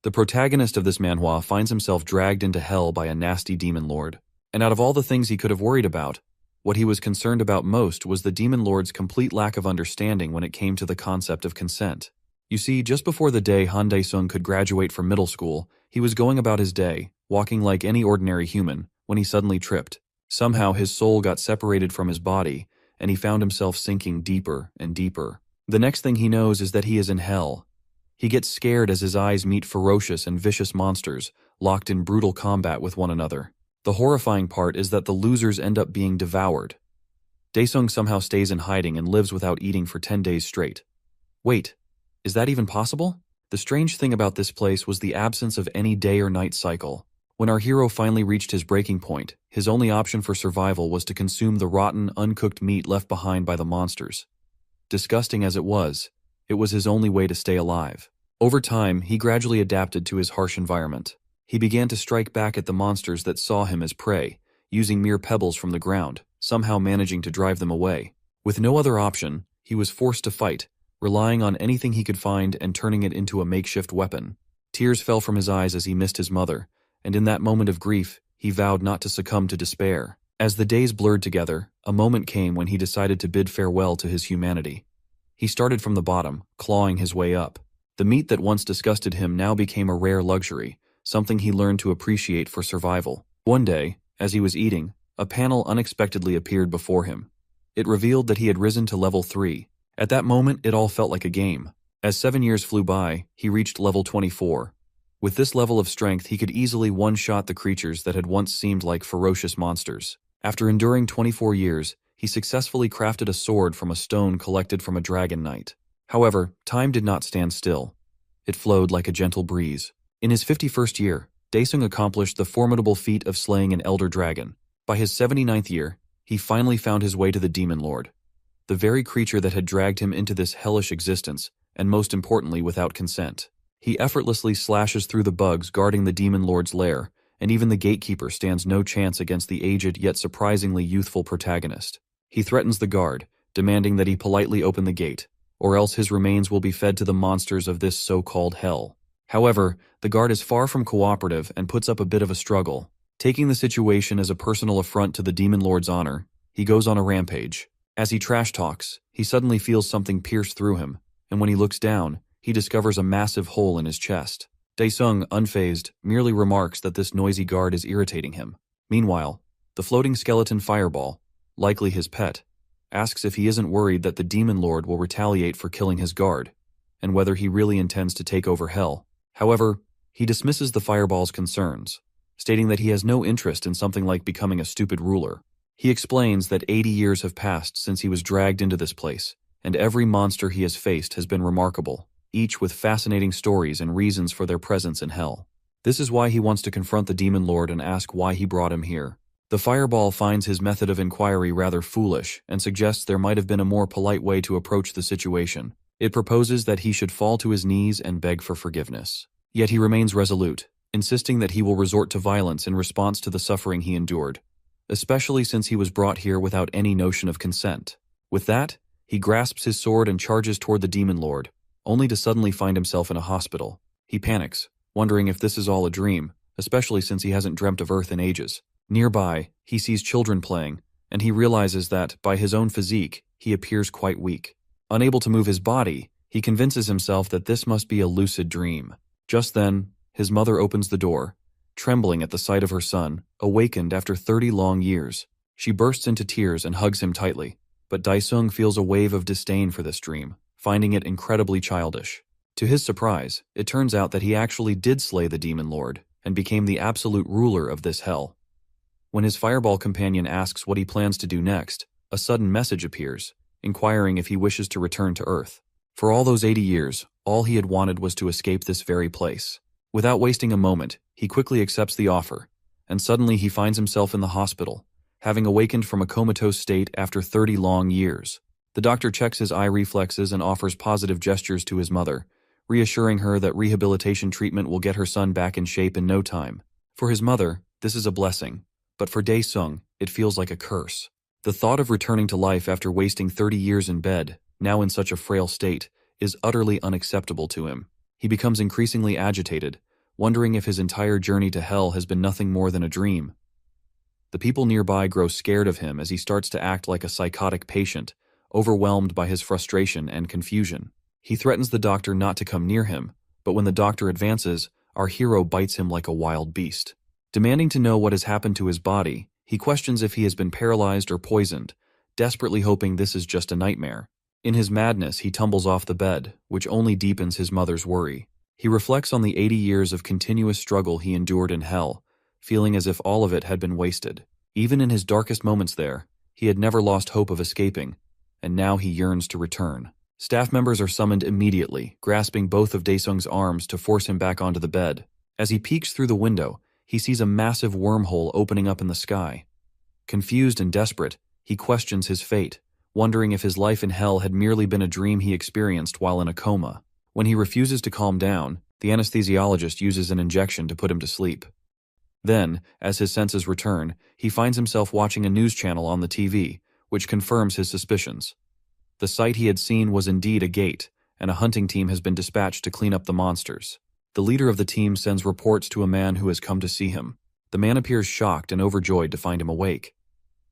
The protagonist of this manhwa finds himself dragged into hell by a nasty demon lord. And out of all the things he could have worried about, what he was concerned about most was the demon lord's complete lack of understanding when it came to the concept of consent. You see, just before the day Han Dae-sung could graduate from middle school, he was going about his day, walking like any ordinary human, when he suddenly tripped. Somehow his soul got separated from his body, and he found himself sinking deeper and deeper. The next thing he knows is that he is in hell. He gets scared as his eyes meet ferocious and vicious monsters, locked in brutal combat with one another. The horrifying part is that the losers end up being devoured. Dae-sung somehow stays in hiding and lives without eating for 10 days straight. Wait, is that even possible? The strange thing about this place was the absence of any day or night cycle. When our hero finally reached his breaking point, his only option for survival was to consume the rotten, uncooked meat left behind by the monsters. Disgusting as it was his only way to stay alive. Over time, he gradually adapted to his harsh environment. He began to strike back at the monsters that saw him as prey, using mere pebbles from the ground, somehow managing to drive them away. With no other option, he was forced to fight, relying on anything he could find and turning it into a makeshift weapon. Tears fell from his eyes as he missed his mother, and in that moment of grief, he vowed not to succumb to despair. As the days blurred together, a moment came when he decided to bid farewell to his humanity. He started from the bottom, clawing his way up. The meat that once disgusted him now became a rare luxury, something he learned to appreciate for survival. One day, as he was eating, a panel unexpectedly appeared before him. It revealed that he had risen to level 3. At that moment, it all felt like a game. As 7 years flew by, he reached level 24. With this level of strength, he could easily one-shot the creatures that had once seemed like ferocious monsters. After enduring 24 years, he successfully crafted a sword from a stone collected from a dragon knight. However, time did not stand still. It flowed like a gentle breeze. In his 51st year, Dae-sung accomplished the formidable feat of slaying an elder dragon. By his 79th year, he finally found his way to the demon lord, the very creature that had dragged him into this hellish existence, and most importantly without consent. He effortlessly slashes through the bugs guarding the demon lord's lair, and even the gatekeeper stands no chance against the aged yet surprisingly youthful protagonist. He threatens the guard, demanding that he politely open the gate, or else his remains will be fed to the monsters of this so-called hell. However, the guard is far from cooperative and puts up a bit of a struggle. Taking the situation as a personal affront to the demon lord's honor, he goes on a rampage. As he trash talks, he suddenly feels something pierce through him, and when he looks down, he discovers a massive hole in his chest. Dae-sung, unfazed, merely remarks that this noisy guard is irritating him. Meanwhile, the floating skeleton Fireball, likely his pet, asks if he isn't worried that the demon lord will retaliate for killing his guard, and whether he really intends to take over hell. However, he dismisses the Fireball's concerns, stating that he has no interest in something like becoming a stupid ruler. He explains that 80 years have passed since he was dragged into this place, and every monster he has faced has been remarkable, each with fascinating stories and reasons for their presence in hell. This is why he wants to confront the demon lord and ask why he brought him here. The Fireball finds his method of inquiry rather foolish and suggests there might have been a more polite way to approach the situation. It proposes that he should fall to his knees and beg for forgiveness. Yet he remains resolute, insisting that he will resort to violence in response to the suffering he endured, especially since he was brought here without any notion of consent. With that, he grasps his sword and charges toward the demon lord, only to suddenly find himself in a hospital. He panics, wondering if this is all a dream, especially since he hasn't dreamt of Earth in ages. Nearby, he sees children playing, and he realizes that, by his own physique, he appears quite weak. Unable to move his body, he convinces himself that this must be a lucid dream. Just then, his mother opens the door, trembling at the sight of her son, awakened after 30 long years. She bursts into tears and hugs him tightly, but Dae-sung feels a wave of disdain for this dream, finding it incredibly childish. To his surprise, it turns out that he actually did slay the demon lord, and became the absolute ruler of this hell. When his Fireball companion asks what he plans to do next, a sudden message appears, inquiring if he wishes to return to Earth. For all those 80 years, all he had wanted was to escape this very place. Without wasting a moment, he quickly accepts the offer, and suddenly he finds himself in the hospital, having awakened from a comatose state after 30 long years. The doctor checks his eye reflexes and offers positive gestures to his mother, reassuring her that rehabilitation treatment will get her son back in shape in no time. For his mother, this is a blessing, but for Dae-sung, it feels like a curse. The thought of returning to life after wasting 30 years in bed, now in such a frail state, is utterly unacceptable to him. He becomes increasingly agitated, wondering if his entire journey to hell has been nothing more than a dream. The people nearby grow scared of him as he starts to act like a psychotic patient, overwhelmed by his frustration and confusion. He threatens the doctor not to come near him, but when the doctor advances, our hero bites him like a wild beast. Demanding to know what has happened to his body, he questions if he has been paralyzed or poisoned, desperately hoping this is just a nightmare. In his madness, he tumbles off the bed, which only deepens his mother's worry. He reflects on the 80 years of continuous struggle he endured in hell, feeling as if all of it had been wasted. Even in his darkest moments there, he had never lost hope of escaping, and now he yearns to return. Staff members are summoned immediately, grasping both of Daesung's arms to force him back onto the bed. As he peeks through the window, he sees a massive wormhole opening up in the sky. Confused and desperate, he questions his fate, wondering if his life in hell had merely been a dream he experienced while in a coma. When he refuses to calm down, the anesthesiologist uses an injection to put him to sleep. Then, as his senses return, he finds himself watching a news channel on the TV, which confirms his suspicions. The sight he had seen was indeed a gate, and a hunting team has been dispatched to clean up the monsters. The leader of the team sends reports to a man who has come to see him. The man appears shocked and overjoyed to find him awake.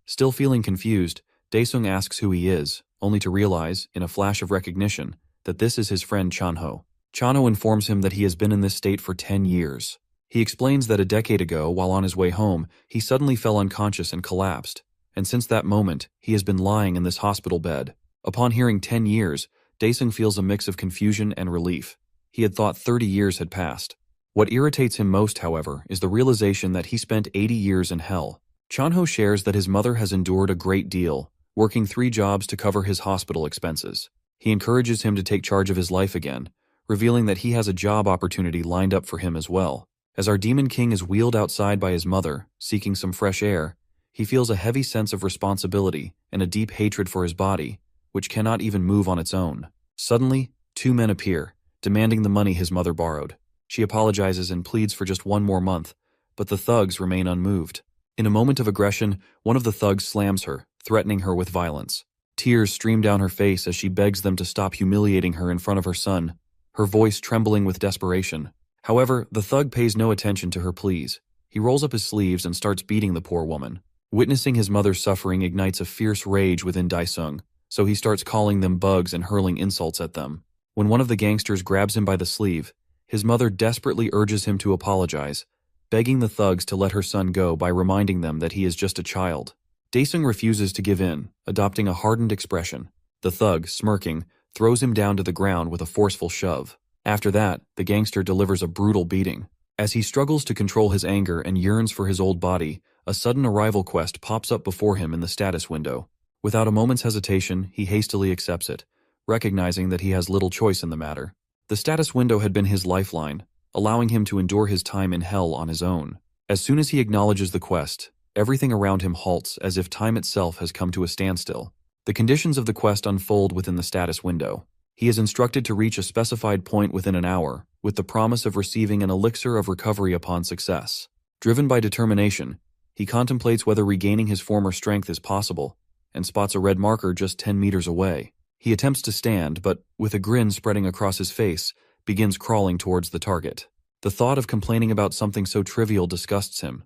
Still feeling confused, Daesung asks who he is, only to realize, in a flash of recognition, that this is his friend Chanho. Chanho informs him that he has been in this state for 10 years. He explains that a decade ago, while on his way home, he suddenly fell unconscious and collapsed, and since that moment, he has been lying in this hospital bed. Upon hearing 10 years, Daesung feels a mix of confusion and relief. He had thought 30 years had passed. What irritates him most, however, is the realization that he spent 80 years in hell. Chanho shares that his mother has endured a great deal, working 3 jobs to cover his hospital expenses. He encourages him to take charge of his life again, revealing that he has a job opportunity lined up for him as well. As our demon king is wheeled outside by his mother, seeking some fresh air, he feels a heavy sense of responsibility and a deep hatred for his body, which cannot even move on its own. Suddenly, 2 men appear, demanding the money his mother borrowed. She apologizes and pleads for just 1 more month, but the thugs remain unmoved. In a moment of aggression, one of the thugs slams her, threatening her with violence. Tears stream down her face as she begs them to stop humiliating her in front of her son, her voice trembling with desperation. However, the thug pays no attention to her pleas. He rolls up his sleeves and starts beating the poor woman. Witnessing his mother's suffering ignites a fierce rage within Daesung, so he starts calling them bugs and hurling insults at them. When one of the gangsters grabs him by the sleeve, his mother desperately urges him to apologize, begging the thugs to let her son go by reminding them that he is just a child. Daesung refuses to give in, adopting a hardened expression. The thug, smirking, throws him down to the ground with a forceful shove. After that, the gangster delivers a brutal beating. As he struggles to control his anger and yearns for his old body, a sudden arrival quest pops up before him in the status window. Without a moment's hesitation, he hastily accepts it, recognizing that he has little choice in the matter. The status window had been his lifeline, allowing him to endure his time in hell on his own. As soon as he acknowledges the quest, everything around him halts as if time itself has come to a standstill. The conditions of the quest unfold within the status window. He is instructed to reach a specified point within an hour, with the promise of receiving an elixir of recovery upon success. Driven by determination, he contemplates whether regaining his former strength is possible, and spots a red marker just 10 meters away. He attempts to stand, but, with a grin spreading across his face, begins crawling towards the target. The thought of complaining about something so trivial disgusts him.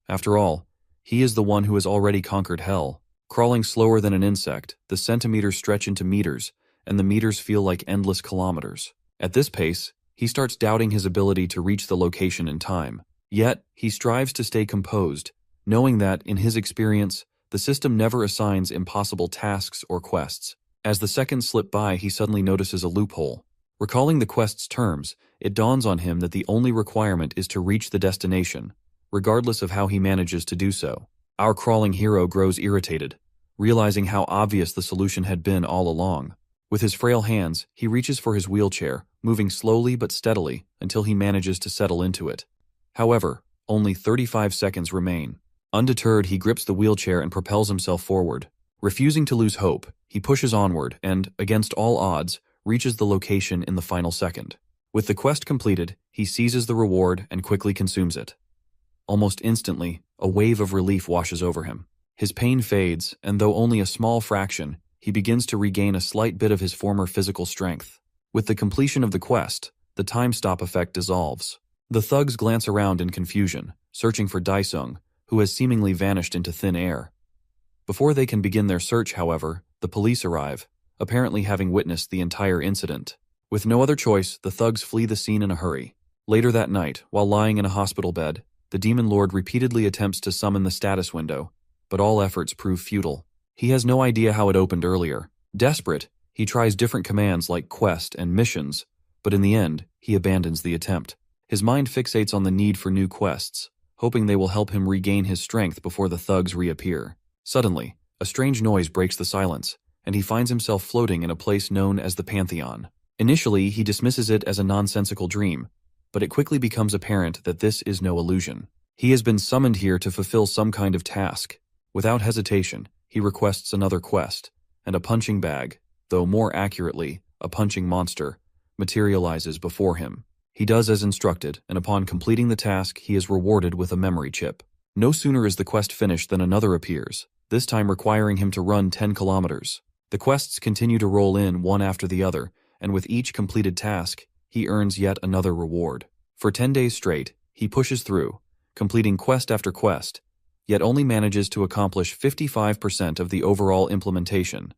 After all, he is the one who has already conquered hell. Crawling slower than an insect, the centimeters stretch into meters, and the meters feel like endless kilometers. At this pace, he starts doubting his ability to reach the location in time. Yet, he strives to stay composed, knowing that, in his experience, the system never assigns impossible tasks or quests. As the seconds slip by, he suddenly notices a loophole. Recalling the quest's terms, it dawns on him that the only requirement is to reach the destination, regardless of how he manages to do so. Our crawling hero grows irritated, realizing how obvious the solution had been all along. With his frail hands, he reaches for his wheelchair, moving slowly but steadily until he manages to settle into it. However, only 35 seconds remain. Undeterred, he grips the wheelchair and propels himself forward. Refusing to lose hope, he pushes onward and, against all odds, reaches the location in the final second. With the quest completed, he seizes the reward and quickly consumes it. Almost instantly, a wave of relief washes over him. His pain fades, and though only a small fraction, he begins to regain a slight bit of his former physical strength. With the completion of the quest, the time stop effect dissolves. The thugs glance around in confusion, searching for Daesung, who has seemingly vanished into thin air. Before they can begin their search, however, the police arrive, apparently having witnessed the entire incident. With no other choice, the thugs flee the scene in a hurry. Later that night, while lying in a hospital bed, the Demon Lord repeatedly attempts to summon the status window, but all efforts prove futile. He has no idea how it opened earlier. Desperate, he tries different commands like quest and missions, but in the end, he abandons the attempt. His mind fixates on the need for new quests, hoping they will help him regain his strength before the thugs reappear. Suddenly, a strange noise breaks the silence, and he finds himself floating in a place known as the Pantheon. Initially, he dismisses it as a nonsensical dream, but it quickly becomes apparent that this is no illusion. He has been summoned here to fulfill some kind of task. Without hesitation, he requests another quest, and a punching bag, though more accurately, a punching monster, materializes before him. He does as instructed, and upon completing the task, he is rewarded with a memory chip. No sooner is the quest finished than another appears, this time requiring him to run 10 kilometers. The quests continue to roll in one after the other, and with each completed task, he earns yet another reward. For 10 days straight, he pushes through, completing quest after quest, yet only manages to accomplish 55% of the overall implementation.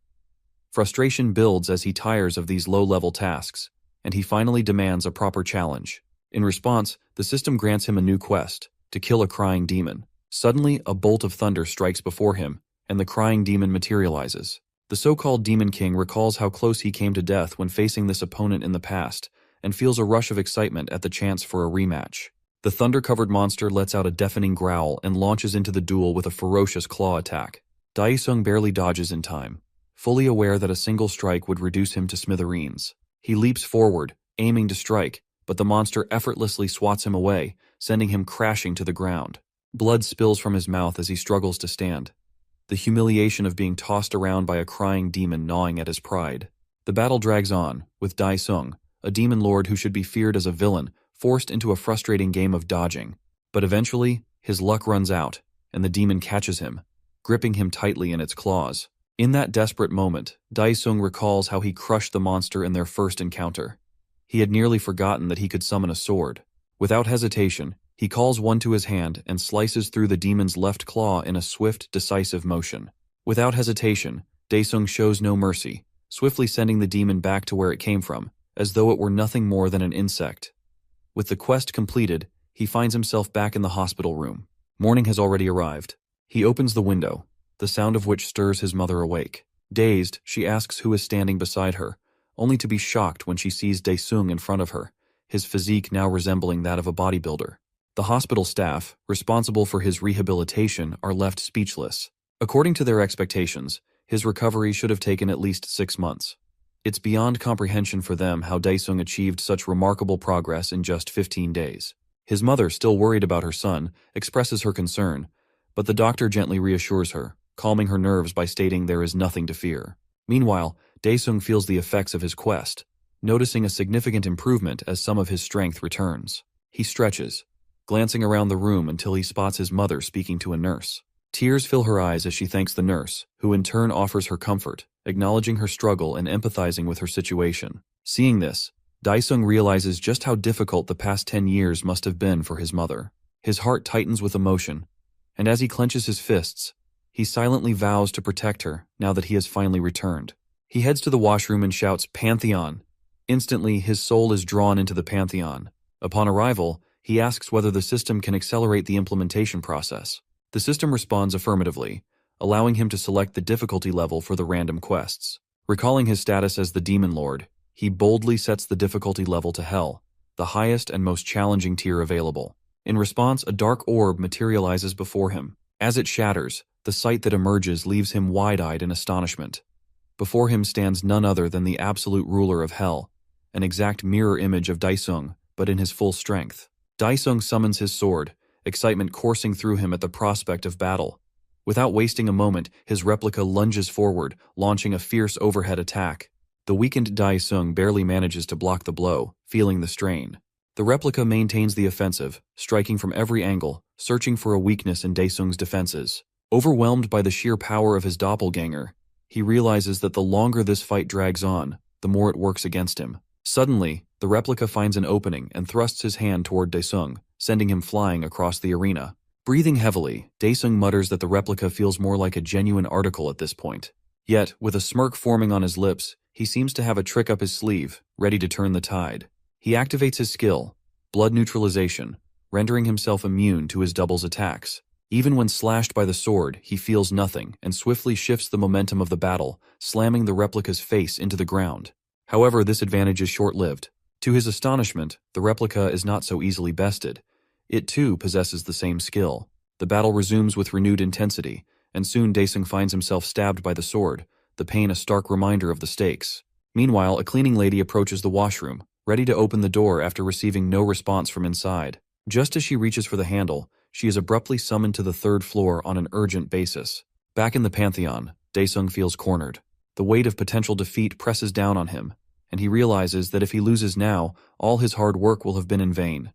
Frustration builds as he tires of these low-level tasks, and he finally demands a proper challenge. In response, the system grants him a new quest, to kill a crying demon. Suddenly, a bolt of thunder strikes before him, and the crying demon materializes. The so-called Demon King recalls how close he came to death when facing this opponent in the past, and feels a rush of excitement at the chance for a rematch. The thunder-covered monster lets out a deafening growl and launches into the duel with a ferocious claw attack. Daesung barely dodges in time, fully aware that a single strike would reduce him to smithereens. He leaps forward, aiming to strike, but the monster effortlessly swats him away, sending him crashing to the ground. Blood spills from his mouth as he struggles to stand, the humiliation of being tossed around by a crying demon gnawing at his pride. The battle drags on, with Daesung, a demon lord who should be feared as a villain, forced into a frustrating game of dodging. But eventually, his luck runs out, and the demon catches him, gripping him tightly in its claws. In that desperate moment, Daesung recalls how he crushed the monster in their first encounter. He had nearly forgotten that he could summon a sword. Without hesitation, he calls one to his hand and slices through the demon's left claw in a swift, decisive motion. Without hesitation, Daesung shows no mercy, swiftly sending the demon back to where it came from, as though it were nothing more than an insect. With the quest completed, he finds himself back in the hospital room. Morning has already arrived. He opens the window, the sound of which stirs his mother awake. Dazed, she asks who is standing beside her, only to be shocked when she sees Daesung in front of her, his physique now resembling that of a bodybuilder. The hospital staff, responsible for his rehabilitation, are left speechless. According to their expectations, his recovery should have taken at least 6 months. It's beyond comprehension for them how Daesung achieved such remarkable progress in just 15 days. His mother, still worried about her son, expresses her concern, but the doctor gently reassures her, calming her nerves by stating there is nothing to fear. Meanwhile, Daesung feels the effects of his quest, noticing a significant improvement as some of his strength returns. He stretches, glancing around the room until he spots his mother speaking to a nurse. Tears fill her eyes as she thanks the nurse, who in turn offers her comfort, acknowledging her struggle and empathizing with her situation. Seeing this, Daesung realizes just how difficult the past 10 years must have been for his mother. His heart tightens with emotion, and as he clenches his fists, he silently vows to protect her now that he has finally returned. He heads to the washroom and shouts, "Pantheon!" Instantly, his soul is drawn into the Pantheon. Upon arrival, he asks whether the system can accelerate the implementation process. The system responds affirmatively, allowing him to select the difficulty level for the random quests. Recalling his status as the Demon Lord, he boldly sets the difficulty level to Hell, the highest and most challenging tier available. In response, a dark orb materializes before him. As it shatters, the sight that emerges leaves him wide-eyed in astonishment. Before him stands none other than the absolute ruler of Hell, an exact mirror image of Daesung, but in his full strength. Daesung summons his sword, excitement coursing through him at the prospect of battle. Without wasting a moment, his replica lunges forward, launching a fierce overhead attack. The weakened Daesung barely manages to block the blow, feeling the strain. The replica maintains the offensive, striking from every angle, searching for a weakness in Daesung's defenses. Overwhelmed by the sheer power of his doppelganger, he realizes that the longer this fight drags on, the more it works against him. Suddenly, the replica finds an opening and thrusts his hand toward Daesung, sending him flying across the arena. Breathing heavily, Daesung mutters that the replica feels more like a genuine article at this point. Yet, with a smirk forming on his lips, he seems to have a trick up his sleeve, ready to turn the tide. He activates his skill, blood neutralization, rendering himself immune to his double's attacks. Even when slashed by the sword, he feels nothing and swiftly shifts the momentum of the battle, slamming the replica's face into the ground. However, this advantage is short-lived. To his astonishment, the replica is not so easily bested. It too possesses the same skill. The battle resumes with renewed intensity, and soon Daesung finds himself stabbed by the sword, the pain a stark reminder of the stakes. Meanwhile, a cleaning lady approaches the washroom, ready to open the door after receiving no response from inside. Just as she reaches for the handle, she is abruptly summoned to the third floor on an urgent basis. Back in the Pantheon, Daesung feels cornered. The weight of potential defeat presses down on him, and he realizes that if he loses now, all his hard work will have been in vain.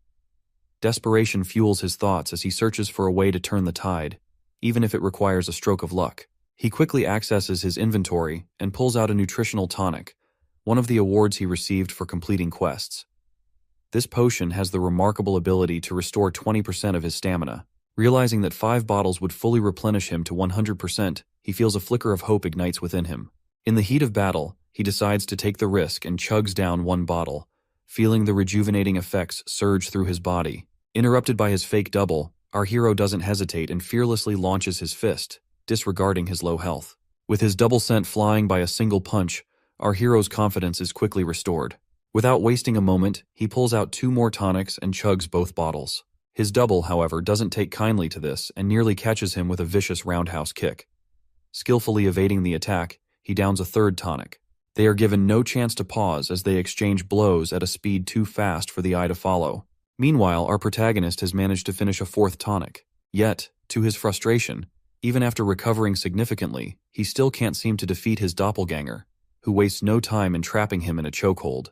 Desperation fuels his thoughts as he searches for a way to turn the tide, even if it requires a stroke of luck. He quickly accesses his inventory and pulls out a nutritional tonic, one of the awards he received for completing quests. This potion has the remarkable ability to restore 20% of his stamina. Realizing that 5 bottles would fully replenish him to 100%, he feels a flicker of hope ignites within him. In the heat of battle, he decides to take the risk and chugs down 1 bottle, feeling the rejuvenating effects surge through his body. Interrupted by his fake double, our hero doesn't hesitate and fearlessly launches his fist, disregarding his low health. With his double sent flying by a single punch, our hero's confidence is quickly restored. Without wasting a moment, he pulls out 2 more tonics and chugs both bottles. His double, however, doesn't take kindly to this and nearly catches him with a vicious roundhouse kick. Skillfully evading the attack, he downs a 3rd tonic. They are given no chance to pause as they exchange blows at a speed too fast for the eye to follow. Meanwhile, our protagonist has managed to finish a 4th tonic. Yet, to his frustration, even after recovering significantly, he still can't seem to defeat his doppelganger, who wastes no time in trapping him in a chokehold.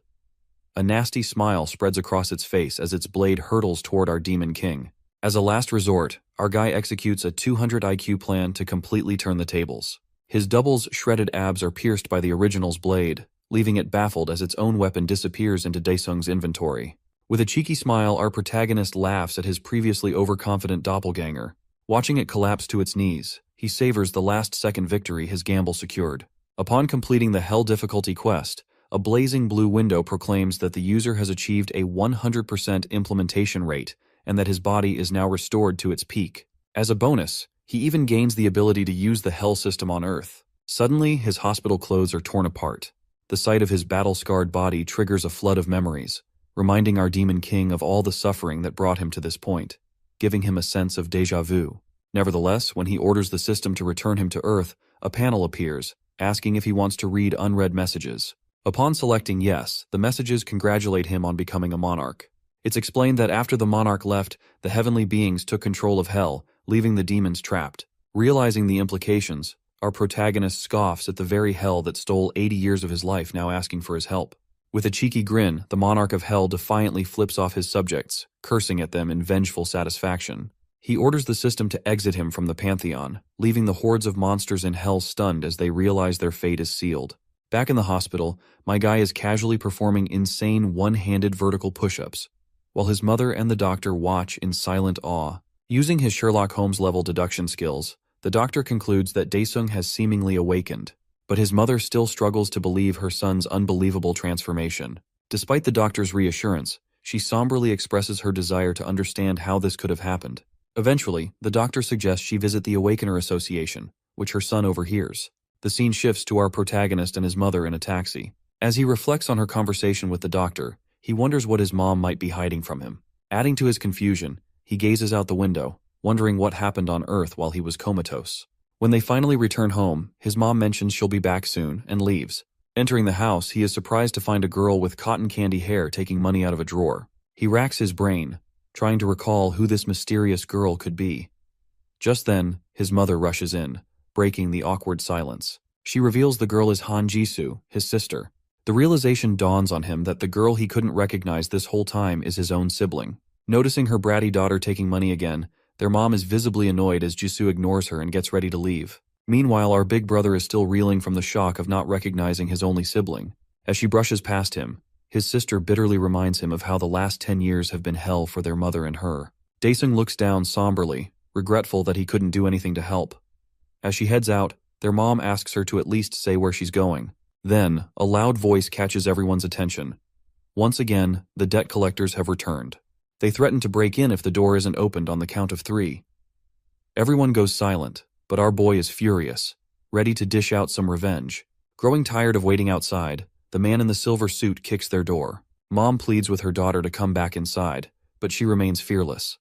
A nasty smile spreads across its face as its blade hurtles toward our demon king. As a last resort, our guy executes a 200 IQ plan to completely turn the tables. His double's shredded abs are pierced by the original's blade, leaving it baffled as its own weapon disappears into Daesung's inventory. With a cheeky smile, our protagonist laughs at his previously overconfident doppelganger. Watching it collapse to its knees, he savors the last-second victory his gamble secured. Upon completing the Hell difficulty quest, a blazing blue window proclaims that the user has achieved a 100% implementation rate and that his body is now restored to its peak. As a bonus, he even gains the ability to use the Hell system on Earth. Suddenly, his hospital clothes are torn apart. The sight of his battle-scarred body triggers a flood of memories, reminding our demon king of all the suffering that brought him to this point, giving him a sense of déjà vu. Nevertheless, when he orders the system to return him to Earth, a panel appears, asking if he wants to read unread messages. Upon selecting yes, the messages congratulate him on becoming a monarch. It's explained that after the monarch left, the heavenly beings took control of Hell, leaving the demons trapped. Realizing the implications, our protagonist scoffs at the very Hell that stole 80 years of his life, now asking for his help. With a cheeky grin, the monarch of Hell defiantly flips off his subjects, cursing at them in vengeful satisfaction. He orders the system to exit him from the Pantheon, leaving the hordes of monsters in Hell stunned as they realize their fate is sealed. Back in the hospital, my guy is casually performing insane one-handed vertical push-ups, while his mother and the doctor watch in silent awe. Using his Sherlock Holmes-level deduction skills, the doctor concludes that Daesung has seemingly awakened, but his mother still struggles to believe her son's unbelievable transformation. Despite the doctor's reassurance, she somberly expresses her desire to understand how this could have happened. Eventually, the doctor suggests she visit the Awakener Association, which her son overhears. The scene shifts to our protagonist and his mother in a taxi. As he reflects on her conversation with the doctor, he wonders what his mom might be hiding from him. Adding to his confusion, he gazes out the window, wondering what happened on Earth while he was comatose. When they finally return home, his mom mentions she'll be back soon and leaves. Entering the house, he is surprised to find a girl with cotton candy hair taking money out of a drawer. He racks his brain, trying to recall who this mysterious girl could be. Just then, his mother rushes in, breaking the awkward silence. She reveals the girl is Han Jisoo, his sister. The realization dawns on him that the girl he couldn't recognize this whole time is his own sibling. Noticing her bratty daughter taking money again, their mom is visibly annoyed as Jisoo ignores her and gets ready to leave. Meanwhile, our big brother is still reeling from the shock of not recognizing his only sibling. As she brushes past him, His sister bitterly reminds him of how the last 10 years have been hell for their mother and her. Daesung looks down somberly, regretful that he couldn't do anything to help. As she heads out, their mom asks her to at least say where she's going. Then, a loud voice catches everyone's attention. Once again, the debt collectors have returned. They threaten to break in if the door isn't opened on the count of 3. Everyone goes silent, but our boy is furious, ready to dish out some revenge. Growing tired of waiting outside, the man in the silver suit kicks their door. Mom pleads with her daughter to come back inside, but she remains fearless.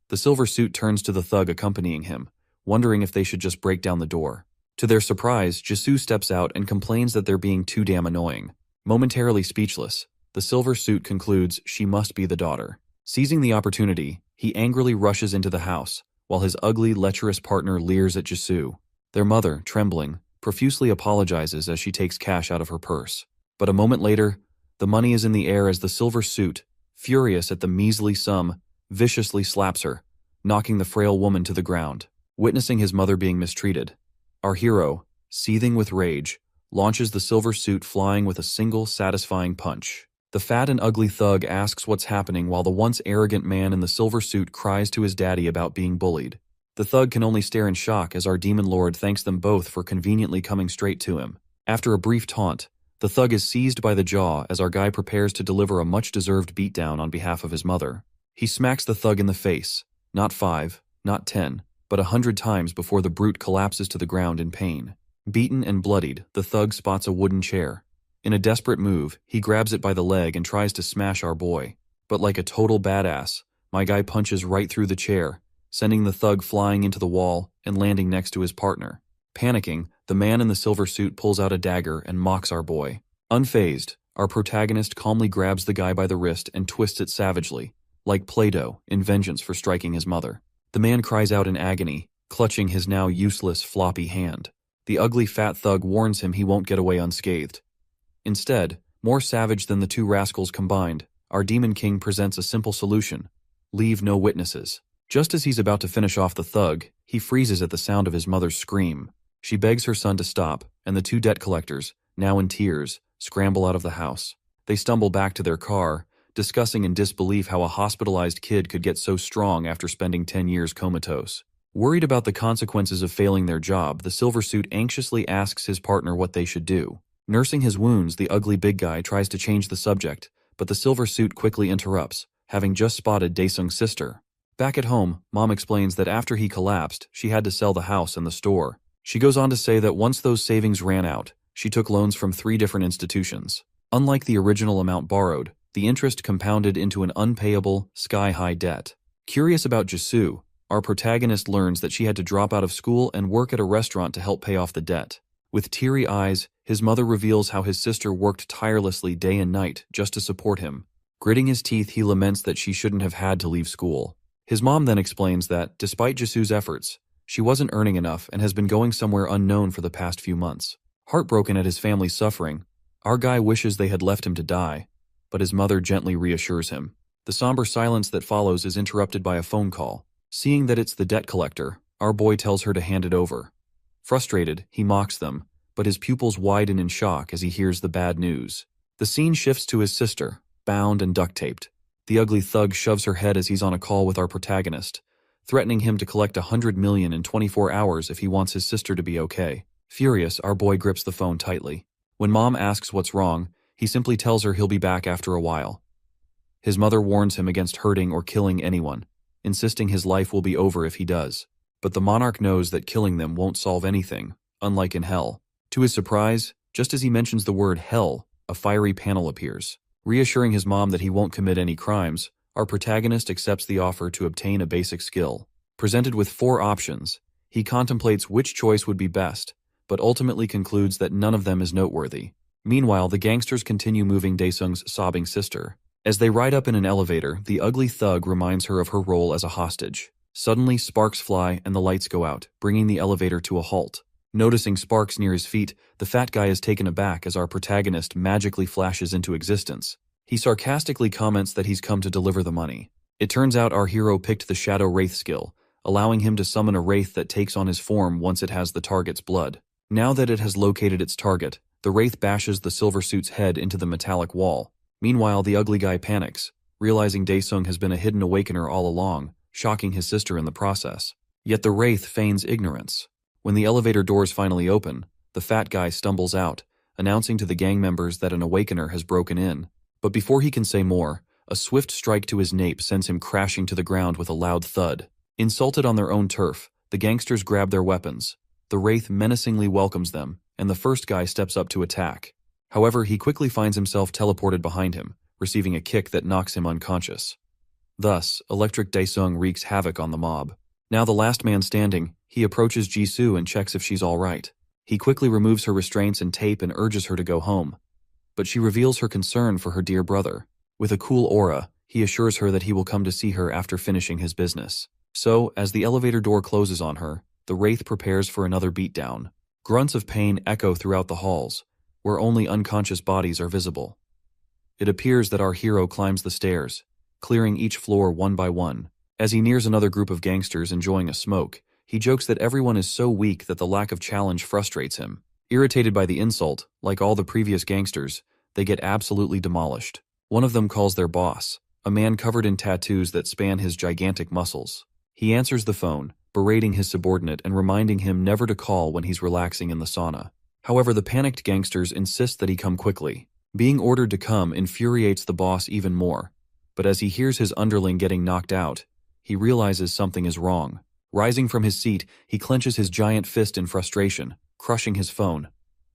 The silver suit turns to the thug accompanying him, wondering if they should just break down the door. To their surprise, Jisoo steps out and complains that they're being too damn annoying. Momentarily speechless, the silver suit concludes she must be the daughter. Seizing the opportunity, he angrily rushes into the house, while his ugly, lecherous partner leers at Jisoo. Their mother, trembling, profusely apologizes as she takes cash out of her purse. But a moment later, the money is in the air as the silver suit, furious at the measly sum, viciously slaps her, knocking the frail woman to the ground. Witnessing his mother being mistreated, our hero, seething with rage, launches the silver suit flying with a single satisfying punch. The fat and ugly thug asks what's happening while the once arrogant man in the silver suit cries to his daddy about being bullied. The thug can only stare in shock as our demon lord thanks them both for conveniently coming straight to him. After a brief taunt, the thug is seized by the jaw as our guy prepares to deliver a much-deserved beatdown on behalf of his mother. He smacks the thug in the face, not 5, not 10, but 100 times before the brute collapses to the ground in pain. Beaten and bloodied, the thug spots a wooden chair. In a desperate move, he grabs it by the leg and tries to smash our boy. But like a total badass, my guy punches right through the chair, sending the thug flying into the wall and landing next to his partner. Panicking, the man in the silver suit pulls out a dagger and mocks our boy. Unfazed, our protagonist calmly grabs the guy by the wrist and twists it savagely, like Play-Doh, in vengeance for striking his mother. The man cries out in agony, clutching his now useless floppy hand. The ugly fat thug warns him he won't get away unscathed. Instead, more savage than the two rascals combined, our Demon King presents a simple solution: leave no witnesses. Just as he's about to finish off the thug, he freezes at the sound of his mother's scream. She begs her son to stop, and the two debt collectors, now in tears, scramble out of the house. They stumble back to their car, discussing in disbelief how a hospitalized kid could get so strong after spending 10 years comatose. Worried about the consequences of failing their job, the silver suit anxiously asks his partner what they should do. Nursing his wounds, the ugly big guy tries to change the subject, but the silver suit quickly interrupts, having just spotted Daesung's sister. Back at home, Mom explains that after he collapsed, she had to sell the house and the store. She goes on to say that once those savings ran out, she took loans from 3 different institutions. Unlike the original amount borrowed, the interest compounded into an unpayable, sky-high debt. Curious about Jisoo, our protagonist learns that she had to drop out of school and work at a restaurant to help pay off the debt. With teary eyes, his mother reveals how his sister worked tirelessly day and night just to support him. Gritting his teeth, he laments that she shouldn't have had to leave school. His mom then explains that, despite Jisoo's efforts, she wasn't earning enough and has been going somewhere unknown for the past few months. Heartbroken at his family's suffering, our guy wishes they had left him to die, but his mother gently reassures him. The somber silence that follows is interrupted by a phone call. Seeing that it's the debt collector, our boy tells her to hand it over. Frustrated, he mocks them, but his pupils widen in shock as he hears the bad news. The scene shifts to his sister, bound and duct-taped. The ugly thug shoves her head as he's on a call with our protagonist, threatening him to collect $100 million in 24 hours if he wants his sister to be okay. Furious, our boy grips the phone tightly. When Mom asks what's wrong, he simply tells her he'll be back after a while. His mother warns him against hurting or killing anyone, insisting his life will be over if he does. But the monarch knows that killing them won't solve anything, unlike in hell. To his surprise, just as he mentions the word hell, a fiery panel appears. Reassuring his mom that he won't commit any crimes, our protagonist accepts the offer to obtain a basic skill. Presented with 4 options, he contemplates which choice would be best, but ultimately concludes that none of them is noteworthy. Meanwhile, the gangsters continue moving Daesung's sobbing sister. As they ride up in an elevator, the ugly thug reminds her of her role as a hostage. Suddenly, sparks fly and the lights go out, bringing the elevator to a halt. Noticing sparks near his feet, the fat guy is taken aback as our protagonist magically flashes into existence. He sarcastically comments that he's come to deliver the money. It turns out our hero picked the Shadow Wraith skill, allowing him to summon a wraith that takes on his form once it has the target's blood. Now that it has located its target, the wraith bashes the silver suit's head into the metallic wall. Meanwhile, the ugly guy panics, realizing Daesung has been a hidden awakener all along, shocking his sister in the process. Yet the wraith feigns ignorance. When the elevator doors finally open, the fat guy stumbles out, announcing to the gang members that an awakener has broken in. But before he can say more, a swift strike to his nape sends him crashing to the ground with a loud thud. Insulted on their own turf, the gangsters grab their weapons. The wraith menacingly welcomes them, and the first guy steps up to attack. However, he quickly finds himself teleported behind him, receiving a kick that knocks him unconscious. Thus, Electric Daesung wreaks havoc on the mob. Now the last man standing, he approaches Jisoo and checks if she's all right. He quickly removes her restraints and tape and urges her to go home. But she reveals her concern for her dear brother. With a cool aura, he assures her that he will come to see her after finishing his business. So, as the elevator door closes on her, the wraith prepares for another beatdown. Grunts of pain echo throughout the halls, where only unconscious bodies are visible. It appears that our hero climbs the stairs, clearing each floor one by one. As he nears another group of gangsters enjoying a smoke, he jokes that everyone is so weak that the lack of challenge frustrates him. Irritated by the insult, like all the previous gangsters, they get absolutely demolished. One of them calls their boss, a man covered in tattoos that span his gigantic muscles. He answers the phone, berating his subordinate and reminding him never to call when he's relaxing in the sauna. However, the panicked gangsters insist that he come quickly. Being ordered to come infuriates the boss even more, but as he hears his underling getting knocked out, he realizes something is wrong. Rising from his seat, he clenches his giant fist in frustration, crushing his phone.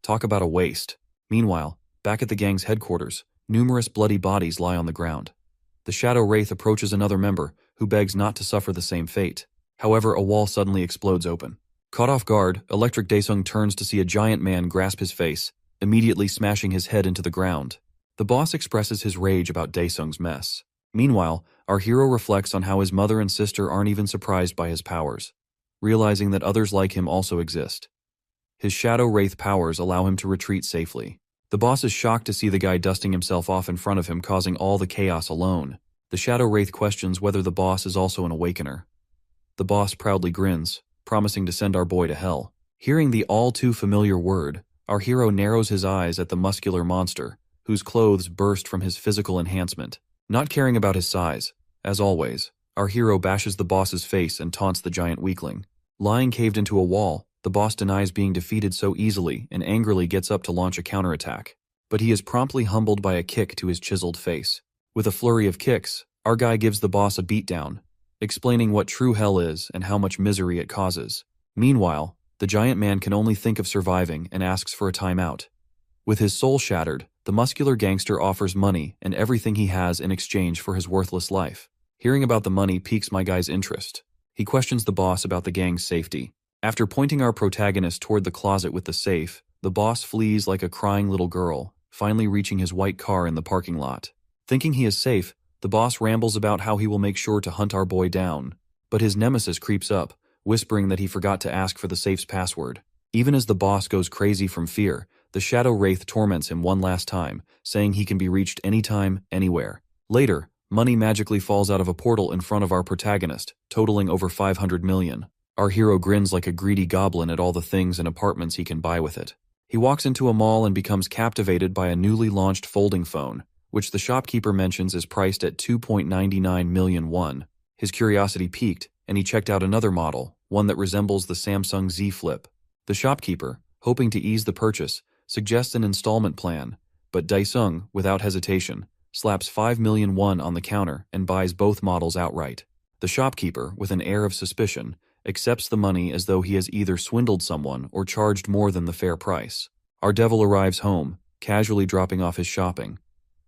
Talk about a waste. Meanwhile, back at the gang's headquarters, numerous bloody bodies lie on the ground. The Shadow Wraith approaches another member, who begs not to suffer the same fate. However, a wall suddenly explodes open. Caught off guard, Electric Daesung turns to see a giant man grasp his face, immediately smashing his head into the ground. The boss expresses his rage about Daesung's mess. Meanwhile, our hero reflects on how his mother and sister aren't even surprised by his powers, realizing that others like him also exist. His Shadow Wraith powers allow him to retreat safely. The boss is shocked to see the guy dusting himself off in front of him, causing all the chaos alone. The Shadow Wraith questions whether the boss is also an awakener. The boss proudly grins, promising to send our boy to hell. Hearing the all-too-familiar word, our hero narrows his eyes at the muscular monster, whose clothes burst from his physical enhancement. Not caring about his size, as always, our hero bashes the boss's face and taunts the giant weakling. Lying caved into a wall, the boss denies being defeated so easily and angrily gets up to launch a counterattack. But he is promptly humbled by a kick to his chiseled face. With a flurry of kicks, our guy gives the boss a beatdown, explaining what true hell is and how much misery it causes. Meanwhile, the giant man can only think of surviving and asks for a timeout. With his soul shattered, the muscular gangster offers money and everything he has in exchange for his worthless life. Hearing about the money piques my guy's interest. He questions the boss about the gang's safety. After pointing our protagonist toward the closet with the safe, the boss flees like a crying little girl, finally reaching his white car in the parking lot. Thinking he is safe, the boss rambles about how he will make sure to hunt our boy down. But his nemesis creeps up, whispering that he forgot to ask for the safe's password. Even as the boss goes crazy from fear, the Shadow Wraith torments him one last time, saying he can be reached anytime, anywhere. Later, money magically falls out of a portal in front of our protagonist, totaling over 500 million. Our hero grins like a greedy goblin at all the things and apartments he can buy with it. He walks into a mall and becomes captivated by a newly launched folding phone, which the shopkeeper mentions is priced at 2.99 million won. His curiosity piqued, and he checked out another model, one that resembles the Samsung Z Flip. The shopkeeper, hoping to ease the purchase, suggests an installment plan, but Daesung, without hesitation, slaps 5 million won on the counter and buys both models outright. The shopkeeper, with an air of suspicion, accepts the money as though he has either swindled someone or charged more than the fair price. Our devil arrives home, casually dropping off his shopping.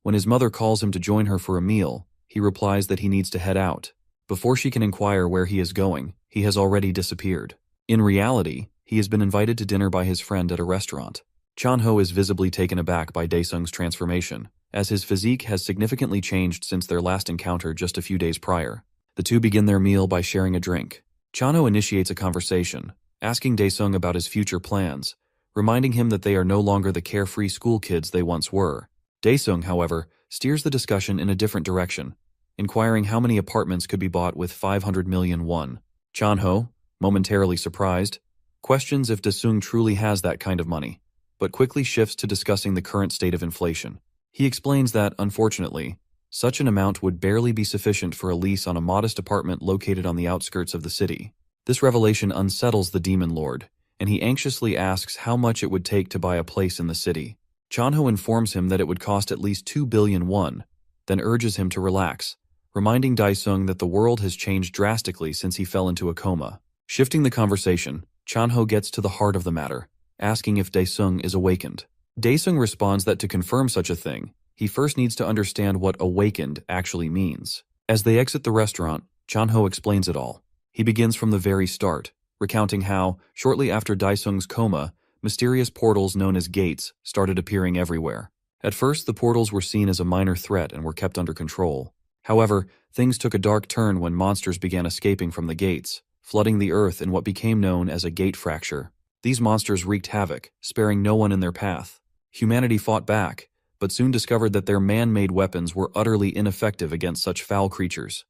When his mother calls him to join her for a meal, he replies that he needs to head out. Before she can inquire where he is going, he has already disappeared. In reality, he has been invited to dinner by his friend at a restaurant. Chanho is visibly taken aback by Daesung's transformation, as his physique has significantly changed since their last encounter just a few days prior. The two begin their meal by sharing a drink. Chanho initiates a conversation, asking Daesung about his future plans, reminding him that they are no longer the carefree school kids they once were. Daesung, however, steers the discussion in a different direction, inquiring how many apartments could be bought with 500 million won. Chanho, momentarily surprised, questions if Daesung truly has that kind of money, but quickly shifts to discussing the current state of inflation. He explains that, unfortunately, such an amount would barely be sufficient for a lease on a modest apartment located on the outskirts of the city. This revelation unsettles the demon lord, and he anxiously asks how much it would take to buy a place in the city. Chanho informs him that it would cost at least 2 billion won, then urges him to relax, reminding Daesung that the world has changed drastically since he fell into a coma. Shifting the conversation, Chanho gets to the heart of the matter, asking if Daesung is awakened. Daesung responds that to confirm such a thing, he first needs to understand what awakened actually means. As they exit the restaurant, Chanho explains it all. He begins from the very start, recounting how, shortly after Daesung's coma, mysterious portals known as gates started appearing everywhere. At first, the portals were seen as a minor threat and were kept under control. However, things took a dark turn when monsters began escaping from the gates, flooding the earth in what became known as a gate fracture. These monsters wreaked havoc, sparing no one in their path. Humanity fought back, but soon discovered that their man-made weapons were utterly ineffective against such foul creatures.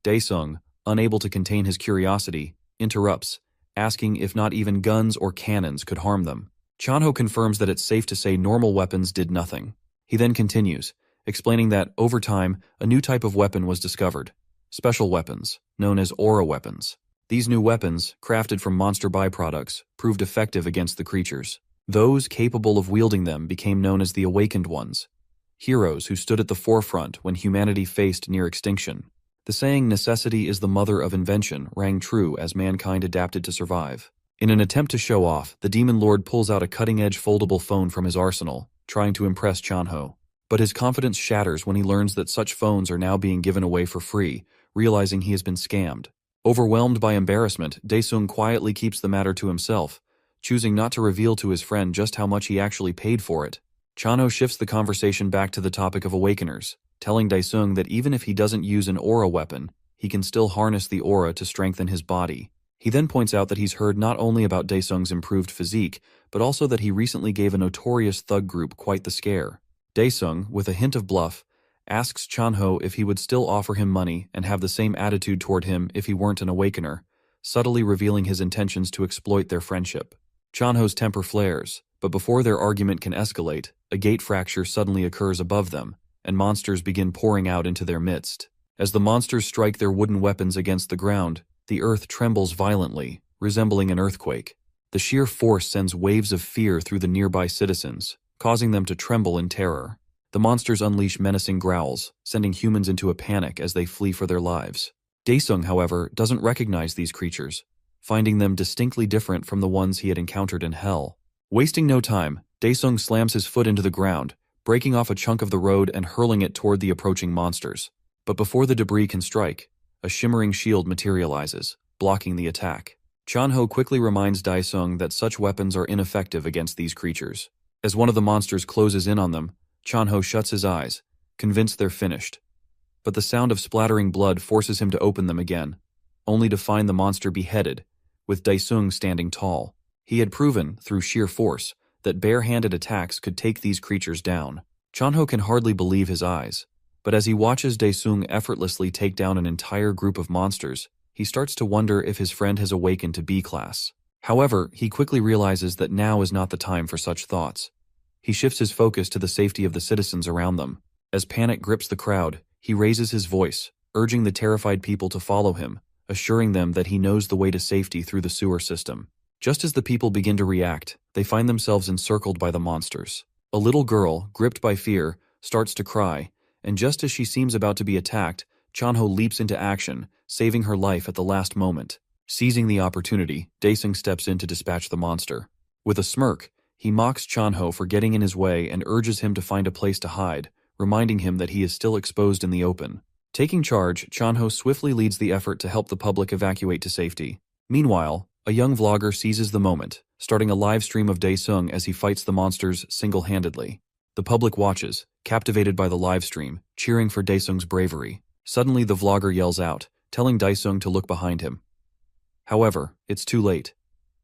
Daesung, unable to contain his curiosity, interrupts, asking if not even guns or cannons could harm them. Chanho confirms that it's safe to say normal weapons did nothing. He then continues, explaining that, over time, a new type of weapon was discovered. Special weapons, known as aura weapons. These new weapons, crafted from monster byproducts, proved effective against the creatures. Those capable of wielding them became known as the Awakened Ones, heroes who stood at the forefront when humanity faced near extinction. The saying, "necessity is the mother of invention," rang true as mankind adapted to survive. In an attempt to show off, the demon lord pulls out a cutting-edge foldable phone from his arsenal, trying to impress Chanho. But his confidence shatters when he learns that such phones are now being given away for free, realizing he has been scammed. Overwhelmed by embarrassment, Daesung quietly keeps the matter to himself, choosing not to reveal to his friend just how much he actually paid for it. Chanho shifts the conversation back to the topic of awakeners, telling Daesung that even if he doesn't use an aura weapon, he can still harness the aura to strengthen his body. He then points out that he's heard not only about Daesung's improved physique, but also that he recently gave a notorious thug group quite the scare. Daesung, with a hint of bluff, asks Chanho if he would still offer him money and have the same attitude toward him if he weren't an awakener, subtly revealing his intentions to exploit their friendship. Chanho's temper flares, but before their argument can escalate, a gate fracture suddenly occurs above them, and monsters begin pouring out into their midst. As the monsters strike their wooden weapons against the ground, the earth trembles violently, resembling an earthquake. The sheer force sends waves of fear through the nearby citizens, causing them to tremble in terror. The monsters unleash menacing growls, sending humans into a panic as they flee for their lives. Daesung, however, doesn't recognize these creatures, finding them distinctly different from the ones he had encountered in hell. Wasting no time, Daesung slams his foot into the ground, breaking off a chunk of the road and hurling it toward the approaching monsters. But before the debris can strike, a shimmering shield materializes, blocking the attack. Chanho quickly reminds Daesung that such weapons are ineffective against these creatures. As one of the monsters closes in on them, Chanho shuts his eyes, convinced they're finished. But the sound of splattering blood forces him to open them again, only to find the monster beheaded, with Daesung standing tall. He had proven, through sheer force, that bare-handed attacks could take these creatures down. Chanho can hardly believe his eyes, but as he watches Daesung effortlessly take down an entire group of monsters, he starts to wonder if his friend has awakened to B-class. However, he quickly realizes that now is not the time for such thoughts. He shifts his focus to the safety of the citizens around them. As panic grips the crowd, he raises his voice, urging the terrified people to follow him, assuring them that he knows the way to safety through the sewer system. Just as the people begin to react, they find themselves encircled by the monsters. A little girl, gripped by fear, starts to cry, and just as she seems about to be attacked, Chanho leaps into action, saving her life at the last moment. Seizing the opportunity, Daesung steps in to dispatch the monster. With a smirk, he mocks Chanho for getting in his way and urges him to find a place to hide, reminding him that he is still exposed in the open. Taking charge, Chanho swiftly leads the effort to help the public evacuate to safety. Meanwhile, a young vlogger seizes the moment, starting a live stream of Daesung as he fights the monsters single-handedly. The public watches, captivated by the live stream, cheering for Daesung's bravery. Suddenly the vlogger yells out, telling Daesung to look behind him. However, it's too late.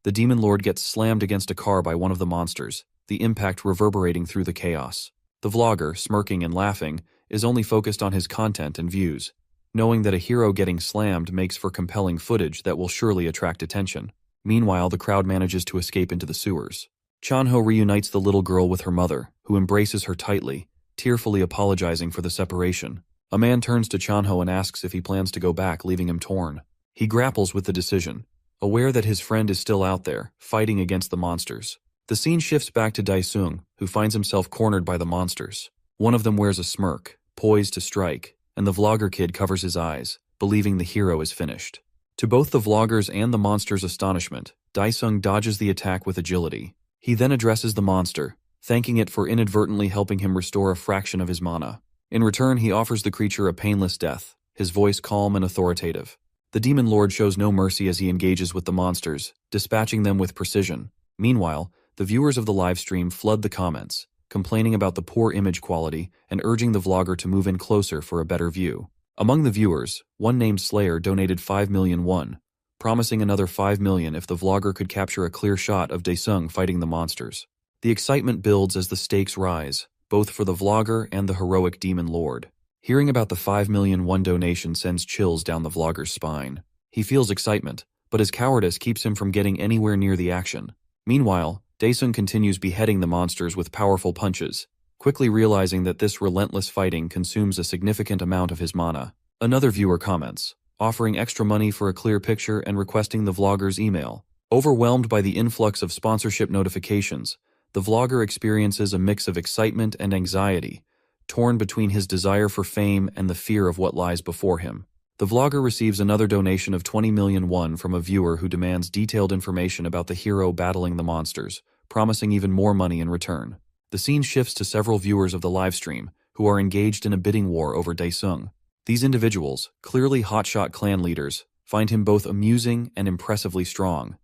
The demon lord gets slammed against a car by one of the monsters, the impact reverberating through the chaos. The vlogger, smirking and laughing, is only focused on his content and views, knowing that a hero getting slammed makes for compelling footage that will surely attract attention. Meanwhile, the crowd manages to escape into the sewers. Chanho reunites the little girl with her mother, who embraces her tightly, tearfully apologizing for the separation. A man turns to Chanho and asks if he plans to go back, leaving him torn. He grapples with the decision, aware that his friend is still out there, fighting against the monsters. The scene shifts back to Daesung, who finds himself cornered by the monsters. One of them wears a smirk, poised to strike, and the vlogger kid covers his eyes, believing the hero is finished. To both the vloggers and the monster's astonishment, Daesung dodges the attack with agility. He then addresses the monster, thanking it for inadvertently helping him restore a fraction of his mana. In return, he offers the creature a painless death, his voice calm and authoritative. The demon lord shows no mercy as he engages with the monsters, dispatching them with precision. Meanwhile, the viewers of the livestream flood the comments, complaining about the poor image quality and urging the vlogger to move in closer for a better view. Among the viewers, one named Slayer donated 5 million won, promising another 5 million if the vlogger could capture a clear shot of Daesung fighting the monsters. The excitement builds as the stakes rise, both for the vlogger and the heroic demon lord. Hearing about the 5 million won donation sends chills down the vlogger's spine. He feels excitement, but his cowardice keeps him from getting anywhere near the action. Meanwhile, Daesung continues beheading the monsters with powerful punches, quickly realizing that this relentless fighting consumes a significant amount of his mana. Another viewer comments, offering extra money for a clear picture and requesting the vlogger's email. Overwhelmed by the influx of sponsorship notifications, the vlogger experiences a mix of excitement and anxiety, torn between his desire for fame and the fear of what lies before him. The vlogger receives another donation of 20 million won from a viewer who demands detailed information about the hero battling the monsters, promising even more money in return. The scene shifts to several viewers of the livestream, who are engaged in a bidding war over Daesung. These individuals, clearly hotshot clan leaders, find him both amusing and impressively strong.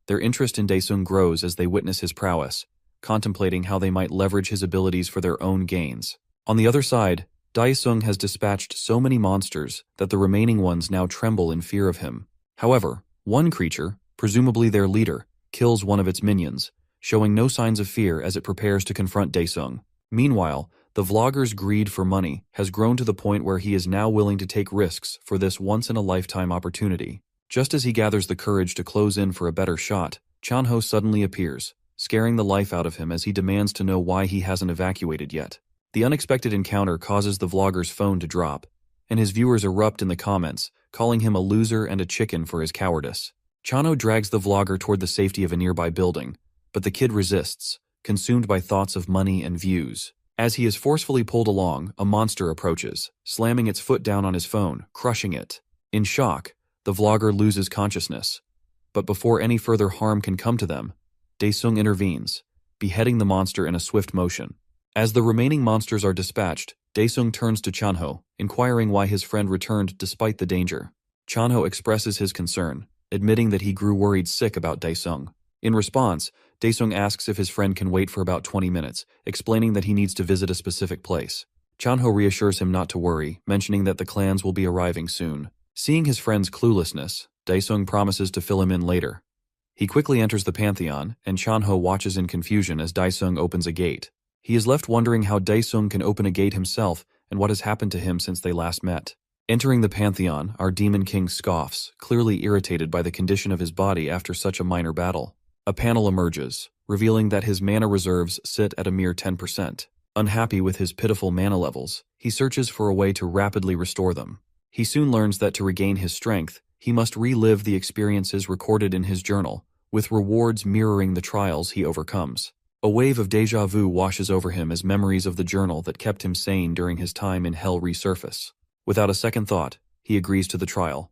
Their interest in Daesung grows as they witness his prowess, contemplating how they might leverage his abilities for their own gains. On the other side, Daesung has dispatched so many monsters that the remaining ones now tremble in fear of him. However, one creature, presumably their leader, kills one of its minions, showing no signs of fear as it prepares to confront Daesung. Meanwhile, the vlogger's greed for money has grown to the point where he is now willing to take risks for this once-in-a-lifetime opportunity. Just as he gathers the courage to close in for a better shot, Chanho suddenly appears, scaring the life out of him as he demands to know why he hasn't evacuated yet. The unexpected encounter causes the vlogger's phone to drop, and his viewers erupt in the comments, calling him a loser and a chicken for his cowardice. Chanho drags the vlogger toward the safety of a nearby building, but the kid resists, consumed by thoughts of money and views. As he is forcefully pulled along, a monster approaches, slamming its foot down on his phone, crushing it. In shock, the vlogger loses consciousness. But before any further harm can come to them, Daesung intervenes, beheading the monster in a swift motion. As the remaining monsters are dispatched, Daesung turns to Chanho, inquiring why his friend returned despite the danger. Chanho expresses his concern, admitting that he grew worried sick about Daesung. In response, Daesung asks if his friend can wait for about 20 minutes, explaining that he needs to visit a specific place. Chanho reassures him not to worry, mentioning that the clans will be arriving soon. Seeing his friend's cluelessness, Daesung promises to fill him in later. He quickly enters the Pantheon, and Chanho watches in confusion as Daesung opens a gate. He is left wondering how Daesung can open a gate himself and what has happened to him since they last met. Entering the Pantheon, our Demon King scoffs, clearly irritated by the condition of his body after such a minor battle. A panel emerges, revealing that his mana reserves sit at a mere 10%. Unhappy with his pitiful mana levels, he searches for a way to rapidly restore them. He soon learns that to regain his strength, he must relive the experiences recorded in his journal, with rewards mirroring the trials he overcomes. A wave of déjà vu washes over him as memories of the journal that kept him sane during his time in hell resurface. Without a second thought, he agrees to the trial.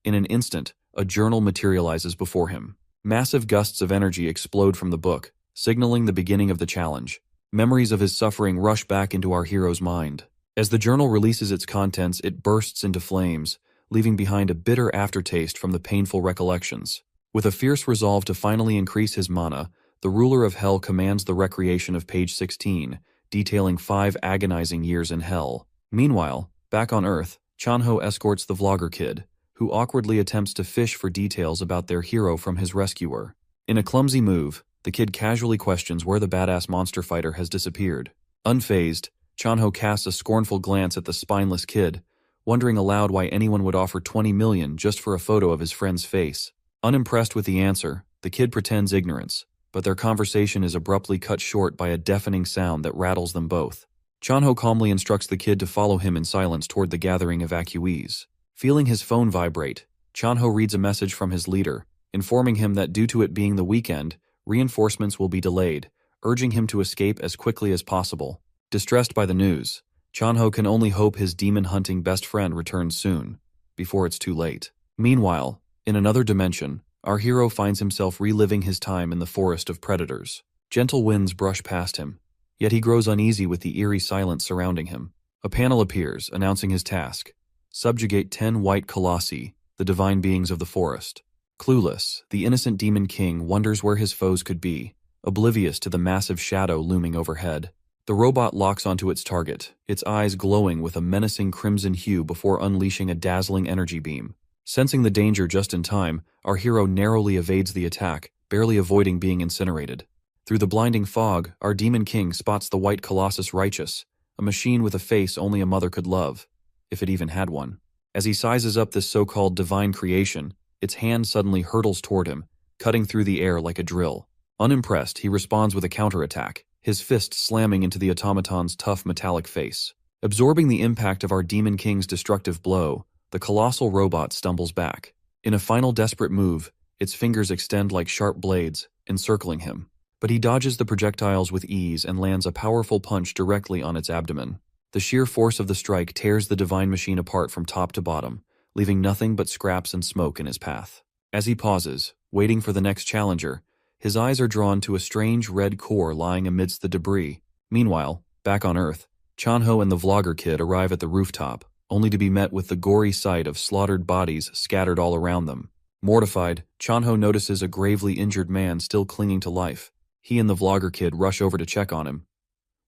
In an instant, a journal materializes before him. Massive gusts of energy explode from the book, signaling the beginning of the challenge. Memories of his suffering rush back into our hero's mind. As the journal releases its contents, it bursts into flames, leaving behind a bitter aftertaste from the painful recollections. With a fierce resolve to finally increase his mana, the ruler of hell commands the recreation of page 16, detailing 5 agonizing years in hell. Meanwhile, back on Earth, Chanho escorts the vlogger kid, who awkwardly attempts to fish for details about their hero from his rescuer. In a clumsy move, the kid casually questions where the badass monster fighter has disappeared. Unfazed, Chanho casts a scornful glance at the spineless kid, wondering aloud why anyone would offer 20 million just for a photo of his friend's face. Unimpressed with the answer, the kid pretends ignorance, but their conversation is abruptly cut short by a deafening sound that rattles them both. Chanho calmly instructs the kid to follow him in silence toward the gathering evacuees. Feeling his phone vibrate, Chanho reads a message from his leader, informing him that due to it being the weekend, reinforcements will be delayed, urging him to escape as quickly as possible. Distressed by the news, Chanho can only hope his demon-hunting best friend returns soon, before it's too late. Meanwhile, in another dimension, our hero finds himself reliving his time in the forest of predators. Gentle winds brush past him, yet he grows uneasy with the eerie silence surrounding him. A panel appears, announcing his task: subjugate 10 white colossi, the divine beings of the forest. Clueless, the innocent demon king wonders where his foes could be, oblivious to the massive shadow looming overhead. The robot locks onto its target, its eyes glowing with a menacing crimson hue before unleashing a dazzling energy beam. Sensing the danger just in time, our hero narrowly evades the attack, barely avoiding being incinerated. Through the blinding fog, our demon king spots the white colossus Righteous, a machine with a face only a mother could love, if it even had one. As he sizes up this so-called divine creation, its hand suddenly hurtles toward him, cutting through the air like a drill. Unimpressed, he responds with a counterattack, his fist slamming into the automaton's tough metallic face. Absorbing the impact of our demon king's destructive blow, the colossal robot stumbles back. In a final desperate move, its fingers extend like sharp blades, encircling him. But he dodges the projectiles with ease and lands a powerful punch directly on its abdomen. The sheer force of the strike tears the divine machine apart from top to bottom, leaving nothing but scraps and smoke in his path. As he pauses, waiting for the next challenger, his eyes are drawn to a strange red core lying amidst the debris. Meanwhile, back on Earth, Chanho and the vlogger kid arrive at the rooftop, only to be met with the gory sight of slaughtered bodies scattered all around them. Mortified, Chanho notices a gravely injured man still clinging to life. He and the vlogger kid rush over to check on him.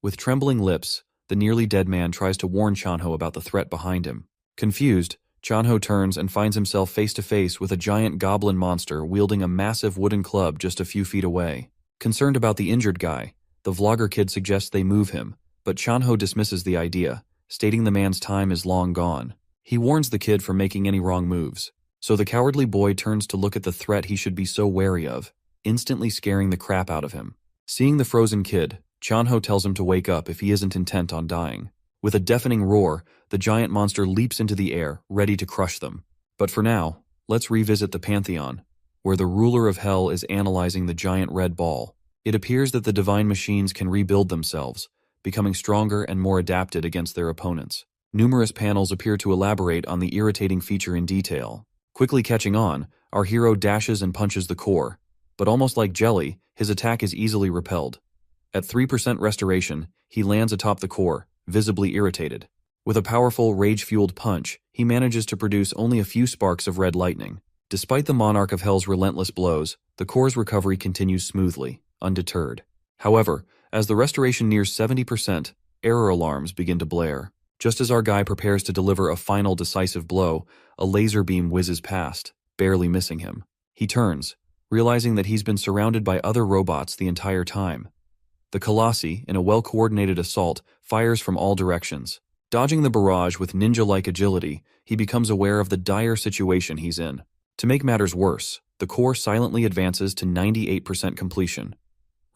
With trembling lips, the nearly dead man tries to warn Chanho about the threat behind him. Confused, Chanho turns and finds himself face to face with a giant goblin monster wielding a massive wooden club just a few feet away. Concerned about the injured guy, the vlogger kid suggests they move him, but Chanho dismisses the idea, stating the man's time is long gone. He warns the kid from making any wrong moves, so the cowardly boy turns to look at the threat he should be so wary of, instantly scaring the crap out of him. Seeing the frozen kid, Chanho tells him to wake up if he isn't intent on dying. With a deafening roar, the giant monster leaps into the air, ready to crush them. But for now, let's revisit the Pantheon, where the ruler of hell is analyzing the giant red ball. It appears that the divine machines can rebuild themselves, becoming stronger and more adapted against their opponents. Numerous panels appear to elaborate on the irritating feature in detail. Quickly catching on, our hero dashes and punches the core, but almost like jelly, his attack is easily repelled. At 3% restoration, he lands atop the core, visibly irritated. With a powerful, rage-fueled punch, he manages to produce only a few sparks of red lightning. Despite the monarch of hell's relentless blows, the core's recovery continues smoothly, undeterred. However, as the restoration nears 70%, error alarms begin to blare. Just as our guy prepares to deliver a final decisive blow, a laser beam whizzes past, barely missing him. He turns, realizing that he's been surrounded by other robots the entire time. The Colossi, in a well-coordinated assault, fires from all directions. Dodging the barrage with ninja-like agility, he becomes aware of the dire situation he's in. To make matters worse, the core silently advances to 98% completion.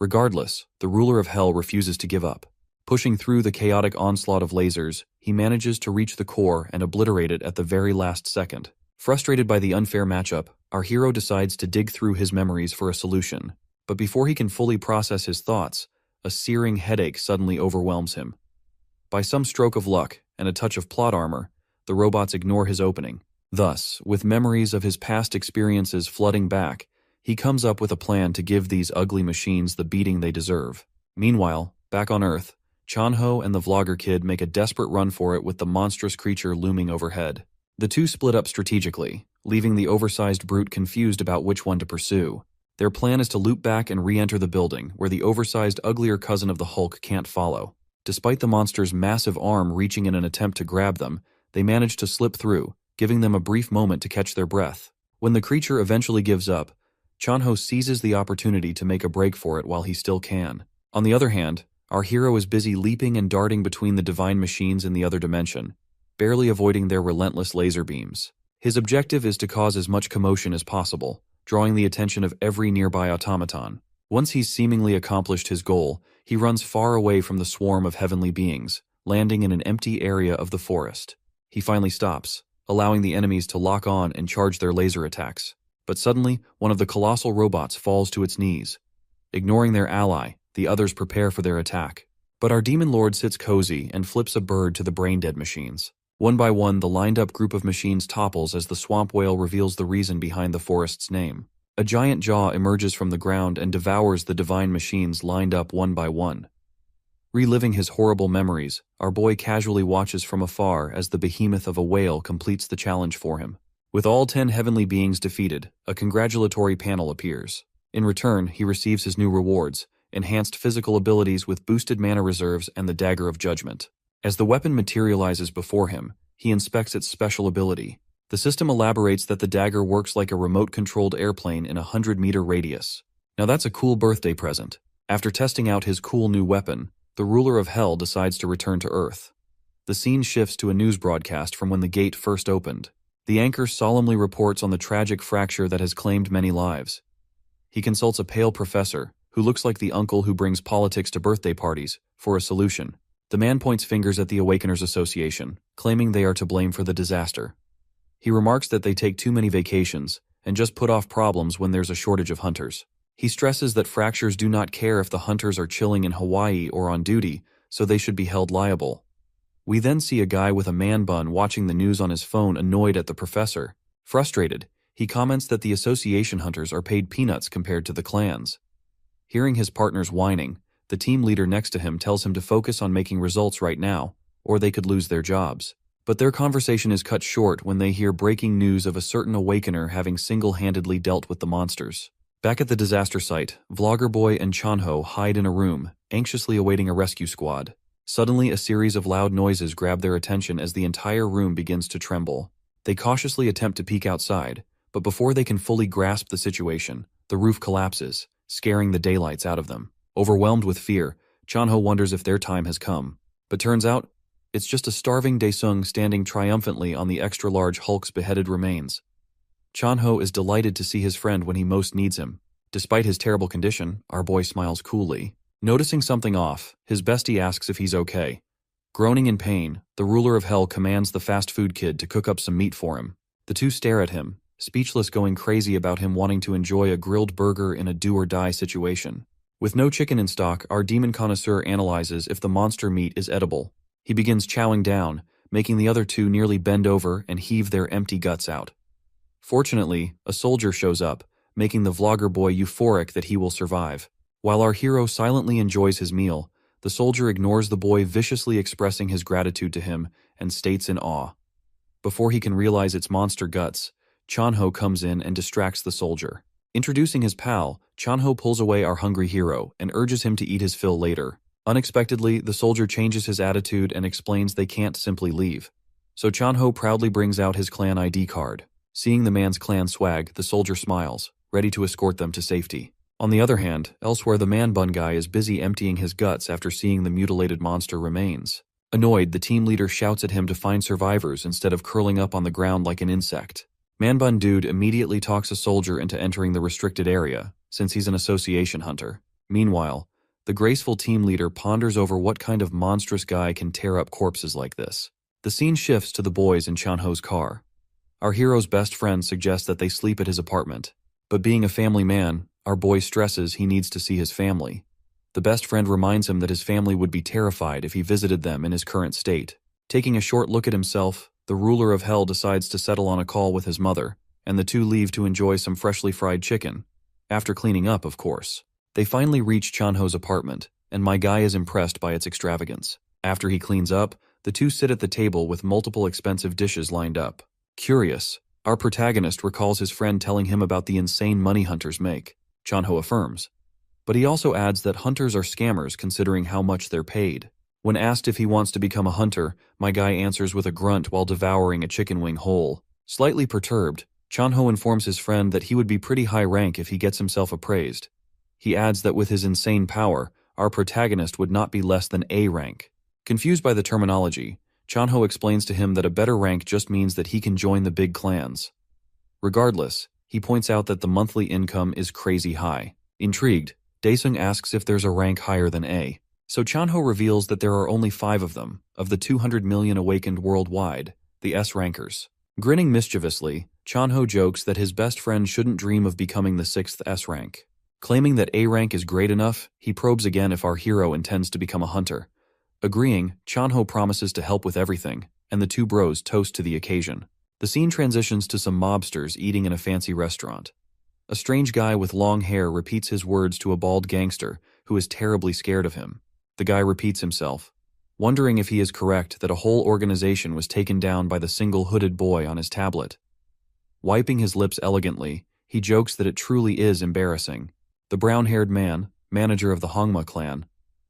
Regardless, the ruler of hell refuses to give up. Pushing through the chaotic onslaught of lasers, he manages to reach the core and obliterate it at the very last second. Frustrated by the unfair matchup, our hero decides to dig through his memories for a solution. But before he can fully process his thoughts, a searing headache suddenly overwhelms him. By some stroke of luck and a touch of plot armor, the robots ignore his opening. Thus, with memories of his past experiences flooding back, he comes up with a plan to give these ugly machines the beating they deserve. Meanwhile, back on Earth, Chanho and the vlogger kid make a desperate run for it with the monstrous creature looming overhead. The two split up strategically, leaving the oversized brute confused about which one to pursue. Their plan is to loop back and re-enter the building, where the oversized, uglier cousin of the Hulk can't follow. Despite the monster's massive arm reaching in an attempt to grab them, they manage to slip through, giving them a brief moment to catch their breath. When the creature eventually gives up, Chanho seizes the opportunity to make a break for it while he still can. On the other hand, our hero is busy leaping and darting between the divine machines in the other dimension, barely avoiding their relentless laser beams. His objective is to cause as much commotion as possible, drawing the attention of every nearby automaton. Once he's seemingly accomplished his goal, he runs far away from the swarm of heavenly beings, landing in an empty area of the forest. He finally stops, allowing the enemies to lock on and charge their laser attacks. But suddenly, one of the colossal robots falls to its knees. Ignoring their ally, the others prepare for their attack. But our demon lord sits cozy and flips a bird to the brain-dead machines. One by one, the lined-up group of machines topples as the swamp whale reveals the reason behind the forest's name. A giant jaw emerges from the ground and devours the divine machines lined up one by one. Reliving his horrible memories, our boy casually watches from afar as the behemoth of a whale completes the challenge for him. With all 10 heavenly beings defeated, a congratulatory panel appears. In return, he receives his new rewards, enhanced physical abilities with boosted mana reserves and the Dagger of Judgment. As the weapon materializes before him, he inspects its special ability. The system elaborates that the dagger works like a remote-controlled airplane in a 100-meter radius. Now that's a cool birthday present. After testing out his cool new weapon, the ruler of Hell decides to return to Earth. The scene shifts to a news broadcast from when the gate first opened. The anchor solemnly reports on the tragic fracture that has claimed many lives. He consults a pale professor, who looks like the uncle who brings politics to birthday parties, for a solution. The man points fingers at the Awakeners Association, claiming they are to blame for the disaster. He remarks that they take too many vacations and just put off problems when there's a shortage of hunters. He stresses that fractures do not care if the hunters are chilling in Hawaii or on duty, so they should be held liable. We then see a guy with a man bun watching the news on his phone, annoyed at the professor. Frustrated, he comments that the association hunters are paid peanuts compared to the clans. Hearing his partner's whining, the team leader next to him tells him to focus on making results right now, or they could lose their jobs. But their conversation is cut short when they hear breaking news of a certain Awakener having single-handedly dealt with the monsters. Back at the disaster site, Vlogger Boy and Chanho hide in a room, anxiously awaiting a rescue squad. Suddenly, a series of loud noises grab their attention as the entire room begins to tremble. They cautiously attempt to peek outside, but before they can fully grasp the situation, the roof collapses, scaring the daylights out of them. Overwhelmed with fear, Chanho wonders if their time has come. But turns out, it's just a starving Daesung standing triumphantly on the extra-large Hulk's beheaded remains. Chanho is delighted to see his friend when he most needs him. Despite his terrible condition, our boy smiles coolly. Noticing something off, his bestie asks if he's okay. Groaning in pain, the ruler of Hell commands the fast food kid to cook up some meat for him. The two stare at him, speechless, going crazy about him wanting to enjoy a grilled burger in a do-or-die situation. With no chicken in stock, our demon connoisseur analyzes if the monster meat is edible. He begins chowing down, making the other two nearly bend over and heave their empty guts out. Fortunately, a soldier shows up, making the Vlogger Boy euphoric that he will survive. While our hero silently enjoys his meal, the soldier ignores the boy, viciously expressing his gratitude to him and states in awe. Before he can realize it's monster guts, Chanho comes in and distracts the soldier. Introducing his pal, Chanho pulls away our hungry hero and urges him to eat his fill later. Unexpectedly, the soldier changes his attitude and explains they can't simply leave. So Chanho proudly brings out his clan ID card. Seeing the man's clan swag, the soldier smiles, ready to escort them to safety. On the other hand, elsewhere, the man bun guy is busy emptying his guts after seeing the mutilated monster remains. Annoyed, the team leader shouts at him to find survivors instead of curling up on the ground like an insect. Man bun dude immediately talks a soldier into entering the restricted area, since he's an association hunter. Meanwhile, the graceful team leader ponders over what kind of monstrous guy can tear up corpses like this. The scene shifts to the boys in Chanho's car. Our hero's best friend suggests that they sleep at his apartment, but being a family man, our boy stresses he needs to see his family. The best friend reminds him that his family would be terrified if he visited them in his current state. Taking a short look at himself, the ruler of Hell decides to settle on a call with his mother, and the two leave to enjoy some freshly fried chicken. After cleaning up, of course. They finally reach Chanho's apartment, and my guy is impressed by its extravagance. After he cleans up, the two sit at the table with multiple expensive dishes lined up. Curious, our protagonist recalls his friend telling him about the insane money hunters make. Chanho affirms. But he also adds that hunters are scammers considering how much they're paid. When asked if he wants to become a hunter, my guy answers with a grunt while devouring a chicken wing whole. Slightly perturbed, Chanho informs his friend that he would be pretty high rank if he gets himself appraised. He adds that with his insane power, our protagonist would not be less than A rank. Confused by the terminology, Chanho explains to him that a better rank just means that he can join the big clans. Regardless, he points out that the monthly income is crazy high. Intrigued, Daesung asks if there's a rank higher than A. So Chanho reveals that there are only 5 of them, of the 200 million awakened worldwide, the S-rankers. Grinning mischievously, Chanho jokes that his best friend shouldn't dream of becoming the 6th S-rank. Claiming that A rank is great enough, he probes again if our hero intends to become a hunter. Agreeing, Chanho promises to help with everything, and the two bros toast to the occasion. The scene transitions to some mobsters eating in a fancy restaurant. A strange guy with long hair repeats his words to a bald gangster who is terribly scared of him. The guy repeats himself, wondering if he is correct that a whole organization was taken down by the single hooded boy on his tablet. Wiping his lips elegantly, he jokes that it truly is embarrassing. The brown-haired man, manager of the Hongma clan,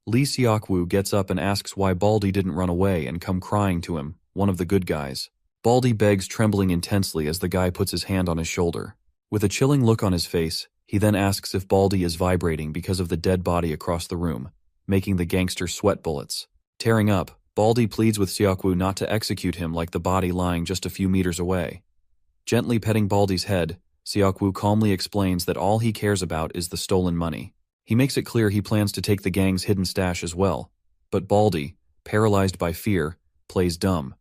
Lee Seok-woo, gets up and asks why Baldy didn't run away and come crying to him, one of the good guys. Baldy begs, trembling intensely as the guy puts his hand on his shoulder. With a chilling look on his face, he then asks if Baldy is vibrating because of the dead body across the room, making the gangster sweat bullets. Tearing up, Baldy pleads with Seok-woo not to execute him like the body lying just a few meters away. Gently petting Baldy's head, Seok-woo calmly explains that all he cares about is the stolen money. He makes it clear he plans to take the gang's hidden stash as well, but Baldy, paralyzed by fear, plays dumb.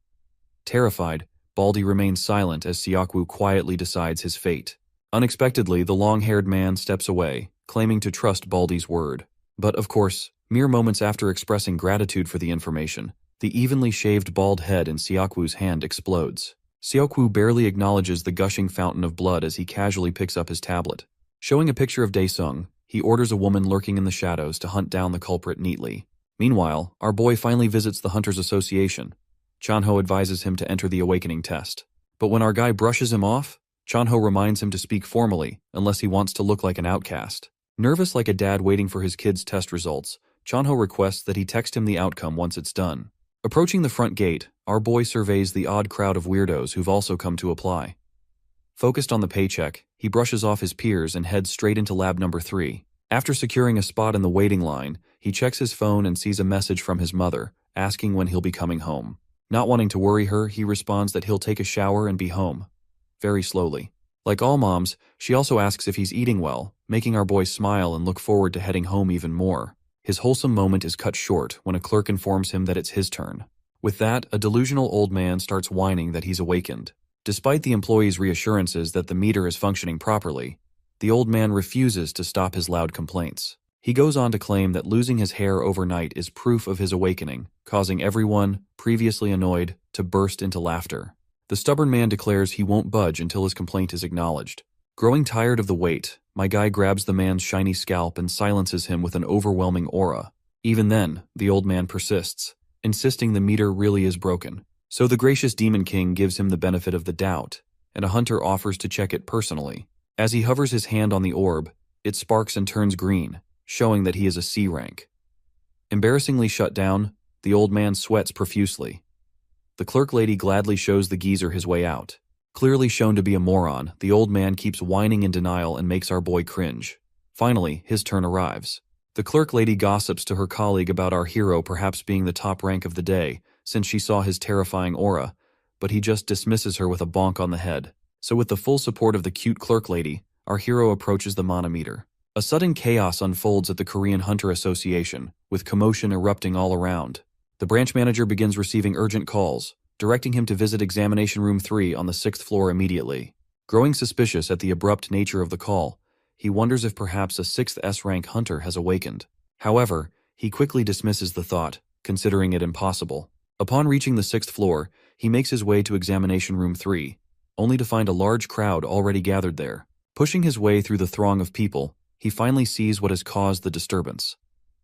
Terrified, Baldy remains silent as Seok-woo quietly decides his fate. Unexpectedly, the long-haired man steps away, claiming to trust Baldy's word. But, of course, mere moments after expressing gratitude for the information, the evenly shaved bald head in Seok-woo's hand explodes. Seok-woo barely acknowledges the gushing fountain of blood as he casually picks up his tablet. Showing a picture of Dae-sung, he orders a woman lurking in the shadows to hunt down the culprit neatly. Meanwhile, our boy finally visits the Hunters Association. Chanho advises him to enter the awakening test. But when our guy brushes him off, Chanho reminds him to speak formally, unless he wants to look like an outcast. Nervous like a dad waiting for his kid's test results, Chanho requests that he text him the outcome once it's done. Approaching the front gate, our boy surveys the odd crowd of weirdos who've also come to apply. Focused on the paycheck, he brushes off his peers and heads straight into lab number 3. After securing a spot in the waiting line, he checks his phone and sees a message from his mother, asking when he'll be coming home. Not wanting to worry her, he responds that he'll take a shower and be home. Very slowly. Like all moms, she also asks if he's eating well, making our boy smile and look forward to heading home even more. His wholesome moment is cut short when a clerk informs him that it's his turn. With that, a delusional old man starts whining that he's awakened. Despite the employee's reassurances that the meter is functioning properly, the old man refuses to stop his loud complaints. He goes on to claim that losing his hair overnight is proof of his awakening, causing everyone, previously annoyed, to burst into laughter. The stubborn man declares he won't budge until his complaint is acknowledged. Growing tired of the wait, my guy grabs the man's shiny scalp and silences him with an overwhelming aura. Even then, the old man persists, insisting the meter really is broken. So the gracious Demon King gives him the benefit of the doubt, and a hunter offers to check it personally. As he hovers his hand on the orb, it sparks and turns green, showing that he is a C rank. Embarrassingly shut down, the old man sweats profusely. The clerk lady gladly shows the geezer his way out. Clearly shown to be a moron, the old man keeps whining in denial and makes our boy cringe. Finally, his turn arrives. The clerk lady gossips to her colleague about our hero perhaps being the top rank of the day, since she saw his terrifying aura, but he just dismisses her with a bonk on the head. So with the full support of the cute clerk lady, our hero approaches the manometer. A sudden chaos unfolds at the Korean Hunter Association, with commotion erupting all around. The branch manager begins receiving urgent calls, directing him to visit examination room 3 on the 6th floor immediately. Growing suspicious at the abrupt nature of the call, he wonders if perhaps a 6th S-rank hunter has awakened. However, he quickly dismisses the thought, considering it impossible. Upon reaching the 6th floor, he makes his way to examination room 3, only to find a large crowd already gathered there. Pushing his way through the throng of people, he finally sees what has caused the disturbance.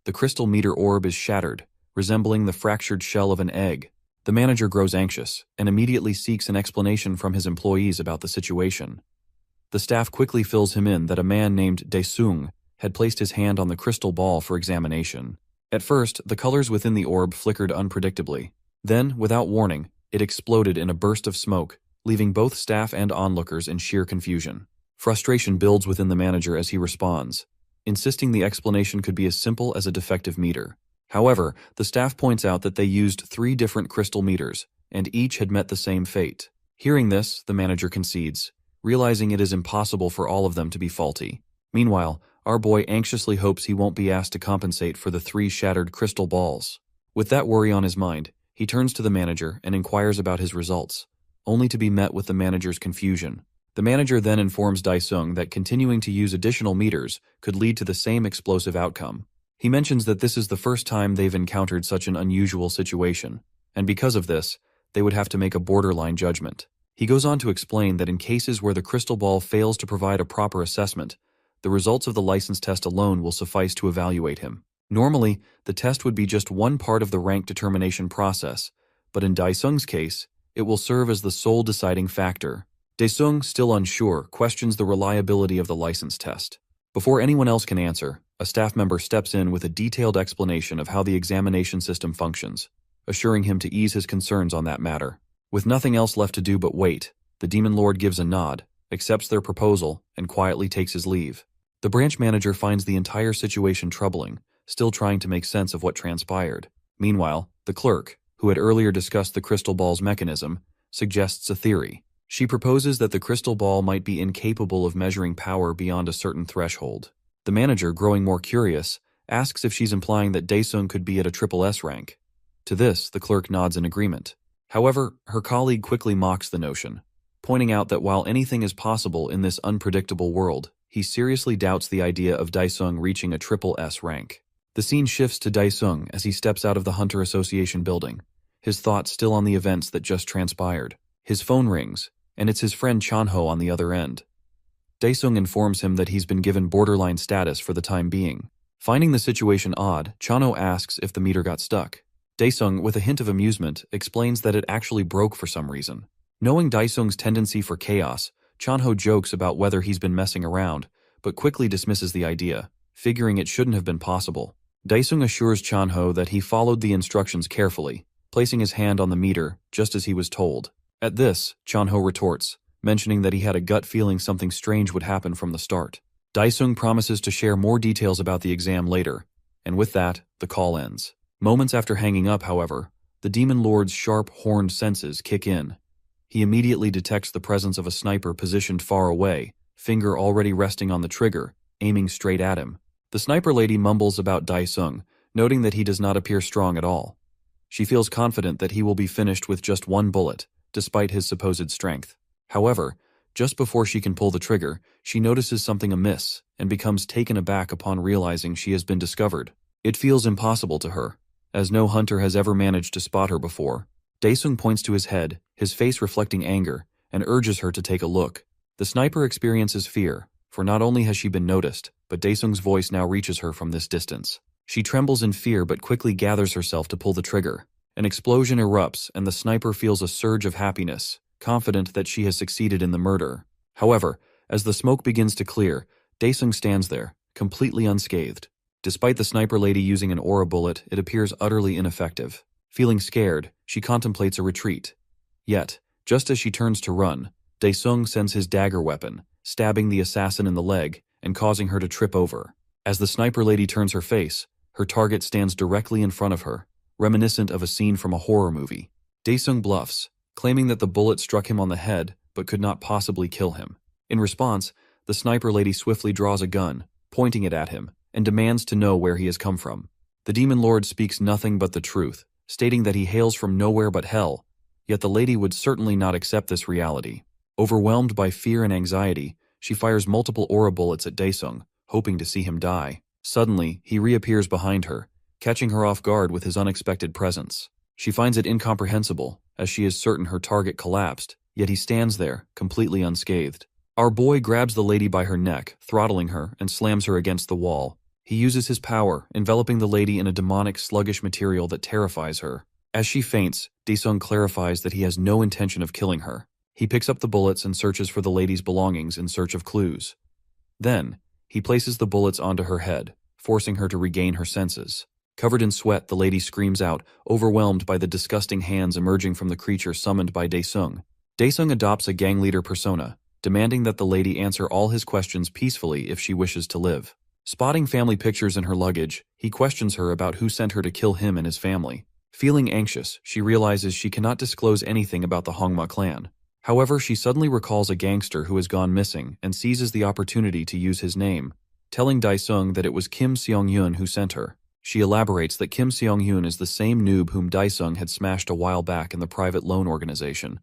The crystal meter orb is shattered, resembling the fractured shell of an egg. The manager grows anxious and immediately seeks an explanation from his employees about the situation. The staff quickly fills him in that a man named Dae-sung had placed his hand on the crystal ball for examination. At first, the colors within the orb flickered unpredictably. Then, without warning, it exploded in a burst of smoke, leaving both staff and onlookers in sheer confusion. Frustration builds within the manager as he responds, insisting the explanation could be as simple as a defective meter. However, the staff points out that they used 3 different crystal meters, and each had met the same fate. Hearing this, the manager concedes, realizing it is impossible for all of them to be faulty. Meanwhile, Our boy anxiously hopes he won't be asked to compensate for the 3 shattered crystal balls. With that worry on his mind, he turns to the manager and inquires about his results, only to be met with the manager's confusion. The manager then informs Daesung that continuing to use additional meters could lead to the same explosive outcome. He mentions that this is the first time they've encountered such an unusual situation, and because of this, they would have to make a borderline judgment. He goes on to explain that in cases where the crystal ball fails to provide a proper assessment, the results of the license test alone will suffice to evaluate him. Normally, the test would be just one part of the rank determination process, but in Daesung's case, it will serve as the sole deciding factor. Daesung, still unsure, questions the reliability of the license test. Before anyone else can answer, a staff member steps in with a detailed explanation of how the examination system functions, assuring him to ease his concerns on that matter. With nothing else left to do but wait, the Demon Lord gives a nod, accepts their proposal, and quietly takes his leave. The branch manager finds the entire situation troubling, still trying to make sense of what transpired. Meanwhile, the clerk, who had earlier discussed the crystal ball's mechanism, suggests a theory. She proposes that the crystal ball might be incapable of measuring power beyond a certain threshold. The manager, growing more curious, asks if she's implying that Daesung could be at a triple S rank. To this, the clerk nods in agreement. However, her colleague quickly mocks the notion, pointing out that while anything is possible in this unpredictable world, he seriously doubts the idea of Daesung reaching a triple S rank. The scene shifts to Daesung as he steps out of the Hunter Association building, his thoughts still on the events that just transpired. His phone rings, and it's his friend Chanho on the other end. Daesung informs him that he's been given borderline status for the time being. Finding the situation odd, Chanho asks if the meter got stuck. Daesung, with a hint of amusement, explains that it actually broke for some reason. Knowing Daesung's tendency for chaos, Chanho jokes about whether he's been messing around, but quickly dismisses the idea, figuring it shouldn't have been possible. Daesung assures Chanho that he followed the instructions carefully, placing his hand on the meter just as he was told. At this, Chanho retorts, mentioning that he had a gut feeling something strange would happen from the start. Daesung promises to share more details about the exam later, and with that, the call ends. Moments after hanging up, however, the Demon Lord's sharp, horned senses kick in. He immediately detects the presence of a sniper positioned far away, finger already resting on the trigger, aiming straight at him. The sniper lady mumbles about Daesung, noting that he does not appear strong at all. She feels confident that he will be finished with just one bullet, despite his supposed strength. However, just before she can pull the trigger, she notices something amiss and becomes taken aback upon realizing she has been discovered. It feels impossible to her, as no hunter has ever managed to spot her before. Daesung points to his head, his face reflecting anger, and urges her to take a look. The sniper experiences fear, for not only has she been noticed, but Daesung's voice now reaches her from this distance. She trembles in fear but quickly gathers herself to pull the trigger. An explosion erupts and the sniper feels a surge of happiness, confident that she has succeeded in the murder. However, as the smoke begins to clear, Daesung stands there, completely unscathed. Despite the sniper lady using an aura bullet, it appears utterly ineffective. Feeling scared, she contemplates a retreat. Yet, just as she turns to run, Daesung sends his dagger weapon, stabbing the assassin in the leg and causing her to trip over. As the sniper lady turns her face, her target stands directly in front of her, reminiscent of a scene from a horror movie. Daesung bluffs, claiming that the bullet struck him on the head but could not possibly kill him. In response, the sniper lady swiftly draws a gun, pointing it at him, and demands to know where he has come from. The Demon Lord speaks nothing but the truth, stating that he hails from nowhere but hell, yet the lady would certainly not accept this reality. Overwhelmed by fear and anxiety, she fires multiple aura bullets at Daesung, hoping to see him die. Suddenly, he reappears behind her, catching her off guard with his unexpected presence. She finds it incomprehensible, as she is certain her target collapsed, yet he stands there, completely unscathed. Our boy grabs the lady by her neck, throttling her, and slams her against the wall. He uses his power, enveloping the lady in a demonic, sluggish material that terrifies her. As she faints, Daesung clarifies that he has no intention of killing her. He picks up the bullets and searches for the lady's belongings in search of clues. Then, he places the bullets onto her head, forcing her to regain her senses. Covered in sweat, the lady screams out, overwhelmed by the disgusting hands emerging from the creature summoned by Daesung. Daesung adopts a gang leader persona, demanding that the lady answer all his questions peacefully if she wishes to live. Spotting family pictures in her luggage, he questions her about who sent her to kill him and his family. Feeling anxious, she realizes she cannot disclose anything about the Hongma clan. However, she suddenly recalls a gangster who has gone missing and seizes the opportunity to use his name. telling Daesung that it was Kim Seong-hyun who sent her. She elaborates that Kim Seong-hyun is the same noob whom Daesung had smashed a while back in the private loan organization,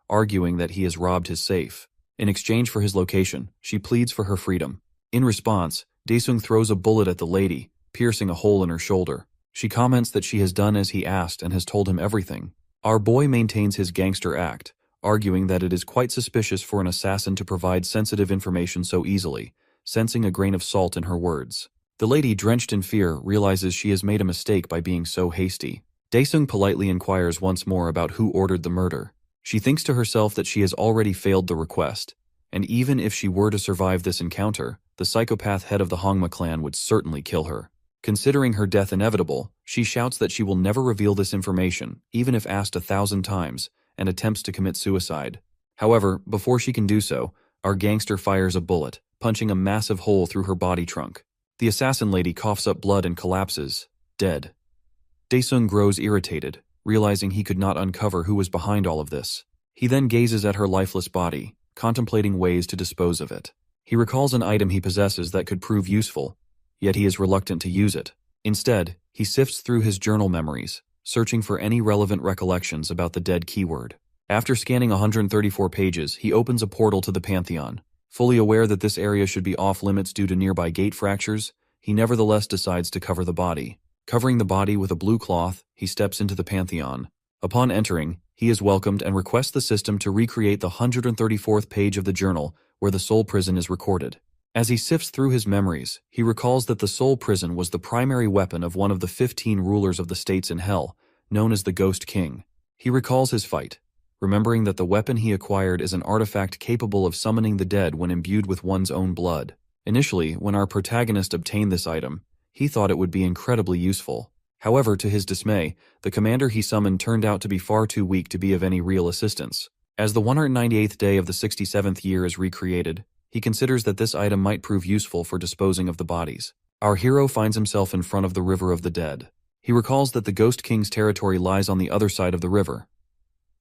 arguing that he has robbed his safe. In exchange for his location, she pleads for her freedom. In response, Daesung throws a bullet at the lady, piercing a hole in her shoulder. She comments that she has done as he asked and has told him everything. Our boy maintains his gangster act, arguing that it is quite suspicious for an assassin to provide sensitive information so easily, sensing a grain of salt in her words. The lady, drenched in fear, realizes she has made a mistake by being so hasty. Daesung politely inquires once more about who ordered the murder. She thinks to herself that she has already failed the request, and even if she were to survive this encounter, the psychopath head of the Hongma clan would certainly kill her. Considering her death inevitable, she shouts that she will never reveal this information, even if asked 1,000 times, and attempts to commit suicide. However, before she can do so, our gangster fires a bullet, punching a massive hole through her body trunk. The assassin lady coughs up blood and collapses, dead. Daesung grows irritated, realizing he could not uncover who was behind all of this. He then gazes at her lifeless body, contemplating ways to dispose of it. He recalls an item he possesses that could prove useful, yet he is reluctant to use it. Instead, he sifts through his journal memories, searching for any relevant recollections about the dead keyword. After scanning 134 pages, he opens a portal to the Pantheon. Fully aware that this area should be off-limits due to nearby gate fractures, he nevertheless decides to cover the body. Covering the body with a blue cloth, he steps into the Pantheon. Upon entering, he is welcomed and requests the system to recreate the 134th page of the journal where the soul prison is recorded. As he sifts through his memories, he recalls that the soul prison was the primary weapon of one of the 15 rulers of the states in Hell, known as the Ghost King. He recalls his fight, remembering that the weapon he acquired is an artifact capable of summoning the dead when imbued with one's own blood. Initially, when our protagonist obtained this item, he thought it would be incredibly useful. However, to his dismay, the commander he summoned turned out to be far too weak to be of any real assistance. As the 198th day of the 67th year is recreated, he considers that this item might prove useful for disposing of the bodies. Our hero finds himself in front of the River of the Dead. He recalls that the Ghost King's territory lies on the other side of the river.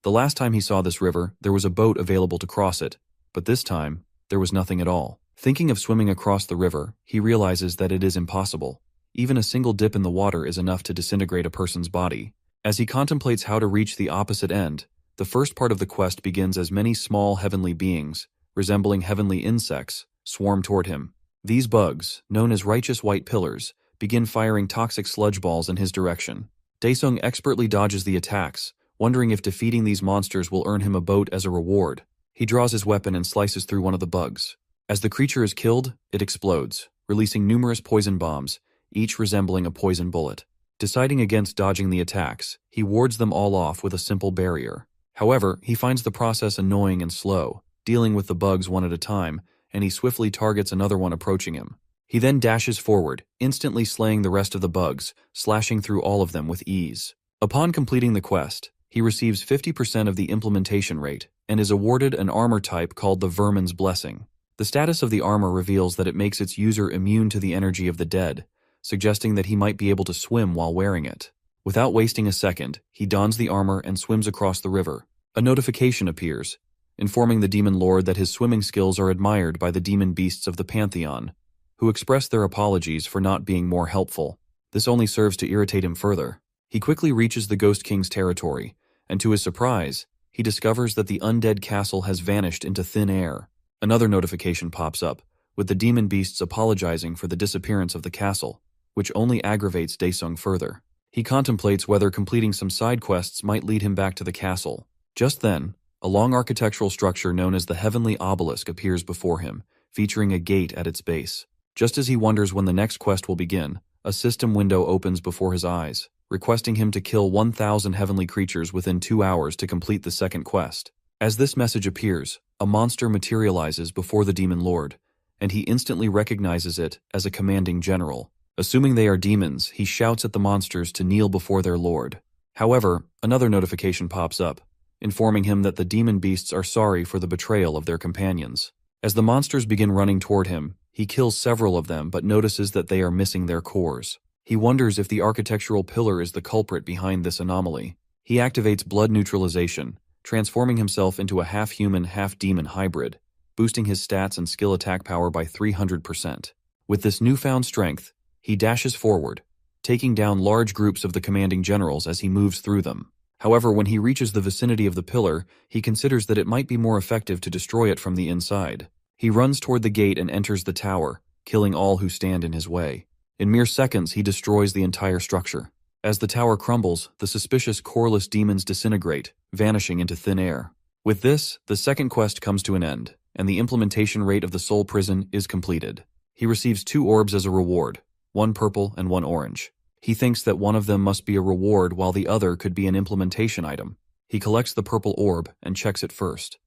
The last time he saw this river, there was a boat available to cross it, but this time, there was nothing at all. Thinking of swimming across the river, he realizes that it is impossible. Even a single dip in the water is enough to disintegrate a person's body. As he contemplates how to reach the opposite end, the first part of the quest begins as many small heavenly beings, resembling heavenly insects, swarm toward him. These bugs, known as righteous white pillars, begin firing toxic sludge balls in his direction. Daesung expertly dodges the attacks, wondering if defeating these monsters will earn him a boat as a reward. He draws his weapon and slices through one of the bugs. As the creature is killed, it explodes, releasing numerous poison bombs, each resembling a poison bullet. Deciding against dodging the attacks, he wards them all off with a simple barrier. However, he finds the process annoying and slow, dealing with the bugs one at a time, and he swiftly targets another one approaching him. He then dashes forward, instantly slaying the rest of the bugs, slashing through all of them with ease. Upon completing the quest, he receives 50% of the implementation rate, and is awarded an armor type called the Vermin's Blessing. The status of the armor reveals that it makes its user immune to the energy of the dead, suggesting that he might be able to swim while wearing it. Without wasting a second, he dons the armor and swims across the river. A notification appears, informing the demon lord that his swimming skills are admired by the demon beasts of the Pantheon, who express their apologies for not being more helpful. This only serves to irritate him further. He quickly reaches the Ghost King's territory, and to his surprise, he discovers that the undead castle has vanished into thin air. Another notification pops up, with the demon beasts apologizing for the disappearance of the castle, which only aggravates Daesung further. He contemplates whether completing some side quests might lead him back to the castle. Just then, a long architectural structure known as the Heavenly Obelisk appears before him, featuring a gate at its base. Just as he wonders when the next quest will begin, a system window opens before his eyes, requesting him to kill 1,000 heavenly creatures within 2 hours to complete the second quest. As this message appears, a monster materializes before the demon lord, and he instantly recognizes it as a commanding general. Assuming they are demons, he shouts at the monsters to kneel before their lord. However, another notification pops up, informing him that the demon beasts are sorry for the betrayal of their companions. As the monsters begin running toward him, he kills several of them but notices that they are missing their cores. He wonders if the architectural pillar is the culprit behind this anomaly. He activates blood neutralization, transforming himself into a half-human, half-demon hybrid, boosting his stats and skill attack power by 300%. With this newfound strength, he dashes forward, taking down large groups of the commanding generals as he moves through them. However, when he reaches the vicinity of the pillar, he considers that it might be more effective to destroy it from the inside. He runs toward the gate and enters the tower, killing all who stand in his way. In mere seconds, he destroys the entire structure. As the tower crumbles, the suspicious coreless demons disintegrate, vanishing into thin air. With this, the second quest comes to an end, and the implementation rate of the soul prison is completed. He receives 2 orbs as a reward, one purple and one orange. He thinks that one of them must be a reward while the other could be an implementation item. He collects the purple orb and checks it first.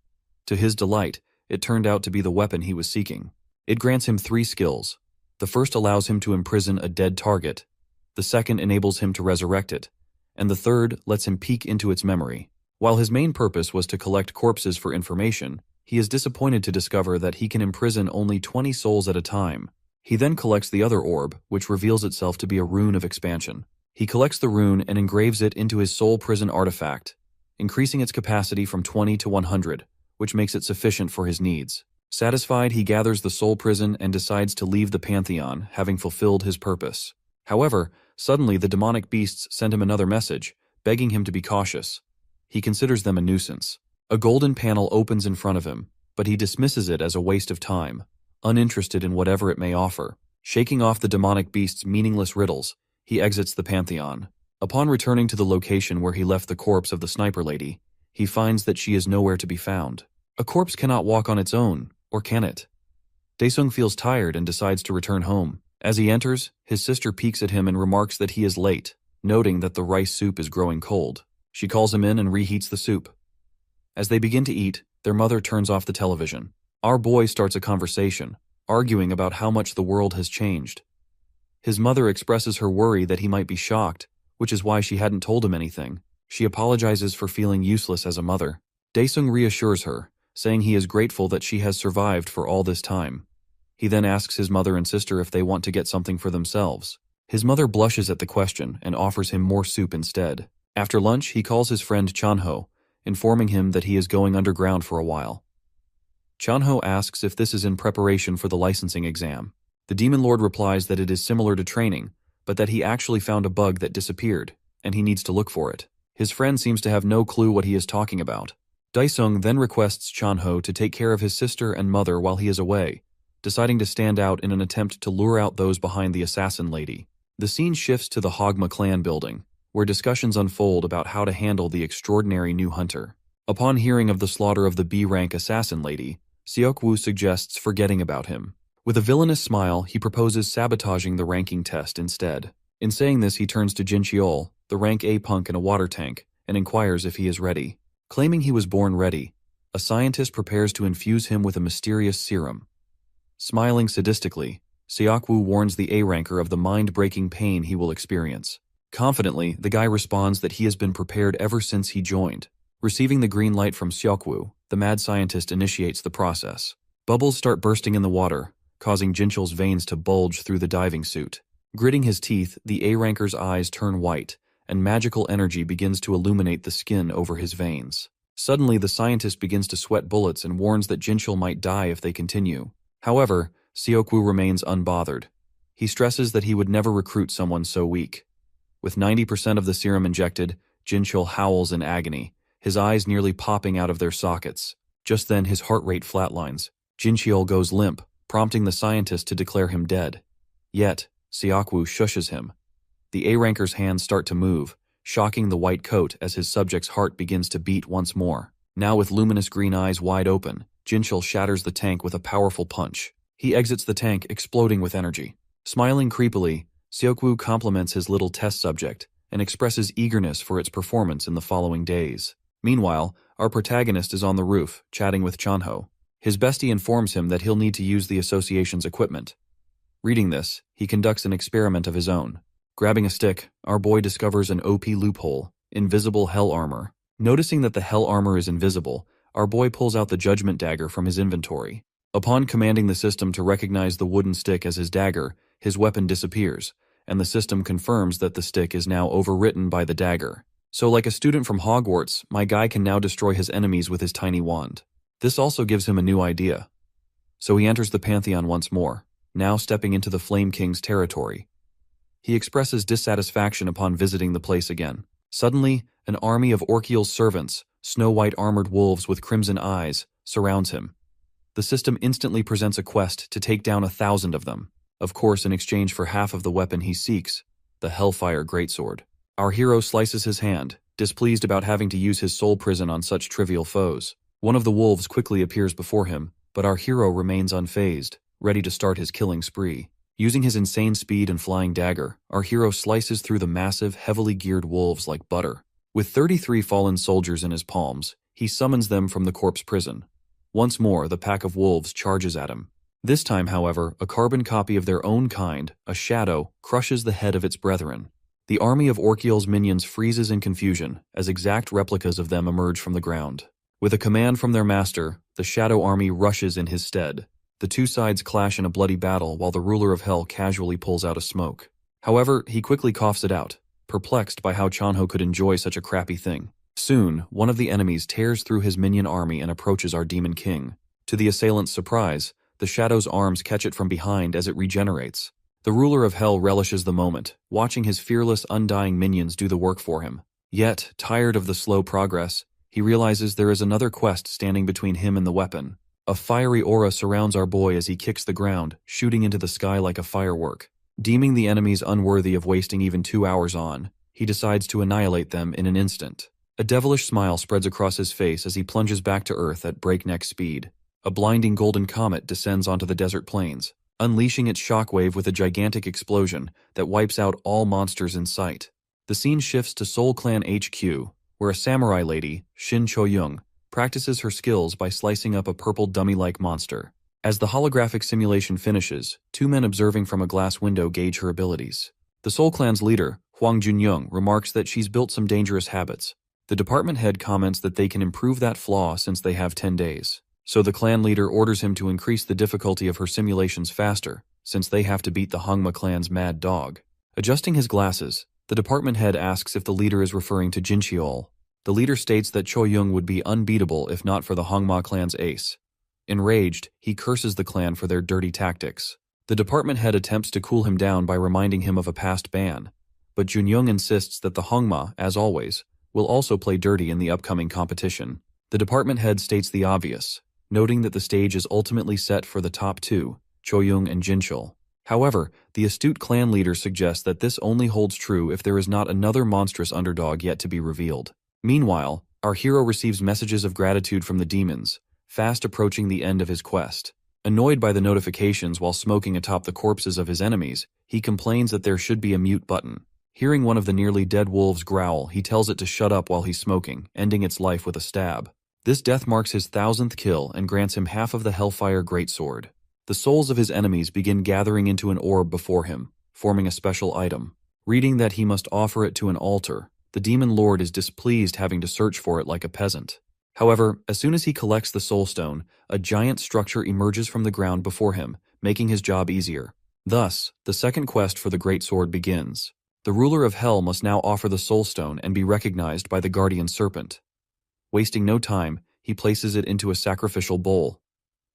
To his delight, it turned out to be the weapon he was seeking. It grants him 3 skills. The first allows him to imprison a dead target, the second enables him to resurrect it, and the third lets him peek into its memory. While his main purpose was to collect corpses for information, he is disappointed to discover that he can imprison only 20 souls at a time. He then collects the other orb, which reveals itself to be a rune of expansion. He collects the rune and engraves it into his soul prison artifact, increasing its capacity from 20 to 100, which makes it sufficient for his needs. Satisfied, he gathers the soul prison and decides to leave the Pantheon, having fulfilled his purpose. However, suddenly the demonic beasts send him another message, begging him to be cautious. He considers them a nuisance. A golden panel opens in front of him, but he dismisses it as a waste of time, uninterested in whatever it may offer. Shaking off the demonic beast's meaningless riddles, he exits the Pantheon. Upon returning to the location where he left the corpse of the sniper lady, he finds that she is nowhere to be found. A corpse cannot walk on its own, or can it? Daesung feels tired and decides to return home. As he enters, his sister peeks at him and remarks that he is late, noting that the rice soup is growing cold. She calls him in and reheats the soup. As they begin to eat, their mother turns off the television. Our boy starts a conversation, arguing about how much the world has changed. His mother expresses her worry that he might be shocked, which is why she hadn't told him anything. She apologizes for feeling useless as a mother. Daesung reassures her, saying he is grateful that she has survived for all this time. He then asks his mother and sister if they want to get something for themselves. His mother blushes at the question and offers him more soup instead. After lunch, he calls his friend Chanho, informing him that he is going underground for a while. Chanho asks if this is in preparation for the licensing exam. The Demon Lord replies that it is similar to training, but that he actually found a bug that disappeared, and he needs to look for it. His friend seems to have no clue what he is talking about. Daesung then requests Chanho to take care of his sister and mother while he is away, deciding to stand out in an attempt to lure out those behind the assassin lady. The scene shifts to the Hogma clan building, where discussions unfold about how to handle the extraordinary new hunter. Upon hearing of the slaughter of the B-rank assassin lady, Seokwoo suggests forgetting about him. With a villainous smile, he proposes sabotaging the ranking test instead. In saying this, he turns to Jin Cheol, the rank A punk in a water tank, and inquires if he is ready. Claiming he was born ready, a scientist prepares to infuse him with a mysterious serum. Smiling sadistically, Seokwoo warns the A-ranker of the mind-breaking pain he will experience. Confidently, the guy responds that he has been prepared ever since he joined. Receiving the green light from Seokwoo, the mad scientist initiates the process. Bubbles start bursting in the water, causing Jinchul's veins to bulge through the diving suit. Gritting his teeth, the A-ranker's eyes turn white, and magical energy begins to illuminate the skin over his veins. Suddenly, the scientist begins to sweat bullets and warns that Jinchul might die if they continue. However, Seokwoo remains unbothered. He stresses that he would never recruit someone so weak. With 90% of the serum injected, Jinchul howls in agony, his eyes nearly popping out of their sockets. Just then, his heart rate flatlines. Jincheol goes limp, prompting the scientist to declare him dead. Yet, Seokwoo shushes him. The A-ranker's hands start to move, shocking the white coat as his subject's heart begins to beat once more. Now with luminous green eyes wide open, Jinchul shatters the tank with a powerful punch. He exits the tank, exploding with energy. Smiling creepily, Seokwoo compliments his little test subject and expresses eagerness for its performance in the following days. Meanwhile, our protagonist is on the roof, chatting with Chanho. His bestie informs him that he'll need to use the association's equipment. Reading this, he conducts an experiment of his own. Grabbing a stick, our boy discovers an OP loophole, invisible hell armor. Noticing that the hell armor is invisible, our boy pulls out the judgment dagger from his inventory. Upon commanding the system to recognize the wooden stick as his dagger, his weapon disappears, and the system confirms that the stick is now overwritten by the dagger. So like a student from Hogwarts, my guy can now destroy his enemies with his tiny wand. This also gives him a new idea. So he enters the Pantheon once more. now stepping into the Flame King's territory. He expresses dissatisfaction upon visiting the place again. Suddenly, an army of Orkiel's servants, snow-white armored wolves with crimson eyes, surrounds him. The system instantly presents a quest to take down 1,000 of them, of course in exchange for half of the weapon he seeks, the Hellfire Greatsword. Our hero slices his hand, displeased about having to use his soul prison on such trivial foes. One of the wolves quickly appears before him, but our hero remains unfazed, ready to start his killing spree. Using his insane speed and flying dagger, our hero slices through the massive, heavily geared wolves like butter. With 33 fallen soldiers in his palms, he summons them from the corpse prison. Once more, the pack of wolves charges at him. This time, however, a carbon copy of their own kind, a shadow, crushes the head of its brethren. The army of Orkiel's minions freezes in confusion as exact replicas of them emerge from the ground. With a command from their master, the shadow army rushes in his stead. The two sides clash in a bloody battle while the ruler of hell casually pulls out a smoke. However, he quickly coughs it out, perplexed by how Chanho could enjoy such a crappy thing. Soon, one of the enemies tears through his minion army and approaches our demon king. To the assailant's surprise, the shadow's arms catch it from behind as it regenerates. The ruler of hell relishes the moment, watching his fearless, undying minions do the work for him. Yet, tired of the slow progress, he realizes there is another quest standing between him and the weapon. A fiery aura surrounds our boy as he kicks the ground, shooting into the sky like a firework. Deeming the enemies unworthy of wasting even 2 hours on, he decides to annihilate them in an instant. A devilish smile spreads across his face as he plunges back to Earth at breakneck speed. A blinding golden comet descends onto the desert plains, unleashing its shockwave with a gigantic explosion that wipes out all monsters in sight. The scene shifts to Soul Clan HQ, where a samurai lady, Shin Cho-young, practices her skills by slicing up a purple dummy-like monster. As the holographic simulation finishes, two men observing from a glass window gauge her abilities. The Soul Clan's leader, Huang Junyoung, remarks that she's built some dangerous habits. The department head comments that they can improve that flaw since they have 10 days. So the clan leader orders him to increase the difficulty of her simulations faster, since they have to beat the Hongma clan's mad dog. Adjusting his glasses, the department head asks if the leader is referring to Jincheol. The leader states that Cho-young would be unbeatable if not for the Hongma clan's ace. Enraged, he curses the clan for their dirty tactics. The department head attempts to cool him down by reminding him of a past ban, but Junyoung insists that the Hongma, as always, will also play dirty in the upcoming competition. The department head states the obvious, noting that the stage is ultimately set for the top two, Cho-young and Jincheol. However, the astute clan leader suggests that this only holds true if there is not another monstrous underdog yet to be revealed. Meanwhile, our hero receives messages of gratitude from the demons, fast approaching the end of his quest. Annoyed by the notifications while smoking atop the corpses of his enemies, he complains that there should be a mute button. Hearing one of the nearly dead wolves growl, he tells it to shut up while he's smoking, ending its life with a stab. This death marks his 1,000th kill and grants him half of the Hellfire Greatsword. The souls of his enemies begin gathering into an orb before him, forming a special item. Reading that he must offer it to an altar, the demon lord is displeased having to search for it like a peasant. However, as soon as he collects the soul stone, a giant structure emerges from the ground before him, making his job easier. Thus, the second quest for the Great Sword begins. The ruler of hell must now offer the soul stone and be recognized by the guardian serpent. Wasting no time, he places it into a sacrificial bowl.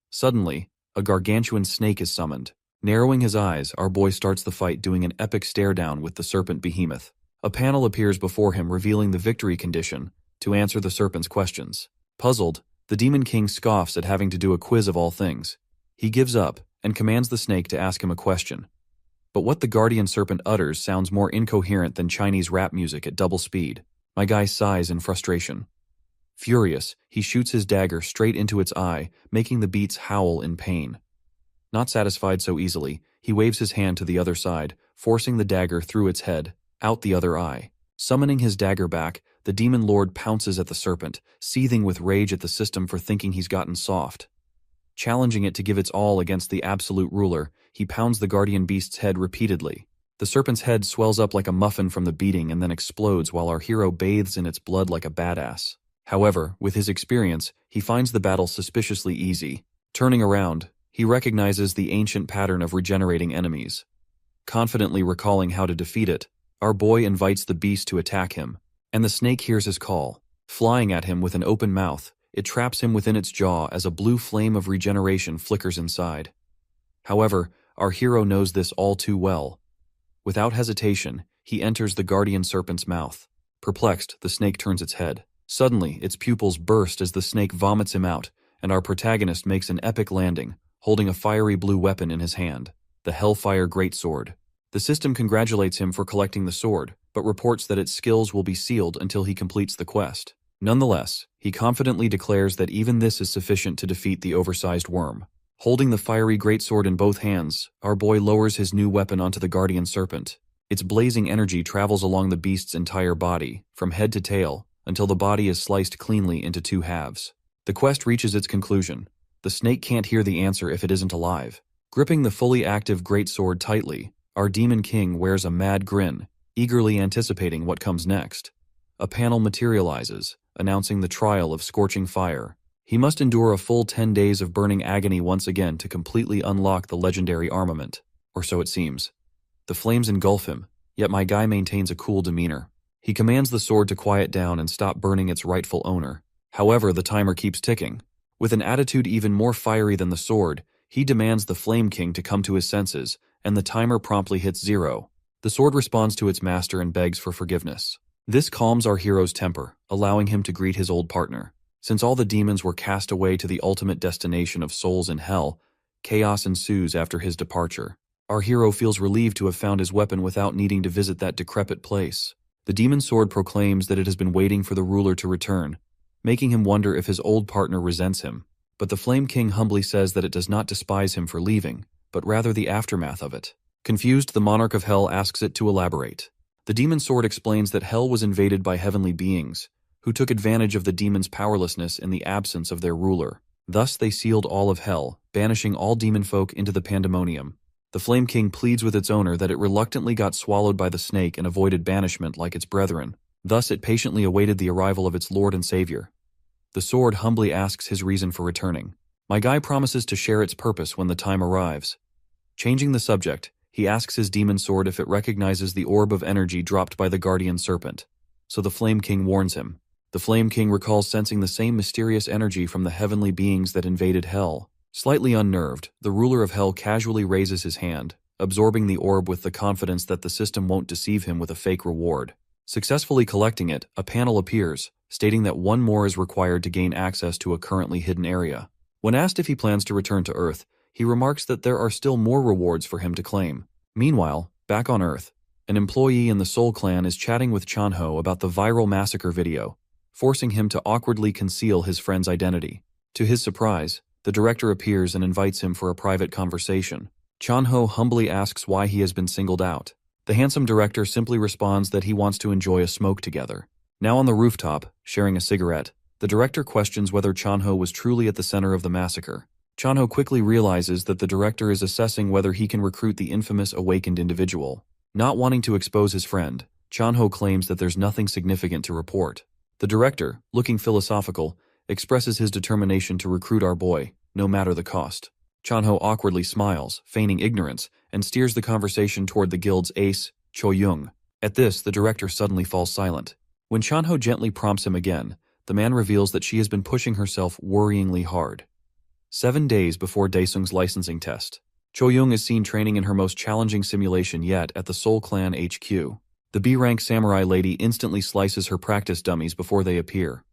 Suddenly, a gargantuan snake is summoned. Narrowing his eyes, our boy starts the fight doing an epic stare-down with the serpent behemoth. A panel appears before him revealing the victory condition to answer the serpent's questions. Puzzled, the demon king scoffs at having to do a quiz of all things. He gives up and commands the snake to ask him a question. But what the guardian serpent utters sounds more incoherent than Chinese rap music at double speed. My guy sighs in frustration. Furious, he shoots his dagger straight into its eye, making the beats howl in pain. Not satisfied so easily, he waves his hand to the other side, forcing the dagger through its head, out the other eye. Summoning his dagger back, the demon lord pounces at the serpent, seething with rage at the system for thinking he's gotten soft. Challenging it to give its all against the absolute ruler, he pounds the guardian beast's head repeatedly. The serpent's head swells up like a muffin from the beating and then explodes while our hero bathes in its blood like a badass. However, with his experience, he finds the battle suspiciously easy. Turning around, he recognizes the ancient pattern of regenerating enemies. Confidently recalling how to defeat it, our boy invites the beast to attack him, and the snake hears his call. Flying at him with an open mouth, it traps him within its jaw as a blue flame of regeneration flickers inside. However, our hero knows this all too well. Without hesitation, he enters the guardian serpent's mouth. Perplexed, the snake turns its head. Suddenly, its pupils burst as the snake vomits him out, and our protagonist makes an epic landing, holding a fiery blue weapon in his hand, the Hellfire Greatsword. The system congratulates him for collecting the sword, but reports that its skills will be sealed until he completes the quest. Nonetheless, he confidently declares that even this is sufficient to defeat the oversized worm. Holding the fiery greatsword in both hands, our boy lowers his new weapon onto the guardian serpent. Its blazing energy travels along the beast's entire body, from head to tail, until the body is sliced cleanly into two halves. The quest reaches its conclusion. The snake can't hear the answer if it isn't alive. Gripping the fully active greatsword tightly, our demon king wears a mad grin, eagerly anticipating what comes next. A panel materializes, announcing the trial of scorching fire. He must endure a full 10 days of burning agony once again to completely unlock the legendary armament, or so it seems. The flames engulf him, yet my guy maintains a cool demeanor. He commands the sword to quiet down and stop burning its rightful owner. However, the timer keeps ticking. With an attitude even more fiery than the sword, he demands the Flame King to come to his senses, and the timer promptly hits 0. The sword responds to its master and begs for forgiveness. This calms our hero's temper, allowing him to greet his old partner. Since all the demons were cast away to the ultimate destination of souls in hell, chaos ensues after his departure. Our hero feels relieved to have found his weapon without needing to visit that decrepit place. The demon sword proclaims that it has been waiting for the ruler to return, making him wonder if his old partner resents him. But the Flame King humbly says that it does not despise him for leaving, but rather the aftermath of it. Confused, the monarch of hell asks it to elaborate. The demon sword explains that hell was invaded by heavenly beings, who took advantage of the demon's powerlessness in the absence of their ruler. Thus they sealed all of hell, banishing all demon folk into the pandemonium. The Flame King pleads with its owner that it reluctantly got swallowed by the snake and avoided banishment like its brethren. Thus it patiently awaited the arrival of its Lord and Savior. The sword humbly asks his reason for returning. My guy promises to share its purpose when the time arrives. Changing the subject, he asks his demon sword if it recognizes the orb of energy dropped by the guardian serpent. So the Flame King warns him. The Flame King recalls sensing the same mysterious energy from the heavenly beings that invaded hell. Slightly unnerved, the ruler of hell casually raises his hand, absorbing the orb with the confidence that the system won't deceive him with a fake reward. Successfully collecting it, a panel appears, stating that one more is required to gain access to a currently hidden area. When asked if he plans to return to Earth, he remarks that there are still more rewards for him to claim. Meanwhile, back on Earth, an employee in the Soul Clan is chatting with Chanho about the viral massacre video, forcing him to awkwardly conceal his friend's identity. To his surprise, the director appears and invites him for a private conversation. Chanho humbly asks why he has been singled out. The handsome director simply responds that he wants to enjoy a smoke together. Now on the rooftop, sharing a cigarette, the director questions whether Chanho was truly at the center of the massacre. Chanho quickly realizes that the director is assessing whether he can recruit the infamous awakened individual. Not wanting to expose his friend, Chanho claims that there's nothing significant to report. The director, looking philosophical, expresses his determination to recruit our boy, no matter the cost. Chanho awkwardly smiles, feigning ignorance, and steers the conversation toward the guild's ace, Cho Young. At this, the director suddenly falls silent. When Chanho gently prompts him again, the man reveals that she has been pushing herself worryingly hard. 7 days before Daesung's licensing test, Cho Young is seen training in her most challenging simulation yet at the Soul Clan HQ. The B-rank samurai lady instantly slices her practice dummies before they appear.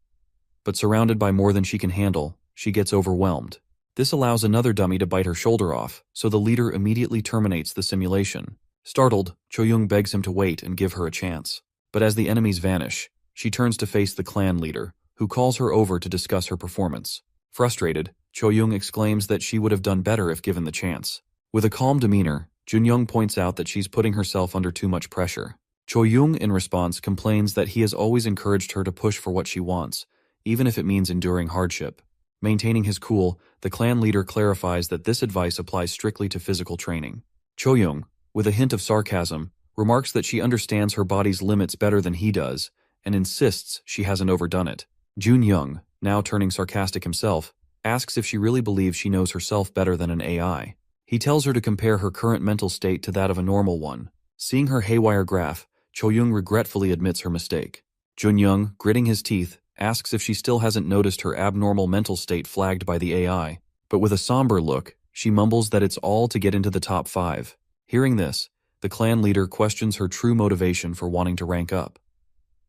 But surrounded by more than she can handle, she gets overwhelmed. This allows another dummy to bite her shoulder off, so the leader immediately terminates the simulation. Startled, Cho Young begs him to wait and give her a chance. But as the enemies vanish, she turns to face the clan leader, who calls her over to discuss her performance. Frustrated, Cho Young exclaims that she would have done better if given the chance. With a calm demeanor, Jun Young points out that she's putting herself under too much pressure. Cho Young, in response, complains that he has always encouraged her to push for what she wants, even if it means enduring hardship. Maintaining his cool, the clan leader clarifies that this advice applies strictly to physical training. Cho Young, with a hint of sarcasm, remarks that she understands her body's limits better than he does, and insists she hasn't overdone it. Jun Young, now turning sarcastic himself, asks if she really believes she knows herself better than an AI. He tells her to compare her current mental state to that of a normal one. Seeing her haywire graph, Cho Young regretfully admits her mistake. Jun Young, gritting his teeth, asks if she still hasn't noticed her abnormal mental state flagged by the AI, but with a somber look, She mumbles that it's all to get into the top 5. Hearing this, the clan leader questions her true motivation for wanting to rank up.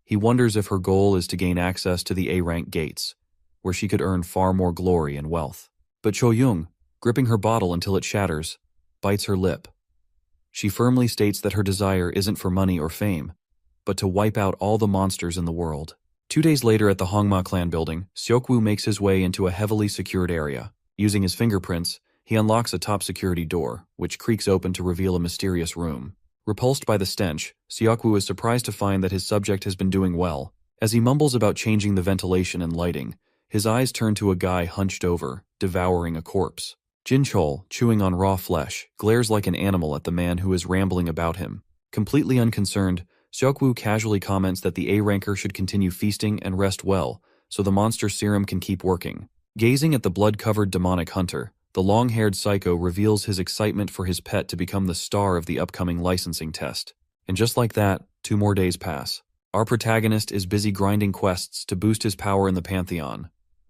He wonders if her goal is to gain access to the A-rank gates, where she could earn far more glory and wealth. But Cho-young, gripping her bottle until it shatters, bites her lip. She firmly states that her desire isn't for money or fame, but to wipe out all the monsters in the world. 2 days later at the Hongma clan building, Seokwoo makes his way into a heavily secured area. Using his fingerprints, he unlocks a top security door, which creaks open to reveal a mysterious room. Repulsed by the stench, Seokwoo is surprised to find that his subject has been doing well. As he mumbles about changing the ventilation and lighting, his eyes turn to a guy hunched over, devouring a corpse. Jinchol, chewing on raw flesh, glares like an animal at the man who is rambling about him. Completely unconcerned, Seokwoo casually comments that the A-ranker should continue feasting and rest well, so the monster serum can keep working. Gazing at the blood-covered demonic hunter, the long-haired psycho reveals his excitement for his pet to become the star of the upcoming licensing test. And just like that, 2 more days pass. Our protagonist is busy grinding quests to boost his power in the Pantheon.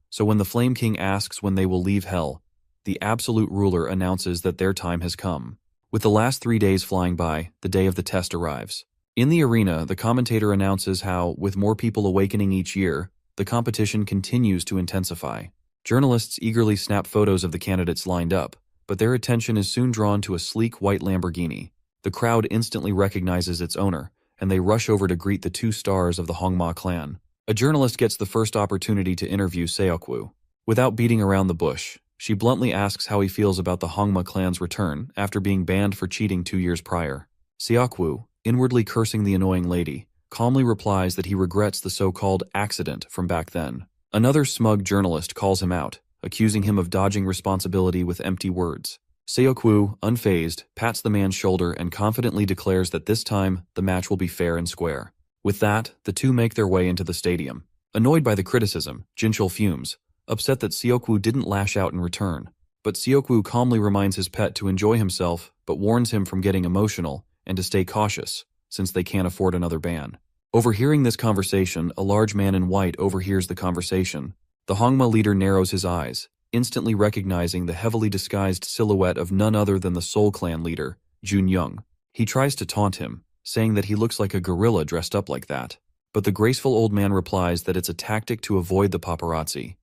So when the Flame King asks when they will leave Hell, the Absolute Ruler announces that their time has come. With the last 3 days flying by, the day of the test arrives. In the arena, the commentator announces how, with more people awakening each year, the competition continues to intensify. Journalists eagerly snap photos of the candidates lined up, but their attention is soon drawn to a sleek white Lamborghini. The crowd instantly recognizes its owner, and they rush over to greet the 2 stars of the Hongma clan. A journalist gets the first opportunity to interview Seokwoo. Without beating around the bush, she bluntly asks how he feels about the Hongma clan's return after being banned for cheating 2 years prior. Seokwoo, inwardly cursing the annoying lady, calmly replies that he regrets the so-called accident from back then. Another smug journalist calls him out, accusing him of dodging responsibility with empty words. Seokwoo, unfazed, pats the man's shoulder and confidently declares that this time the match will be fair and square. With that, the 2 make their way into the stadium. Annoyed by the criticism, Jinchul fumes, upset that Seokwoo didn't lash out in return. But Seokwoo calmly reminds his pet to enjoy himself, but warns him from getting emotional and to stay cautious, since they can't afford another ban. Overhearing this conversation, a large man in white overhears the conversation. The Hongma leader narrows his eyes, instantly recognizing the heavily disguised silhouette of none other than the Soul Clan leader, Junyoung. He tries to taunt him, saying that he looks like a gorilla dressed up like that. But the graceful old man replies that it's a tactic to avoid the paparazzi.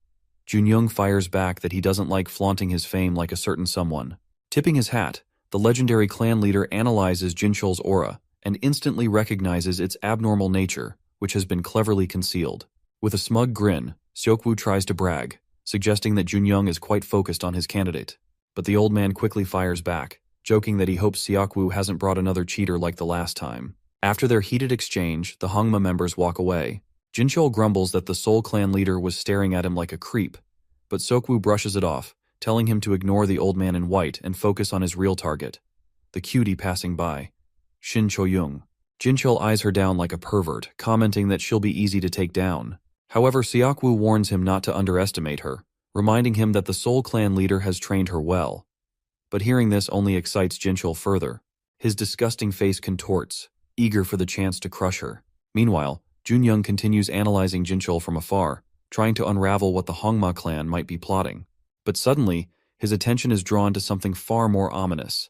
Junyoung fires back that he doesn't like flaunting his fame like a certain someone. Tipping his hat, the legendary clan leader analyzes Jinchol's aura and instantly recognizes its abnormal nature, which has been cleverly concealed. With a smug grin, Seokwoo tries to brag, suggesting that Junyoung is quite focused on his candidate. But the old man quickly fires back, joking that he hopes Seokwoo hasn't brought another cheater like the last time. After their heated exchange, the Hongma members walk away. Jinchol grumbles that the Soul Clan leader was staring at him like a creep, but Seokwoo brushes it off, telling him to ignore the old man in white and focus on his real target, the cutie passing by, Shin Cho-young. Jinchol eyes her down like a pervert, commenting that she'll be easy to take down. However, Seokwoo warns him not to underestimate her, reminding him that the Soul Clan leader has trained her well. But hearing this only excites Jinchol further. His disgusting face contorts, eager for the chance to crush her. Meanwhile, Junyoung continues analyzing Jinchol from afar, trying to unravel what the Hongma clan might be plotting. But suddenly, his attention is drawn to something far more ominous.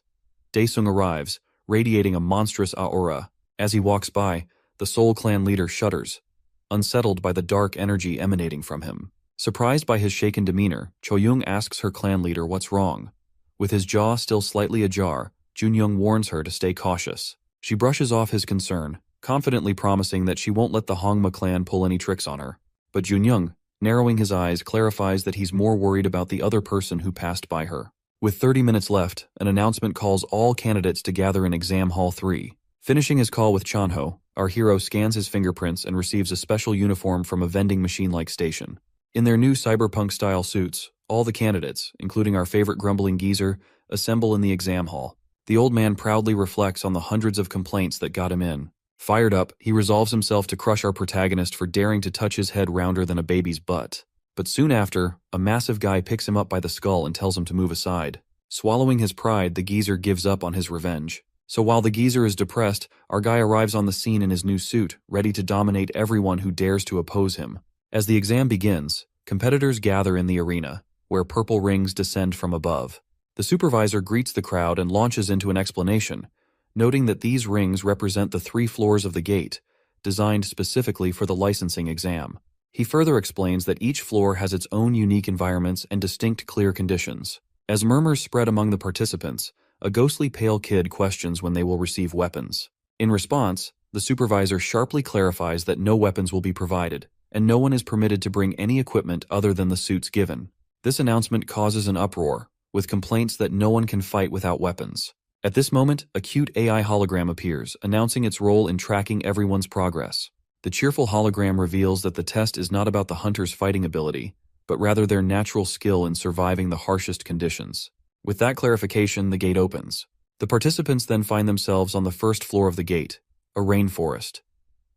Daesung arrives, radiating a monstrous aura. As he walks by, the Soul Clan leader shudders, unsettled by the dark energy emanating from him. Surprised by his shaken demeanor, Cho-young asks her clan leader what's wrong. With his jaw still slightly ajar, Junyoung warns her to stay cautious. She brushes off his concern, confidently promising that she won't let the Hongma clan pull any tricks on her. But Junyoung, narrowing his eyes, clarifies that he's more worried about the other person who passed by her. With 30 minutes left, an announcement calls all candidates to gather in Exam Hall 3. Finishing his call with Chanho, our hero scans his fingerprints and receives a special uniform from a vending machine-like station. In their new cyberpunk-style suits, all the candidates, including our favorite grumbling geezer, assemble in the exam hall. The old man proudly reflects on the hundreds of complaints that got him in. Fired up, he resolves himself to crush our protagonist for daring to touch his head rounder than a baby's butt. But soon after, a massive guy picks him up by the skull and tells him to move aside. Swallowing his pride, the geezer gives up on his revenge. So while the geezer is depressed, our guy arrives on the scene in his new suit, ready to dominate everyone who dares to oppose him. As the exam begins, competitors gather in the arena, where purple rings descend from above. The supervisor greets the crowd and launches into an explanation, noting that these rings represent the 3 floors of the gate, designed specifically for the licensing exam. He further explains that each floor has its own unique environments and distinct clear conditions. As murmurs spread among the participants, a ghostly pale kid questions when they will receive weapons. In response, the supervisor sharply clarifies that no weapons will be provided, and no one is permitted to bring any equipment other than the suits given. This announcement causes an uproar, with complaints that no one can fight without weapons. At this moment, a cute AI hologram appears, announcing its role in tracking everyone's progress. The cheerful hologram reveals that the test is not about the hunter's fighting ability, but rather their natural skill in surviving the harshest conditions. With that clarification, the gate opens. The participants then find themselves on the first floor of the gate, a rainforest.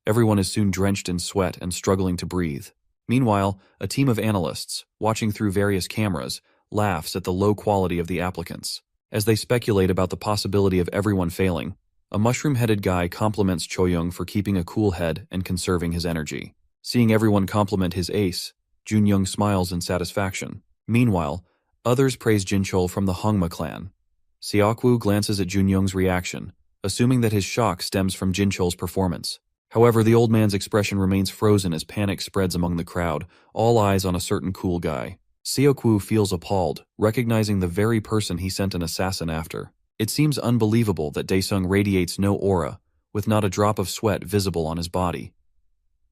Everyone is soon drenched in sweat and struggling to breathe. Meanwhile, a team of analysts, watching through various cameras, laughs at the low quality of the applicants. As they speculate about the possibility of everyone failing, a mushroom-headed guy compliments Choyoung for keeping a cool head and conserving his energy. Seeing everyone compliment his ace, Junyoung smiles in satisfaction. Meanwhile, others praise Jinchul from the Hongma clan. Seokwoo glances at Junyoung's reaction, assuming that his shock stems from Jinchul's performance. However, the old man's expression remains frozen as panic spreads among the crowd, all eyes on a certain cool guy. Seokwoo feels appalled, recognizing the very person he sent an assassin after. It seems unbelievable that Daesung radiates no aura, with not a drop of sweat visible on his body.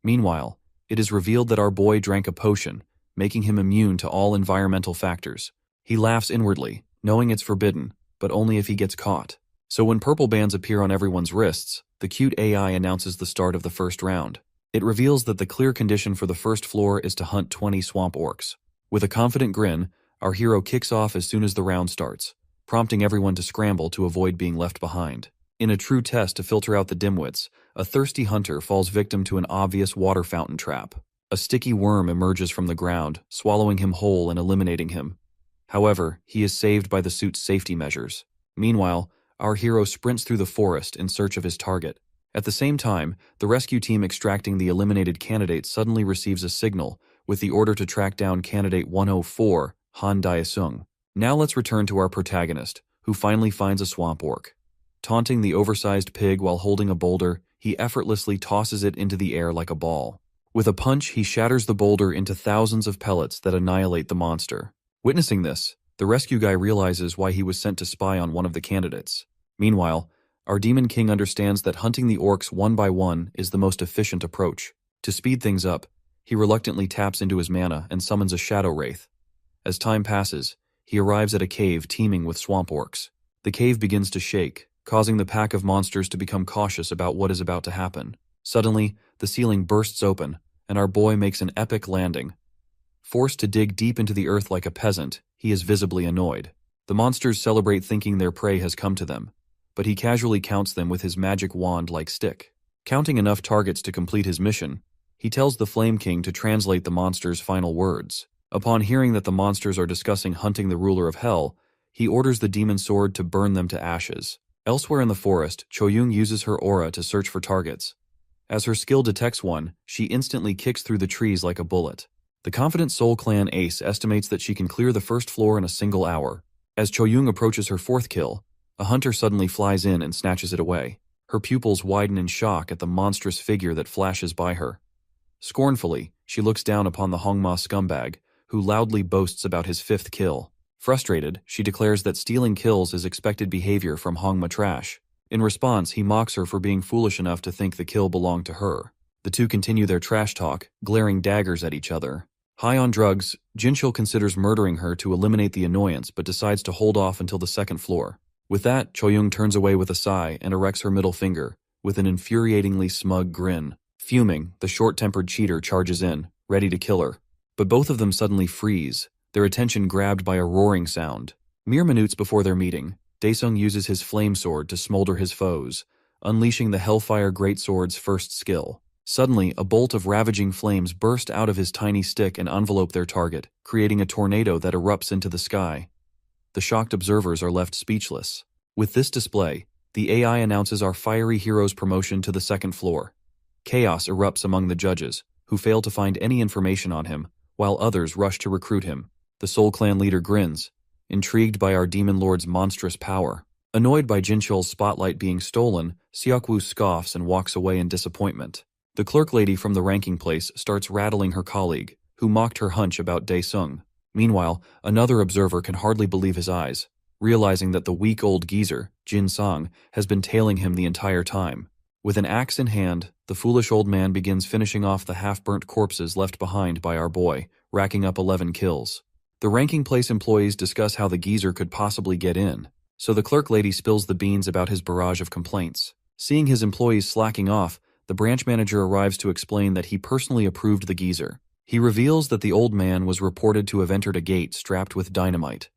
Meanwhile, it is revealed that our boy drank a potion, making him immune to all environmental factors. He laughs inwardly, knowing it's forbidden, but only if he gets caught. So when purple bands appear on everyone's wrists, the cute AI announces the start of the first round. It reveals that the clear condition for the first floor is to hunt 20 swamp orcs. With a confident grin, our hero kicks off as soon as the round starts, prompting everyone to scramble to avoid being left behind. In a true test to filter out the dimwits, a thirsty hunter falls victim to an obvious water fountain trap. A sticky worm emerges from the ground, swallowing him whole and eliminating him. However, he is saved by the suit's safety measures. Meanwhile, our hero sprints through the forest in search of his target. At the same time, the rescue team extracting the eliminated candidate suddenly receives a signal with the order to track down candidate 104, Han Daesung. Now let's return to our protagonist, who finally finds a swamp orc. Taunting the oversized pig while holding a boulder, he effortlessly tosses it into the air like a ball. With a punch, he shatters the boulder into thousands of pellets that annihilate the monster. Witnessing this, the rescue guy realizes why he was sent to spy on one of the candidates. Meanwhile, our Demon King understands that hunting the orcs one by one is the most efficient approach. To speed things up, he reluctantly taps into his mana and summons a shadow wraith. As time passes, he arrives at a cave teeming with swamp orcs. The cave begins to shake, causing the pack of monsters to become cautious about what is about to happen. Suddenly, the ceiling bursts open, and our boy makes an epic landing. Forced to dig deep into the earth like a peasant, he is visibly annoyed. The monsters celebrate thinking their prey has come to them, but he casually counts them with his magic wand-like stick. Counting enough targets to complete his mission, he tells the Flame King to translate the monsters' final words. Upon hearing that the monsters are discussing hunting the ruler of Hell, he orders the demon sword to burn them to ashes. Elsewhere in the forest, Choyoung uses her aura to search for targets. As her skill detects one, she instantly kicks through the trees like a bullet. The confident Soul Clan ace estimates that she can clear the first floor in a single hour. As Choyoung approaches her fourth kill, a hunter suddenly flies in and snatches it away. Her pupils widen in shock at the monstrous figure that flashes by her. Scornfully, she looks down upon the Hongma scumbag, who loudly boasts about his fifth kill. Frustrated, she declares that stealing kills is expected behavior from Hongma trash. In response, he mocks her for being foolish enough to think the kill belonged to her. The two continue their trash talk, glaring daggers at each other. High on drugs, Jinchul considers murdering her to eliminate the annoyance but decides to hold off until the second floor. With that, Choyoung turns away with a sigh and erects her middle finger, with an infuriatingly smug grin. Fuming, the short-tempered cheater charges in, ready to kill her. But both of them suddenly freeze, their attention grabbed by a roaring sound. Mere minutes before their meeting, Daesung uses his flame sword to smolder his foes, unleashing the Hellfire Greatsword's first skill. Suddenly, a bolt of ravaging flames burst out of his tiny stick and envelope their target, creating a tornado that erupts into the sky. The shocked observers are left speechless. With this display, the AI announces our fiery hero's promotion to the second floor. Chaos erupts among the judges, who fail to find any information on him, while others rush to recruit him. The Soul Clan leader grins, intrigued by our demon lord's monstrous power. Annoyed by Jinchul's spotlight being stolen, Seokwoo scoffs and walks away in disappointment. The clerk lady from the ranking place starts rattling her colleague, who mocked her hunch about Dae-sung. Meanwhile, another observer can hardly believe his eyes, realizing that the weak old geezer, Jin-sang, has been tailing him the entire time. With an axe in hand, the foolish old man begins finishing off the half-burnt corpses left behind by our boy, racking up 11 kills. The ranking place employees discuss how the geezer could possibly get in, so the clerk lady spills the beans about his barrage of complaints. Seeing his employees slacking off, the branch manager arrives to explain that he personally approved the geezer. He reveals that the old man was reported to have entered a gate strapped with dynamite.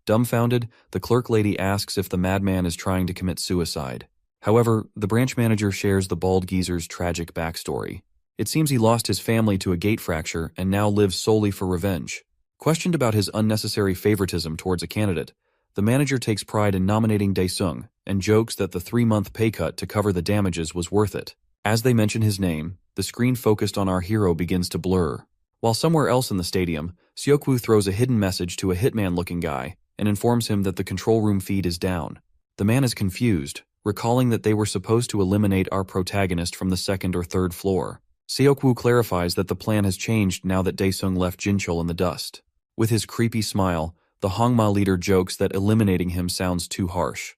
Dumbfounded, the clerk lady asks if the madman is trying to commit suicide. However, the branch manager shares the bald geezer's tragic backstory. It seems he lost his family to a gate fracture and now lives solely for revenge. Questioned about his unnecessary favoritism towards a candidate, the manager takes pride in nominating Dae-sung and jokes that the 3-month pay cut to cover the damages was worth it. As they mention his name, the screen focused on our hero begins to blur. While somewhere else in the stadium, Seokwoo throws a hidden message to a hitman-looking guy and informs him that the control room feed is down. The man is confused, recalling that they were supposed to eliminate our protagonist from the 2nd or 3rd floor. Seokwoo clarifies that the plan has changed now that Dae-sung left Jinchul in the dust. With his creepy smile, the Hongma leader jokes that eliminating him sounds too harsh.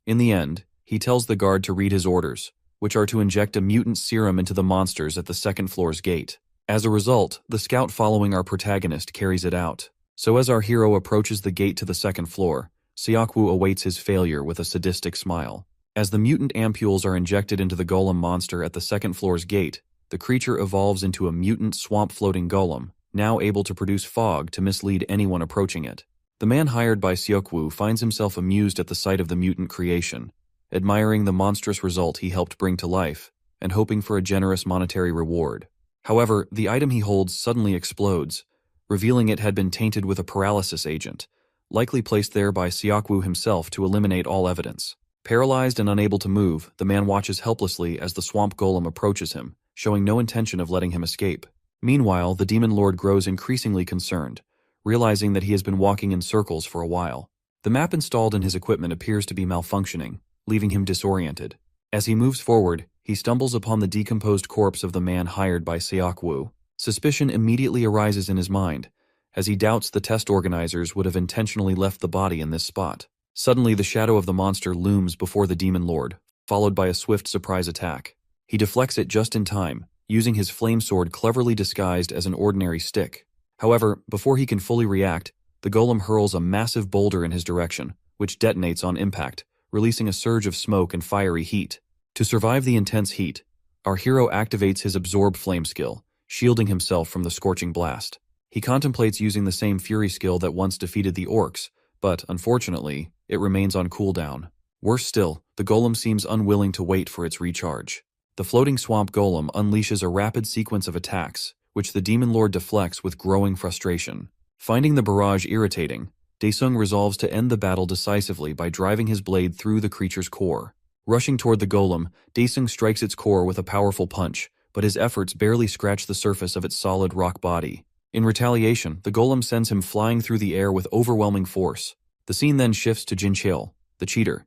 In the end, he tells the guard to read his orders, which are to inject a mutant serum into the monsters at the 2nd floor's gate. As a result, the scout following our protagonist carries it out. So as our hero approaches the gate to the 2nd floor, Seokwoo awaits his failure with a sadistic smile. As the mutant ampules are injected into the golem monster at the 2nd floor's gate, the creature evolves into a mutant swamp-floating golem, now able to produce fog to mislead anyone approaching it. The man hired by Seokwoo finds himself amused at the sight of the mutant creation, admiring the monstrous result he helped bring to life, and hoping for a generous monetary reward. However, the item he holds suddenly explodes, revealing it had been tainted with a paralysis agent, likely placed there by Seokwoo himself to eliminate all evidence. Paralyzed and unable to move, the man watches helplessly as the swamp golem approaches him, showing no intention of letting him escape. Meanwhile, the demon lord grows increasingly concerned, realizing that he has been walking in circles for a while. The map installed in his equipment appears to be malfunctioning, leaving him disoriented. As he moves forward, he stumbles upon the decomposed corpse of the man hired by Seokwoo. Suspicion immediately arises in his mind, as he doubts the test organizers would have intentionally left the body in this spot. Suddenly, the shadow of the monster looms before the demon lord, followed by a swift surprise attack. He deflects it just in time, using his flame sword cleverly disguised as an ordinary stick. However, before he can fully react, the golem hurls a massive boulder in his direction, which detonates on impact, releasing a surge of smoke and fiery heat. To survive the intense heat, our hero activates his absorb flame skill, shielding himself from the scorching blast. He contemplates using the same fury skill that once defeated the orcs, but, unfortunately, it remains on cooldown. Worse still, the golem seems unwilling to wait for its recharge. The floating swamp golem unleashes a rapid sequence of attacks, which the demon lord deflects with growing frustration. Finding the barrage irritating, Dae-sung resolves to end the battle decisively by driving his blade through the creature's core. Rushing toward the golem, Dae-sung strikes its core with a powerful punch, but his efforts barely scratch the surface of its solid rock body. In retaliation, the golem sends him flying through the air with overwhelming force. The scene then shifts to Jinchul, the cheater.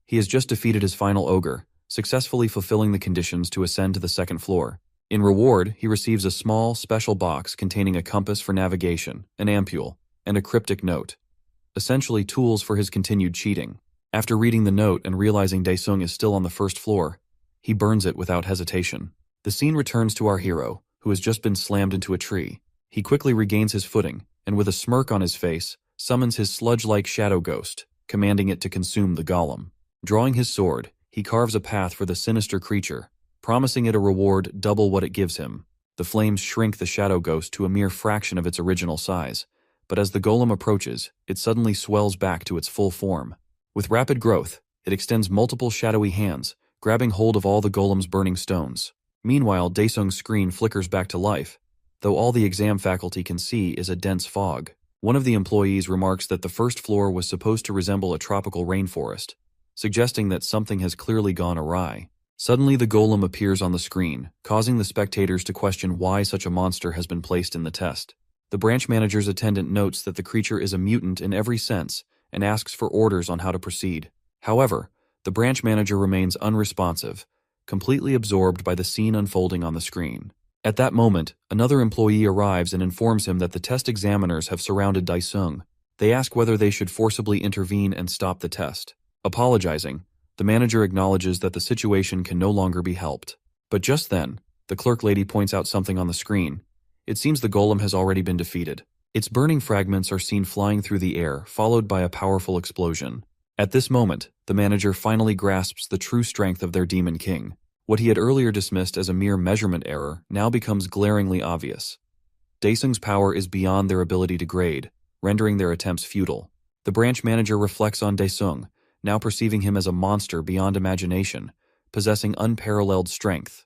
He has just defeated his final ogre, successfully fulfilling the conditions to ascend to the 2nd floor. In reward, he receives a small, special box containing a compass for navigation, an ampule, and a cryptic note. Essentially tools for his continued cheating. After reading the note and realizing Dae-sung is still on the 1st floor, he burns it without hesitation. The scene returns to our hero, who has just been slammed into a tree. He quickly regains his footing, and with a smirk on his face, summons his sludge-like shadow ghost, commanding it to consume the golem. Drawing his sword, he carves a path for the sinister creature, promising it a reward double what it gives him. The flames shrink the shadow ghost to a mere fraction of its original size, but as the golem approaches, it suddenly swells back to its full form. With rapid growth, it extends multiple shadowy hands, grabbing hold of all the golem's burning stones. Meanwhile, Dae-sung's screen flickers back to life, though all the exam faculty can see is a dense fog. One of the employees remarks that the 1st floor was supposed to resemble a tropical rainforest, suggesting that something has clearly gone awry. Suddenly, the golem appears on the screen, causing the spectators to question why such a monster has been placed in the test. The branch manager's attendant notes that the creature is a mutant in every sense and asks for orders on how to proceed. However, the branch manager remains unresponsive, completely absorbed by the scene unfolding on the screen. At that moment, another employee arrives and informs him that the test examiners have surrounded Daesung. They ask whether they should forcibly intervene and stop the test. Apologizing, the manager acknowledges that the situation can no longer be helped. But just then, the clerk lady points out something on the screen. It seems the golem has already been defeated. Its burning fragments are seen flying through the air, followed by a powerful explosion. At this moment, the manager finally grasps the true strength of their demon king. What he had earlier dismissed as a mere measurement error now becomes glaringly obvious. Daesung's power is beyond their ability to grade, rendering their attempts futile. The branch manager reflects on Daesung, now perceiving him as a monster beyond imagination, possessing unparalleled strength.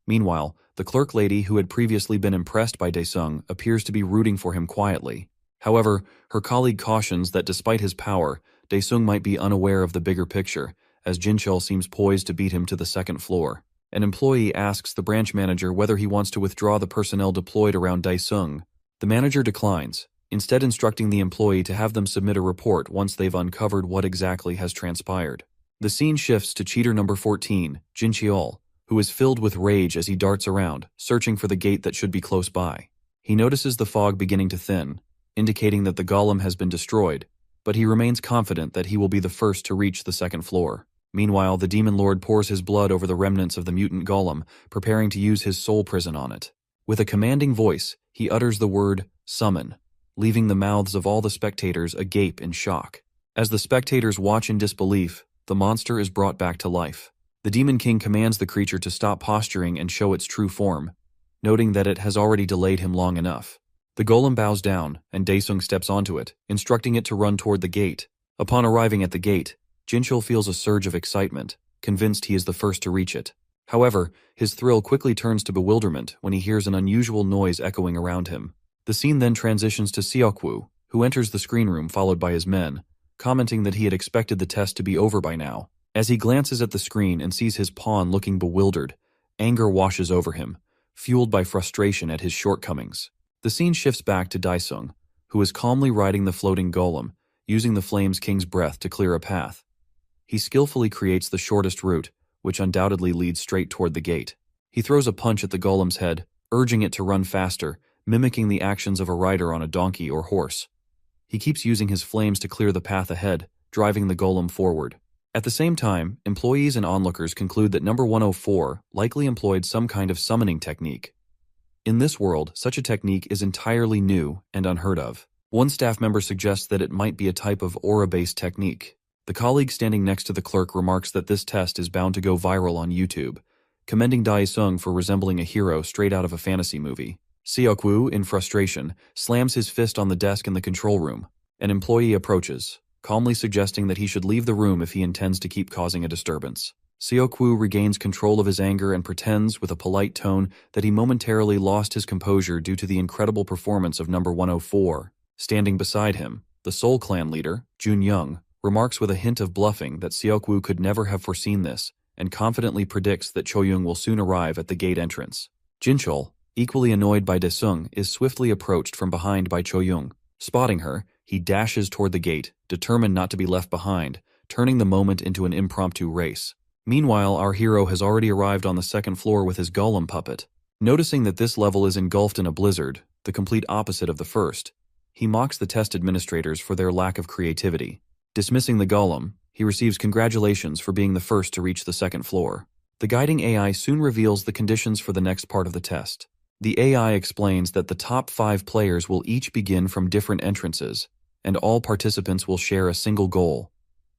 Meanwhile, the clerk lady who had previously been impressed by Daesung appears to be rooting for him quietly. However, her colleague cautions that despite his power, Daesung might be unaware of the bigger picture, as Jinchul seems poised to beat him to the second floor. An employee asks the branch manager whether he wants to withdraw the personnel deployed around Daesung. The manager declines, instead instructing the employee to have them submit a report once they've uncovered what exactly has transpired. The scene shifts to cheater number 14, Jincheol, who is filled with rage as he darts around, searching for the gate that should be close by. He notices the fog beginning to thin, indicating that the golem has been destroyed, but he remains confident that he will be the first to reach the second floor. Meanwhile, the demon lord pours his blood over the remnants of the mutant golem, preparing to use his soul prison on it. With a commanding voice, he utters the word, summon, leaving the mouths of all the spectators agape in shock. As the spectators watch in disbelief, the monster is brought back to life. The Demon King commands the creature to stop posturing and show its true form, noting that it has already delayed him long enough. The golem bows down, and Daesung steps onto it, instructing it to run toward the gate. Upon arriving at the gate, Jinchul feels a surge of excitement, convinced he is the first to reach it. However, his thrill quickly turns to bewilderment when he hears an unusual noise echoing around him. The scene then transitions to Seokwoo, who enters the screen room followed by his men, commenting that he had expected the test to be over by now. As he glances at the screen and sees his pawn looking bewildered, anger washes over him, fueled by frustration at his shortcomings. The scene shifts back to Daesung, who is calmly riding the floating golem, using the Flames King's breath to clear a path. He skillfully creates the shortest route, which undoubtedly leads straight toward the gate. He throws a punch at the golem's head, urging it to run faster, mimicking the actions of a rider on a donkey or horse. He keeps using his flames to clear the path ahead, driving the golem forward. At the same time, employees and onlookers conclude that number 104 likely employed some kind of summoning technique. In this world, such a technique is entirely new and unheard of. One staff member suggests that it might be a type of aura-based technique. The colleague standing next to the clerk remarks that this test is bound to go viral on YouTube, commending Daesung for resembling a hero straight out of a fantasy movie. Seokwoo, in frustration, slams his fist on the desk in the control room. An employee approaches, calmly suggesting that he should leave the room if he intends to keep causing a disturbance. Seokwoo regains control of his anger and pretends, with a polite tone, that he momentarily lost his composure due to the incredible performance of number 104. Standing beside him, the Soul Clan leader, Jun Young, remarks with a hint of bluffing that Seokwoo could never have foreseen this, and confidently predicts that Choyoung will soon arrive at the gate entrance. Jinchul, equally annoyed by Daesung, is swiftly approached from behind by Choyoung. Spotting her, he dashes toward the gate, determined not to be left behind, turning the moment into an impromptu race. Meanwhile, our hero has already arrived on the second floor with his golem puppet. Noticing that this level is engulfed in a blizzard, the complete opposite of the first, he mocks the test administrators for their lack of creativity. Dismissing the golem, he receives congratulations for being the first to reach the second floor. The guiding AI soon reveals the conditions for the next part of the test. The AI explains that the top 5 players will each begin from different entrances, and all participants will share a single goal: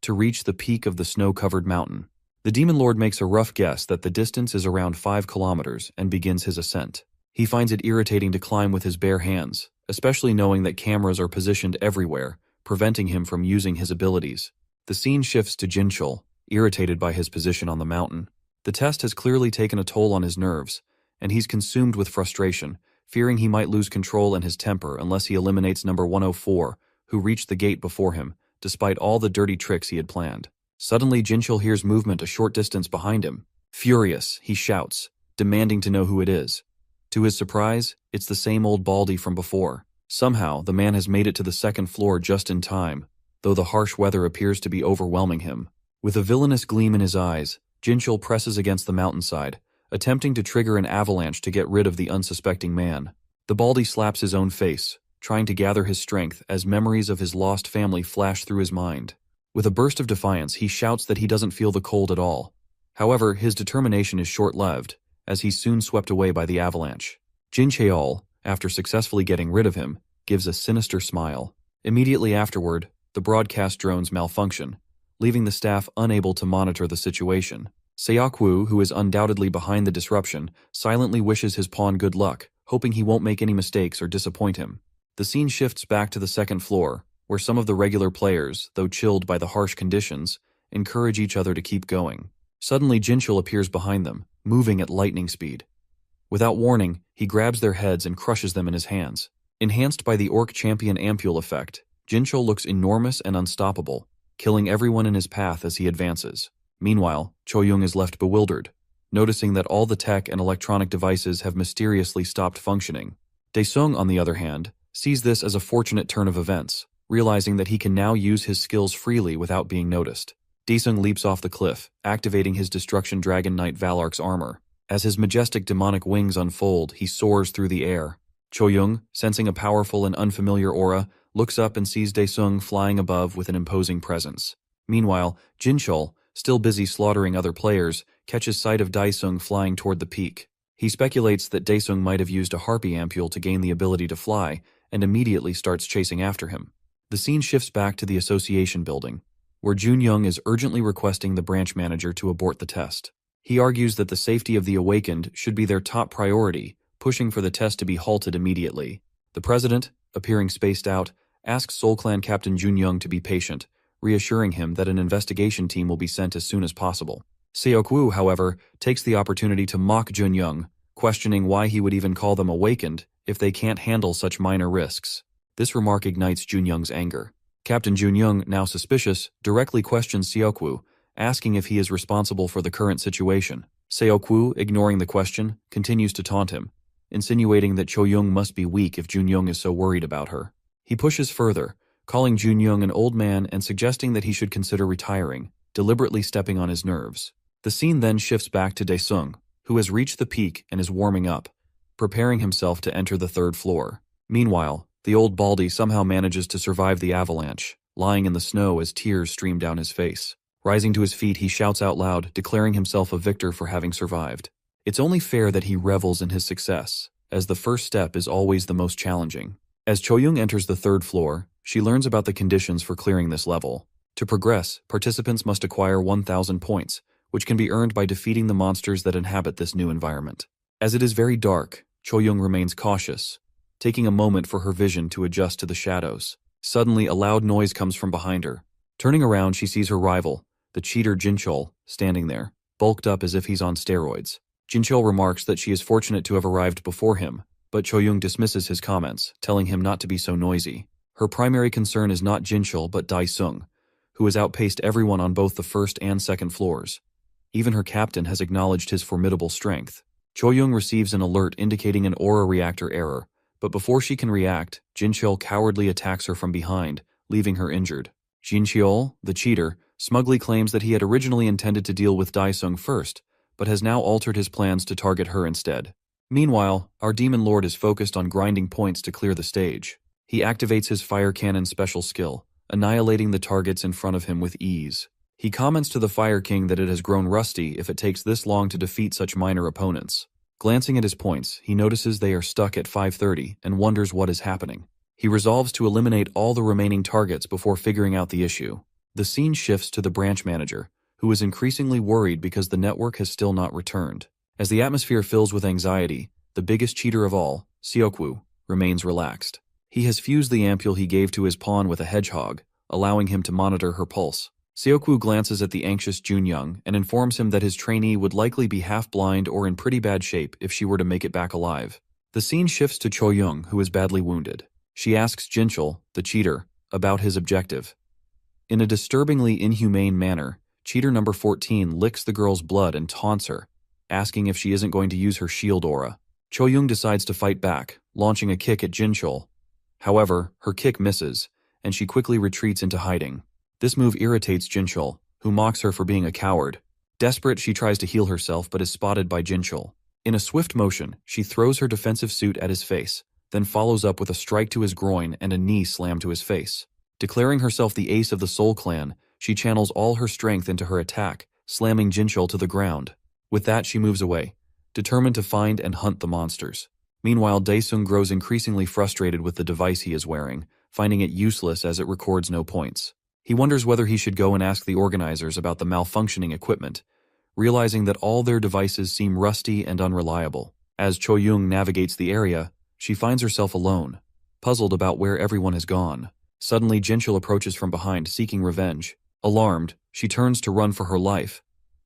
to reach the peak of the snow-covered mountain. The Demon Lord makes a rough guess that the distance is around 5 kilometers and begins his ascent. He finds it irritating to climb with his bare hands, especially knowing that cameras are positioned everywhere, preventing him from using his abilities. The scene shifts to Jinchul, irritated by his position on the mountain. The test has clearly taken a toll on his nerves, and he's consumed with frustration, fearing he might lose control and his temper unless he eliminates number 104, who reached the gate before him, despite all the dirty tricks he had planned. Suddenly, Jinchul hears movement a short distance behind him. Furious, he shouts, demanding to know who it is. To his surprise, it's the same old Baldy from before. Somehow, the man has made it to the second floor just in time, though the harsh weather appears to be overwhelming him. With a villainous gleam in his eyes, Jinchul presses against the mountainside, attempting to trigger an avalanche to get rid of the unsuspecting man. The baldy slaps his own face, trying to gather his strength as memories of his lost family flash through his mind. With a burst of defiance, he shouts that he doesn't feel the cold at all. However, his determination is short-lived, as he's soon swept away by the avalanche. Jin Cheol, after successfully getting rid of him, gives a sinister smile. Immediately afterward, the broadcast drones malfunction, leaving the staff unable to monitor the situation. Seokwoo, who is undoubtedly behind the disruption, silently wishes his pawn good luck, hoping he won't make any mistakes or disappoint him. The scene shifts back to the second floor, where some of the regular players, though chilled by the harsh conditions, encourage each other to keep going. Suddenly, Jinchul appears behind them, moving at lightning speed. Without warning, he grabs their heads and crushes them in his hands. Enhanced by the Orc Champion Ampule effect, Jinchul looks enormous and unstoppable, killing everyone in his path as he advances. Meanwhile, Choyoung is left bewildered, noticing that all the tech and electronic devices have mysteriously stopped functioning. Daesung, on the other hand, sees this as a fortunate turn of events, realizing that he can now use his skills freely without being noticed. Daesung leaps off the cliff, activating his Destruction Dragon Knight Valark's armor. As his majestic demonic wings unfold, he soars through the air. Choyoung, sensing a powerful and unfamiliar aura, looks up and sees Daesung flying above with an imposing presence. Meanwhile, Jinchul, still busy slaughtering other players, catches sight of Daesung flying toward the peak. He speculates that Daesung might have used a harpy ampule to gain the ability to fly, and immediately starts chasing after him. The scene shifts back to the association building, where Junyoung is urgently requesting the branch manager to abort the test. He argues that the safety of the awakened should be their top priority, pushing for the test to be halted immediately. The president, appearing spaced out, asks Soul Clan Captain Junyoung to be patient, reassuring him that an investigation team will be sent as soon as possible. Seokwoo, however, takes the opportunity to mock Junyoung, questioning why he would even call them awakened if they can't handle such minor risks. This remark ignites Junyoung's anger. Captain Junyoung, now suspicious, directly questions Seokwoo, asking if he is responsible for the current situation. Seokwoo, ignoring the question, continues to taunt him, insinuating that Choyoung must be weak if Junyoung is so worried about her. He pushes further, calling Junyoung an old man and suggesting that he should consider retiring, deliberately stepping on his nerves. The scene then shifts back to Daesung, who has reached the peak and is warming up, preparing himself to enter the third floor. Meanwhile, the old baldy somehow manages to survive the avalanche, lying in the snow as tears stream down his face. Rising to his feet, he shouts out loud, declaring himself a victor for having survived. It's only fair that he revels in his success, as the first step is always the most challenging. As Choyoung enters the third floor, she learns about the conditions for clearing this level. To progress, participants must acquire 1,000 points, which can be earned by defeating the monsters that inhabit this new environment. As it is very dark, Choyoung remains cautious, taking a moment for her vision to adjust to the shadows. Suddenly, a loud noise comes from behind her. Turning around, she sees her rival, the cheater Jinchul, standing there, bulked up as if he's on steroids. Jinchul remarks that she is fortunate to have arrived before him, but Choyoung dismisses his comments, telling him not to be so noisy. Her primary concern is not Jinchul but Daesung, who has outpaced everyone on both the first and second floors. Even her captain has acknowledged his formidable strength. Choyoung receives an alert indicating an aura reactor error, but before she can react, Jinchul cowardly attacks her from behind, leaving her injured. Jinchul, the cheater, smugly claims that he had originally intended to deal with Daesung first, but has now altered his plans to target her instead. Meanwhile, our demon lord is focused on grinding points to clear the stage. He activates his fire cannon special skill, annihilating the targets in front of him with ease. He comments to the Fire King that it has grown rusty if it takes this long to defeat such minor opponents. Glancing at his points, he notices they are stuck at 530 and wonders what is happening. He resolves to eliminate all the remaining targets before figuring out the issue. The scene shifts to the branch manager, who is increasingly worried because the network has still not returned. As the atmosphere fills with anxiety, the biggest cheater of all, Seokwoo, remains relaxed. He has fused the ampule he gave to his pawn with a hedgehog, allowing him to monitor her pulse. Seokwoo glances at the anxious Junyoung and informs him that his trainee would likely be half-blind or in pretty bad shape if she were to make it back alive. The scene shifts to Choyoung, who is badly wounded. She asks Jinchul, the cheater, about his objective. In a disturbingly inhumane manner, cheater number 14 licks the girl's blood and taunts her, asking if she isn't going to use her shield aura. Choyoung decides to fight back, launching a kick at Jinchul. However, her kick misses, and she quickly retreats into hiding. This move irritates Jinchul, who mocks her for being a coward. Desperate, she tries to heal herself but is spotted by Jinchul. In a swift motion, she throws her defensive suit at his face, then follows up with a strike to his groin and a knee slam to his face. Declaring herself the ace of the Soul Clan, she channels all her strength into her attack, slamming Jinchul to the ground. With that, she moves away, determined to find and hunt the monsters. Meanwhile, Daesung grows increasingly frustrated with the device he is wearing, finding it useless as it records no points. He wonders whether he should go and ask the organizers about the malfunctioning equipment, realizing that all their devices seem rusty and unreliable. As Choyoung navigates the area, she finds herself alone, puzzled about where everyone has gone. Suddenly, Jinchul approaches from behind, seeking revenge. Alarmed, she turns to run for her life,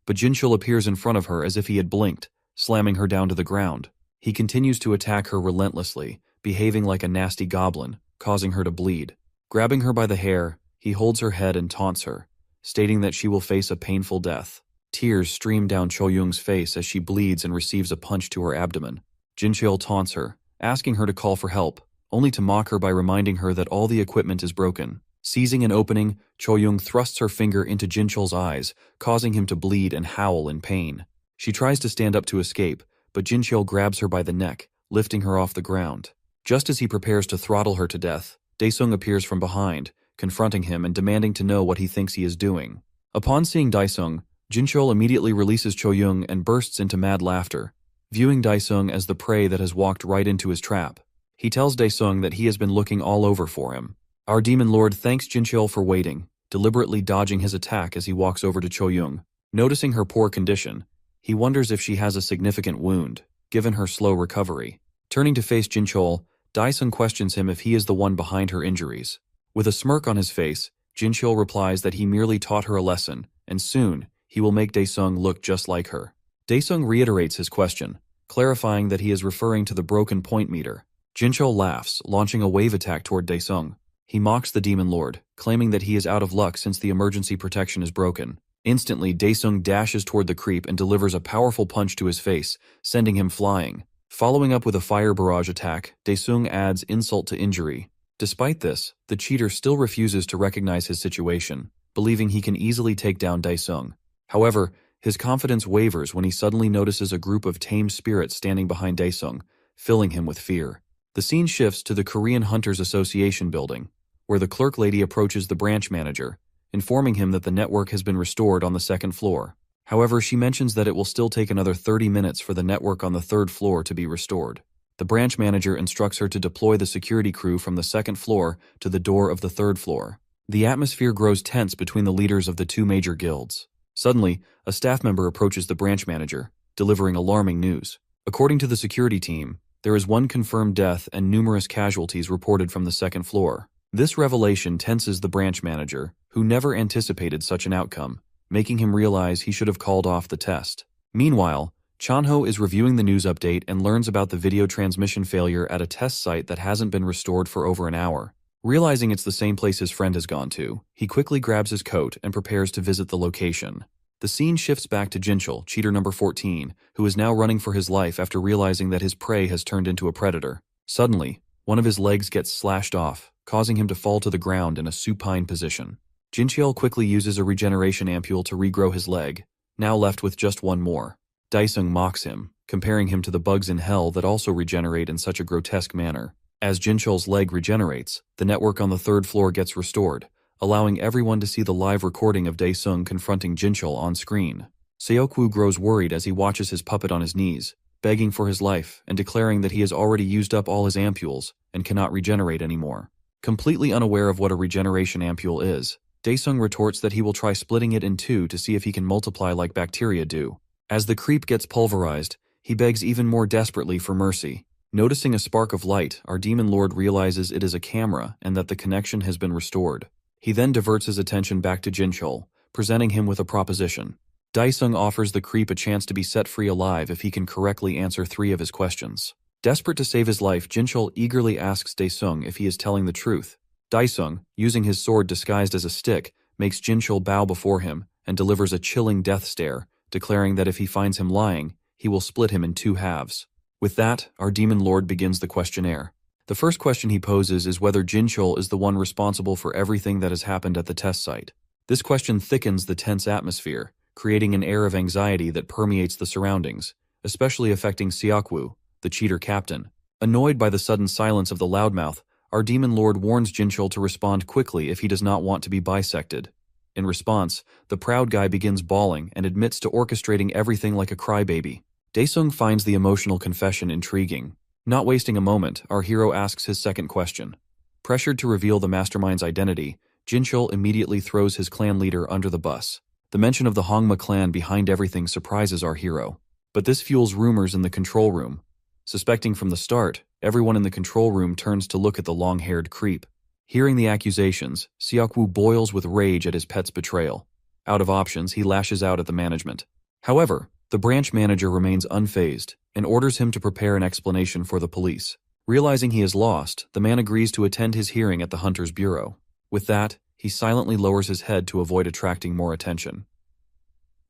but Jinchul appears in front of her as if he had blinked, slamming her down to the ground. He continues to attack her relentlessly, behaving like a nasty goblin, causing her to bleed. Grabbing her by the hair, he holds her head and taunts her, stating that she will face a painful death. Tears stream down Choyoung's face as she bleeds and receives a punch to her abdomen. Jinchul taunts her, asking her to call for help, only to mock her by reminding her that all the equipment is broken. Seizing an opening, Choyoung thrusts her finger into Jinchul's eyes, causing him to bleed and howl in pain. She tries to stand up to escape, but Jinchul grabs her by the neck, lifting her off the ground. Just as he prepares to throttle her to death, Daesung appears from behind, confronting him and demanding to know what he thinks he is doing. Upon seeing Daesung, Jinchul immediately releases Choyoung and bursts into mad laughter, viewing Daesung as the prey that has walked right into his trap. He tells Daesung that he has been looking all over for him. Our Demon Lord thanks Jinchul for waiting, deliberately dodging his attack as he walks over to Choyoung. Noticing her poor condition, he wonders if she has a significant wound, given her slow recovery. Turning to face Jinchul, Daesung questions him if he is the one behind her injuries. With a smirk on his face, Jinchul replies that he merely taught her a lesson, and soon, he will make Daesung look just like her. Daesung reiterates his question, clarifying that he is referring to the broken point meter. Jinchul laughs, launching a wave attack toward Daesung. He mocks the Demon Lord, claiming that he is out of luck since the emergency protection is broken. Instantly, Daesung dashes toward the creep and delivers a powerful punch to his face, sending him flying. Following up with a fire barrage attack, Daesung adds insult to injury. Despite this, the cheater still refuses to recognize his situation, believing he can easily take down Daesung. However, his confidence wavers when he suddenly notices a group of tame spirits standing behind Daesung, filling him with fear. The scene shifts to the Korean Hunters Association building, where the clerk lady approaches the branch manager, informing him that the network has been restored on the second floor. However, she mentions that it will still take another 30 minutes for the network on the third floor to be restored. The branch manager instructs her to deploy the security crew from the second floor to the door of the third floor. The atmosphere grows tense between the leaders of the two major guilds. Suddenly, a staff member approaches the branch manager, delivering alarming news. According to the security team, there is one confirmed death and numerous casualties reported from the second floor. This revelation tenses the branch manager, who never anticipated such an outcome, making him realize he should have called off the test. Meanwhile, Chanho is reviewing the news update and learns about the video transmission failure at a test site that hasn't been restored for over an hour. Realizing it's the same place his friend has gone to, he quickly grabs his coat and prepares to visit the location. The scene shifts back to Jinchul, cheater number 14, who is now running for his life after realizing that his prey has turned into a predator. Suddenly, one of his legs gets slashed off, causing him to fall to the ground in a supine position. Jinchul quickly uses a regeneration ampule to regrow his leg, now left with just one more. Daesung mocks him, comparing him to the bugs in hell that also regenerate in such a grotesque manner. As Jinchul's leg regenerates, the network on the third floor gets restored, allowing everyone to see the live recording of Daesung confronting Jinchul on screen. Seokwoo grows worried as he watches his puppet on his knees, begging for his life and declaring that he has already used up all his ampules and cannot regenerate anymore. Completely unaware of what a regeneration ampule is, Daesung retorts that he will try splitting it in two to see if he can multiply like bacteria do. As the creep gets pulverized, he begs even more desperately for mercy. Noticing a spark of light, our Demon Lord realizes it is a camera and that the connection has been restored. He then diverts his attention back to Jinchul, presenting him with a proposition. Daesung offers the creep a chance to be set free alive if he can correctly answer 3 of his questions. Desperate to save his life, Jinchul eagerly asks Daesung if he is telling the truth. Daesung, using his sword disguised as a stick, makes Jinchul bow before him and delivers a chilling death stare, declaring that if he finds him lying, he will split him in 2 halves. With that, our Demon Lord begins the questionnaire. The first question he poses is whether Jinchul is the one responsible for everything that has happened at the test site. This question thickens the tense atmosphere, creating an air of anxiety that permeates the surroundings, especially affecting Seokwoo, the cheater captain. Annoyed by the sudden silence of the loudmouth, our demon lord warns Jinchul to respond quickly if he does not want to be bisected. In response, the proud guy begins bawling and admits to orchestrating everything like a crybaby. Daesung finds the emotional confession intriguing. Not wasting a moment, our hero asks his second question. Pressured to reveal the mastermind's identity, Jinchul immediately throws his clan leader under the bus. The mention of the Hongma clan behind everything surprises our hero. But this fuels rumors in the control room. Suspecting from the start, everyone in the control room turns to look at the long-haired creep. Hearing the accusations, Seokwoo boils with rage at his pet's betrayal. Out of options, he lashes out at the management. However, the branch manager remains unfazed and orders him to prepare an explanation for the police. Realizing he is lost, the man agrees to attend his hearing at the Hunter's Bureau. With that, he silently lowers his head to avoid attracting more attention.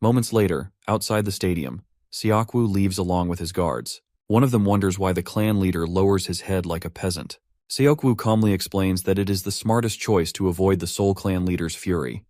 Moments later, outside the stadium, Seokwoo leaves along with his guards. One of them wonders why the clan leader lowers his head like a peasant. Seokwoo calmly explains that it is the smartest choice to avoid the Seoul clan leader's fury.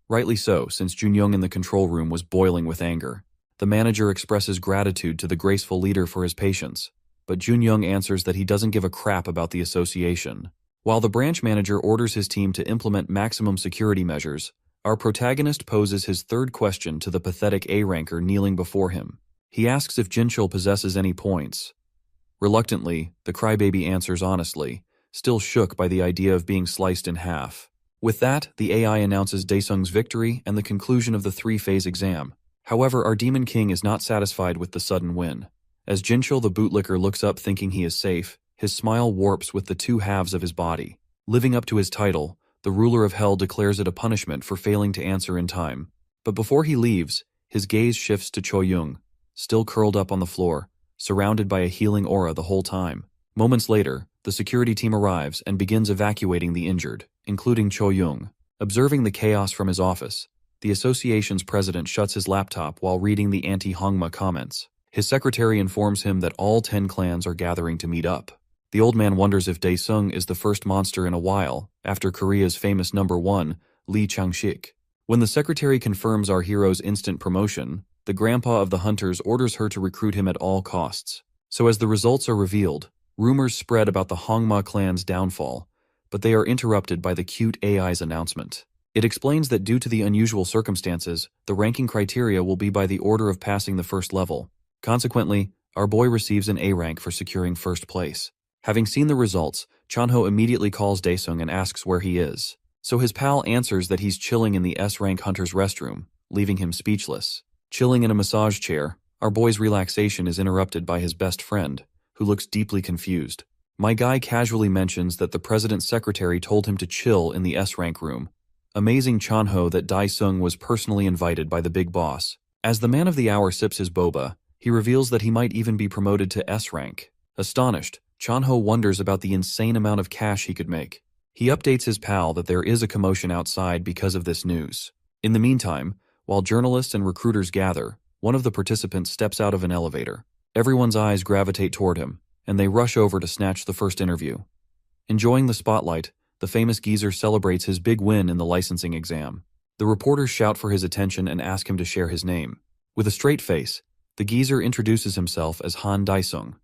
Rightly so, since Junyoung in the control room was boiling with anger. The manager expresses gratitude to the graceful leader for his patience, but Junyoung answers that he doesn't give a crap about the association. While the branch manager orders his team to implement maximum security measures, our protagonist poses his third question to the pathetic A-ranker kneeling before him. He asks if Jinchul possesses any points. Reluctantly, the crybaby answers honestly, still shook by the idea of being sliced in half. With that, the AI announces Daesung's victory and the conclusion of the three-phase exam. However, our Demon King is not satisfied with the sudden win. As Jinchul the bootlicker looks up thinking he is safe, his smile warps with the two halves of his body. Living up to his title, the ruler of hell declares it a punishment for failing to answer in time. But before he leaves, his gaze shifts to Cho-young, still curled up on the floor, surrounded by a healing aura the whole time. Moments later, the security team arrives and begins evacuating the injured, including Cho-young. Observing the chaos from his office, the association's president shuts his laptop while reading the anti-Hongma comments. His secretary informs him that all 10 clans are gathering to meet up. The old man wonders if Daesung is the first monster in a while, after Korea's famous #1, Lee Chang-shik. When the secretary confirms our hero's instant promotion, the grandpa of the hunters orders her to recruit him at all costs. So as the results are revealed, rumors spread about the Hongma clan's downfall, but they are interrupted by the cute AI's announcement. It explains that due to the unusual circumstances, the ranking criteria will be by the order of passing the first level. Consequently, our boy receives an A rank for securing first place. Having seen the results, Chanho immediately calls Daesung and asks where he is. So his pal answers that he's chilling in the S-rank hunter's restroom, leaving him speechless. Chilling in a massage chair, our boy's relaxation is interrupted by his best friend, who looks deeply confused. My guy casually mentions that the president's secretary told him to chill in the S-rank room. Amazing Chanho that Daesung was personally invited by the big boss. As the man of the hour sips his boba, he reveals that he might even be promoted to S-rank. Astonished, Chanho wonders about the insane amount of cash he could make. He updates his pal that there is a commotion outside because of this news. In the meantime, while journalists and recruiters gather, one of the participants steps out of an elevator. Everyone's eyes gravitate toward him, and they rush over to snatch the first interview. Enjoying the spotlight, the famous geezer celebrates his big win in the licensing exam. The reporters shout for his attention and ask him to share his name. With a straight face, the geezer introduces himself as Han Daesung.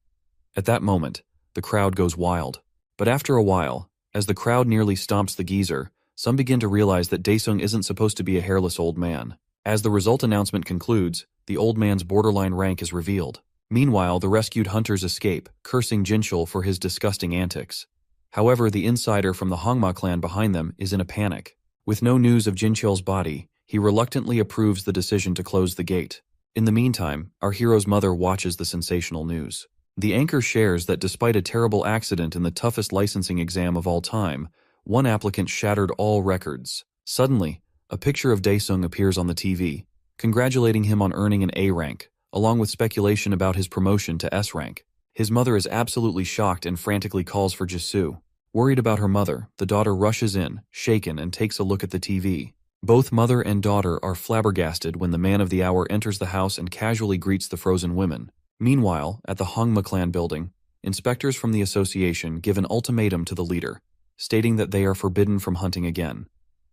At that moment, the crowd goes wild. But after a while, as the crowd nearly stomps the geezer, some begin to realize that Daesung isn't supposed to be a hairless old man. As the result announcement concludes, the old man's borderline rank is revealed. Meanwhile, the rescued hunters escape, cursing Jinchul for his disgusting antics. However, the insider from the Hongma clan behind them is in a panic. With no news of Jinchul's body, he reluctantly approves the decision to close the gate. In the meantime, our hero's mother watches the sensational news. The anchor shares that despite a terrible accident in the toughest licensing exam of all time, one applicant shattered all records. Suddenly, a picture of Daesung appears on the TV, congratulating him on earning an A rank, along with speculation about his promotion to S rank. His mother is absolutely shocked and frantically calls for Jisoo. Worried about her mother, the daughter rushes in, shaken, and takes a look at the TV. Both mother and daughter are flabbergasted when the man of the hour enters the house and casually greets the frozen women. Meanwhile, at the Hongma clan building, inspectors from the association give an ultimatum to the leader, stating that they are forbidden from hunting again.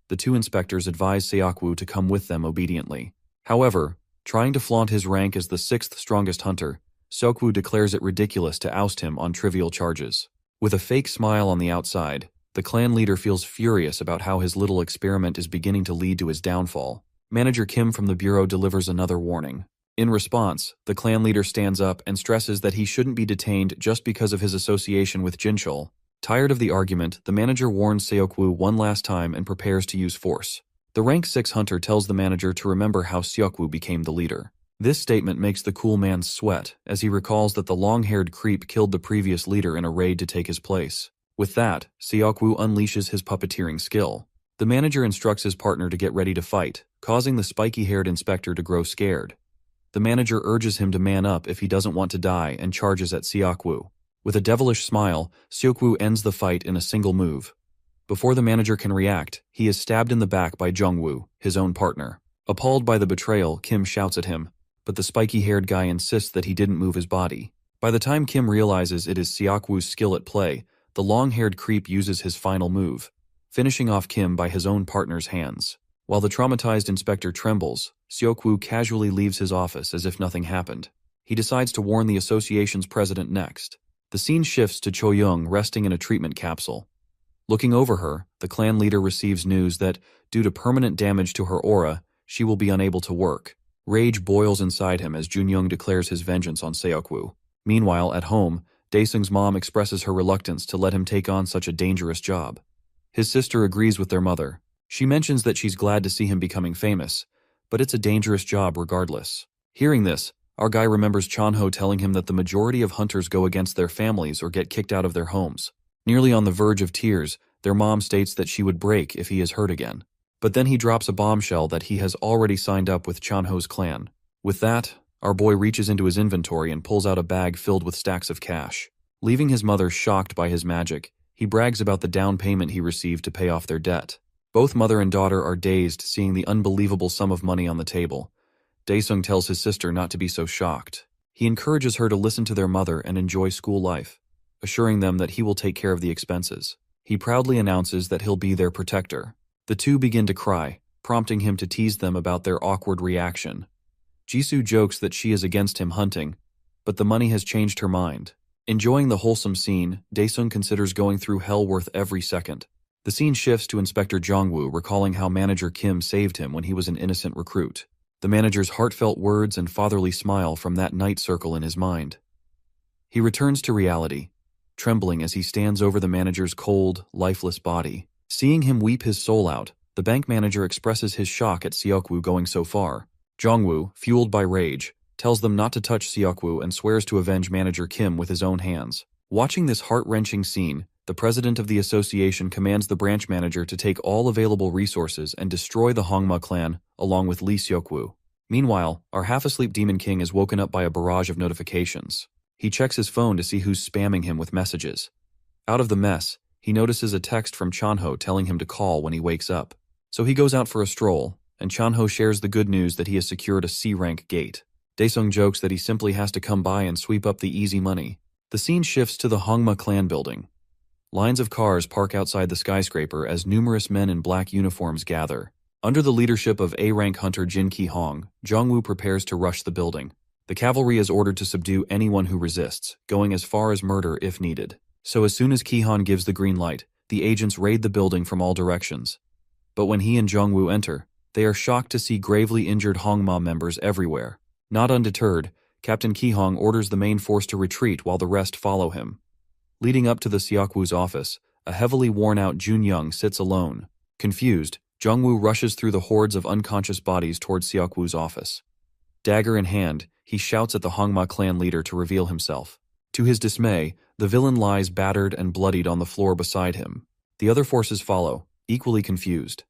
The two inspectors advise Seokwoo to come with them obediently. However, trying to flaunt his rank as the sixth strongest hunter, Seokwoo declares it ridiculous to oust him on trivial charges. With a fake smile on the outside, the clan leader feels furious about how his little experiment is beginning to lead to his downfall. Manager Kim from the bureau delivers another warning. In response, the clan leader stands up and stresses that he shouldn't be detained just because of his association with Jinchul. Tired of the argument, the manager warns Seokwoo one last time and prepares to use force. The rank 6 hunter tells the manager to remember how Seokwoo became the leader. This statement makes the cool man sweat, as he recalls that the long-haired creep killed the previous leader in a raid to take his place. With that, Seokwoo unleashes his puppeteering skill. The manager instructs his partner to get ready to fight, causing the spiky-haired inspector to grow scared. The manager urges him to man up if he doesn't want to die and charges at Seokwoo. With a devilish smile, Seokwoo ends the fight in a single move. Before the manager can react, he is stabbed in the back by Jungwoo, his own partner. Appalled by the betrayal, Kim shouts at him, but the spiky-haired guy insists that he didn't move his body. By the time Kim realizes it is Seokwoo's skill at play, the long-haired creep uses his final move, finishing off Kim by his own partner's hands. While the traumatized inspector trembles, Seokwoo casually leaves his office as if nothing happened. He decides to warn the association's president next. The scene shifts to Cho-young resting in a treatment capsule. Looking over her, the clan leader receives news that, due to permanent damage to her aura, she will be unable to work. Rage boils inside him as Junyoung declares his vengeance on Seokwoo. Meanwhile, at home, Daesung's mom expresses her reluctance to let him take on such a dangerous job. His sister agrees with their mother. She mentions that she's glad to see him becoming famous, but it's a dangerous job regardless. Hearing this, our guy remembers Chanho telling him that the majority of hunters go against their families or get kicked out of their homes. Nearly on the verge of tears, their mom states that she would break if he is hurt again. But then he drops a bombshell that he has already signed up with Chanho's clan. With that, our boy reaches into his inventory and pulls out a bag filled with stacks of cash. Leaving his mother shocked by his magic, he brags about the down payment he received to pay off their debt. Both mother and daughter are dazed seeing the unbelievable sum of money on the table. Daesung tells his sister not to be so shocked. He encourages her to listen to their mother and enjoy school life, assuring them that he will take care of the expenses. He proudly announces that he'll be their protector. The two begin to cry, prompting him to tease them about their awkward reaction. Jisoo jokes that she is against him hunting, but the money has changed her mind. Enjoying the wholesome scene, Daesung considers going through hell worth every second. The scene shifts to Inspector Jongwoo recalling how Manager Kim saved him when he was an innocent recruit. The manager's heartfelt words and fatherly smile from that night circle in his mind. He returns to reality, trembling as he stands over the manager's cold, lifeless body. Seeing him weep his soul out, the bank manager expresses his shock at Seokwoo going so far. Jongwoo, fueled by rage, tells them not to touch Seokwoo and swears to avenge Manager Kim with his own hands. Watching this heart-wrenching scene, the president of the association commands the branch manager to take all available resources and destroy the Hongma clan, along with Lee Seokwoo. Meanwhile, our half-asleep Demon King is woken up by a barrage of notifications. He checks his phone to see who's spamming him with messages. Out of the mess, he notices a text from Chanho telling him to call when he wakes up. So he goes out for a stroll, and Chanho shares the good news that he has secured a C-rank gate. Daesung jokes that he simply has to come by and sweep up the easy money. The scene shifts to the Hongma clan building. Lines of cars park outside the skyscraper as numerous men in black uniforms gather. Under the leadership of A-rank hunter Jin Ki-hong, Jongwoo prepares to rush the building. The cavalry is ordered to subdue anyone who resists, going as far as murder if needed. So as soon as Ki-hong gives the green light, the agents raid the building from all directions. But when he and Jongwoo enter, they are shocked to see gravely injured Hongma members everywhere. Not undeterred, Captain Ki-hong orders the main force to retreat while the rest follow him. Leading up to the Seokwoo's office, a heavily worn-out Junyoung sits alone. Confused, Jongwoo rushes through the hordes of unconscious bodies towards Seokwoo's office. Dagger in hand, he shouts at the Hongma clan leader to reveal himself. To his dismay, the villain lies battered and bloodied on the floor beside him. The other forces follow, equally confused.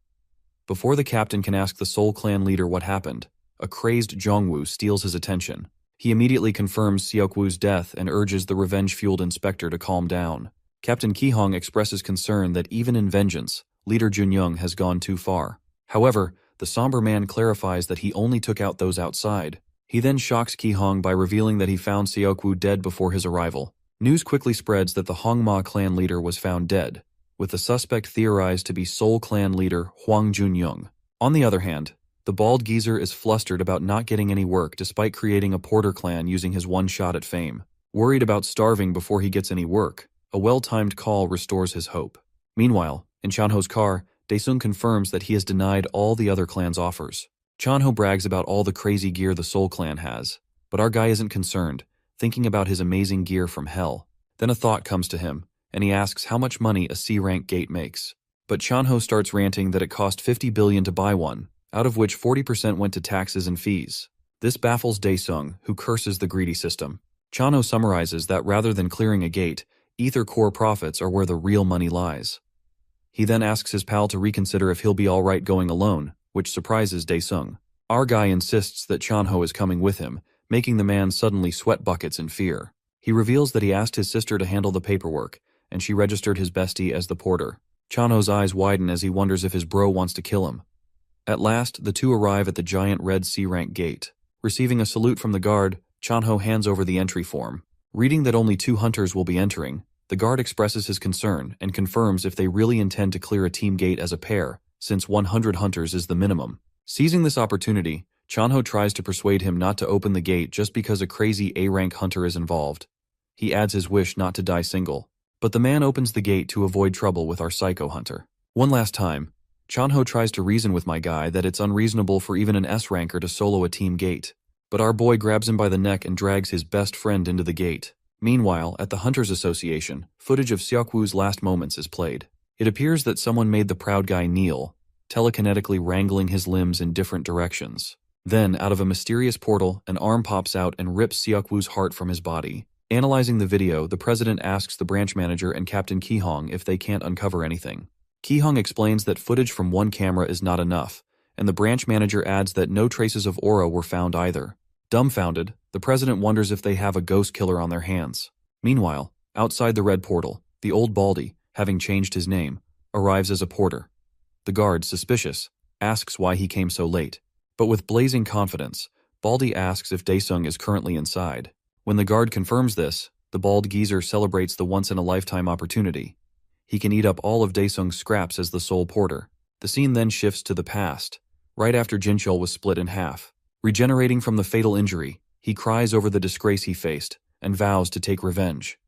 Before the captain can ask the Seoul clan leader what happened, a crazed Jongwoo steals his attention. He immediately confirms Seokwoo's death and urges the revenge-fueled inspector to calm down. Captain Ki-hong expresses concern that even in vengeance, Leader Junyoung has gone too far. However, the somber man clarifies that he only took out those outside. He then shocks Ki-hong by revealing that he found Seokwoo dead before his arrival. News quickly spreads that the Hongma clan leader was found dead, with the suspect theorized to be Seoul clan leader Hwang Junyoung. On the other hand, the bald geezer is flustered about not getting any work despite creating a porter clan using his one shot at fame. Worried about starving before he gets any work, a well-timed call restores his hope. Meanwhile, in Chanho's car, Daesung confirms that he has denied all the other clan's offers. Chanho brags about all the crazy gear the Seoul clan has, but our guy isn't concerned, thinking about his amazing gear from hell. Then a thought comes to him, and he asks how much money a C-rank gate makes. But Chanho starts ranting that it cost 50 billion to buy one, out of which 40% went to taxes and fees. This baffles Daesung, who curses the greedy system. Chanho summarizes that rather than clearing a gate, Ether core profits are where the real money lies. He then asks his pal to reconsider if he'll be alright going alone, which surprises Daesung. Our guy insists that Chanho is coming with him, making the man suddenly sweat buckets in fear. He reveals that he asked his sister to handle the paperwork, and she registered his bestie as the porter. Chanho's eyes widen as he wonders if his bro wants to kill him. At last, the two arrive at the giant red C-rank gate. Receiving a salute from the guard, Chanho hands over the entry form. Reading that only 2 hunters will be entering, the guard expresses his concern and confirms if they really intend to clear a team gate as a pair, since 100 hunters is the minimum. Seizing this opportunity, Chanho tries to persuade him not to open the gate just because a crazy A-rank hunter is involved. He adds his wish not to die single. But the man opens the gate to avoid trouble with our psycho hunter. One last time, Chanho tries to reason with my guy that it's unreasonable for even an S-ranker to solo a team gate. But our boy grabs him by the neck and drags his best friend into the gate. Meanwhile, at the Hunters Association, footage of Seokwoo's last moments is played. It appears that someone made the proud guy kneel, telekinetically wrangling his limbs in different directions. Then, out of a mysterious portal, an arm pops out and rips Seokwoo's heart from his body. Analyzing the video, the president asks the branch manager and Captain Ki-hong if they can't uncover anything. Ki-hong explains that footage from one camera is not enough, and the branch manager adds that no traces of aura were found either. Dumbfounded, the president wonders if they have a ghost killer on their hands. Meanwhile, outside the red portal, the old Baldy, having changed his name, arrives as a porter. The guard, suspicious, asks why he came so late. But with blazing confidence, Baldy asks if Daesung is currently inside. When the guard confirms this, the bald geezer celebrates the once-in-a-lifetime opportunity. He can eat up all of Daesung's scraps as the sole porter. The scene then shifts to the past, right after Jinchul was split in half. Regenerating from the fatal injury, he cries over the disgrace he faced and vows to take revenge.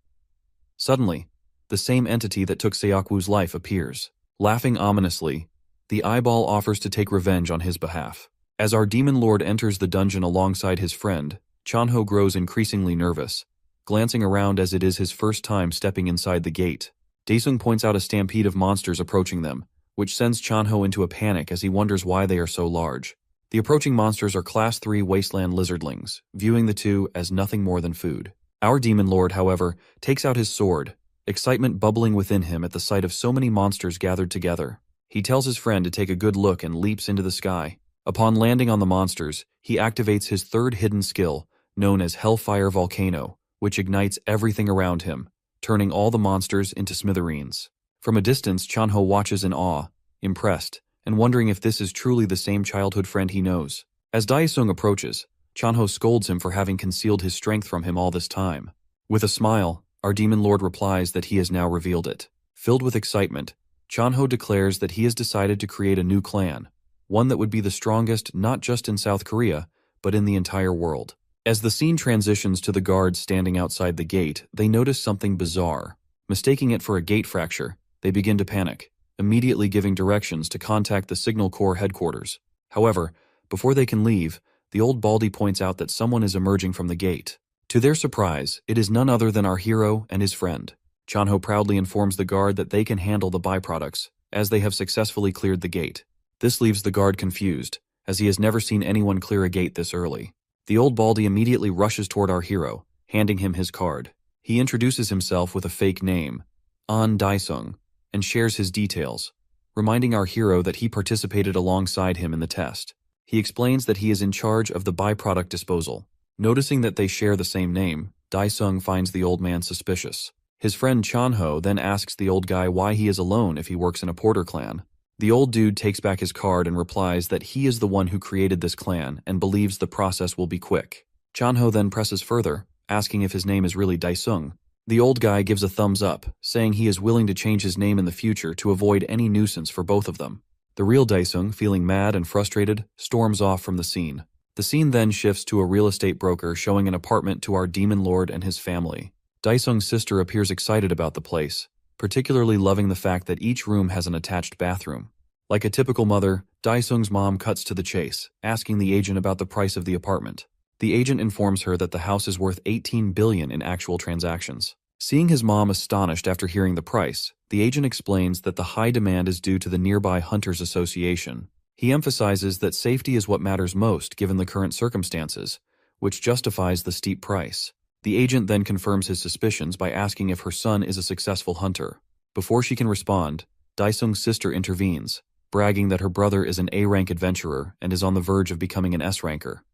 Suddenly, the same entity that took Seokwoo's life appears. Laughing ominously, the eyeball offers to take revenge on his behalf. As our demon lord enters the dungeon alongside his friend, Chanho grows increasingly nervous, glancing around as it is his first time stepping inside the gate. Daesung points out a stampede of monsters approaching them, which sends Chanho into a panic as he wonders why they are so large. The approaching monsters are Class 3 wasteland lizardlings, viewing the two as nothing more than food. Our demon lord, however, takes out his sword, excitement bubbling within him at the sight of so many monsters gathered together. He tells his friend to take a good look and leaps into the sky. Upon landing on the monsters, he activates his third hidden skill, known as Hellfire Volcano, which ignites everything around him, turning all the monsters into smithereens. From a distance, Chanho watches in awe, impressed, and wondering if this is truly the same childhood friend he knows. As Daesung approaches, Chanho scolds him for having concealed his strength from him all this time. With a smile, our demon lord replies that he has now revealed it. Filled with excitement, Chanho declares that he has decided to create a new clan, one that would be the strongest not just in South Korea, but in the entire world. As the scene transitions to the guards standing outside the gate, they notice something bizarre. Mistaking it for a gate fracture, they begin to panic, immediately giving directions to contact the Signal Corps headquarters. However, before they can leave, the old Baldy points out that someone is emerging from the gate. To their surprise, it is none other than our hero and his friend. Chanho proudly informs the guard that they can handle the byproducts, as they have successfully cleared the gate. This leaves the guard confused, as he has never seen anyone clear a gate this early. The old Baldy immediately rushes toward our hero, handing him his card. He introduces himself with a fake name, An Daesung, and shares his details, reminding our hero that he participated alongside him in the test. He explains that he is in charge of the byproduct disposal. Noticing that they share the same name, Daesung finds the old man suspicious. His friend Chanho then asks the old guy why he is alone if he works in a porter clan. The old dude takes back his card and replies that he is the one who created this clan and believes the process will be quick. Chanho then presses further, asking if his name is really Daesung. The old guy gives a thumbs up, saying he is willing to change his name in the future to avoid any nuisance for both of them. The real Daesung, feeling mad and frustrated, storms off from the scene. The scene then shifts to a real estate broker showing an apartment to our demon lord and his family. Daesung's sister appears excited about the place, particularly loving the fact that each room has an attached bathroom. Like a typical mother, Daesung's mom cuts to the chase, asking the agent about the price of the apartment. The agent informs her that the house is worth 18 billion in actual transactions. Seeing his mom astonished after hearing the price, the agent explains that the high demand is due to the nearby Hunters Association. He emphasizes that safety is what matters most given the current circumstances, which justifies the steep price. The agent then confirms his suspicions by asking if her son is a successful hunter. Before she can respond, Daesung's sister intervenes, bragging that her brother is an A-rank adventurer and is on the verge of becoming an S-ranker.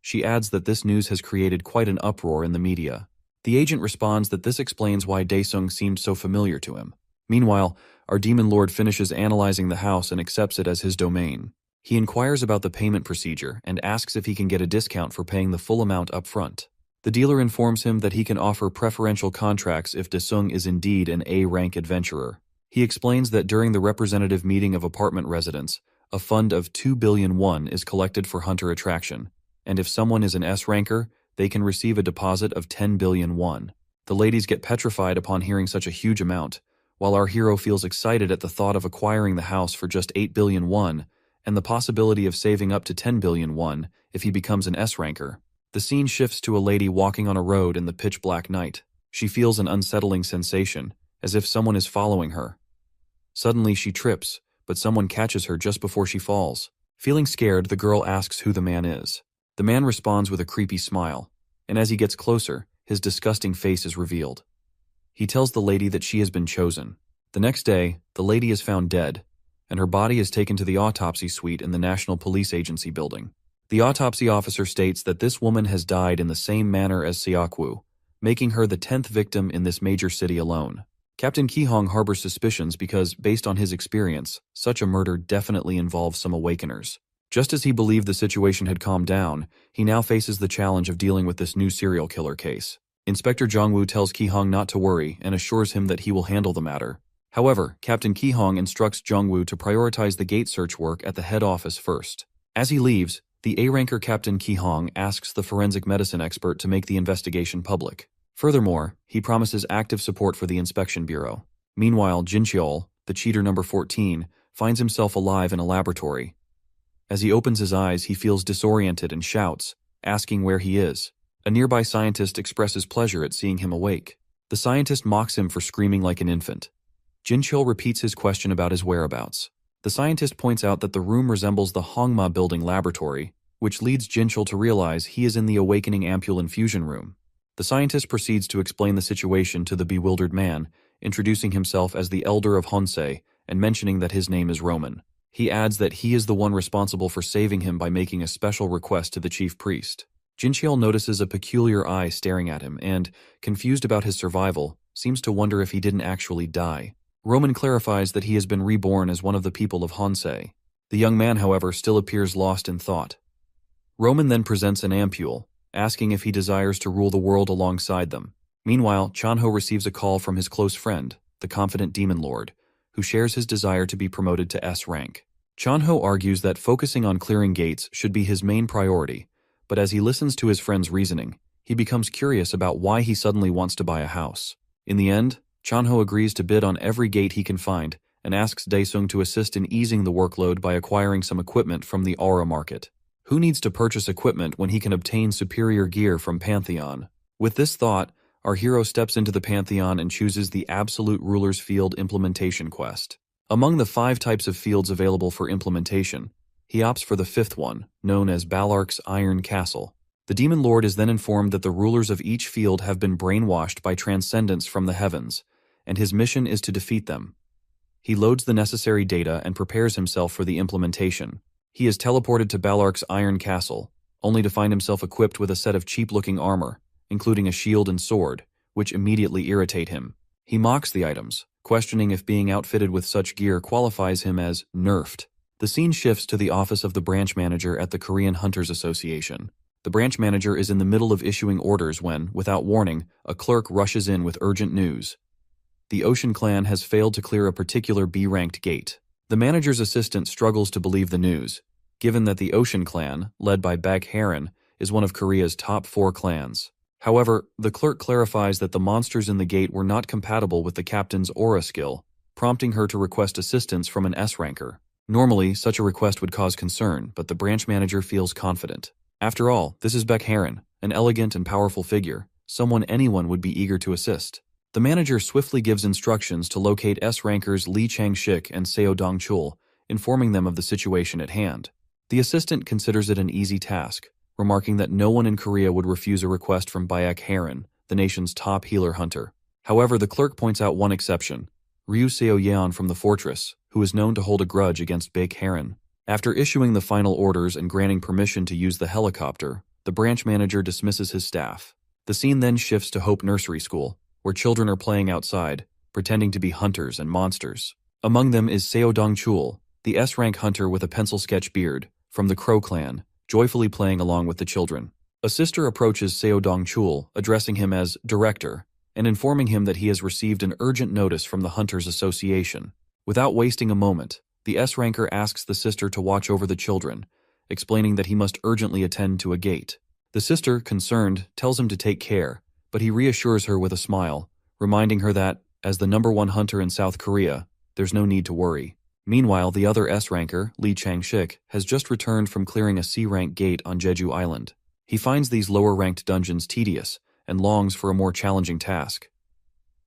She adds that this news has created quite an uproar in the media. The agent responds that this explains why Daesung seemed so familiar to him. Meanwhile, our demon lord finishes analyzing the house and accepts it as his domain. He inquires about the payment procedure and asks if he can get a discount for paying the full amount up front. The dealer informs him that he can offer preferential contracts if Daesung is indeed an A-rank adventurer. He explains that during the representative meeting of apartment residents, a fund of 2 billion won is collected for hunter attraction, and if someone is an S-ranker, they can receive a deposit of 10 billion won. The ladies get petrified upon hearing such a huge amount, while our hero feels excited at the thought of acquiring the house for just 8 billion won and the possibility of saving up to 10 billion won if he becomes an S-ranker. The scene shifts to a lady walking on a road in the pitch-black night. She feels an unsettling sensation, as if someone is following her. Suddenly she trips, but someone catches her just before she falls. Feeling scared, the girl asks who the man is. The man responds with a creepy smile, and as he gets closer, his disgusting face is revealed. He tells the lady that she has been chosen. The next day, the lady is found dead, and her body is taken to the autopsy suite in the National Police Agency building. The autopsy officer states that this woman has died in the same manner as Seokwoo, making her the 10th victim in this major city alone. Captain Ki-hong harbors suspicions because, based on his experience, such a murder definitely involves some awakeners. Just as he believed the situation had calmed down, he now faces the challenge of dealing with this new serial killer case. Inspector Jong-woo tells Ki-hong not to worry and assures him that he will handle the matter. However, Captain Ki-hong instructs Jong-woo to prioritize the gate search work at the head office first. As he leaves, the A-ranker Captain Ki-hong asks the forensic medicine expert to make the investigation public. Furthermore, he promises active support for the inspection bureau. Meanwhile, Jin-cheol, the cheater number 14, finds himself alive in a laboratory. As he opens his eyes, he feels disoriented and shouts, asking where he is. A nearby scientist expresses pleasure at seeing him awake. The scientist mocks him for screaming like an infant. Jin-cheol repeats his question about his whereabouts. The scientist points out that the room resembles the Hongma building laboratory, which leads Jin-cheol to realize he is in the awakening ampule infusion room. The scientist proceeds to explain the situation to the bewildered man, introducing himself as the elder of Honsei and mentioning that his name is Roman. He adds that he is the one responsible for saving him by making a special request to the chief priest. Jin-cheol notices a peculiar eye staring at him and, confused about his survival, seems to wonder if he didn't actually die. Roman clarifies that he has been reborn as one of the people of Honsei. The young man, however, still appears lost in thought. Roman then presents an ampule, asking if he desires to rule the world alongside them. Meanwhile, Chanho receives a call from his close friend, the confident demon lord, who shares his desire to be promoted to S rank. Chanho argues that focusing on clearing gates should be his main priority, but as he listens to his friend's reasoning, he becomes curious about why he suddenly wants to buy a house. In the end, Chanho agrees to bid on every gate he can find and asks Daesung to assist in easing the workload by acquiring some equipment from the aura market. Who needs to purchase equipment when he can obtain superior gear from Pantheon? With this thought, our hero steps into the Pantheon and chooses the Absolute Ruler's Field implementation quest. Among the 5 types of fields available for implementation, he opts for the 5th one, known as Balark's Iron Castle. The Demon Lord is then informed that the rulers of each field have been brainwashed by transcendence from the heavens, and his mission is to defeat them. He loads the necessary data and prepares himself for the implementation. He is teleported to Balark's Iron Castle, only to find himself equipped with a set of cheap-looking armor, including a shield and sword, which immediately irritate him. He mocks the items, questioning if being outfitted with such gear qualifies him as nerfed. The scene shifts to the office of the branch manager at the Korean Hunters Association. The branch manager is in the middle of issuing orders when, without warning, a clerk rushes in with urgent news. The Ocean Clan has failed to clear a particular B-ranked gate. The manager's assistant struggles to believe the news, given that the Ocean Clan, led by Baek Haran, is one of Korea's top 4 clans. However, the clerk clarifies that the monsters in the gate were not compatible with the captain's aura skill, prompting her to request assistance from an S-ranker. Normally, such a request would cause concern, but the branch manager feels confident. After all, this is Baek Haran, an elegant and powerful figure, someone anyone would be eager to assist. The manager swiftly gives instructions to locate S-rankers Lee Chang-shik and Seo Dong-chul, informing them of the situation at hand. The assistant considers it an easy task, remarking that no one in Korea would refuse a request from Baek Haran, the nation's top healer hunter. However, the clerk points out one exception, Ryu Seo-yeon from the fortress, who is known to hold a grudge against Baek Haran. After issuing the final orders and granting permission to use the helicopter, the branch manager dismisses his staff. The scene then shifts to Hope Nursery School, where children are playing outside, pretending to be hunters and monsters. Among them is Seo Dong-chul, the S-rank hunter with a pencil sketch beard, from the Crow clan, joyfully playing along with the children. A sister approaches Seo Dong-chul, addressing him as director, and informing him that he has received an urgent notice from the Hunters Association. Without wasting a moment, the S-ranker asks the sister to watch over the children, explaining that he must urgently attend to a gate. The sister, concerned, tells him to take care, but he reassures her with a smile, reminding her that, as the #1 hunter in South Korea, there's no need to worry. Meanwhile, the other S-ranker, Lee Chang-shik, has just returned from clearing a C-rank gate on Jeju Island. He finds these lower-ranked dungeons tedious and longs for a more challenging task.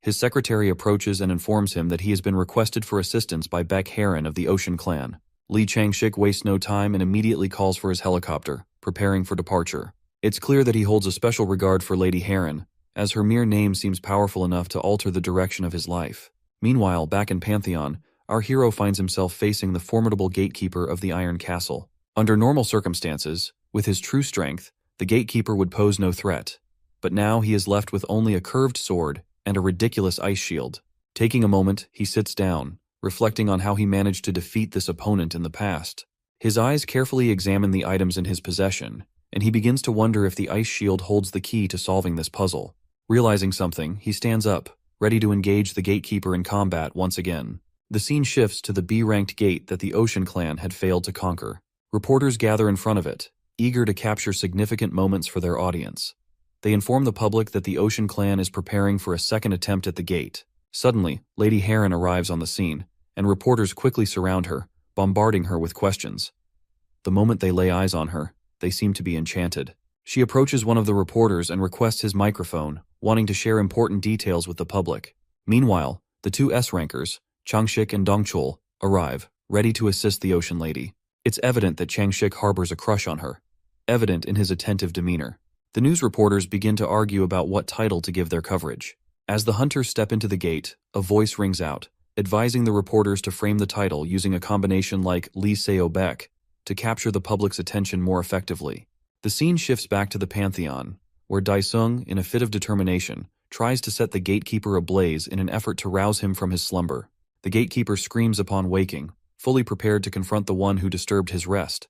His secretary approaches and informs him that he has been requested for assistance by Baek Haran of the Ocean Clan. Lee Chang-shik wastes no time and immediately calls for his helicopter, preparing for departure. It's clear that he holds a special regard for Lady Haran, as her mere name seems powerful enough to alter the direction of his life. Meanwhile, back in Pantheon, our hero finds himself facing the formidable gatekeeper of the Iron Castle. Under normal circumstances, with his true strength, the gatekeeper would pose no threat. But now he is left with only a curved sword and a ridiculous ice shield. Taking a moment, he sits down, reflecting on how he managed to defeat this opponent in the past. His eyes carefully examine the items in his possession, and he begins to wonder if the ice shield holds the key to solving this puzzle. Realizing something, he stands up, ready to engage the gatekeeper in combat once again. The scene shifts to the B-ranked gate that the Ocean Clan had failed to conquer. Reporters gather in front of it, eager to capture significant moments for their audience. They inform the public that the Ocean Clan is preparing for a second attempt at the gate. Suddenly, Lady Haran arrives on the scene, and reporters quickly surround her, bombarding her with questions. The moment they lay eyes on her, they seem to be enchanted. She approaches one of the reporters and requests his microphone, wanting to share important details with the public. Meanwhile, the two S-rankers, Chang-shik and Dong-chul, arrive, ready to assist the Ocean Lady. It's evident that Chang-shik harbors a crush on her, evident in his attentive demeanor. The news reporters begin to argue about what title to give their coverage. As the hunters step into the gate, a voice rings out, advising the reporters to frame the title using a combination like Lee Seo Baek to capture the public's attention more effectively. The scene shifts back to the Pantheon, where Dae-sung, in a fit of determination, tries to set the gatekeeper ablaze in an effort to rouse him from his slumber. The gatekeeper screams upon waking, fully prepared to confront the one who disturbed his rest.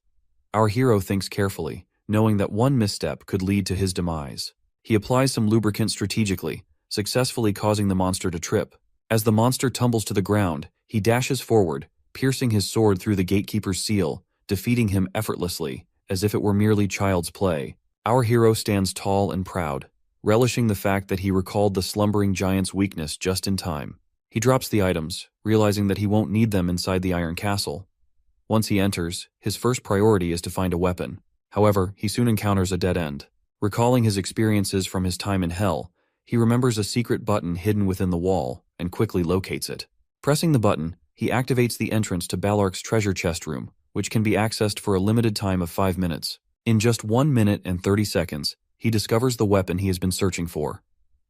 Our hero thinks carefully, knowing that one misstep could lead to his demise. He applies some lubricant strategically, successfully causing the monster to trip. As the monster tumbles to the ground, he dashes forward, piercing his sword through the gatekeeper's seal, defeating him effortlessly, as if it were merely child's play. Our hero stands tall and proud, relishing the fact that he recalled the slumbering giant's weakness just in time. He drops the items, realizing that he won't need them inside the Iron Castle. Once he enters, his first priority is to find a weapon. However, he soon encounters a dead end. Recalling his experiences from his time in Hell, he remembers a secret button hidden within the wall and quickly locates it. Pressing the button, he activates the entrance to Ballark's treasure chest room, which can be accessed for a limited time of 5 minutes. In just 1 minute and 30 seconds, he discovers the weapon he has been searching for.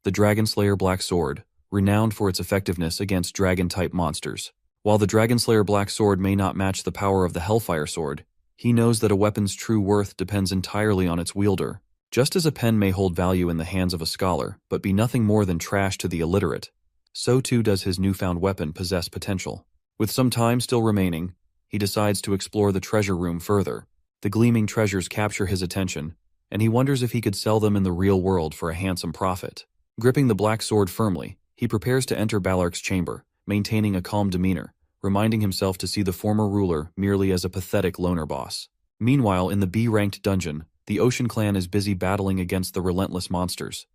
The Dragonslayer Black Sword, renowned for its effectiveness against dragon-type monsters. While the Dragonslayer Black Sword may not match the power of the Hellfire Sword, he knows that a weapon's true worth depends entirely on its wielder. Just as a pen may hold value in the hands of a scholar, but be nothing more than trash to the illiterate, so too does his newfound weapon possess potential. With some time still remaining, he decides to explore the treasure room further. The gleaming treasures capture his attention, and he wonders if he could sell them in the real world for a handsome profit. Gripping the black sword firmly, he prepares to enter Ballark's chamber, maintaining a calm demeanor, reminding himself to see the former ruler merely as a pathetic loner boss. Meanwhile, in the B-ranked dungeon, the Ocean Clan is busy battling against the relentless monsters.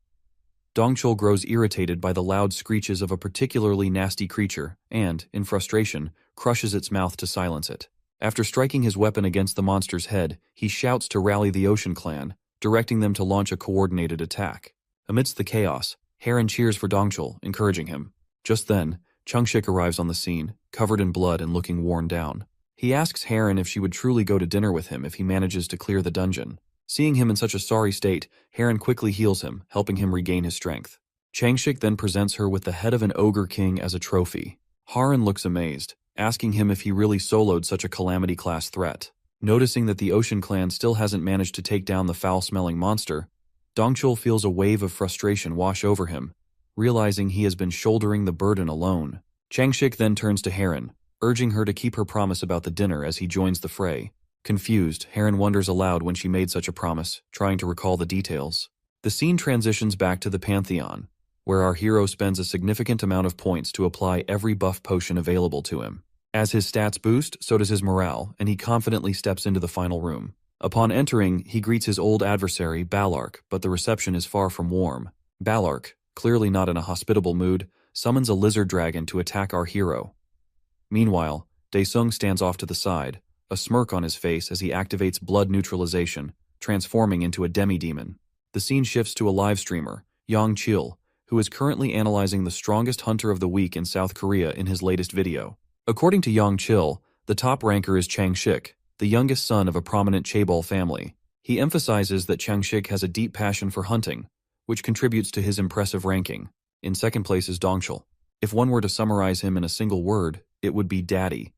Dongchul grows irritated by the loud screeches of a particularly nasty creature and, in frustration, crushes its mouth to silence it. After striking his weapon against the monster's head, he shouts to rally the Ocean Clan, directing them to launch a coordinated attack. Amidst the chaos, Heron cheers for Dongchul, encouraging him. Just then, Chungshik arrives on the scene, covered in blood and looking worn down. He asks Heron if she would truly go to dinner with him if he manages to clear the dungeon. Seeing him in such a sorry state, Heron quickly heals him, helping him regain his strength. Changshik then presents her with the head of an ogre king as a trophy. Heron looks amazed, asking him if he really soloed such a calamity-class threat. Noticing that the Ocean Clan still hasn't managed to take down the foul-smelling monster, Dongchul feels a wave of frustration wash over him, realizing he has been shouldering the burden alone. Changshik then turns to Heron, urging her to keep her promise about the dinner as he joins the fray. Confused, Heron wonders aloud when she made such a promise, trying to recall the details. The scene transitions back to the Pantheon, where our hero spends a significant amount of points to apply every buff potion available to him. As his stats boost, so does his morale, and he confidently steps into the final room. Upon entering, he greets his old adversary, Ballark, but the reception is far from warm. Ballark, clearly not in a hospitable mood, summons a lizard dragon to attack our hero. Meanwhile, Daesung stands off to the side, a smirk on his face as he activates blood neutralization, transforming into a demi-demon. The scene shifts to a live streamer, Yang Chil, who is currently analyzing the strongest hunter of the week in South Korea in his latest video. According to Yang Chil, the top ranker is Changshik, the youngest son of a prominent chaebol family. He emphasizes that Changshik has a deep passion for hunting, which contributes to his impressive ranking. In second place is Dongchul. If one were to summarize him in a single word, it would be daddy.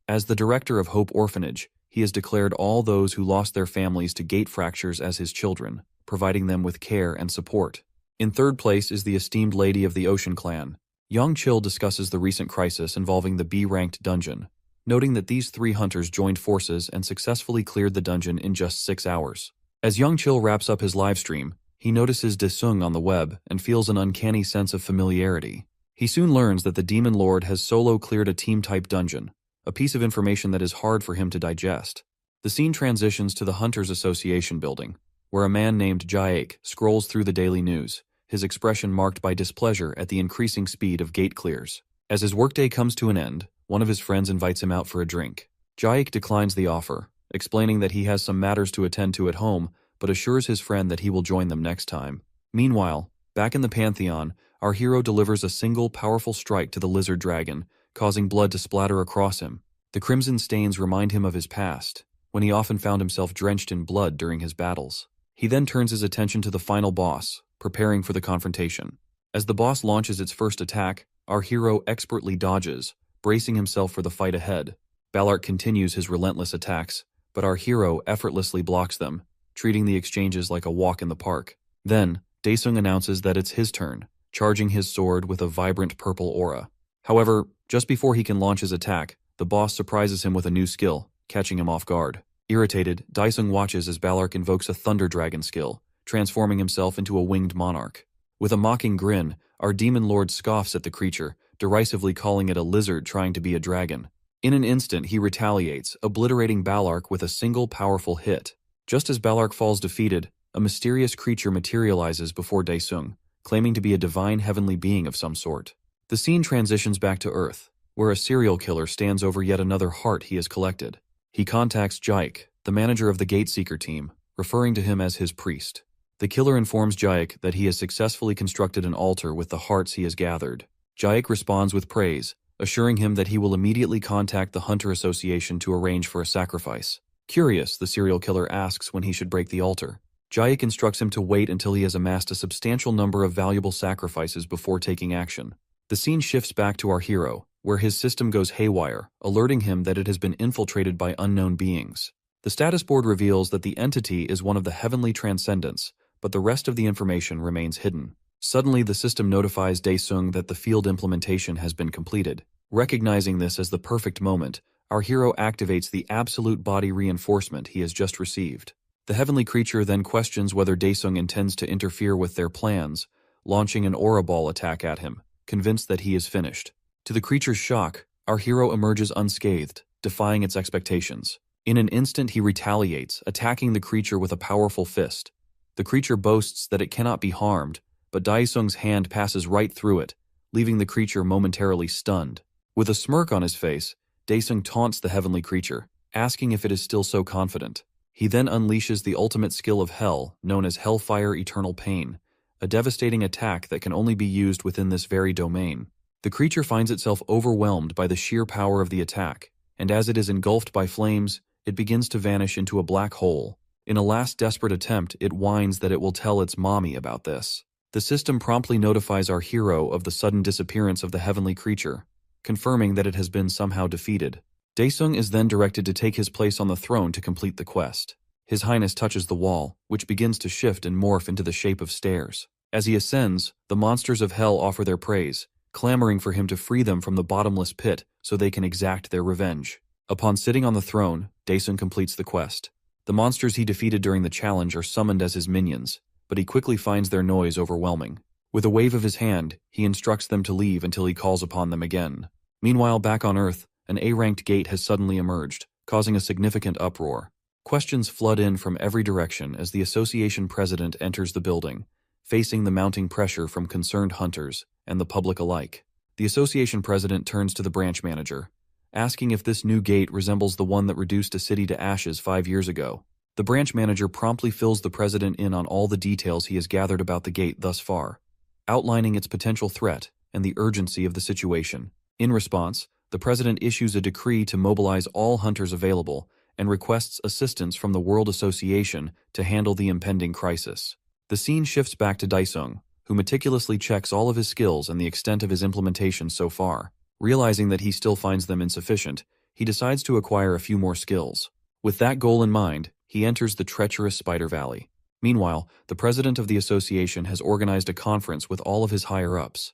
As the director of Hope Orphanage, he has declared all those who lost their families to gate fractures as his children, providing them with care and support. In third place is the esteemed lady of the Ocean Clan. Yang Chil discusses the recent crisis involving the B-ranked dungeon, noting that these three hunters joined forces and successfully cleared the dungeon in just 6 hours. As Yang Chil wraps up his livestream, he notices Daesung on the web and feels an uncanny sense of familiarity. He soon learns that the Demon Lord has solo cleared a team-type dungeon, a piece of information that is hard for him to digest. The scene transitions to the Hunters Association building, where a man named Jaek scrolls through the daily news, his expression marked by displeasure at the increasing speed of gate clears. As his workday comes to an end, one of his friends invites him out for a drink. Jaek declines the offer, explaining that he has some matters to attend to at home, but assures his friend that he will join them next time. Meanwhile, back in the Pantheon, our hero delivers a single powerful strike to the lizard dragon, causing blood to splatter across him. The crimson stains remind him of his past, when he often found himself drenched in blood during his battles. He then turns his attention to the final boss, preparing for the confrontation. As the boss launches its first attack, our hero expertly dodges, bracing himself for the fight ahead. Ballark continues his relentless attacks, but our hero effortlessly blocks them, treating the exchanges like a walk in the park. Then, Daesung announces that it's his turn, charging his sword with a vibrant purple aura. However, just before he can launch his attack, the boss surprises him with a new skill, catching him off guard. Irritated, Daesung watches as Ballark invokes a Thunder Dragon skill, transforming himself into a winged monarch. With a mocking grin, our demon lord scoffs at the creature, derisively calling it a lizard trying to be a dragon. In an instant, he retaliates, obliterating Ballark with a single powerful hit. Just as Ballark falls defeated, a mysterious creature materializes before Daesung, claiming to be a divine heavenly being of some sort. The scene transitions back to Earth, where a serial killer stands over yet another heart he has collected. He contacts Jaek, the manager of the Gateseeker team, referring to him as his priest. The killer informs Jaek that he has successfully constructed an altar with the hearts he has gathered. Jaek responds with praise, assuring him that he will immediately contact the Hunter Association to arrange for a sacrifice. Curious, the serial killer asks when he should break the altar. Jaek instructs him to wait until he has amassed a substantial number of valuable sacrifices before taking action. The scene shifts back to our hero, where his system goes haywire, alerting him that it has been infiltrated by unknown beings. The status board reveals that the entity is one of the heavenly transcendents, but the rest of the information remains hidden. Suddenly, the system notifies Daesung that the field implementation has been completed. Recognizing this as the perfect moment, our hero activates the absolute body reinforcement he has just received. The heavenly creature then questions whether Daesung intends to interfere with their plans, launching an aura ball attack at him, convinced that he is finished. To the creature's shock, our hero emerges unscathed, defying its expectations. In an instant he retaliates, attacking the creature with a powerful fist. The creature boasts that it cannot be harmed, but Daesung's hand passes right through it, leaving the creature momentarily stunned. With a smirk on his face, Daesung taunts the heavenly creature, asking if it is still so confident. He then unleashes the ultimate skill of hell, known as Hellfire Eternal Pain, a devastating attack that can only be used within this very domain. The creature finds itself overwhelmed by the sheer power of the attack, and as it is engulfed by flames, it begins to vanish into a black hole. In a last desperate attempt, it whines that it will tell its mommy about this. The system promptly notifies our hero of the sudden disappearance of the heavenly creature, confirming that it has been somehow defeated. Daesung is then directed to take his place on the throne to complete the quest. His Highness touches the wall, which begins to shift and morph into the shape of stairs. As he ascends, the monsters of hell offer their praise, clamoring for him to free them from the bottomless pit so they can exact their revenge. Upon sitting on the throne, Daesung completes the quest. The monsters he defeated during the challenge are summoned as his minions, but he quickly finds their noise overwhelming. With a wave of his hand, he instructs them to leave until he calls upon them again. Meanwhile, back on Earth, an A-ranked gate has suddenly emerged, causing a significant uproar. Questions flood in from every direction as the association president enters the building, facing the mounting pressure from concerned hunters and the public alike. The association president turns to the branch manager, asking if this new gate resembles the one that reduced a city to ashes 5 years ago. The branch manager promptly fills the president in on all the details he has gathered about the gate thus far, outlining its potential threat and the urgency of the situation. In response, the president issues a decree to mobilize all hunters available and requests assistance from the World Association to handle the impending crisis. The scene shifts back to Daesung, who meticulously checks all of his skills and the extent of his implementation so far. Realizing that he still finds them insufficient, he decides to acquire a few more skills. With that goal in mind, he enters the treacherous Spider Valley. Meanwhile, the president of the association has organized a conference with all of his higher-ups.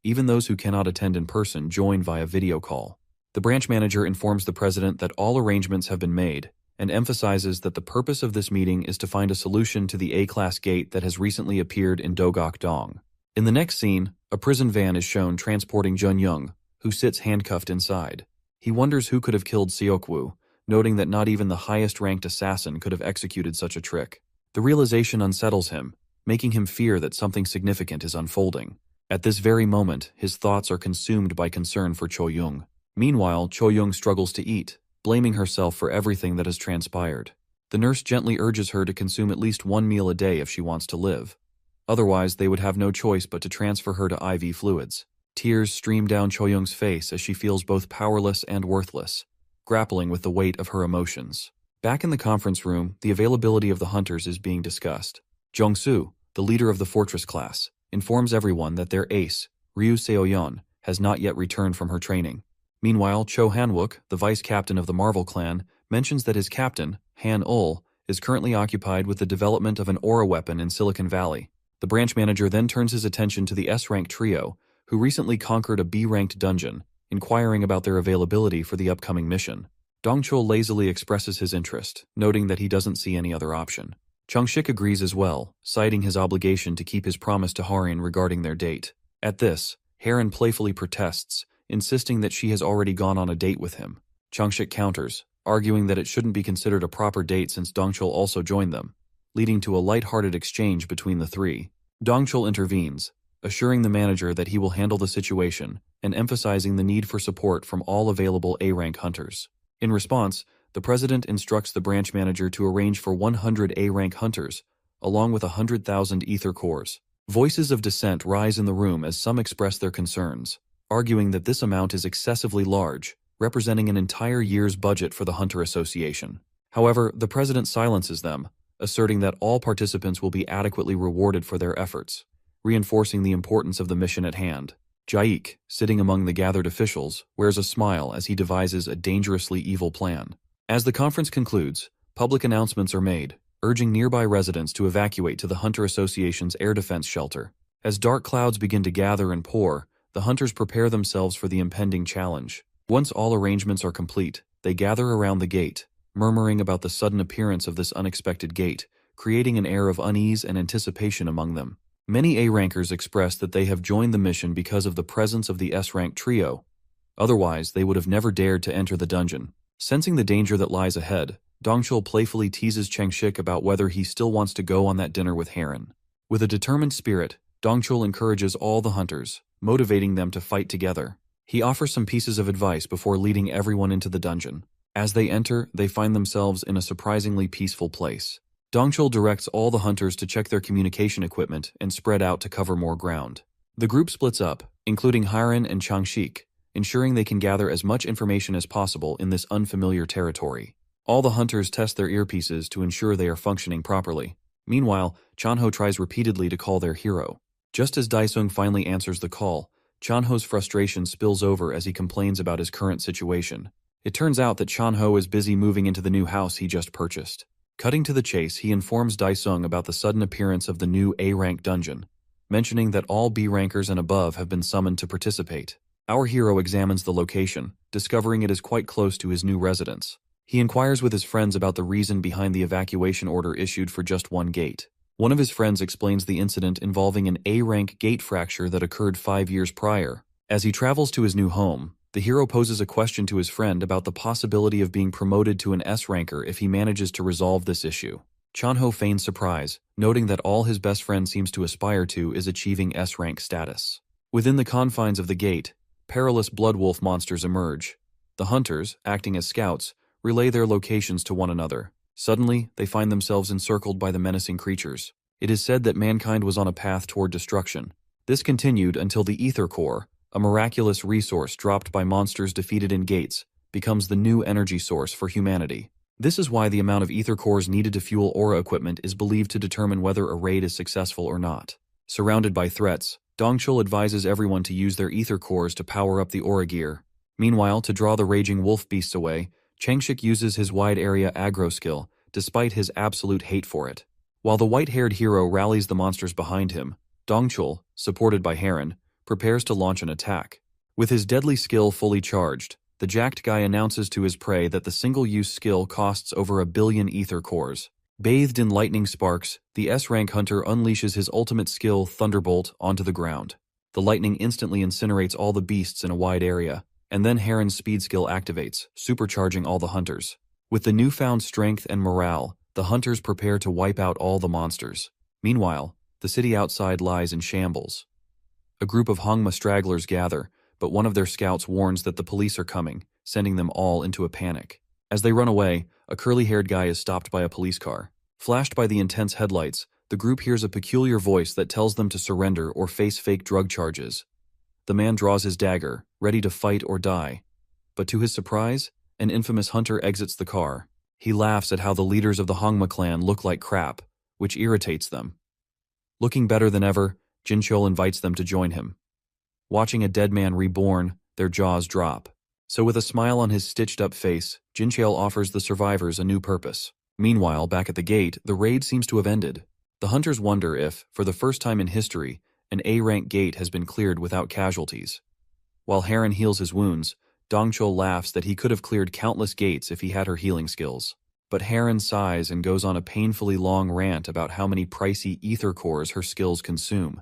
Even those who cannot attend in person join via video call. The branch manager informs the president that all arrangements have been made and emphasizes that the purpose of this meeting is to find a solution to the A-class gate that has recently appeared in Dogok-dong. In the next scene, a prison van is shown transporting Jun-young, who sits handcuffed inside. He wonders who could have killed Seokwoo, noting that not even the highest-ranked assassin could have executed such a trick. The realization unsettles him, making him fear that something significant is unfolding. At this very moment, his thoughts are consumed by concern for Cho-young. Meanwhile, Cho-young struggles to eat, blaming herself for everything that has transpired. The nurse gently urges her to consume at least one meal a day if she wants to live. Otherwise, they would have no choice but to transfer her to IV fluids. Tears stream down Cho-young's face as she feels both powerless and worthless, grappling with the weight of her emotions. Back in the conference room, the availability of the hunters is being discussed. Jong-soo, the leader of the fortress class, informs everyone that their ace, Ryu Seo-yeon, has not yet returned from her training. Meanwhile, Cho Han-wook, the vice-captain of the Marvel clan, mentions that his captain, Han-ul, is currently occupied with the development of an aura weapon in Silicon Valley. The branch manager then turns his attention to the S-rank trio, who recently conquered a B-ranked dungeon, inquiring about their availability for the upcoming mission. Dong-chul lazily expresses his interest, noting that he doesn't see any other option. Chung-shik agrees as well, citing his obligation to keep his promise to Harin regarding their date. At this, Harin playfully protests, insisting that she has already gone on a date with him. Chung-shik counters, arguing that it shouldn't be considered a proper date since Dong-chul also joined them, leading to a light-hearted exchange between the three. Dong-chul intervenes, assuring the manager that he will handle the situation and emphasizing the need for support from all available A-rank hunters. In response, the president instructs the branch manager to arrange for 100 A-rank hunters, along with 100,000 ether cores. Voices of dissent rise in the room as some express their concerns, arguing that this amount is excessively large, representing an entire year's budget for the Hunter Association. However, the president silences them, asserting that all participants will be adequately rewarded for their efforts, reinforcing the importance of the mission at hand. Jaik, sitting among the gathered officials, wears a smile as he devises a dangerously evil plan. As the conference concludes, public announcements are made, urging nearby residents to evacuate to the Hunter Association's air defense shelter. As dark clouds begin to gather and pour, the hunters prepare themselves for the impending challenge. Once all arrangements are complete, they gather around the gate, murmuring about the sudden appearance of this unexpected gate, creating an air of unease and anticipation among them. Many A-rankers expressed that they have joined the mission because of the presence of the S-rank trio. Otherwise, they would have never dared to enter the dungeon. Sensing the danger that lies ahead, Dongchul playfully teases Changshik about whether he still wants to go on that dinner with Heron. With a determined spirit, Dongchul encourages all the hunters, motivating them to fight together. He offers some pieces of advice before leading everyone into the dungeon. As they enter, they find themselves in a surprisingly peaceful place. Dongchul directs all the hunters to check their communication equipment and spread out to cover more ground. The group splits up, including Heron and Changshik, ensuring they can gather as much information as possible in this unfamiliar territory. All the hunters test their earpieces to ensure they are functioning properly. Meanwhile, Chanho tries repeatedly to call their hero. Just as Daisung finally answers the call, Chanho's frustration spills over as he complains about his current situation. It turns out that Chanho is busy moving into the new house he just purchased. Cutting to the chase, he informs Daisung about the sudden appearance of the new A-rank dungeon, mentioning that all B-rankers and above have been summoned to participate. Our hero examines the location, discovering it is quite close to his new residence. He inquires with his friends about the reason behind the evacuation order issued for just one gate. One of his friends explains the incident involving an A-rank gate fracture that occurred 5 years prior. As he travels to his new home, the hero poses a question to his friend about the possibility of being promoted to an S-ranker if he manages to resolve this issue. Chanho feigns surprise, noting that all his best friend seems to aspire to is achieving S-rank status. Within the confines of the gate, perilous bloodwolf monsters emerge. The hunters, acting as scouts, relay their locations to one another. Suddenly, they find themselves encircled by the menacing creatures. It is said that mankind was on a path toward destruction. This continued until the Ether Core, a miraculous resource dropped by monsters defeated in gates, becomes the new energy source for humanity. This is why the amount of ether cores needed to fuel aura equipment is believed to determine whether a raid is successful or not. Surrounded by threats, Dongchul advises everyone to use their ether cores to power up the aura gear. Meanwhile, to draw the raging wolf beasts away, Changshik uses his wide area aggro skill, despite his absolute hate for it. While the white-haired hero rallies the monsters behind him, Dongchul, supported by Heron, prepares to launch an attack. With his deadly skill fully charged, the jacked guy announces to his prey that the single-use skill costs over 1 billion ether cores. Bathed in lightning sparks, the S-rank hunter unleashes his ultimate skill, Thunderbolt, onto the ground. The lightning instantly incinerates all the beasts in a wide area, and then Heron's speed skill activates, supercharging all the hunters. With the newfound strength and morale, the hunters prepare to wipe out all the monsters. Meanwhile, the city outside lies in shambles. A group of Hongma stragglers gather, but one of their scouts warns that the police are coming, sending them all into a panic. As they run away, a curly-haired guy is stopped by a police car. Flashed by the intense headlights, the group hears a peculiar voice that tells them to surrender or face fake drug charges. The man draws his dagger, ready to fight or die. But to his surprise, an infamous hunter exits the car. He laughs at how the leaders of the Hongma clan look like crap, which irritates them. Looking better than ever, Jinchul invites them to join him. Watching a dead man reborn, their jaws drop. So with a smile on his stitched-up face, Jinchul offers the survivors a new purpose. Meanwhile, back at the gate, the raid seems to have ended. The hunters wonder if, for the first time in history, an A-rank gate has been cleared without casualties. While Heron heals his wounds, Dongchul laughs that he could have cleared countless gates if he had her healing skills. But Heron sighs and goes on a painfully long rant about how many pricey ether cores her skills consume.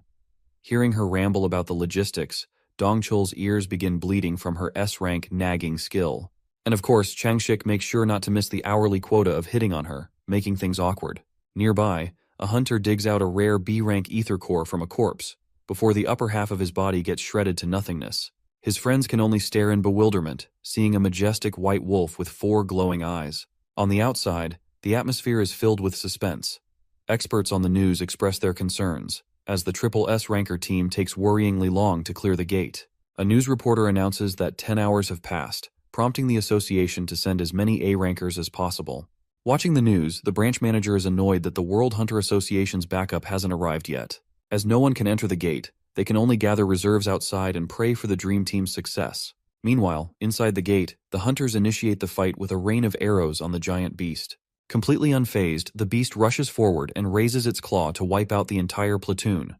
Hearing her ramble about the logistics, Dongchul's ears begin bleeding from her S-rank nagging skill. And of course, Changshik makes sure not to miss the hourly quota of hitting on her, making things awkward. Nearby, a hunter digs out a rare B-rank ether core from a corpse, before the upper half of his body gets shredded to nothingness. His friends can only stare in bewilderment, seeing a majestic white wolf with 4 glowing eyes. On the outside, the atmosphere is filled with suspense. Experts on the news express their concerns, as the Triple S ranker team takes worryingly long to clear the gate. A news reporter announces that 10 hours have passed, prompting the association to send as many A rankers as possible. Watching the news, the branch manager is annoyed that the World Hunter Association's backup hasn't arrived yet. As no one can enter the gate, they can only gather reserves outside and pray for the Dream Team's success. Meanwhile, inside the gate, the hunters initiate the fight with a rain of arrows on the giant beast. Completely unfazed, the beast rushes forward and raises its claw to wipe out the entire platoon.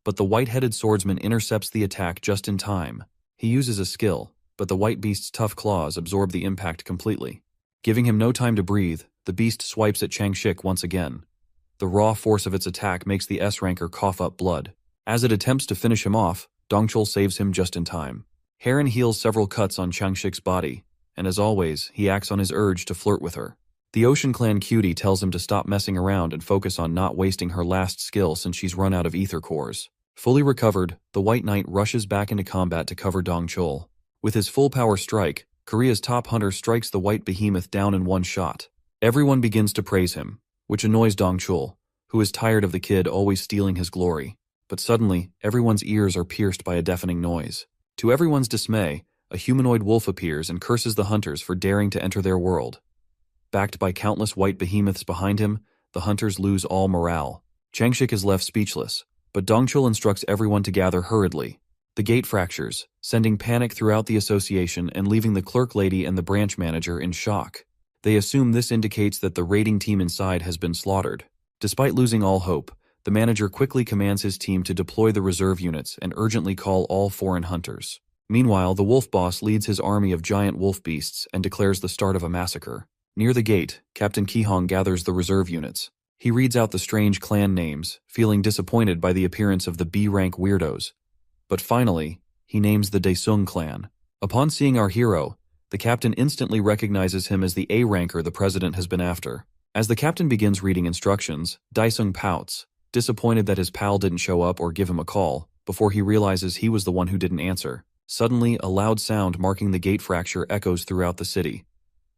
But the white-headed swordsman intercepts the attack just in time. He uses a skill, but the white beast's tough claws absorb the impact completely. Giving him no time to breathe, the beast swipes at Changshik once again. The raw force of its attack makes the S-ranker cough up blood. As it attempts to finish him off, Dongchul saves him just in time. Heron heals several cuts on Changshik's body, and as always, he acts on his urge to flirt with her. The Ocean Clan cutie tells him to stop messing around and focus on not wasting her last skill since she's run out of ether cores. Fully recovered, the White Knight rushes back into combat to cover Dongchul. With his full power strike, Korea's top hunter strikes the white behemoth down in one shot. Everyone begins to praise him, which annoys Dongchul, who is tired of the kid always stealing his glory. But suddenly, everyone's ears are pierced by a deafening noise. To everyone's dismay, a humanoid wolf appears and curses the hunters for daring to enter their world. Backed by countless white behemoths behind him, the hunters lose all morale. Changshik is left speechless, but Dongchul instructs everyone to gather hurriedly. The gate fractures, sending panic throughout the association and leaving the clerk lady and the branch manager in shock. They assume this indicates that the raiding team inside has been slaughtered. Despite losing all hope, the manager quickly commands his team to deploy the reserve units and urgently call all foreign hunters. Meanwhile, the wolf boss leads his army of giant wolf beasts and declares the start of a massacre. Near the gate, Captain Kihong gathers the reserve units. He reads out the strange clan names, feeling disappointed by the appearance of the B-rank weirdos. But finally, he names the Daesung clan. Upon seeing our hero, the captain instantly recognizes him as the A-ranker the president has been after. As the captain begins reading instructions, Daesung pouts, disappointed that his pal didn't show up or give him a call, before he realizes he was the one who didn't answer. Suddenly, a loud sound marking the gate fracture echoes throughout the city.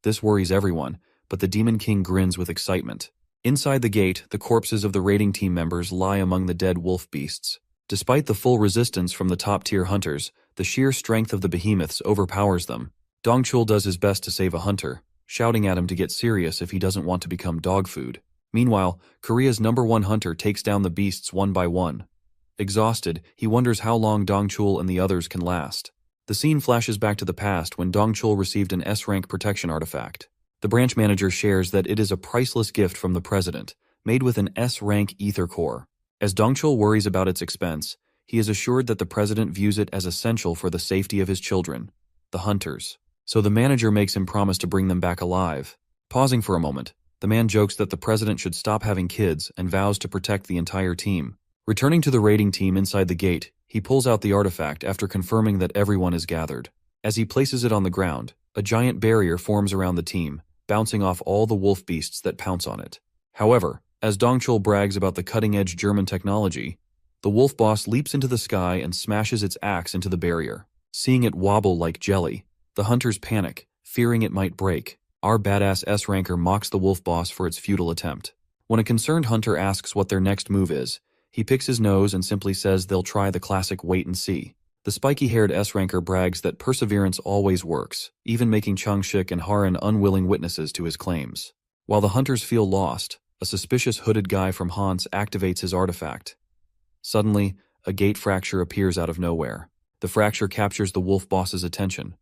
This worries everyone, but the Demon King grins with excitement. Inside the gate, the corpses of the raiding team members lie among the dead wolf beasts. Despite the full resistance from the top-tier hunters, the sheer strength of the behemoths overpowers them. Dongchul does his best to save a hunter, shouting at him to get serious if he doesn't want to become dog food. Meanwhile, Korea's #1 hunter takes down the beasts one by one. Exhausted, he wonders how long Dongchul and the others can last. The scene flashes back to the past when Dongchul received an S-rank protection artifact. The branch manager shares that it is a priceless gift from the president, made with an S-rank ether core. As Dongchul worries about its expense, he is assured that the president views it as essential for the safety of his children, the hunters. So the manager makes him promise to bring them back alive. Pausing for a moment, the man jokes that the president should stop having kids and vows to protect the entire team. Returning to the raiding team inside the gate, he pulls out the artifact after confirming that everyone is gathered. As he places it on the ground, a giant barrier forms around the team, bouncing off all the wolf beasts that pounce on it. However, as Dongchul brags about the cutting-edge German technology, the wolf boss leaps into the sky and smashes its axe into the barrier. Seeing it wobble like jelly, the hunters panic, fearing it might break. Our badass S-ranker mocks the wolf boss for its futile attempt. When a concerned hunter asks what their next move is, he picks his nose and simply says they'll try the classic wait and see. The spiky-haired S-ranker brags that perseverance always works, even making Changshik and Haran unwilling witnesses to his claims. While the hunters feel lost, a suspicious hooded guy from Hans activates his artifact. Suddenly, a gate fracture appears out of nowhere. The fracture captures the wolf boss's attention.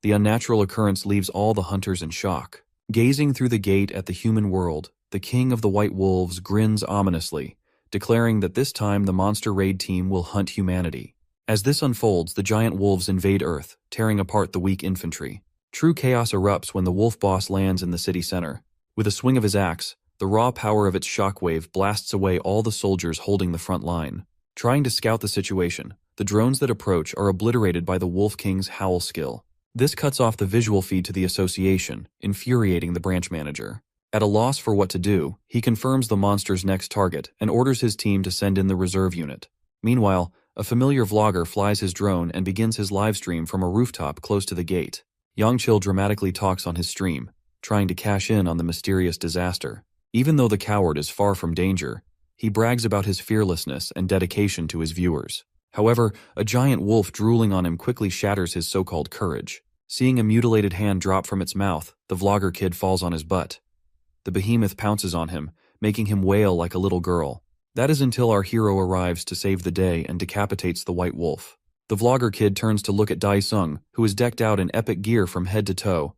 The unnatural occurrence leaves all the hunters in shock. Gazing through the gate at the human world, the king of the white wolves grins ominously, declaring that this time the monster raid team will hunt humanity. As this unfolds, the giant wolves invade Earth, tearing apart the weak infantry. True chaos erupts when the wolf boss lands in the city center. With a swing of his axe, the raw power of its shockwave blasts away all the soldiers holding the front line. Trying to scout the situation, the drones that approach are obliterated by the Wolf King's howl skill. This cuts off the visual feed to the association, infuriating the branch manager. At a loss for what to do, he confirms the monster's next target and orders his team to send in the reserve unit. Meanwhile, a familiar vlogger flies his drone and begins his live stream from a rooftop close to the gate. Yangchil dramatically talks on his stream, trying to cash in on the mysterious disaster. Even though the coward is far from danger, he brags about his fearlessness and dedication to his viewers. However, a giant wolf drooling on him quickly shatters his so-called courage. Seeing a mutilated hand drop from its mouth, the vlogger kid falls on his butt. The behemoth pounces on him, making him wail like a little girl. That is until our hero arrives to save the day and decapitates the white wolf. The vlogger kid turns to look at Daesung, who is decked out in epic gear from head to toe.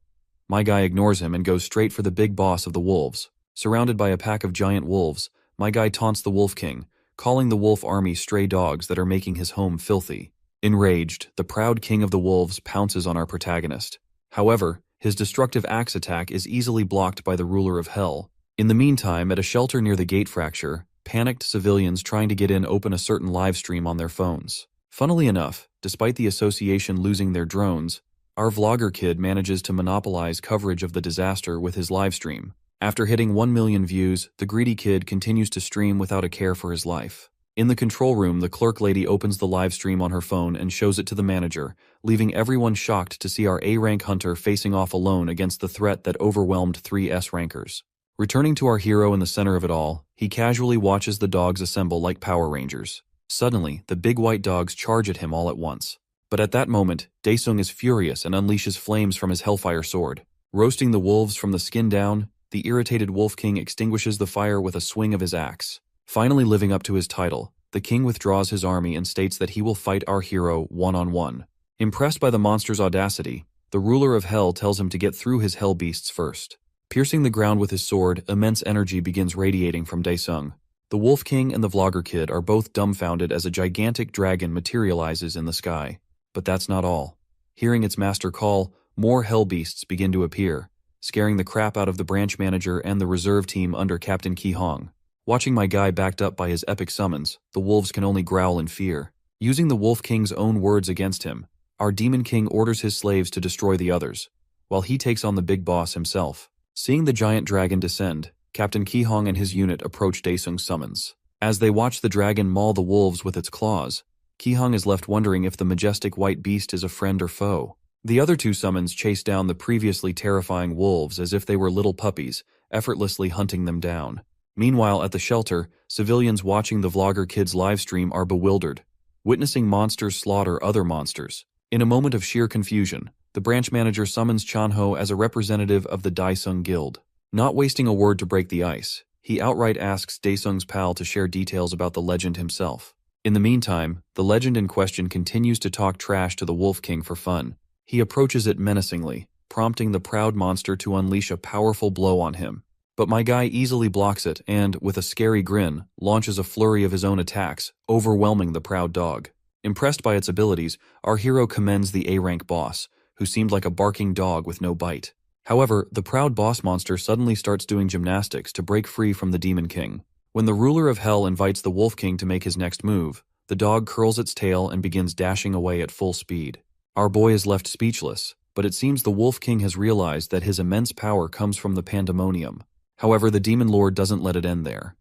My guy ignores him and goes straight for the big boss of the wolves. Surrounded by a pack of giant wolves, my guy taunts the Wolf King, calling the wolf army stray dogs that are making his home filthy. Enraged, the proud king of the wolves pounces on our protagonist. However, His destructive axe attack is easily blocked by the ruler of hell. In the meantime, at a shelter near the gate fracture, panicked civilians trying to get in open a certain live stream on their phones. Funnily enough, despite the association losing their drones, our vlogger kid manages to monopolize coverage of the disaster with his live stream. After hitting 1 million views, the greedy kid continues to stream without a care for his life. In the control room, the clerk lady opens the live stream on her phone and shows it to the manager, leaving everyone shocked to see our A-rank hunter facing off alone against the threat that overwhelmed 3 S-rankers. Returning to our hero in the center of it all, he casually watches the dogs assemble like Power Rangers. Suddenly, the big white dogs charge at him all at once. But at that moment, Daesung is furious and unleashes flames from his Hellfire sword. Roasting the wolves from the skin down, the irritated Wolf King extinguishes the fire with a swing of his axe. Finally living up to his title, the king withdraws his army and states that he will fight our hero one-on-one. Impressed by the monster's audacity, the ruler of hell tells him to get through his hell beasts first. Piercing the ground with his sword, immense energy begins radiating from Daesung. The Wolf King and the Vlogger Kid are both dumbfounded as a gigantic dragon materializes in the sky. But that's not all. Hearing its master call, more hell beasts begin to appear, scaring the crap out of the branch manager and the reserve team under Captain Ki Hong. Watching my guy backed up by his epic summons, the wolves can only growl in fear. Using the Wolf King's own words against him, our Demon King orders his slaves to destroy the others, while he takes on the big boss himself. Seeing the giant dragon descend, Captain Ki Hong and his unit approach Daesung's summons. As they watch the dragon maul the wolves with its claws, Ki Hong is left wondering if the majestic white beast is a friend or foe. The other 2 summons chase down the previously terrifying wolves as if they were little puppies, effortlessly hunting them down. Meanwhile, at the shelter, civilians watching the Vlogger Kid's livestream are bewildered, witnessing monsters slaughter other monsters. In a moment of sheer confusion, the branch manager summons Chanho as a representative of the Daesung Guild. Not wasting a word to break the ice, he outright asks Daesung's pal to share details about the legend himself. In the meantime, the legend in question continues to talk trash to the Wolf King for fun. He approaches it menacingly, prompting the proud monster to unleash a powerful blow on him. But my guy easily blocks it and, with a scary grin, launches a flurry of his own attacks, overwhelming the proud dog. Impressed by its abilities, our hero commends the A-rank boss, who seemed like a barking dog with no bite. However, the proud boss monster suddenly starts doing gymnastics to break free from the Demon King. When the ruler of hell invites the Wolf King to make his next move, the dog curls its tail and begins dashing away at full speed. Our boy is left speechless, but it seems the Wolf King has realized that his immense power comes from the pandemonium. However, the Demon Lord doesn't let it end there.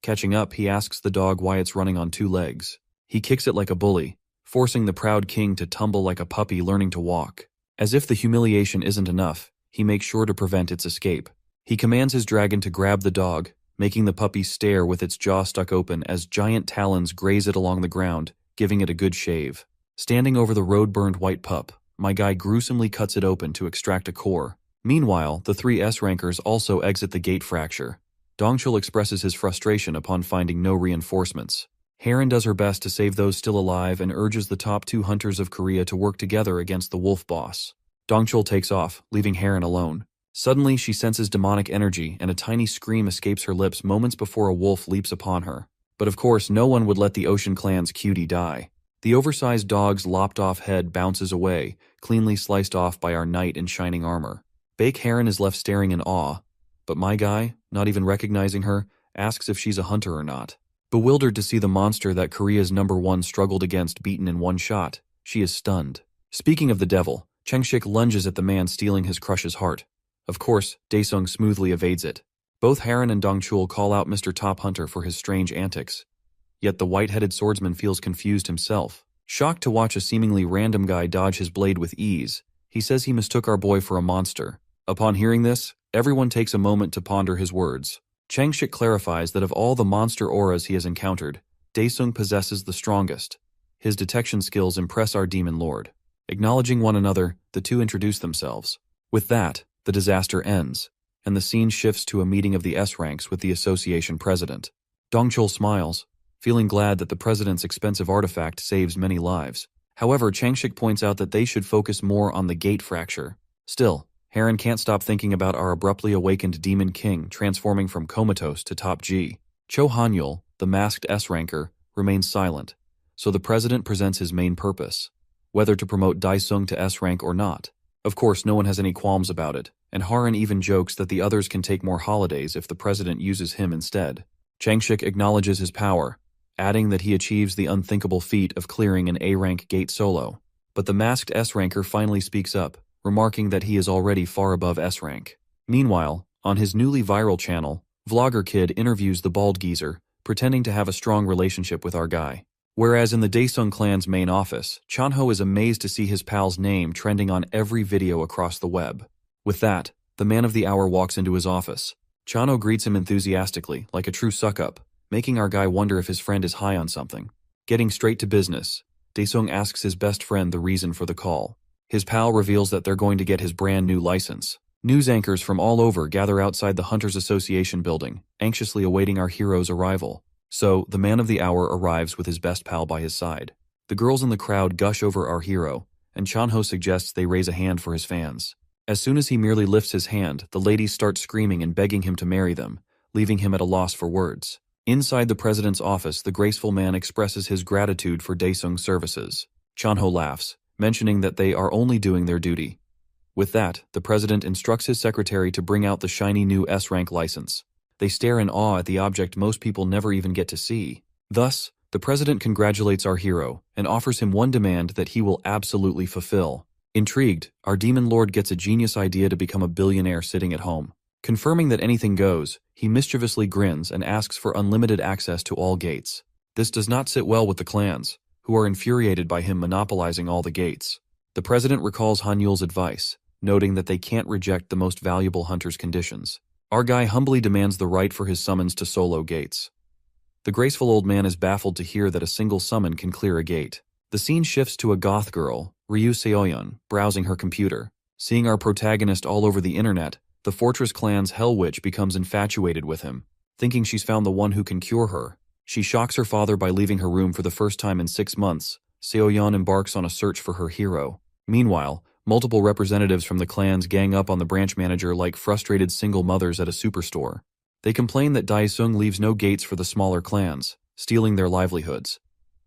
Catching up, he asks the dog why it's running on 2 legs. He kicks it like a bully, forcing the proud king to tumble like a puppy learning to walk. As if the humiliation isn't enough, he makes sure to prevent its escape. He commands his dragon to grab the dog, making the puppy stare with its jaw stuck open as giant talons graze it along the ground, giving it a good shave. Standing over the road-burned white pup, my guy gruesomely cuts it open to extract a core. Meanwhile, the 3 S-rankers also exit the gate fracture. Dongchul expresses his frustration upon finding no reinforcements. Heron does her best to save those still alive and urges the top 2 hunters of Korea to work together against the wolf boss. Dongchul takes off, leaving Heron alone. Suddenly, she senses demonic energy and a tiny scream escapes her lips moments before a wolf leaps upon her. But of course, no one would let the Ocean Clan's cutie die. The oversized dog's lopped-off head bounces away, cleanly sliced off by our knight in shining armor. Bake Heron is left staring in awe, but my guy, not even recognizing her, asks if she's a hunter or not. Bewildered to see the monster that Korea's #1 struggled against beaten in 1 shot, she is stunned. Speaking of the devil, Chengshik lunges at the man stealing his crush's heart. Of course, Daesung smoothly evades it. Both Heron and Dongchul call out Mr. Top Hunter for his strange antics. Yet the white-headed swordsman feels confused himself. Shocked to watch a seemingly random guy dodge his blade with ease, he says he mistook our boy for a monster. Upon hearing this, everyone takes a moment to ponder his words. Changshik clarifies that of all the monster auras he has encountered, Daesung possesses the strongest. His detection skills impress our demon lord. Acknowledging one another, the 2 introduce themselves. With that, the disaster ends, and the scene shifts to a meeting of the S-ranks with the association president. Dongchul smiles, feeling glad that the president's expensive artifact saves many lives. However, Changshik points out that they should focus more on the gate fracture. Still, Heron can't stop thinking about our abruptly awakened Demon King transforming from comatose to top G. Cho Hanyul, the masked S-ranker, remains silent, so the president presents his main purpose, whether to promote Daesung to S-rank or not. Of course, no one has any qualms about it, and Haran even jokes that the others can take more holidays if the president uses him instead. Changshik acknowledges his power, adding that he achieves the unthinkable feat of clearing an A-rank gate solo. But the masked S-ranker finally speaks up, remarking that he is already far above S-rank. Meanwhile, on his newly viral channel, Vlogger Kid interviews the bald geezer, pretending to have a strong relationship with our guy. Whereas in the Daesung clan's main office, Chanho is amazed to see his pal's name trending on every video across the web. With that, the man of the hour walks into his office. Chanho greets him enthusiastically, like a true suck-up, making our guy wonder if his friend is high on something. Getting straight to business, Daesung asks his best friend the reason for the call. His pal reveals that they're going to get his brand new license. News anchors from all over gather outside the Hunters Association building, anxiously awaiting our hero's arrival. So, the man of the hour arrives with his best pal by his side. The girls in the crowd gush over our hero, and Chanho suggests they raise a hand for his fans. As soon as he merely lifts his hand, the ladies start screaming and begging him to marry them, leaving him at a loss for words. Inside the president's office, the graceful man expresses his gratitude for Daesung's services. Chanho laughs, mentioning that they are only doing their duty. With that, the president instructs his secretary to bring out the shiny new S-rank license. They stare in awe at the object most people never even get to see. Thus, the president congratulates our hero and offers him one demand that he will absolutely fulfill. Intrigued, our demon lord gets a genius idea to become a billionaire sitting at home. Confirming that anything goes, he mischievously grins and asks for unlimited access to all gates. This does not sit well with the clans, who are infuriated by him monopolizing all the gates. The president recalls Hanyul's advice, noting that they can't reject the most valuable hunter's conditions. Our guy humbly demands the right for his summons to solo gates. The graceful old man is baffled to hear that a single summon can clear a gate. The scene shifts to a goth girl, Ryu Seoyeon, browsing her computer. Seeing our protagonist all over the internet, the Fortress clan's Hell Witch becomes infatuated with him. Thinking she's found the one who can cure her, she shocks her father by leaving her room for the first time in 6 months. Seoyeon embarks on a search for her hero. Meanwhile, multiple representatives from the clans gang up on the branch manager like frustrated single mothers at a superstore. They complain that Daesung leaves no gates for the smaller clans, stealing their livelihoods.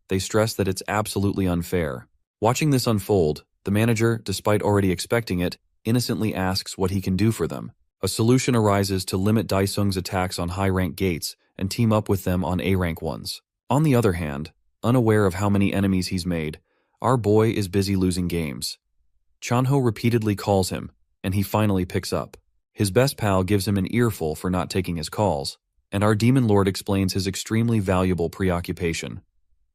They stress that it's absolutely unfair. Watching this unfold, the manager, despite already expecting it, innocently asks what he can do for them. A solution arises to limit Daesung's attacks on high-rank gates and team up with them on A-rank ones. On the other hand, unaware of how many enemies he's made, our boy is busy losing games. Chanho repeatedly calls him, and he finally picks up. His best pal gives him an earful for not taking his calls, and our demon lord explains his extremely valuable preoccupation: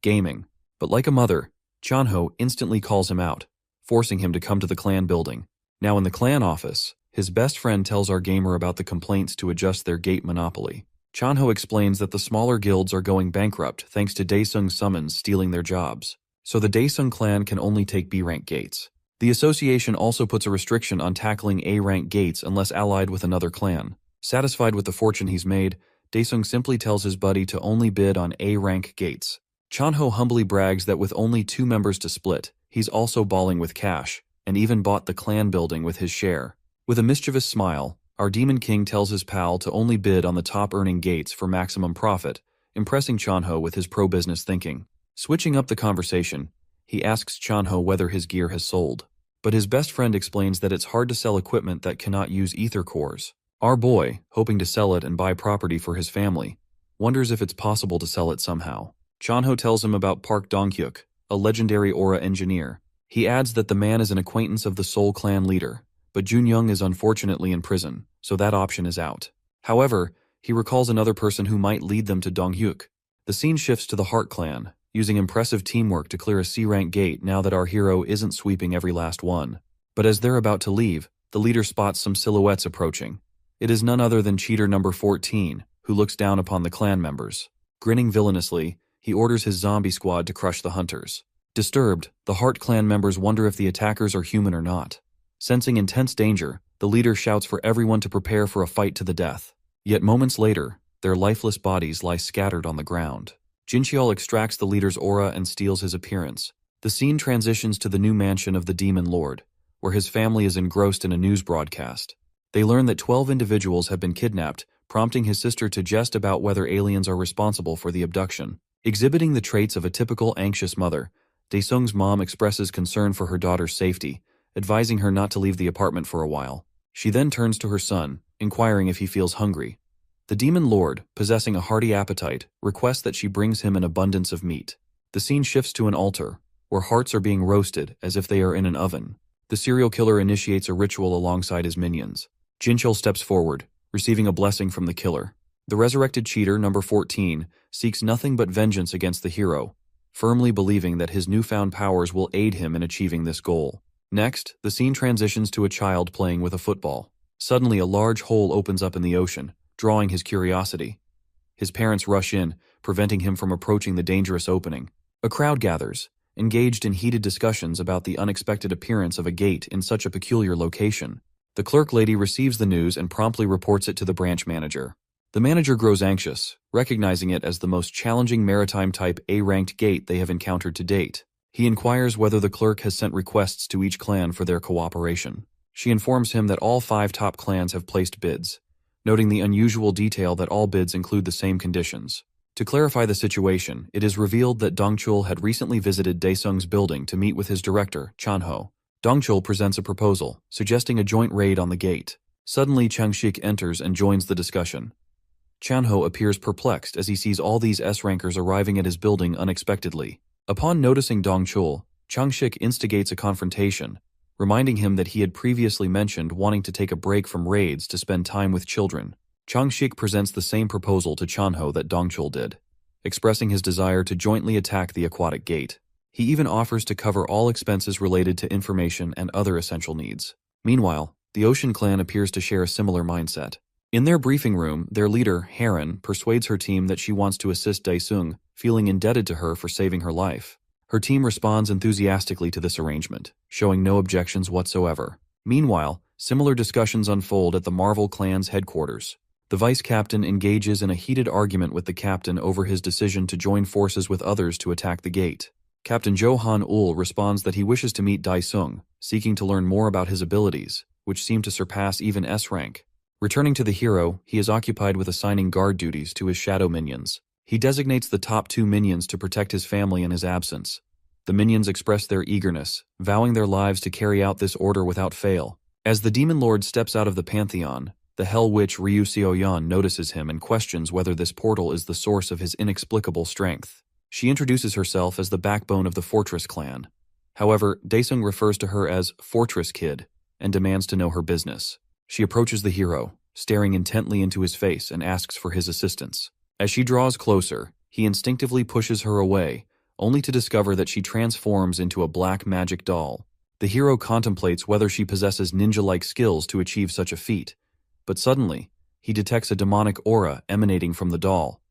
gaming. But like a mother, Chanho instantly calls him out, forcing him to come to the clan building. Now in the clan office, his best friend tells our gamer about the complaints to adjust their gate monopoly. Chanho explains that the smaller guilds are going bankrupt thanks to Daesung's summons stealing their jobs, so the Daesung clan can only take B-rank gates. The association also puts a restriction on tackling A-rank gates unless allied with another clan. Satisfied with the fortune he's made, Daesung simply tells his buddy to only bid on A-rank gates. Chanho humbly brags that with only 2 members to split, he's also balling with cash, and even bought the clan building with his share. With a mischievous smile, our Demon King tells his pal to only bid on the top-earning gates for maximum profit, impressing Chanho with his pro-business thinking. Switching up the conversation, he asks Chanho whether his gear has sold. But his best friend explains that it's hard to sell equipment that cannot use ether cores. Our boy, hoping to sell it and buy property for his family, wonders if it's possible to sell it somehow. Chanho tells him about Park Donghyuk, a legendary aura engineer. He adds that the man is an acquaintance of the Seoul clan leader, but Junyoung is unfortunately in prison, so that option is out. However, he recalls another person who might lead them to Donghyuk. The scene shifts to the Heart clan, using impressive teamwork to clear a C-rank gate now that our hero isn't sweeping every last one. But as they're about to leave, the leader spots some silhouettes approaching. It is none other than cheater number 14, who looks down upon the clan members. Grinning villainously, he orders his zombie squad to crush the hunters. Disturbed, the Heart clan members wonder if the attackers are human or not. Sensing intense danger, the leader shouts for everyone to prepare for a fight to the death. Yet moments later, their lifeless bodies lie scattered on the ground. Jincheol extracts the leader's aura and steals his appearance. The scene transitions to the new mansion of the Demon Lord, where his family is engrossed in a news broadcast. They learn that 12 individuals have been kidnapped, prompting his sister to jest about whether aliens are responsible for the abduction. Exhibiting the traits of a typical anxious mother, Daesung's mom expresses concern for her daughter's safety, advising her not to leave the apartment for a while. She then turns to her son, inquiring if he feels hungry. The demon lord, possessing a hearty appetite, requests that she brings him an abundance of meat. The scene shifts to an altar, where hearts are being roasted as if they are in an oven. The serial killer initiates a ritual alongside his minions. Jinchul steps forward, receiving a blessing from the killer. The resurrected cheater, number 14, seeks nothing but vengeance against the hero, firmly believing that his newfound powers will aid him in achieving this goal. Next, the scene transitions to a child playing with a football. Suddenly, a large hole opens up in the ocean, drawing his curiosity. His parents rush in, preventing him from approaching the dangerous opening. A crowd gathers, engaged in heated discussions about the unexpected appearance of a gate in such a peculiar location. The clerk lady receives the news and promptly reports it to the branch manager. The manager grows anxious, recognizing it as the most challenging maritime-type A-ranked gate they have encountered to date. He inquires whether the clerk has sent requests to each clan for their cooperation. She informs him that all 5 top clans have placed bids, noting the unusual detail that all bids include the same conditions. To clarify the situation, it is revealed that Dongchul had recently visited Daesung's building to meet with his director, Chanho. Dongchul presents a proposal, suggesting a joint raid on the gate. Suddenly, Changshik enters and joins the discussion. Chanho appears perplexed as he sees all these S-rankers arriving at his building unexpectedly. Upon noticing Dongchul, Changshik instigates a confrontation, reminding him that he had previously mentioned wanting to take a break from raids to spend time with children. Changshik presents the same proposal to Chanho that Dongchul did, expressing his desire to jointly attack the aquatic gate. He even offers to cover all expenses related to information and other essential needs. Meanwhile, the Ocean Clan appears to share a similar mindset. In their briefing room, their leader, Heron, persuades her team that she wants to assist Daesung, feeling indebted to her for saving her life. Her team responds enthusiastically to this arrangement, showing no objections whatsoever. Meanwhile, similar discussions unfold at the Marvel clan's headquarters. The vice captain engages in a heated argument with the captain over his decision to join forces with others to attack the gate. Captain Johan Ul responds that he wishes to meet Daesung, seeking to learn more about his abilities, which seem to surpass even S-rank. Returning to the hero, he is occupied with assigning guard duties to his shadow minions. He designates the top 2 minions to protect his family in his absence. The minions express their eagerness, vowing their lives to carry out this order without fail. As the demon lord steps out of the pantheon, the hell witch Ryu Seoyan notices him and questions whether this portal is the source of his inexplicable strength. She introduces herself as the backbone of the Fortress clan. However, Daesung refers to her as Fortress Kid and demands to know her business. She approaches the hero, staring intently into his face, and asks for his assistance. As she draws closer, he instinctively pushes her away, only to discover that she transforms into a black magic doll. The hero contemplates whether she possesses ninja-like skills to achieve such a feat, but suddenly, he detects a demonic aura emanating from the doll,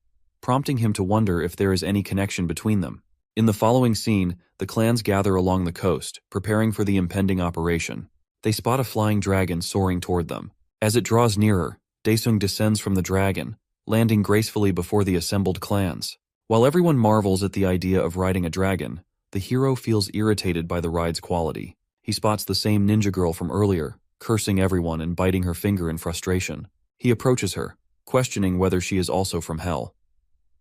prompting him to wonder if there is any connection between them. In the following scene, the clans gather along the coast, preparing for the impending operation. They spot a flying dragon soaring toward them. As it draws nearer, Daesung descends from the dragon, landing gracefully before the assembled clans. While everyone marvels at the idea of riding a dragon, the hero feels irritated by the ride's quality. He spots the same ninja girl from earlier, cursing everyone and biting her finger in frustration. He approaches her, questioning whether she is also from Hell.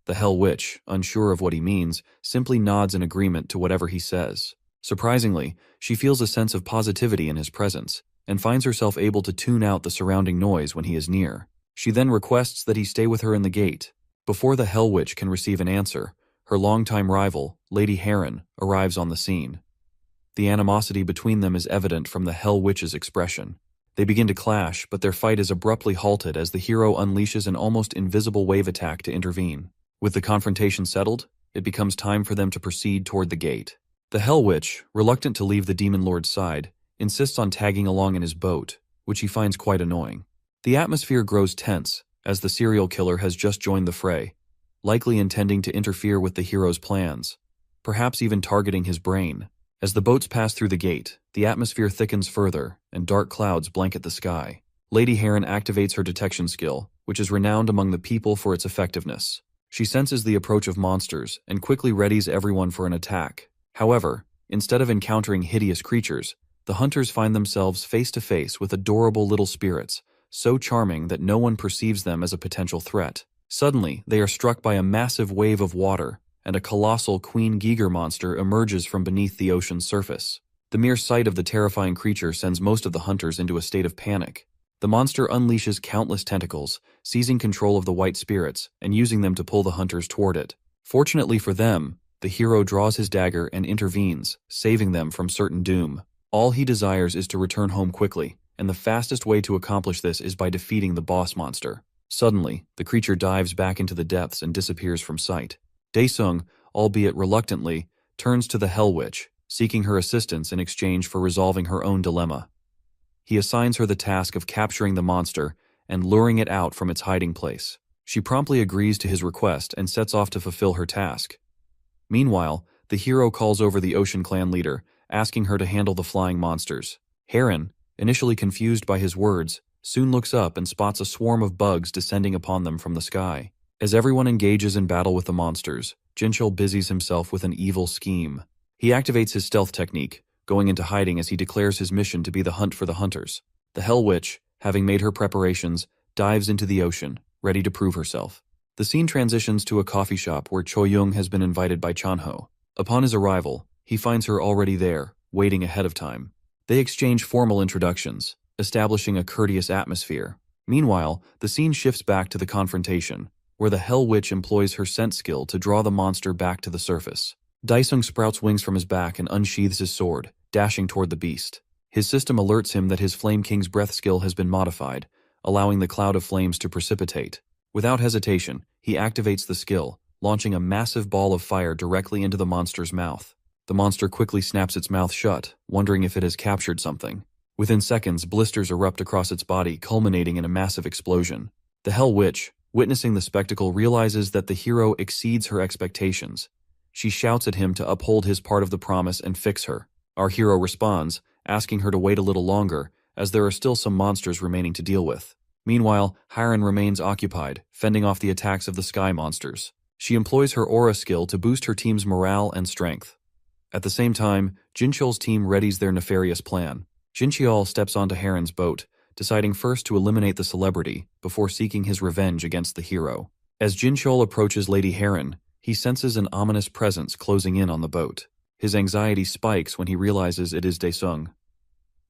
The Hell Witch, unsure of what he means, simply nods in agreement to whatever he says. Surprisingly, she feels a sense of positivity in his presence, and finds herself able to tune out the surrounding noise when he is near. She then requests that he stay with her in the gate. Before the Hell Witch can receive an answer, her longtime rival, Lady Heron, arrives on the scene. The animosity between them is evident from the Hell Witch's expression. They begin to clash, but their fight is abruptly halted as the hero unleashes an almost invisible wave attack to intervene. With the confrontation settled, it becomes time for them to proceed toward the gate. The Hell Witch, reluctant to leave the Demon Lord's side, insists on tagging along in his boat, which he finds quite annoying. The atmosphere grows tense, as the serial killer has just joined the fray, likely intending to interfere with the hero's plans, perhaps even targeting his brain. As the boats pass through the gate, the atmosphere thickens further, and dark clouds blanket the sky. Lady Heron activates her detection skill, which is renowned among the people for its effectiveness. She senses the approach of monsters and quickly readies everyone for an attack. However, instead of encountering hideous creatures, the hunters find themselves face to face with adorable little spirits, so charming that no one perceives them as a potential threat. Suddenly, they are struck by a massive wave of water, and a colossal Queen Giger monster emerges from beneath the ocean's surface. The mere sight of the terrifying creature sends most of the hunters into a state of panic. The monster unleashes countless tentacles, seizing control of the white spirits and using them to pull the hunters toward it. Fortunately for them, the hero draws his dagger and intervenes, saving them from certain doom. All he desires is to return home quickly, and the fastest way to accomplish this is by defeating the boss monster. Suddenly, the creature dives back into the depths and disappears from sight. Daesung, albeit reluctantly, turns to the Hell Witch, seeking her assistance in exchange for resolving her own dilemma. He assigns her the task of capturing the monster and luring it out from its hiding place. She promptly agrees to his request and sets off to fulfill her task. Meanwhile, the hero calls over the Ocean Clan leader, asking her to handle the flying monsters. Heron, initially confused by his words, soon looks up and spots a swarm of bugs descending upon them from the sky. As everyone engages in battle with the monsters, Jinchul busies himself with an evil scheme. He activates his stealth technique, going into hiding as he declares his mission to be the hunt for the hunters. The Hell Witch, having made her preparations, dives into the ocean, ready to prove herself. The scene transitions to a coffee shop where Cho-young has been invited by Chanho. Upon his arrival, he finds her already there, waiting ahead of time. They exchange formal introductions, establishing a courteous atmosphere. Meanwhile, the scene shifts back to the confrontation, where the Hell Witch employs her scent skill to draw the monster back to the surface. Daesung sprouts wings from his back and unsheathes his sword, dashing toward the beast. His system alerts him that his Flame King's breath skill has been modified, allowing the cloud of flames to precipitate. Without hesitation, he activates the skill, launching a massive ball of fire directly into the monster's mouth. The monster quickly snaps its mouth shut, wondering if it has captured something. Within seconds, blisters erupt across its body, culminating in a massive explosion. The Hell Witch, witnessing the spectacle, realizes that the hero exceeds her expectations. She shouts at him to uphold his part of the promise and fix her. Our hero responds, asking her to wait a little longer, as there are still some monsters remaining to deal with. Meanwhile, Hiren remains occupied, fending off the attacks of the sky monsters. She employs her aura skill to boost her team's morale and strength. At the same time, Jinchul's team readies their nefarious plan. Jincheol steps onto Hiren's boat, deciding first to eliminate the celebrity before seeking his revenge against the hero. As Jincheol approaches Lady Hiren, he senses an ominous presence closing in on the boat. His anxiety spikes when he realizes it is Daesung.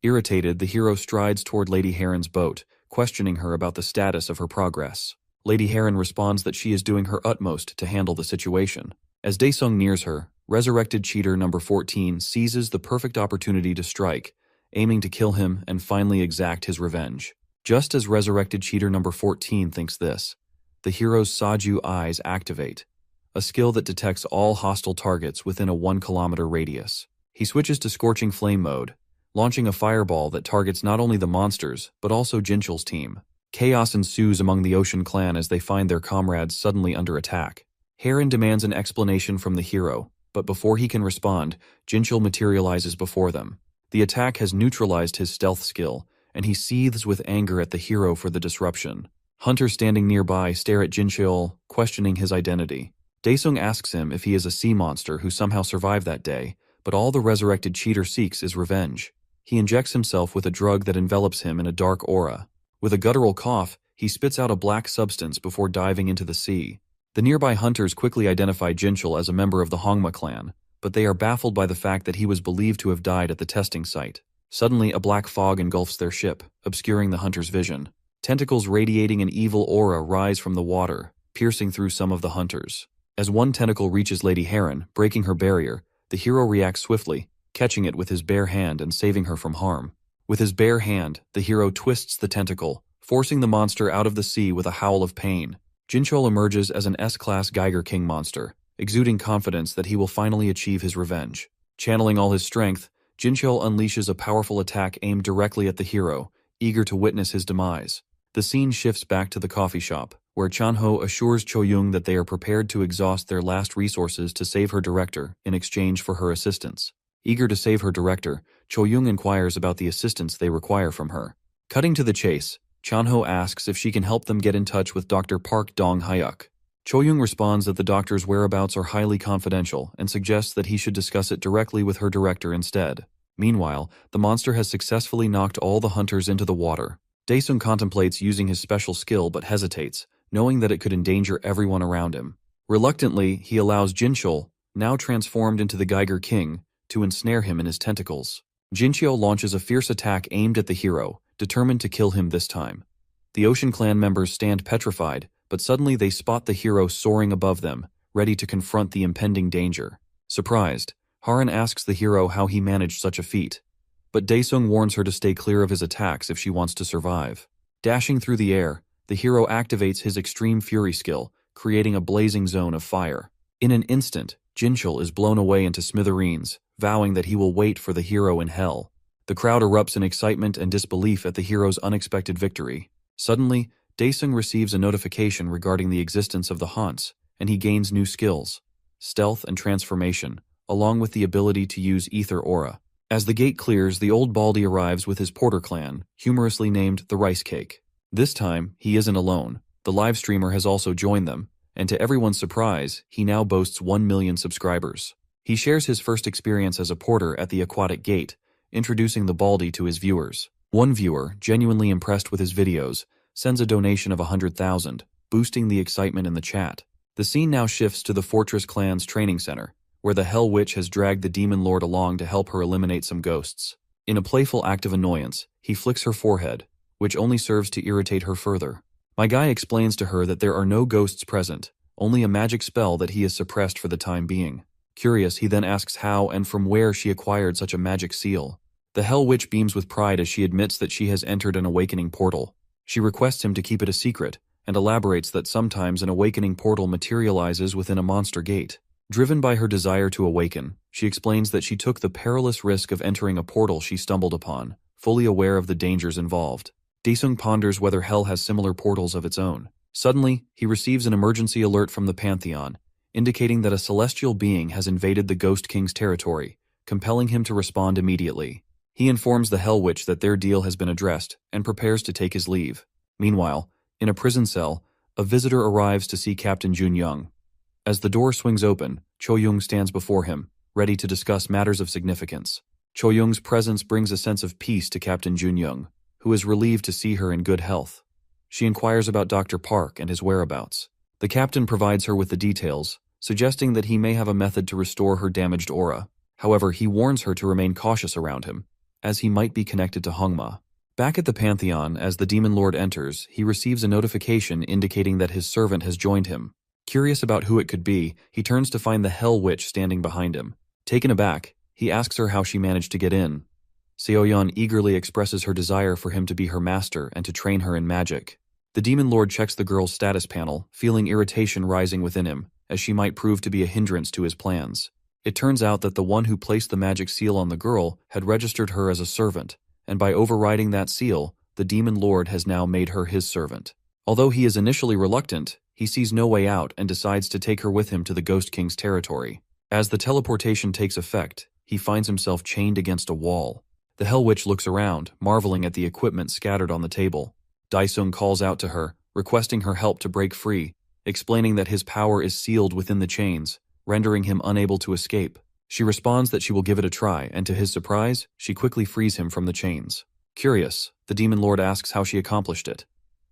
Irritated, the hero strides toward Lady Hiren's boat, questioning her about the status of her progress. Lady Hiren responds that she is doing her utmost to handle the situation. As Daesung nears her, Resurrected Cheater number 14 seizes the perfect opportunity to strike, aiming to kill him and finally exact his revenge. Just as Resurrected Cheater number 14 thinks this, the hero's Saju eyes activate, a skill that detects all hostile targets within a 1-kilometer radius. He switches to Scorching Flame mode, launching a fireball that targets not only the monsters, but also Jinchul's team. Chaos ensues among the Ocean Clan as they find their comrades suddenly under attack. Hiren demands an explanation from the hero, but before he can respond, Jinchul materializes before them. The attack has neutralized his stealth skill, and he seethes with anger at the hero for the disruption. Hunters standing nearby stare at Jinchul, questioning his identity. Daesung asks him if he is a sea monster who somehow survived that day, but all the Resurrected Cheater seeks is revenge. He injects himself with a drug that envelops him in a dark aura. With a guttural cough, he spits out a black substance before diving into the sea. The nearby hunters quickly identify Jinchul as a member of the Hongma clan, but they are baffled by the fact that he was believed to have died at the testing site. Suddenly, a black fog engulfs their ship, obscuring the hunters' vision. Tentacles radiating an evil aura rise from the water, piercing through some of the hunters. As one tentacle reaches Lady Hiren, breaking her barrier, the hero reacts swiftly, catching it with his bare hand and saving her from harm. With his bare hand, the hero twists the tentacle, forcing the monster out of the sea with a howl of pain. Jinchul emerges as an S-class Geiger King monster, exuding confidence that he will finally achieve his revenge. Channeling all his strength, Jinchul unleashes a powerful attack aimed directly at the hero, eager to witness his demise. The scene shifts back to the coffee shop, where Chanho assures Cho-young that they are prepared to exhaust their last resources to save her director in exchange for her assistance. Eager to save her director, Cho-young inquires about the assistance they require from her. Cutting to the chase, Chanho asks if she can help them get in touch with Dr. Park Dong-hyuk. Cho-young responds that the doctor's whereabouts are highly confidential and suggests that he should discuss it directly with her director instead. Meanwhile, the monster has successfully knocked all the hunters into the water. Daesung contemplates using his special skill but hesitates, knowing that it could endanger everyone around him. Reluctantly, he allows Jinchul, now transformed into the Geiger King, to ensnare him in his tentacles. Jinchyo launches a fierce attack aimed at the hero, determined to kill him this time. The Ocean Clan members stand petrified, but suddenly they spot the hero soaring above them, ready to confront the impending danger. Surprised, Haran asks the hero how he managed such a feat. But Daesung warns her to stay clear of his attacks if she wants to survive. Dashing through the air, the hero activates his extreme fury skill, creating a blazing zone of fire. In an instant, Jinchul is blown away into smithereens, vowing that he will wait for the hero in hell. The crowd erupts in excitement and disbelief at the hero's unexpected victory. Suddenly, Daesung receives a notification regarding the existence of the haunts, and he gains new skills: stealth and transformation, along with the ability to use ether aura. As the gate clears, the old Baldy arrives with his Porter clan, humorously named the Rice Cake. This time, he isn't alone. The live streamer has also joined them, and to everyone's surprise, he now boasts 1 million subscribers. He shares his first experience as a porter at the aquatic gate, introducing the Baldy to his viewers. One viewer, genuinely impressed with his videos, sends a donation of 100,000, boosting the excitement in the chat. The scene now shifts to the Fortress Clan's training center, where the Hell Witch has dragged the Demon Lord along to help her eliminate some ghosts. In a playful act of annoyance, he flicks her forehead, which only serves to irritate her further. My guy explains to her that there are no ghosts present, only a magic spell that he has suppressed for the time being. Curious, he then asks how and from where she acquired such a magic seal. The Hell Witch beams with pride as she admits that she has entered an awakening portal. She requests him to keep it a secret, and elaborates that sometimes an awakening portal materializes within a monster gate. Driven by her desire to awaken, she explains that she took the perilous risk of entering a portal she stumbled upon, fully aware of the dangers involved. Daesung ponders whether Hell has similar portals of its own. Suddenly, he receives an emergency alert from the Pantheon, indicating that a celestial being has invaded the Ghost King's territory, compelling him to respond immediately. He informs the Hell Witch that their deal has been addressed, and prepares to take his leave. Meanwhile, in a prison cell, a visitor arrives to see Captain Jun Young. As the door swings open, Cho Young stands before him, ready to discuss matters of significance. Cho Young's presence brings a sense of peace to Captain Jun Young, who is relieved to see her in good health. She inquires about Dr. Park and his whereabouts. The captain provides her with the details, suggesting that he may have a method to restore her damaged aura. However, he warns her to remain cautious around him, as he might be connected to Hongma. Back at the Pantheon, as the Demon Lord enters, he receives a notification indicating that his servant has joined him. Curious about who it could be, he turns to find the Hell Witch standing behind him. Taken aback, he asks her how she managed to get in. Seoyeon eagerly expresses her desire for him to be her master and to train her in magic. The Demon Lord checks the girl's status panel, feeling irritation rising within him, as she might prove to be a hindrance to his plans. It turns out that the one who placed the magic seal on the girl had registered her as a servant, and by overriding that seal, the Demon Lord has now made her his servant. Although he is initially reluctant, he sees no way out and decides to take her with him to the Ghost King's territory. As the teleportation takes effect, he finds himself chained against a wall. The Hell Witch looks around, marveling at the equipment scattered on the table. Daesung calls out to her, requesting her help to break free, explaining that his power is sealed within the chains, rendering him unable to escape. She responds that she will give it a try, and to his surprise, she quickly frees him from the chains. Curious, the Demon Lord asks how she accomplished it.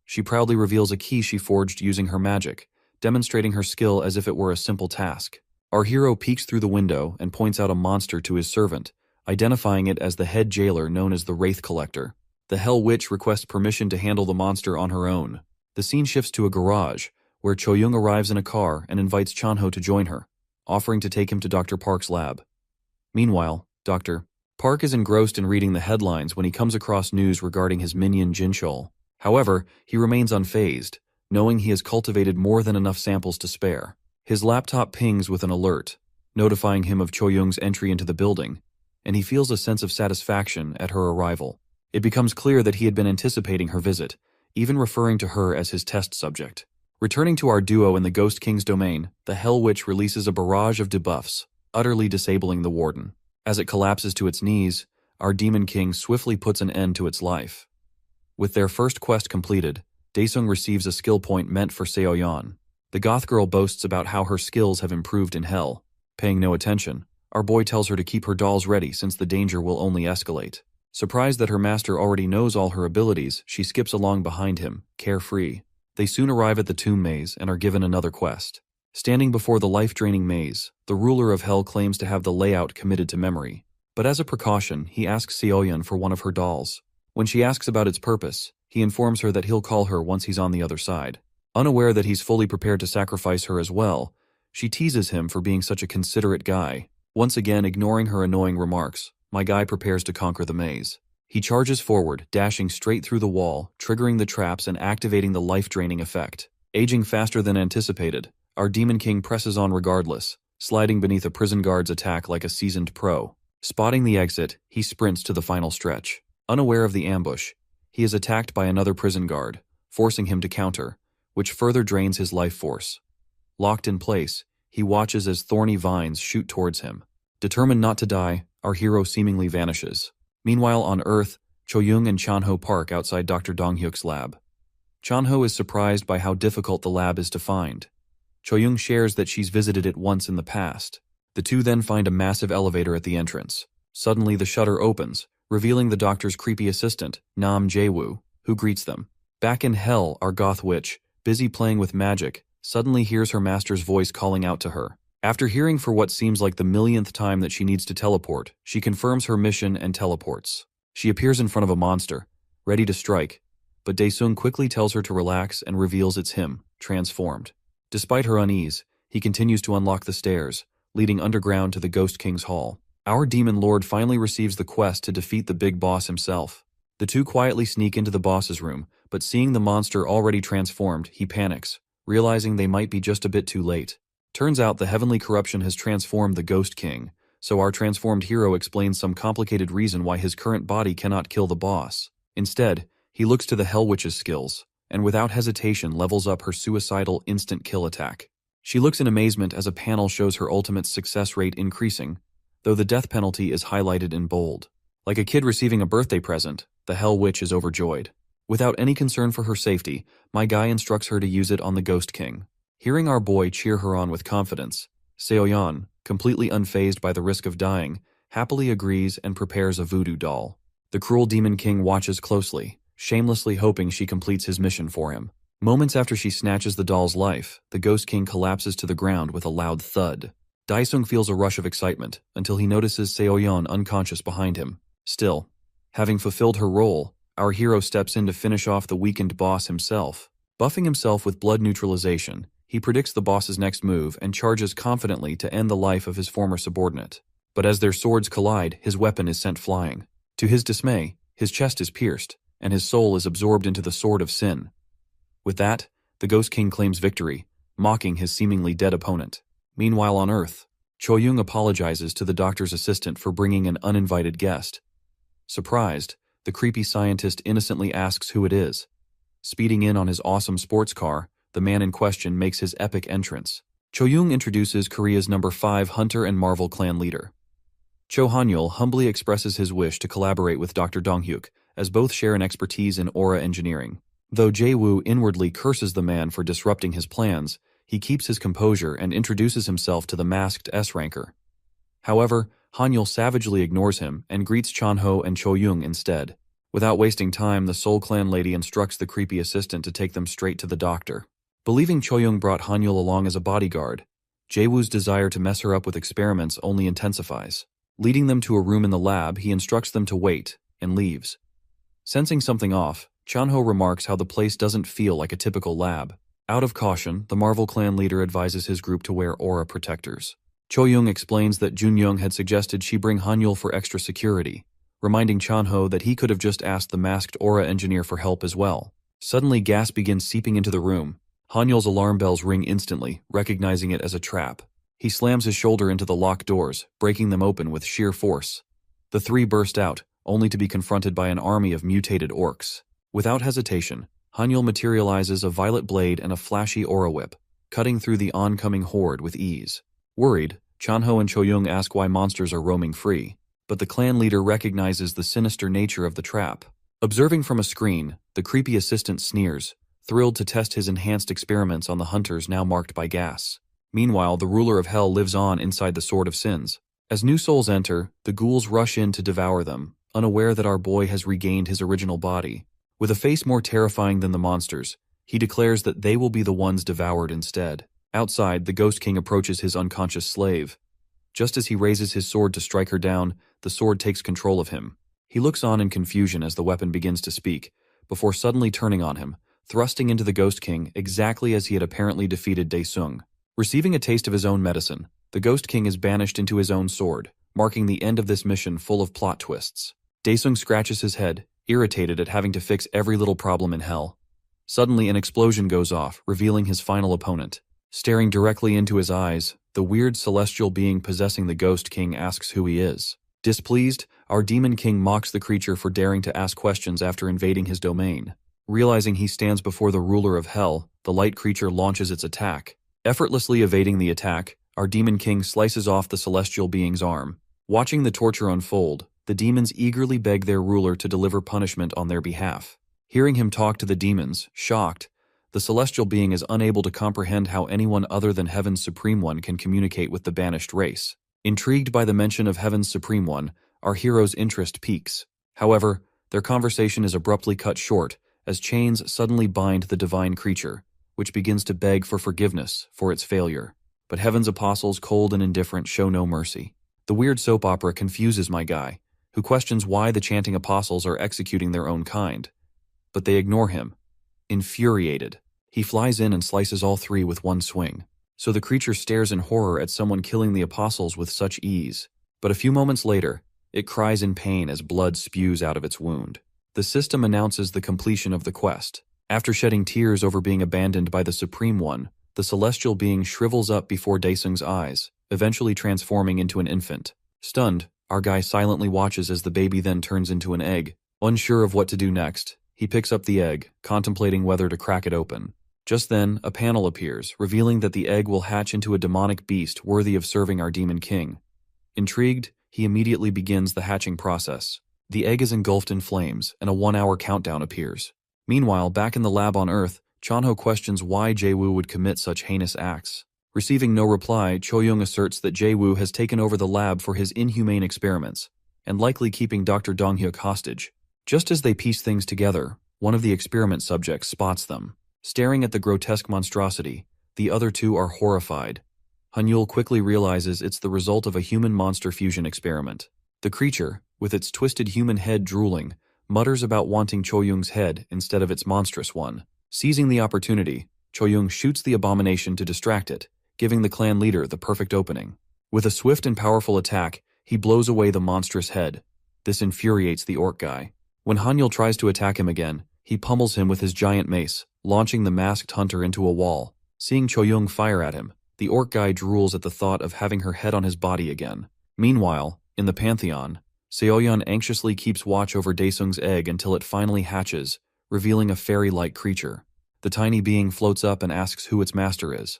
She proudly reveals a key she forged using her magic, demonstrating her skill as if it were a simple task. Our hero peeks through the window and points out a monster to his servant, identifying it as the head jailer known as the Wraith Collector. The Hell Witch requests permission to handle the monster on her own. The scene shifts to a garage, where Cho Young arrives in a car and invites Chanho to join her, offering to take him to Dr. Park's lab. Meanwhile, Dr. Park is engrossed in reading the headlines when he comes across news regarding his minion Jinchul. However, he remains unfazed, knowing he has cultivated more than enough samples to spare. His laptop pings with an alert, notifying him of Cho Young's entry into the building, and he feels a sense of satisfaction at her arrival. It becomes clear that he had been anticipating her visit, even referring to her as his test subject. Returning to our duo in the Ghost King's domain, the Hell Witch releases a barrage of debuffs, utterly disabling the Warden. As it collapses to its knees, our Demon King swiftly puts an end to its life. With their first quest completed, Daesung receives a skill point meant for Seoyeon. The goth girl boasts about how her skills have improved in hell. Paying no attention, our boy tells her to keep her dolls ready since the danger will only escalate. Surprised that her master already knows all her abilities, she skips along behind him, carefree. They soon arrive at the tomb maze and are given another quest. Standing before the life-draining maze, the ruler of hell claims to have the layout committed to memory. But as a precaution, he asks Seoyeon for one of her dolls. When she asks about its purpose, he informs her that he'll call her once he's on the other side. Unaware that he's fully prepared to sacrifice her as well, she teases him for being such a considerate guy. Once again ignoring her annoying remarks, my guy prepares to conquer the maze. He charges forward, dashing straight through the wall, triggering the traps and activating the life-draining effect. Aging faster than anticipated, our Demon King presses on regardless, sliding beneath a prison guard's attack like a seasoned pro. Spotting the exit, he sprints to the final stretch. Unaware of the ambush, he is attacked by another prison guard, forcing him to counter, which further drains his life force. Locked in place, he watches as thorny vines shoot towards him. Determined not to die, our hero seemingly vanishes. Meanwhile on Earth, Choyoung and Chanho park outside Dr. Donghyuk's lab. Chanho is surprised by how difficult the lab is to find. Choyoung shares that she's visited it once in the past. The two then find a massive elevator at the entrance. Suddenly the shutter opens, revealing the doctor's creepy assistant, Nam Jae-woo, who greets them. Back in hell, our goth witch, busy playing with magic, suddenly hears her master's voice calling out to her. After hearing for what seems like the millionth time that she needs to teleport, she confirms her mission and teleports. She appears in front of a monster, ready to strike, but Daesung quickly tells her to relax and reveals it's him, transformed. Despite her unease, he continues to unlock the stairs, leading underground to the Ghost King's hall. Our demon lord finally receives the quest to defeat the big boss himself. The two quietly sneak into the boss's room, but seeing the monster already transformed, he panics, realizing they might be just a bit too late. Turns out the heavenly corruption has transformed the Ghost King, so our transformed hero explains some complicated reason why his current body cannot kill the boss. Instead, he looks to the Hell Witch's skills, and without hesitation levels up her suicidal instant kill attack. She looks in amazement as a panel shows her ultimate success rate increasing, though the death penalty is highlighted in bold. Like a kid receiving a birthday present, the Hell Witch is overjoyed. Without any concern for her safety, my guy instructs her to use it on the Ghost King. Hearing our boy cheer her on with confidence, Seoyeon, completely unfazed by the risk of dying, happily agrees and prepares a voodoo doll. The cruel Demon King watches closely, shamelessly hoping she completes his mission for him. Moments after she snatches the doll's life, the Ghost King collapses to the ground with a loud thud. Daesung feels a rush of excitement until he notices Seoyeon unconscious behind him. Still, having fulfilled her role, our hero steps in to finish off the weakened boss himself. Buffing himself with blood neutralization, he predicts the boss's next move and charges confidently to end the life of his former subordinate. But as their swords collide, his weapon is sent flying. To his dismay, his chest is pierced, and his soul is absorbed into the sword of sin. With that, the Ghost King claims victory, mocking his seemingly dead opponent. Meanwhile on Earth, Choyoung apologizes to the doctor's assistant for bringing an uninvited guest. Surprised, the creepy scientist innocently asks who it is. Speeding in on his awesome sports car, the man in question makes his epic entrance. Choyoung introduces Korea's number 5 Hunter and Marvel clan leader. Cho Hanyul humbly expresses his wish to collaborate with Dr. Donghyuk, as both share an expertise in aura engineering. Though Jae-woo inwardly curses the man for disrupting his plans, he keeps his composure and introduces himself to the masked S-ranker. However, Hanyul savagely ignores him and greets Chanho and Choyoung instead. Without wasting time, the Seoul clan lady instructs the creepy assistant to take them straight to the doctor. Believing Choyoung brought Hanyul along as a bodyguard, Jae-woo's desire to mess her up with experiments only intensifies. Leading them to a room in the lab, he instructs them to wait, and leaves. Sensing something off, Chanho remarks how the place doesn't feel like a typical lab. Out of caution, the Marvel clan leader advises his group to wear aura protectors. Choyoung explains that Junyoung had suggested she bring Hanyul for extra security, reminding Chanho that he could have just asked the masked aura engineer for help as well. Suddenly, gas begins seeping into the room. Hanyul's alarm bells ring instantly, recognizing it as a trap. He slams his shoulder into the locked doors, breaking them open with sheer force. The three burst out, only to be confronted by an army of mutated orcs. Without hesitation, Hanyul materializes a violet blade and a flashy aura whip, cutting through the oncoming horde with ease. Worried, Chanho and Choyoung ask why monsters are roaming free, but the clan leader recognizes the sinister nature of the trap. Observing from a screen, the creepy assistant sneers, thrilled to test his enhanced experiments on the hunters now marked by gas. Meanwhile, the ruler of hell lives on inside the Sword of Sins. As new souls enter, the ghouls rush in to devour them, unaware that our boy has regained his original body. With a face more terrifying than the monsters, he declares that they will be the ones devoured instead. Outside, the Ghost King approaches his unconscious slave. Just as he raises his sword to strike her down, the sword takes control of him. He looks on in confusion as the weapon begins to speak, before suddenly turning on him, thrusting into the Ghost King exactly as he had apparently defeated Daesung. Receiving a taste of his own medicine, the Ghost King is banished into his own sword, marking the end of this mission full of plot twists. Daesung scratches his head, irritated at having to fix every little problem in hell. Suddenly, an explosion goes off, revealing his final opponent. Staring directly into his eyes, the weird celestial being possessing the Ghost King asks who he is. Displeased, our Demon King mocks the creature for daring to ask questions after invading his domain. Realizing he stands before the ruler of hell, the light creature launches its attack. Effortlessly evading the attack, our Demon King slices off the celestial being's arm. Watching the torture unfold, the demons eagerly beg their ruler to deliver punishment on their behalf. Hearing him talk to the demons, shocked, the celestial being is unable to comprehend how anyone other than Heaven's Supreme One can communicate with the banished race. Intrigued by the mention of Heaven's Supreme One, our hero's interest peaks. However, their conversation is abruptly cut short as chains suddenly bind the divine creature, which begins to beg for forgiveness for its failure. But Heaven's apostles, cold and indifferent, show no mercy. The weird soap opera confuses my guy, who questions why the chanting apostles are executing their own kind. But they ignore him. Infuriated, he flies in and slices all three with one swing. So the creature stares in horror at someone killing the apostles with such ease. But a few moments later, it cries in pain as blood spews out of its wound. The system announces the completion of the quest. After shedding tears over being abandoned by the Supreme One, the celestial being shrivels up before Daesung's eyes, eventually transforming into an infant. Stunned, our guy silently watches as the baby then turns into an egg. Unsure of what to do next, he picks up the egg, contemplating whether to crack it open. Just then, a panel appears, revealing that the egg will hatch into a demonic beast worthy of serving our Demon King. Intrigued, he immediately begins the hatching process. The egg is engulfed in flames, and a 1-hour countdown appears. Meanwhile, back in the lab on Earth, Chanho questions why Jae-woo would commit such heinous acts. Receiving no reply, Cho-young asserts that Jae-woo has taken over the lab for his inhumane experiments, and likely keeping Dr. Dong-hyuk hostage. Just as they piece things together, one of the experiment subjects spots them. Staring at the grotesque monstrosity, the other two are horrified. Han-yul quickly realizes it's the result of a human-monster fusion experiment. The creature, with its twisted human head drooling, mutters about wanting Cho-young's head instead of its monstrous one. Seizing the opportunity, Cho-young shoots the abomination to distract it, giving the clan leader the perfect opening. With a swift and powerful attack, he blows away the monstrous head. This infuriates the orc guy. When Han-yul tries to attack him again, he pummels him with his giant mace, launching the masked hunter into a wall. Seeing Cho-young fire at him, the orc guy drools at the thought of having her head on his body again. Meanwhile, in the Pantheon, Seo-yeon anxiously keeps watch over Daesung's egg until it finally hatches, revealing a fairy-like creature. The tiny being floats up and asks who its master is.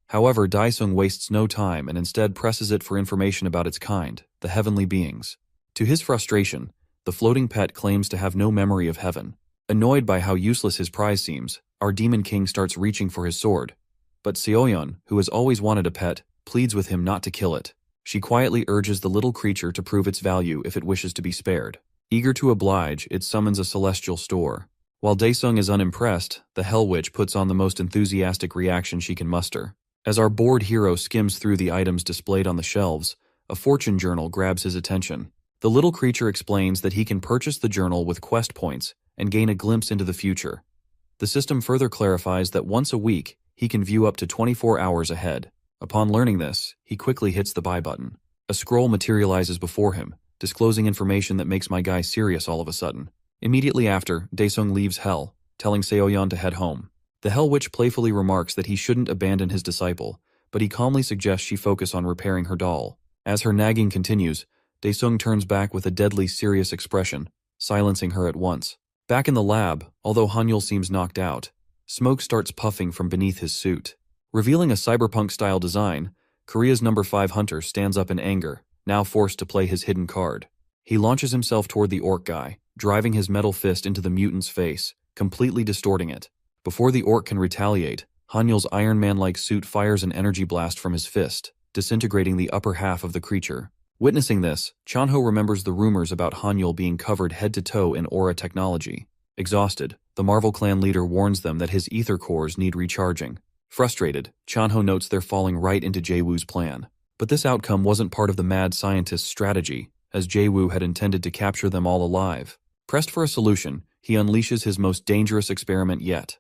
However, Daesung wastes no time and instead presses it for information about its kind, the heavenly beings. To his frustration, the floating pet claims to have no memory of heaven. Annoyed by how useless his prize seems, our Demon King starts reaching for his sword. But Seo-yeon, who has always wanted a pet, pleads with him not to kill it. She quietly urges the little creature to prove its value if it wishes to be spared. Eager to oblige, it summons a celestial store. While Daesung is unimpressed, the Hell Witch puts on the most enthusiastic reaction she can muster. As our bored hero skims through the items displayed on the shelves, a fortune journal grabs his attention. The little creature explains that he can purchase the journal with quest points and gain a glimpse into the future. The system further clarifies that once a week, he can view up to 24 hours ahead. Upon learning this, he quickly hits the buy button. A scroll materializes before him, disclosing information that makes my guy serious all of a sudden. Immediately after, Daesung leaves Hell, telling Seo-yeon to head home. The Hell Witch playfully remarks that he shouldn't abandon his disciple, but he calmly suggests she focus on repairing her doll. As her nagging continues, Daesung turns back with a deadly serious expression, silencing her at once. Back in the lab, although Han-yul seems knocked out, smoke starts puffing from beneath his suit. Revealing a cyberpunk-style design, Korea's number 5 hunter stands up in anger, now forced to play his hidden card. He launches himself toward the orc guy, driving his metal fist into the mutant's face, completely distorting it. Before the orc can retaliate, Han-yul's Iron Man-like suit fires an energy blast from his fist, disintegrating the upper half of the creature. Witnessing this, Chanho remembers the rumors about Han-yul being covered head to toe in aura technology. Exhausted, the Marvel clan leader warns them that his ether cores need recharging. Frustrated, Chanho notes they're falling right into Jae-woo's plan. But this outcome wasn't part of the mad scientist's strategy, as Jae-woo had intended to capture them all alive. Pressed for a solution, he unleashes his most dangerous experiment yet.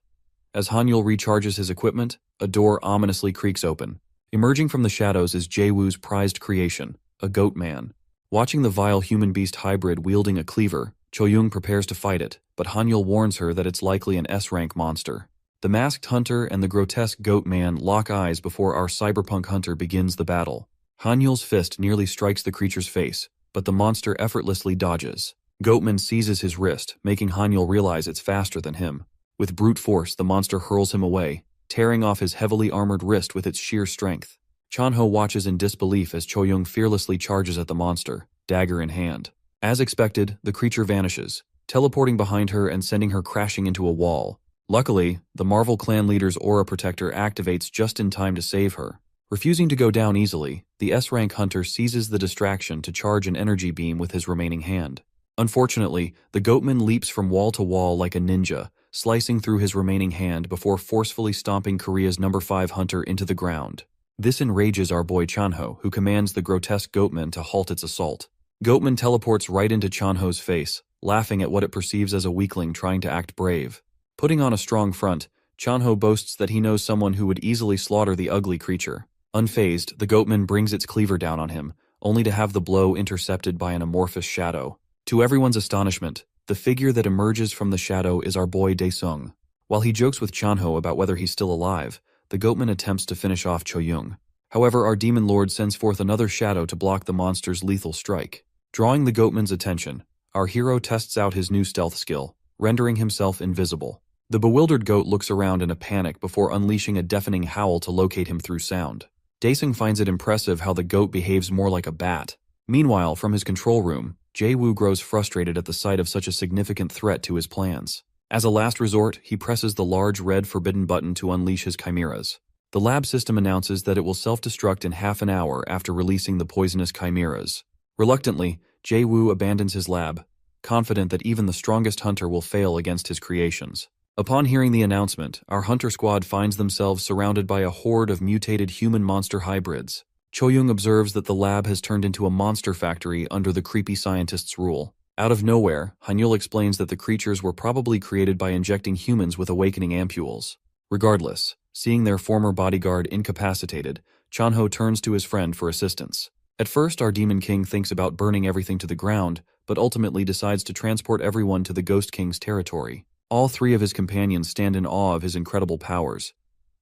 As Hanyul recharges his equipment, a door ominously creaks open. Emerging from the shadows is Jae-woo's prized creation, a goat man. Watching the vile human-beast hybrid wielding a cleaver, Cho-young prepares to fight it, but Hanyul warns her that it's likely an S-rank monster. The masked hunter and the grotesque goat man lock eyes before our cyberpunk hunter begins the battle. Hanyul's fist nearly strikes the creature's face, but the monster effortlessly dodges. Goatman seizes his wrist, making Hanyul realize it's faster than him. With brute force, the monster hurls him away, tearing off his heavily armored wrist with its sheer strength. Chanho watches in disbelief as Cho-young fearlessly charges at the monster, dagger in hand. As expected, the creature vanishes, teleporting behind her and sending her crashing into a wall. Luckily, the Marvel clan leader's aura protector activates just in time to save her. Refusing to go down easily, the S-rank hunter seizes the distraction to charge an energy beam with his remaining hand. Unfortunately, the goatman leaps from wall to wall like a ninja, slicing through his remaining hand before forcefully stomping Korea's number 5 hunter into the ground. This enrages our boy Chanho, who commands the grotesque goatman to halt its assault. Goatman teleports right into Chanho's face, laughing at what it perceives as a weakling trying to act brave. Putting on a strong front, Chanho boasts that he knows someone who would easily slaughter the ugly creature. Unfazed, the goatman brings its cleaver down on him, only to have the blow intercepted by an amorphous shadow. To everyone's astonishment, the figure that emerges from the shadow is our boy Dae-sung. While he jokes with Chanho about whether he's still alive, the goatman attempts to finish off Cho-young. However, our demon lord sends forth another shadow to block the monster's lethal strike. Drawing the goatman's attention, our hero tests out his new stealth skill, rendering himself invisible. The bewildered goat looks around in a panic before unleashing a deafening howl to locate him through sound. Dae-sung finds it impressive how the goat behaves more like a bat. Meanwhile, from his control room, Jae-woo grows frustrated at the sight of such a significant threat to his plans. As a last resort, he presses the large red forbidden button to unleash his chimeras. The lab system announces that it will self-destruct in half an hour after releasing the poisonous chimeras. Reluctantly, Jae-woo abandons his lab, confident that even the strongest hunter will fail against his creations. Upon hearing the announcement, our hunter squad finds themselves surrounded by a horde of mutated human-monster hybrids. Cho-young observes that the lab has turned into a monster factory under the creepy scientist's rule. Out of nowhere, Hanyul explains that the creatures were probably created by injecting humans with awakening ampules. Regardless, seeing their former bodyguard incapacitated, Chanho turns to his friend for assistance. At first, our Demon King thinks about burning everything to the ground, but ultimately decides to transport everyone to the Ghost King's territory. All 3 of his companions stand in awe of his incredible powers.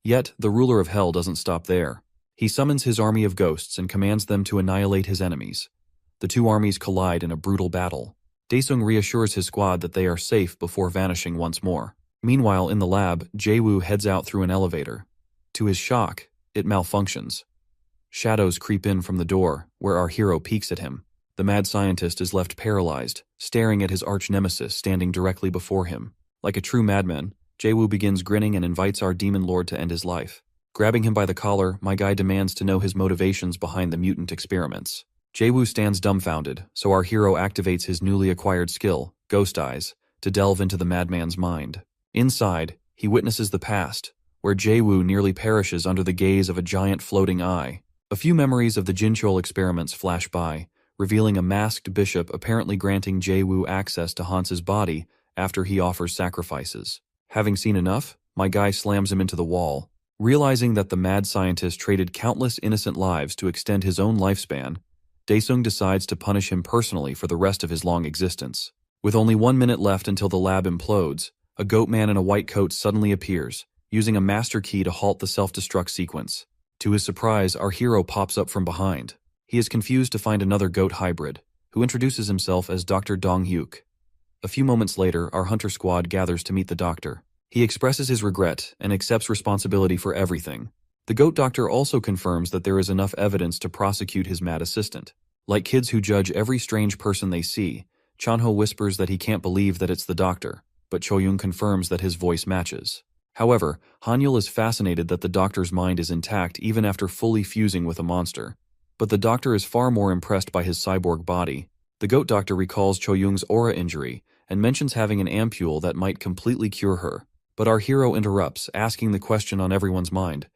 Yet, the ruler of hell doesn't stop there. He summons his army of ghosts and commands them to annihilate his enemies. The 2 armies collide in a brutal battle. Dae-sung reassures his squad that they are safe before vanishing once more. Meanwhile, in the lab, Jae-woo heads out through an elevator. To his shock, it malfunctions. Shadows creep in from the door, where our hero peeks at him. The mad scientist is left paralyzed, staring at his arch-nemesis standing directly before him. Like a true madman, Jae-woo begins grinning and invites our demon lord to end his life. Grabbing him by the collar, my guy demands to know his motivations behind the mutant experiments. Jae-woo stands dumbfounded, so our hero activates his newly acquired skill, Ghost Eyes, to delve into the madman's mind. Inside, he witnesses the past, where Jae-woo nearly perishes under the gaze of a giant floating eye. A few memories of the Jinchul experiments flash by, revealing a masked bishop apparently granting Jae-woo access to Hans's body after he offers sacrifices. Having seen enough, my guy slams him into the wall. Realizing that the mad scientist traded countless innocent lives to extend his own lifespan, Dae-sung decides to punish him personally for the rest of his long existence. With only 1 minute left until the lab implodes, a goat man in a white coat suddenly appears, using a master key to halt the self-destruct sequence. To his surprise, our hero pops up from behind. He is confused to find another goat hybrid, who introduces himself as Dr. Dong-hyuk. A few moments later, our hunter squad gathers to meet the doctor. He expresses his regret and accepts responsibility for everything. The goat doctor also confirms that there is enough evidence to prosecute his mad assistant. Like kids who judge every strange person they see, Chanho whispers that he can't believe that it's the doctor, but Cho-young confirms that his voice matches. However, Hanyul is fascinated that the doctor's mind is intact even after fully fusing with a monster. But the doctor is far more impressed by his cyborg body. The goat doctor recalls Cho-young's aura injury and mentions having an ampule that might completely cure her. But our hero interrupts, asking the question on everyone's mind: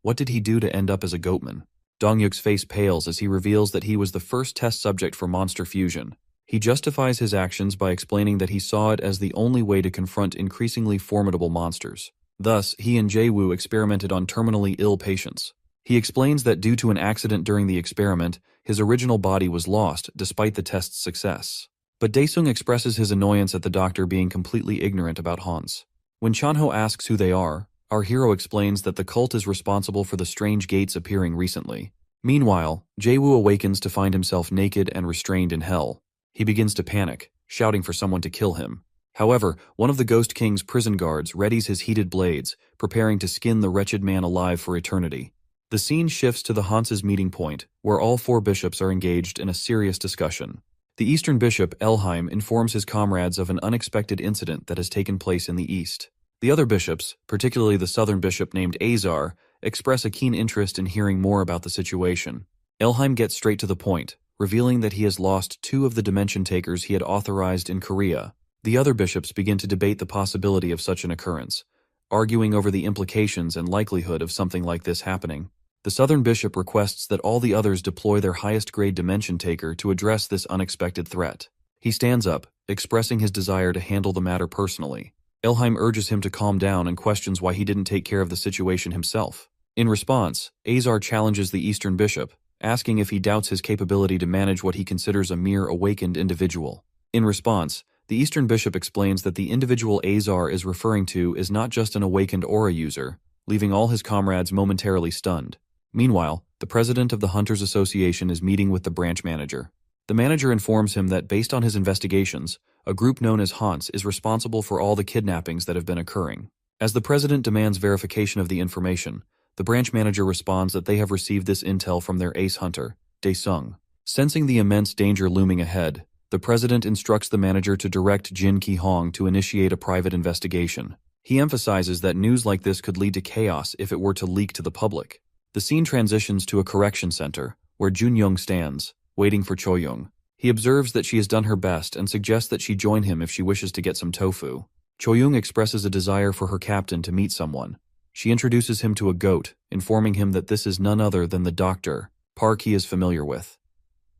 what did he do to end up as a goatman? Dongyuk's face pales as he reveals that he was the first test subject for monster fusion. He justifies his actions by explaining that he saw it as the only way to confront increasingly formidable monsters. Thus, he and Jae-woo experimented on terminally ill patients. He explains that due to an accident during the experiment, his original body was lost despite the test's success. But Daesung expresses his annoyance at the doctor being completely ignorant about Hans. When Chanho asks who they are, our hero explains that the cult is responsible for the strange gates appearing recently. Meanwhile, Jae-woo awakens to find himself naked and restrained in hell. He begins to panic, shouting for someone to kill him. However, one of the Ghost King's prison guards readies his heated blades, preparing to skin the wretched man alive for eternity. The scene shifts to the Hans's meeting point, where all 4 bishops are engaged in a serious discussion. The Eastern bishop, Elheim, informs his comrades of an unexpected incident that has taken place in the East. The other bishops, particularly the Southern bishop named Azar, express a keen interest in hearing more about the situation. Elheim gets straight to the point, revealing that he has lost 2 of the dimension takers he had authorized in Korea. The other bishops begin to debate the possibility of such an occurrence, arguing over the implications and likelihood of something like this happening. The Southern bishop requests that all the others deploy their highest-grade dimension taker to address this unexpected threat. He stands up, expressing his desire to handle the matter personally. Elheim urges him to calm down and questions why he didn't take care of the situation himself. In response, Azar challenges the Eastern bishop, asking if he doubts his capability to manage what he considers a mere awakened individual. In response, the Eastern bishop explains that the individual Azar is referring to is not just an awakened aura user, leaving all his comrades momentarily stunned. Meanwhile, the president of the Hunters Association is meeting with the branch manager. The manager informs him that based on his investigations, a group known as Hans is responsible for all the kidnappings that have been occurring. As the president demands verification of the information, the branch manager responds that they have received this intel from their ace hunter, Daesung. Sensing the immense danger looming ahead, the president instructs the manager to direct Jin Ki-hong to initiate a private investigation. He emphasizes that news like this could lead to chaos if it were to leak to the public. The scene transitions to a correction center, where Jun-young stands, waiting for Cho-young. He observes that she has done her best and suggests that she join him if she wishes to get some tofu. Cho-young expresses a desire for her captain to meet someone. She introduces him to a goat, informing him that this is none other than the doctor, Park he is familiar with.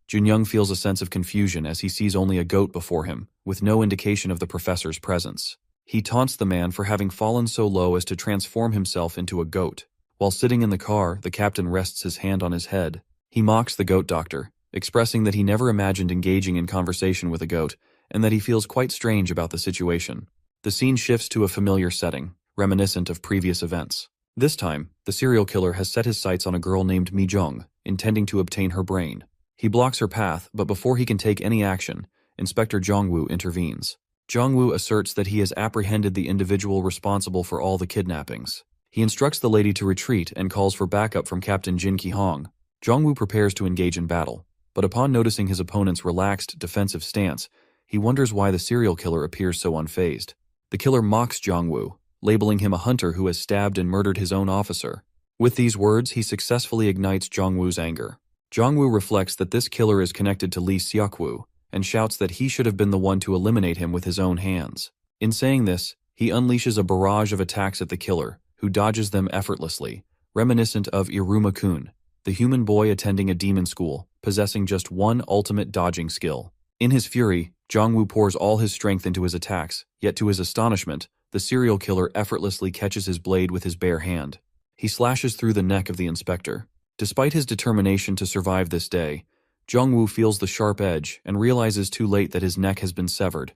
Jun-young feels a sense of confusion as he sees only a goat before him, with no indication of the professor's presence. He taunts the man for having fallen so low as to transform himself into a goat. While sitting in the car, the captain rests his hand on his head. He mocks the goat doctor, expressing that he never imagined engaging in conversation with a goat, and that he feels quite strange about the situation. The scene shifts to a familiar setting, reminiscent of previous events. This time, the serial killer has set his sights on a girl named Mi-jung, intending to obtain her brain. He blocks her path, but before he can take any action, Inspector Jong-woo intervenes. Jong-woo asserts that he has apprehended the individual responsible for all the kidnappings. He instructs the lady to retreat and calls for backup from Captain Jin Ki-hong. Jong-woo prepares to engage in battle, but upon noticing his opponent's relaxed, defensive stance, he wonders why the serial killer appears so unfazed. The killer mocks Jong-woo, labeling him a hunter who has stabbed and murdered his own officer. With these words, he successfully ignites Jong-woo's anger. Jong-woo reflects that this killer is connected to Lee Seok-woo, and shouts that he should have been the one to eliminate him with his own hands. In saying this, he unleashes a barrage of attacks at the killer, who dodges them effortlessly, reminiscent of Iruma-kun, the human boy attending a demon school, possessing just one ultimate dodging skill. In his fury, Jong-woo pours all his strength into his attacks, yet to his astonishment, the serial killer effortlessly catches his blade with his bare hand. He slashes through the neck of the inspector. Despite his determination to survive this day, Jong-woo feels the sharp edge and realizes too late that his neck has been severed,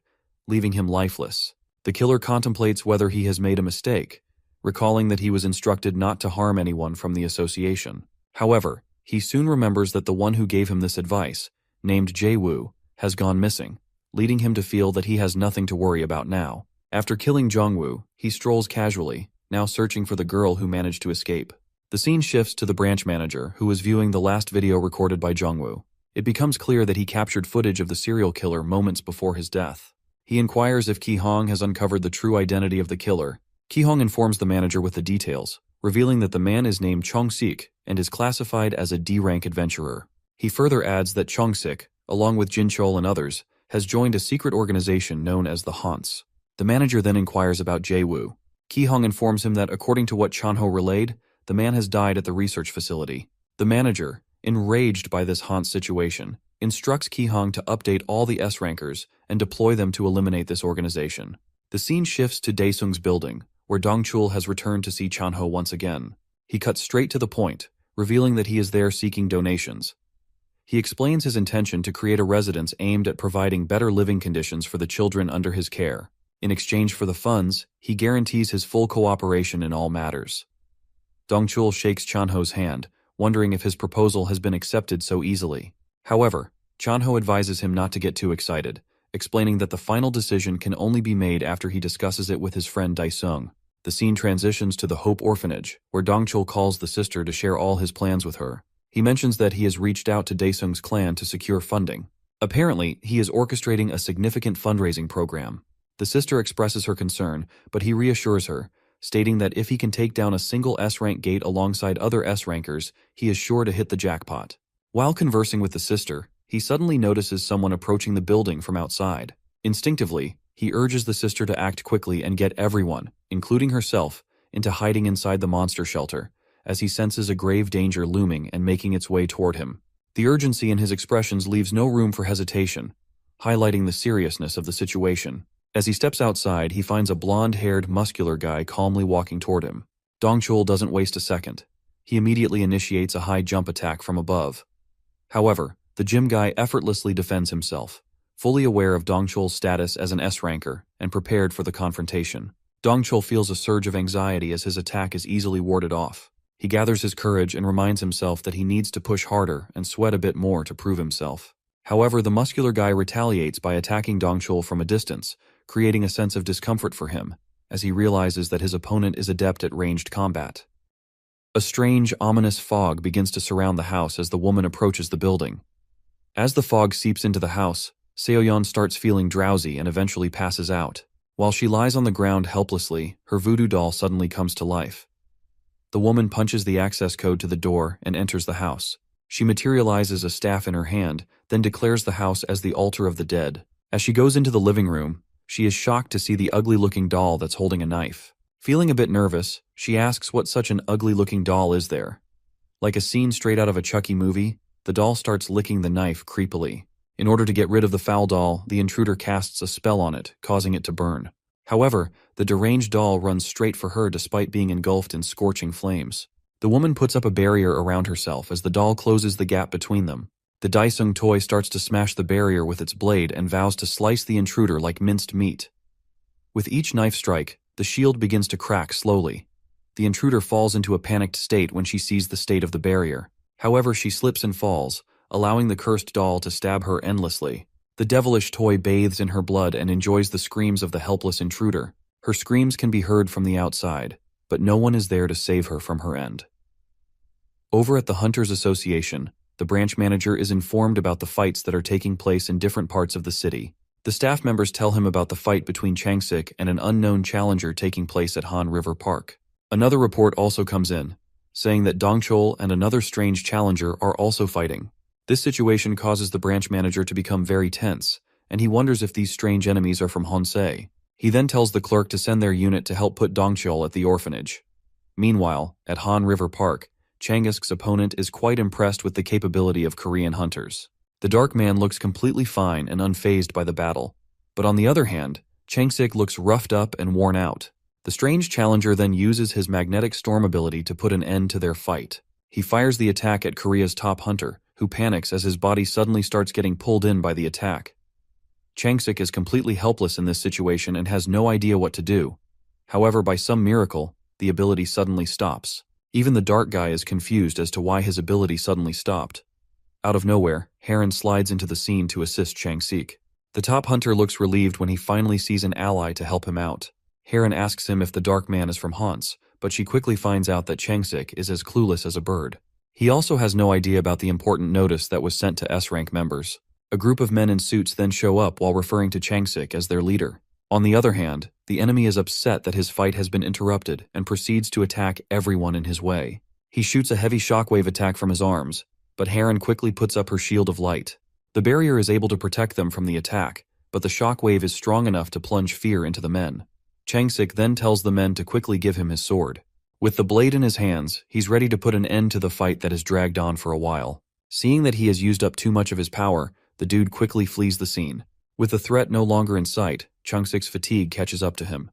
leaving him lifeless. The killer contemplates whether he has made a mistake, recalling that he was instructed not to harm anyone from the association. However, he soon remembers that the one who gave him this advice, named Jae-woo, has gone missing, leading him to feel that he has nothing to worry about now. After killing Jong-woo, he strolls casually, now searching for the girl who managed to escape. The scene shifts to the branch manager, who is viewing the last video recorded by Jong-woo. It becomes clear that he captured footage of the serial killer moments before his death. He inquires if Ki-hong has uncovered the true identity of the killer. Ki-hong informs the manager with the details, revealing that the man is named Chong-sik and is classified as a D-rank adventurer. He further adds that Chong-sik, along with Jin-chol and others, has joined a secret organization known as the Haunts. The manager then inquires about Jae-woo. Ki-hong informs him that according to what Chanho relayed, the man has died at the research facility. The manager, enraged by this haunt situation, instructs Ki-hong to update all the S-rankers and deploy them to eliminate this organization. The scene shifts to Daesung's building, where Dongchul has returned to see Chanho once again. He cuts straight to the point, revealing that he is there seeking donations. He explains his intention to create a residence aimed at providing better living conditions for the children under his care. In exchange for the funds, he guarantees his full cooperation in all matters. Dongchul shakes Chanho's hand, wondering if his proposal has been accepted so easily. However, Chanho advises him not to get too excited, explaining that the final decision can only be made after he discusses it with his friend Daesung. The scene transitions to the Hope Orphanage, where Dongchul calls the sister to share all his plans with her. He mentions that he has reached out to Daesung's clan to secure funding. Apparently, he is orchestrating a significant fundraising program. The sister expresses her concern, but he reassures her, stating that if he can take down a single S-rank gate alongside other S-rankers, he is sure to hit the jackpot. While conversing with the sister, he suddenly notices someone approaching the building from outside. Instinctively, he urges the sister to act quickly and get everyone, including herself, into hiding inside the monster shelter, as he senses a grave danger looming and making its way toward him. The urgency in his expressions leaves no room for hesitation, highlighting the seriousness of the situation. As he steps outside, he finds a blonde-haired, muscular guy calmly walking toward him. Dongchul doesn't waste a second. He immediately initiates a high jump attack from above. However, the gym guy effortlessly defends himself, fully aware of Dongchul's status as an S-ranker and prepared for the confrontation. Dongchul feels a surge of anxiety as his attack is easily warded off. He gathers his courage and reminds himself that he needs to push harder and sweat a bit more to prove himself. However, the muscular guy retaliates by attacking Dongchul from a distance, creating a sense of discomfort for him, as he realizes that his opponent is adept at ranged combat. A strange, ominous fog begins to surround the house as the woman approaches the building. As the fog seeps into the house, Seoyeon starts feeling drowsy and eventually passes out. While she lies on the ground helplessly, her voodoo doll suddenly comes to life. The woman punches the access code to the door and enters the house. She materializes a staff in her hand, then declares the house as the altar of the dead. As she goes into the living room, she is shocked to see the ugly-looking doll that's holding a knife. Feeling a bit nervous, she asks what such an ugly-looking doll is there. Like a scene straight out of a Chucky movie, the doll starts licking the knife creepily. In order to get rid of the foul doll, the intruder casts a spell on it, causing it to burn. However, the deranged doll runs straight for her despite being engulfed in scorching flames. The woman puts up a barrier around herself as the doll closes the gap between them. The Daesung toy starts to smash the barrier with its blade and vows to slice the intruder like minced meat. With each knife strike, the shield begins to crack slowly. The intruder falls into a panicked state when she sees the state of the barrier. However, she slips and falls, allowing the cursed doll to stab her endlessly. The devilish toy bathes in her blood and enjoys the screams of the helpless intruder. Her screams can be heard from the outside, but no one is there to save her from her end. Over at the Hunters Association, the branch manager is informed about the fights that are taking place in different parts of the city. The staff members tell him about the fight between Changsik and an unknown challenger taking place at Han River Park. Another report also comes in, saying that Dongchul and another strange challenger are also fighting. This situation causes the branch manager to become very tense, and he wonders if these strange enemies are from Honsei. He then tells the clerk to send their unit to help put Dongchul at the orphanage. Meanwhile, at Han River Park, Changisk's opponent is quite impressed with the capability of Korean hunters. The dark man looks completely fine and unfazed by the battle, but on the other hand, Changsik looks roughed up and worn out. The strange challenger then uses his magnetic storm ability to put an end to their fight. He fires the attack at Korea's top hunter, who panics as his body suddenly starts getting pulled in by the attack. Changsik is completely helpless in this situation and has no idea what to do. However, by some miracle, the ability suddenly stops. Even the dark guy is confused as to why his ability suddenly stopped. Out of nowhere, Heron slides into the scene to assist Changsik. The top hunter looks relieved when he finally sees an ally to help him out. Heron asks him if the dark man is from Hans, but she quickly finds out that Changsik is as clueless as a bird. He also has no idea about the important notice that was sent to S-rank members. A group of men in suits then show up while referring to Changsik as their leader. On the other hand, the enemy is upset that his fight has been interrupted and proceeds to attack everyone in his way. He shoots a heavy shockwave attack from his arms, but Heron quickly puts up her shield of light. The barrier is able to protect them from the attack, but the shockwave is strong enough to plunge fear into the men. Changsik then tells the men to quickly give him his sword. With the blade in his hands, he's ready to put an end to the fight that has dragged on for a while. Seeing that he has used up too much of his power, the dude quickly flees the scene. With the threat no longer in sight, Chungsik's fatigue catches up to him.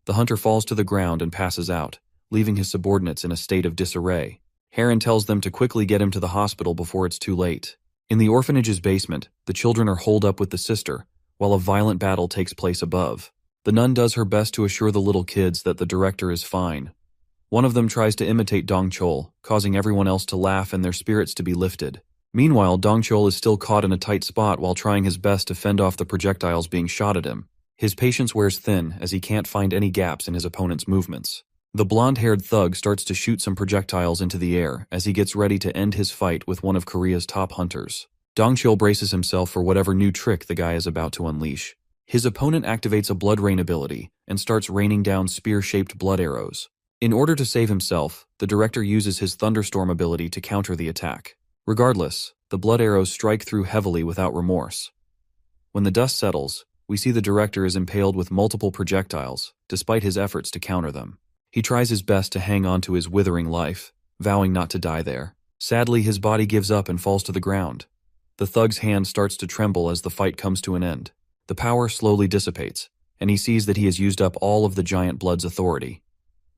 The hunter falls to the ground and passes out, leaving his subordinates in a state of disarray. Heron tells them to quickly get him to the hospital before it's too late. In the orphanage's basement, the children are holed up with the sister, while a violent battle takes place above. The nun does her best to assure the little kids that the director is fine. One of them tries to imitate Dong Chol, causing everyone else to laugh and their spirits to be lifted. Meanwhile, Dong Chol is still caught in a tight spot while trying his best to fend off the projectiles being shot at him. His patience wears thin as he can't find any gaps in his opponent's movements. The blonde-haired thug starts to shoot some projectiles into the air as he gets ready to end his fight with one of Korea's top hunters. Dong Chol braces himself for whatever new trick the guy is about to unleash. His opponent activates a blood rain ability and starts raining down spear-shaped blood arrows. In order to save himself, the director uses his thunderstorm ability to counter the attack. Regardless, the blood arrows strike through heavily without remorse. When the dust settles, we see the director is impaled with multiple projectiles, despite his efforts to counter them. He tries his best to hang on to his withering life, vowing not to die there. Sadly, his body gives up and falls to the ground. The thug's hand starts to tremble as the fight comes to an end. The power slowly dissipates, and he sees that he has used up all of the giant blood's authority.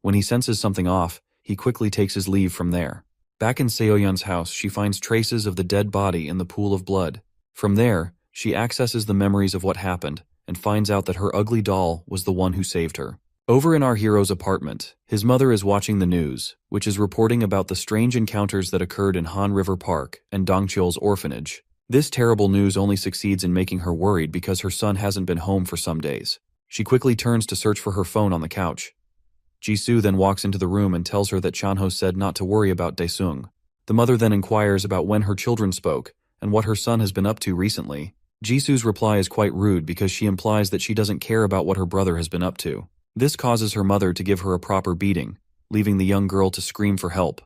When he senses something off, he quickly takes his leave from there. Back in Seoyeon's house, she finds traces of the dead body in the pool of blood. From there, she accesses the memories of what happened and finds out that her ugly doll was the one who saved her. Over in our hero's apartment, his mother is watching the news, which is reporting about the strange encounters that occurred in Han River Park and Dongcheol's orphanage. This terrible news only succeeds in making her worried because her son hasn't been home for some days. She quickly turns to search for her phone on the couch. Jisoo then walks into the room and tells her that Chanho said not to worry about Daesung. The mother then inquires about when her children spoke and what her son has been up to recently. Jisoo's reply is quite rude because she implies that she doesn't care about what her brother has been up to. This causes her mother to give her a proper beating, leaving the young girl to scream for help.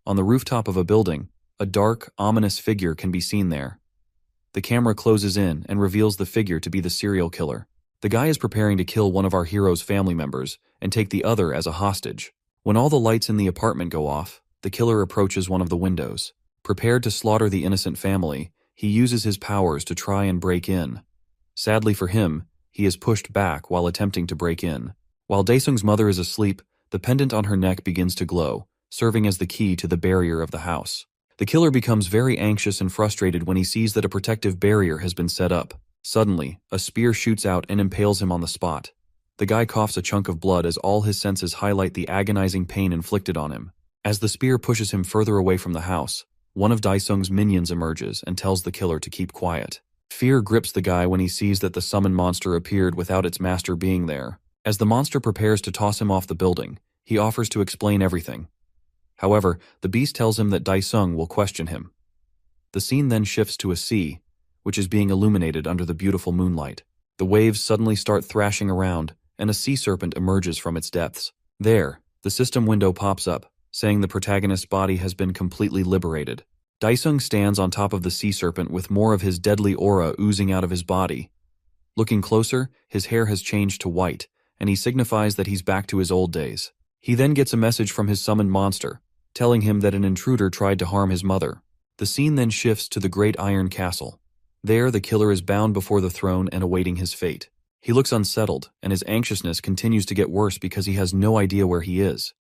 On the rooftop of a building, a dark, ominous figure can be seen there. The camera closes in and reveals the figure to be the serial killer. The guy is preparing to kill one of our hero's family members and take the other as a hostage. When all the lights in the apartment go off, the killer approaches one of the windows. Prepared to slaughter the innocent family, he uses his powers to try and break in. Sadly for him, he is pushed back while attempting to break in. While Daesung's mother is asleep, the pendant on her neck begins to glow, serving as the key to the barrier of the house. The killer becomes very anxious and frustrated when he sees that a protective barrier has been set up. Suddenly, a spear shoots out and impales him on the spot. The guy coughs a chunk of blood as all his senses highlight the agonizing pain inflicted on him. As the spear pushes him further away from the house, one of Daesung's minions emerges and tells the killer to keep quiet. Fear grips the guy when he sees that the summoned monster appeared without its master being there. As the monster prepares to toss him off the building, he offers to explain everything. However, the beast tells him that Daesung will question him. The scene then shifts to a sea, which is being illuminated under the beautiful moonlight. The waves suddenly start thrashing around, and a sea serpent emerges from its depths. There, the system window pops up, saying the protagonist's body has been completely liberated. Daesung stands on top of the sea serpent with more of his deadly aura oozing out of his body. Looking closer, his hair has changed to white, and he signifies that he's back to his old days. He then gets a message from his summoned monster, telling him that an intruder tried to harm his mother. The scene then shifts to the Great Iron Castle. There, the killer is bound before the throne and awaiting his fate. He looks unsettled, and his anxiousness continues to get worse because he has no idea where he is.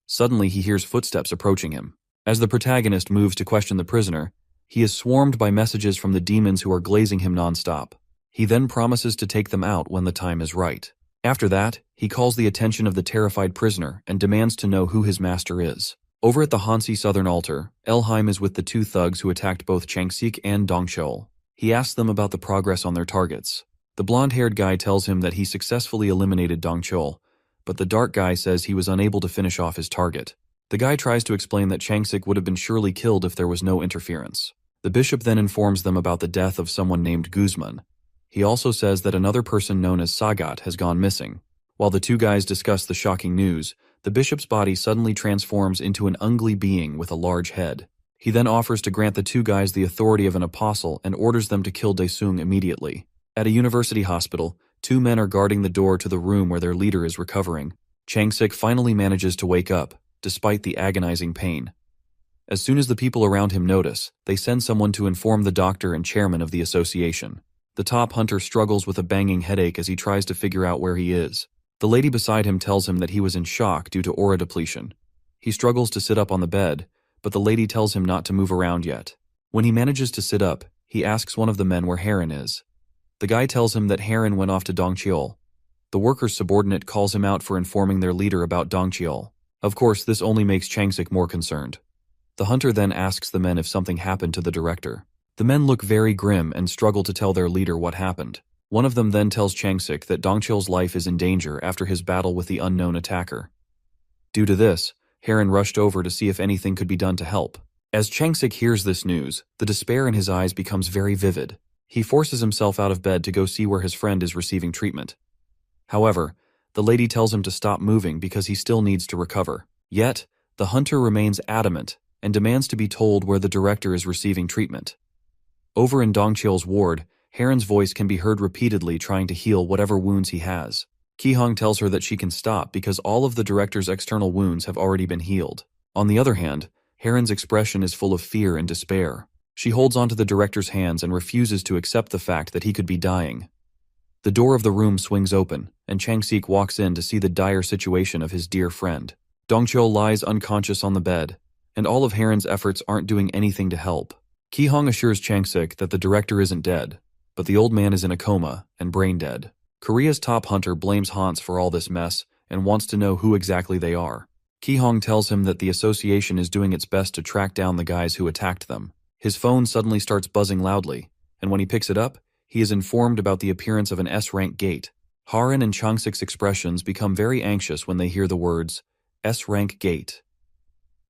Suddenly, he hears footsteps approaching him. As the protagonist moves to question the prisoner, he is swarmed by messages from the demons who are glazing him non-stop. He then promises to take them out when the time is right. After that, he calls the attention of the terrified prisoner and demands to know who his master is. Over at the Hansi Southern Altar, Elheim is with the two thugs who attacked both Changsik and Dongcheol. He asks them about the progress on their targets. The blonde-haired guy tells him that he successfully eliminated Dongcheol, but the dark guy says he was unable to finish off his target. The guy tries to explain that Changsik would have been surely killed if there was no interference. The bishop then informs them about the death of someone named Guzman. He also says that another person known as Sagat has gone missing. While the two guys discuss the shocking news, the bishop's body suddenly transforms into an ugly being with a large head. He then offers to grant the two guys the authority of an apostle and orders them to kill Daesung immediately. At a university hospital, two men are guarding the door to the room where their leader is recovering. Changsik finally manages to wake up, despite the agonizing pain. As soon as the people around him notice, they send someone to inform the doctor and chairman of the association. The top hunter struggles with a banging headache as he tries to figure out where he is. The lady beside him tells him that he was in shock due to aura depletion. He struggles to sit up on the bed, but the lady tells him not to move around yet. When he manages to sit up, he asks one of the men where Heron is. The guy tells him that Heron went off to Dongcheol. The worker's subordinate calls him out for informing their leader about Dongcheol. Of course, this only makes Changsik more concerned. The hunter then asks the men if something happened to the director. The men look very grim and struggle to tell their leader what happened. One of them then tells Changsik that Dongcheol's life is in danger after his battle with the unknown attacker. Due to this, Heron rushed over to see if anything could be done to help. As Changsik hears this news, the despair in his eyes becomes very vivid. He forces himself out of bed to go see where his friend is receiving treatment. However, the lady tells him to stop moving because he still needs to recover. Yet, the hunter remains adamant and demands to be told where the director is receiving treatment. Over in Dongcheol's ward, Heron's voice can be heard repeatedly trying to heal whatever wounds he has. Ki-hong tells her that she can stop because all of the director's external wounds have already been healed. On the other hand, Heron's expression is full of fear and despair. She holds onto the director's hands and refuses to accept the fact that he could be dying. The door of the room swings open, and Changsik walks in to see the dire situation of his dear friend. Dongcheol lies unconscious on the bed, and all of Heron's efforts aren't doing anything to help. Ki-hong assures Changsik that the director isn't dead, but the old man is in a coma and brain dead. Korea's top hunter blames Hans for all this mess and wants to know who exactly they are. Ki-hong tells him that the association is doing its best to track down the guys who attacked them. His phone suddenly starts buzzing loudly, and when he picks it up, he is informed about the appearance of an S-rank gate. Harin and Changsik's expressions become very anxious when they hear the words, S-rank gate.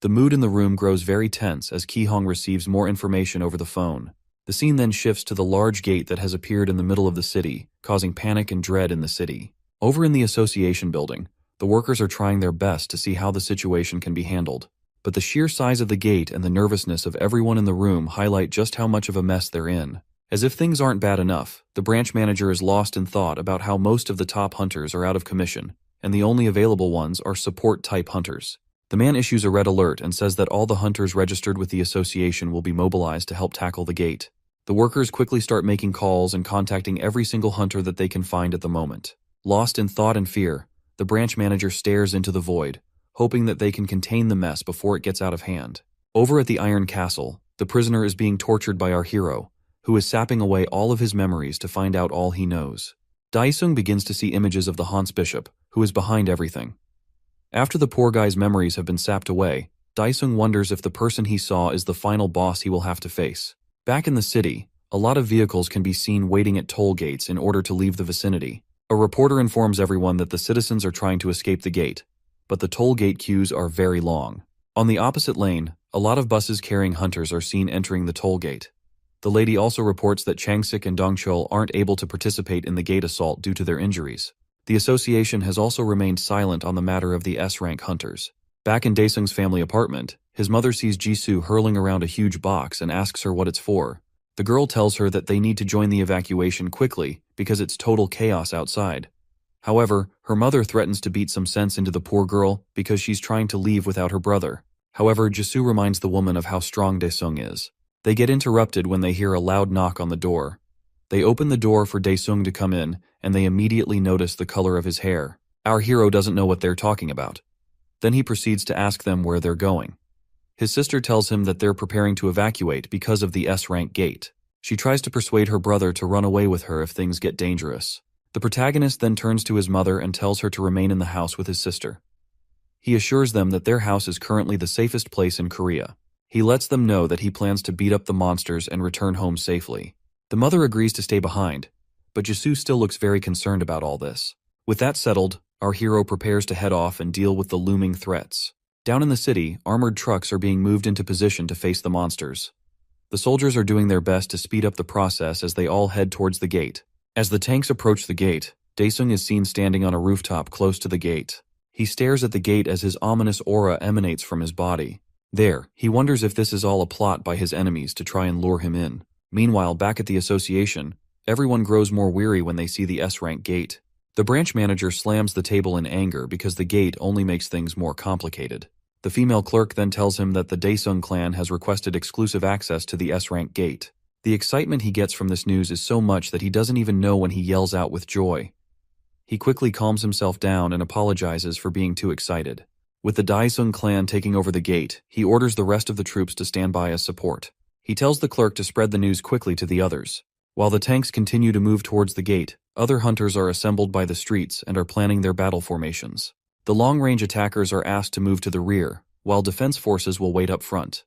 The mood in the room grows very tense as Ki-hong receives more information over the phone. The scene then shifts to the large gate that has appeared in the middle of the city, causing panic and dread in the city. Over in the association building, the workers are trying their best to see how the situation can be handled. But the sheer size of the gate and the nervousness of everyone in the room highlight just how much of a mess they're in. As if things aren't bad enough, the branch manager is lost in thought about how most of the top hunters are out of commission, and the only available ones are support-type hunters. The man issues a red alert and says that all the hunters registered with the association will be mobilized to help tackle the gate. The workers quickly start making calls and contacting every single hunter that they can find at the moment. Lost in thought and fear, the branch manager stares into the void, hoping that they can contain the mess before it gets out of hand. Over at the Iron Castle, the prisoner is being tortured by our hero, who is sapping away all of his memories to find out all he knows. Daesung begins to see images of the Hans Bishop, who is behind everything. After the poor guy's memories have been sapped away, Daesung wonders if the person he saw is the final boss he will have to face. Back in the city, a lot of vehicles can be seen waiting at toll gates in order to leave the vicinity. A reporter informs everyone that the citizens are trying to escape the gate, but the toll gate queues are very long. On the opposite lane, a lot of buses carrying hunters are seen entering the toll gate. The lady also reports that Changsik and Dongcheol aren't able to participate in the gate assault due to their injuries. The association has also remained silent on the matter of the S-rank hunters. Back in Daesung's family apartment, his mother sees Jisoo hurling around a huge box and asks her what it's for. The girl tells her that they need to join the evacuation quickly because it's total chaos outside. However, her mother threatens to beat some sense into the poor girl because she's trying to leave without her brother. However, Jisoo reminds the woman of how strong Daesung is. They get interrupted when they hear a loud knock on the door. They open the door for Daesung to come in, and they immediately notice the color of his hair. Our hero doesn't know what they're talking about. Then he proceeds to ask them where they're going. His sister tells him that they're preparing to evacuate because of the S-rank gate. She tries to persuade her brother to run away with her if things get dangerous. The protagonist then turns to his mother and tells her to remain in the house with his sister. He assures them that their house is currently the safest place in Korea. He lets them know that he plans to beat up the monsters and return home safely. The mother agrees to stay behind, but Jisoo still looks very concerned about all this. With that settled, our hero prepares to head off and deal with the looming threats. Down in the city, armored trucks are being moved into position to face the monsters. The soldiers are doing their best to speed up the process as they all head towards the gate. As the tanks approach the gate, Daesung is seen standing on a rooftop close to the gate. He stares at the gate as his ominous aura emanates from his body. There, he wonders if this is all a plot by his enemies to try and lure him in. Meanwhile, back at the association, everyone grows more weary when they see the S-rank gate. The branch manager slams the table in anger because the gate only makes things more complicated. The female clerk then tells him that the Daesung clan has requested exclusive access to the S-rank gate. The excitement he gets from this news is so much that he doesn't even know when he yells out with joy. He quickly calms himself down and apologizes for being too excited. With the Daesung clan taking over the gate, he orders the rest of the troops to stand by as support. He tells the clerk to spread the news quickly to the others. While the tanks continue to move towards the gate, other hunters are assembled by the streets and are planning their battle formations. The long-range attackers are asked to move to the rear, while defense forces will wait up front.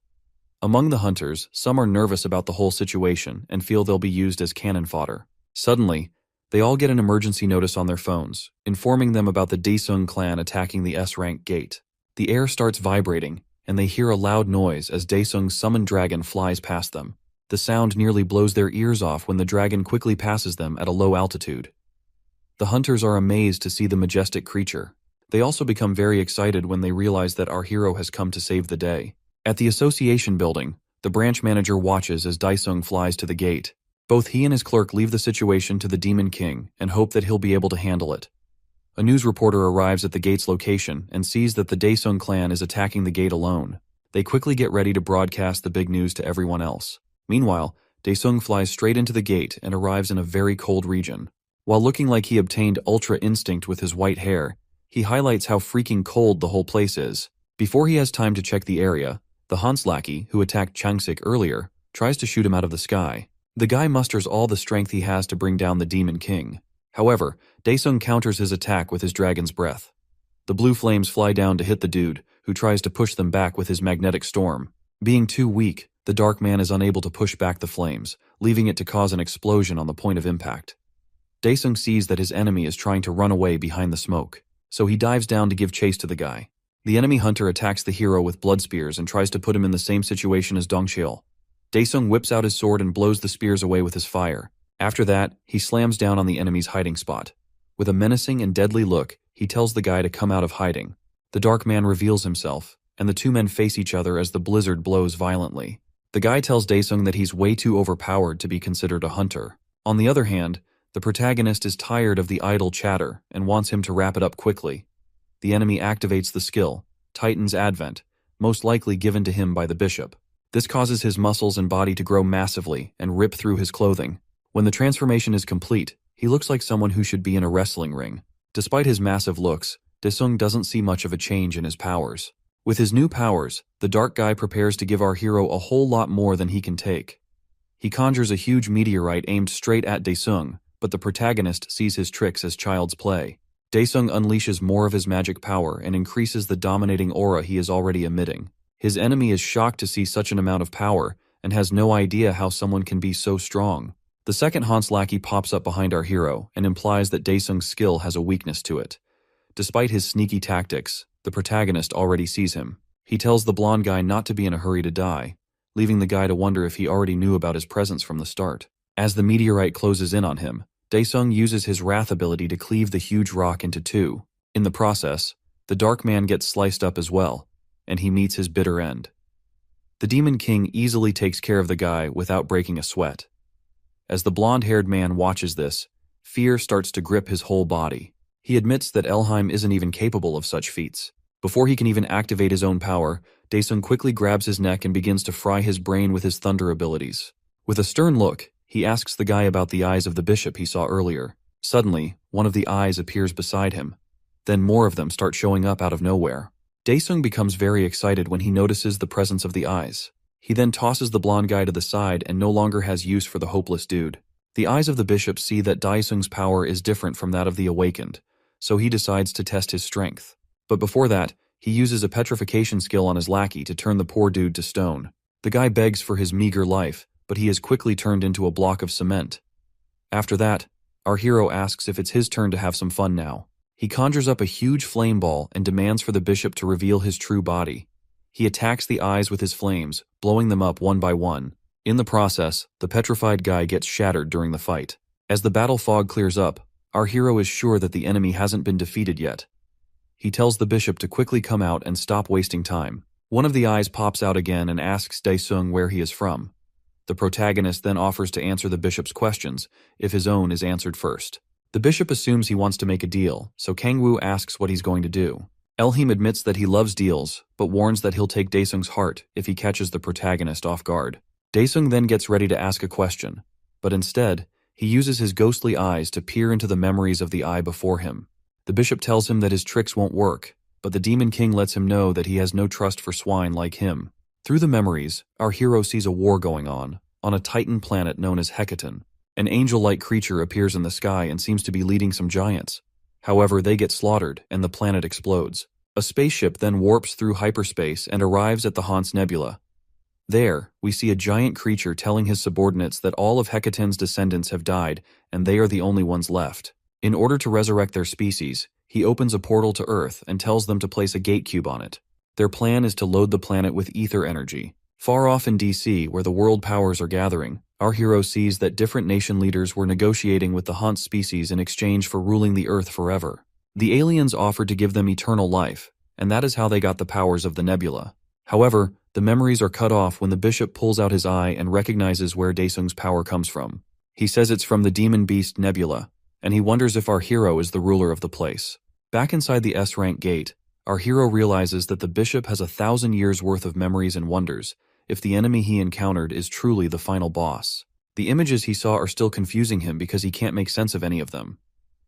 Among the hunters, some are nervous about the whole situation and feel they'll be used as cannon fodder. Suddenly, they all get an emergency notice on their phones, informing them about the Daesung clan attacking the S-rank gate. The air starts vibrating, and they hear a loud noise as Daesung's summoned dragon flies past them. The sound nearly blows their ears off when the dragon quickly passes them at a low altitude. The hunters are amazed to see the majestic creature. They also become very excited when they realize that our hero has come to save the day. At the association building, the branch manager watches as Daesung flies to the gate. Both he and his clerk leave the situation to the Demon King and hope that he'll be able to handle it. A news reporter arrives at the gate's location and sees that the Daesung clan is attacking the gate alone. They quickly get ready to broadcast the big news to everyone else. Meanwhile, Daesung flies straight into the gate and arrives in a very cold region. While looking like he obtained Ultra Instinct with his white hair, he highlights how freaking cold the whole place is. Before he has time to check the area, the Hans lackey, who attacked Changsik earlier, tries to shoot him out of the sky. The guy musters all the strength he has to bring down the Demon King. However, Daesung counters his attack with his dragon's breath. The blue flames fly down to hit the dude, who tries to push them back with his magnetic storm. Being too weak, the Dark Man is unable to push back the flames, leaving it to cause an explosion on the point of impact. Daesung sees that his enemy is trying to run away behind the smoke, so he dives down to give chase to the guy. The enemy hunter attacks the hero with blood spears and tries to put him in the same situation as Dongcheol. Daesung whips out his sword and blows the spears away with his fire. After that, he slams down on the enemy's hiding spot. With a menacing and deadly look, he tells the guy to come out of hiding. The Dark Man reveals himself, and the two men face each other as the blizzard blows violently. The guy tells Daesung that he's way too overpowered to be considered a hunter. On the other hand, the protagonist is tired of the idle chatter and wants him to wrap it up quickly. The enemy activates the skill, Titan's Advent, most likely given to him by the bishop. This causes his muscles and body to grow massively and rip through his clothing. When the transformation is complete, he looks like someone who should be in a wrestling ring. Despite his massive looks, Daesung doesn't see much of a change in his powers. With his new powers, the dark guy prepares to give our hero a whole lot more than he can take. He conjures a huge meteorite aimed straight at Daesung, but the protagonist sees his tricks as child's play. Daesung unleashes more of his magic power and increases the dominating aura he is already emitting. His enemy is shocked to see such an amount of power and has no idea how someone can be so strong. The second Hans lackey pops up behind our hero and implies that Daesung's skill has a weakness to it. Despite his sneaky tactics, the protagonist already sees him. He tells the blonde guy not to be in a hurry to die, leaving the guy to wonder if he already knew about his presence from the start. As the meteorite closes in on him, Daesung uses his wrath ability to cleave the huge rock into two. In the process, the Dark Man gets sliced up as well, and he meets his bitter end. The Demon King easily takes care of the guy without breaking a sweat. As the blonde-haired man watches this, fear starts to grip his whole body. He admits that Elheim isn't even capable of such feats. Before he can even activate his own power, Daesung quickly grabs his neck and begins to fry his brain with his thunder abilities. With a stern look, he asks the guy about the eyes of the bishop he saw earlier. Suddenly, one of the eyes appears beside him. Then more of them start showing up out of nowhere. Daesung becomes very excited when he notices the presence of the eyes. He then tosses the blonde guy to the side and no longer has use for the hopeless dude. The eyes of the bishop see that Daesung's power is different from that of the awakened, so he decides to test his strength. But before that, he uses a petrification skill on his lackey to turn the poor dude to stone. The guy begs for his meager life, but he is quickly turned into a block of cement. After that, our hero asks if it's his turn to have some fun now. He conjures up a huge flame ball and demands for the bishop to reveal his true body. He attacks the eyes with his flames, blowing them up one by one. In the process, the petrified guy gets shattered during the fight. As the battle fog clears up, our hero is sure that the enemy hasn't been defeated yet. He tells the bishop to quickly come out and stop wasting time. One of the eyes pops out again and asks Daesung where he is from. The protagonist then offers to answer the bishop's questions, if his own is answered first. The bishop assumes he wants to make a deal, so Kangwoo asks what he's going to do. Elhim admits that he loves deals, but warns that he'll take Daesung's heart if he catches the protagonist off guard. Daesung then gets ready to ask a question, but instead, he uses his ghostly eyes to peer into the memories of the eye before him. The bishop tells him that his tricks won't work, but the Demon King lets him know that he has no trust for swine like him. Through the memories, our hero sees a war going on a Titan planet known as Hecaton. An angel-like creature appears in the sky and seems to be leading some giants. However, they get slaughtered and the planet explodes. A spaceship then warps through hyperspace and arrives at the Hans Nebula. There, we see a giant creature telling his subordinates that all of Hecaton's descendants have died and they are the only ones left. In order to resurrect their species, he opens a portal to Earth and tells them to place a gate cube on it. Their plan is to load the planet with ether energy. Far off in DC, where the world powers are gathering, our hero sees that different nation leaders were negotiating with the Hans species in exchange for ruling the Earth forever. The aliens offered to give them eternal life, and that is how they got the powers of the nebula. However, the memories are cut off when the bishop pulls out his eye and recognizes where Daesung's power comes from. He says it's from the demon beast Nebula, and he wonders if our hero is the ruler of the place. Back inside the S-rank gate, our hero realizes that the bishop has 1,000 years worth of memories and wonders if the enemy he encountered is truly the final boss. The images he saw are still confusing him because he can't make sense of any of them.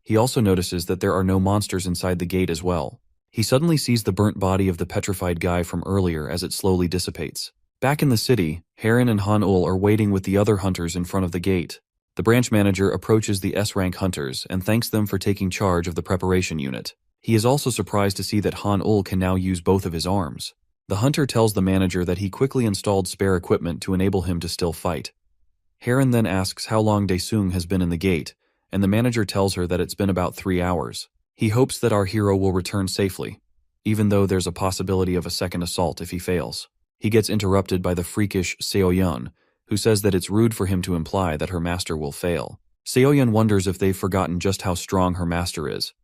He also notices that there are no monsters inside the gate as well. He suddenly sees the burnt body of the petrified guy from earlier as it slowly dissipates. Back in the city, Heron and Han-ul are waiting with the other hunters in front of the gate. The branch manager approaches the S-rank hunters and thanks them for taking charge of the preparation unit. He is also surprised to see that Han-ul can now use both of his arms. The hunter tells the manager that he quickly installed spare equipment to enable him to still fight. Heron then asks how long Daesung has been in the gate, and the manager tells her that it's been about 3 hours. He hopes that our hero will return safely, even though there's a possibility of a second assault if he fails. He gets interrupted by the freakish Seoyeon, who says that it's rude for him to imply that her master will fail. Seoyeon wonders if they've forgotten just how strong her master is.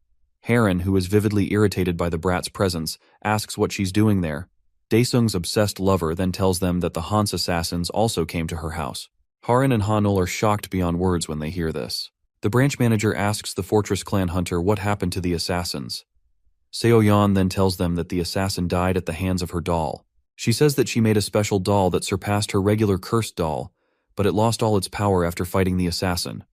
Heron, who is vividly irritated by the brat's presence, asks what she's doing there. Daesung's obsessed lover then tells them that the Hans assassins also came to her house. Harin and Han-ul are shocked beyond words when they hear this. The branch manager asks the Fortress Clan hunter what happened to the assassins. Seoyeon then tells them that the assassin died at the hands of her doll. She says that she made a special doll that surpassed her regular cursed doll, but it lost all its power after fighting the assassin.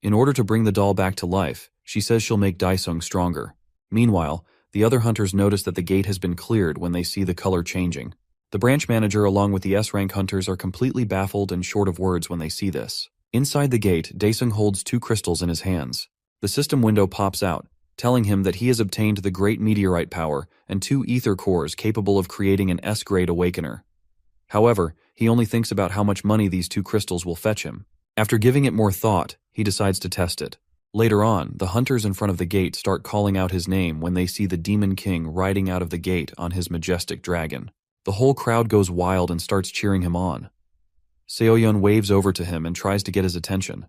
In order to bring the doll back to life, she says she'll make Daesung stronger. Meanwhile, the other hunters notice that the gate has been cleared when they see the color changing. The branch manager along with the S-rank hunters are completely baffled and short of words when they see this. Inside the gate, Daesung holds 2 crystals in his hands. The system window pops out, telling him that he has obtained the great meteorite power and 2 ether cores capable of creating an S-grade awakener. However, he only thinks about how much money these 2 crystals will fetch him. After giving it more thought, he decides to test it. Later on, the hunters in front of the gate start calling out his name when they see the Demon King riding out of the gate on his majestic dragon. The whole crowd goes wild and starts cheering him on. Seoyeon waves over to him and tries to get his attention.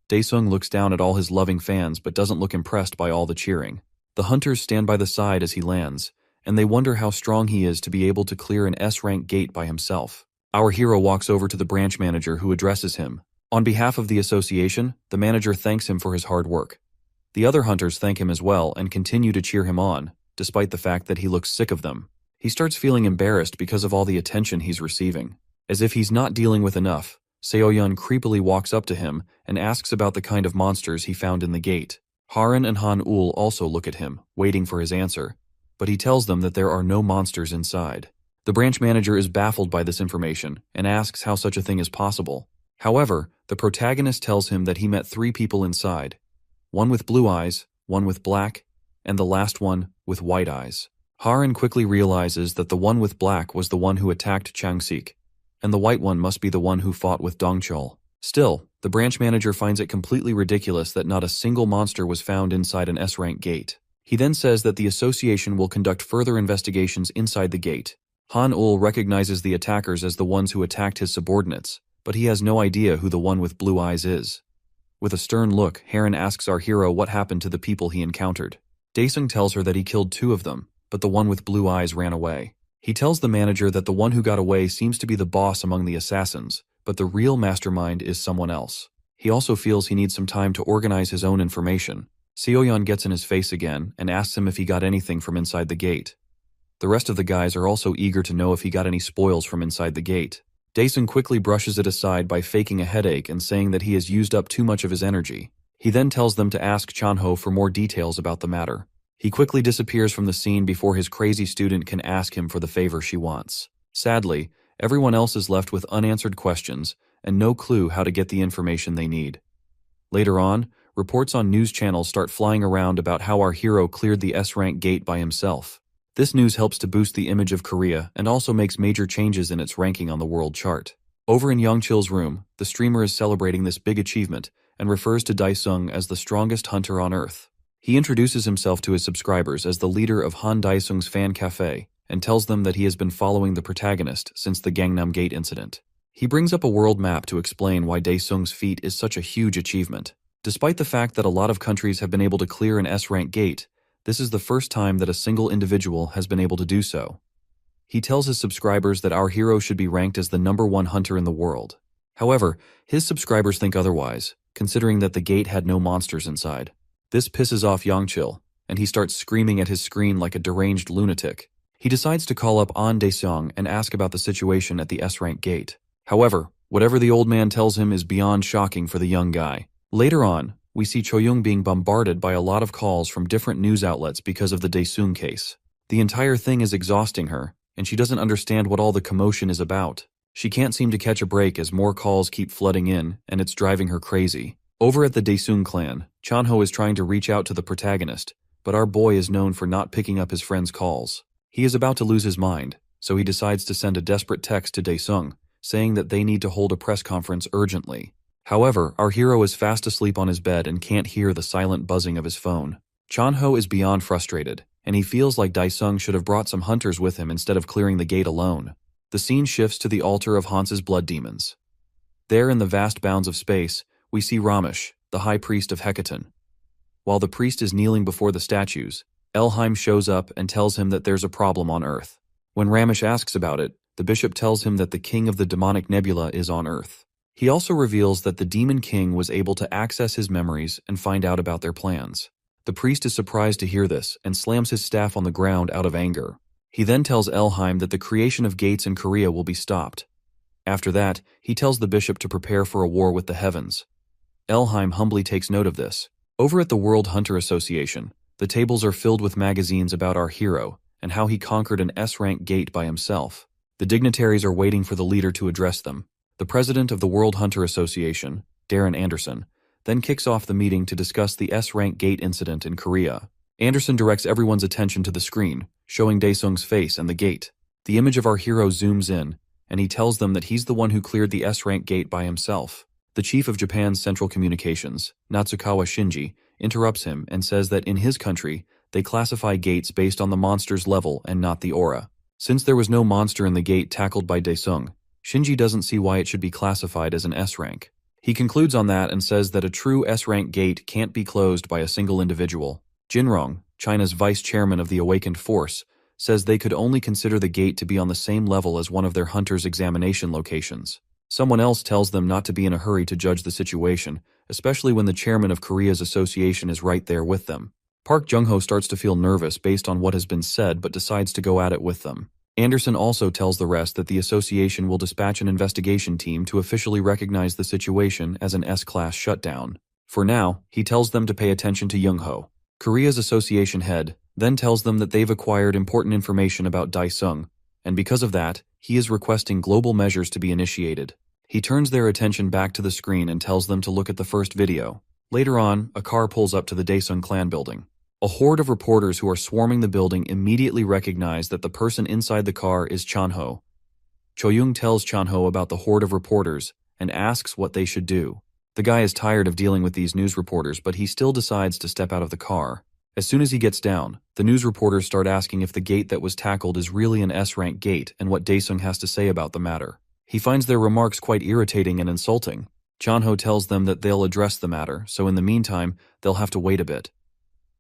Daesung looks down at all his loving fans but doesn't look impressed by all the cheering. The hunters stand by the side as he lands, and they wonder how strong he is to be able to clear an S-rank gate by himself. Our hero walks over to the branch manager who addresses him. On behalf of the association, the manager thanks him for his hard work. The other hunters thank him as well and continue to cheer him on, despite the fact that he looks sick of them. He starts feeling embarrassed because of all the attention he's receiving. As if he's not dealing with enough, Seoyeon creepily walks up to him and asks about the kind of monsters he found in the gate. Harin and Han-ul also look at him, waiting for his answer, but he tells them that there are no monsters inside. The branch manager is baffled by this information and asks how such a thing is possible. However, the protagonist tells him that he met 3 people inside, one with blue eyes, one with black, and the last one with white eyes. Harin quickly realizes that the one with black was the one who attacked Changsik, and the white one must be the one who fought with Dongchul. Still, the branch manager finds it completely ridiculous that not a single monster was found inside an S-rank gate. He then says that the association will conduct further investigations inside the gate. Han-ul recognizes the attackers as the ones who attacked his subordinates, but he has no idea who the one with blue eyes is. With a stern look, Heron asks our hero what happened to the people he encountered. Daesung tells her that he killed 2 of them, but the one with blue eyes ran away. He tells the manager that the one who got away seems to be the boss among the assassins, but the real mastermind is someone else. He also feels he needs some time to organize his own information. Seoyeon gets in his face again and asks him if he got anything from inside the gate. The rest of the guys are also eager to know if he got any spoils from inside the gate. Daesung quickly brushes it aside by faking a headache and saying that he has used up too much of his energy. He then tells them to ask Chanho for more details about the matter. He quickly disappears from the scene before his crazy student can ask him for the favor she wants. Sadly, everyone else is left with unanswered questions and no clue how to get the information they need. Later on, reports on news channels start flying around about how our hero cleared the S-rank gate by himself. This news helps to boost the image of Korea and also makes major changes in its ranking on the world chart. Over in Youngchil's room, the streamer is celebrating this big achievement and refers to Daesung as the strongest hunter on Earth. He introduces himself to his subscribers as the leader of Han Daesung's fan cafe and tells them that he has been following the protagonist since the Gangnam Gate incident. He brings up a world map to explain why Daesung's feat is such a huge achievement. Despite the fact that a lot of countries have been able to clear an S-rank gate, this is the first time that a single individual has been able to do so. He tells his subscribers that our hero should be ranked as the #1 hunter in the world. However, his subscribers think otherwise, considering that the gate had no monsters inside. This pisses off Youngchil, and he starts screaming at his screen like a deranged lunatic. He decides to call up An Daesung and ask about the situation at the S-rank gate. However, whatever the old man tells him is beyond shocking for the young guy. Later on, we see Choyoung being bombarded by a lot of calls from different news outlets because of the Daesung case. The entire thing is exhausting her, and she doesn't understand what all the commotion is about. She can't seem to catch a break as more calls keep flooding in, and it's driving her crazy. Over at the Daesung clan, Chanho is trying to reach out to the protagonist, but our boy is known for not picking up his friends' calls. He is about to lose his mind, so he decides to send a desperate text to Daesung, saying that they need to hold a press conference urgently. However, our hero is fast asleep on his bed and can't hear the silent buzzing of his phone. Chanho is beyond frustrated, and he feels like Daesung should have brought some hunters with him instead of clearing the gate alone. The scene shifts to the altar of Hans's blood demons. There in the vast bounds of space, we see Ramesh, the high priest of Hecatan. While the priest is kneeling before the statues, Elheim shows up and tells him that there's a problem on Earth. When Ramesh asks about it, the bishop tells him that the king of the demonic nebula is on Earth. He also reveals that the demon king was able to access his memories and find out about their plans. The priest is surprised to hear this and slams his staff on the ground out of anger. He then tells Elheim that the creation of gates in Korea will be stopped. After that, he tells the bishop to prepare for a war with the heavens. Elheim humbly takes note of this. Over at the World Hunter Association, the tables are filled with magazines about our hero and how he conquered an S-rank gate by himself. The dignitaries are waiting for the leader to address them. The president of the World Hunter Association, Darren Anderson, then kicks off the meeting to discuss the S-rank gate incident in Korea. Anderson directs everyone's attention to the screen, showing Daesung's face and the gate. The image of our hero zooms in, and he tells them that he's the one who cleared the S-rank gate by himself. The chief of Japan's Central Communications, Natsukawa Shinji, interrupts him and says that in his country, they classify gates based on the monster's level and not the aura. Since there was no monster in the gate tackled by Daesung, Shinji doesn't see why it should be classified as an S-rank. He concludes on that and says that a true S-rank gate can't be closed by a single individual. Jinrong, China's vice chairman of the Awakened Force, says they could only consider the gate to be on the same level as one of their hunters' examination locations. Someone else tells them not to be in a hurry to judge the situation, especially when the chairman of Korea's association is right there with them. Park Jung-ho starts to feel nervous based on what has been said but decides to go at it with them. Anderson also tells the rest that the association will dispatch an investigation team to officially recognize the situation as an S-class shutdown. For now, he tells them to pay attention to Jung-ho. Korea's association head then tells them that they've acquired important information about Daesung, and because of that, he is requesting global measures to be initiated. He turns their attention back to the screen and tells them to look at the first video. Later on, a car pulls up to the Daesung clan building. A horde of reporters who are swarming the building immediately recognize that the person inside the car is Chanho. Choyoung tells Chanho about the horde of reporters and asks what they should do. The guy is tired of dealing with these news reporters, but he still decides to step out of the car. As soon as he gets down, the news reporters start asking if the gate that was tackled is really an S-rank gate and what Daesung has to say about the matter. He finds their remarks quite irritating and insulting. Chanho tells them that they'll address the matter, so in the meantime, they'll have to wait a bit.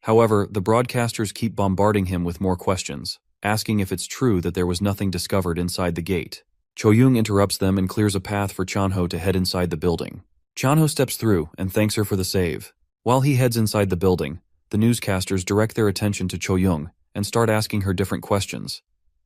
However, the broadcasters keep bombarding him with more questions, asking if it's true that there was nothing discovered inside the gate. Choyoung interrupts them and clears a path for Chanho to head inside the building. Chanho steps through and thanks her for the save. While he heads inside the building, the newscasters direct their attention to Cho-young and start asking her different questions.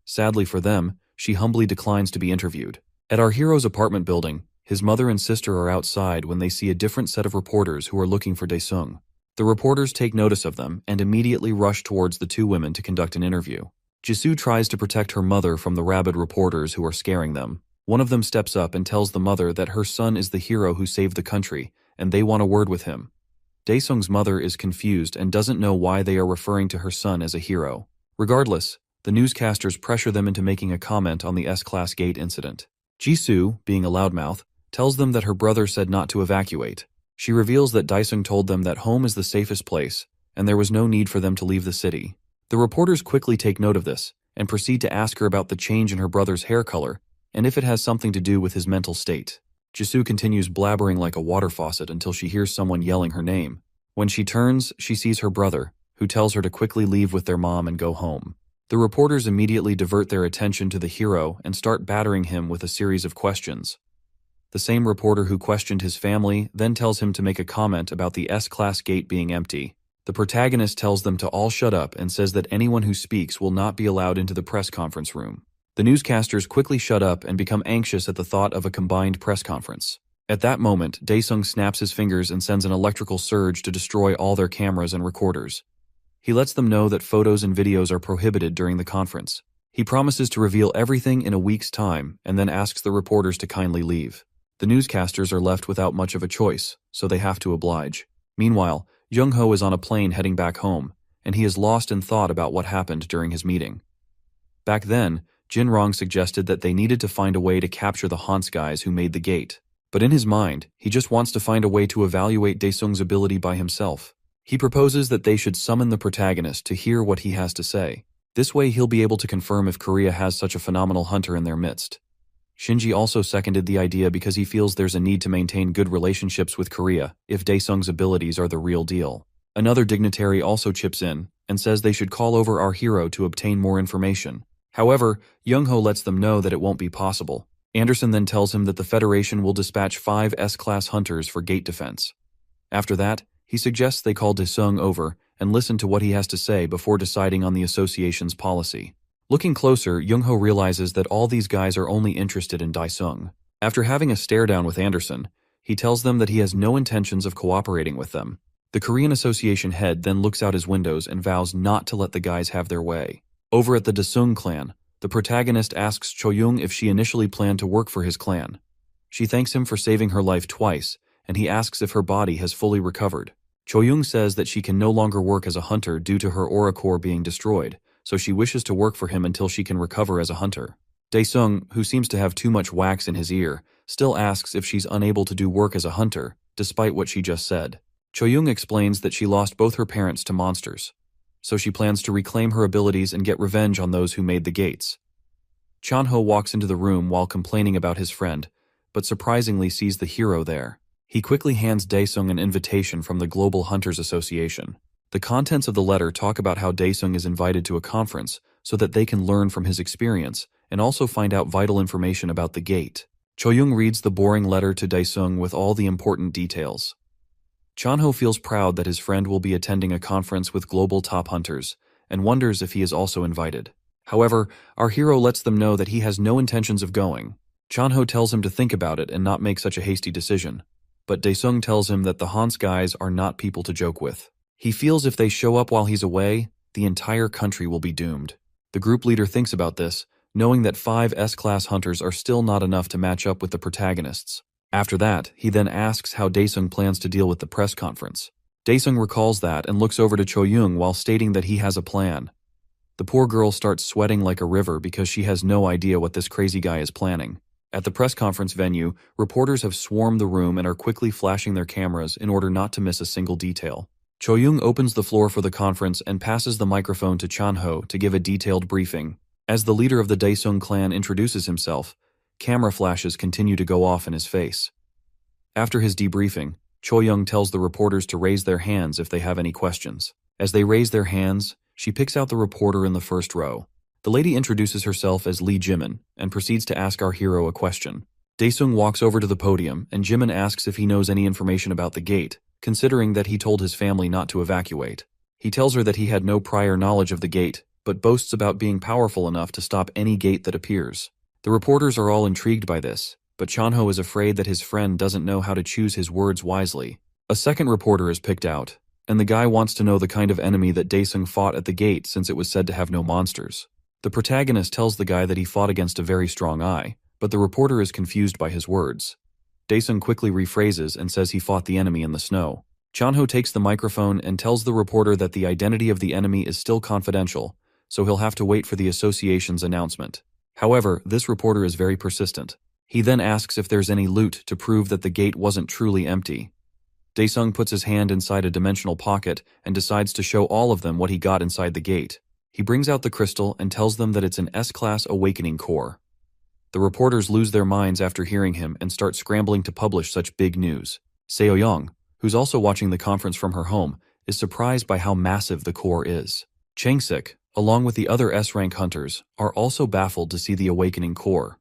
Sadly for them, she humbly declines to be interviewed. At our hero's apartment building, his mother and sister are outside when they see a different set of reporters who are looking for Dae-sung. The reporters take notice of them and immediately rush towards the two women to conduct an interview. Jisoo tries to protect her mother from the rabid reporters who are scaring them. One of them steps up and tells the mother that her son is the hero who saved the country, and they want a word with him. Dae-sung's mother is confused and doesn't know why they are referring to her son as a hero. Regardless, the newscasters pressure them into making a comment on the S-Class gate incident. Jisoo, being a loudmouth, tells them that her brother said not to evacuate. She reveals that Dae-sung told them that home is the safest place, and there was no need for them to leave the city. The reporters quickly take note of this, and proceed to ask her about the change in her brother's hair color, and if it has something to do with his mental state. Jisoo continues blabbering like a water faucet until she hears someone yelling her name. When she turns, she sees her brother, who tells her to quickly leave with their mom and go home. The reporters immediately divert their attention to the hero and start battering him with a series of questions. The same reporter who questioned his family then tells him to make a comment about the S-Class gate being empty. The protagonist tells them to all shut up and says that anyone who speaks will not be allowed into the press conference room. The newscasters quickly shut up and become anxious at the thought of a combined press conference. At that moment, Dae-sung snaps his fingers and sends an electrical surge to destroy all their cameras and recorders. He lets them know that photos and videos are prohibited during the conference. He promises to reveal everything in a week's time and then asks the reporters to kindly leave. The newscasters are left without much of a choice, so they have to oblige. Meanwhile, Jung-ho is on a plane heading back home, and he is lost in thought about what happened during his meeting. Back then, Jin-rong suggested that they needed to find a way to capture the Hans guys who made the gate. But in his mind, he just wants to find a way to evaluate Dae-sung's ability by himself. He proposes that they should summon the protagonist to hear what he has to say. This way he'll be able to confirm if Korea has such a phenomenal hunter in their midst. Shinji also seconded the idea because he feels there's a need to maintain good relationships with Korea if Dae-sung's abilities are the real deal. Another dignitary also chips in and says they should call over our hero to obtain more information. However, Jung-ho lets them know that it won't be possible. Anderson then tells him that the Federation will dispatch 5 S-Class hunters for gate defense. After that, he suggests they call Dae-sung over and listen to what he has to say before deciding on the association's policy. Looking closer, Jung-ho realizes that all these guys are only interested in Dae-sung. After having a stare-down with Anderson, he tells them that he has no intentions of cooperating with them. The Korean Association head then looks out his windows and vows not to let the guys have their way. Over at the Dae-sung clan, the protagonist asks Cho-young if she initially planned to work for his clan. She thanks him for saving her life twice, and he asks if her body has fully recovered. Cho-young says that she can no longer work as a hunter due to her aura core being destroyed, so she wishes to work for him until she can recover as a hunter. Dae-sung, who seems to have too much wax in his ear, still asks if she's unable to do work as a hunter, despite what she just said. Cho-young explains that she lost both her parents to monsters, so she plans to reclaim her abilities and get revenge on those who made the gates. Chanho walks into the room while complaining about his friend, but surprisingly sees the hero there. He quickly hands Dae-sung an invitation from the Global Hunters Association. The contents of the letter talk about how Dae-sung is invited to a conference so that they can learn from his experience and also find out vital information about the gate. Cho-young reads the boring letter to Dae-sung with all the important details. Chanho feels proud that his friend will be attending a conference with global top hunters and wonders if he is also invited. However, our hero lets them know that he has no intentions of going. Chanho tells him to think about it and not make such a hasty decision, but Dae-sung tells him that the Hans guys are not people to joke with. He feels if they show up while he's away, the entire country will be doomed. The group leader thinks about this, knowing that 5 S-Class hunters are still not enough to match up with the protagonists. After that, he then asks how Dae-sung plans to deal with the press conference. Dae-sung recalls that and looks over to Cho-young while stating that he has a plan. The poor girl starts sweating like a river because she has no idea what this crazy guy is planning. At the press conference venue, reporters have swarmed the room and are quickly flashing their cameras in order not to miss a single detail. Cho-young opens the floor for the conference and passes the microphone to Chanho to give a detailed briefing. As the leader of the Dae-sung clan introduces himself, camera flashes continue to go off in his face. After his debriefing, Cho-young tells the reporters to raise their hands if they have any questions. As they raise their hands, she picks out the reporter in the first row. The lady introduces herself as Lee Jimin and proceeds to ask our hero a question. Daesung walks over to the podium, and Jimin asks if he knows any information about the gate, considering that he told his family not to evacuate. He tells her that he had no prior knowledge of the gate, but boasts about being powerful enough to stop any gate that appears. The reporters are all intrigued by this, but Chanho is afraid that his friend doesn't know how to choose his words wisely. A second reporter is picked out, and the guy wants to know the kind of enemy that Daesung fought at the gate since it was said to have no monsters. The protagonist tells the guy that he fought against a very strong eye, but the reporter is confused by his words. Daesung quickly rephrases and says he fought the enemy in the snow. Chanho takes the microphone and tells the reporter that the identity of the enemy is still confidential, so he'll have to wait for the association's announcement. However, this reporter is very persistent. He then asks if there's any loot to prove that the gate wasn't truly empty. Daesung puts his hand inside a dimensional pocket and decides to show all of them what he got inside the gate. He brings out the crystal and tells them that it's an S-class awakening core. The reporters lose their minds after hearing him and start scrambling to publish such big news. Seo-young, who's also watching the conference from her home, is surprised by how massive the core is. Changsik, along with the other S-rank hunters, are also baffled to see the awakening core.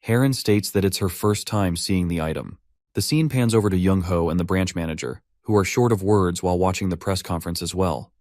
Heron states that it's her first time seeing the item. The scene pans over to Young-ho and the branch manager, who are short of words while watching the press conference as well.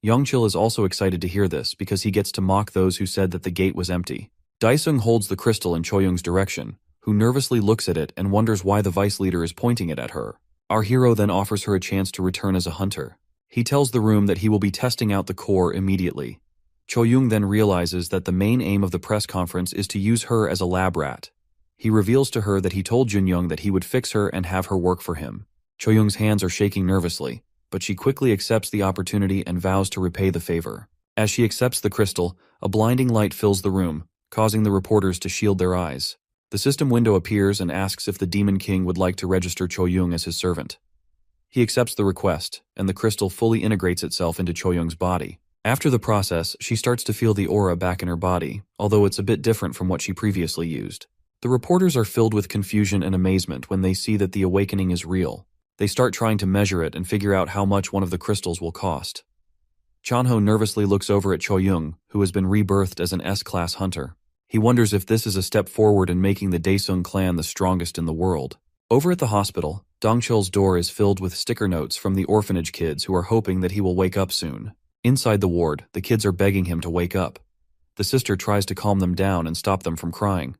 Young-chil is also excited to hear this because he gets to mock those who said that the gate was empty. Daesung holds the crystal in Choyoung's direction, who nervously looks at it and wonders why the vice leader is pointing it at her. Our hero then offers her a chance to return as a hunter. He tells the room that he will be testing out the core immediately. Choyoung then realizes that the main aim of the press conference is to use her as a lab rat. He reveals to her that he told Junyoung that he would fix her and have her work for him. Choyoung's hands are shaking nervously, but she quickly accepts the opportunity and vows to repay the favor. As she accepts the crystal, a blinding light fills the room, causing the reporters to shield their eyes. The system window appears and asks if the Demon King would like to register Choyoung as his servant. He accepts the request, and the crystal fully integrates itself into Choyoung's body. After the process, she starts to feel the aura back in her body, although it's a bit different from what she previously used. The reporters are filled with confusion and amazement when they see that the awakening is real. They start trying to measure it and figure out how much one of the crystals will cost. Chanho nervously looks over at Choyoung, who has been rebirthed as an S-class hunter. He wonders if this is a step forward in making the Daesung clan the strongest in the world. Over at the hospital, Dongchul's door is filled with sticker notes from the orphanage kids who are hoping that he will wake up soon. Inside the ward, the kids are begging him to wake up. The sister tries to calm them down and stop them from crying.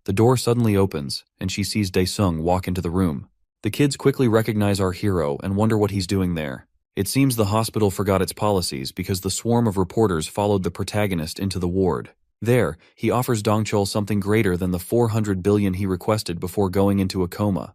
The door suddenly opens, and she sees Daesung walk into the room. The kids quickly recognize our hero and wonder what he's doing there. It seems the hospital forgot its policies because the swarm of reporters followed the protagonist into the ward. There, he offers Dongchul something greater than the 400 billion he requested before going into a coma.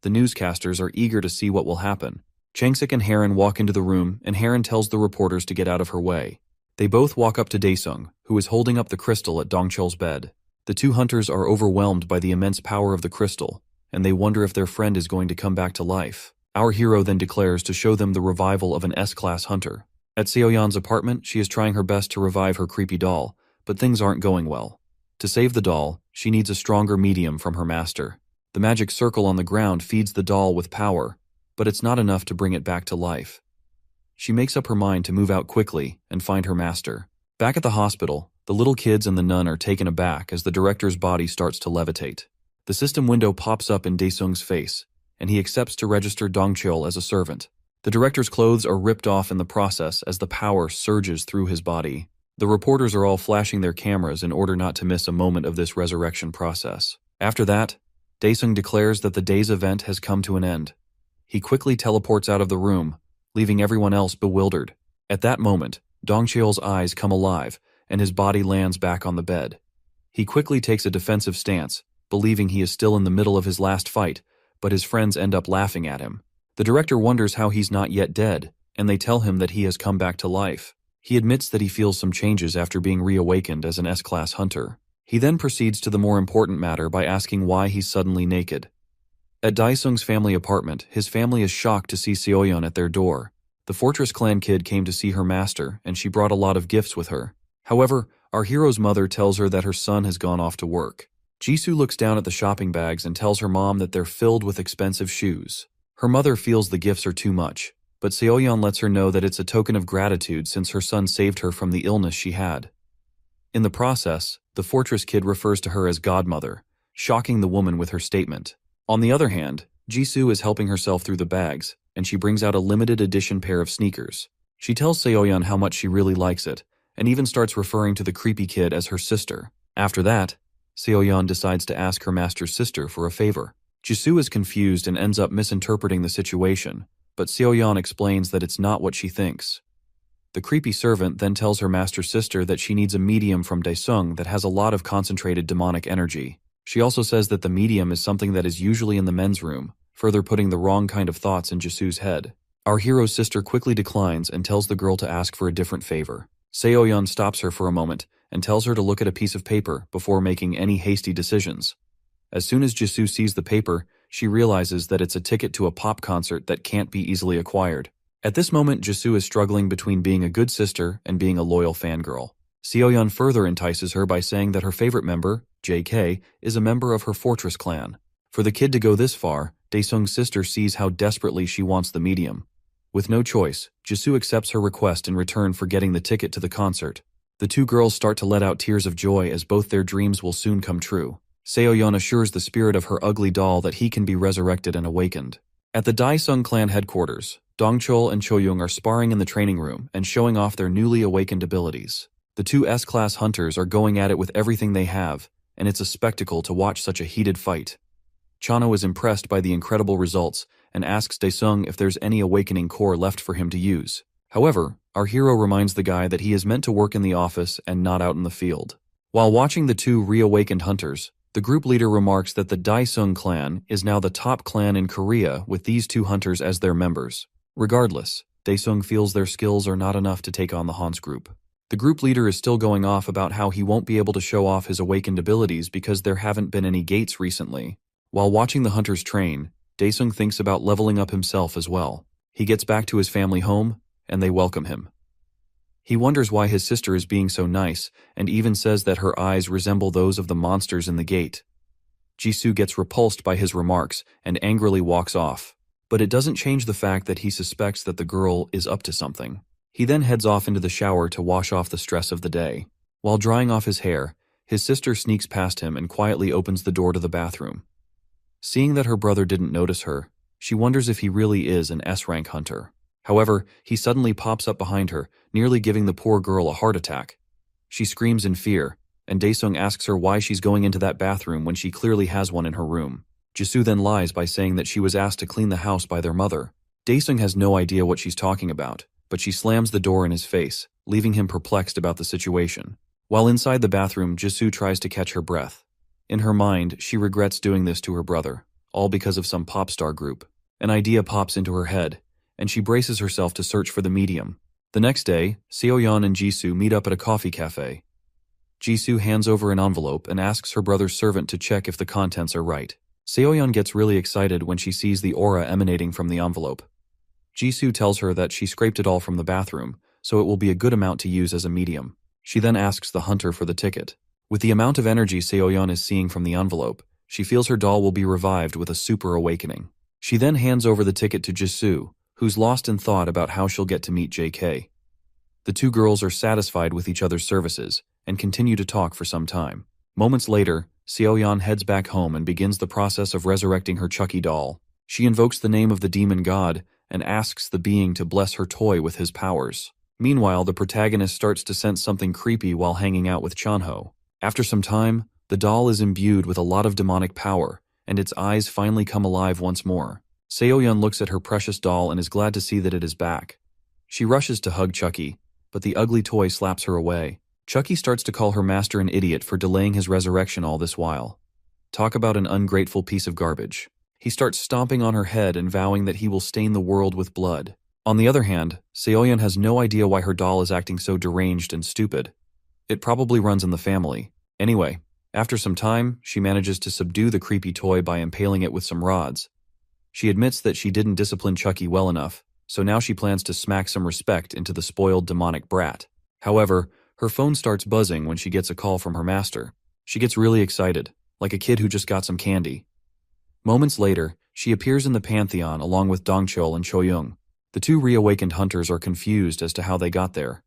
The newscasters are eager to see what will happen. Changsik and Heron walk into the room, and Heron tells the reporters to get out of her way. They both walk up to Daesung, who is holding up the crystal at Dongchul's bed. The two hunters are overwhelmed by the immense power of the crystal, and they wonder if their friend is going to come back to life. Our hero then declares to show them the revival of an S-class hunter. At Seoyeon's apartment, she is trying her best to revive her creepy doll, but things aren't going well. To save the doll, she needs a stronger medium from her master. The magic circle on the ground feeds the doll with power, but it's not enough to bring it back to life. She makes up her mind to move out quickly and find her master. Back at the hospital, the little kids and the nun are taken aback as the director's body starts to levitate. The system window pops up in Daesung's face, and he accepts to register Dongchul as a servant. The director's clothes are ripped off in the process as the power surges through his body. The reporters are all flashing their cameras in order not to miss a moment of this resurrection process. After that, Daesung declares that the day's event has come to an end. He quickly teleports out of the room, leaving everyone else bewildered. At that moment, Dongchul's eyes come alive, and his body lands back on the bed. He quickly takes a defensive stance, believing he is still in the middle of his last fight, but his friends end up laughing at him. The director wonders how he's not yet dead, and they tell him that he has come back to life. He admits that he feels some changes after being reawakened as an S-class hunter. He then proceeds to the more important matter by asking why he's suddenly naked. At Daesung's family apartment, his family is shocked to see Seoyeon at their door. The Fortress Clan kid came to see her master, and she brought a lot of gifts with her. However, our hero's mother tells her that her son has gone off to work. Jisoo looks down at the shopping bags and tells her mom that they're filled with expensive shoes. Her mother feels the gifts are too much, but Seoyeon lets her know that it's a token of gratitude since her son saved her from the illness she had. In the process, the Fortress kid refers to her as godmother, shocking the woman with her statement. On the other hand, Jisoo is helping herself through the bags, and she brings out a limited edition pair of sneakers. She tells Seoyeon how much she really likes it, and even starts referring to the creepy kid as her sister. After that, Seoyeon decides to ask her master's sister for a favor. Jisoo is confused and ends up misinterpreting the situation, but Seoyeon explains that it's not what she thinks. The creepy servant then tells her master's sister that she needs a medium from Daesung that has a lot of concentrated demonic energy. She also says that the medium is something that is usually in the men's room, further putting the wrong kind of thoughts in Jisoo's head. Our hero's sister quickly declines and tells the girl to ask for a different favor. Seoyeon stops her for a moment and tells her to look at a piece of paper before making any hasty decisions. As soon as Jisoo sees the paper, she realizes that it's a ticket to a pop concert that can't be easily acquired. At this moment, Jisoo is struggling between being a good sister and being a loyal fangirl. Seoyeon further entices her by saying that her favorite member, JK, is a member of her fortress clan. For the kid to go this far, Daesung's sister sees how desperately she wants the medium. With no choice, Jisoo accepts her request in return for getting the ticket to the concert. The two girls start to let out tears of joy as both their dreams will soon come true. Seoyeon assures the spirit of her ugly doll that he can be resurrected and awakened. At the Daesung clan headquarters, Dongchul and Choyoung are sparring in the training room and showing off their newly awakened abilities. The two S-class hunters are going at it with everything they have, and it's a spectacle to watch such a heated fight. Chano is impressed by the incredible results and asks Daesung if there's any awakening core left for him to use. However, our hero reminds the guy that he is meant to work in the office and not out in the field. While watching the two reawakened hunters, the group leader remarks that the Daesung clan is now the top clan in Korea with these two hunters as their members. Regardless, Daesung feels their skills are not enough to take on the Hans group. The group leader is still going off about how he won't be able to show off his awakened abilities because there haven't been any gates recently. While watching the hunters train, Daesung thinks about leveling up himself as well. He gets back to his family home, and they welcome him. He wonders why his sister is being so nice, and even says that her eyes resemble those of the monsters in the gate. Jisoo gets repulsed by his remarks and angrily walks off. But it doesn't change the fact that he suspects that the girl is up to something. He then heads off into the shower to wash off the stress of the day. While drying off his hair, his sister sneaks past him and quietly opens the door to the bathroom. Seeing that her brother didn't notice her, she wonders if he really is an S-rank hunter. However, he suddenly pops up behind her, nearly giving the poor girl a heart attack. She screams in fear, and Daesung asks her why she's going into that bathroom when she clearly has one in her room. Jisoo then lies by saying that she was asked to clean the house by their mother. Daesung has no idea what she's talking about, but she slams the door in his face, leaving him perplexed about the situation. While inside the bathroom, Jisoo tries to catch her breath. In her mind, she regrets doing this to her brother, all because of some pop star group. An idea pops into her head, and she braces herself to search for the medium. The next day, Seoyeon and Jisoo meet up at a coffee cafe. Jisoo hands over an envelope and asks her brother's servant to check if the contents are right. Seoyeon gets really excited when she sees the aura emanating from the envelope. Jisoo tells her that she scraped it all from the bathroom, so it will be a good amount to use as a medium. She then asks the hunter for the ticket. With the amount of energy Seoyeon is seeing from the envelope, she feels her doll will be revived with a super awakening. She then hands over the ticket to Jisoo, who's lost in thought about how she'll get to meet JK. The two girls are satisfied with each other's services and continue to talk for some time. Moments later, Seoyeon heads back home and begins the process of resurrecting her Chucky doll. She invokes the name of the demon god and asks the being to bless her toy with his powers. Meanwhile, the protagonist starts to sense something creepy while hanging out with Chanho. After some time, the doll is imbued with a lot of demonic power, and its eyes finally come alive once more. Seoyeon looks at her precious doll and is glad to see that it is back. She rushes to hug Chucky, but the ugly toy slaps her away. Chucky starts to call her master an idiot for delaying his resurrection all this while. Talk about an ungrateful piece of garbage. He starts stomping on her head and vowing that he will stain the world with blood. On the other hand, Seoyeon has no idea why her doll is acting so deranged and stupid. It probably runs in the family. Anyway, after some time, she manages to subdue the creepy toy by impaling it with some rods. She admits that she didn't discipline Chucky well enough, so now she plans to smack some respect into the spoiled demonic brat. However, her phone starts buzzing when she gets a call from her master. She gets really excited, like a kid who just got some candy. Moments later, she appears in the Pantheon along with Dongchul and Choyoung. The two reawakened hunters are confused as to how they got there,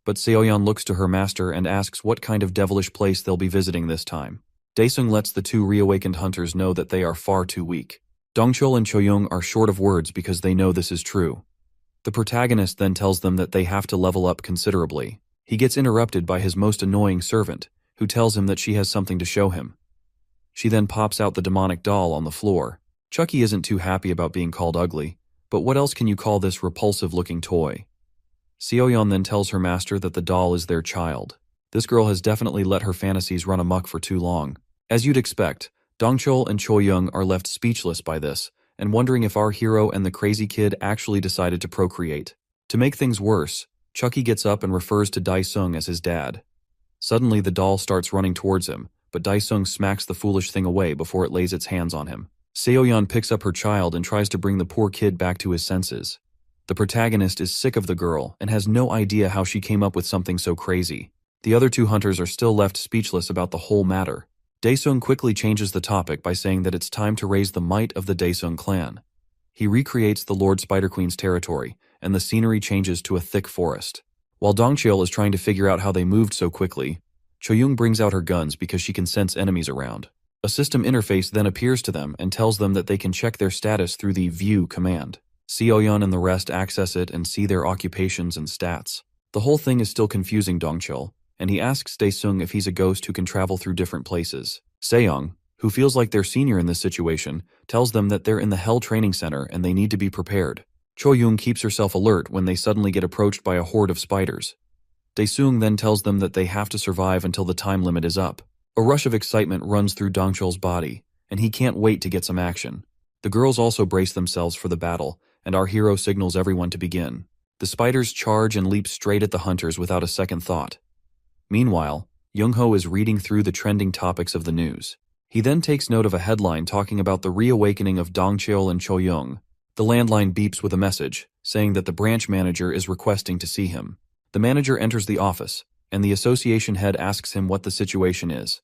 but Seoyeon looks to her master and asks what kind of devilish place they'll be visiting this time. Daesung lets the two reawakened hunters know that they are far too weak. Dongchul and Choyoung are short of words because they know this is true. The protagonist then tells them that they have to level up considerably. He gets interrupted by his most annoying servant, who tells him that she has something to show him. She then pops out the demonic doll on the floor. Chucky isn't too happy about being called ugly, but what else can you call this repulsive-looking toy? Seoyeon then tells her master that the doll is their child. This girl has definitely let her fantasies run amok for too long. As you'd expect, Dongchul and Choyoung are left speechless by this, and wondering if our hero and the crazy kid actually decided to procreate. To make things worse, Chucky gets up and refers to Daesung as his dad. Suddenly the doll starts running towards him, but Daesung smacks the foolish thing away before it lays its hands on him. Seoyeon picks up her child and tries to bring the poor kid back to his senses. The protagonist is sick of the girl and has no idea how she came up with something so crazy. The other two hunters are still left speechless about the whole matter. Daesung quickly changes the topic by saying that it's time to raise the might of the Daesung clan. He recreates the Lord Spider Queen's territory, and the scenery changes to a thick forest. While Dongcheol is trying to figure out how they moved so quickly, Choyoung brings out her guns because she can sense enemies around. A system interface then appears to them and tells them that they can check their status through the View command. Seoyeon and the rest access it and see their occupations and stats. The whole thing is still confusing Dongcheol, and he asks Daesung if he's a ghost who can travel through different places. Seoyeon, who feels like their senior in this situation, tells them that they're in the Hell Training Center and they need to be prepared. Choyoung keeps herself alert when they suddenly get approached by a horde of spiders. Daesung then tells them that they have to survive until the time limit is up. A rush of excitement runs through Dongcheol's body, and he can't wait to get some action. The girls also brace themselves for the battle, and our hero signals everyone to begin. The spiders charge and leap straight at the hunters without a second thought. Meanwhile, Young-ho is reading through the trending topics of the news. He then takes note of a headline talking about the reawakening of Dongcheol and Choyoung. The landline beeps with a message, saying that the branch manager is requesting to see him. The manager enters the office, and the association head asks him what the situation is.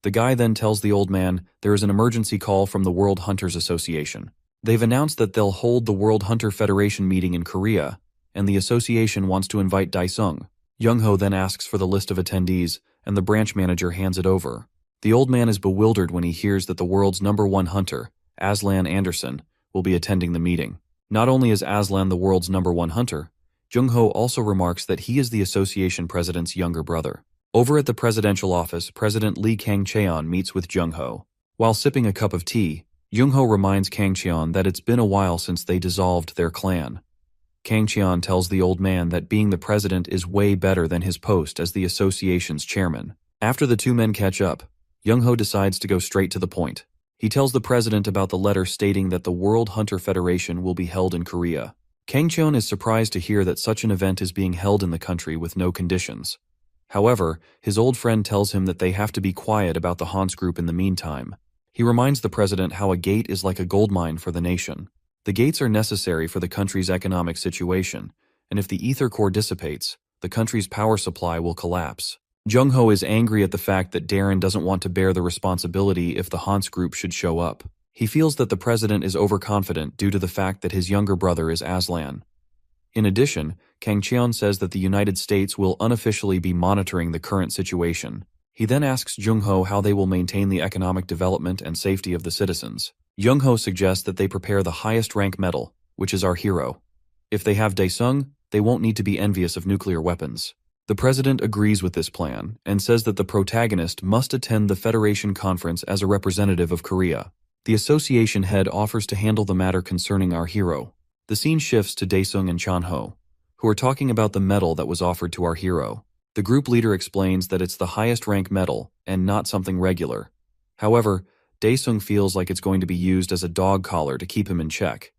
The guy then tells the old man there is an emergency call from the World Hunters Association. They've announced that they'll hold the World Hunter Federation meeting in Korea, and the association wants to invite Daesung. Young-ho then asks for the list of attendees, and the branch manager hands it over. The old man is bewildered when he hears that the world's #1 hunter, Aslan Anderson, will be attending the meeting. Not only is Aslan the world's #1 hunter, Jung-ho also remarks that he is the association president's younger brother. Over at the presidential office, President Lee Kang-cheon meets with Jung-ho. While sipping a cup of tea, Jung-ho reminds Kang-cheon that it's been a while since they dissolved their clan. Kang-cheon tells the old man that being the president is way better than his post as the association's chairman. After the two men catch up, Jung-ho decides to go straight to the point. He tells the president about the letter stating that the World Hunter Federation will be held in Korea. Kang-cheon is surprised to hear that such an event is being held in the country with no conditions. However, his old friend tells him that they have to be quiet about the Hans group in the meantime. He reminds the president how a gate is like a gold mine for the nation. The gates are necessary for the country's economic situation, and if the ether core dissipates, the country's power supply will collapse. Jung-ho is angry at the fact that Darren doesn't want to bear the responsibility if the Hans group should show up. He feels that the president is overconfident due to the fact that his younger brother is Aslan. In addition, Kang-cheon says that the United States will unofficially be monitoring the current situation. He then asks Jung-ho how they will maintain the economic development and safety of the citizens. Jung-ho suggests that they prepare the highest rank medal, which is our hero. If they have Daesung, they won't need to be envious of nuclear weapons. The president agrees with this plan and says that the protagonist must attend the Federation Conference as a representative of Korea. The association head offers to handle the matter concerning our hero. The scene shifts to Daesung and Chanho, who are talking about the medal that was offered to our hero. The group leader explains that it's the highest rank medal and not something regular. However, Daesung feels like it's going to be used as a dog collar to keep him in check.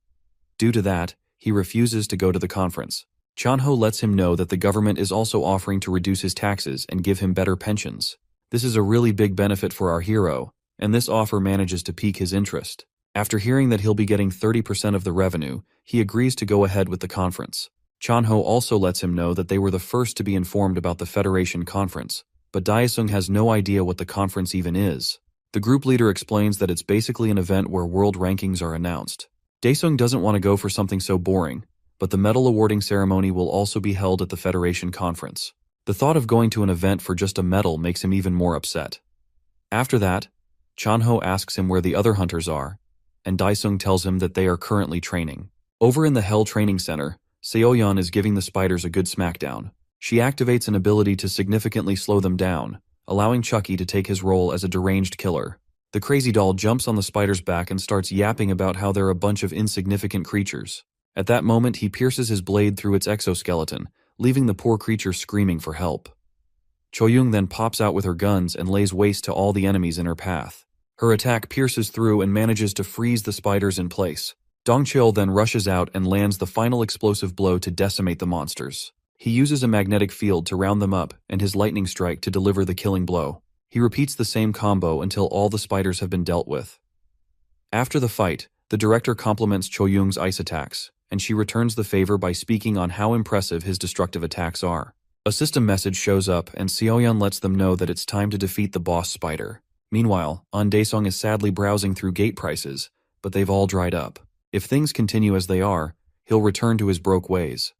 Due to that, he refuses to go to the conference. Chanho lets him know that the government is also offering to reduce his taxes and give him better pensions. This is a really big benefit for our hero, and this offer manages to pique his interest. After hearing that he'll be getting 30% of the revenue, he agrees to go ahead with the conference. Chanho also lets him know that they were the first to be informed about the Federation Conference, but Daesung has no idea what the conference even is. The group leader explains that it's basically an event where world rankings are announced. Daesung doesn't want to go for something so boring, but the medal awarding ceremony will also be held at the Federation Conference. The thought of going to an event for just a medal makes him even more upset. After that, Chanho asks him where the other hunters are, and Daesung tells him that they are currently training. Over in the Hell Training Center, Seoyeon is giving the spiders a good smackdown. She activates an ability to significantly slow them down, allowing Chucky to take his role as a deranged killer. The crazy doll jumps on the spider's back and starts yapping about how they're a bunch of insignificant creatures. At that moment, he pierces his blade through its exoskeleton, leaving the poor creature screaming for help. Choyoung then pops out with her guns and lays waste to all the enemies in her path. Her attack pierces through and manages to freeze the spiders in place. Dongcheol then rushes out and lands the final explosive blow to decimate the monsters. He uses a magnetic field to round them up and his lightning strike to deliver the killing blow. He repeats the same combo until all the spiders have been dealt with. After the fight, the director compliments Choyoung's ice attacks, and she returns the favor by speaking on how impressive his destructive attacks are. A system message shows up and Seoyeon lets them know that it's time to defeat the boss spider. Meanwhile, An Daesung is sadly browsing through gate prices, but they've all dried up. If things continue as they are, he'll return to his broke ways.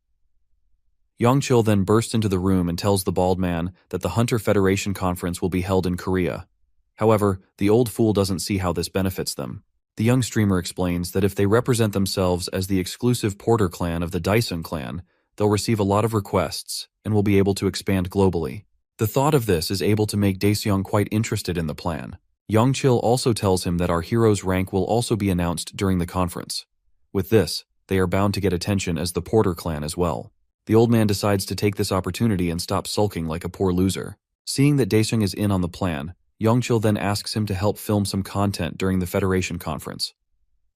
Yongchil then bursts into the room and tells the bald man that the Hunter Federation conference will be held in Korea. However, the old fool doesn't see how this benefits them. The young streamer explains that if they represent themselves as the exclusive Porter clan of the Daesung clan, they'll receive a lot of requests and will be able to expand globally. The thought of this is able to make Daeseong quite interested in the plan. Yongchil also tells him that our hero's rank will also be announced during the conference. With this, they are bound to get attention as the Porter clan as well. The old man decides to take this opportunity and stop sulking like a poor loser. Seeing that Daesung is in on the plan, Yongchil then asks him to help film some content during the Federation conference.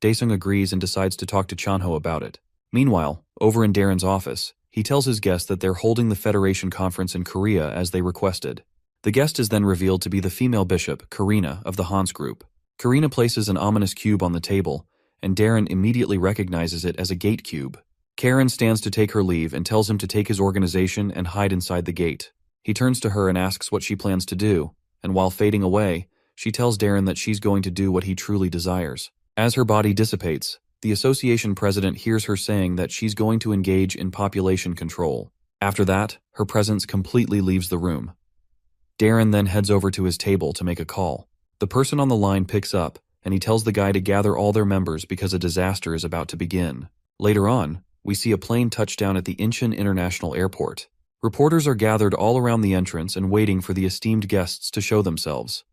Daesung agrees and decides to talk to Chanho about it. Meanwhile, over in Darren's office, he tells his guest that they're holding the Federation conference in Korea as they requested. The guest is then revealed to be the female bishop, Karina, of the Hans group. Karina places an ominous cube on the table, and Darren immediately recognizes it as a gate cube. Karen stands to take her leave and tells him to take his organization and hide inside the gate. He turns to her and asks what she plans to do, and while fading away, she tells Darren that she's going to do what he truly desires. As her body dissipates, the association president hears her saying that she's going to engage in population control. After that, her presence completely leaves the room. Darren then heads over to his table to make a call. The person on the line picks up, and he tells the guy to gather all their members because a disaster is about to begin. Later on, we see a plane touch down at the Incheon International Airport. Reporters are gathered all around the entrance and waiting for the esteemed guests to show themselves.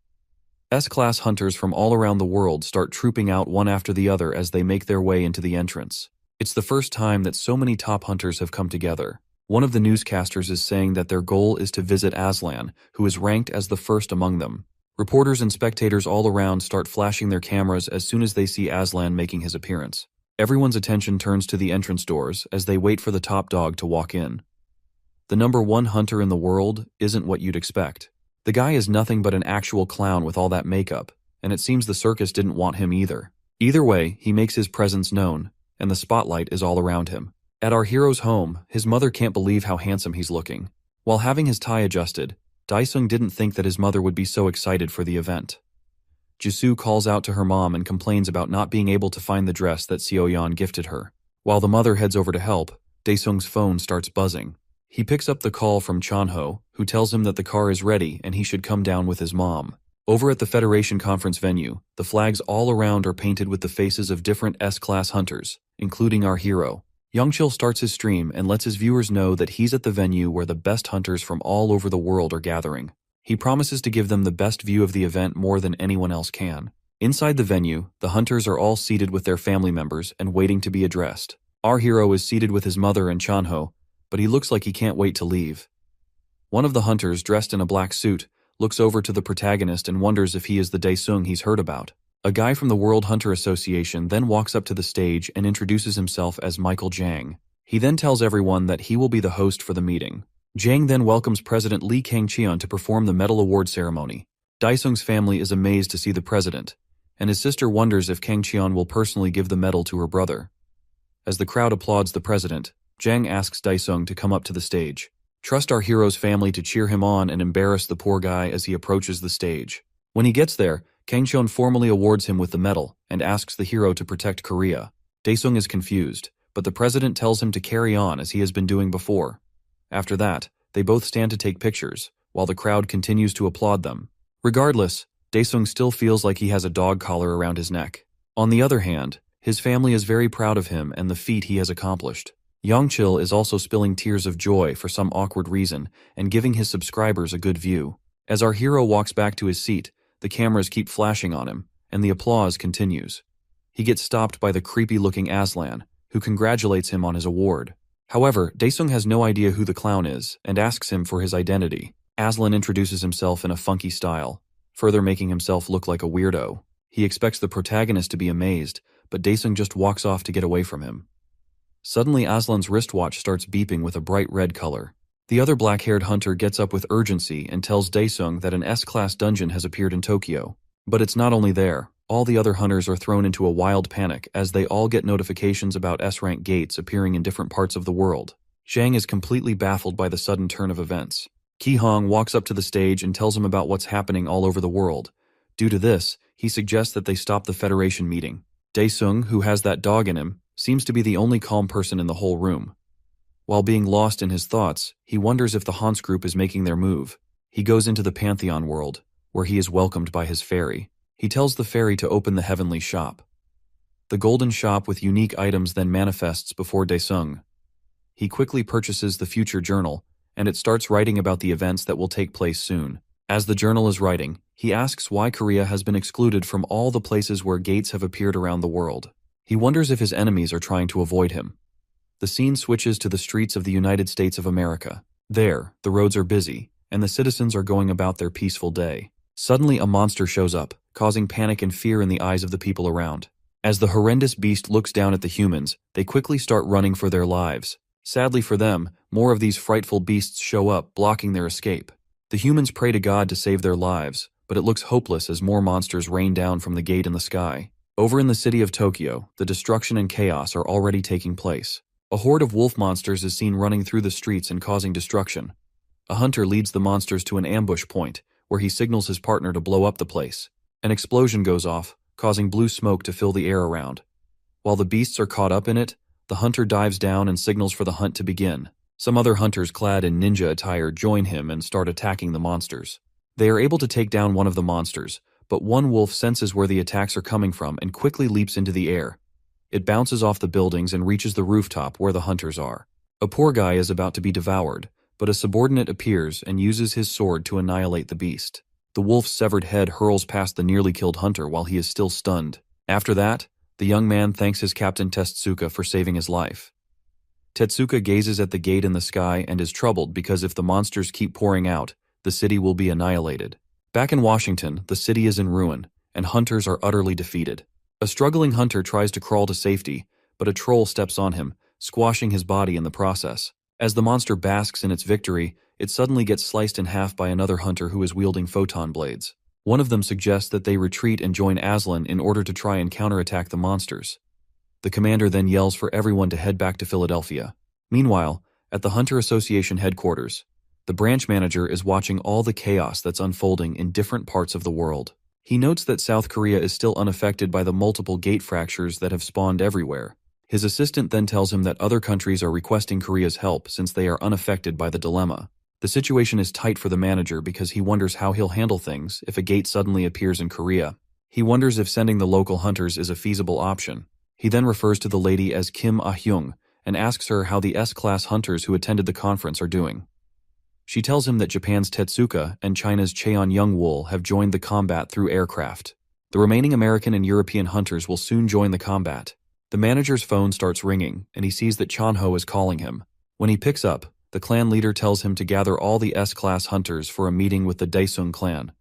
S-class hunters from all around the world start trooping out one after the other as they make their way into the entrance. It's the first time that so many top hunters have come together. One of the newscasters is saying that their goal is to visit Aslan, who is ranked as the first among them. Reporters and spectators all around start flashing their cameras as soon as they see Aslan making his appearance. Everyone's attention turns to the entrance doors as they wait for the top dog to walk in. The number one hunter in the world isn't what you'd expect. The guy is nothing but an actual clown with all that makeup, and it seems the circus didn't want him either. Either way, he makes his presence known, and the spotlight is all around him. At our hero's home, his mother can't believe how handsome he's looking. While having his tie adjusted, Daesung didn't think that his mother would be so excited for the event. Jisoo calls out to her mom and complains about not being able to find the dress that Seoyeon gifted her. While the mother heads over to help, Daesung's phone starts buzzing. He picks up the call from Chanho, who tells him that the car is ready and he should come down with his mom. Over at the Federation conference venue, the flags all around are painted with the faces of different S-class hunters, including our hero. Yongchil starts his stream and lets his viewers know that he's at the venue where the best hunters from all over the world are gathering. He promises to give them the best view of the event more than anyone else can. Inside the venue, the hunters are all seated with their family members and waiting to be addressed. Our hero is seated with his mother and Chanho, but he looks like he can't wait to leave. One of the hunters, dressed in a black suit, looks over to the protagonist and wonders if he is the Daesung he's heard about. A guy from the World Hunter Association then walks up to the stage and introduces himself as Michael Jang. He then tells everyone that he will be the host for the meeting. Jang then welcomes President Lee Kang-cheon to perform the medal award ceremony. Daesung's family is amazed to see the president, and his sister wonders if Kang-cheon will personally give the medal to her brother. As the crowd applauds the president, Jang asks Daesung to come up to the stage. Trust our hero's family to cheer him on and embarrass the poor guy as he approaches the stage. When he gets there, Kang-cheon formally awards him with the medal and asks the hero to protect Korea. Daesung is confused, but the president tells him to carry on as he has been doing before. After that, they both stand to take pictures, while the crowd continues to applaud them. Regardless, Daesung still feels like he has a dog collar around his neck. On the other hand, his family is very proud of him and the feat he has accomplished. Yongchil is also spilling tears of joy for some awkward reason and giving his subscribers a good view. As our hero walks back to his seat, the cameras keep flashing on him, and the applause continues. He gets stopped by the creepy-looking Aslan, who congratulates him on his award. However, Daesung has no idea who the clown is and asks him for his identity. Aslan introduces himself in a funky style, further making himself look like a weirdo. He expects the protagonist to be amazed, but Daesung just walks off to get away from him. Suddenly Aslan's wristwatch starts beeping with a bright red color. The other black-haired hunter gets up with urgency and tells Daesung that an S-class dungeon has appeared in Tokyo. But it's not only there. All the other hunters are thrown into a wild panic as they all get notifications about S-rank gates appearing in different parts of the world. Zhang is completely baffled by the sudden turn of events. Qi Hong walks up to the stage and tells him about what's happening all over the world. Due to this, he suggests that they stop the Federation meeting. Daesung, who has that dog in him, seems to be the only calm person in the whole room. While being lost in his thoughts, he wonders if the Hans group is making their move. He goes into the Pantheon world, where he is welcomed by his fairy. He tells the fairy to open the heavenly shop. The golden shop with unique items then manifests before Daesung. He quickly purchases the future journal, and it starts writing about the events that will take place soon. As the journal is writing, he asks why Korea has been excluded from all the places where gates have appeared around the world. He wonders if his enemies are trying to avoid him. The scene switches to the streets of the United States of America. There, the roads are busy, and the citizens are going about their peaceful day. Suddenly, a monster shows up, causing panic and fear in the eyes of the people around. As the horrendous beast looks down at the humans, they quickly start running for their lives. Sadly for them, more of these frightful beasts show up, blocking their escape. The humans pray to God to save their lives, but it looks hopeless as more monsters rain down from the gate in the sky. Over in the city of Tokyo, the destruction and chaos are already taking place. A horde of wolf monsters is seen running through the streets and causing destruction. A hunter leads the monsters to an ambush point, where he signals his partner to blow up the place. An explosion goes off, causing blue smoke to fill the air around. While the beasts are caught up in it, the hunter dives down and signals for the hunt to begin. Some other hunters clad in ninja attire join him and start attacking the monsters. They are able to take down one of the monsters, but one wolf senses where the attacks are coming from and quickly leaps into the air. It bounces off the buildings and reaches the rooftop where the hunters are. A poor guy is about to be devoured, but a subordinate appears and uses his sword to annihilate the beast. The wolf's severed head hurls past the nearly killed hunter while he is still stunned. After that, the young man thanks his captain Tetsuka for saving his life. Tetsuka gazes at the gate in the sky and is troubled because if the monsters keep pouring out, the city will be annihilated. Back in Washington, the city is in ruin, and hunters are utterly defeated. A struggling hunter tries to crawl to safety, but a troll steps on him, squashing his body in the process. As the monster basks in its victory, it suddenly gets sliced in half by another hunter who is wielding photon blades. One of them suggests that they retreat and join Aslan in order to try and counterattack the monsters. The commander then yells for everyone to head back to Philadelphia. Meanwhile, at the Hunter Association headquarters, the branch manager is watching all the chaos that's unfolding in different parts of the world. He notes that South Korea is still unaffected by the multiple gate fractures that have spawned everywhere. His assistant then tells him that other countries are requesting Korea's help since they are unaffected by the dilemma. The situation is tight for the manager because he wonders how he'll handle things if a gate suddenly appears in Korea. He wonders if sending the local hunters is a feasible option. He then refers to the lady as Kim Ah-hyung and asks her how the S-class hunters who attended the conference are doing. She tells him that Japan's Tetsuka and China's Cheon Young-woo have joined the combat through aircraft. The remaining American and European hunters will soon join the combat. The manager's phone starts ringing, and he sees that Chanho is calling him. When he picks up, the clan leader tells him to gather all the S-class hunters for a meeting with the Daesung clan.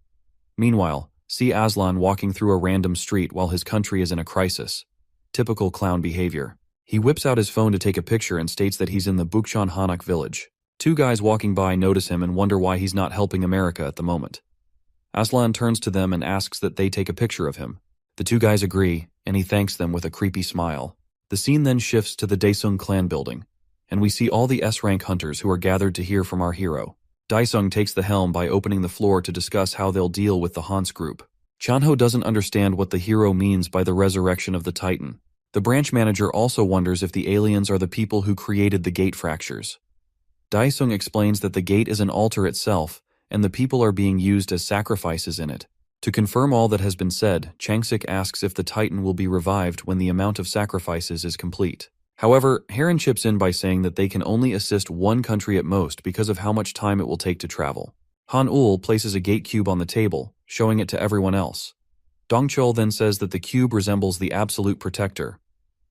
Meanwhile, see Aslan walking through a random street while his country is in a crisis. Typical clown behavior. He whips out his phone to take a picture and states that he's in the Bukchon Hanak village. Two guys walking by notice him and wonder why he's not helping America at the moment. Aslan turns to them and asks that they take a picture of him. The two guys agree, and he thanks them with a creepy smile. The scene then shifts to the Daesung clan building, and we see all the S-rank hunters who are gathered to hear from our hero. Daesung takes the helm by opening the floor to discuss how they'll deal with the Hans group. Chanho doesn't understand what the hero means by the resurrection of the Titan. The branch manager also wonders if the aliens are the people who created the gate fractures. Daesung explains that the gate is an altar itself, and the people are being used as sacrifices in it. To confirm all that has been said, Changsik asks if the Titan will be revived when the amount of sacrifices is complete. However, Heron chips in by saying that they can only assist one country at most because of how much time it will take to travel. Han Ul places a gate cube on the table, showing it to everyone else. Dong Chul then says that the cube resembles the Absolute Protector.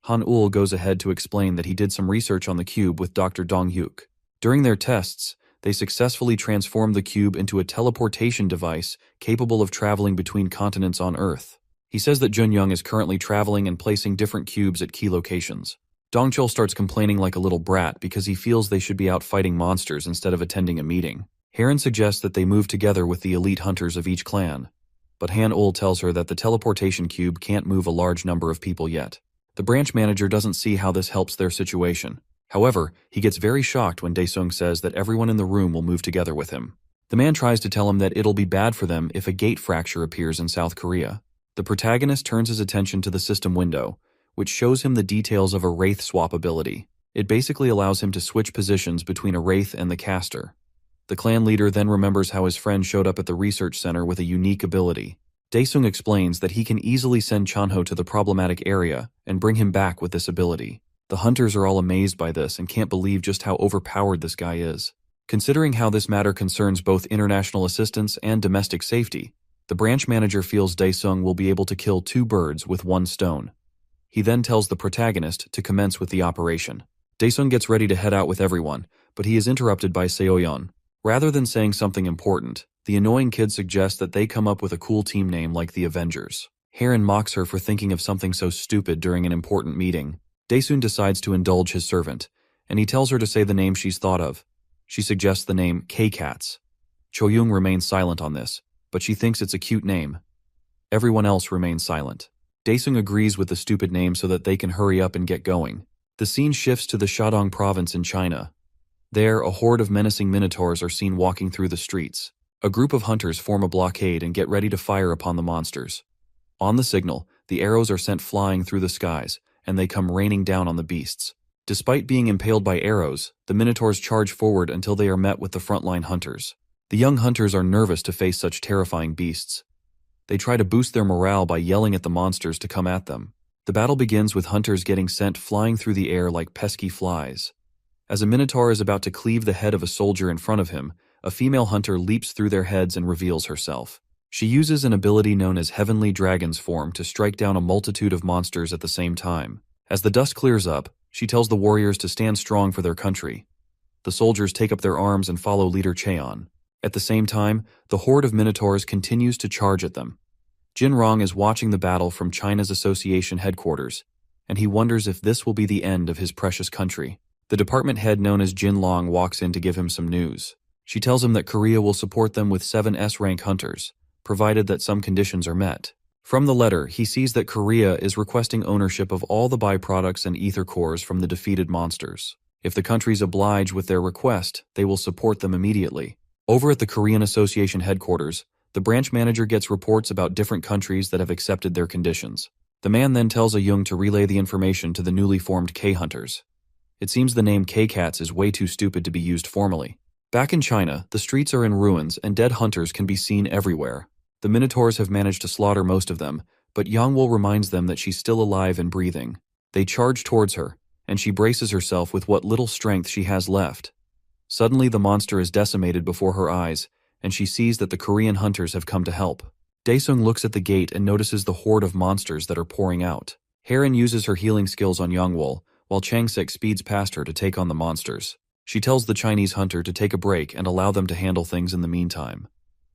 Han Ul goes ahead to explain that he did some research on the cube with Dr. Dong Hyuk. During their tests, they successfully transformed the cube into a teleportation device capable of traveling between continents on Earth. He says that Junyoung is currently traveling and placing different cubes at key locations. Dongchul starts complaining like a little brat because he feels they should be out fighting monsters instead of attending a meeting. Heron suggests that they move together with the elite hunters of each clan, but Han Ul tells her that the teleportation cube can't move a large number of people yet. The branch manager doesn't see how this helps their situation. However, he gets very shocked when Daesung says that everyone in the room will move together with him. The man tries to tell him that it'll be bad for them if a gate fracture appears in South Korea. The protagonist turns his attention to the system window, which shows him the details of a wraith swap ability. It basically allows him to switch positions between a wraith and the caster. The clan leader then remembers how his friend showed up at the research center with a unique ability. Daesung explains that he can easily send Chanho to the problematic area and bring him back with this ability. The hunters are all amazed by this and can't believe just how overpowered this guy is. Considering how this matter concerns both international assistance and domestic safety, the branch manager feels Daesung will be able to kill two birds with one stone. He then tells the protagonist to commence with the operation. Daesung gets ready to head out with everyone, but he is interrupted by Seoyeon. Rather than saying something important, the annoying kid suggests that they come up with a cool team name like the Avengers. Heron mocks her for thinking of something so stupid during an important meeting. Daesun decides to indulge his servant, and he tells her to say the name she's thought of. She suggests the name K-Cats. Choyoung remains silent on this, but she thinks it's a cute name. Everyone else remains silent. Daesung agrees with the stupid name so that they can hurry up and get going. The scene shifts to the Shandong province in China. There, a horde of menacing minotaurs are seen walking through the streets. A group of hunters form a blockade and get ready to fire upon the monsters. On the signal, the arrows are sent flying through the skies, and they come raining down on the beasts. Despite being impaled by arrows, the minotaurs charge forward until they are met with the frontline hunters. The young hunters are nervous to face such terrifying beasts. They try to boost their morale by yelling at the monsters to come at them. The battle begins with hunters getting sent flying through the air like pesky flies. As a minotaur is about to cleave the head of a soldier in front of him, a female hunter leaps through their heads and reveals herself. She uses an ability known as Heavenly Dragon's Form to strike down a multitude of monsters at the same time. As the dust clears up, she tells the warriors to stand strong for their country. The soldiers take up their arms and follow leader Cheon. At the same time, the horde of minotaurs continues to charge at them. Jin Rong is watching the battle from China's association headquarters, and he wonders if this will be the end of his precious country. The department head known as Jin Long walks in to give him some news. She tells him that Korea will support them with 7 S-rank hunters, provided that some conditions are met. From the letter, he sees that Korea is requesting ownership of all the byproducts and ether cores from the defeated monsters. If the countries oblige with their request, they will support them immediately. Over at the Korean Association headquarters, the branch manager gets reports about different countries that have accepted their conditions. The man then tells Ayung to relay the information to the newly formed K-Hunters. It seems the name K-Cats is way too stupid to be used formally. Back in China, the streets are in ruins and dead hunters can be seen everywhere. The Minotaurs have managed to slaughter most of them, but Yangwol reminds them that she's still alive and breathing. They charge towards her, and she braces herself with what little strength she has left. Suddenly the monster is decimated before her eyes, and she sees that the Korean hunters have come to help. Daesung looks at the gate and notices the horde of monsters that are pouring out. Heron uses her healing skills on Yangwol, while Changsik speeds past her to take on the monsters. She tells the Chinese hunter to take a break and allow them to handle things in the meantime.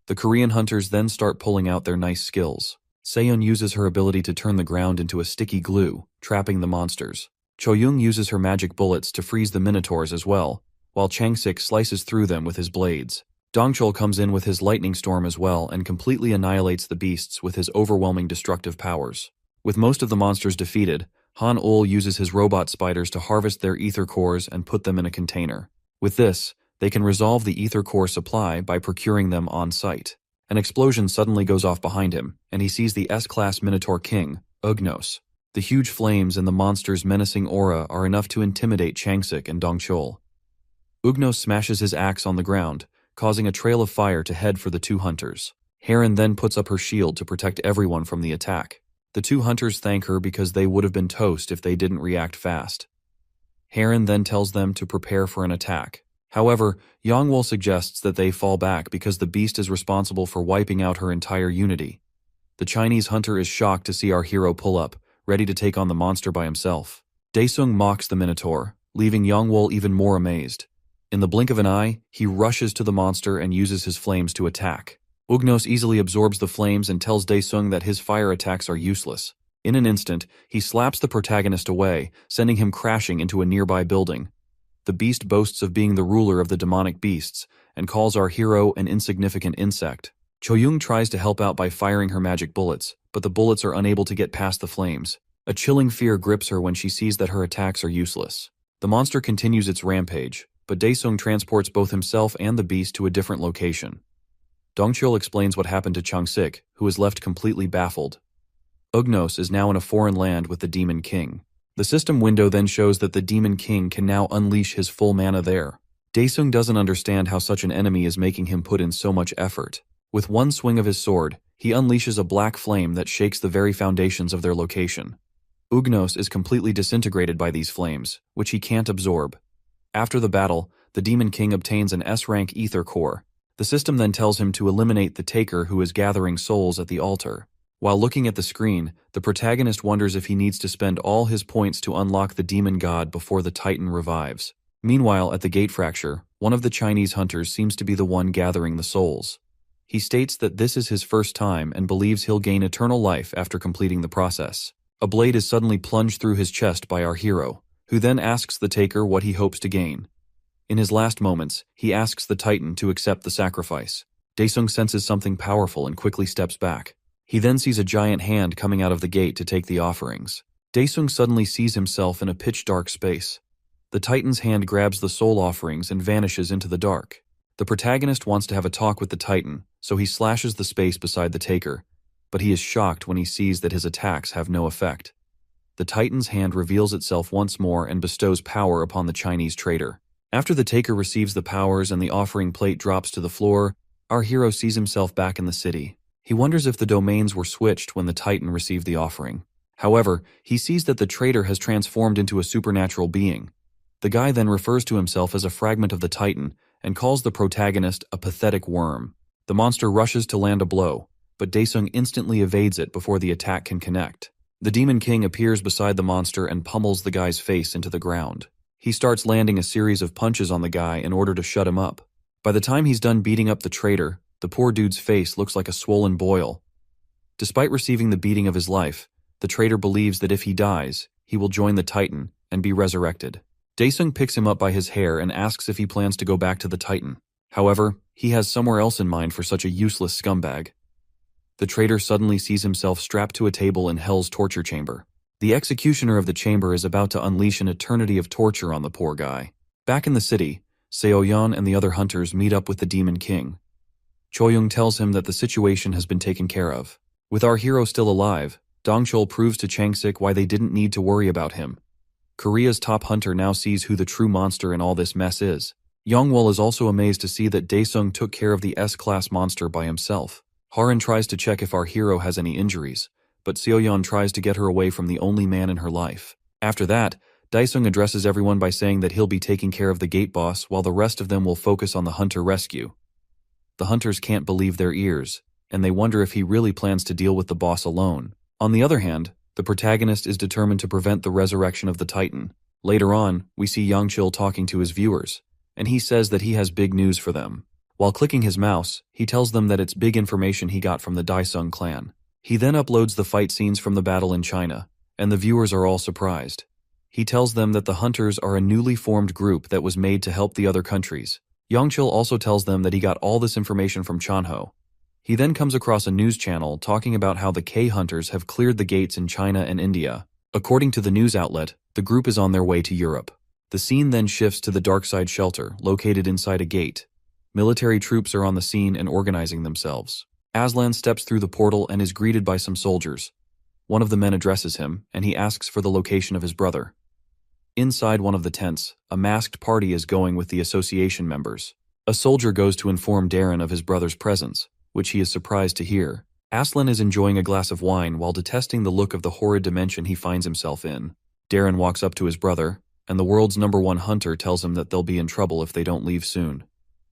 The Korean hunters then start pulling out their nice skills. Seon uses her ability to turn the ground into a sticky glue, trapping the monsters. Choyoung uses her magic bullets to freeze the minotaurs as well, while Changsik slices through them with his blades. Dongchul comes in with his lightning storm as well and completely annihilates the beasts with his overwhelming destructive powers. With most of the monsters defeated, Han Ul uses his robot spiders to harvest their ether cores and put them in a container. With this, they can resolve the ether core supply by procuring them on site. An explosion suddenly goes off behind him, and he sees the S-class Minotaur King, Ugnos. The huge flames and the monster's menacing aura are enough to intimidate Changsik and Dongchul. Ugnos smashes his axe on the ground, causing a trail of fire to head for the two hunters. Heron then puts up her shield to protect everyone from the attack. The two hunters thank her because they would have been toast if they didn't react fast. Heron then tells them to prepare for an attack. However, Yangwol suggests that they fall back because the beast is responsible for wiping out her entire unity. The Chinese hunter is shocked to see our hero pull up, ready to take on the monster by himself. Daesung mocks the Minotaur, leaving Yangwol even more amazed. In the blink of an eye, he rushes to the monster and uses his flames to attack. Ugnos easily absorbs the flames and tells Daesung that his fire attacks are useless. In an instant, he slaps the protagonist away, sending him crashing into a nearby building. The beast boasts of being the ruler of the demonic beasts, and calls our hero an insignificant insect. Choyung tries to help out by firing her magic bullets, but the bullets are unable to get past the flames. A chilling fear grips her when she sees that her attacks are useless. The monster continues its rampage, but Daesung transports both himself and the beast to a different location. Dongchul explains what happened to Changsik, who is left completely baffled. Ugnos is now in a foreign land with the Demon King. The system window then shows that the Demon King can now unleash his full mana there. Daesung doesn't understand how such an enemy is making him put in so much effort. With one swing of his sword, he unleashes a black flame that shakes the very foundations of their location. Ugnos is completely disintegrated by these flames, which he can't absorb. After the battle, the Demon King obtains an S-rank ether core. The system then tells him to eliminate the Taker who is gathering souls at the altar. While looking at the screen, the protagonist wonders if he needs to spend all his points to unlock the demon god before the Titan revives. Meanwhile, at the gate fracture, one of the Chinese hunters seems to be the one gathering the souls. He states that this is his first time and believes he'll gain eternal life after completing the process. A blade is suddenly plunged through his chest by our hero, who then asks the Taker what he hopes to gain. In his last moments, he asks the Titan to accept the sacrifice. Daesung senses something powerful and quickly steps back. He then sees a giant hand coming out of the gate to take the offerings. Daesung suddenly sees himself in a pitch-dark space. The Titan's hand grabs the soul offerings and vanishes into the dark. The protagonist wants to have a talk with the Titan, so he slashes the space beside the Taker, but he is shocked when he sees that his attacks have no effect. The Titan's hand reveals itself once more and bestows power upon the Chinese traitor. After the Taker receives the powers and the offering plate drops to the floor, our hero sees himself back in the city. He wonders if the domains were switched when the Titan received the offering. However, he sees that the traitor has transformed into a supernatural being. The guy then refers to himself as a fragment of the Titan and calls the protagonist a pathetic worm. The monster rushes to land a blow, but Daesung instantly evades it before the attack can connect. The Demon King appears beside the monster and pummels the guy's face into the ground. He starts landing a series of punches on the guy in order to shut him up. By the time he's done beating up the traitor, the poor dude's face looks like a swollen boil. Despite receiving the beating of his life, the traitor believes that if he dies, he will join the Titan and be resurrected. Daesung picks him up by his hair and asks if he plans to go back to the Titan. However, he has somewhere else in mind for such a useless scumbag. The traitor suddenly sees himself strapped to a table in Hell's torture chamber. The executioner of the chamber is about to unleash an eternity of torture on the poor guy. Back in the city, Seoyeon and the other hunters meet up with the Demon King. Choyung tells him that the situation has been taken care of. With our hero still alive, Dongchul proves to Changsik why they didn't need to worry about him. Korea's top hunter now sees who the true monster in all this mess is. Yongwol is also amazed to see that Daesung took care of the S-class monster by himself. Haran tries to check if our hero has any injuries, but Seoyeon tries to get her away from the only man in her life. After that, Daesung addresses everyone by saying that he'll be taking care of the gate boss while the rest of them will focus on the hunter rescue. The hunters can't believe their ears, and they wonder if he really plans to deal with the boss alone. On the other hand, the protagonist is determined to prevent the resurrection of the Titan. Later on, we see Yangchil talking to his viewers, and he says that he has big news for them. While clicking his mouse, he tells them that it's big information he got from the Daesung clan. He then uploads the fight scenes from the battle in China, and the viewers are all surprised. He tells them that the hunters are a newly formed group that was made to help the other countries. Yangchil also tells them that he got all this information from Chanho. He then comes across a news channel talking about how the K-hunters have cleared the gates in China and India. According to the news outlet, the group is on their way to Europe. The scene then shifts to the Darkside shelter, located inside a gate. Military troops are on the scene and organizing themselves. Aslan steps through the portal and is greeted by some soldiers. One of the men addresses him, and he asks for the location of his brother. Inside one of the tents, a masked party is going with the association members. A soldier goes to inform Darren of his brother's presence, which he is surprised to hear. Aslan is enjoying a glass of wine while detesting the look of the horrid dimension he finds himself in. Darren walks up to his brother, and the world's #1 hunter tells him that they'll be in trouble if they don't leave soon.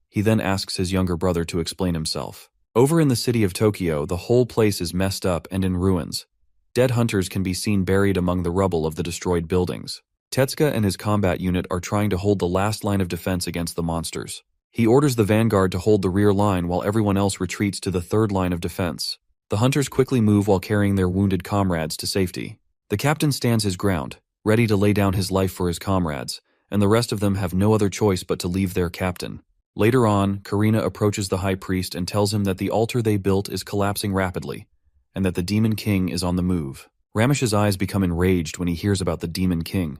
He then asks his younger brother to explain himself. Over in the city of Tokyo, the whole place is messed up and in ruins. Dead hunters can be seen buried among the rubble of the destroyed buildings. Tetsuka and his combat unit are trying to hold the last line of defense against the monsters. He orders the vanguard to hold the rear line while everyone else retreats to the third line of defense. The hunters quickly move while carrying their wounded comrades to safety. The captain stands his ground, ready to lay down his life for his comrades, and the rest of them have no other choice but to leave their captain. Later on, Karina approaches the high priest and tells him that the altar they built is collapsing rapidly, and that the Demon King is on the move. Ramesh's eyes become enraged when he hears about the Demon King.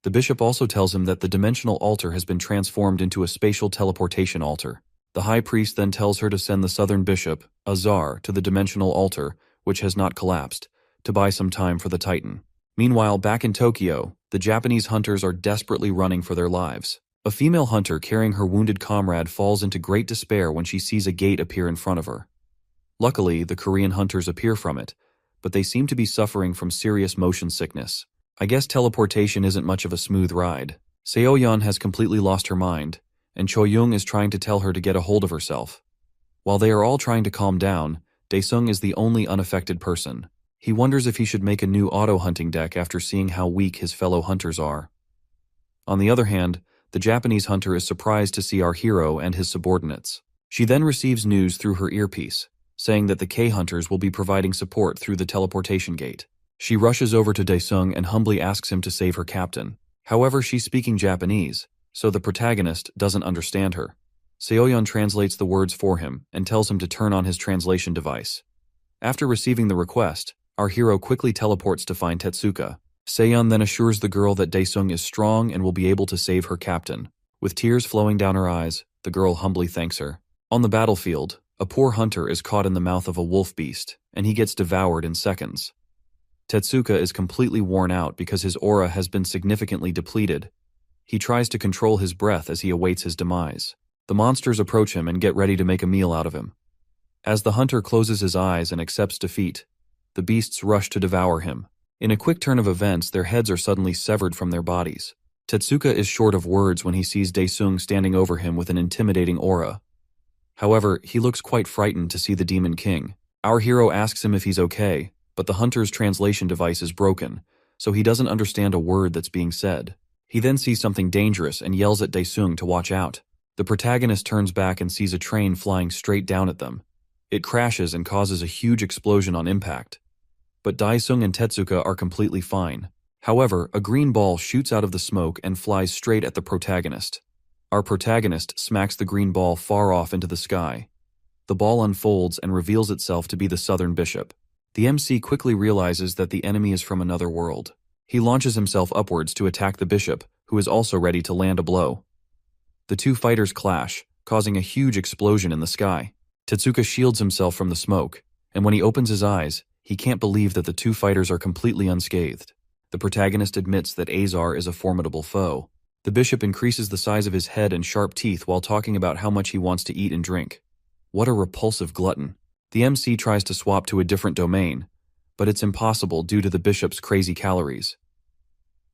The bishop also tells him that the dimensional altar has been transformed into a spatial teleportation altar. The high priest then tells her to send the southern bishop, Azar, to the dimensional altar, which has not collapsed, to buy some time for the Titan. Meanwhile, back in Tokyo, the Japanese hunters are desperately running for their lives. A female hunter carrying her wounded comrade falls into great despair when she sees a gate appear in front of her. Luckily, the Korean hunters appear from it, but they seem to be suffering from serious motion sickness. I guess teleportation isn't much of a smooth ride. Seoyeon has completely lost her mind, and Choyoung is trying to tell her to get a hold of herself. While they are all trying to calm down, Daesung is the only unaffected person. He wonders if he should make a new auto-hunting deck after seeing how weak his fellow hunters are. On the other hand, the Japanese hunter is surprised to see our hero and his subordinates. She then receives news through her earpiece, saying that the K-hunters will be providing support through the teleportation gate. She rushes over to Daesung and humbly asks him to save her captain. However, she's speaking Japanese, so the protagonist doesn't understand her. Seoyeon translates the words for him and tells him to turn on his translation device. After receiving the request, our hero quickly teleports to find Tetsuka. Seoyeon then assures the girl that Daesung is strong and will be able to save her captain. With tears flowing down her eyes, the girl humbly thanks her. On the battlefield, a poor hunter is caught in the mouth of a wolf beast, and he gets devoured in seconds. Tetsuka is completely worn out because his aura has been significantly depleted. He tries to control his breath as he awaits his demise. The monsters approach him and get ready to make a meal out of him. As the hunter closes his eyes and accepts defeat, the beasts rush to devour him. In a quick turn of events, their heads are suddenly severed from their bodies. Tetsuka is short of words when he sees Daesung standing over him with an intimidating aura. However, he looks quite frightened to see the Demon King. Our hero asks him if he's okay, but the hunter's translation device is broken, so he doesn't understand a word that's being said. He then sees something dangerous and yells at Daesung to watch out. The protagonist turns back and sees a train flying straight down at them. It crashes and causes a huge explosion on impact. But Daesung and Tetsuka are completely fine. However, a green ball shoots out of the smoke and flies straight at the protagonist. Our protagonist smacks the green ball far off into the sky. The ball unfolds and reveals itself to be the Southern Bishop. The MC quickly realizes that the enemy is from another world. He launches himself upwards to attack the bishop, who is also ready to land a blow. The two fighters clash, causing a huge explosion in the sky. Tetsuka shields himself from the smoke, and when he opens his eyes, he can't believe that the two fighters are completely unscathed. The protagonist admits that Azar is a formidable foe. The bishop increases the size of his head and sharp teeth while talking about how much he wants to eat and drink. What a repulsive glutton. The MC tries to swap to a different domain, but it's impossible due to the bishop's crazy calories.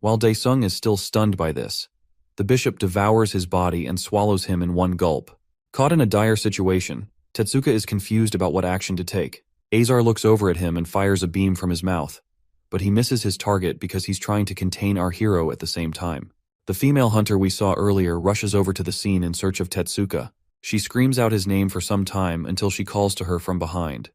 While Daesung is still stunned by this, the bishop devours his body and swallows him in one gulp. Caught in a dire situation, Tetsuka is confused about what action to take. Azar looks over at him and fires a beam from his mouth, but he misses his target because he's trying to contain our hero at the same time. The female hunter we saw earlier rushes over to the scene in search of Tetsuka. She screams out his name for some time until she calls to her from behind.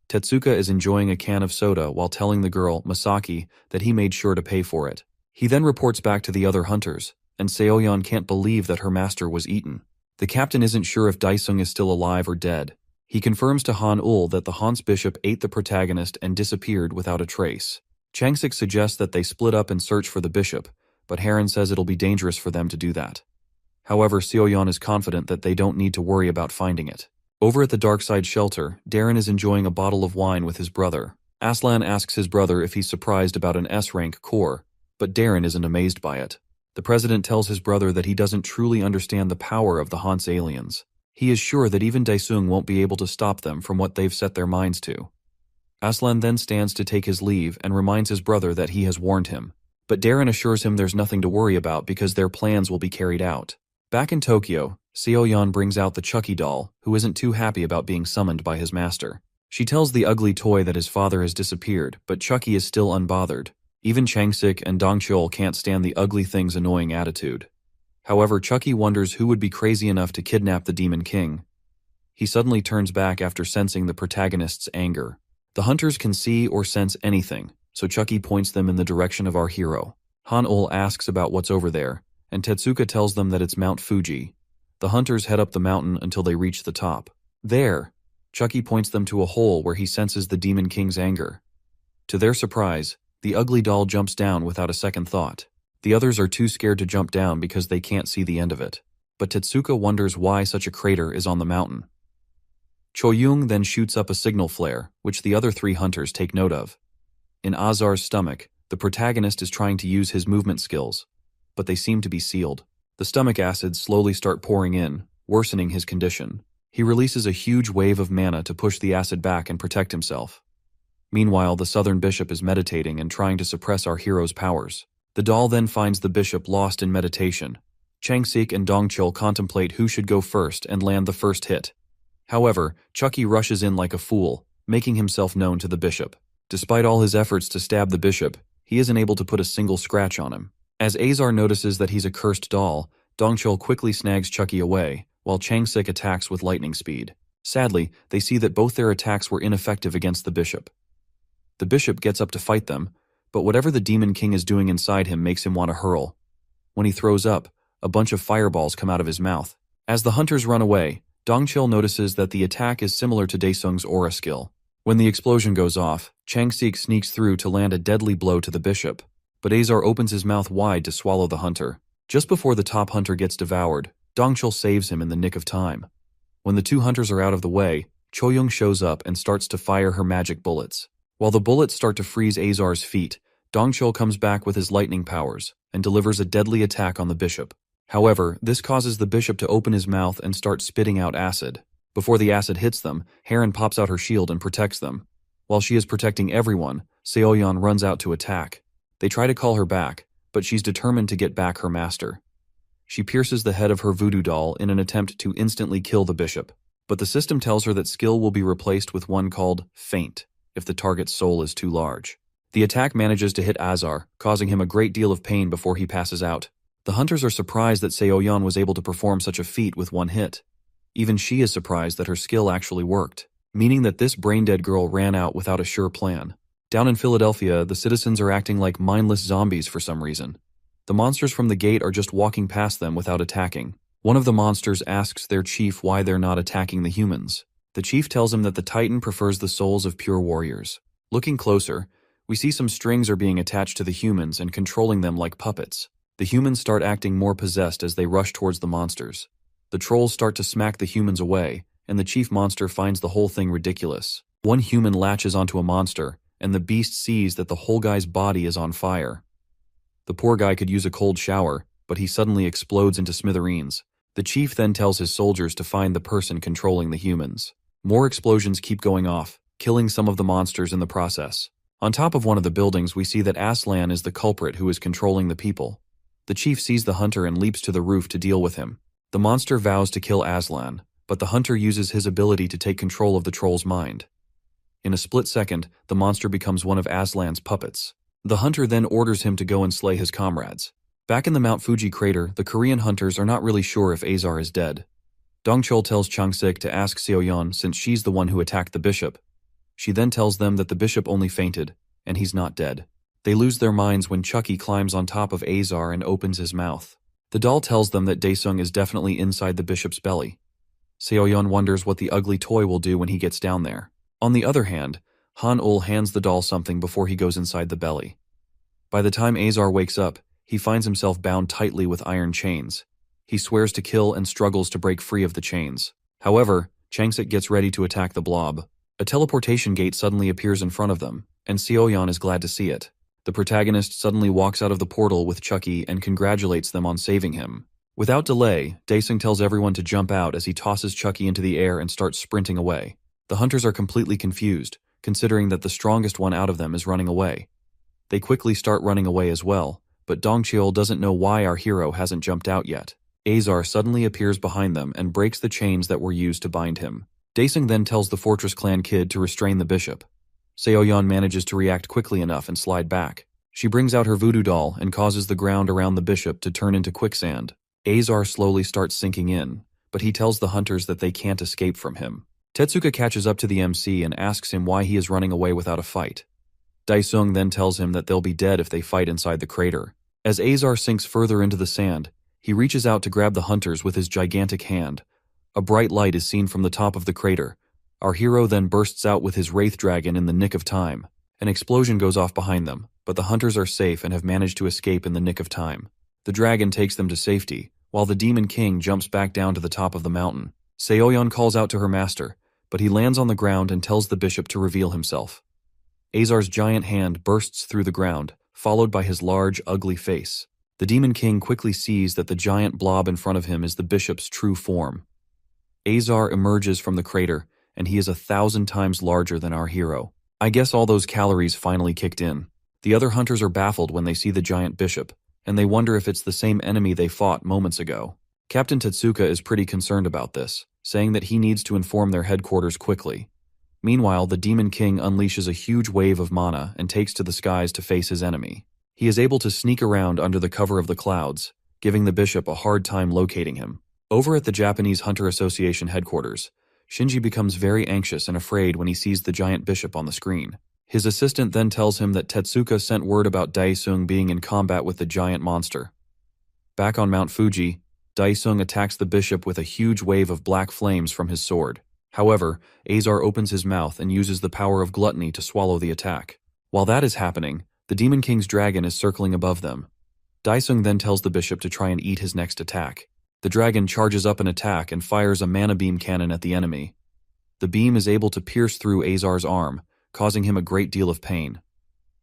Tetsuka is enjoying a can of soda while telling the girl, Masaki, that he made sure to pay for it. He then reports back to the other hunters, and Seoyeon can't believe that her master was eaten. The captain isn't sure if Daesung is still alive or dead. He confirms to Han-ul that the Han's bishop ate the protagonist and disappeared without a trace. Changsik suggests that they split up and search for the bishop, but Heron says it'll be dangerous for them to do that. However, Seoyeon is confident that they don't need to worry about finding it. Over at the Darkside shelter, Darren is enjoying a bottle of wine with his brother. Aslan asks his brother if he's surprised about an S-rank core, but Darren isn't amazed by it. The president tells his brother that he doesn't truly understand the power of the Han's aliens. He is sure that even Daesung won't be able to stop them from what they've set their minds to. Aslan then stands to take his leave and reminds his brother that he has warned him. But Darren assures him there's nothing to worry about because their plans will be carried out. Back in Tokyo, Seo-yeon brings out the Chucky doll, who isn't too happy about being summoned by his master. She tells the ugly toy that his father has disappeared, but Chucky is still unbothered. Even Chang-sik and Dong-cheol can't stand the ugly thing's annoying attitude. However, Chucky wonders who would be crazy enough to kidnap the Demon King. He suddenly turns back after sensing the protagonist's anger. The hunters can see or sense anything, so Chucky points them in the direction of our hero. Han-ul asks about what's over there, and Tetsuka tells them that it's Mount Fuji. The hunters head up the mountain until they reach the top. There, Chucky points them to a hole where he senses the Demon King's anger. To their surprise, the ugly doll jumps down without a second thought. The others are too scared to jump down because they can't see the end of it. But Tetsuka wonders why such a crater is on the mountain. Cho-young then shoots up a signal flare, which the other 3 hunters take note of. In Azar's stomach, the protagonist is trying to use his movement skills, but they seem to be sealed. The stomach acids slowly start pouring in, worsening his condition. He releases a huge wave of mana to push the acid back and protect himself. Meanwhile, the Southern Bishop is meditating and trying to suppress our hero's powers. The doll then finds the bishop lost in meditation. Chang-sik and Dong-cheol contemplate who should go first and land the first hit. However, Chucky rushes in like a fool, making himself known to the bishop. Despite all his efforts to stab the bishop, he isn't able to put a single scratch on him. As Azar notices that he's a cursed doll, Dong-cheol quickly snags Chucky away, while Chang-sik attacks with lightning speed. Sadly, they see that both their attacks were ineffective against the bishop. The bishop gets up to fight them, but whatever the Demon King is doing inside him makes him want to hurl. When he throws up, a bunch of fireballs come out of his mouth. As the hunters run away, Dong-cheol notices that the attack is similar to Daesung's aura skill. When the explosion goes off, Chang-sik sneaks through to land a deadly blow to the bishop, but Azar opens his mouth wide to swallow the hunter. Just before the top hunter gets devoured, Dong-cheol saves him in the nick of time. When the 2 hunters are out of the way, Cho-young shows up and starts to fire her magic bullets. While the bullets start to freeze Azar's feet, Dong-cheol comes back with his lightning powers and delivers a deadly attack on the bishop. However, this causes the bishop to open his mouth and start spitting out acid. Before the acid hits them, Heron pops out her shield and protects them. While she is protecting everyone, Seo-yeon runs out to attack. They try to call her back, but she's determined to get back her master. She pierces the head of her voodoo doll in an attempt to instantly kill the bishop, but the system tells her that skill will be replaced with one called Feint if the target's soul is too large. The attack manages to hit Azar, causing him a great deal of pain before he passes out. The hunters are surprised that Seo-yeon was able to perform such a feat with one hit. Even she is surprised that her skill actually worked, meaning that this brain-dead girl ran out without a sure plan. Down in Philadelphia, the citizens are acting like mindless zombies for some reason. The monsters from the gate are just walking past them without attacking. One of the monsters asks their chief why they're not attacking the humans. The chief tells him that the Titan prefers the souls of pure warriors. Looking closer, we see some strings are being attached to the humans and controlling them like puppets. The humans start acting more possessed as they rush towards the monsters. The trolls start to smack the humans away, and the chief monster finds the whole thing ridiculous. One human latches onto a monster, and the beast sees that the whole guy's body is on fire. The poor guy could use a cold shower, but he suddenly explodes into smithereens. The chief then tells his soldiers to find the person controlling the humans. More explosions keep going off, killing some of the monsters in the process. On top of one of the buildings, we see that Aslan is the culprit who is controlling the people. The chief sees the hunter and leaps to the roof to deal with him. The monster vows to kill Aslan, but the hunter uses his ability to take control of the troll's mind. In a split second, the monster becomes one of Aslan's puppets. The hunter then orders him to go and slay his comrades. Back in the Mount Fuji crater, the Korean hunters are not really sure if Azar is dead. Dong-cheol tells Chang-sik to ask Seo-yeon since she's the one who attacked the bishop. She then tells them that the bishop only fainted, and he's not dead. They lose their minds when Chucky climbs on top of Azar and opens his mouth. The doll tells them that Daesung is definitely inside the bishop's belly. Seo-yeon wonders what the ugly toy will do when he gets down there. On the other hand, Han-ul hands the doll something before he goes inside the belly. By the time Azar wakes up, he finds himself bound tightly with iron chains. He swears to kill and struggles to break free of the chains. However, Chang-sik gets ready to attack the blob. A teleportation gate suddenly appears in front of them, and Seo-yeon is glad to see it. The protagonist suddenly walks out of the portal with Chucky and congratulates them on saving him. Without delay, Daesung tells everyone to jump out as he tosses Chucky into the air and starts sprinting away. The hunters are completely confused, considering that the strongest one out of them is running away. They quickly start running away as well, but Dongcheol doesn't know why our hero hasn't jumped out yet. Azar suddenly appears behind them and breaks the chains that were used to bind him. Daesung then tells the Fortress Clan kid to restrain the bishop. Seoyeon manages to react quickly enough and slide back. She brings out her voodoo doll and causes the ground around the bishop to turn into quicksand. Azar slowly starts sinking in, but he tells the hunters that they can't escape from him. Tetsuka catches up to the MC and asks him why he is running away without a fight. Daesung then tells him that they'll be dead if they fight inside the crater. As Azar sinks further into the sand, he reaches out to grab the hunters with his gigantic hand. A bright light is seen from the top of the crater. Our hero then bursts out with his wraith dragon in the nick of time. An explosion goes off behind them, but the hunters are safe and have managed to escape in the nick of time. The dragon takes them to safety, while the Demon King jumps back down to the top of the mountain. Seoyeon calls out to her master, but he lands on the ground and tells the bishop to reveal himself. Azar's giant hand bursts through the ground, followed by his large, ugly face. The Demon King quickly sees that the giant blob in front of him is the bishop's true form. Azar emerges from the crater, and he is 1,000 times larger than our hero. I guess all those calories finally kicked in. The other hunters are baffled when they see the giant bishop, and they wonder if it's the same enemy they fought moments ago. Captain Tetsuka is pretty concerned about this, saying that he needs to inform their headquarters quickly. Meanwhile, the Demon King unleashes a huge wave of mana and takes to the skies to face his enemy. He is able to sneak around under the cover of the clouds, giving the bishop a hard time locating him. Over at the Japanese Hunter Association headquarters, Shinji becomes very anxious and afraid when he sees the giant bishop on the screen. His assistant then tells him that Tetsuka sent word about Daesung being in combat with the giant monster. Back on Mount Fuji, Daesung attacks the bishop with a huge wave of black flames from his sword. However, Azar opens his mouth and uses the power of gluttony to swallow the attack. While that is happening, the Demon King's dragon is circling above them. Daesung then tells the bishop to try and eat his next attack. The dragon charges up an attack and fires a mana beam cannon at the enemy. The beam is able to pierce through Azar's arm, causing him a great deal of pain.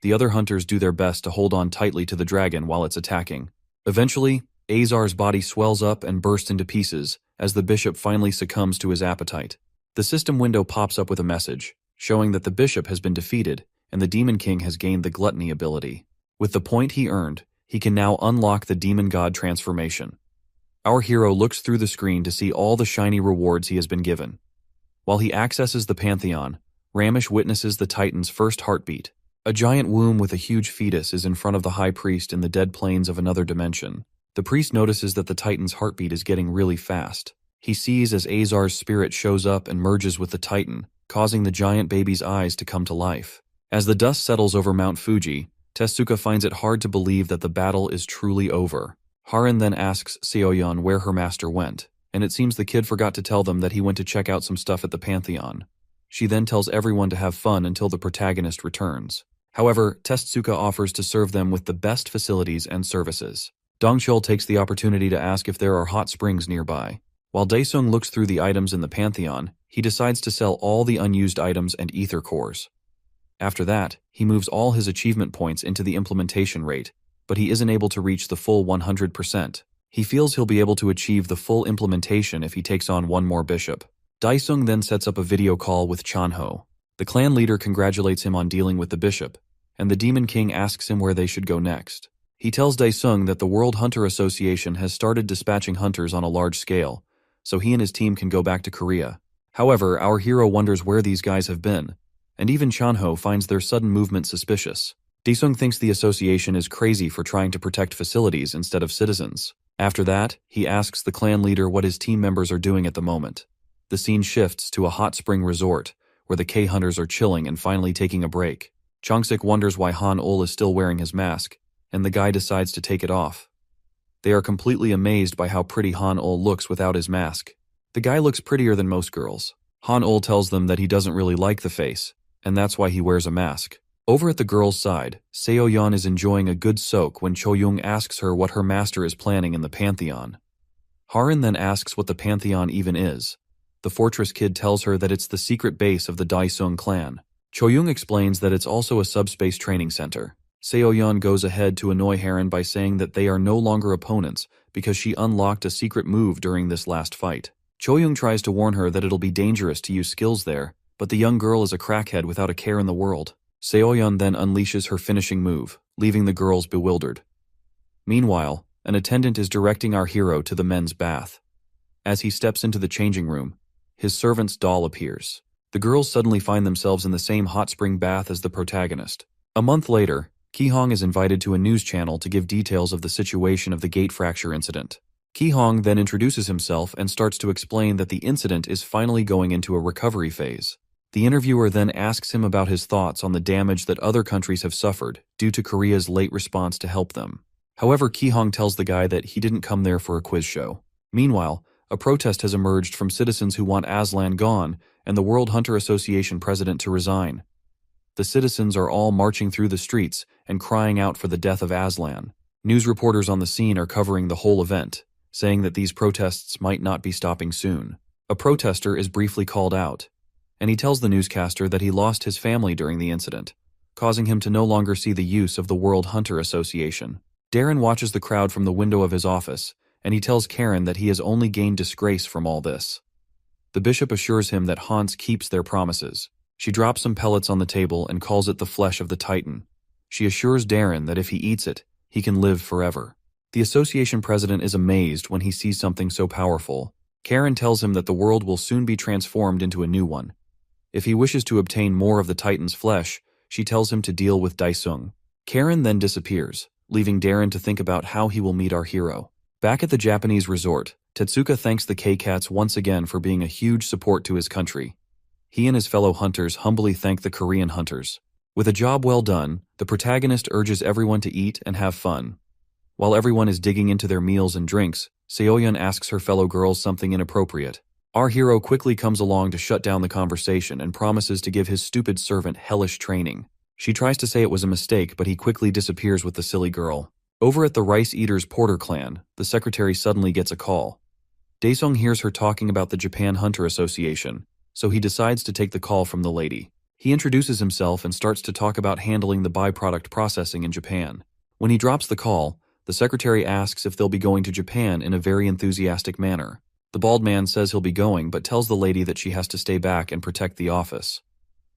The other hunters do their best to hold on tightly to the dragon while it's attacking. Eventually, Azar's body swells up and bursts into pieces as the bishop finally succumbs to his appetite. The system window pops up with a message, showing that the bishop has been defeated and the Demon King has gained the gluttony ability. With the point he earned, he can now unlock the Demon God transformation. Our hero looks through the screen to see all the shiny rewards he has been given. While he accesses the Pantheon, Ramesh witnesses the Titan's first heartbeat. A giant womb with a huge fetus is in front of the High Priest in the dead plains of another dimension. The priest notices that the Titan's heartbeat is getting really fast. He sees as Azar's spirit shows up and merges with the Titan, causing the giant baby's eyes to come to life. As the dust settles over Mount Fuji, Tetsuka finds it hard to believe that the battle is truly over. Harin then asks Seoyeon where her master went, and it seems the kid forgot to tell them that he went to check out some stuff at the Pantheon. She then tells everyone to have fun until the protagonist returns. However, Tetsuka offers to serve them with the best facilities and services. Dongcheol takes the opportunity to ask if there are hot springs nearby. While Daesung looks through the items in the Pantheon, he decides to sell all the unused items and ether cores. After that, he moves all his achievement points into the implementation rate, but he isn't able to reach the full 100%. He feels he'll be able to achieve the full implementation if he takes on one more bishop. Daesung then sets up a video call with Chanho. The clan leader congratulates him on dealing with the bishop, and the Demon King asks him where they should go next. He tells Daesung that the World Hunter Association has started dispatching hunters on a large scale, so he and his team can go back to Korea. However, our hero wonders where these guys have been, and even Chanho finds their sudden movement suspicious. Daesung thinks the association is crazy for trying to protect facilities instead of citizens. After that, he asks the clan leader what his team members are doing at the moment. The scene shifts to a hot spring resort, where the K-hunters are chilling and finally taking a break. Chongsik wonders why Han-ul is still wearing his mask, and the guy decides to take it off. They are completely amazed by how pretty Han-ul looks without his mask. The guy looks prettier than most girls. Han-ul tells them that he doesn't really like the face, and that's why he wears a mask. Over at the girls' side, Seoyeon is enjoying a good soak when Cho-young asks her what her master is planning in the Pantheon. Harin then asks what the Pantheon even is. The Fortress Kid tells her that it's the secret base of the Daesung clan. Cho-young explains that it's also a subspace training center. Seoyeon goes ahead to annoy Harin by saying that they are no longer opponents because she unlocked a secret move during this last fight. Choyoung tries to warn her that it'll be dangerous to use skills there, but the young girl is a crackhead without a care in the world. Seoyeon then unleashes her finishing move, leaving the girls bewildered. Meanwhile, an attendant is directing our hero to the men's bath. As he steps into the changing room, his servant's doll appears. The girls suddenly find themselves in the same hot spring bath as the protagonist. A month later, Ki-hong is invited to a news channel to give details of the situation of the gate fracture incident. Ki-hong then introduces himself and starts to explain that the incident is finally going into a recovery phase. The interviewer then asks him about his thoughts on the damage that other countries have suffered due to Korea's late response to help them. However, Ki-hong tells the guy that he didn't come there for a quiz show. Meanwhile, a protest has emerged from citizens who want Aslan gone and the World Hunter Association president to resign. The citizens are all marching through the streets and crying out for the death of Aslan. News reporters on the scene are covering the whole event, saying that these protests might not be stopping soon. A protester is briefly called out, and he tells the newscaster that he lost his family during the incident, causing him to no longer see the use of the World Hunter Association. Darren watches the crowd from the window of his office, and he tells Karen that he has only gained disgrace from all this. The bishop assures him that Hans keeps their promises. She drops some pellets on the table and calls it the flesh of the Titan. She assures Darren that if he eats it, he can live forever. The association president is amazed when he sees something so powerful. Karen tells him that the world will soon be transformed into a new one. If he wishes to obtain more of the Titan's flesh, she tells him to deal with Daesung. Karen then disappears, leaving Darren to think about how he will meet our hero. Back at the Japanese resort, Tetsuka thanks the K-Cats once again for being a huge support to his country. He and his fellow hunters humbly thank the Korean hunters. With a job well done, the protagonist urges everyone to eat and have fun. While everyone is digging into their meals and drinks, Seoyeon asks her fellow girls something inappropriate. Our hero quickly comes along to shut down the conversation and promises to give his stupid servant hellish training. She tries to say it was a mistake, but he quickly disappears with the silly girl. Over at the Rice Eaters Porter clan, the secretary suddenly gets a call. Daesung hears her talking about the Japan Hunter Association, so he decides to take the call from the lady. He introduces himself and starts to talk about handling the byproduct processing in Japan. When he drops the call, the secretary asks if they'll be going to Japan in a very enthusiastic manner. The bald man says he'll be going, but tells the lady that she has to stay back and protect the office.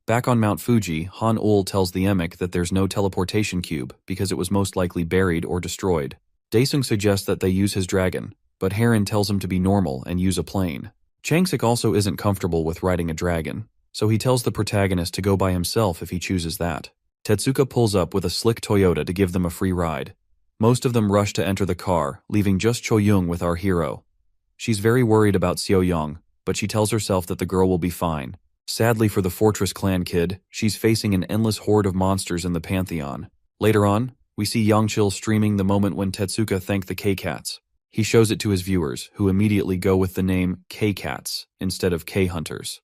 Back on Mount Fuji, Han-ul tells the Emek that there's no teleportation cube because it was most likely buried or destroyed. Daesung suggests that they use his dragon, but Heron tells him to be normal and use a plane. Changsik also isn't comfortable with riding a dragon, so he tells the protagonist to go by himself if he chooses that. Tetsuka pulls up with a slick Toyota to give them a free ride. Most of them rush to enter the car, leaving just Choyoung with our hero. She's very worried about Seoyeon, but she tells herself that the girl will be fine. Sadly for the Fortress Clan kid, she's facing an endless horde of monsters in the Pantheon. Later on, we see Yangchil streaming the moment when Tetsuka thanked the K-Cats. He shows it to his viewers, who immediately go with the name K-Cats instead of K-Hunters.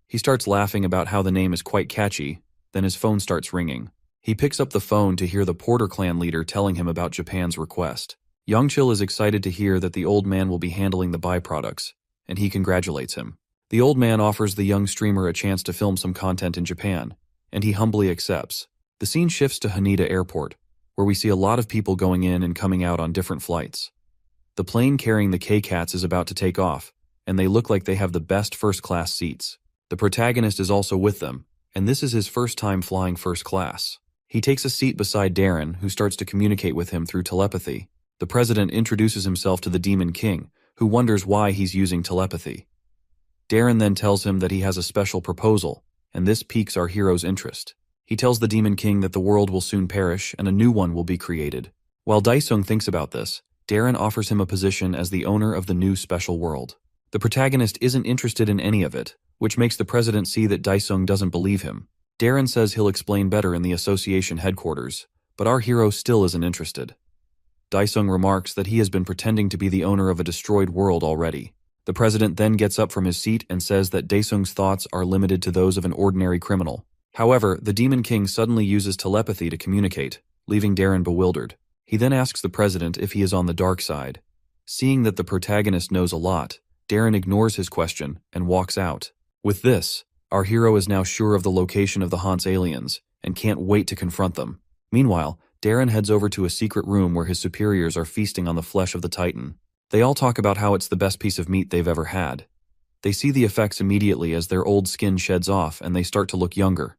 He starts laughing about how the name is quite catchy, then his phone starts ringing. He picks up the phone to hear the Porter clan leader telling him about Japan's request. Yangchil is excited to hear that the old man will be handling the byproducts, and he congratulates him. The old man offers the young streamer a chance to film some content in Japan, and he humbly accepts. The scene shifts to Haneda Airport, where we see a lot of people going in and coming out on different flights. The plane carrying the K-Cats is about to take off, and they look like they have the best first-class seats. The protagonist is also with them, and this is his first time flying first class. He takes a seat beside Darren, who starts to communicate with him through telepathy. The president introduces himself to the Demon King, who wonders why he's using telepathy. Darren then tells him that he has a special proposal, and this piques our hero's interest. He tells the Demon King that the world will soon perish and a new one will be created. While Daesung thinks about this, Darren offers him a position as the owner of the new special world. The protagonist isn't interested in any of it, which makes the president see that Daesung doesn't believe him. Darren says he'll explain better in the association headquarters, but our hero still isn't interested. Daesung remarks that he has been pretending to be the owner of a destroyed world already. The president then gets up from his seat and says that Daesung's thoughts are limited to those of an ordinary criminal. However, the Demon King suddenly uses telepathy to communicate, leaving Darren bewildered. He then asks the president if he is on the dark side. Seeing that the protagonist knows a lot, Darren ignores his question and walks out. With this, our hero is now sure of the location of the Hans aliens and can't wait to confront them. Meanwhile, Darren heads over to a secret room where his superiors are feasting on the flesh of the Titan. They all talk about how it's the best piece of meat they've ever had. They see the effects immediately as their old skin sheds off and they start to look younger.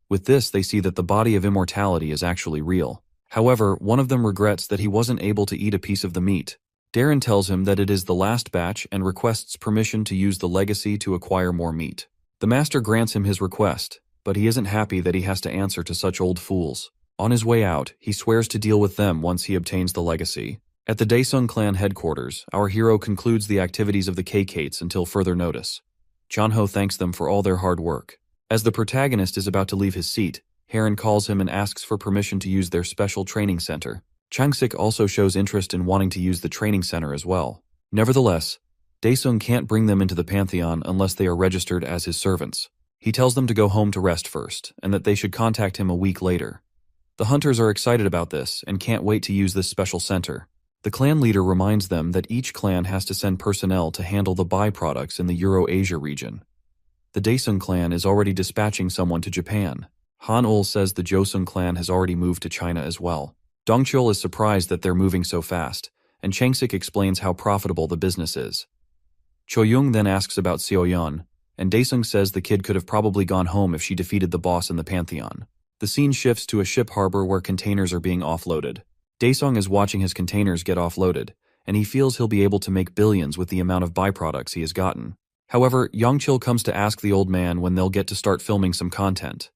With this, they see that the body of immortality is actually real. However, one of them regrets that he wasn't able to eat a piece of the meat. Darren tells him that it is the last batch and requests permission to use the legacy to acquire more meat. The master grants him his request, but he isn't happy that he has to answer to such old fools. On his way out, he swears to deal with them once he obtains the legacy. At the Daesung clan headquarters, our hero concludes the activities of the K-Kates until further notice. Janho thanks them for all their hard work. As the protagonist is about to leave his seat, Heron calls him and asks for permission to use their special training center. Changsik also shows interest in wanting to use the training center as well. Nevertheless, Daesung can't bring them into the Pantheon unless they are registered as his servants. He tells them to go home to rest first, and that they should contact him a week later. The hunters are excited about this and can't wait to use this special center. The clan leader reminds them that each clan has to send personnel to handle the byproducts in the Euro-Asia region. The Daesung clan is already dispatching someone to Japan. Han-ul says the Joseon clan has already moved to China as well. Dongcheol is surprised that they're moving so fast, and Changsik explains how profitable the business is. Choyoung then asks about Seoyeon, and Daesung says the kid could have probably gone home if she defeated the boss in the Pantheon. The scene shifts to a ship harbor where containers are being offloaded. Daesung is watching his containers get offloaded, and he feels he'll be able to make billions with the amount of byproducts he has gotten. However, Yongchil comes to ask the old man when they'll get to start filming some content.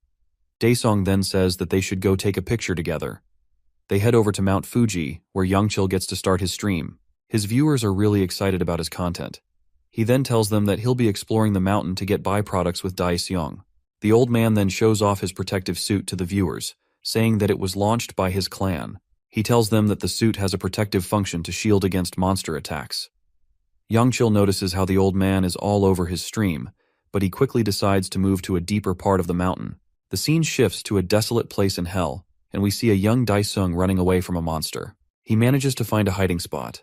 Daesung then says that they should go take a picture together. They head over to Mount Fuji, where Yongchil gets to start his stream. His viewers are really excited about his content. He then tells them that he'll be exploring the mountain to get byproducts with Daeseong. The old man then shows off his protective suit to the viewers, saying that it was launched by his clan. He tells them that the suit has a protective function to shield against monster attacks. Yongchil notices how the old man is all over his stream, but he quickly decides to move to a deeper part of the mountain. The scene shifts to a desolate place in hell, and we see a young Daesung running away from a monster. He manages to find a hiding spot.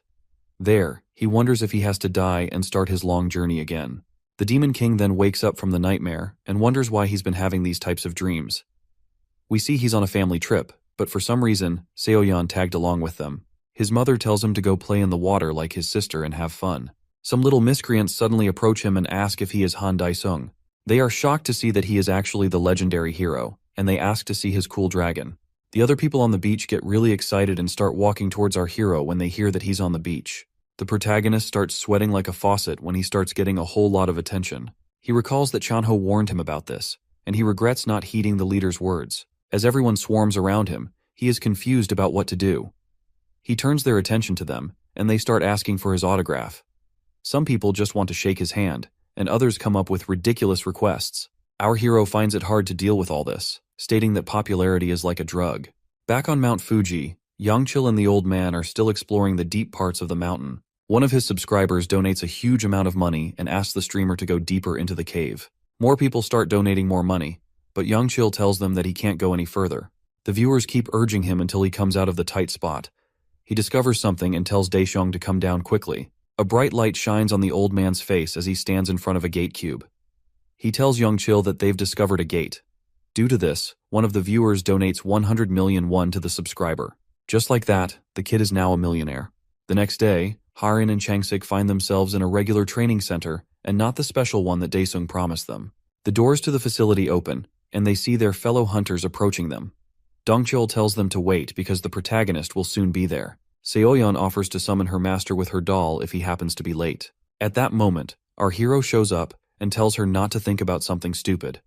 There, he wonders if he has to die and start his long journey again. The Demon King then wakes up from the nightmare and wonders why he's been having these types of dreams. We see he's on a family trip, but for some reason, Seoyeon tagged along with them. His mother tells him to go play in the water like his sister and have fun. Some little miscreants suddenly approach him and ask if he is Han Daesung. They are shocked to see that he is actually the legendary hero, and they ask to see his cool dragon. The other people on the beach get really excited and start walking towards our hero when they hear that he's on the beach. The protagonist starts sweating like a faucet when he starts getting a whole lot of attention. He recalls that Chanho warned him about this, and he regrets not heeding the leader's words. As everyone swarms around him, he is confused about what to do. He turns their attention to them, and they start asking for his autograph. Some people just want to shake his hand, and others come up with ridiculous requests. Our hero finds it hard to deal with all this, stating that popularity is like a drug. Back on Mount Fuji, Yongchil and the old man are still exploring the deep parts of the mountain. One of his subscribers donates a huge amount of money and asks the streamer to go deeper into the cave. More people start donating more money, but Yongchil tells them that he can't go any further. The viewers keep urging him until he comes out of the tight spot. He discovers something and tells Daesung to come down quickly. A bright light shines on the old man's face as he stands in front of a gate cube. He tells Yongchil that they've discovered a gate. Due to this, one of the viewers donates 100 million won to the subscriber. Just like that, the kid is now a millionaire. The next day, Harin and Changsik find themselves in a regular training center and not the special one that Daesung promised them. The doors to the facility open, and they see their fellow hunters approaching them. Dongcheol tells them to wait because the protagonist will soon be there. Seoyeon offers to summon her master with her doll if he happens to be late. At that moment, our hero shows up and tells her not to think about something stupid.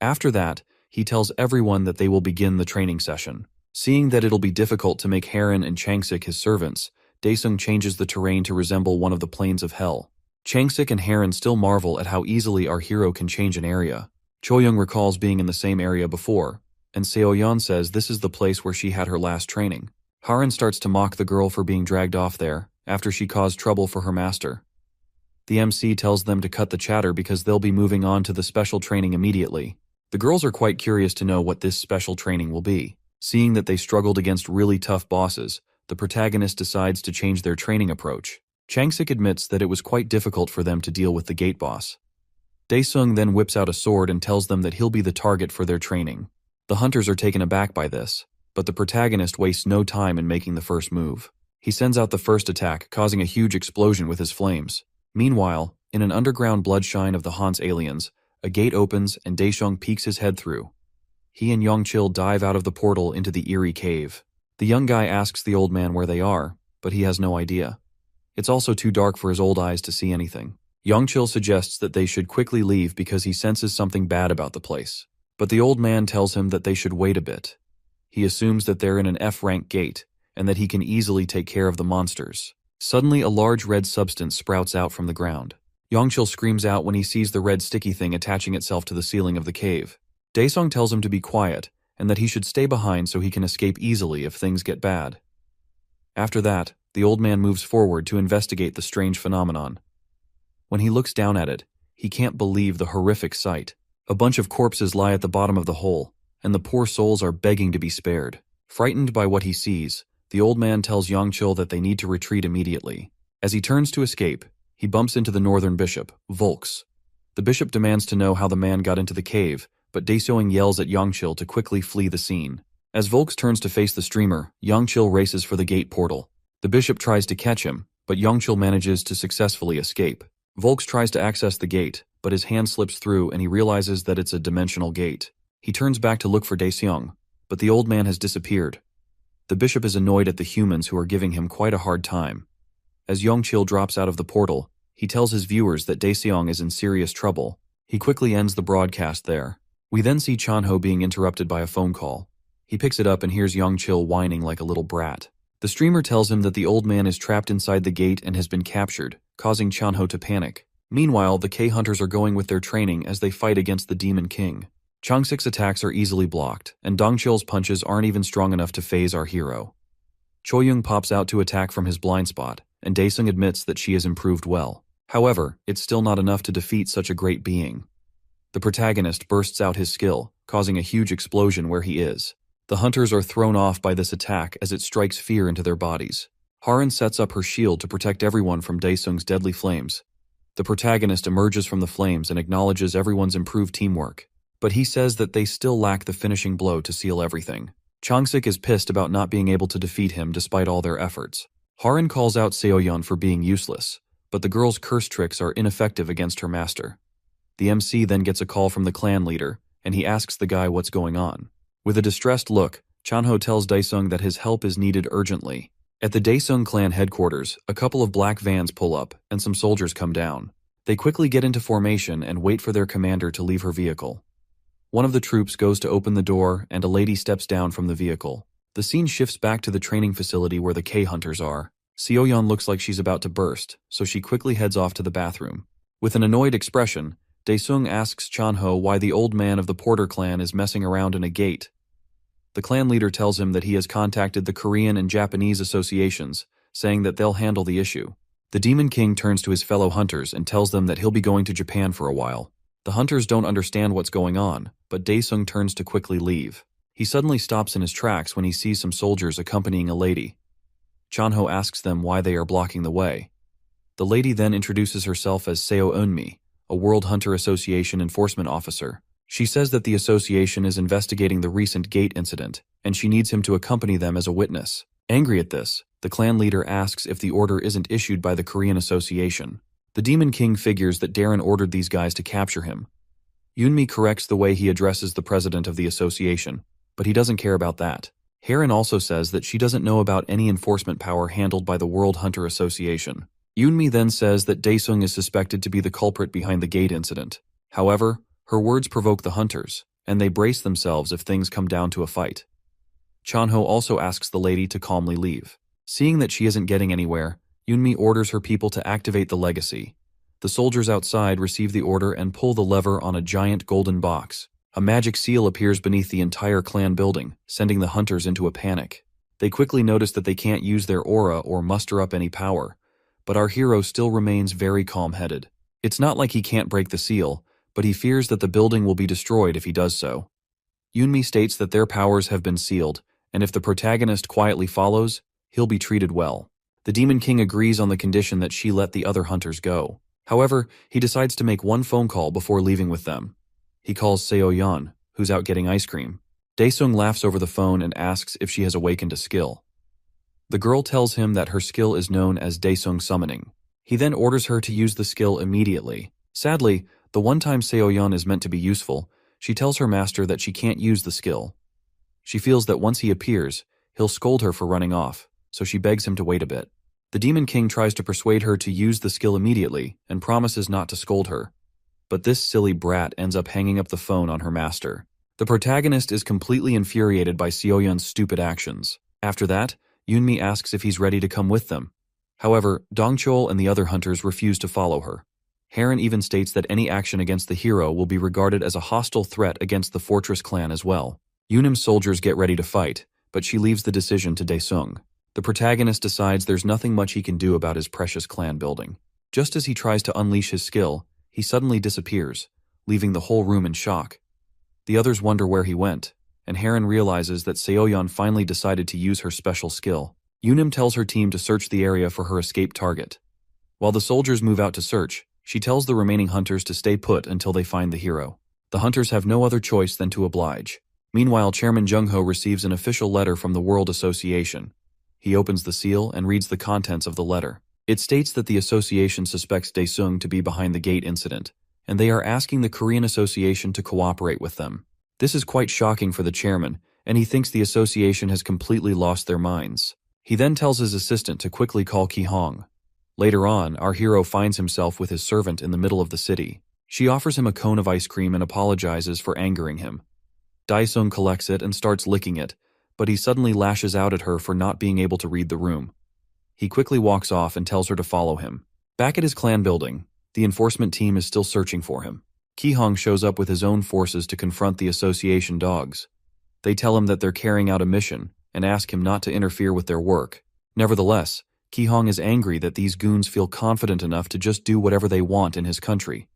After that, he tells everyone that they will begin the training session. Seeing that it'll be difficult to make Harin and Changsik his servants, Daesung changes the terrain to resemble one of the plains of hell. Changsik and Harin still marvel at how easily our hero can change an area. Choyoung recalls being in the same area before, and Seoyeon says this is the place where she had her last training. Harin starts to mock the girl for being dragged off there, after she caused trouble for her master. The MC tells them to cut the chatter because they'll be moving on to the special training immediately. The girls are quite curious to know what this special training will be. Seeing that they struggled against really tough bosses, the protagonist decides to change their training approach. Changsik admits that it was quite difficult for them to deal with the gate boss. Daesung then whips out a sword and tells them that he'll be the target for their training. The hunters are taken aback by this. but the protagonist wastes no time in making the first move. He sends out the first attack, causing a huge explosion with his flames. Meanwhile, in an underground bloodshine of the Han's aliens, a gate opens and Daeshong peeks his head through. He and Yongchil dive out of the portal into the eerie cave. The young guy asks the old man where they are, but he has no idea. It's also too dark for his old eyes to see anything. Yongchil suggests that they should quickly leave because he senses something bad about the place. But the old man tells him that they should wait a bit. He assumes that they're in an F-rank gate, and that he can easily take care of the monsters. Suddenly, a large red substance sprouts out from the ground. Yongchil screams out when he sees the red sticky thing attaching itself to the ceiling of the cave. Daesong tells him to be quiet, and that he should stay behind so he can escape easily if things get bad. After that, the old man moves forward to investigate the strange phenomenon. When he looks down at it, he can't believe the horrific sight. A bunch of corpses lie at the bottom of the hole, and the poor souls are begging to be spared. Frightened by what he sees, the old man tells Yongchil that they need to retreat immediately. As he turns to escape, he bumps into the northern bishop, Volks. The bishop demands to know how the man got into the cave, but Daesong yells at Yongchil to quickly flee the scene. As Volks turns to face the streamer, Yongchil races for the gate portal. The bishop tries to catch him, but Yongchil manages to successfully escape. Volks tries to access the gate, but his hand slips through and he realizes that it's a dimensional gate. He turns back to look for Daesong, but the old man has disappeared. The bishop is annoyed at the humans who are giving him quite a hard time. As Yongchil drops out of the portal, he tells his viewers that Daesong is in serious trouble. He quickly ends the broadcast there. We then see Chanho being interrupted by a phone call. He picks it up and hears Yongchil whining like a little brat. The streamer tells him that the old man is trapped inside the gate and has been captured, causing Chanho to panic. Meanwhile, the K-hunters are going with their training as they fight against the Demon King. Changsik's attacks are easily blocked, and Dongchil's punches aren't even strong enough to phase our hero. Choyung pops out to attack from his blind spot, and Daesung admits that she has improved well. However, it's still not enough to defeat such a great being. The protagonist bursts out his skill, causing a huge explosion where he is. The hunters are thrown off by this attack as it strikes fear into their bodies. Haran sets up her shield to protect everyone from Daesung's deadly flames. The protagonist emerges from the flames and acknowledges everyone's improved teamwork. But he says that they still lack the finishing blow to seal everything. Changsik is pissed about not being able to defeat him despite all their efforts. Haran calls out Seoyeon for being useless, but the girl's curse tricks are ineffective against her master. The MC then gets a call from the clan leader, and he asks the guy what's going on. With a distressed look, Chanho tells Daesung that his help is needed urgently. At the Daesung clan headquarters, a couple of black vans pull up, and some soldiers come down. They quickly get into formation and wait for their commander to leave her vehicle. One of the troops goes to open the door, and a lady steps down from the vehicle. The scene shifts back to the training facility where the K-hunters are. Seoyeon looks like she's about to burst, so she quickly heads off to the bathroom. With an annoyed expression, Daesung asks Chanho why the old man of the Porter clan is messing around in a gate. The clan leader tells him that he has contacted the Korean and Japanese associations, saying that they'll handle the issue. The Demon King turns to his fellow hunters and tells them that he'll be going to Japan for a while. The hunters don't understand what's going on, but Daesung turns to quickly leave. He suddenly stops in his tracks when he sees some soldiers accompanying a lady. Chanho asks them why they are blocking the way. The lady then introduces herself as Seo Eunmi, a World Hunter Association enforcement officer. She says that the association is investigating the recent gate incident, and she needs him to accompany them as a witness. Angry at this, the clan leader asks if the order isn't issued by the Korean Association. The Demon King figures that Darren ordered these guys to capture him. Eunmi corrects the way he addresses the president of the association, but he doesn't care about that. Heron also says that she doesn't know about any enforcement power handled by the World Hunter Association. Eunmi then says that Daesung is suspected to be the culprit behind the gate incident. However, her words provoke the hunters, and they brace themselves if things come down to a fight. Chanho also asks the lady to calmly leave. Seeing that she isn't getting anywhere, Eunmi orders her people to activate the legacy. The soldiers outside receive the order and pull the lever on a giant golden box. A magic seal appears beneath the entire clan building, sending the hunters into a panic. They quickly notice that they can't use their aura or muster up any power, but our hero still remains very calm-headed. It's not like he can't break the seal, but he fears that the building will be destroyed if he does so. Eunmi states that their powers have been sealed, and if the protagonist quietly follows, he'll be treated well. The Demon King agrees on the condition that she let the other hunters go. However, he decides to make one phone call before leaving with them. He calls Seoyeon, who's out getting ice cream. Daesung laughs over the phone and asks if she has awakened a skill. The girl tells him that her skill is known as Daesung Summoning. He then orders her to use the skill immediately. Sadly, the one time Seoyeon is meant to be useful, she tells her master that she can't use the skill. She feels that once he appears, he'll scold her for running off, so she begs him to wait a bit. The Demon King tries to persuade her to use the skill immediately and promises not to scold her. But this silly brat ends up hanging up the phone on her master. The protagonist is completely infuriated by Seoyeon's stupid actions. After that, Yoonmi asks if he's ready to come with them. However, Dongchol and the other hunters refuse to follow her. Haran even states that any action against the hero will be regarded as a hostile threat against the Fortress clan as well. Yoonim's soldiers get ready to fight, but she leaves the decision to Daesung. The protagonist decides there's nothing much he can do about his precious clan building. Just as he tries to unleash his skill, he suddenly disappears, leaving the whole room in shock. The others wonder where he went, and Haran realizes that Seoyeon finally decided to use her special skill. Yoonim tells her team to search the area for her escape target. While the soldiers move out to search, she tells the remaining hunters to stay put until they find the hero. The hunters have no other choice than to oblige. Meanwhile, Chairman Jung-ho receives an official letter from the World Association. He opens the seal and reads the contents of the letter. It states that the association suspects Daesung to be behind the gate incident, and they are asking the Korean Association to cooperate with them. This is quite shocking for the chairman, and he thinks the association has completely lost their minds. He then tells his assistant to quickly call Ki-hong. Later on, our hero finds himself with his servant in the middle of the city. She offers him a cone of ice cream and apologizes for angering him. Daesung collects it and starts licking it, but he suddenly lashes out at her for not being able to read the room. He quickly walks off and tells her to follow him. Back at his clan building, the enforcement team is still searching for him. Ki-hong shows up with his own forces to confront the association dogs. They tell him that they're carrying out a mission and ask him not to interfere with their work. Nevertheless, Ki-hong is angry that these goons feel confident enough to just do whatever they want in his country.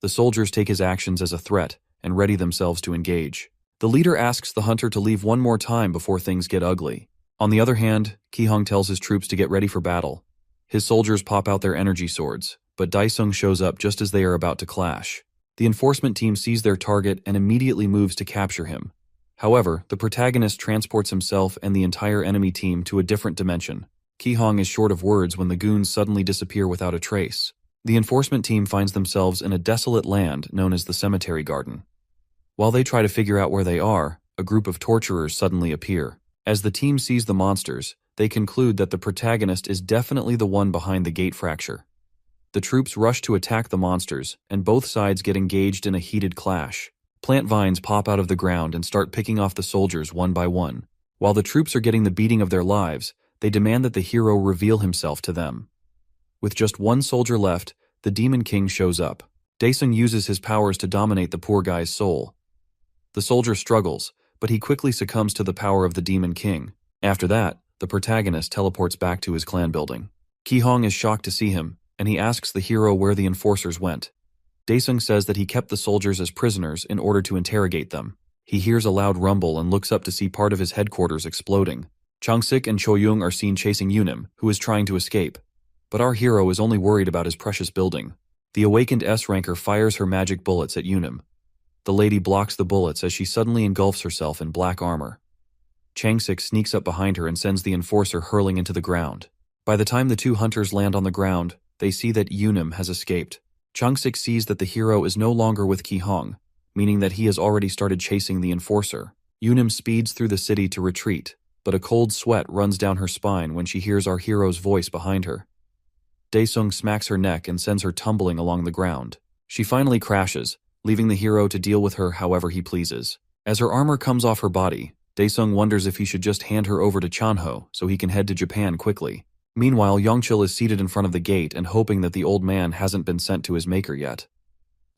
The soldiers take his actions as a threat and ready themselves to engage. The leader asks the hunter to leave one more time before things get ugly. On the other hand, Ki-hong tells his troops to get ready for battle. His soldiers pop out their energy swords, but Daesung shows up just as they are about to clash. The enforcement team sees their target and immediately moves to capture him. However, the protagonist transports himself and the entire enemy team to a different dimension. Ki-hong is short of words when the goons suddenly disappear without a trace. The enforcement team finds themselves in a desolate land known as the Cemetery Garden. While they try to figure out where they are, a group of torturers suddenly appear. As the team sees the monsters, they conclude that the protagonist is definitely the one behind the gate fracture. The troops rush to attack the monsters, and both sides get engaged in a heated clash. Plant vines pop out of the ground and start picking off the soldiers one by one. While the troops are getting the beating of their lives, they demand that the hero reveal himself to them. With just one soldier left, the Demon King shows up. Daesung uses his powers to dominate the poor guy's soul. The soldier struggles, but he quickly succumbs to the power of the Demon King. After that, the protagonist teleports back to his clan building. Ki-hong is shocked to see him, and he asks the hero where the enforcers went. Daesung says that he kept the soldiers as prisoners in order to interrogate them. He hears a loud rumble and looks up to see part of his headquarters exploding. Changsik and Choyoung are seen chasing Yoonim, who is trying to escape. But our hero is only worried about his precious building. The awakened S-ranker fires her magic bullets at Yoonim. The lady blocks the bullets as she suddenly engulfs herself in black armor. Changsik sneaks up behind her and sends the enforcer hurling into the ground. By the time the two hunters land on the ground, they see that Yoonim has escaped. Changsik sees that the hero is no longer with Ki-hong, meaning that he has already started chasing the enforcer. Yoonim speeds through the city to retreat, but a cold sweat runs down her spine when she hears our hero's voice behind her. Daesung smacks her neck and sends her tumbling along the ground. She finally crashes, leaving the hero to deal with her however he pleases. As her armor comes off her body, Daesung wonders if he should just hand her over to Chanho so he can head to Japan quickly. Meanwhile, Yongchil is seated in front of the gate and hoping that the old man hasn't been sent to his maker yet.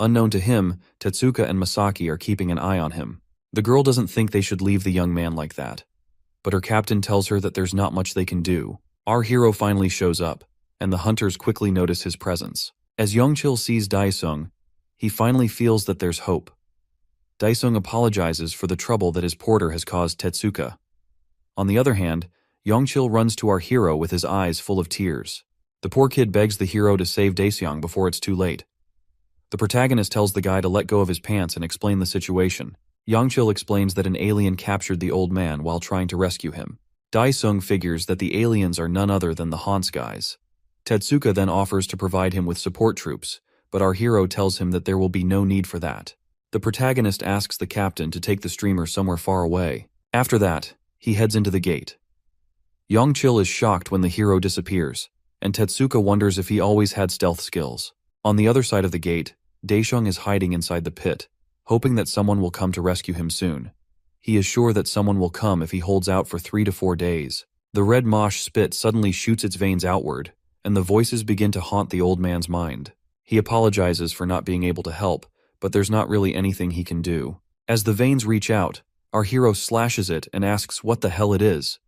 Unknown to him, Tetsuka and Masaki are keeping an eye on him. The girl doesn't think they should leave the young man like that, but her captain tells her that there's not much they can do. Our hero finally shows up, and the hunters quickly notice his presence. As Yongchil sees Daesung, he finally feels that there's hope. Daesung apologizes for the trouble that his porter has caused Tetsuka. On the other hand, Yongchil runs to our hero with his eyes full of tears. The poor kid begs the hero to save Daesung before it's too late. The protagonist tells the guy to let go of his pants and explain the situation. Yangchil explains that an alien captured the old man while trying to rescue him. Daesung figures that the aliens are none other than the Hans guys. Tetsuka then offers to provide him with support troops, but our hero tells him that there will be no need for that. The protagonist asks the captain to take the streamer somewhere far away. After that, he heads into the gate. Yangchil is shocked when the hero disappears, and Tetsuka wonders if he always had stealth skills. On the other side of the gate, Daesung is hiding inside the pit, hoping that someone will come to rescue him soon. He is sure that someone will come if he holds out for 3 to 4 days. The red mosh spit suddenly shoots its veins outward, and the voices begin to haunt the old man's mind. He apologizes for not being able to help, but there's not really anything he can do. As the veins reach out, our hero slashes it and asks what the hell it is.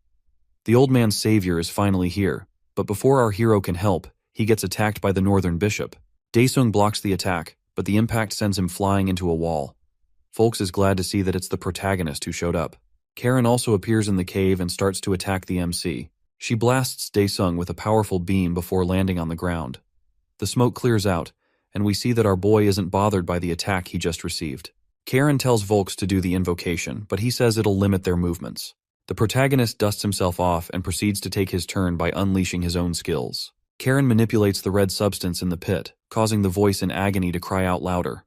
The old man's savior is finally here, but before our hero can help, he gets attacked by the northern bishop. Daesung blocks the attack, but the impact sends him flying into a wall. Folks is glad to see that it's the protagonist who showed up. Karen also appears in the cave and starts to attack the MC. She blasts Daesung with a powerful beam before landing on the ground. The smoke clears out, and we see that our boy isn't bothered by the attack he just received. Karen tells Volks to do the invocation, but he says it'll limit their movements. The protagonist dusts himself off and proceeds to take his turn by unleashing his own skills. Karen manipulates the red substance in the pit, causing the voice in agony to cry out louder.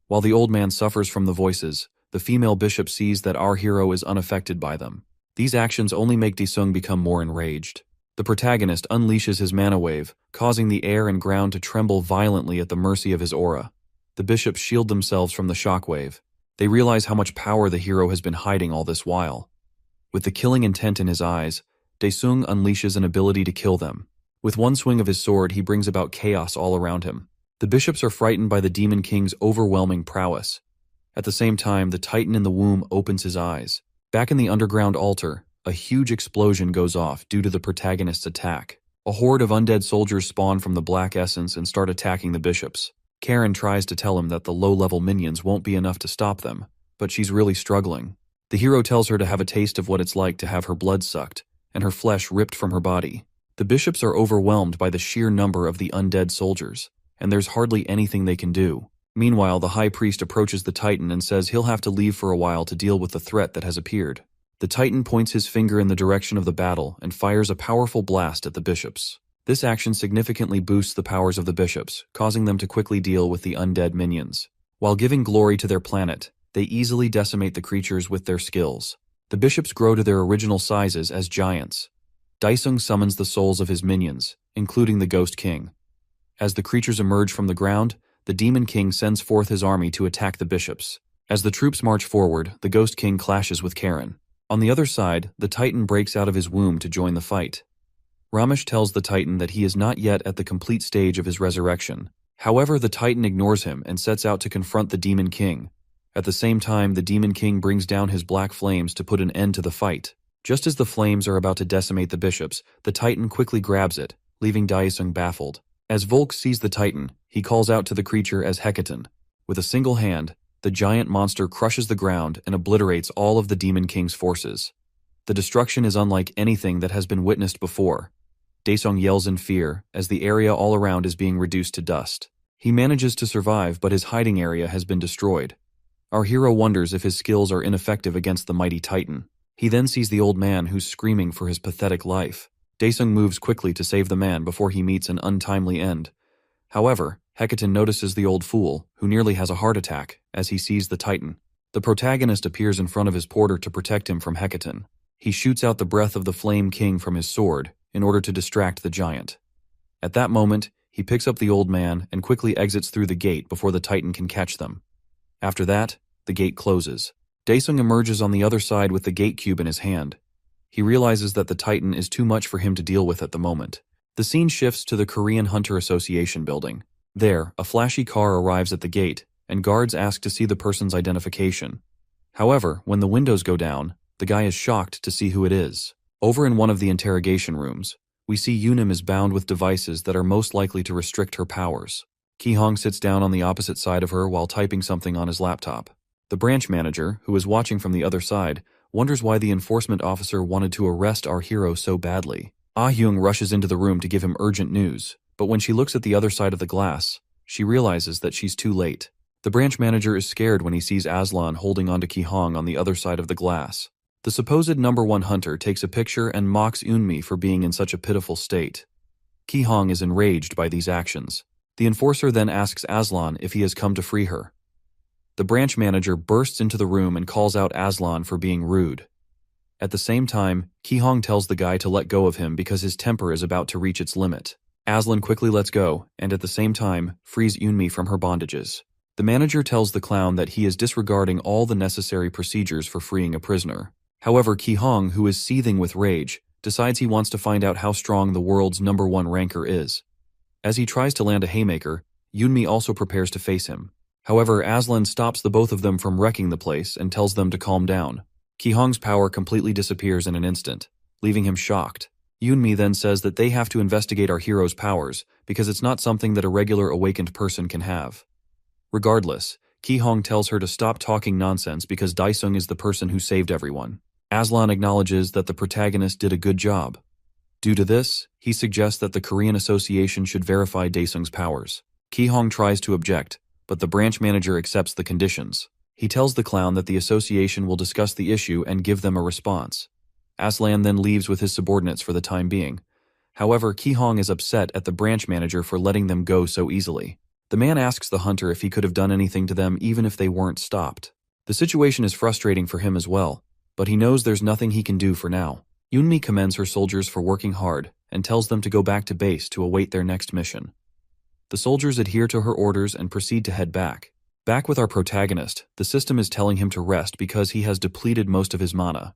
While the old man suffers from the voices, the female bishop sees that our hero is unaffected by them. These actions only make Daesung become more enraged. The protagonist unleashes his mana wave, causing the air and ground to tremble violently at the mercy of his aura. The bishops shield themselves from the shockwave. They realize how much power the hero has been hiding all this while. With the killing intent in his eyes, Daesung unleashes an ability to kill them. With one swing of his sword, he brings about chaos all around him. The bishops are frightened by the Demon King's overwhelming prowess. At the same time, the Titan in the womb opens his eyes. Back in the underground altar, a huge explosion goes off due to the protagonist's attack. A horde of undead soldiers spawn from the black essence and start attacking the bishops. Karen tries to tell him that the low-level minions won't be enough to stop them, but she's really struggling. The hero tells her to have a taste of what it's like to have her blood sucked and her flesh ripped from her body. The bishops are overwhelmed by the sheer number of the undead soldiers, and there's hardly anything they can do. Meanwhile, the high priest approaches the Titan and says he'll have to leave for a while to deal with the threat that has appeared. The Titan points his finger in the direction of the battle and fires a powerful blast at the bishops. This action significantly boosts the powers of the bishops, causing them to quickly deal with the undead minions. While giving glory to their planet, they easily decimate the creatures with their skills. The bishops grow to their original sizes as giants. Daesung summons the souls of his minions, including the Ghost King. As the creatures emerge from the ground, the Demon King sends forth his army to attack the bishops. As the troops march forward, the Ghost King clashes with Karen. On the other side, the Titan breaks out of his womb to join the fight. Ramesh tells the Titan that he is not yet at the complete stage of his resurrection. However, the Titan ignores him and sets out to confront the Demon King. At the same time, the Demon King brings down his black flames to put an end to the fight. Just as the flames are about to decimate the bishops, the Titan quickly grabs it, leaving Daesung baffled. As Volk sees the Titan, he calls out to the creature as Hecaton. With a single hand, the giant monster crushes the ground and obliterates all of the Demon King's forces. The destruction is unlike anything that has been witnessed before. Daesung yells in fear as the area all around is being reduced to dust. He manages to survive, but his hiding area has been destroyed. Our hero wonders if his skills are ineffective against the mighty Titan. He then sees the old man who's screaming for his pathetic life. Daesung moves quickly to save the man before he meets an untimely end. However, Hecaton notices the old fool, who nearly has a heart attack, as he sees the Titan. The protagonist appears in front of his porter to protect him from Hecaton. He shoots out the breath of the Flame King from his sword in order to distract the giant. At that moment, he picks up the old man and quickly exits through the gate before the Titan can catch them. After that, the gate closes. Daesung emerges on the other side with the gate cube in his hand. He realizes that the Titan is too much for him to deal with at the moment. The scene shifts to the Korean Hunter Association building. There, a flashy car arrives at the gate, and guards ask to see the person's identification. However, when the windows go down, the guy is shocked to see who it is. Over in one of the interrogation rooms, we see Yunim is bound with devices that are most likely to restrict her powers. Ki-hong sits down on the opposite side of her while typing something on his laptop. The branch manager, who is watching from the other side, wonders why the enforcement officer wanted to arrest our hero so badly. Ah-hyung rushes into the room to give him urgent news, but when she looks at the other side of the glass, she realizes that she's too late. The branch manager is scared when he sees Aslan holding onto Ki-hong on the other side of the glass. The supposed #1 hunter takes a picture and mocks Eunmi for being in such a pitiful state. Ki-hong is enraged by these actions. The enforcer then asks Aslan if he has come to free her. The branch manager bursts into the room and calls out Aslan for being rude. At the same time, Ki-hong tells the guy to let go of him because his temper is about to reach its limit. Aslan quickly lets go, and at the same time, frees Eunmi from her bondages. The manager tells the clown that he is disregarding all the necessary procedures for freeing a prisoner. However, Ki-hong, who is seething with rage, decides he wants to find out how strong the world's #1 ranker is. As he tries to land a haymaker, Eunmi also prepares to face him. However, Aslan stops the both of them from wrecking the place and tells them to calm down. Ki-hong's power completely disappears in an instant, leaving him shocked. Eunmi then says that they have to investigate our hero's powers because it's not something that a regular awakened person can have. Regardless, Ki-hong tells her to stop talking nonsense because Daesung is the person who saved everyone. Aslan acknowledges that the protagonist did a good job. Due to this, he suggests that the Korean Association should verify Daesung's powers. Ki-hong tries to object, but the branch manager accepts the conditions. He tells the clown that the association will discuss the issue and give them a response. Aslan then leaves with his subordinates for the time being. However, Ki-hong is upset at the branch manager for letting them go so easily. The man asks the hunter if he could have done anything to them even if they weren't stopped. The situation is frustrating for him as well, but he knows there's nothing he can do for now. Eunmi commends her soldiers for working hard and tells them to go back to base to await their next mission. The soldiers adhere to her orders and proceed to head back. Back with our protagonist, the system is telling him to rest because he has depleted most of his mana.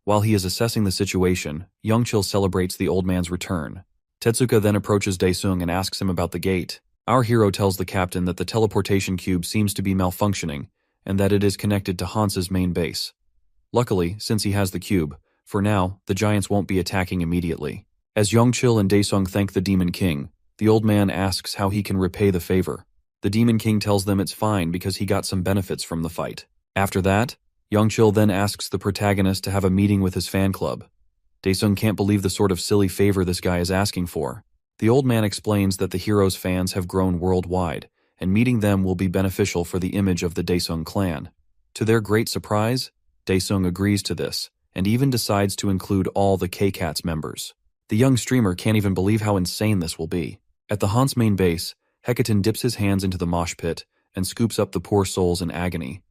While he is assessing the situation, Youngchil celebrates the old man's return. Tetsuka then approaches Daesung and asks him about the gate. Our hero tells the captain that the teleportation cube seems to be malfunctioning and that it is connected to Hans's main base. Luckily, since he has the cube, for now, the giants won't be attacking immediately. As Youngchil and Daesung thank the Demon King, the old man asks how he can repay the favor. The Demon King tells them it's fine because he got some benefits from the fight. After that, Youngchil then asks the protagonist to have a meeting with his fan club. Daesung can't believe the sort of silly favor this guy is asking for. The old man explains that the hero's fans have grown worldwide, and meeting them will be beneficial for the image of the Daesung clan. To their great surprise, Daesung agrees to this, and even decides to include all the K-Cats members. The young streamer can't even believe how insane this will be. At the Hans main base, Hecatan dips his hands into the mosh pit and scoops up the poor souls in agony.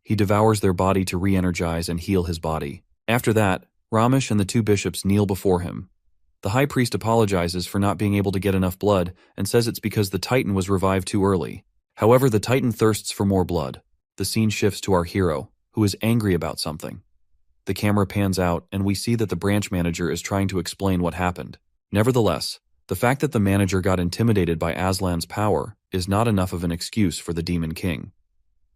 He devours their body to re-energize and heal his body. After that, Ramesh and the two bishops kneel before him. The high priest apologizes for not being able to get enough blood and says it's because the Titan was revived too early. However, the Titan thirsts for more blood. The scene shifts to our hero, who is angry about something. The camera pans out and we see that the branch manager is trying to explain what happened. Nevertheless, the fact that the manager got intimidated by Aslan's power is not enough of an excuse for the Demon King.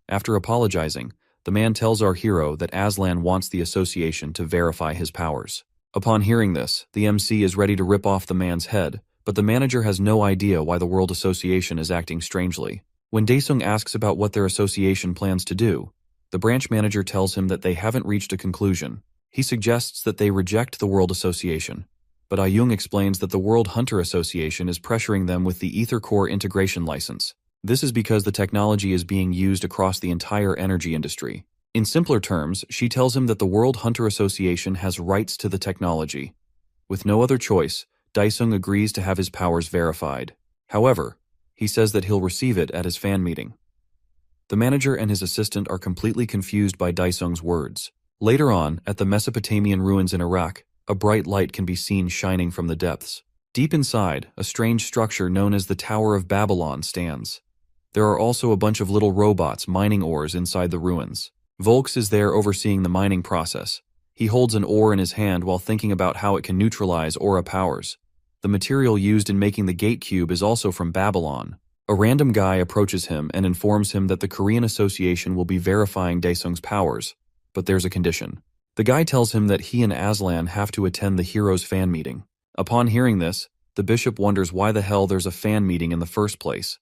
After apologizing, the man tells our hero that Aslan wants the association to verify his powers. Upon hearing this, the MC is ready to rip off the man's head, but the manager has no idea why the World Association is acting strangely. When Daesung asks about what their association plans to do, the branch manager tells him that they haven't reached a conclusion. He suggests that they reject the World Association, but Ayung explains that the World Hunter Association is pressuring them with the Ether Core integration license. This is because the technology is being used across the entire energy industry. In simpler terms, she tells him that the World Hunter Association has rights to the technology. With no other choice, Daesung agrees to have his powers verified. However, he says that he'll receive it at his fan meeting. The manager and his assistant are completely confused by Daesung's words. Later on, at the Mesopotamian ruins in Iraq, a bright light can be seen shining from the depths. Deep inside, a strange structure known as the Tower of Babylon stands. There are also a bunch of little robots mining ores inside the ruins. Volks is there overseeing the mining process. He holds an ore in his hand while thinking about how it can neutralize aura powers. The material used in making the gate cube is also from Babylon. A random guy approaches him and informs him that the Korean Association will be verifying Daesung's powers, but there's a condition. The guy tells him that he and Aslan have to attend the hero's fan meeting. Upon hearing this, the bishop wonders why the hell there's a fan meeting in the first place.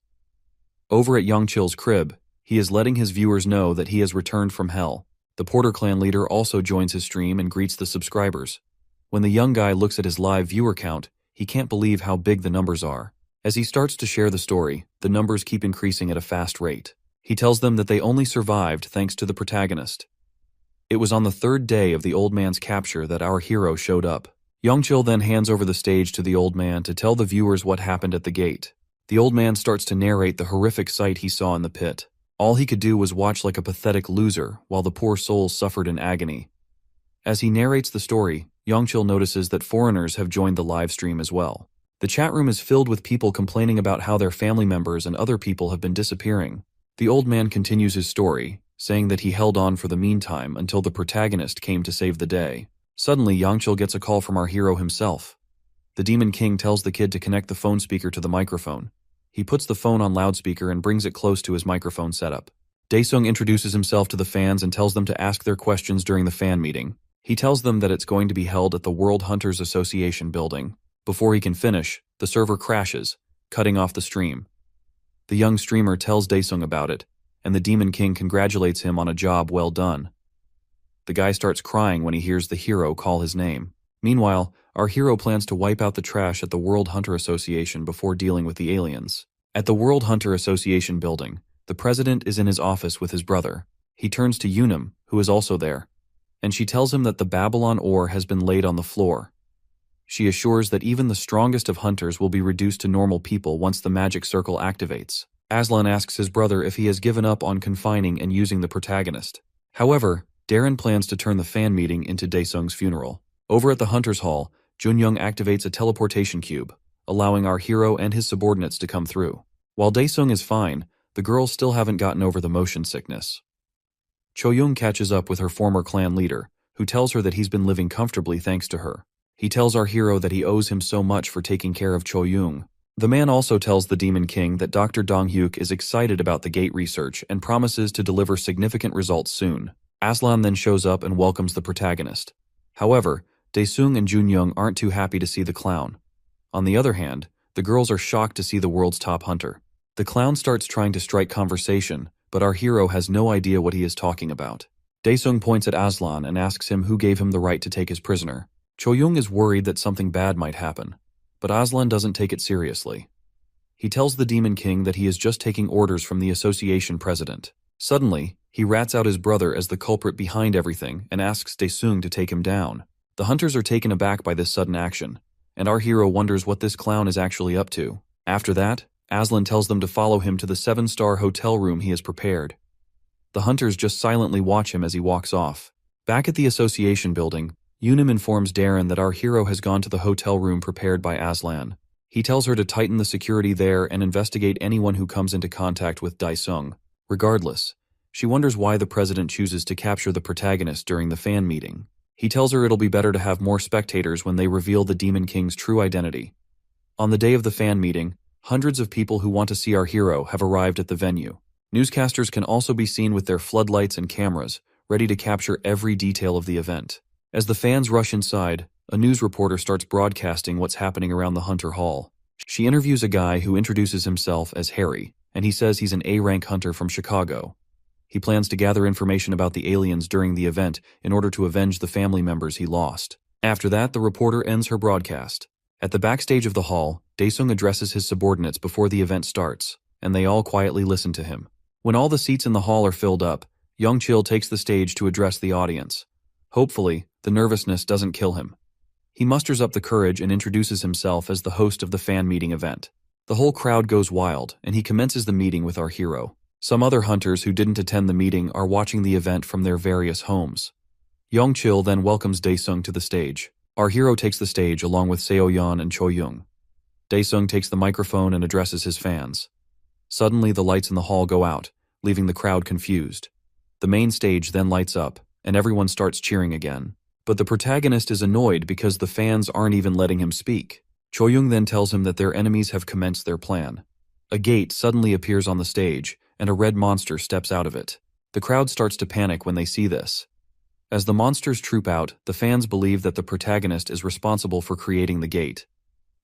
Over at Youngchil's crib, he is letting his viewers know that he has returned from hell. The Porter clan leader also joins his stream and greets the subscribers. When the young guy looks at his live viewer count, he can't believe how big the numbers are. As he starts to share the story, the numbers keep increasing at a fast rate. He tells them that they only survived thanks to the protagonist. It was on the third day of the old man's capture that our hero showed up. Youngchil then hands over the stage to the old man to tell the viewers what happened at the gate. The old man starts to narrate the horrific sight he saw in the pit. All he could do was watch like a pathetic loser while the poor souls suffered in agony. As he narrates the story, Youngchil notices that foreigners have joined the live stream as well. The chat room is filled with people complaining about how their family members and other people have been disappearing. The old man continues his story, saying that he held on for the meantime until the protagonist came to save the day. Suddenly, Youngchil gets a call from our hero himself. The Demon King tells the kid to connect the phone speaker to the microphone. He puts the phone on loudspeaker and brings it close to his microphone setup. Daesung introduces himself to the fans and tells them to ask their questions during the fan meeting. He tells them that it's going to be held at the World Hunters Association building. Before he can finish, the server crashes, cutting off the stream. The young streamer tells Daesung about it, and the Demon King congratulates him on a job well done. The guy starts crying when he hears the hero call his name. Meanwhile, our hero plans to wipe out the trash at the World Hunter Association before dealing with the aliens. At the World Hunter Association building, the president is in his office with his brother. He turns to Unum, who is also there, and she tells him that the Babylon ore has been laid on the floor. She assures that even the strongest of hunters will be reduced to normal people once the magic circle activates. Aslan asks his brother if he has given up on confining and using the protagonist. However, Darren plans to turn the fan meeting into Daesung's funeral. Over at the Hunter's Hall, Junyoung activates a teleportation cube, allowing our hero and his subordinates to come through. While Daesung is fine, the girls still haven't gotten over the motion sickness. Choyoung catches up with her former clan leader, who tells her that he's been living comfortably thanks to her. He tells our hero that he owes him so much for taking care of Choyoung. The man also tells the Demon King that Dr. Donghyuk is excited about the gate research and promises to deliver significant results soon. Aslan then shows up and welcomes the protagonist. However, Daesung and Junyoung aren't too happy to see the clown. On the other hand, the girls are shocked to see the world's top hunter. The clown starts trying to strike conversation, but our hero has no idea what he is talking about. Daesung points at Aslan and asks him who gave him the right to take his prisoner. Choyoung is worried that something bad might happen, but Aslan doesn't take it seriously. He tells the Demon King that he is just taking orders from the association president. Suddenly, he rats out his brother as the culprit behind everything and asks Daesung to take him down. The hunters are taken aback by this sudden action, and our hero wonders what this clown is actually up to. After that, Aslan tells them to follow him to the 7-star hotel room he has prepared. The hunters just silently watch him as he walks off. Back at the association building, Unum informs Darren that our hero has gone to the hotel room prepared by Aslan. He tells her to tighten the security there and investigate anyone who comes into contact with Daesung. Regardless, she wonders why the president chooses to capture the protagonist during the fan meeting. He tells her it'll be better to have more spectators when they reveal the Demon King's true identity. On the day of the fan meeting, hundreds of people who want to see our hero have arrived at the venue. Newscasters can also be seen with their floodlights and cameras, ready to capture every detail of the event. As the fans rush inside, a news reporter starts broadcasting what's happening around the Hunter Hall. She interviews a guy who introduces himself as Harry, and he says he's an A-rank hunter from Chicago. He plans to gather information about the aliens during the event in order to avenge the family members he lost. After that, the reporter ends her broadcast. At the backstage of the hall, Daesung addresses his subordinates before the event starts, and they all quietly listen to him. When all the seats in the hall are filled up, Youngchil takes the stage to address the audience. Hopefully, the nervousness doesn't kill him. He musters up the courage and introduces himself as the host of the fan meeting event. The whole crowd goes wild, and he commences the meeting with our hero. Some other hunters who didn't attend the meeting are watching the event from their various homes. Youngchil then welcomes Daesung to the stage. Our hero takes the stage along with Seoyeon and Choyoung. Daesung takes the microphone and addresses his fans. Suddenly, the lights in the hall go out, leaving the crowd confused. The main stage then lights up, and everyone starts cheering again. But the protagonist is annoyed because the fans aren't even letting him speak. Choyoung then tells him that their enemies have commenced their plan. A gate suddenly appears on the stage, and a red monster steps out of it. The crowd starts to panic when they see this. As the monsters troop out, the fans believe that the protagonist is responsible for creating the gate.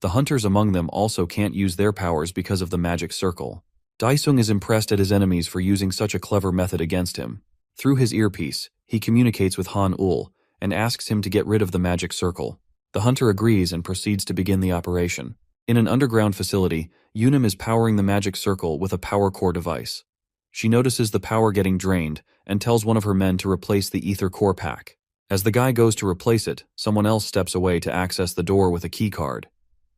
The hunters among them also can't use their powers because of the magic circle. Daesung is impressed at his enemies for using such a clever method against him. Through his earpiece, he communicates with Han Ul and asks him to get rid of the magic circle. The hunter agrees and proceeds to begin the operation. In an underground facility, Unum is powering the magic circle with a power core device. She notices the power getting drained and tells one of her men to replace the ether core pack. As the guy goes to replace it, someone else steps away to access the door with a key card.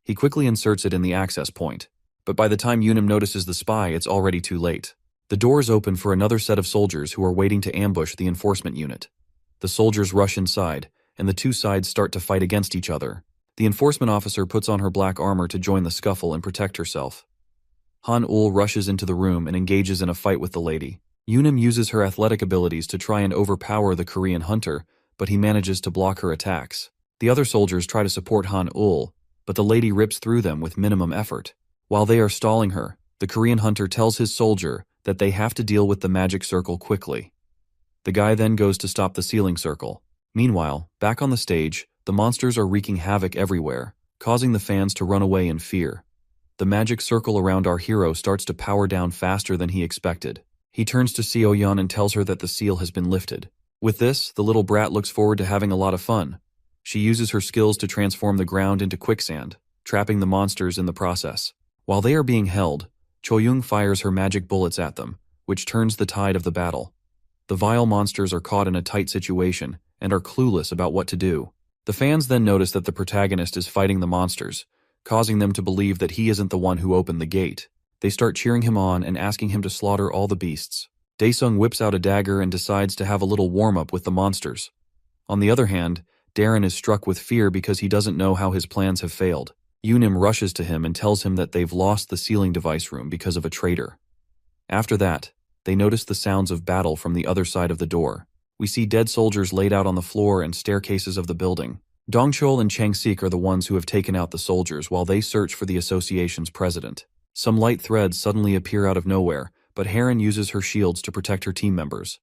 He quickly inserts it in the access point, but by the time Yunim notices the spy, it's already too late. The doors open for another set of soldiers who are waiting to ambush the enforcement unit. The soldiers rush inside, and the two sides start to fight against each other. The enforcement officer puts on her black armor to join the scuffle and protect herself. Han-ul rushes into the room and engages in a fight with the lady. Yunim uses her athletic abilities to try and overpower the Korean hunter, but he manages to block her attacks. The other soldiers try to support Han-ul, but the lady rips through them with minimum effort. While they are stalling her, the Korean hunter tells his soldier that they have to deal with the magic circle quickly. The guy then goes to stop the sealing circle. Meanwhile, back on the stage, the monsters are wreaking havoc everywhere, causing the fans to run away in fear. The magic circle around our hero starts to power down faster than he expected. He turns to Seo-yeon and tells her that the seal has been lifted. With this, the little brat looks forward to having a lot of fun. She uses her skills to transform the ground into quicksand, trapping the monsters in the process. While they are being held, Cho-young fires her magic bullets at them, which turns the tide of the battle. The vile monsters are caught in a tight situation and are clueless about what to do. The fans then notice that the protagonist is fighting the monsters, causing them to believe that he isn't the one who opened the gate. They start cheering him on and asking him to slaughter all the beasts. Daesung whips out a dagger and decides to have a little warm-up with the monsters. On the other hand, Darren is struck with fear because he doesn't know how his plans have failed. Yunim rushes to him and tells him that they've lost the sealing device room because of a traitor. After that, they notice the sounds of battle from the other side of the door. We see dead soldiers laid out on the floor and staircases of the building. Dongchul and Chang-sik are the ones who have taken out the soldiers while they search for the association's president. Some light threads suddenly appear out of nowhere, but Haren uses her shields to protect her team members.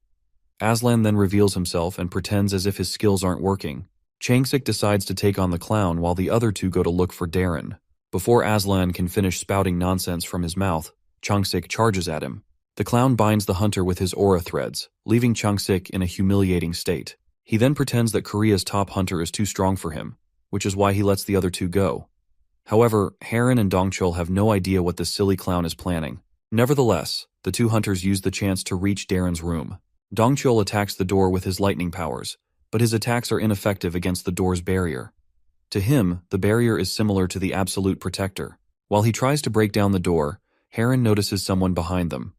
Aslan then reveals himself and pretends as if his skills aren't working. Chang-sik decides to take on the clown while the other two go to look for Darren. Before Aslan can finish spouting nonsense from his mouth, Chang-sik charges at him. The clown binds the hunter with his aura threads, leaving Chang-sik in a humiliating state. He then pretends that Korea's top hunter is too strong for him, which is why he lets the other two go. However, Haren and Dongchul have no idea what this silly clown is planning. Nevertheless, the two hunters use the chance to reach Darren's room. Dongchul attacks the door with his lightning powers, but his attacks are ineffective against the door's barrier. To him, the barrier is similar to the Absolute Protector. While he tries to break down the door, Haren notices someone behind them.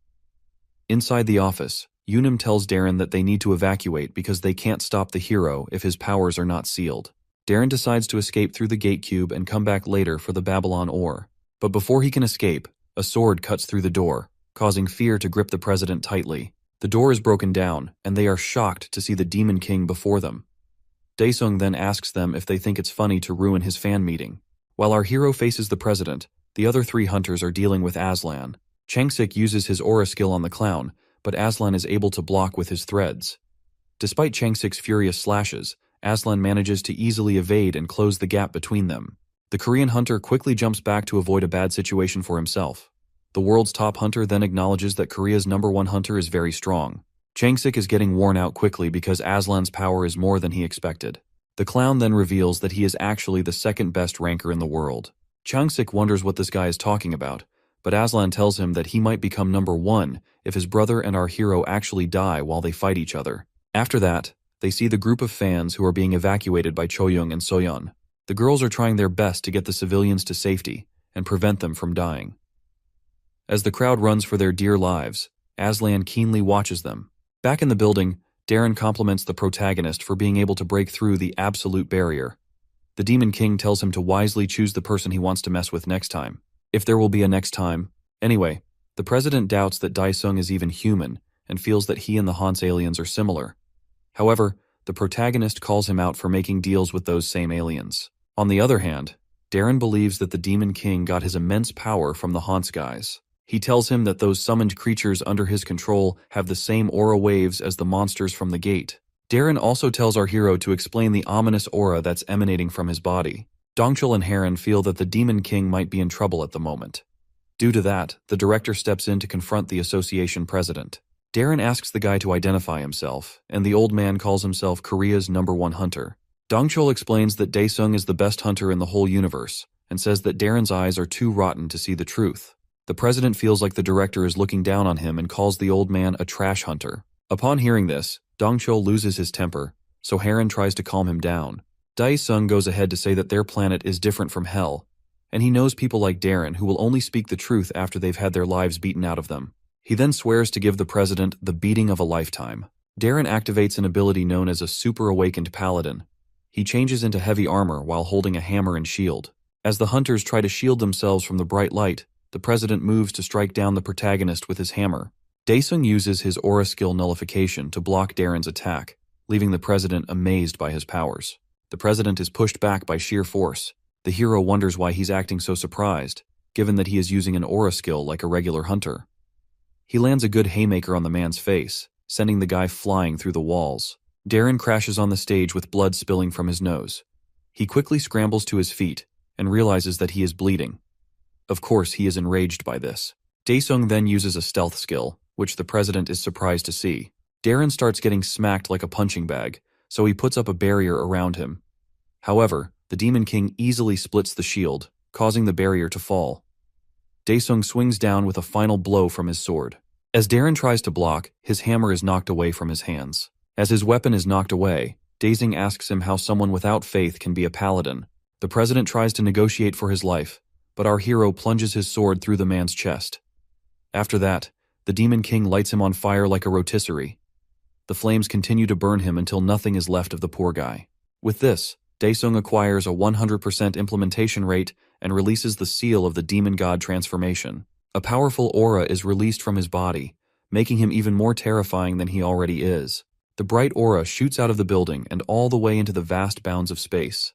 Inside the office, Yunim tells Darren that they need to evacuate because they can't stop the hero if his powers are not sealed. Darren decides to escape through the gate cube and come back later for the Babylon ore. But before he can escape, a sword cuts through the door, causing fear to grip the president tightly. The door is broken down, and they are shocked to see the Demon King before them. Daesung then asks them if they think it's funny to ruin his fan meeting. While our hero faces the president, the other three hunters are dealing with Aslan. Chang-sik uses his aura skill on the clown, but Aslan is able to block with his threads. Despite Chang-sik's furious slashes, Aslan manages to easily evade and close the gap between them. The Korean hunter quickly jumps back to avoid a bad situation for himself. The world's top hunter then acknowledges that Korea's #1 hunter is very strong. Chang-sik is getting worn out quickly because Aslan's power is more than he expected. The clown then reveals that he is actually the second best ranker in the world. Chang-sik wonders what this guy is talking about, but Aslan tells him that he might become #1 if his brother and our hero actually die while they fight each other. After that, they see the group of fans who are being evacuated by Cho-young and So-yeon. The girls are trying their best to get the civilians to safety and prevent them from dying. As the crowd runs for their dear lives, Aslan keenly watches them. Back in the building, Darren compliments the protagonist for being able to break through the absolute barrier. The Demon King tells him to wisely choose the person he wants to mess with next time, if there will be a next time. Anyway, the president doubts that Daesung is even human and feels that he and the Han's aliens are similar. However, the protagonist calls him out for making deals with those same aliens. On the other hand, Darren believes that the Demon King got his immense power from the Hans guys. He tells him that those summoned creatures under his control have the same aura waves as the monsters from the gate. Darren also tells our hero to explain the ominous aura that's emanating from his body. Dongchul and Haren feel that the Demon King might be in trouble at the moment. Due to that, the director steps in to confront the association president. Darren asks the guy to identify himself, and the old man calls himself Korea's #1 hunter. Dongchul explains that Daesung is the best hunter in the whole universe, and says that Darren's eyes are too rotten to see the truth. The president feels like the director is looking down on him and calls the old man a trash hunter. Upon hearing this, Dongchul loses his temper, so Heron tries to calm him down. Dae-sung goes ahead to say that their planet is different from hell, and he knows people like Darren who will only speak the truth after they've had their lives beaten out of them. He then swears to give the president the beating of a lifetime. Darren activates an ability known as a super-awakened paladin. He changes into heavy armor while holding a hammer and shield. As the hunters try to shield themselves from the bright light, the president moves to strike down the protagonist with his hammer. Dae-sung uses his aura skill nullification to block Darren's attack, leaving the president amazed by his powers. The president is pushed back by sheer force. The hero wonders why he's acting so surprised, given that he is using an aura skill like a regular hunter. He lands a good haymaker on the man's face, sending the guy flying through the walls. Darren crashes on the stage with blood spilling from his nose. He quickly scrambles to his feet and realizes that he is bleeding. Of course, he is enraged by this. Dae-sung then uses a stealth skill, which the president is surprised to see. Darren starts getting smacked like a punching bag, so he puts up a barrier around him. However, the Demon King easily splits the shield, causing the barrier to fall. Dae-sung swings down with a final blow from his sword. As Darren tries to block, his hammer is knocked away from his hands. As his weapon is knocked away, Dae-sung asks him how someone without faith can be a paladin. The president tries to negotiate for his life, but our hero plunges his sword through the man's chest. After that, the Demon King lights him on fire like a rotisserie. The flames continue to burn him until nothing is left of the poor guy. With this, Dae-sung acquires a 100% implementation rate and releases the seal of the demon god transformation. A powerful aura is released from his body, making him even more terrifying than he already is. The bright aura shoots out of the building and all the way into the vast bounds of space.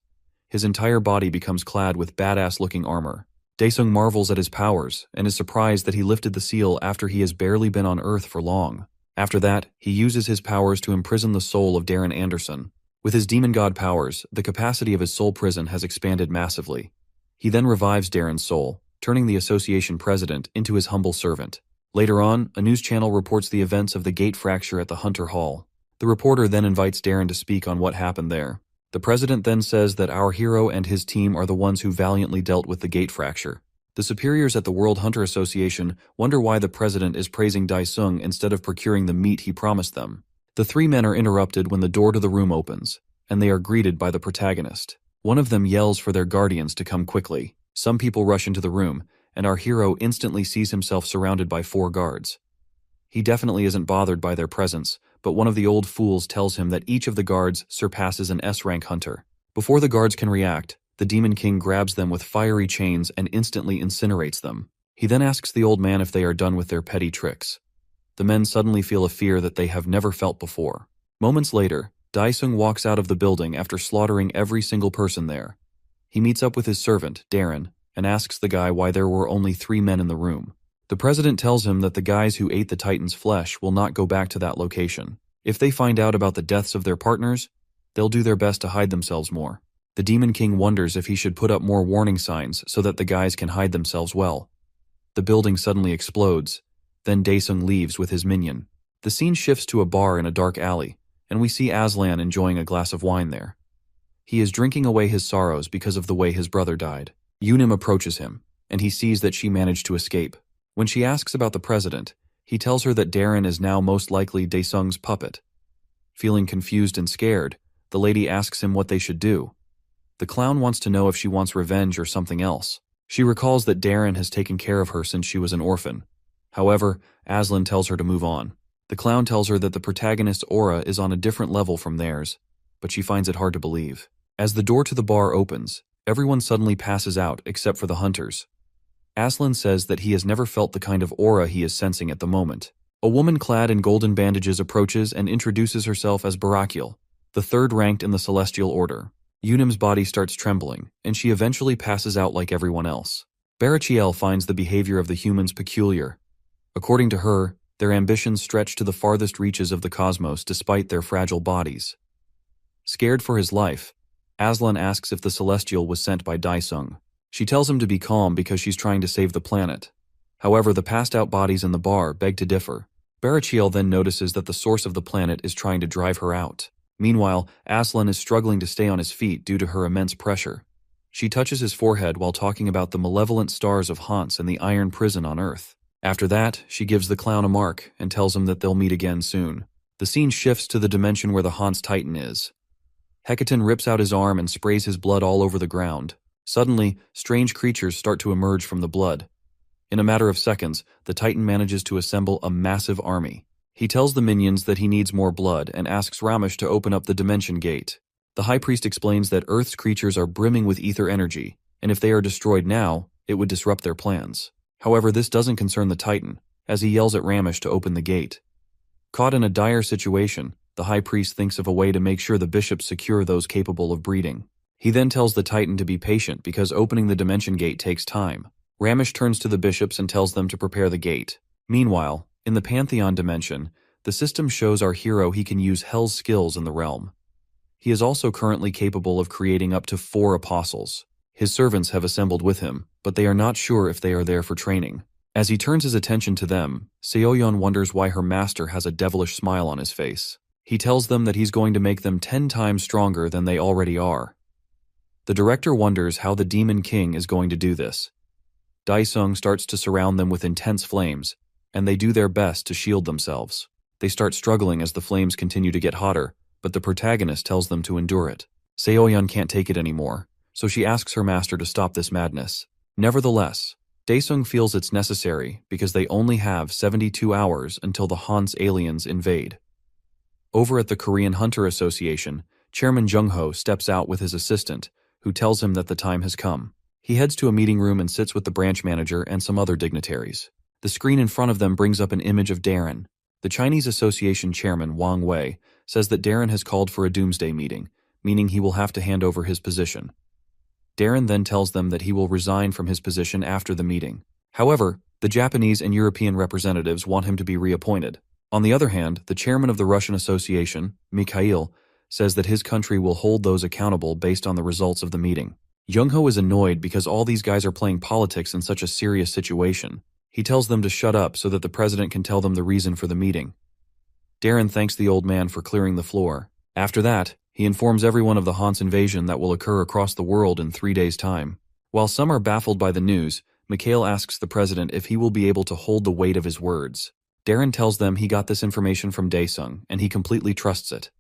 His entire body becomes clad with badass-looking armor. Dae-sung marvels at his powers and is surprised that he lifted the seal after he has barely been on Earth for long. After that, he uses his powers to imprison the soul of Darren Anderson. With his demon god powers, the capacity of his soul prison has expanded massively. He then revives Darren's soul, turning the association president into his humble servant. Later on, a news channel reports the events of the gate fracture at the Hunter Hall. The reporter then invites Darren to speak on what happened there. The president then says that our hero and his team are the ones who valiantly dealt with the gate fracture. The superiors at the World Hunter Association wonder why the president is praising Dae-sung instead of procuring the meat he promised them. The three men are interrupted when the door to the room opens, and they are greeted by the protagonist. One of them yells for their guardians to come quickly. Some people rush into the room, and our hero instantly sees himself surrounded by 4 guards. He definitely isn't bothered by their presence, but one of the old fools tells him that each of the guards surpasses an S-rank hunter. Before the guards can react, the Demon King grabs them with fiery chains and instantly incinerates them. He then asks the old man if they are done with their petty tricks. The men suddenly feel a fear that they have never felt before. Moments later, Dae-sung walks out of the building after slaughtering every single person there. He meets up with his servant, Darren, and asks the guy why there were only 3 men in the room. The president tells him that the guys who ate the Titan's flesh will not go back to that location. If they find out about the deaths of their partners, they'll do their best to hide themselves more. The Demon King wonders if he should put up more warning signs so that the guys can hide themselves well. The building suddenly explodes. Then Dae-sung leaves with his minion. The scene shifts to a bar in a dark alley, and we see Aslan enjoying a glass of wine there. He is drinking away his sorrows because of the way his brother died. Yunim approaches him, and he sees that she managed to escape. When she asks about the president, he tells her that Darren is now most likely Dae-sung's puppet. Feeling confused and scared, the lady asks him what they should do. The clown wants to know if she wants revenge or something else. She recalls that Darren has taken care of her since she was an orphan. However, Aslan tells her to move on. The clown tells her that the protagonist's aura is on a different level from theirs, but she finds it hard to believe. As the door to the bar opens, everyone suddenly passes out except for the hunters. Aslan says that he has never felt the kind of aura he is sensing at the moment. A woman clad in golden bandages approaches and introduces herself as Barakiel, the 3rd ranked in the Celestial Order. Yunim's body starts trembling, and she eventually passes out like everyone else. Barachiel finds the behavior of the humans peculiar. According to her, their ambitions stretch to the farthest reaches of the cosmos despite their fragile bodies. Scared for his life, Aslan asks if the Celestial was sent by Dae-sung. She tells him to be calm because she's trying to save the planet. However, the passed-out bodies in the bar beg to differ. Barachiel then notices that the source of the planet is trying to drive her out. Meanwhile, Aslan is struggling to stay on his feet due to her immense pressure. She touches his forehead while talking about the malevolent stars of Hans and the iron prison on Earth. After that, she gives the clown a mark and tells him that they'll meet again soon. The scene shifts to the dimension where the Hans Titan is. Hecaton rips out his arm and sprays his blood all over the ground. Suddenly, strange creatures start to emerge from the blood. In a matter of seconds, the Titan manages to assemble a massive army. He tells the minions that he needs more blood and asks Ramesh to open up the dimension gate. The High Priest explains that Earth's creatures are brimming with ether energy, and if they are destroyed now, it would disrupt their plans. However, this doesn't concern the Titan, as he yells at Ramesh to open the gate. Caught in a dire situation, the High Priest thinks of a way to make sure the bishops secure those capable of breeding. He then tells the Titan to be patient because opening the dimension gate takes time. Ramesh turns to the bishops and tells them to prepare the gate. Meanwhile, in the Pantheon dimension, the system shows our hero he can use Hell's skills in the realm. He is also currently capable of creating up to 4 apostles. His servants have assembled with him, but they are not sure if they are there for training. As he turns his attention to them, Seoyeon wonders why her master has a devilish smile on his face. He tells them that he's going to make them 10 times stronger than they already are. The director wonders how the Demon King is going to do this. Daesung starts to surround them with intense flames, and they do their best to shield themselves. They start struggling as the flames continue to get hotter, but the protagonist tells them to endure it. Seoyeon can't take it anymore, so she asks her master to stop this madness. Nevertheless, Daesung feels it's necessary because they only have 72 hours until the Hans aliens invade. Over at the Korean Hunter Association, Chairman Jung-ho steps out with his assistant, who tells him that the time has come. He heads to a meeting room and sits with the branch manager and some other dignitaries. The screen in front of them brings up an image of Darren. The Chinese Association chairman, Wang Wei, says that Darren has called for a doomsday meeting, meaning he will have to hand over his position. Darren then tells them that he will resign from his position after the meeting. However, the Japanese and European representatives want him to be reappointed. On the other hand, the chairman of the Russian Association, Mikhail, says that his country will hold those accountable based on the results of the meeting. Jung-ho is annoyed because all these guys are playing politics in such a serious situation. He tells them to shut up so that the president can tell them the reason for the meeting. Darren thanks the old man for clearing the floor. After that, he informs everyone of the Hans invasion that will occur across the world in 3 days' time. While some are baffled by the news, Mikhail asks the president if he will be able to hold the weight of his words. Darren tells them he got this information from Daesung, and he completely trusts it.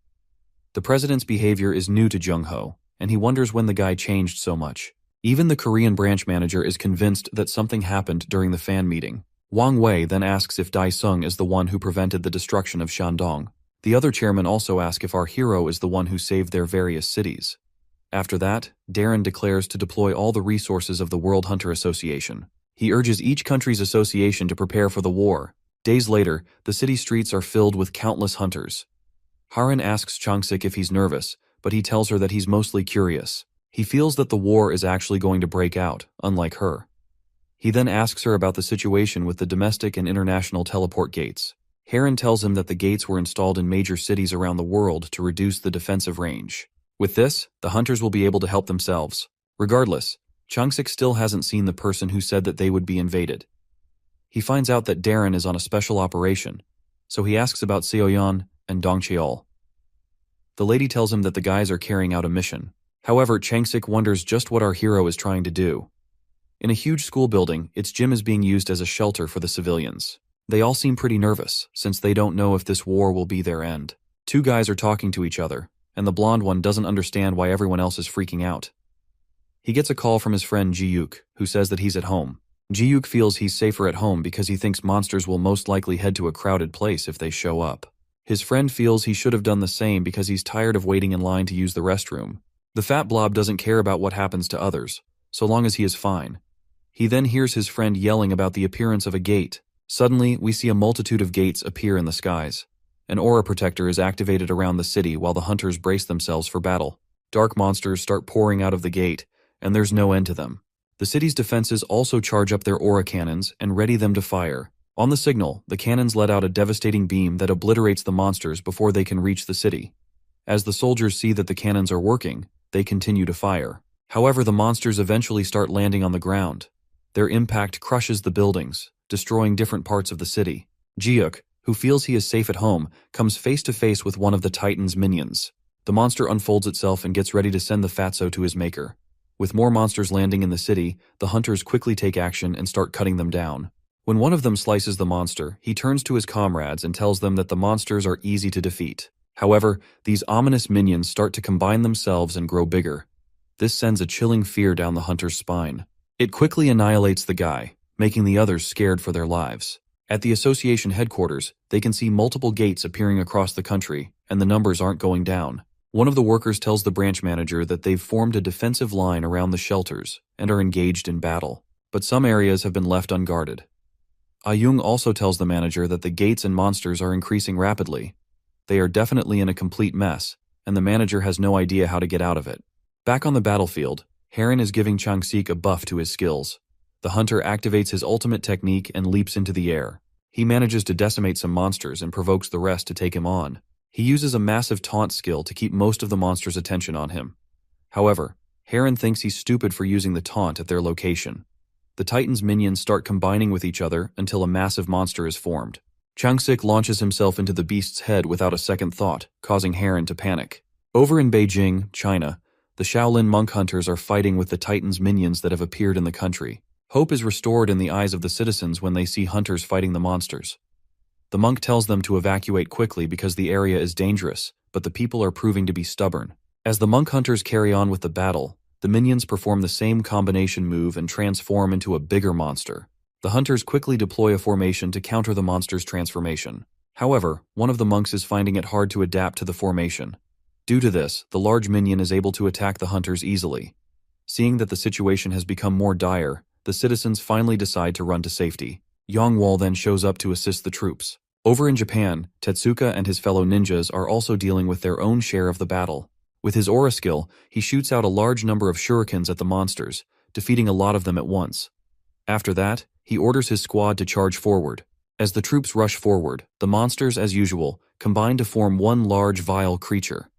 The president's behavior is new to Jung-ho, and he wonders when the guy changed so much. Even the Korean branch manager is convinced that something happened during the fan meeting. Wang Wei then asks if Daesung is the one who prevented the destruction of Shandong. The other chairmen also ask if our hero is the one who saved their various cities. After that, Darren declares to deploy all the resources of the World Hunter Association. He urges each country's association to prepare for the war. Days later, the city streets are filled with countless hunters. Haran asks Changsik if he's nervous, but he tells her that he's mostly curious. He feels that the war is actually going to break out, unlike her. He then asks her about the situation with the domestic and international teleport gates. Haran tells him that the gates were installed in major cities around the world to reduce the defensive range. With this, the hunters will be able to help themselves. Regardless, Changsik still hasn't seen the person who said that they would be invaded. He finds out that Darren is on a special operation, so he asks about Seoyeon and Dong Cheol. The lady tells him that the guys are carrying out a mission. However, Changsik wonders just what our hero is trying to do. In a huge school building, its gym is being used as a shelter for the civilians. They all seem pretty nervous, since they don't know if this war will be their end. 2 guys are talking to each other, and the blonde one doesn't understand why everyone else is freaking out. He gets a call from his friend Ji-yuk, who says that he's at home. Ji-yuk feels he's safer at home because he thinks monsters will most likely head to a crowded place if they show up. His friend feels he should have done the same because he's tired of waiting in line to use the restroom. The fat blob doesn't care about what happens to others, so long as he is fine. He then hears his friend yelling about the appearance of a gate. Suddenly, we see a multitude of gates appear in the skies. An aura protector is activated around the city while the hunters brace themselves for battle. Dark monsters start pouring out of the gate, and there's no end to them. The city's defenses also charge up their aura cannons and ready them to fire. On the signal, the cannons let out a devastating beam that obliterates the monsters before they can reach the city. As the soldiers see that the cannons are working, they continue to fire. However, the monsters eventually start landing on the ground. Their impact crushes the buildings, destroying different parts of the city. Ji-yuk, who feels he is safe at home, comes face to face with one of the Titan's minions. The monster unfolds itself and gets ready to send the fatso to his maker. With more monsters landing in the city, the hunters quickly take action and start cutting them down. When one of them slices the monster, he turns to his comrades and tells them that the monsters are easy to defeat. However, these ominous minions start to combine themselves and grow bigger. This sends a chilling fear down the hunter's spine. It quickly annihilates the guy, making the others scared for their lives. At the association headquarters, they can see multiple gates appearing across the country, and the numbers aren't going down. One of the workers tells the branch manager that they've formed a defensive line around the shelters and are engaged in battle, but some areas have been left unguarded. Ayung also tells the manager that the gates and monsters are increasing rapidly. They are definitely in a complete mess, and the manager has no idea how to get out of it. Back on the battlefield, Heron is giving Changsik a buff to his skills. The hunter activates his ultimate technique and leaps into the air. He manages to decimate some monsters and provokes the rest to take him on. He uses a massive taunt skill to keep most of the monsters' attention on him. However, Heron thinks he's stupid for using the taunt at their location. The Titan's minions start combining with each other until a massive monster is formed. Changsik launches himself into the beast's head without a second thought, causing Heron to panic. Over in Beijing, China, the Shaolin monk hunters are fighting with the Titan's minions that have appeared in the country. Hope is restored in the eyes of the citizens when they see hunters fighting the monsters. The monk tells them to evacuate quickly because the area is dangerous, but the people are proving to be stubborn. As the monk hunters carry on with the battle, the minions perform the same combination move and transform into a bigger monster. The hunters quickly deploy a formation to counter the monster's transformation. However, one of the monks is finding it hard to adapt to the formation. Due to this, the large minion is able to attack the hunters easily. Seeing that the situation has become more dire, the citizens finally decide to run to safety. Yang Wall then shows up to assist the troops. Over in Japan, Tetsuka and his fellow ninjas are also dealing with their own share of the battle. With his aura skill, he shoots out a large number of shurikens at the monsters, defeating a lot of them at once. After that, he orders his squad to charge forward. As the troops rush forward, the monsters, as usual, combine to form one large vile creature.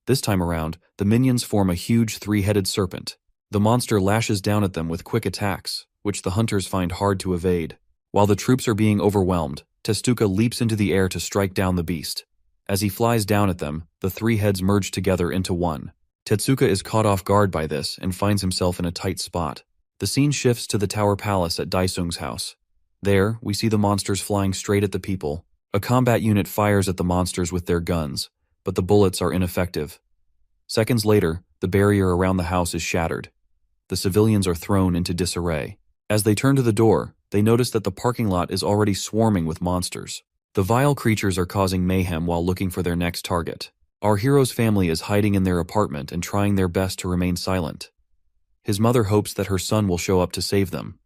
This time around, the minions form a huge three-headed serpent. The monster lashes down at them with quick attacks, which the hunters find hard to evade. While the troops are being overwhelmed, Tetsuka leaps into the air to strike down the beast. As he flies down at them, the three heads merge together into one. Tetsuka is caught off guard by this and finds himself in a tight spot. The scene shifts to the Tower Palace at Daisung's house. There, we see the monsters flying straight at the people. A combat unit fires at the monsters with their guns, but the bullets are ineffective. Seconds later, the barrier around the house is shattered. The civilians are thrown into disarray. As they turn to the door, they notice that the parking lot is already swarming with monsters. The vile creatures are causing mayhem while looking for their next target. Our hero's family is hiding in their apartment and trying their best to remain silent. His mother hopes that her son will show up to save them.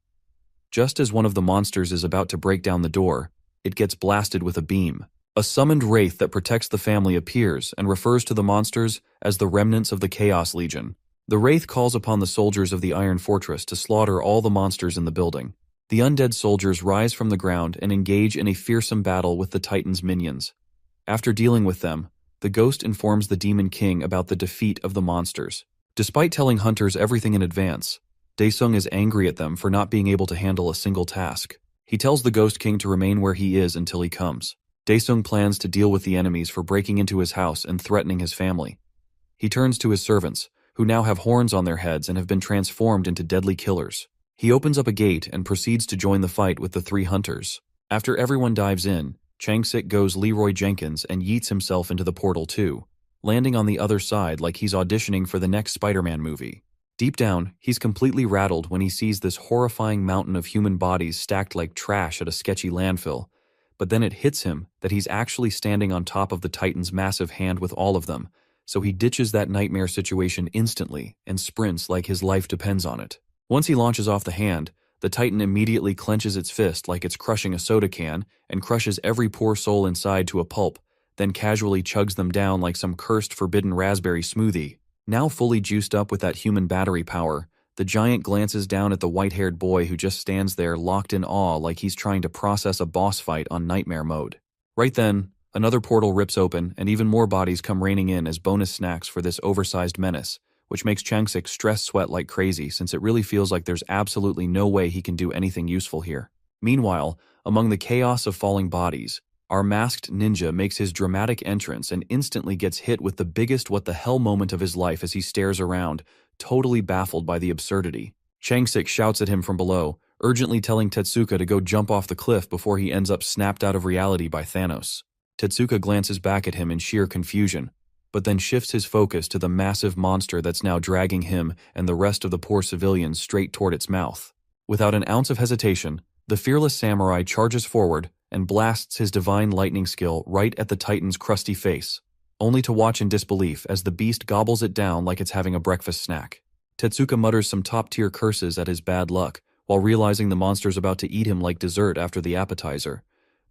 Just as one of the monsters is about to break down the door, it gets blasted with a beam. A summoned wraith that protects the family appears and refers to the monsters as the remnants of the Chaos Legion. The wraith calls upon the soldiers of the Iron Fortress to slaughter all the monsters in the building. The undead soldiers rise from the ground and engage in a fearsome battle with the Titan's minions. After dealing with them, the ghost informs the Demon King about the defeat of the monsters. Despite telling hunters everything in advance, Daesung is angry at them for not being able to handle a single task. He tells the Ghost King to remain where he is until he comes. Daesung plans to deal with the enemies for breaking into his house and threatening his family. He turns to his servants, who now have horns on their heads and have been transformed into deadly killers. He opens up a gate and proceeds to join the fight with the three hunters. After everyone dives in, Changsik goes Leroy Jenkins and yeets himself into the portal too, landing on the other side like he's auditioning for the next Spider-Man movie. Deep down, he's completely rattled when he sees this horrifying mountain of human bodies stacked like trash at a sketchy landfill, but then it hits him that he's actually standing on top of the Titan's massive hand with all of them, so he ditches that nightmare situation instantly and sprints like his life depends on it. Once he launches off the hand, the Titan immediately clenches its fist like it's crushing a soda can and crushes every poor soul inside to a pulp, then casually chugs them down like some cursed forbidden raspberry smoothie. Now fully juiced up with that human battery power, the giant glances down at the white-haired boy who just stands there locked in awe like he's trying to process a boss fight on nightmare mode. Right then, another portal rips open and even more bodies come raining in as bonus snacks for this oversized menace, which makes Changsik stress sweat like crazy since it really feels like there's absolutely no way he can do anything useful here. Meanwhile, among the chaos of falling bodies, our masked ninja makes his dramatic entrance and instantly gets hit with the biggest what the hell moment of his life as he stares around, totally baffled by the absurdity. Changsik shouts at him from below, urgently telling Tetsuka to go jump off the cliff before he ends up snapped out of reality by Thanos. Tetsuka glances back at him in sheer confusion, but then shifts his focus to the massive monster that's now dragging him and the rest of the poor civilians straight toward its mouth. Without an ounce of hesitation, the fearless samurai charges forward and blasts his divine lightning skill right at the Titan's crusty face, only to watch in disbelief as the beast gobbles it down like it's having a breakfast snack. Tetsuka mutters some top-tier curses at his bad luck, while realizing the monster's about to eat him like dessert after the appetizer.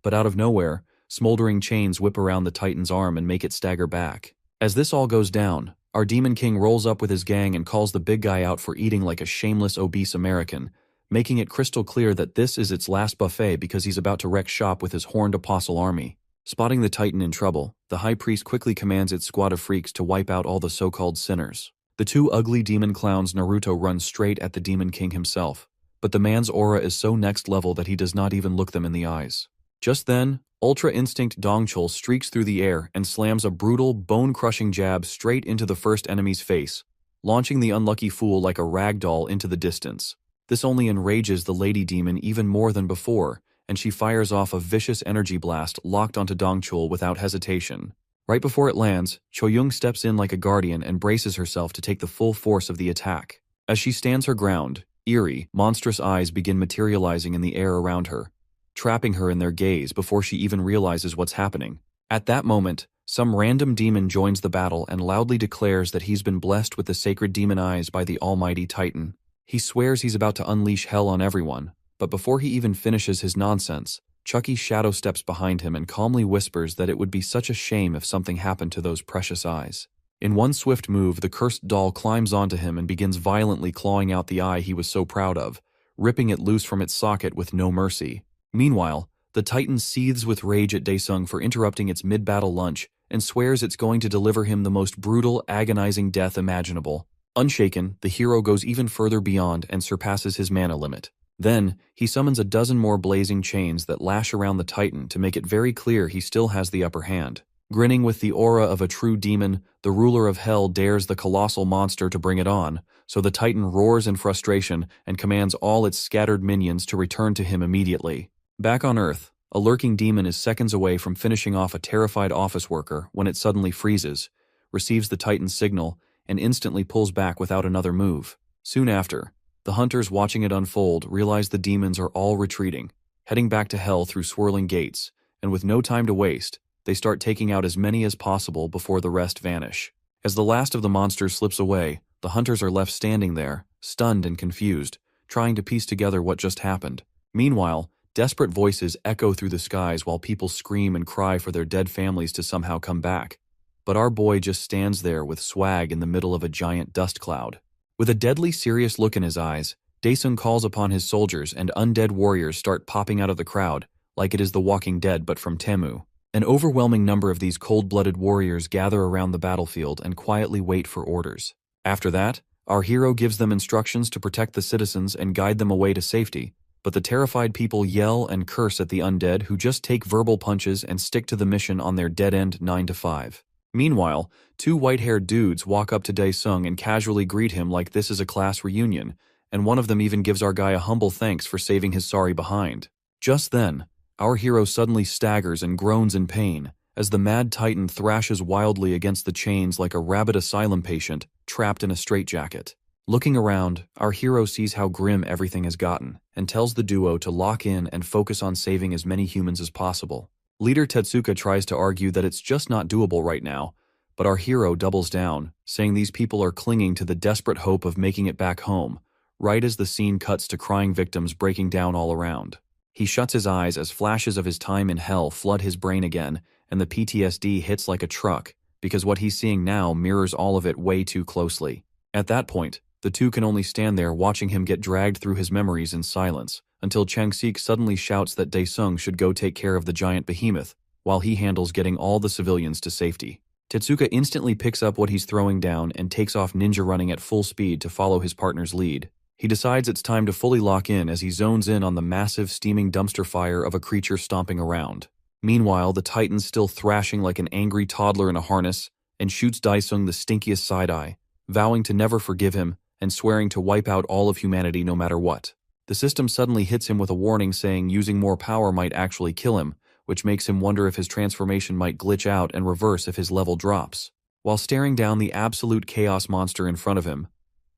But out of nowhere, smoldering chains whip around the Titan's arm and make it stagger back. As this all goes down, our Demon King rolls up with his gang and calls the big guy out for eating like a shameless obese American, making it crystal clear that this is its last buffet because he's about to wreck shop with his horned apostle army. Spotting the Titan in trouble, the High Priest quickly commands its squad of freaks to wipe out all the so-called sinners. The two ugly demon clowns Naruto run straight at the Demon King himself, but the man's aura is so next level that he does not even look them in the eyes. Just then, Ultra Instinct Dongchul streaks through the air and slams a brutal, bone-crushing jab straight into the first enemy's face, launching the unlucky fool like a rag doll into the distance. This only enrages the Lady Demon even more than before, and she fires off a vicious energy blast locked onto Dongchul without hesitation. Right before it lands, Choyung steps in like a guardian and braces herself to take the full force of the attack. As she stands her ground, eerie, monstrous eyes begin materializing in the air around her, trapping her in their gaze before she even realizes what's happening. At that moment, some random demon joins the battle and loudly declares that he's been blessed with the sacred demon eyes by the almighty Titan. He swears he's about to unleash hell on everyone, but before he even finishes his nonsense, Chucky's shadow steps behind him and calmly whispers that it would be such a shame if something happened to those precious eyes. In one swift move, the cursed doll climbs onto him and begins violently clawing out the eye he was so proud of, ripping it loose from its socket with no mercy. Meanwhile, the Titan seethes with rage at Daesung for interrupting its mid-battle lunch and swears it's going to deliver him the most brutal, agonizing death imaginable. Unshaken, the hero goes even further beyond and surpasses his mana limit. Then, he summons a dozen more blazing chains that lash around the Titan to make it very clear he still has the upper hand. Grinning with the aura of a true demon, the ruler of hell dares the colossal monster to bring it on, so the Titan roars in frustration and commands all its scattered minions to return to him immediately. Back on Earth, a lurking demon is seconds away from finishing off a terrified office worker when it suddenly freezes, receives the Titan's signal, and instantly pulls back without another move. Soon after, the hunters watching it unfold realize the demons are all retreating, heading back to hell through swirling gates, and with no time to waste, they start taking out as many as possible before the rest vanish. As the last of the monsters slips away, the hunters are left standing there, stunned and confused, trying to piece together what just happened. Meanwhile, desperate voices echo through the skies while people scream and cry for their dead families to somehow come back. But our boy just stands there with swag in the middle of a giant dust cloud. With a deadly serious look in his eyes, Daesung calls upon his soldiers and undead warriors start popping out of the crowd, like it is the Walking Dead but from Temu. An overwhelming number of these cold-blooded warriors gather around the battlefield and quietly wait for orders. After that, our hero gives them instructions to protect the citizens and guide them away to safety, but the terrified people yell and curse at the undead who just take verbal punches and stick to the mission on their dead-end 9-to-5. Meanwhile, two white-haired dudes walk up to Daesung and casually greet him like this is a class reunion, and one of them even gives our guy a humble thanks for saving his sorry behind. Just then, our hero suddenly staggers and groans in pain as the mad Titan thrashes wildly against the chains like a rabid asylum patient trapped in a straitjacket. Looking around, our hero sees how grim everything has gotten and tells the duo to lock in and focus on saving as many humans as possible. Leader Tetsuka tries to argue that it's just not doable right now, but our hero doubles down, saying these people are clinging to the desperate hope of making it back home, right as the scene cuts to crying victims breaking down all around. He shuts his eyes as flashes of his time in hell flood his brain again, and the PTSD hits like a truck, because what he's seeing now mirrors all of it way too closely. At that point, the two can only stand there watching him get dragged through his memories in silence, until Changsik suddenly shouts that Daesung should go take care of the giant behemoth, while he handles getting all the civilians to safety. Tetsuka instantly picks up what he's throwing down and takes off ninja running at full speed to follow his partner's lead. He decides it's time to fully lock in as he zones in on the massive steaming dumpster fire of a creature stomping around. Meanwhile, the Titan's still thrashing like an angry toddler in a harness and shoots Daesung the stinkiest side-eye, vowing to never forgive him and swearing to wipe out all of humanity no matter what. The system suddenly hits him with a warning saying using more power might actually kill him, which makes him wonder if his transformation might glitch out and reverse if his level drops. While staring down the absolute chaos monster in front of him,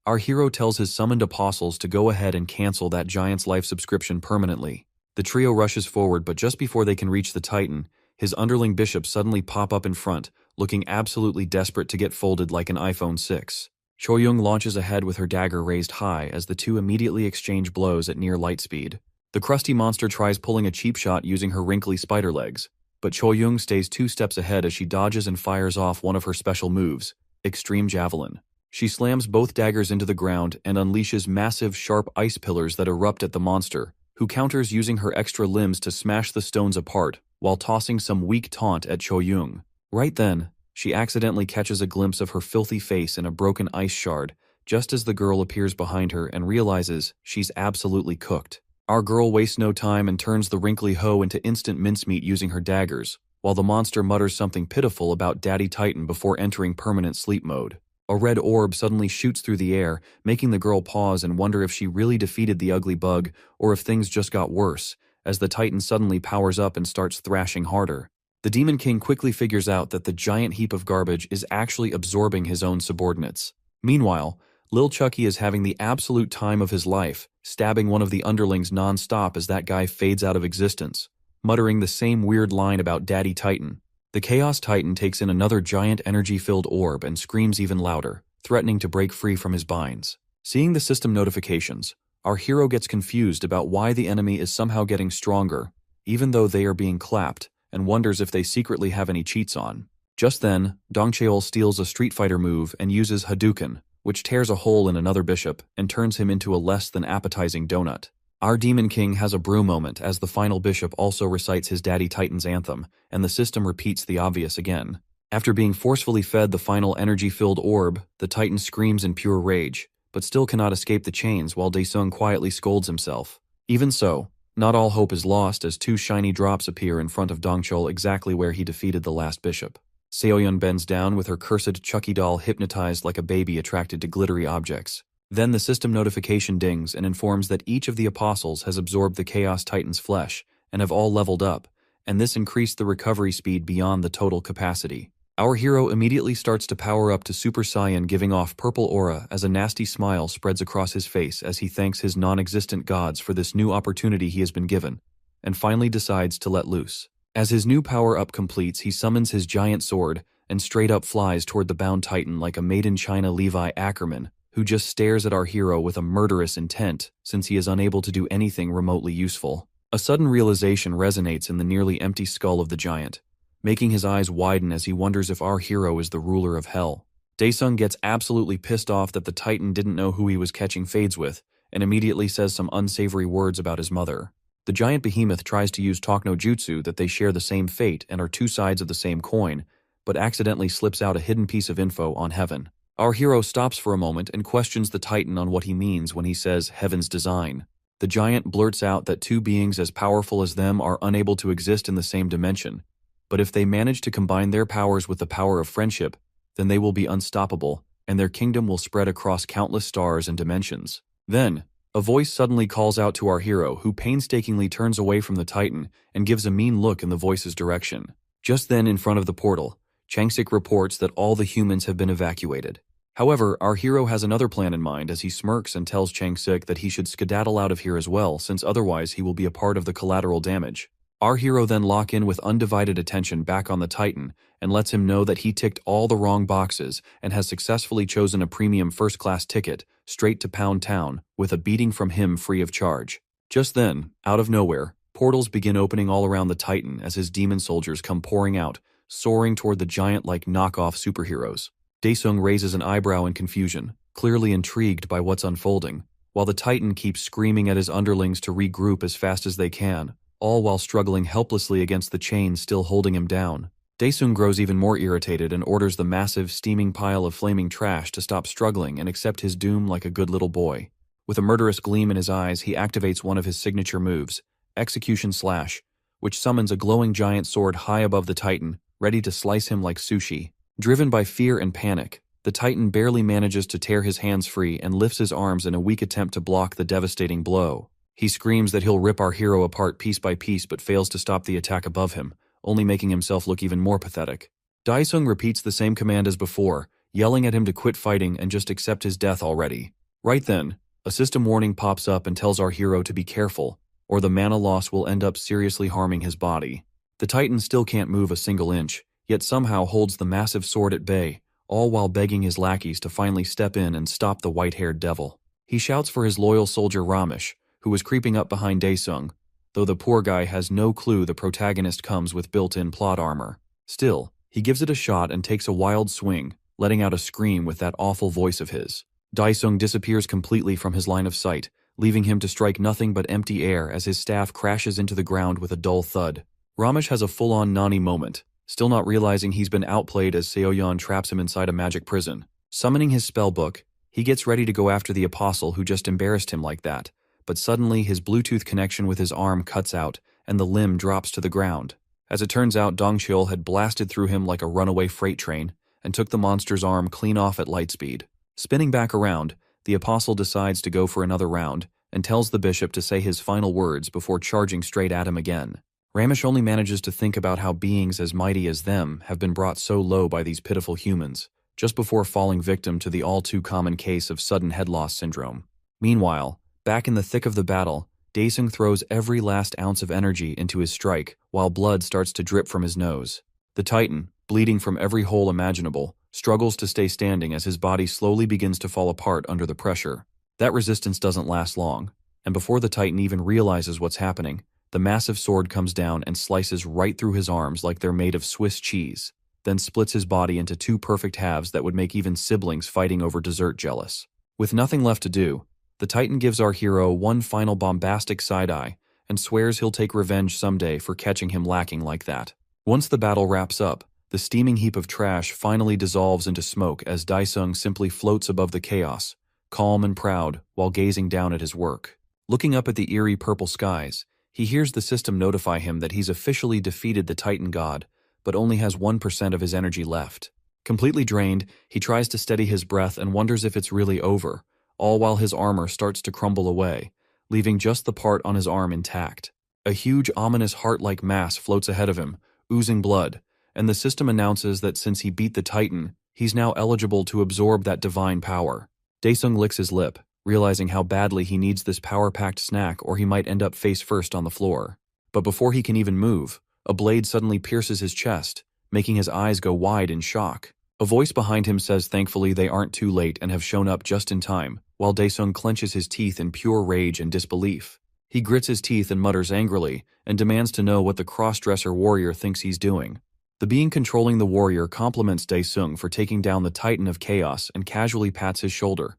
our hero tells his summoned apostles to go ahead and cancel that giant's life subscription permanently. The trio rushes forward, but just before they can reach the Titan, his underling bishops suddenly pop up in front, looking absolutely desperate to get folded like an iPhone 6. Choyoung launches ahead with her dagger raised high as the two immediately exchange blows at near light speed. The crusty monster tries pulling a cheap shot using her wrinkly spider legs, but Choyoung stays 2 steps ahead as she dodges and fires off one of her special moves, Extreme Javelin. She slams both daggers into the ground and unleashes massive sharp ice pillars that erupt at the monster, who counters using her extra limbs to smash the stones apart while tossing some weak taunt at Choyoung. Right then, she accidentally catches a glimpse of her filthy face in a broken ice shard, just as the girl appears behind her and realizes she's absolutely cooked. Our girl wastes no time and turns the wrinkly hoe into instant mincemeat using her daggers, while the monster mutters something pitiful about Daddy Titan before entering permanent sleep mode. A red orb suddenly shoots through the air, making the girl pause and wonder if she really defeated the ugly bug or if things just got worse, as the Titan suddenly powers up and starts thrashing harder. The Demon King quickly figures out that the giant heap of garbage is actually absorbing his own subordinates. Meanwhile, Lil Chucky is having the absolute time of his life, stabbing one of the underlings non-stop as that guy fades out of existence, muttering the same weird line about Daddy Titan. The Chaos Titan takes in another giant energy-filled orb and screams even louder, threatening to break free from his binds. Seeing the system notifications, our hero gets confused about why the enemy is somehow getting stronger, even though they are being clapped, and wonders if they secretly have any cheats on. Just then, Dongcheol steals a Street Fighter move and uses Hadouken, which tears a hole in another bishop and turns him into a less than appetizing donut. Our Demon King has a brew moment as the final bishop also recites his Daddy Titan's anthem, and the system repeats the obvious again. After being forcefully fed the final energy-filled orb, the Titan screams in pure rage, but still cannot escape the chains while Daesung quietly scolds himself. Even so, not all hope is lost as 2 shiny drops appear in front of Dongcheol exactly where he defeated the last bishop. Seoyeon bends down with her cursed Chucky doll hypnotized like a baby attracted to glittery objects. Then the system notification dings and informs that each of the apostles has absorbed the Chaos Titan's flesh and have all leveled up, and this increased the recovery speed beyond the total capacity. Our hero immediately starts to power up to Super Saiyan, giving off purple aura as a nasty smile spreads across his face as he thanks his non-existent gods for this new opportunity he has been given, and finally decides to let loose. As his new power-up completes, he summons his giant sword and straight up flies toward the bound Titan like a made-in-China Levi Ackerman, who just stares at our hero with a murderous intent since he is unable to do anything remotely useful. A sudden realization resonates in the nearly empty skull of the giant, making his eyes widen as he wonders if our hero is the ruler of hell. Daesung gets absolutely pissed off that the Titan didn't know who he was catching fades with, and immediately says some unsavory words about his mother. The giant behemoth tries to use Talk no Jutsu that they share the same fate and are 2 sides of the same coin, but accidentally slips out a hidden piece of info on heaven. Our hero stops for a moment and questions the Titan on what he means when he says heaven's design. The giant blurts out that 2 beings as powerful as them are unable to exist in the same dimension, but if they manage to combine their powers with the power of friendship, then they will be unstoppable, and their kingdom will spread across countless stars and dimensions. Then, a voice suddenly calls out to our hero, who painstakingly turns away from the Titan and gives a mean look in the voice's direction. Just then, in front of the portal, Changsik reports that all the humans have been evacuated. However, our hero has another plan in mind as he smirks and tells Changsik that he should skedaddle out of here as well, since otherwise he will be a part of the collateral damage. Our hero then locks in with undivided attention back on the Titan and lets him know that he ticked all the wrong boxes and has successfully chosen a premium first-class ticket straight to Pound Town with a beating from him free of charge. Just then, out of nowhere, portals begin opening all around the Titan as his demon soldiers come pouring out, soaring toward the giant like knockoff superheroes. Daesung raises an eyebrow in confusion, clearly intrigued by what's unfolding, while the Titan keeps screaming at his underlings to regroup as fast as they can, all while struggling helplessly against the chains still holding him down. Daesung grows even more irritated and orders the massive, steaming pile of flaming trash to stop struggling and accept his doom like a good little boy. With a murderous gleam in his eyes, he activates one of his signature moves, Execution Slash, which summons a glowing giant sword high above the Titan, ready to slice him like sushi. Driven by fear and panic, The Titan barely manages to tear his hands free and lifts his arms in a weak attempt to block the devastating blow. He screams that he'll rip our hero apart piece by piece but fails to stop the attack above him, only making himself look even more pathetic. Daesung repeats the same command as before, yelling at him to quit fighting and just accept his death already. Right then, a system warning pops up and tells our hero to be careful, or the mana loss will end up seriously harming his body. The Titan still can't move a single inch, yet somehow holds the massive sword at bay, all while begging his lackeys to finally step in and stop the white-haired devil. He shouts for his loyal soldier Ramesh, who is creeping up behind Daesung, though the poor guy has no clue the protagonist comes with built-in plot armor. Still, he gives it a shot and takes a wild swing, letting out a scream with that awful voice of his. Daesung disappears completely from his line of sight, leaving him to strike nothing but empty air as his staff crashes into the ground with a dull thud. Ramesh has a full-on Nani moment, still not realizing he's been outplayed as Seoyeon traps him inside a magic prison. Summoning his spellbook, he gets ready to go after the apostle who just embarrassed him like that, but suddenly his Bluetooth connection with his arm cuts out and the limb drops to the ground. As it turns out, Dongcheol had blasted through him like a runaway freight train and took the monster's arm clean off at light speed. Spinning back around, the apostle decides to go for another round and tells the bishop to say his final words before charging straight at him again. Ramesh only manages to think about how beings as mighty as them have been brought so low by these pitiful humans, just before falling victim to the all-too-common case of sudden head loss syndrome. Meanwhile, back in the thick of the battle, Daesung throws every last ounce of energy into his strike while blood starts to drip from his nose. The Titan, bleeding from every hole imaginable, struggles to stay standing as his body slowly begins to fall apart under the pressure. That resistance doesn't last long, and before the Titan even realizes what's happening, the massive sword comes down and slices right through his arms like they're made of Swiss cheese, then splits his body into two perfect halves that would make even siblings fighting over dessert jealous. With nothing left to do, the Titan gives our hero one final bombastic side-eye and swears he'll take revenge someday for catching him lacking like that. Once the battle wraps up, the steaming heap of trash finally dissolves into smoke as Daesung simply floats above the chaos, calm and proud while gazing down at his work. Looking up at the eerie purple skies, he hears the system notify him that he's officially defeated the Titan god, but only has 1% of his energy left. Completely drained, he tries to steady his breath and wonders if it's really over, all while his armor starts to crumble away, leaving just the part on his arm intact. A huge, ominous heart-like mass floats ahead of him, oozing blood, and the system announces that since he beat the Titan, he's now eligible to absorb that divine power. Daesung licks his lip, realizing how badly he needs this power-packed snack or he might end up face-first on the floor. But before he can even move, a blade suddenly pierces his chest, making his eyes go wide in shock. A voice behind him says thankfully they aren't too late and have shown up just in time, while Daesung clenches his teeth in pure rage and disbelief. He grits his teeth and mutters angrily, and demands to know what the cross-dresser warrior thinks he's doing. The being controlling the warrior compliments Daesung for taking down the Titan of Chaos and casually pats his shoulder,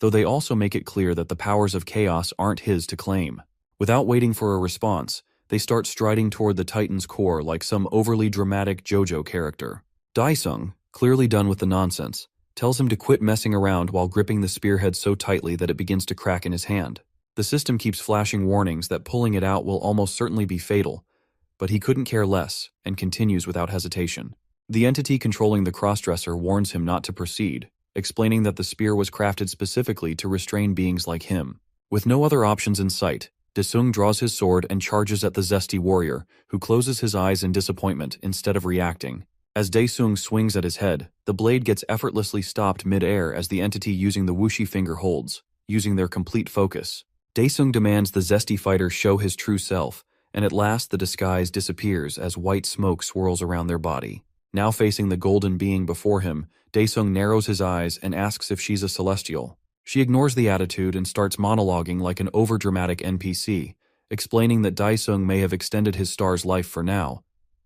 though they also make it clear that the powers of chaos aren't his to claim. Without waiting for a response, they start striding toward the Titan's core like some overly dramatic JoJo character. Daesung, clearly done with the nonsense, tells him to quit messing around while gripping the spearhead so tightly that it begins to crack in his hand. The system keeps flashing warnings that pulling it out will almost certainly be fatal, but he couldn't care less and continues without hesitation. The entity controlling the crossdresser warns him not to proceed, explaining that the spear was crafted specifically to restrain beings like him. With no other options in sight, Daesung draws his sword and charges at the zesty warrior, who closes his eyes in disappointment instead of reacting. As Daesung swings at his head, the blade gets effortlessly stopped mid-air as the entity using the whooshy finger holds, using their complete focus. Daesung demands the zesty fighter show his true self, and at last the disguise disappears as white smoke swirls around their body. Now facing the golden being before him, Daesung narrows his eyes and asks if she's a celestial. She ignores the attitude and starts monologuing like an overdramatic NPC, explaining that Daesung may have extended his star's life for now,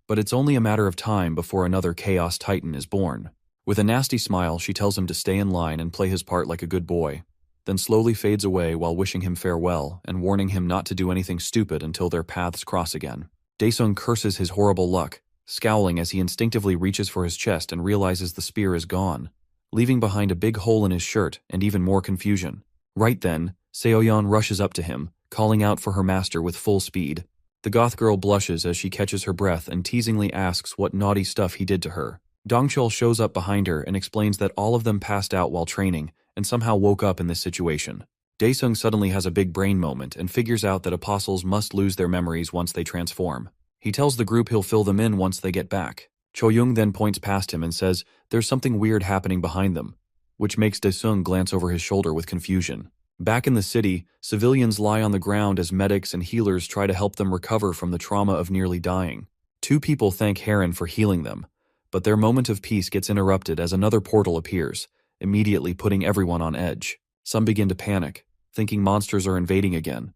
but it's only a matter of time before another Chaos Titan is born. With a nasty smile, she tells him to stay in line and play his part like a good boy, then slowly fades away while wishing him farewell and warning him not to do anything stupid until their paths cross again. Daesung curses his horrible luck, scowling as he instinctively reaches for his chest and realizes the spear is gone, leaving behind a big hole in his shirt and even more confusion. Right then, Seoyeon rushes up to him, calling out for her master with full speed. The goth girl blushes as she catches her breath and teasingly asks what naughty stuff he did to her. Dongchul shows up behind her and explains that all of them passed out while training and somehow woke up in this situation. Daesung suddenly has a big brain moment and figures out that apostles must lose their memories once they transform. He tells the group he'll fill them in once they get back. Choyoung then points past him and says there's something weird happening behind them, which makes Daesung glance over his shoulder with confusion. Back in the city, civilians lie on the ground as medics and healers try to help them recover from the trauma of nearly dying. Two people thank Heron for healing them, but their moment of peace gets interrupted as another portal appears, immediately putting everyone on edge. Some begin to panic, thinking monsters are invading again,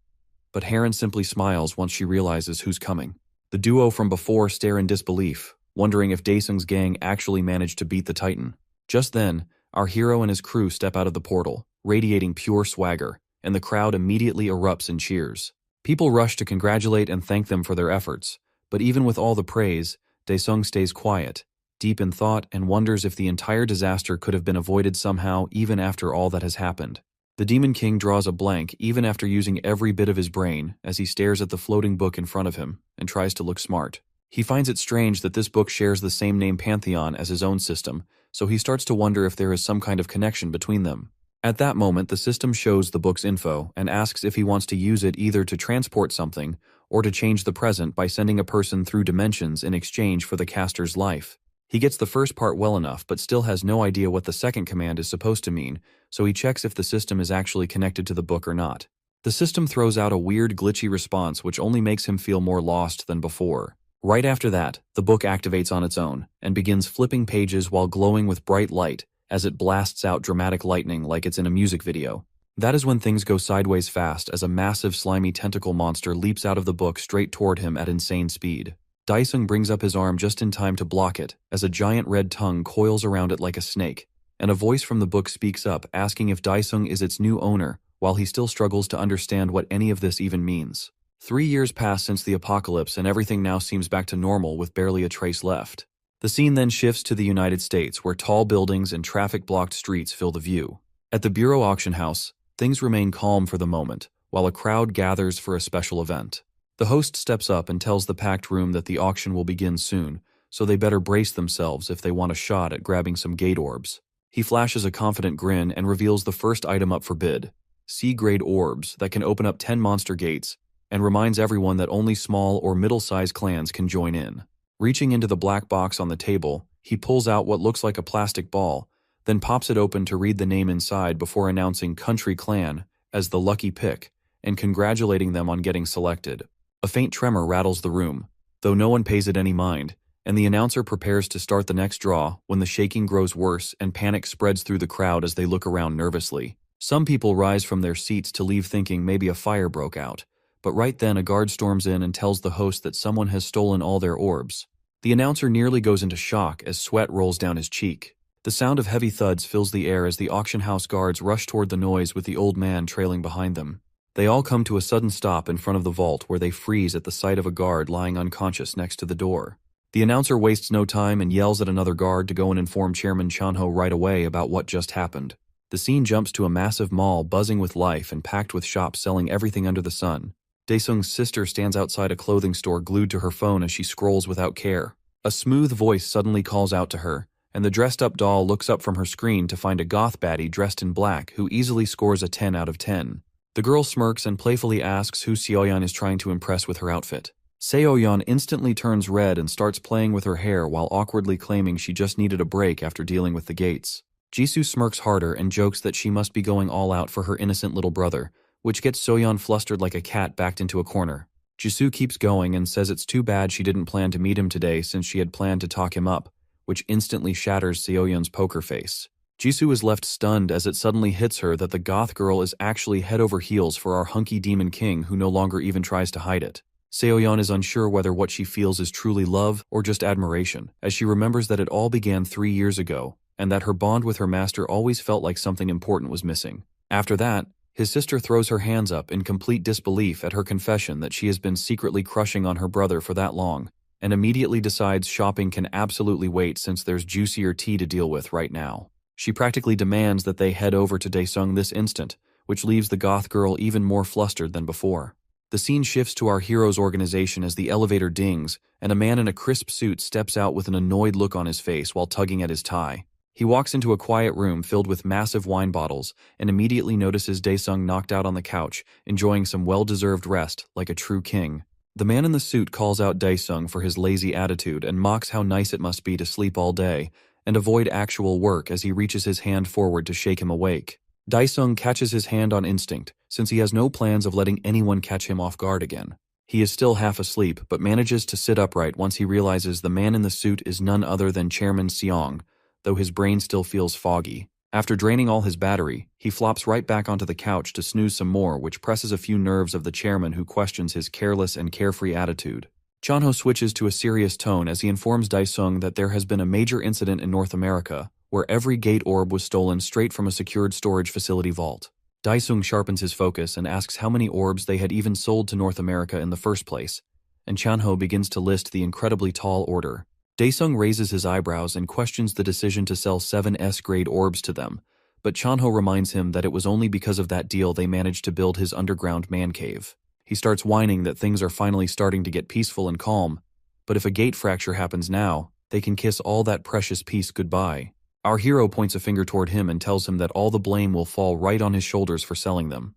but Heron simply smiles once she realizes who's coming. The duo from before stare in disbelief, wondering if Daesung's gang actually managed to beat the Titan. Just then, our hero and his crew step out of the portal, radiating pure swagger, and the crowd immediately erupts in cheers. People rush to congratulate and thank them for their efforts, but even with all the praise, Daesung stays quiet, deep in thought, and wonders if the entire disaster could have been avoided somehow even after all that has happened. The Demon King draws a blank even after using every bit of his brain as he stares at the floating book in front of him and tries to look smart. He finds it strange that this book shares the same name pantheon as his own system, so he starts to wonder if there is some kind of connection between them. At that moment, the system shows the book's info and asks if he wants to use it either to transport something or to change the present by sending a person through dimensions in exchange for the caster's life. He gets the first part well enough but still has no idea what the second command is supposed to mean, so he checks if the system is actually connected to the book or not. The system throws out a weird glitchy response which only makes him feel more lost than before. Right after that, the book activates on its own and begins flipping pages while glowing with bright light as it blasts out dramatic lightning like it's in a music video. That is when things go sideways fast as a massive slimy tentacle monster leaps out of the book straight toward him at insane speed. Daesung brings up his arm just in time to block it as a giant red tongue coils around it like a snake, and a voice from the book speaks up asking if Daesung is its new owner while he still struggles to understand what any of this even means. 3 years pass since the apocalypse and everything now seems back to normal with barely a trace left. The scene then shifts to the United States where tall buildings and traffic-blocked streets fill the view. At the Bureau auction house, things remain calm for the moment while a crowd gathers for a special event. The host steps up and tells the packed room that the auction will begin soon, so they better brace themselves if they want a shot at grabbing some gate orbs. He flashes a confident grin and reveals the first item up for bid, C-grade orbs that can open up 10 monster gates, and reminds everyone that only small or middle-sized clans can join in. Reaching into the black box on the table, he pulls out what looks like a plastic ball, then pops it open to read the name inside before announcing Country Clan as the lucky pick and congratulating them on getting selected. A faint tremor rattles the room, though no one pays it any mind, and the announcer prepares to start the next draw when the shaking grows worse and panic spreads through the crowd as they look around nervously. Some people rise from their seats to leave thinking maybe a fire broke out, but right then a guard storms in and tells the host that someone has stolen all their orbs. The announcer nearly goes into shock as sweat rolls down his cheek. The sound of heavy thuds fills the air as the auction house guards rush toward the noise with the old man trailing behind them. They all come to a sudden stop in front of the vault where they freeze at the sight of a guard lying unconscious next to the door. The announcer wastes no time and yells at another guard to go and inform Chairman Chanho right away about what just happened. The scene jumps to a massive mall buzzing with life and packed with shops selling everything under the sun. Daesung's sister stands outside a clothing store glued to her phone as she scrolls without care. A smooth voice suddenly calls out to her, and the dressed-up doll looks up from her screen to find a goth baddie dressed in black who easily scores a 10 out of 10. The girl smirks and playfully asks who Seoyeon is trying to impress with her outfit. Seoyeon instantly turns red and starts playing with her hair while awkwardly claiming she just needed a break after dealing with the gates. Jisoo smirks harder and jokes that she must be going all out for her innocent little brother, which gets Seoyeon flustered like a cat backed into a corner. Jisoo keeps going and says it's too bad she didn't plan to meet him today since she had planned to talk him up, which instantly shatters Seoyeon's poker face. Jisoo is left stunned as it suddenly hits her that the goth girl is actually head over heels for our hunky demon king who no longer even tries to hide it. Seoyeon is unsure whether what she feels is truly love or just admiration, as she remembers that it all began 3 years ago, and that her bond with her master always felt like something important was missing. After that, his sister throws her hands up in complete disbelief at her confession that she has been secretly crushing on her brother for that long, and immediately decides shopping can absolutely wait since there's juicier tea to deal with right now. She practically demands that they head over to Daesung this instant, which leaves the goth girl even more flustered than before. The scene shifts to our hero's organization as the elevator dings, and a man in a crisp suit steps out with an annoyed look on his face while tugging at his tie. He walks into a quiet room filled with massive wine bottles and immediately notices Daesung knocked out on the couch, enjoying some well-deserved rest like a true king. The man in the suit calls out Daesung for his lazy attitude and mocks how nice it must be to sleep all day and avoid actual work as he reaches his hand forward to shake him awake. Daesung catches his hand on instinct, since he has no plans of letting anyone catch him off guard again. He is still half asleep, but manages to sit upright once he realizes the man in the suit is none other than Chairman Seong, though his brain still feels foggy. After draining all his battery, he flops right back onto the couch to snooze some more, which presses a few nerves of the chairman who questions his careless and carefree attitude. Chanho switches to a serious tone as he informs Daesung that there has been a major incident in North America, where every gate orb was stolen straight from a secured storage facility vault. Daesung sharpens his focus and asks how many orbs they had even sold to North America in the first place, and Chanho begins to list the incredibly tall order. Daesung raises his eyebrows and questions the decision to sell 7 S-grade orbs to them, but Chanho reminds him that it was only because of that deal they managed to build his underground man cave. He starts whining that things are finally starting to get peaceful and calm, but if a gate fracture happens now, they can kiss all that precious peace goodbye. Our hero points a finger toward him and tells him that all the blame will fall right on his shoulders for selling them.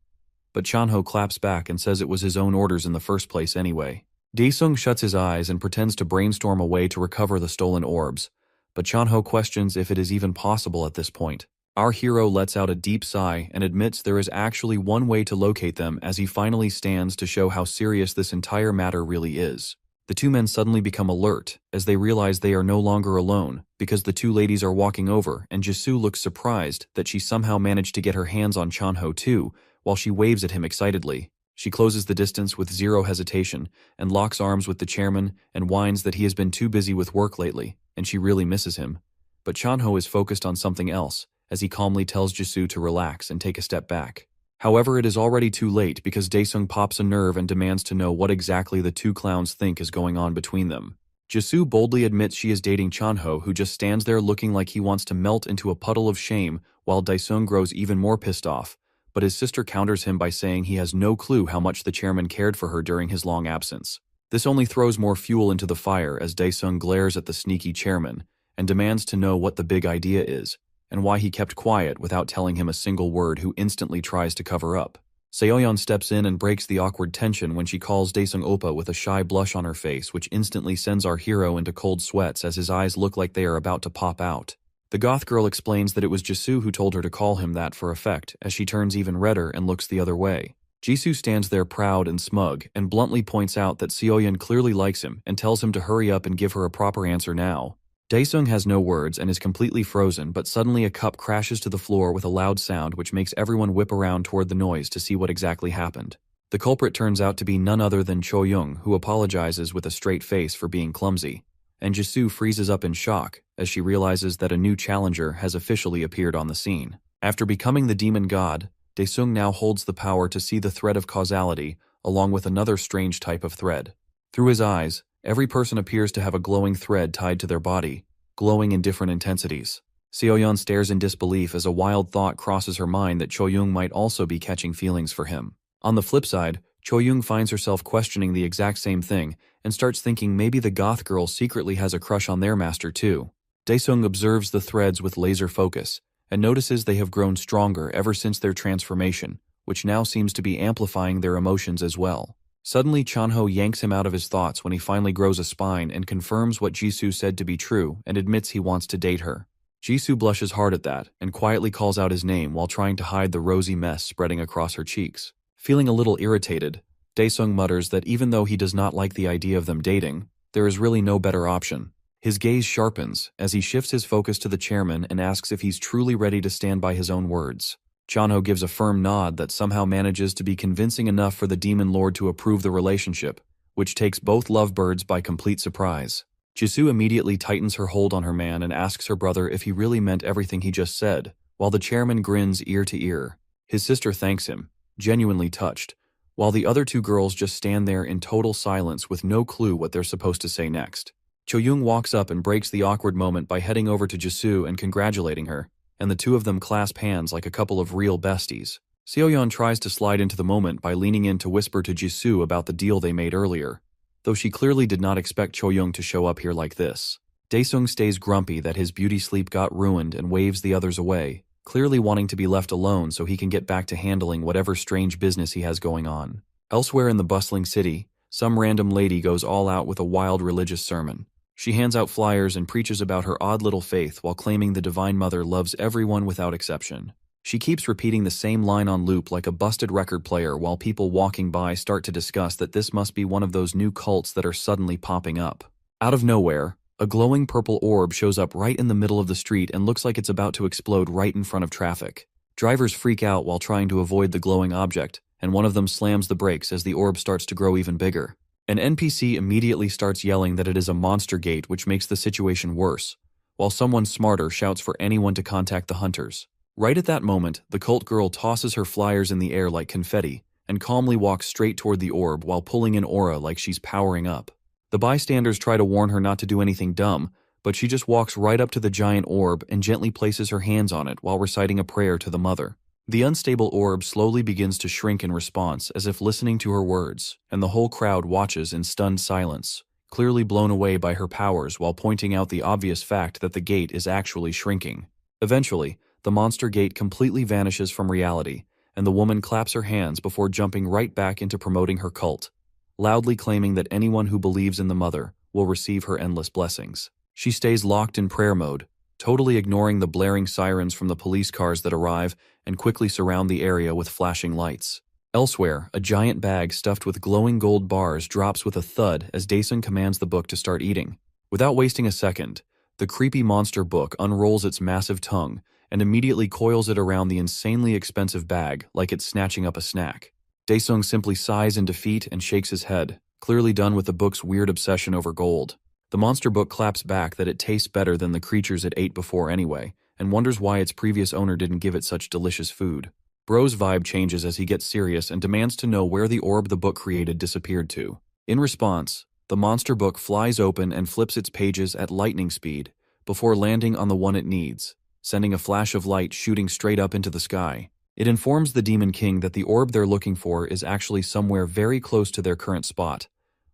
But Chanho claps back and says it was his own orders in the first place anyway. Daesung shuts his eyes and pretends to brainstorm a way to recover the stolen orbs, but Chanho questions if it is even possible at this point. Our hero lets out a deep sigh and admits there is actually one way to locate them as he finally stands to show how serious this entire matter really is. The two men suddenly become alert as they realize they are no longer alone because the two ladies are walking over and Jisoo looks surprised that she somehow managed to get her hands on Chanho too while she waves at him excitedly. She closes the distance with zero hesitation and locks arms with the chairman and whines that he has been too busy with work lately and she really misses him. But Chanho is focused on something else as he calmly tells Jisoo to relax and take a step back. However, it is already too late because Daesung pops a nerve and demands to know what exactly the two clowns think is going on between them. Jisoo boldly admits she is dating Chanho, who just stands there looking like he wants to melt into a puddle of shame while Daesung grows even more pissed off, but his sister counters him by saying he has no clue how much the chairman cared for her during his long absence. This only throws more fuel into the fire as Daesung glares at the sneaky chairman and demands to know what the big idea is, and why he kept quiet without telling him a single word, who instantly tries to cover up. Seoyeon steps in and breaks the awkward tension when she calls Daesung Oppa with a shy blush on her face, which instantly sends our hero into cold sweats as his eyes look like they are about to pop out. The goth girl explains that it was Jisoo who told her to call him that for effect, as she turns even redder and looks the other way. Jisoo stands there proud and smug and bluntly points out that Seoyeon clearly likes him and tells him to hurry up and give her a proper answer now. Daesung has no words and is completely frozen, but suddenly a cup crashes to the floor with a loud sound which makes everyone whip around toward the noise to see what exactly happened. The culprit turns out to be none other than Cho Young, who apologizes with a straight face for being clumsy, and Jisoo freezes up in shock as she realizes that a new challenger has officially appeared on the scene. After becoming the demon god, Daesung now holds the power to see the thread of causality along with another strange type of thread. Through his eyes, every person appears to have a glowing thread tied to their body, glowing in different intensities. Seoyeon stares in disbelief as a wild thought crosses her mind that Cho-young might also be catching feelings for him. On the flip side, Cho-young finds herself questioning the exact same thing and starts thinking maybe the goth girl secretly has a crush on their master too. Daesung observes the threads with laser focus and notices they have grown stronger ever since their transformation, which now seems to be amplifying their emotions as well. Suddenly, Chanho yanks him out of his thoughts when he finally grows a spine and confirms what Jisoo said to be true and admits he wants to date her. Jisoo blushes hard at that and quietly calls out his name while trying to hide the rosy mess spreading across her cheeks. Feeling a little irritated, Daesung mutters that even though he does not like the idea of them dating, there is really no better option. His gaze sharpens as he shifts his focus to the chairman and asks if he's truly ready to stand by his own words. Chanho gives a firm nod that somehow manages to be convincing enough for the demon lord to approve the relationship, which takes both lovebirds by complete surprise. Jisoo immediately tightens her hold on her man and asks her brother if he really meant everything he just said, while the chairman grins ear to ear. His sister thanks him, genuinely touched, while the other two girls just stand there in total silence with no clue what they're supposed to say next. Cho-young walks up and breaks the awkward moment by heading over to Jisoo and congratulating her, and the two of them clasp hands like a couple of real besties. Seoyeon tries to slide into the moment by leaning in to whisper to Jisoo about the deal they made earlier, though she clearly did not expect Choyoung to show up here like this. Daesung stays grumpy that his beauty sleep got ruined and waves the others away, clearly wanting to be left alone so he can get back to handling whatever strange business he has going on. Elsewhere in the bustling city, some random lady goes all out with a wild religious sermon. She hands out flyers and preaches about her odd little faith while claiming the Divine Mother loves everyone without exception. She keeps repeating the same line on loop like a busted record player while people walking by start to discuss that this must be one of those new cults that are suddenly popping up. Out of nowhere, a glowing purple orb shows up right in the middle of the street and looks like it's about to explode right in front of traffic. Drivers freak out while trying to avoid the glowing object, and one of them slams the brakes as the orb starts to grow even bigger. An NPC immediately starts yelling that it is a monster gate, which makes the situation worse, while someone smarter shouts for anyone to contact the hunters. Right at that moment, the cult girl tosses her flyers in the air like confetti and calmly walks straight toward the orb while pulling an aura like she's powering up. The bystanders try to warn her not to do anything dumb, but she just walks right up to the giant orb and gently places her hands on it while reciting a prayer to the mother. The unstable orb slowly begins to shrink in response as if listening to her words, and the whole crowd watches in stunned silence, clearly blown away by her powers while pointing out the obvious fact that the gate is actually shrinking. Eventually, the monster gate completely vanishes from reality, and the woman claps her hands before jumping right back into promoting her cult, loudly claiming that anyone who believes in the mother will receive her endless blessings. She stays locked in prayer mode, totally ignoring the blaring sirens from the police cars that arrive and quickly surround the area with flashing lights. Elsewhere, a giant bag stuffed with glowing gold bars drops with a thud as Daesung commands the book to start eating. Without wasting a second, the creepy monster book unrolls its massive tongue and immediately coils it around the insanely expensive bag like it's snatching up a snack. Daesung simply sighs in defeat and shakes his head, clearly done with the book's weird obsession over gold. The monster book claps back that it tastes better than the creatures it ate before anyway, and wonders why its previous owner didn't give it such delicious food. Bro's vibe changes as he gets serious and demands to know where the orb the book created disappeared to. In response, the monster book flies open and flips its pages at lightning speed before landing on the one it needs, sending a flash of light shooting straight up into the sky. It informs the Demon King that the orb they're looking for is actually somewhere very close to their current spot,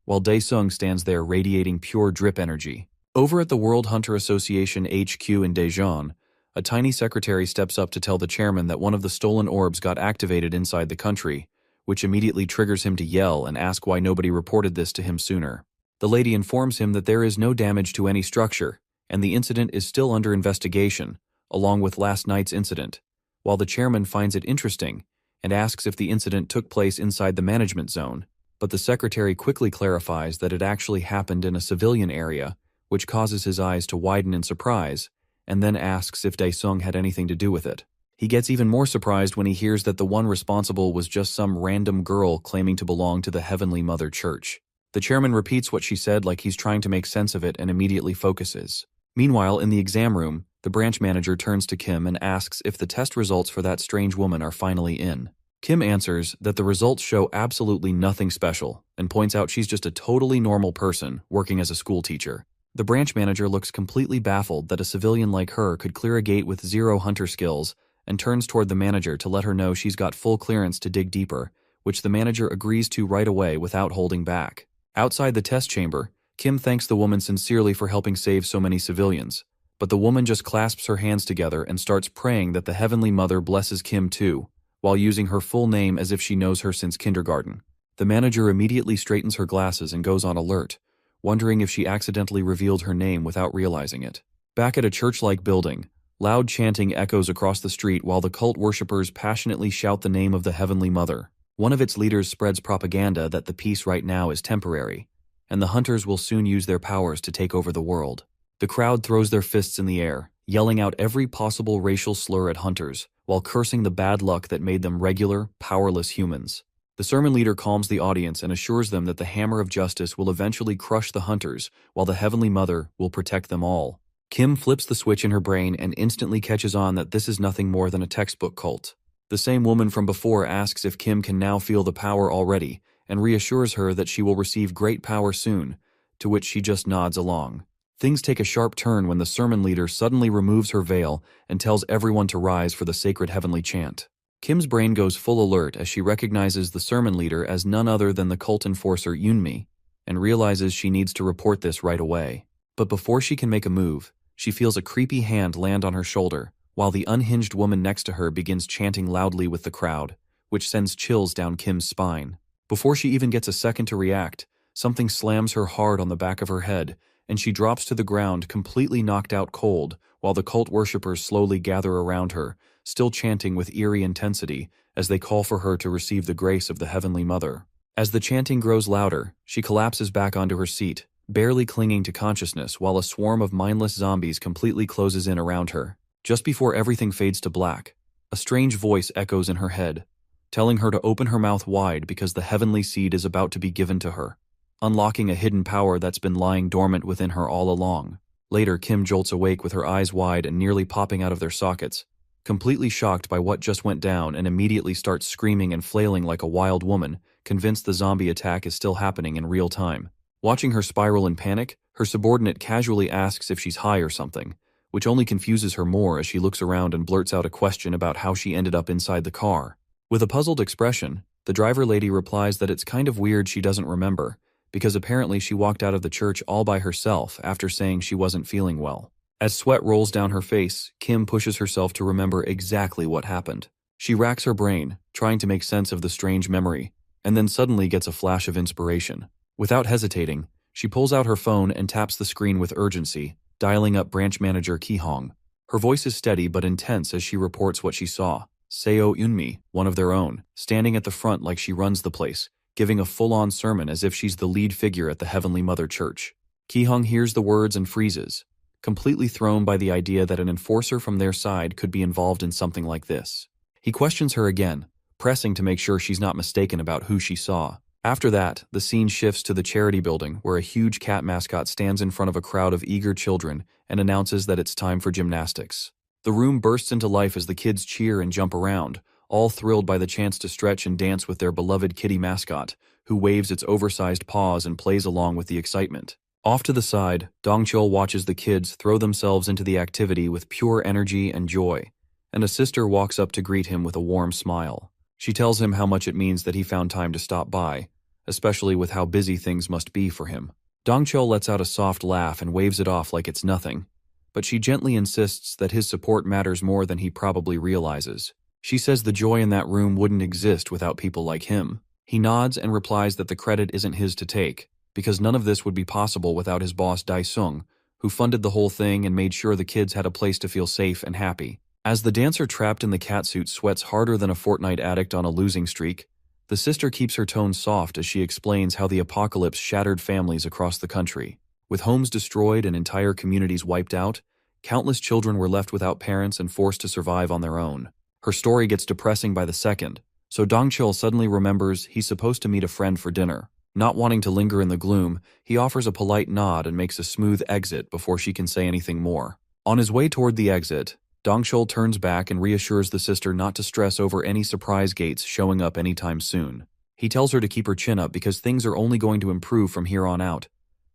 while Daesung stands there radiating pure drip energy. Over at the World Hunter Association HQ in Daejeon, a tiny secretary steps up to tell the chairman that one of the stolen orbs got activated inside the country, which immediately triggers him to yell and ask why nobody reported this to him sooner. The lady informs him that there is no damage to any structure, and the incident is still under investigation, along with last night's incident, while the chairman finds it interesting and asks if the incident took place inside the management zone, but the secretary quickly clarifies that it actually happened in a civilian area, which causes his eyes to widen in surprise, and then asks if Daesung had anything to do with it. He gets even more surprised when he hears that the one responsible was just some random girl claiming to belong to the Heavenly Mother Church. The chairman repeats what she said like he's trying to make sense of it and immediately focuses. Meanwhile, in the exam room, the branch manager turns to Kim and asks if the test results for that strange woman are finally in. Kim answers that the results show absolutely nothing special and points out she's just a totally normal person working as a school teacher. The branch manager looks completely baffled that a civilian like her could clear a gate with 0 hunter skills and turns toward the manager to let her know she's got full clearance to dig deeper, which the manager agrees to right away without holding back. Outside the test chamber, Kim thanks the woman sincerely for helping save so many civilians, but the woman just clasps her hands together and starts praying that the Heavenly Mother blesses Kim too, while using her full name as if she knows her since kindergarten. The manager immediately straightens her glasses and goes on alert, wondering if she accidentally revealed her name without realizing it. Back at a church-like building, loud chanting echoes across the street while the cult worshippers passionately shout the name of the Heavenly Mother. One of its leaders spreads propaganda that the peace right now is temporary, and the hunters will soon use their powers to take over the world. The crowd throws their fists in the air, yelling out every possible racial slur at hunters, while cursing the bad luck that made them regular, powerless humans. The sermon leader calms the audience and assures them that the hammer of justice will eventually crush the hunters, while the Heavenly Mother will protect them all. Kim flips the switch in her brain and instantly catches on that this is nothing more than a textbook cult. The same woman from before asks if Kim can now feel the power already, and reassures her that she will receive great power soon, to which she just nods along. Things take a sharp turn when the sermon leader suddenly removes her veil and tells everyone to rise for the sacred heavenly chant. Kim's brain goes full alert as she recognizes the sermon leader as none other than the cult enforcer Yunmi, and realizes she needs to report this right away. But before she can make a move, she feels a creepy hand land on her shoulder, while the unhinged woman next to her begins chanting loudly with the crowd, which sends chills down Kim's spine. Before she even gets a second to react, something slams her hard on the back of her head, and she drops to the ground completely knocked out cold, while the cult worshippers slowly gather around her, still chanting with eerie intensity as they call for her to receive the grace of the Heavenly Mother. As the chanting grows louder, she collapses back onto her seat, barely clinging to consciousness while a swarm of mindless zombies completely closes in around her. Just before everything fades to black, a strange voice echoes in her head, telling her to open her mouth wide because the heavenly seed is about to be given to her, unlocking a hidden power that's been lying dormant within her all along. Later, Kim jolts awake with her eyes wide and nearly popping out of their sockets, completely shocked by what just went down, and immediately starts screaming and flailing like a wild woman, convinced the zombie attack is still happening in real time. Watching her spiral in panic, her subordinate casually asks if she's high or something, which only confuses her more as she looks around and blurts out a question about how she ended up inside the car. With a puzzled expression, the driver lady replies that it's kind of weird she doesn't remember, because apparently she walked out of the church all by herself after saying she wasn't feeling well. As sweat rolls down her face, Kim pushes herself to remember exactly what happened. She racks her brain, trying to make sense of the strange memory, and then suddenly gets a flash of inspiration. Without hesitating, she pulls out her phone and taps the screen with urgency, dialing up branch manager Ki-hong. Her voice is steady but intense as she reports what she saw. Seo Eunmi, one of their own, standing at the front like she runs the place, giving a full-on sermon as if she's the lead figure at the Heavenly Mother Church. Ki-hong hears the words and freezes, completely thrown by the idea that an enforcer from their side could be involved in something like this. He questions her again, pressing to make sure she's not mistaken about who she saw. After that, the scene shifts to the charity building where a huge cat mascot stands in front of a crowd of eager children and announces that it's time for gymnastics. The room bursts into life as the kids cheer and jump around, all thrilled by the chance to stretch and dance with their beloved kitty mascot, who waves its oversized paws and plays along with the excitement. Off to the side, Dongchul watches the kids throw themselves into the activity with pure energy and joy, and a sister walks up to greet him with a warm smile. She tells him how much it means that he found time to stop by, especially with how busy things must be for him. Dongchul lets out a soft laugh and waves it off like it's nothing, but she gently insists that his support matters more than he probably realizes. She says the joy in that room wouldn't exist without people like him. He nods and replies that the credit isn't his to take, because none of this would be possible without his boss Dae-sung, who funded the whole thing and made sure the kids had a place to feel safe and happy. As the dancer trapped in the catsuit sweats harder than a Fortnite addict on a losing streak, the sister keeps her tone soft as she explains how the apocalypse shattered families across the country. With homes destroyed and entire communities wiped out, countless children were left without parents and forced to survive on their own. Her story gets depressing by the second, so Dongchul suddenly remembers he's supposed to meet a friend for dinner. Not wanting to linger in the gloom, he offers a polite nod and makes a smooth exit before she can say anything more. On his way toward the exit, Dongchul turns back and reassures the sister not to stress over any surprise gates showing up anytime soon. He tells her to keep her chin up because things are only going to improve from here on out,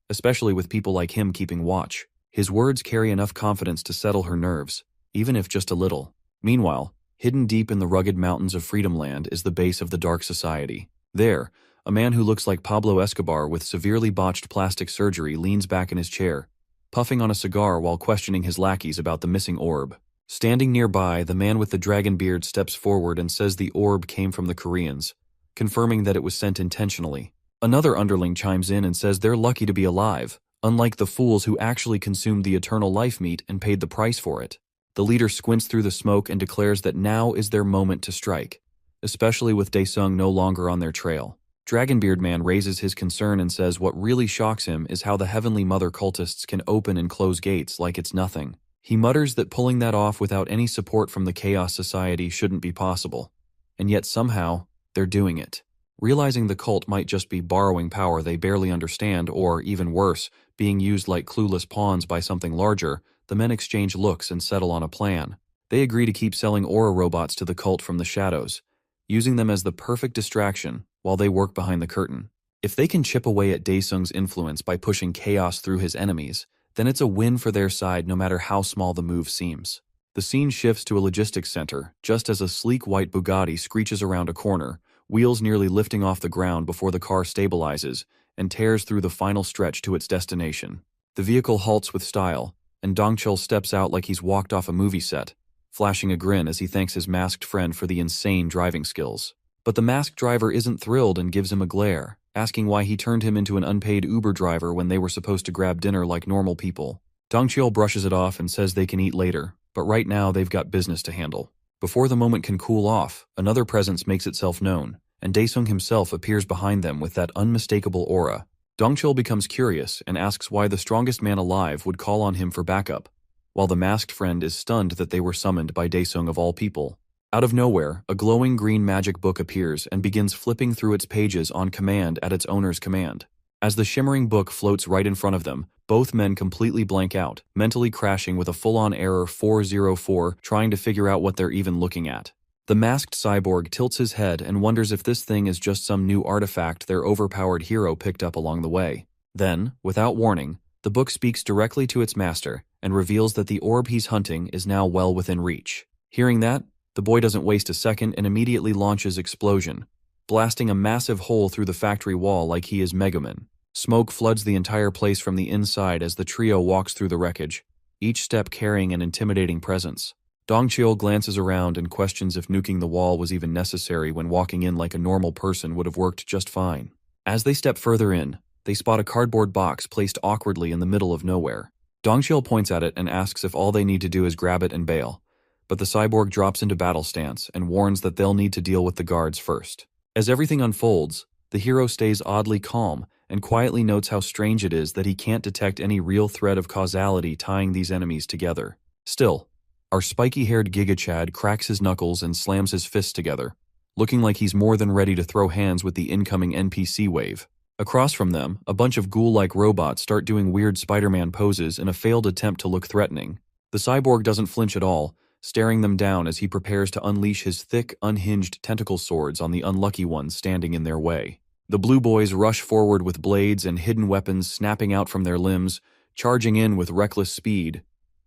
especially with people like him keeping watch. His words carry enough confidence to settle her nerves, even if just a little. Meanwhile, hidden deep in the rugged mountains of Freedom Land is the base of the Dark Society. There, a man who looks like Pablo Escobar with severely botched plastic surgery leans back in his chair, puffing on a cigar while questioning his lackeys about the missing orb. Standing nearby, the man with the dragon beard steps forward and says the orb came from the Koreans, confirming that it was sent intentionally. Another underling chimes in and says they're lucky to be alive, unlike the fools who actually consumed the eternal life meat and paid the price for it. The leader squints through the smoke and declares that now is their moment to strike, especially with Dae-sung no longer on their trail. Dragonbeard Man raises his concern and says what really shocks him is how the Heavenly Mother cultists can open and close gates like it's nothing. He mutters that pulling that off without any support from the Chaos Society shouldn't be possible, and yet somehow, they're doing it. Realizing the cult might just be borrowing power they barely understand or, even worse, being used like clueless pawns by something larger, the men exchange looks and settle on a plan. They agree to keep selling aura robots to the cult from the shadows, using them as the perfect distraction while they work behind the curtain. If they can chip away at Dae-sung's influence by pushing chaos through his enemies, then it's a win for their side no matter how small the move seems. The scene shifts to a logistics center, just as a sleek white Bugatti screeches around a corner, wheels nearly lifting off the ground before the car stabilizes and tears through the final stretch to its destination. The vehicle halts with style, and Dongchul steps out like he's walked off a movie set, flashing a grin as he thanks his masked friend for the insane driving skills. But the masked driver isn't thrilled and gives him a glare, asking why he turned him into an unpaid Uber driver when they were supposed to grab dinner like normal people. Dongchul brushes it off and says they can eat later, but right now they've got business to handle. Before the moment can cool off, another presence makes itself known, and Daesung himself appears behind them with that unmistakable aura. Dongchul becomes curious and asks why the strongest man alive would call on him for backup, while the masked friend is stunned that they were summoned by Daesung of all people. Out of nowhere, a glowing green magic book appears and begins flipping through its pages on command at its owner's command. As the shimmering book floats right in front of them, both men completely blank out, mentally crashing with a full-on error 404, trying to figure out what they're even looking at. The masked cyborg tilts his head and wonders if this thing is just some new artifact their overpowered hero picked up along the way. Then, without warning, the book speaks directly to its master and reveals that the orb he's hunting is now well within reach. Hearing that, the boy doesn't waste a second and immediately launches Explosion, blasting a massive hole through the factory wall like he is Megaman. Smoke floods the entire place from the inside as the trio walks through the wreckage, each step carrying an intimidating presence. Dongchul glances around and questions if nuking the wall was even necessary when walking in like a normal person would have worked just fine. As they step further in, they spot a cardboard box placed awkwardly in the middle of nowhere. Dongchul points at it and asks if all they need to do is grab it and bail, but the cyborg drops into battle stance and warns that they'll need to deal with the guards first. As everything unfolds, the hero stays oddly calm and quietly notes how strange it is that he can't detect any real thread of causality tying these enemies together. Still, our spiky-haired Giga Chad cracks his knuckles and slams his fists together, looking like he's more than ready to throw hands with the incoming NPC wave. Across from them, a bunch of ghoul-like robots start doing weird Spider-Man poses in a failed attempt to look threatening. The cyborg doesn't flinch at all, staring them down as he prepares to unleash his thick, unhinged tentacle swords on the unlucky ones standing in their way. The blue boys rush forward with blades and hidden weapons snapping out from their limbs, charging in with reckless speed.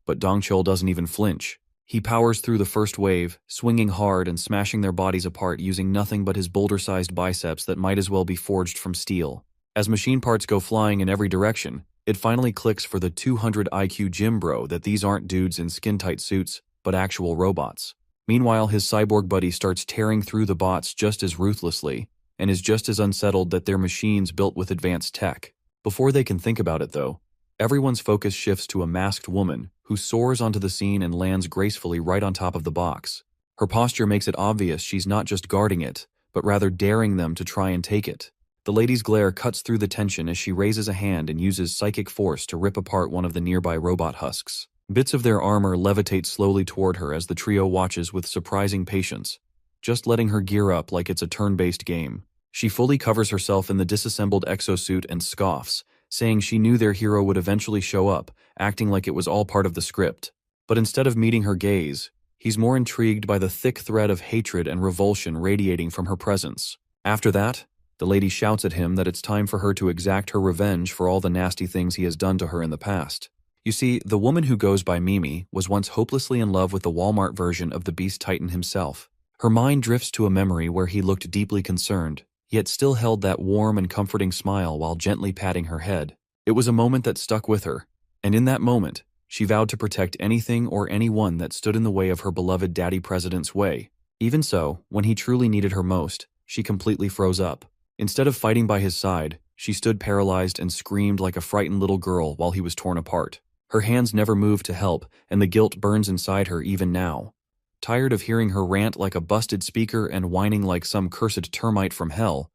But Dongchul doesn't even flinch. He powers through the first wave, swinging hard and smashing their bodies apart using nothing but his boulder-sized biceps that might as well be forged from steel. As machine parts go flying in every direction, it finally clicks for the 200 IQ gym bro that these aren't dudes in skin-tight suits, but actual robots. Meanwhile, his cyborg buddy starts tearing through the bots just as ruthlessly, and is just as unsettled that they're machines built with advanced tech. Before they can think about it, though, everyone's focus shifts to a masked woman who soars onto the scene and lands gracefully right on top of the box. Her posture makes it obvious she's not just guarding it, but rather daring them to try and take it. The lady's glare cuts through the tension as she raises a hand and uses psychic force to rip apart one of the nearby robot husks. Bits of their armor levitate slowly toward her as the trio watches with surprising patience, just letting her gear up like it's a turn-based game. She fully covers herself in the disassembled exosuit and scoffs, saying she knew their hero would eventually show up, acting like it was all part of the script. But instead of meeting her gaze, he's more intrigued by the thick thread of hatred and revulsion radiating from her presence. After that, the lady shouts at him that it's time for her to exact her revenge for all the nasty things he has done to her in the past. You see, the woman who goes by Mimi was once hopelessly in love with the Walmart version of the Beast Titan himself. Her mind drifts to a memory where he looked deeply concerned, yet still held that warm and comforting smile while gently patting her head. It was a moment that stuck with her, and in that moment, she vowed to protect anything or anyone that stood in the way of her beloved daddy president's way. Even so, when he truly needed her most, she completely froze up. Instead of fighting by his side, she stood paralyzed and screamed like a frightened little girl while he was torn apart. Her hands never moved to help, and the guilt burns inside her even now. Tired of hearing her rant like a busted speaker and whining like some cursed termite from hell,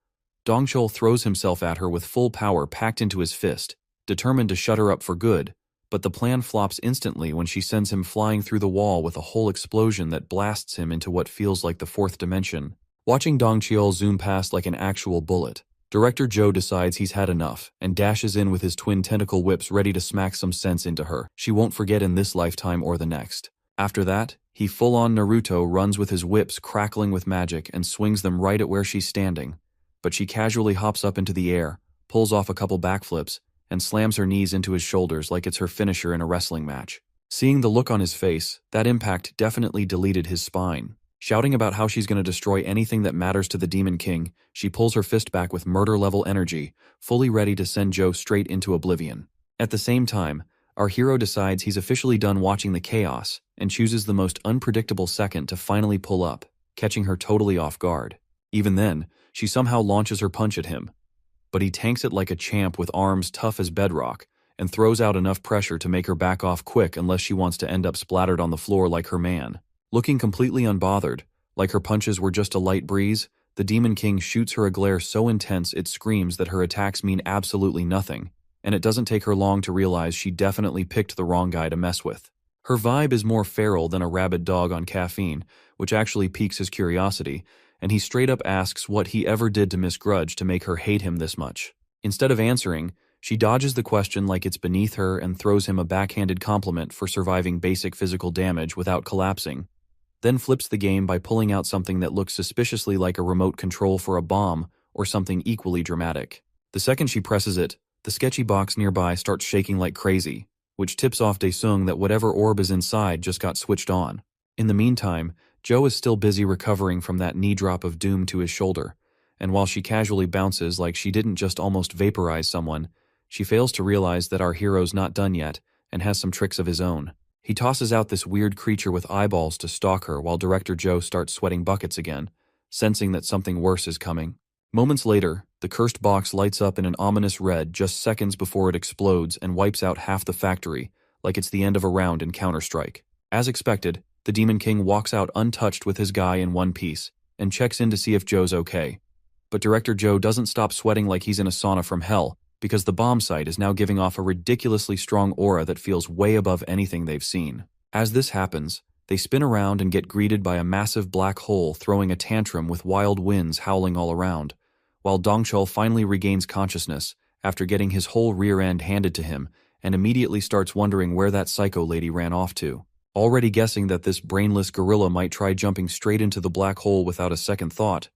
Dongchul throws himself at her with full power packed into his fist, determined to shut her up for good, but the plan flops instantly when she sends him flying through the wall with a whole explosion that blasts him into what feels like the fourth dimension. Watching Dongchul zoom past like an actual bullet, Director Joe decides he's had enough and dashes in with his twin tentacle whips ready to smack some sense into her she won't forget in this lifetime or the next. After that, he full-on Naruto runs with his whips crackling with magic and swings them right at where she's standing, but she casually hops up into the air, pulls off a couple backflips, and slams her knees into his shoulders like it's her finisher in a wrestling match. Seeing the look on his face, that impact definitely deleted his spine. Shouting about how she's going to destroy anything that matters to the Demon King, she pulls her fist back with murder-level energy, fully ready to send Joe straight into oblivion. At the same time, our hero decides he's officially done watching the chaos and chooses the most unpredictable second to finally pull up, catching her totally off guard. Even then, she somehow launches her punch at him, but he tanks it like a champ with arms tough as bedrock and throws out enough pressure to make her back off quick unless she wants to end up splattered on the floor like her man. Looking completely unbothered, like her punches were just a light breeze, the Demon King shoots her a glare so intense it screams that her attacks mean absolutely nothing, and it doesn't take her long to realize she definitely picked the wrong guy to mess with. Her vibe is more feral than a rabid dog on caffeine, which actually piques his curiosity, and he straight up asks what he ever did to Miss Grudge to make her hate him this much. Instead of answering, she dodges the question like it's beneath her and throws him a backhanded compliment for surviving basic physical damage without collapsing, then flips the game by pulling out something that looks suspiciously like a remote control for a bomb or something equally dramatic. The second she presses it, the sketchy box nearby starts shaking like crazy, which tips off Daesung that whatever orb is inside just got switched on. In the meantime, Joe is still busy recovering from that knee drop of doom to his shoulder, and while she casually bounces like she didn't just almost vaporize someone, she fails to realize that our hero's not done yet and has some tricks of his own. He tosses out this weird creature with eyeballs to stalk her while Director Joe starts sweating buckets again, sensing that something worse is coming. Moments later, the cursed box lights up in an ominous red just seconds before it explodes and wipes out half the factory, like it's the end of a round in Counter-Strike. As expected, the Demon King walks out untouched with his guy in one piece, and checks in to see if Joe's okay. But Director Joe doesn't stop sweating like he's in a sauna from hell, because the bomb site is now giving off a ridiculously strong aura that feels way above anything they've seen. As this happens, they spin around and get greeted by a massive black hole throwing a tantrum with wild winds howling all around, while Dongchul finally regains consciousness after getting his whole rear end handed to him and immediately starts wondering where that psycho lady ran off to. Already guessing that this brainless gorilla might try jumping straight into the black hole without a second thought,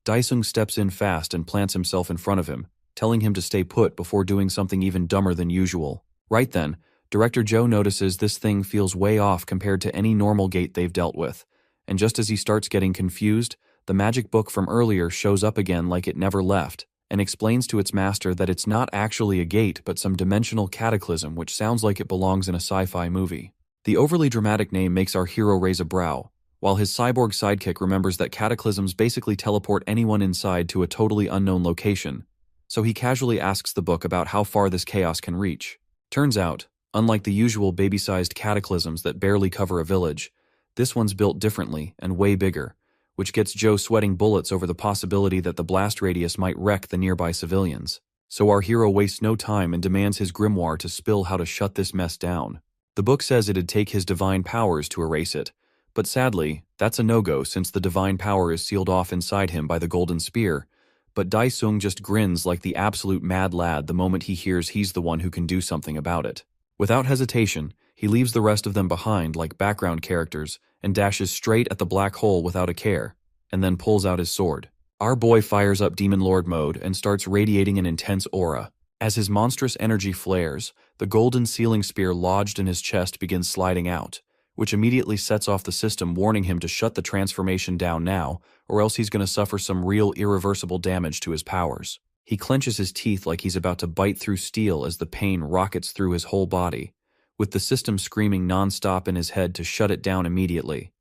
Daesung steps in fast and plants himself in front of him, telling him to stay put before doing something even dumber than usual. Right then, Director Joe notices this thing feels way off compared to any normal gate they've dealt with, and just as he starts getting confused, the magic book from earlier shows up again like it never left, and explains to its master that it's not actually a gate but some dimensional cataclysm which sounds like it belongs in a sci-fi movie. The overly dramatic name makes our hero raise a brow, while his cyborg sidekick remembers that cataclysms basically teleport anyone inside to a totally unknown location, so he casually asks the book about how far this chaos can reach. Turns out, unlike the usual baby-sized cataclysms that barely cover a village, this one's built differently and way bigger, which gets Joe sweating bullets over the possibility that the blast radius might wreck the nearby civilians. So our hero wastes no time and demands his grimoire to spill how to shut this mess down. The book says it'd take his divine powers to erase it, but sadly, that's a no-go since the divine power is sealed off inside him by the golden spear, but Daesung just grins like the absolute mad lad the moment he hears he's the one who can do something about it. Without hesitation, he leaves the rest of them behind like background characters and dashes straight at the black hole without a care, and then pulls out his sword. Our boy fires up Demon Lord mode and starts radiating an intense aura. As his monstrous energy flares, the golden sealing spear lodged in his chest begins sliding out, which immediately sets off the system warning him to shut the transformation down now, or else he's going to suffer some real irreversible damage to his powers. He clenches his teeth like he's about to bite through steel as the pain rockets through his whole body, with the system screaming non-stop in his head to shut it down immediately.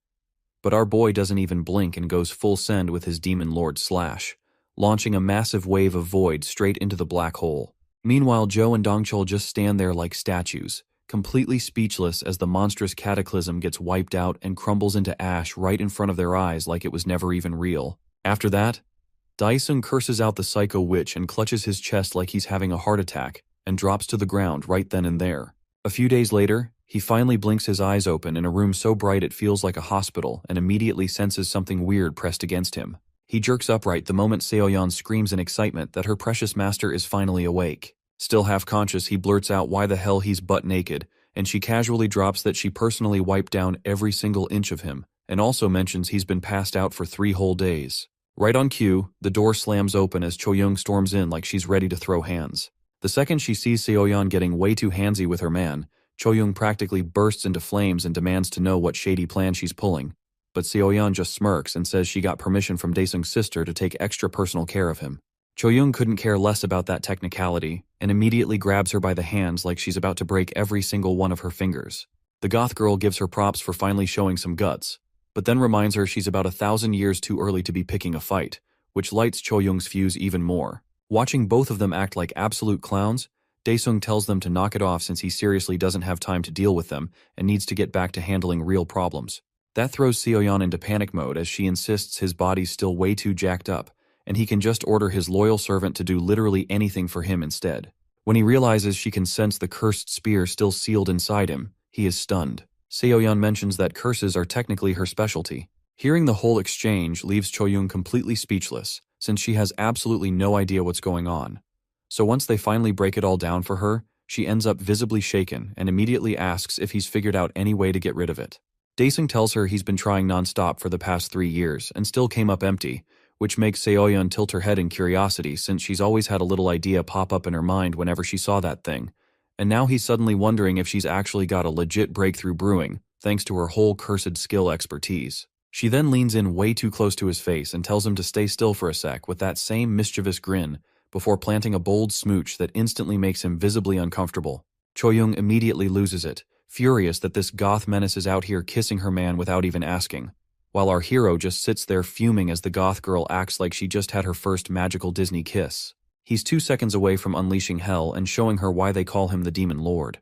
But our boy doesn't even blink and goes full send with his Demon Lord slash, launching a massive wave of void straight into the black hole. Meanwhile, Joe and Dongchul just stand there like statues, completely speechless as the monstrous cataclysm gets wiped out and crumbles into ash right in front of their eyes like it was never even real. After that, Daesung curses out the psycho witch and clutches his chest like he's having a heart attack and drops to the ground right then and there. A few days later, he finally blinks his eyes open in a room so bright it feels like a hospital and immediately senses something weird pressed against him. He jerks upright the moment Seoyeon screams in excitement that her precious master is finally awake. Still half-conscious, he blurts out why the hell he's butt naked, and she casually drops that she personally wiped down every single inch of him, and also mentions he's been passed out for 3 whole days. Right on cue, the door slams open as Choyoung storms in like she's ready to throw hands. The second she sees Seoyeon getting way too handsy with her man, Choyoung practically bursts into flames and demands to know what shady plan she's pulling, but Seoyeon just smirks and says she got permission from Daesung's sister to take extra personal care of him. Choyoung couldn't care less about that technicality and immediately grabs her by the hands like she's about to break every single one of her fingers. The goth girl gives her props for finally showing some guts, but then reminds her she's about 1,000 years too early to be picking a fight, which lights Choyoung's fuse even more. Watching both of them act like absolute clowns, Daesung tells them to knock it off since he seriously doesn't have time to deal with them and needs to get back to handling real problems. That throws Seoyeon into panic mode as she insists his body's still way too jacked up, and he can just order his loyal servant to do literally anything for him instead. When he realizes she can sense the cursed spear still sealed inside him, he is stunned. Seoyeon mentions that curses are technically her specialty. Hearing the whole exchange leaves Choyoung completely speechless, since she has absolutely no idea what's going on. So once they finally break it all down for her, she ends up visibly shaken and immediately asks if he's figured out any way to get rid of it. Daesung tells her he's been trying non-stop for the past 3 years and still came up empty, which makes Seoyeon tilt her head in curiosity since she's always had a little idea pop up in her mind whenever she saw that thing. And now he's suddenly wondering if she's actually got a legit breakthrough brewing, thanks to her whole cursed skill expertise. She then leans in way too close to his face and tells him to stay still for a sec with that same mischievous grin, before planting a bold smooch that instantly makes him visibly uncomfortable. Choyoung immediately loses it, furious that this goth menace is out here kissing her man without even asking, while our hero just sits there fuming as the goth girl acts like she just had her first magical Disney kiss. He's 2 seconds away from unleashing hell and showing her why they call him the Demon Lord.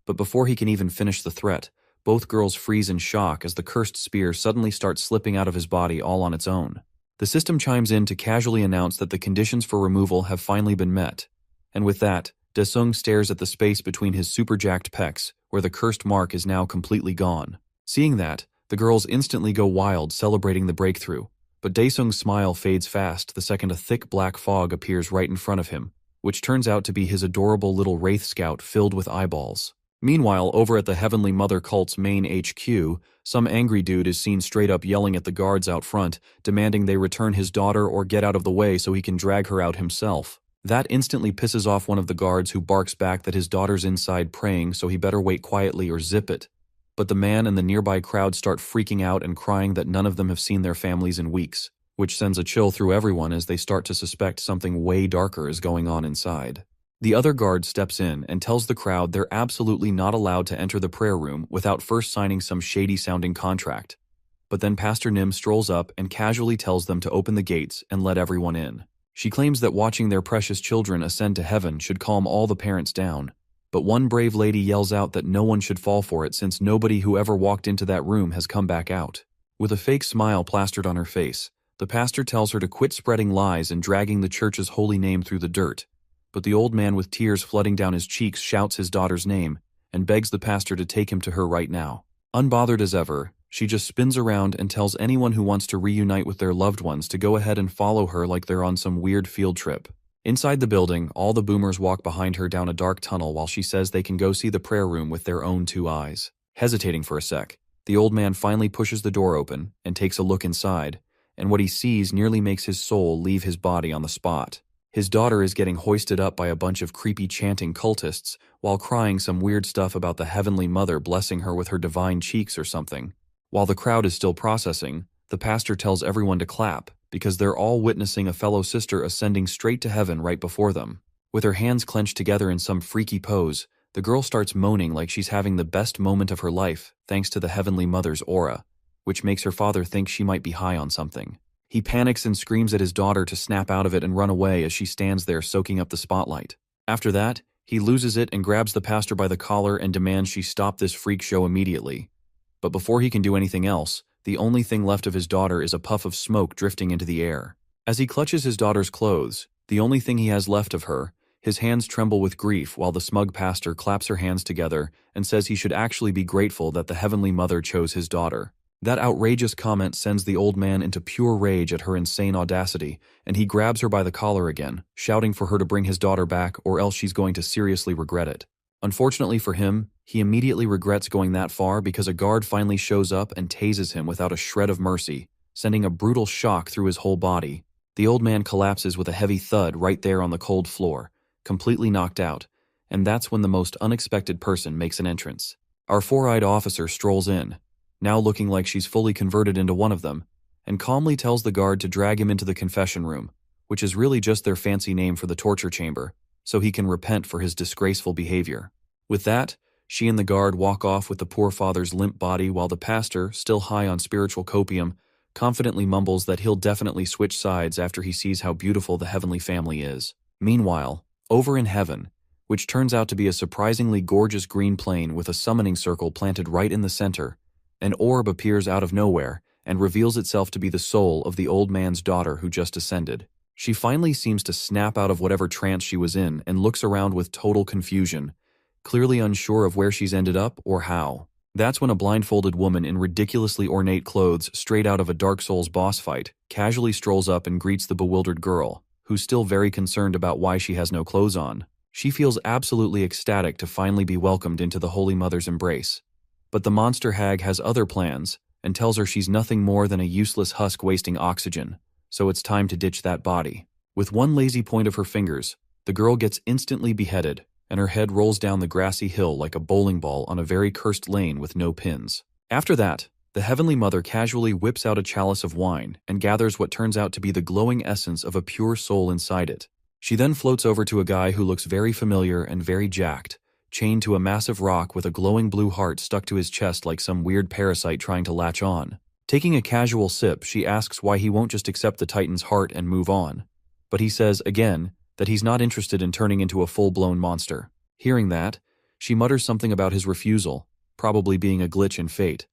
But before he can even finish the threat, both girls freeze in shock as the cursed spear suddenly starts slipping out of his body all on its own. The system chimes in to casually announce that the conditions for removal have finally been met. And with that, Daesung stares at the space between his super jacked pecs, where the cursed mark is now completely gone. Seeing that, the girls instantly go wild celebrating the breakthrough, but Daesung's smile fades fast the second a thick black fog appears right in front of him, which turns out to be his adorable little wraith scout filled with eyeballs. Meanwhile, over at the Heavenly Mother cult's main HQ, some angry dude is seen straight up yelling at the guards out front, demanding they return his daughter or get out of the way so he can drag her out himself. That instantly pisses off one of the guards, who barks back that his daughter's inside praying so he better wait quietly or zip it. But the man and the nearby crowd start freaking out and crying that none of them have seen their families in weeks, which sends a chill through everyone as they start to suspect something way darker is going on inside. The other guard steps in and tells the crowd they're absolutely not allowed to enter the prayer room without first signing some shady-sounding contract. But then Pastor Nim strolls up and casually tells them to open the gates and let everyone in. She claims that watching their precious children ascend to heaven should calm all the parents down, but one brave lady yells out that no one should fall for it since nobody who ever walked into that room has come back out. With a fake smile plastered on her face, the pastor tells her to quit spreading lies and dragging the church's holy name through the dirt. But the old man with tears flooding down his cheeks shouts his daughter's name and begs the pastor to take him to her right now. Unbothered as ever, she just spins around and tells anyone who wants to reunite with their loved ones to go ahead and follow her like they're on some weird field trip. Inside the building, all the boomers walk behind her down a dark tunnel while she says they can go see the prayer room with their own 2 eyes. Hesitating for a sec, the old man finally pushes the door open and takes a look inside, and what he sees nearly makes his soul leave his body on the spot. His daughter is getting hoisted up by a bunch of creepy chanting cultists while crying some weird stuff about the Heavenly Mother blessing her with her divine cheeks or something. While the crowd is still processing, the pastor tells everyone to clap because they're all witnessing a fellow sister ascending straight to heaven right before them. With her hands clenched together in some freaky pose, the girl starts moaning like she's having the best moment of her life thanks to the Heavenly Mother's aura, which makes her father think she might be high on something. He panics and screams at his daughter to snap out of it and run away as she stands there soaking up the spotlight. After that, he loses it and grabs the pastor by the collar and demands she stop this freak show immediately. But before he can do anything else, the only thing left of his daughter is a puff of smoke drifting into the air. As he clutches his daughter's clothes, the only thing he has left of her, his hands tremble with grief while the smug pastor claps her hands together and says he should actually be grateful that the Heavenly Mother chose his daughter. That outrageous comment sends the old man into pure rage at her insane audacity, and he grabs her by the collar again, shouting for her to bring his daughter back or else she's going to seriously regret it. Unfortunately for him, he immediately regrets going that far because a guard finally shows up and tases him without a shred of mercy, sending a brutal shock through his whole body. The old man collapses with a heavy thud right there on the cold floor, completely knocked out, and that's when the most unexpected person makes an entrance. Our four-eyed officer strolls in, now looking like she's fully converted into one of them, and calmly tells the guard to drag him into the confession room, which is really just their fancy name for the torture chamber, so he can repent for his disgraceful behavior. With that, she and the guard walk off with the poor father's limp body while the pastor, still high on spiritual copium, confidently mumbles that he'll definitely switch sides after he sees how beautiful the heavenly family is. Meanwhile, over in heaven, which turns out to be a surprisingly gorgeous green plain with a summoning circle planted right in the center, an orb appears out of nowhere and reveals itself to be the soul of the old man's daughter who just ascended. She finally seems to snap out of whatever trance she was in and looks around with total confusion, clearly unsure of where she's ended up or how. That's when a blindfolded woman in ridiculously ornate clothes straight out of a Dark Souls boss fight casually strolls up and greets the bewildered girl, who's still very concerned about why she has no clothes on. She feels absolutely ecstatic to finally be welcomed into the Holy Mother's embrace. But the monster hag has other plans and tells her she's nothing more than a useless husk wasting oxygen, so it's time to ditch that body. With one lazy point of her fingers, the girl gets instantly beheaded, and her head rolls down the grassy hill like a bowling ball on a very cursed lane with no pins. After that, the Heavenly Mother casually whips out a chalice of wine and gathers what turns out to be the glowing essence of a pure soul inside it. She then floats over to a guy who looks very familiar and very jacked, chained to a massive rock with a glowing blue heart stuck to his chest like some weird parasite trying to latch on. Taking a casual sip, she asks why he won't just accept the Titan's heart and move on. But he says, again, that he's not interested in turning into a full-blown monster. Hearing that, she mutters something about his refusal, probably being a glitch in fate.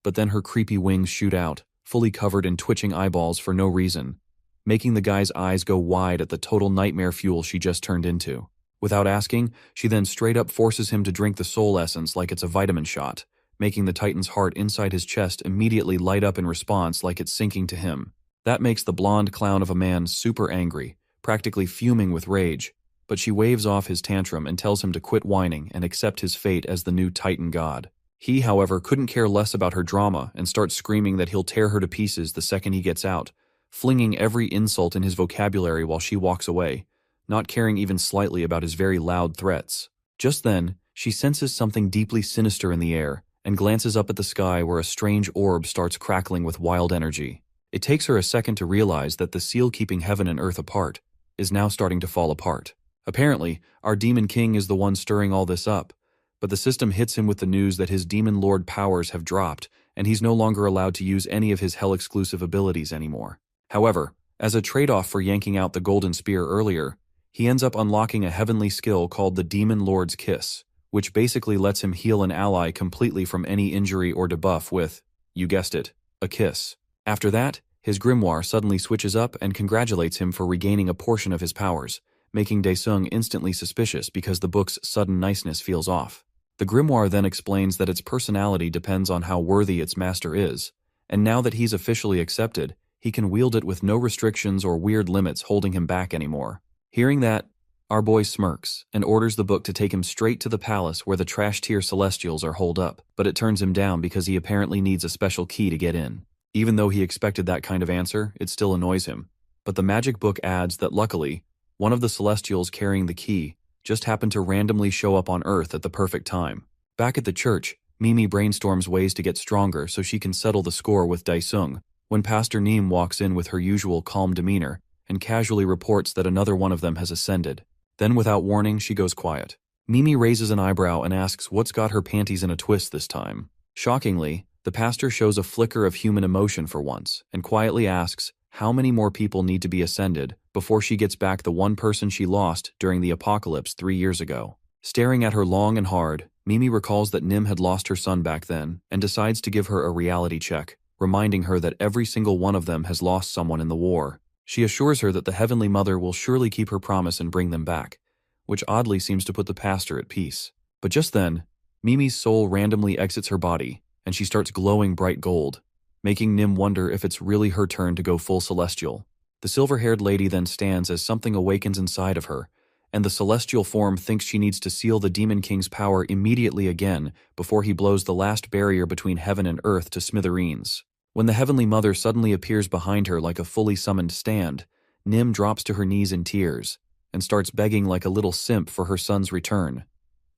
But then her creepy wings shoot out, fully covered in twitching eyeballs for no reason, making the guy's eyes go wide at the total nightmare fuel she just turned into. Without asking, she then straight up forces him to drink the soul essence like it's a vitamin shot, making the Titan's heart inside his chest immediately light up in response like it's sinking to him. That makes the blonde clown of a man super angry, practically fuming with rage, but she waves off his tantrum and tells him to quit whining and accept his fate as the new Titan god. He, however, couldn't care less about her drama and starts screaming that he'll tear her to pieces the second he gets out, flinging every insult in his vocabulary while she walks away, not caring even slightly about his very loud threats. Just then, she senses something deeply sinister in the air and glances up at the sky where a strange orb starts crackling with wild energy. It takes her a second to realize that the seal keeping heaven and earth apart is now starting to fall apart. Apparently, our Demon King is the one stirring all this up, but the system hits him with the news that his Demon Lord powers have dropped and he's no longer allowed to use any of his hell-exclusive abilities anymore. However, as a trade-off for yanking out the Golden Spear earlier, he ends up unlocking a heavenly skill called the Demon Lord's Kiss, which basically lets him heal an ally completely from any injury or debuff with, you guessed it, a kiss. After that, his grimoire suddenly switches up and congratulates him for regaining a portion of his powers, making Daesung instantly suspicious because the book's sudden niceness feels off. The grimoire then explains that its personality depends on how worthy its master is, and now that he's officially accepted, he can wield it with no restrictions or weird limits holding him back anymore. Hearing that, our boy smirks and orders the book to take him straight to the palace where the trash-tier Celestials are holed up, but it turns him down because he apparently needs a special key to get in. Even though he expected that kind of answer, it still annoys him. But the magic book adds that luckily, one of the Celestials carrying the key just happened to randomly show up on Earth at the perfect time. Back at the church, Mimi brainstorms ways to get stronger so she can settle the score with Daesung, when Pastor Neem walks in with her usual calm demeanor and casually reports that another one of them has ascended. Then without warning, she goes quiet. Mimi raises an eyebrow and asks what's got her panties in a twist this time. Shockingly, the pastor shows a flicker of human emotion for once and quietly asks how many more people need to be ascended before she gets back the one person she lost during the apocalypse 3 years ago. Staring at her long and hard, Mimi recalls that Nim had lost her son back then and decides to give her a reality check, reminding her that every single one of them has lost someone in the war. She assures her that the Heavenly Mother will surely keep her promise and bring them back, which oddly seems to put the pastor at peace. But just then, Mimi's soul randomly exits her body, and she starts glowing bright gold, making Nim wonder if it's really her turn to go full celestial. The silver-haired lady then stands as something awakens inside of her, and the celestial form thinks she needs to seal the Demon King's power immediately again before he blows the last barrier between heaven and earth to smithereens. When the Heavenly Mother suddenly appears behind her like a fully summoned stand, Nim drops to her knees in tears, and starts begging like a little simp for her son's return,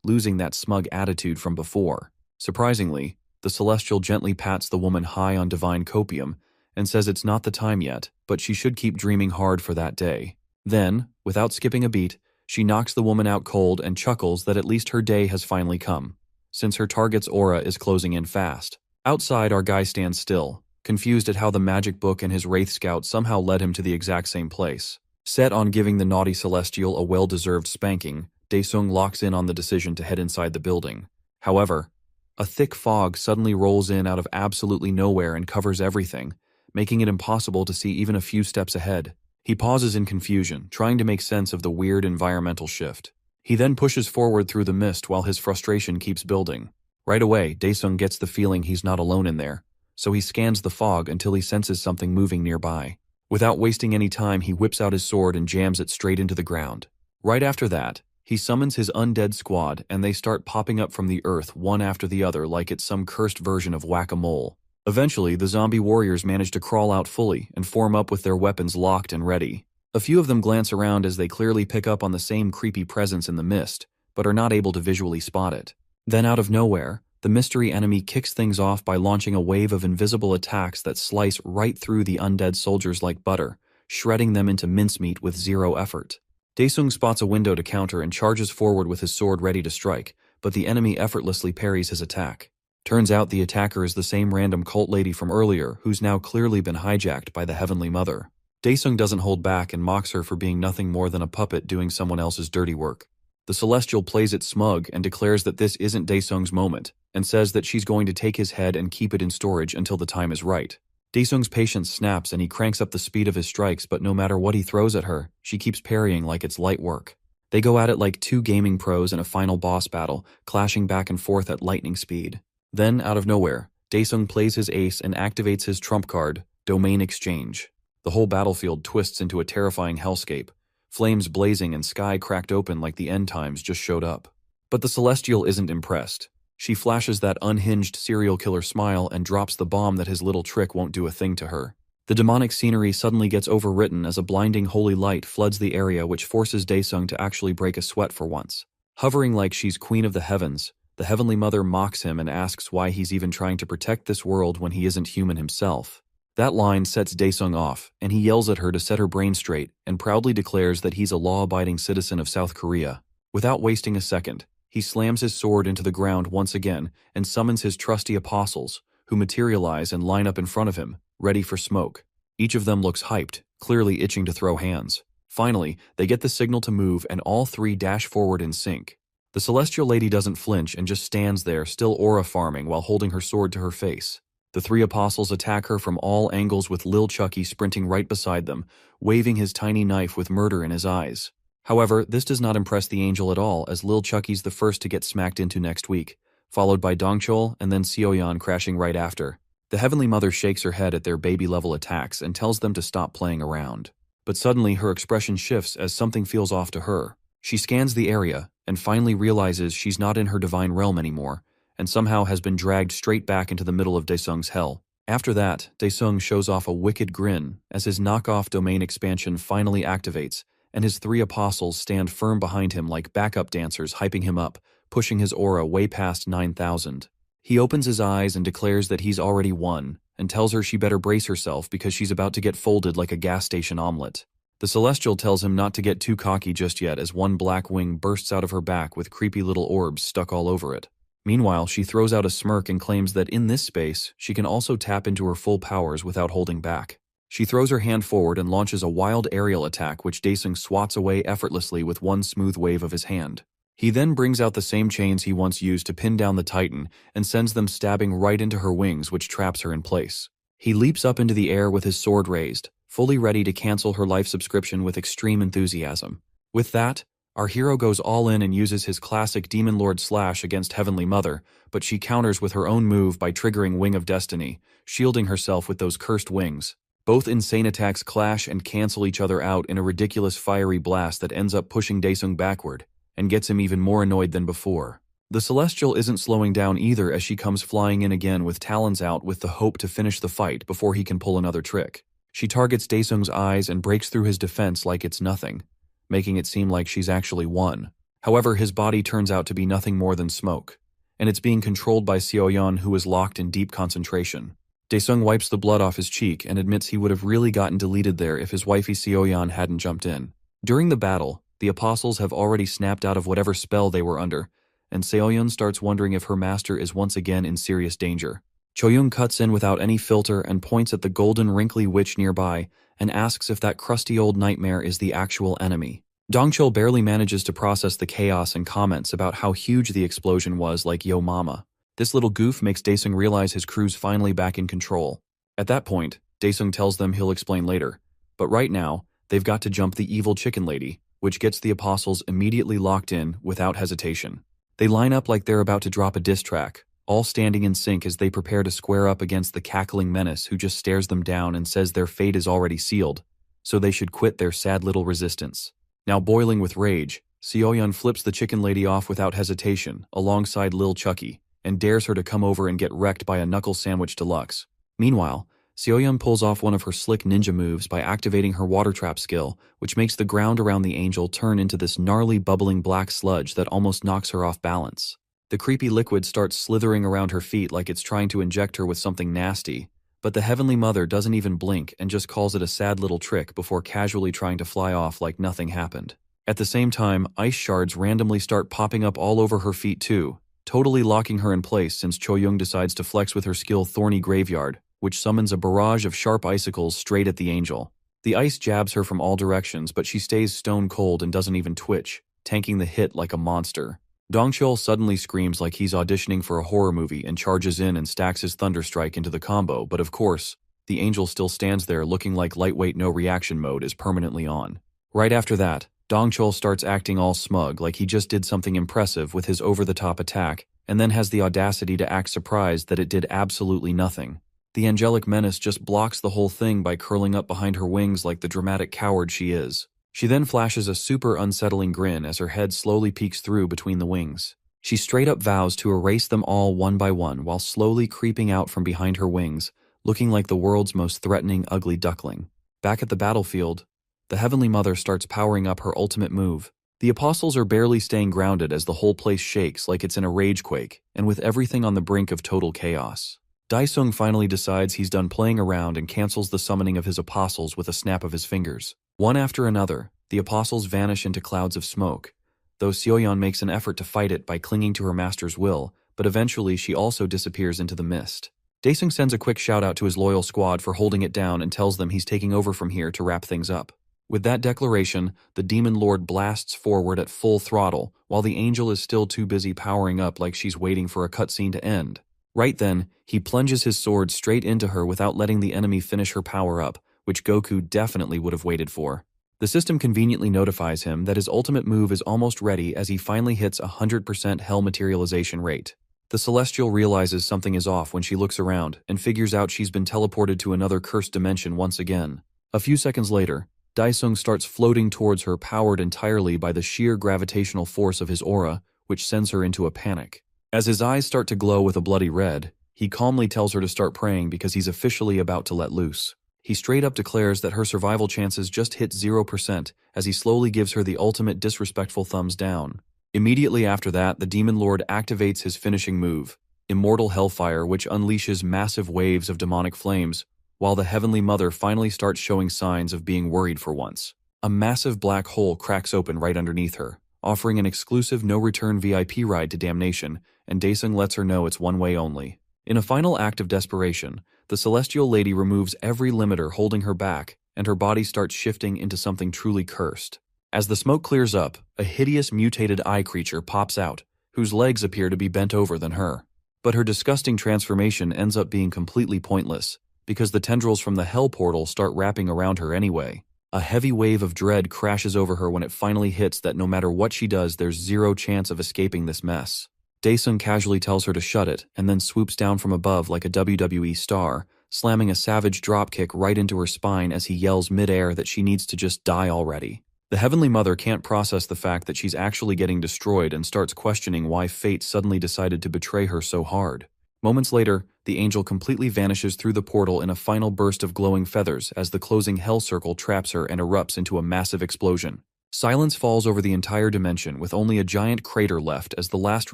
losing that smug attitude from before. Surprisingly, the Celestial gently pats the woman high on divine copium and says it's not the time yet, but she should keep dreaming hard for that day. Then, without skipping a beat, she knocks the woman out cold and chuckles that at least her day has finally come, since her target's aura is closing in fast. Outside, our guy stands still, confused at how the magic book and his Wraith Scout somehow led him to the exact same place. Set on giving the naughty Celestial a well-deserved spanking, Daesung locks in on the decision to head inside the building. However, a thick fog suddenly rolls in out of absolutely nowhere and covers everything, making it impossible to see even a few steps ahead. He pauses in confusion, trying to make sense of the weird environmental shift. He then pushes forward through the mist while his frustration keeps building. Right away, Daesung gets the feeling he's not alone in there, so he scans the fog until he senses something moving nearby. Without wasting any time, he whips out his sword and jams it straight into the ground. Right after that, he summons his undead squad and they start popping up from the earth one after the other like it's some cursed version of whack-a-mole. Eventually, the zombie warriors manage to crawl out fully and form up with their weapons locked and ready. A few of them glance around as they clearly pick up on the same creepy presence in the mist, but are not able to visually spot it. Then out of nowhere, the mystery enemy kicks things off by launching a wave of invisible attacks that slice right through the undead soldiers like butter, shredding them into mincemeat with zero effort. Daesung spots a window to counter and charges forward with his sword ready to strike, but the enemy effortlessly parries his attack. Turns out the attacker is the same random cult lady from earlier who's now clearly been hijacked by the Heavenly Mother. Daesung doesn't hold back and mocks her for being nothing more than a puppet doing someone else's dirty work. The Celestial plays it smug and declares that this isn't Daesung's moment, and says that she's going to take his head and keep it in storage until the time is right. Daesung's patience snaps and he cranks up the speed of his strikes, but no matter what he throws at her, she keeps parrying like it's light work. They go at it like two gaming pros in a final boss battle, clashing back and forth at lightning speed. Then, out of nowhere, Daesung plays his ace and activates his trump card, Domain Exchange. The whole battlefield twists into a terrifying hellscape, flames blazing and sky cracked open like the end times just showed up. But the Celestial isn't impressed. She flashes that unhinged serial killer smile and drops the bomb that his little trick won't do a thing to her. The demonic scenery suddenly gets overwritten as a blinding holy light floods the area, which forces Daesung to actually break a sweat for once. Hovering like she's queen of the heavens, the Heavenly Mother mocks him and asks why he's even trying to protect this world when he isn't human himself. That line sets Daesung off, and he yells at her to set her brain straight and proudly declares that he's a law-abiding citizen of South Korea. Without wasting a second, he slams his sword into the ground once again and summons his trusty apostles, who materialize and line up in front of him, ready for smoke. Each of them looks hyped, clearly itching to throw hands. Finally, they get the signal to move and all three dash forward in sync. The Celestial Lady doesn't flinch and just stands there, still aura farming while holding her sword to her face. The three apostles attack her from all angles with Lil Chucky sprinting right beside them, waving his tiny knife with murder in his eyes. However, this does not impress the angel at all, as Lil Chucky's the first to get smacked into next week, followed by Dongchol and then Seoyeon crashing right after. The Heavenly Mother shakes her head at their baby-level attacks and tells them to stop playing around. But suddenly her expression shifts as something feels off to her. She scans the area and finally realizes she's not in her divine realm anymore, and somehow has been dragged straight back into the middle of Daesung's hell. After that, Daesung shows off a wicked grin as his knockoff domain expansion finally activates, and his three apostles stand firm behind him like backup dancers hyping him up, pushing his aura way past 9,000. He opens his eyes and declares that he's already won, and tells her she better brace herself because she's about to get folded like a gas station omelet. The Celestial tells him not to get too cocky just yet as one black wing bursts out of her back with creepy little orbs stuck all over it. Meanwhile, she throws out a smirk and claims that in this space, she can also tap into her full powers without holding back. She throws her hand forward and launches a wild aerial attack which Daesung swats away effortlessly with one smooth wave of his hand. He then brings out the same chains he once used to pin down the Titan and sends them stabbing right into her wings, which traps her in place. He leaps up into the air with his sword raised, fully ready to cancel her life subscription with extreme enthusiasm. With that, our hero goes all in and uses his classic Demon Lord slash against Heavenly Mother, but she counters with her own move by triggering Wing of Destiny, shielding herself with those cursed wings. Both insane attacks clash and cancel each other out in a ridiculous fiery blast that ends up pushing Daesung backward, and gets him even more annoyed than before. The Celestial isn't slowing down either as she comes flying in again with talons out with the hope to finish the fight before he can pull another trick. She targets Daesung's eyes and breaks through his defense like it's nothing. making it seem like she's actually won. However, his body turns out to be nothing more than smoke, and it's being controlled by Seoyeon, who is locked in deep concentration. Daesung wipes the blood off his cheek and admits he would have really gotten deleted there if his wifey Seoyeon hadn't jumped in. During the battle, the apostles have already snapped out of whatever spell they were under, and Seoyeon starts wondering if her master is once again in serious danger. Choyoung cuts in without any filter and points at the golden wrinkly witch nearby and asks if that crusty old nightmare is the actual enemy. Dongchul barely manages to process the chaos and comments about how huge the explosion was, like "Yo mama." This little goof makes Daesung realize his crew's finally back in control. At that point, Daesung tells them he'll explain later, but right now, they've got to jump the evil chicken lady, which gets the apostles immediately locked in without hesitation. They line up like they're about to drop a diss track, all standing in sync as they prepare to square up against the cackling menace who just stares them down and says their fate is already sealed, so they should quit their sad little resistance. Now boiling with rage, Seoyeon flips the chicken lady off without hesitation alongside Lil Chucky and dares her to come over and get wrecked by a knuckle sandwich deluxe. Meanwhile, Seoyeon pulls off one of her slick ninja moves by activating her water trap skill, which makes the ground around the angel turn into this gnarly bubbling black sludge that almost knocks her off balance. The creepy liquid starts slithering around her feet like it's trying to inject her with something nasty, but the Heavenly Mother doesn't even blink and just calls it a sad little trick before casually trying to fly off like nothing happened. At the same time, ice shards randomly start popping up all over her feet too, totally locking her in place since Choyoung decides to flex with her skill Thorny Graveyard, which summons a barrage of sharp icicles straight at the angel. The ice jabs her from all directions, but she stays stone cold and doesn't even twitch, tanking the hit like a monster. Dongchul suddenly screams like he's auditioning for a horror movie and charges in and stacks his Thunderstrike into the combo, but of course, the angel still stands there looking like lightweight no reaction mode is permanently on. Right after that, Dongchul starts acting all smug like he just did something impressive with his over-the-top attack, and then has the audacity to act surprised that it did absolutely nothing. The angelic menace just blocks the whole thing by curling up behind her wings like the dramatic coward she is. She then flashes a super unsettling grin as her head slowly peeks through between the wings. She straight up vows to erase them all one by one while slowly creeping out from behind her wings, looking like the world's most threatening ugly duckling. Back at the battlefield, the Heavenly Mother starts powering up her ultimate move. The apostles are barely staying grounded as the whole place shakes like it's in a rage quake, and with everything on the brink of total chaos. Daesung finally decides he's done playing around and cancels the summoning of his apostles with a snap of his fingers. One after another, the apostles vanish into clouds of smoke, though Seoyeon makes an effort to fight it by clinging to her master's will, but eventually she also disappears into the mist. Daesung sends a quick shout out to his loyal squad for holding it down and tells them he's taking over from here to wrap things up. With that declaration, the Demon Lord blasts forward at full throttle, while the angel is still too busy powering up like she's waiting for a cutscene to end. Right then, he plunges his sword straight into her without letting the enemy finish her power up, which Goku definitely would have waited for. The system conveniently notifies him that his ultimate move is almost ready as he finally hits 100% hell materialization rate. The Celestial realizes something is off when she looks around and figures out she's been teleported to another cursed dimension once again. A few seconds later, Daesung starts floating towards her, powered entirely by the sheer gravitational force of his aura, which sends her into a panic. As his eyes start to glow with a bloody red, he calmly tells her to start praying because he's officially about to let loose. He straight up declares that her survival chances just hit 0% as he slowly gives her the ultimate disrespectful thumbs down. Immediately after that, the Demon Lord activates his finishing move, Immortal Hellfire, which unleashes massive waves of demonic flames, while the Heavenly Mother finally starts showing signs of being worried for once. A massive black hole cracks open right underneath her, offering an exclusive no-return VIP ride to damnation, and Daesung lets her know it's one way only. In a final act of desperation, the Celestial Lady removes every limiter holding her back, and her body starts shifting into something truly cursed. As the smoke clears up, a hideous mutated eye creature pops out, whose legs appear to be bent over than her. But her disgusting transformation ends up being completely pointless, because the tendrils from the Hell Portal start wrapping around her anyway. A heavy wave of dread crashes over her when it finally hits that no matter what she does, there's zero chance of escaping this mess. Daesung casually tells her to shut it, and then swoops down from above like a WWE star, slamming a savage dropkick right into her spine as he yells mid-air that she needs to just die already. The Heavenly Mother can't process the fact that she's actually getting destroyed and starts questioning why fate suddenly decided to betray her so hard. Moments later, the angel completely vanishes through the portal in a final burst of glowing feathers as the closing hell circle traps her and erupts into a massive explosion. Silence falls over the entire dimension with only a giant crater left as the last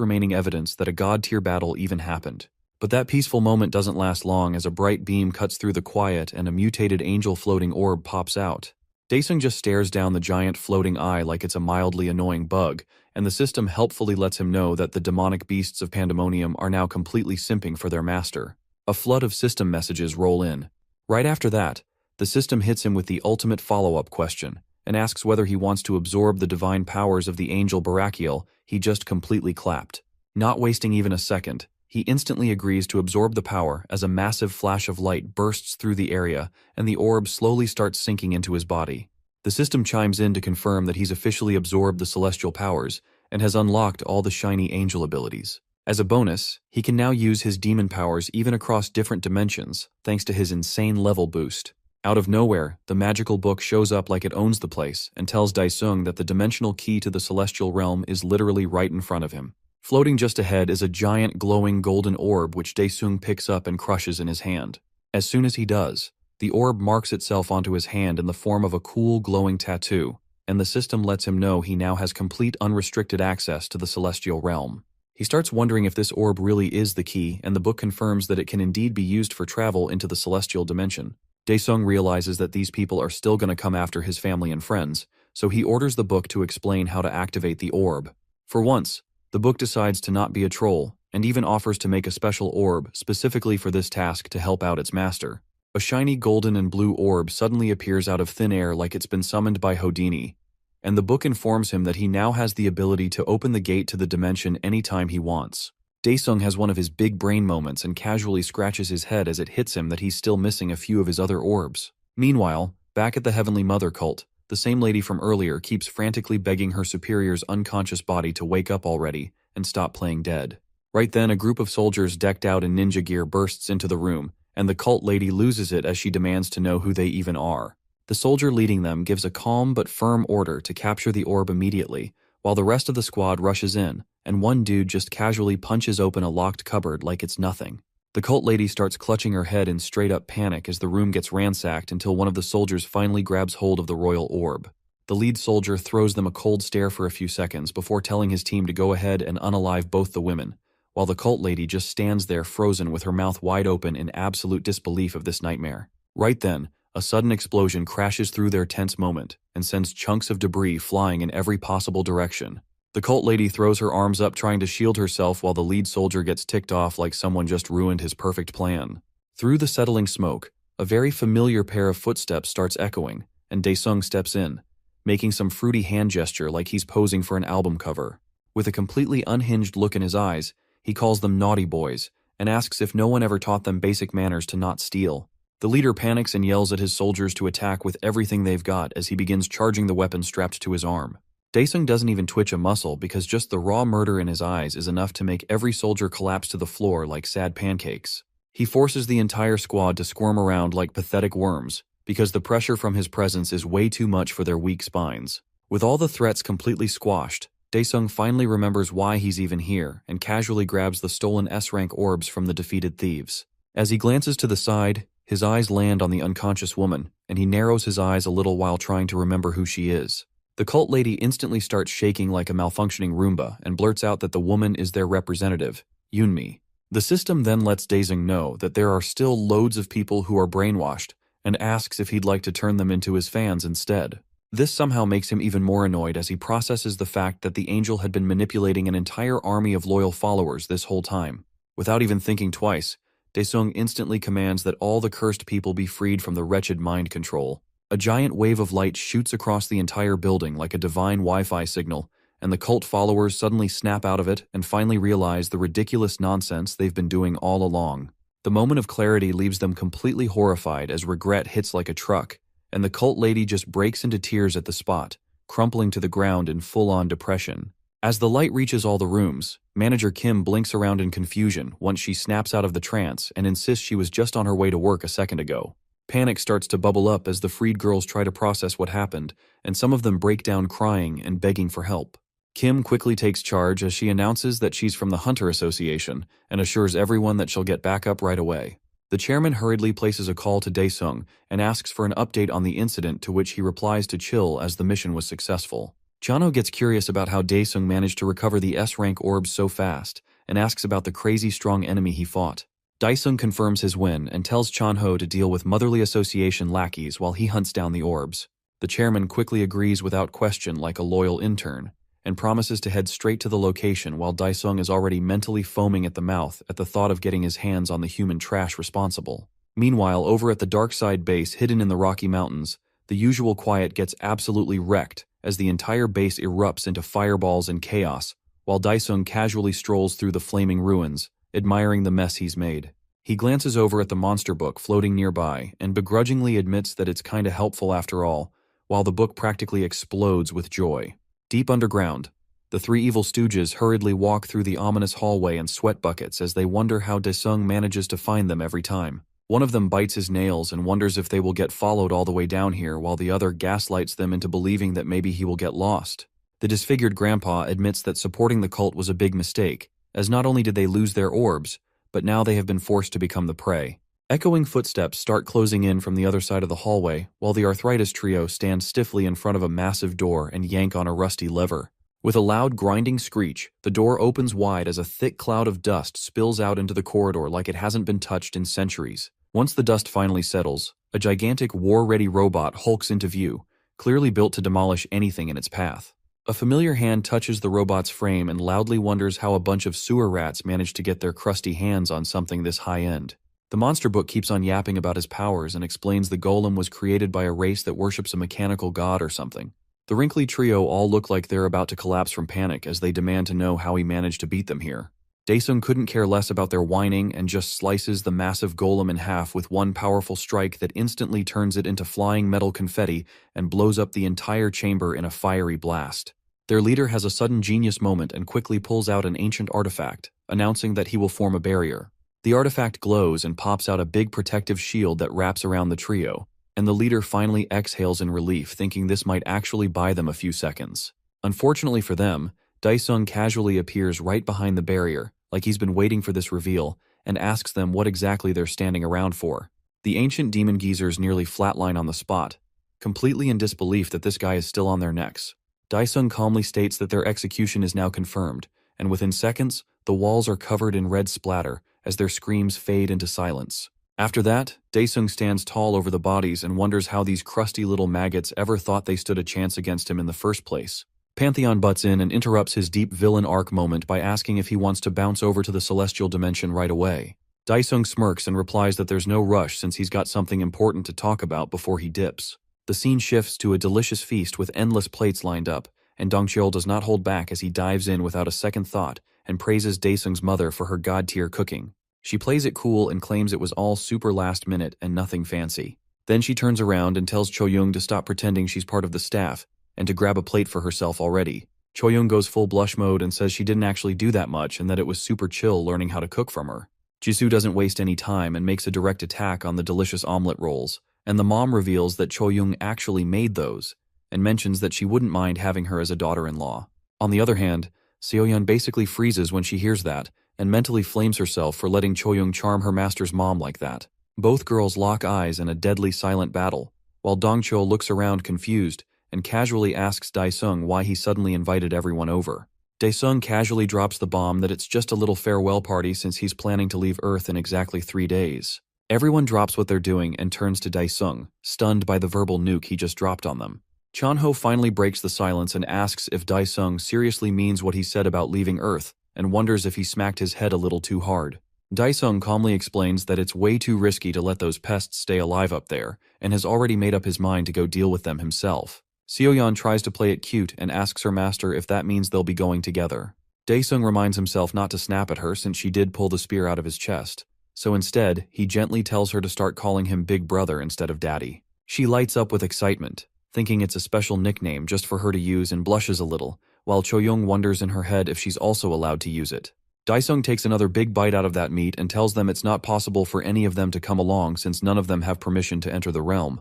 remaining evidence that a god-tier battle even happened. But that peaceful moment doesn't last long as a bright beam cuts through the quiet and a mutated angel floating orb pops out. Daesung just stares down the giant floating eye like it's a mildly annoying bug, and the system helpfully lets him know that the demonic beasts of Pandemonium are now completely simping for their master. A flood of system messages roll in. Right after that, the system hits him with the ultimate follow-up question, and asks whether he wants to absorb the divine powers of the angel Barakiel he just completely clapped. Not wasting even a second, he instantly agrees to absorb the power as a massive flash of light bursts through the area and the orb slowly starts sinking into his body. The system chimes in to confirm that he's officially absorbed the celestial powers and has unlocked all the shiny angel abilities. As a bonus, he can now use his demon powers even across different dimensions thanks to his insane level boost. Out of nowhere, the magical book shows up like it owns the place and tells Daesung that the dimensional key to the celestial realm is literally right in front of him. Floating just ahead is a giant glowing golden orb which Daesung picks up and crushes in his hand. As soon as he does, the orb marks itself onto his hand in the form of a cool glowing tattoo, and the system lets him know he now has complete unrestricted access to the celestial realm. He starts wondering if this orb really is the key, and the book confirms that it can indeed be used for travel into the celestial dimension. Daesung realizes that these people are still going to come after his family and friends, so he orders the book to explain how to activate the orb. For once, the book decides to not be a troll, and even offers to make a special orb specifically for this task to help out its master. A shiny golden and blue orb suddenly appears out of thin air like it's been summoned by Houdini, and the book informs him that he now has the ability to open the gate to the dimension anytime he wants. Daesung has one of his big brain moments and casually scratches his head as it hits him that he's still missing a few of his other orbs. Meanwhile, back at the Heavenly Mother cult, the same lady from earlier keeps frantically begging her superior's unconscious body to wake up already and stop playing dead. Right then, a group of soldiers decked out in ninja gear bursts into the room, and the cult lady loses it as she demands to know who they even are. The soldier leading them gives a calm but firm order to capture the orb immediately, while the rest of the squad rushes in, and one dude just casually punches open a locked cupboard like it's nothing. The cult lady starts clutching her head in straight-up panic as the room gets ransacked until one of the soldiers finally grabs hold of the royal orb. The lead soldier throws them a cold stare for a few seconds before telling his team to go ahead and unalive both the women, while the cult lady just stands there frozen with her mouth wide open in absolute disbelief of this nightmare. Right then, a sudden explosion crashes through their tense moment and sends chunks of debris flying in every possible direction. The cult lady throws her arms up trying to shield herself while the lead soldier gets ticked off like someone just ruined his perfect plan. Through the settling smoke, a very familiar pair of footsteps starts echoing, and Daesung steps in, making some fruity hand gesture like he's posing for an album cover. With a completely unhinged look in his eyes, he calls them naughty boys and asks if no one ever taught them basic manners to not steal. The leader panics and yells at his soldiers to attack with everything they've got as he begins charging the weapon strapped to his arm. Daesung doesn't even twitch a muscle because just the raw murder in his eyes is enough to make every soldier collapse to the floor like sad pancakes. He forces the entire squad to squirm around like pathetic worms because the pressure from his presence is way too much for their weak spines. With all the threats completely squashed, Daesung finally remembers why he's even here and casually grabs the stolen S-rank orbs from the defeated thieves. As he glances to the side, his eyes land on the unconscious woman, and he narrows his eyes a little while trying to remember who she is. The cult lady instantly starts shaking like a malfunctioning Roomba and blurts out that the woman is their representative, Yunmi. The system then lets Daesung know that there are still loads of people who are brainwashed and asks if he'd like to turn them into his fans instead. This somehow makes him even more annoyed as he processes the fact that the angel had been manipulating an entire army of loyal followers this whole time. Without even thinking twice, Daesung instantly commands that all the cursed people be freed from the wretched mind control. A giant wave of light shoots across the entire building like a divine Wi-Fi signal, and the cult followers suddenly snap out of it and finally realize the ridiculous nonsense they've been doing all along. The moment of clarity leaves them completely horrified as regret hits like a truck, and the cult lady just breaks into tears at the spot, crumpling to the ground in full-on depression. As the light reaches all the rooms, Manager Kim blinks around in confusion once she snaps out of the trance and insists she was just on her way to work a second ago. Panic starts to bubble up as the freed girls try to process what happened, and some of them break down crying and begging for help. Kim quickly takes charge as she announces that she's from the Hunter Association and assures everyone that she'll get back up right away. The chairman hurriedly places a call to Daesung and asks for an update on the incident, to which he replies to chill as the mission was successful. Chanho gets curious about how Daesung managed to recover the S-rank orbs so fast and asks about the crazy strong enemy he fought. Daesung confirms his win and tells Chanho to deal with Motherly Association lackeys while he hunts down the orbs. The chairman quickly agrees without question, like a loyal intern, and promises to head straight to the location, while Daesung is already mentally foaming at the mouth at the thought of getting his hands on the human trash responsible. Meanwhile, over at the Dark Side base hidden in the Rocky Mountains, the usual quiet gets absolutely wrecked as the entire base erupts into fireballs and chaos, while Daesung casually strolls through the flaming ruins, admiring the mess he's made. He glances over at the monster book floating nearby and begrudgingly admits that it's kinda helpful after all, while the book practically explodes with joy. Deep underground, the three evil stooges hurriedly walk through the ominous hallway in sweat buckets as they wonder how Daesung manages to find them every time. One of them bites his nails and wonders if they will get followed all the way down here, while the other gaslights them into believing that maybe he will get lost. The disfigured grandpa admits that supporting the cult was a big mistake, as not only did they lose their orbs, but now they have been forced to become the prey. Echoing footsteps start closing in from the other side of the hallway, while the arthritis trio stand stiffly in front of a massive door and yank on a rusty lever. With a loud grinding screech, the door opens wide as a thick cloud of dust spills out into the corridor like it hasn't been touched in centuries. Once the dust finally settles, a gigantic war-ready robot hulks into view, clearly built to demolish anything in its path. A familiar hand touches the robot's frame and loudly wonders how a bunch of sewer rats managed to get their crusty hands on something this high-end. The monster book keeps on yapping about his powers and explains the golem was created by a race that worships a mechanical god or something. The wrinkly trio all look like they're about to collapse from panic as they demand to know how he managed to beat them here. Daesung couldn't care less about their whining and just slices the massive golem in half with one powerful strike that instantly turns it into flying metal confetti and blows up the entire chamber in a fiery blast. Their leader has a sudden genius moment and quickly pulls out an ancient artifact, announcing that he will form a barrier. The artifact glows and pops out a big protective shield that wraps around the trio, and the leader finally exhales in relief, thinking this might actually buy them a few seconds. Unfortunately for them, Daesung casually appears right behind the barrier, like he's been waiting for this reveal, and asks them what exactly they're standing around for. The ancient demon geezers nearly flatline on the spot, completely in disbelief that this guy is still on their necks. Daesung calmly states that their execution is now confirmed, and within seconds, the walls are covered in red splatter as their screams fade into silence. After that, Daesung stands tall over the bodies and wonders how these crusty little maggots ever thought they stood a chance against him in the first place. Pantheon butts in and interrupts his deep villain arc moment by asking if he wants to bounce over to the celestial dimension right away. Daesung smirks and replies that there's no rush since he's got something important to talk about before he dips. The scene shifts to a delicious feast with endless plates lined up, and Dongcheol does not hold back as he dives in without a second thought and praises Daesung's mother for her god-tier cooking. She plays it cool and claims it was all super last minute and nothing fancy. Then she turns around and tells Choyoung to stop pretending she's part of the staff and to grab a plate for herself already. Choyoung goes full blush mode and says she didn't actually do that much and that it was super chill learning how to cook from her. Jisoo doesn't waste any time and makes a direct attack on the delicious omelet rolls, and the mom reveals that Choyoung actually made those and mentions that she wouldn't mind having her as a daughter-in-law. On the other hand, Seoyeon basically freezes when she hears that and mentally flames herself for letting Choyoung charm her master's mom like that. Both girls lock eyes in a deadly silent battle, while Dongcheol looks around confused and casually asks Daesung why he suddenly invited everyone over. Daesung casually drops the bomb that it's just a little farewell party since he's planning to leave Earth in exactly 3 days. Everyone drops what they're doing and turns to Daesung, stunned by the verbal nuke he just dropped on them. Chanho finally breaks the silence and asks if Daesung seriously means what he said about leaving Earth, and wonders if he smacked his head a little too hard. Daesung calmly explains that it's way too risky to let those pests stay alive up there, and has already made up his mind to go deal with them himself. Seoyeon tries to play it cute and asks her master if that means they'll be going together. Daesung reminds himself not to snap at her since she did pull the spear out of his chest, so instead, he gently tells her to start calling him Big Brother instead of Daddy. She lights up with excitement, thinking it's a special nickname just for her to use, and blushes a little, while Choyoung wonders in her head if she's also allowed to use it. Daesung takes another big bite out of that meat and tells them it's not possible for any of them to come along since none of them have permission to enter the realm.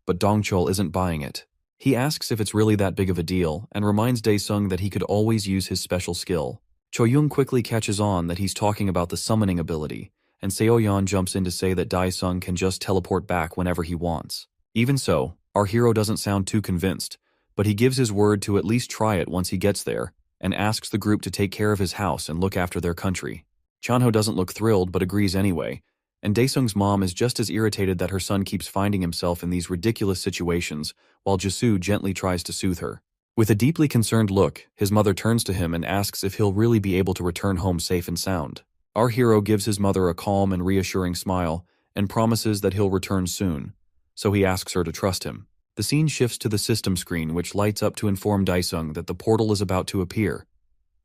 But Dongcheol isn't buying it. He asks if it's really that big of a deal and reminds Daesung that he could always use his special skill. Choyoung quickly catches on that he's talking about the summoning ability and Seoyeon jumps in to say that Dae-sung can just teleport back whenever he wants. Even so, our hero doesn't sound too convinced, but he gives his word to at least try it once he gets there, and asks the group to take care of his house and look after their country. Chanho doesn't look thrilled but agrees anyway, and Dae-sung's mom is just as irritated that her son keeps finding himself in these ridiculous situations, while Jisoo gently tries to soothe her. With a deeply concerned look, his mother turns to him and asks if he'll really be able to return home safe and sound. Our hero gives his mother a calm and reassuring smile and promises that he'll return soon, so he asks her to trust him. The scene shifts to the system screen, which lights up to inform Dae-sung that the portal is about to appear,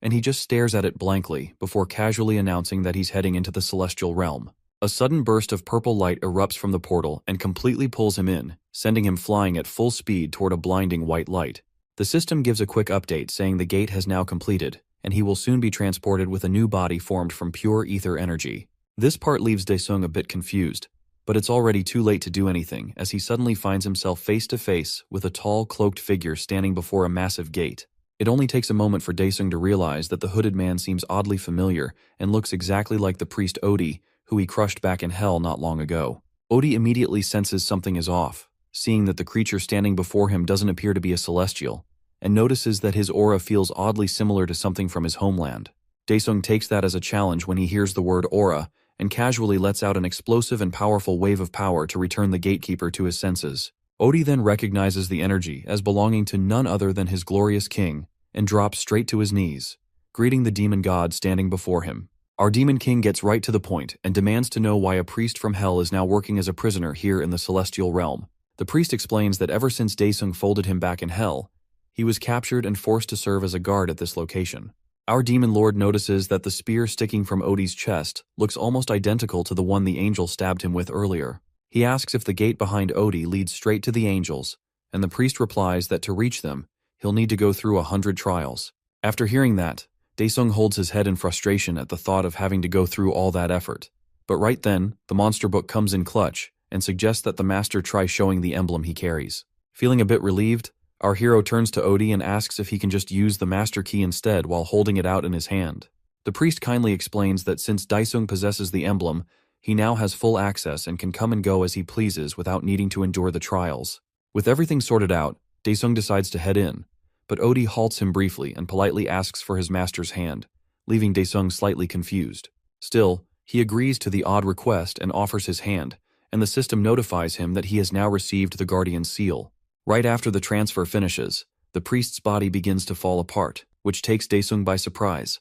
and he just stares at it blankly before casually announcing that he's heading into the celestial realm. A sudden burst of purple light erupts from the portal and completely pulls him in, sending him flying at full speed toward a blinding white light. The system gives a quick update saying the gate has now completed, and he will soon be transported with a new body formed from pure ether energy. This part leaves Dae-sung a bit confused, but it's already too late to do anything as he suddenly finds himself face to face with a tall, cloaked figure standing before a massive gate. It only takes a moment for Dae-sung to realize that the hooded man seems oddly familiar and looks exactly like the priest Odi, who he crushed back in hell not long ago. Odi immediately senses something is off, seeing that the creature standing before him doesn't appear to be a celestial, and notices that his aura feels oddly similar to something from his homeland. Dae-sung takes that as a challenge when he hears the word aura, and casually lets out an explosive and powerful wave of power to return the gatekeeper to his senses. Odi then recognizes the energy as belonging to none other than his glorious king, and drops straight to his knees, greeting the demon god standing before him. Our demon king gets right to the point and demands to know why a priest from hell is now working as a prisoner here in the celestial realm. The priest explains that ever since Dae-sung folded him back in hell, he was captured and forced to serve as a guard at this location. Our demon lord notices that the spear sticking from Odi's chest looks almost identical to the one the angel stabbed him with earlier. He asks if the gate behind Odi leads straight to the angels, and the priest replies that to reach them, he'll need to go through 100 trials. After hearing that, Dae-sung holds his head in frustration at the thought of having to go through all that effort. But right then, the monster book comes in clutch and suggests that the master try showing the emblem he carries. Feeling a bit relieved, our hero turns to Odi and asks if he can just use the master key instead while holding it out in his hand. The priest kindly explains that since Dae-sung possesses the emblem, he now has full access and can come and go as he pleases without needing to endure the trials. With everything sorted out, Dae-sung decides to head in, but Odi halts him briefly and politely asks for his master's hand, leaving Dae-sung slightly confused. Still, he agrees to the odd request and offers his hand, and the system notifies him that he has now received the Guardian's seal. Right after the transfer finishes, the priest's body begins to fall apart, which takes Dae-sung by surprise.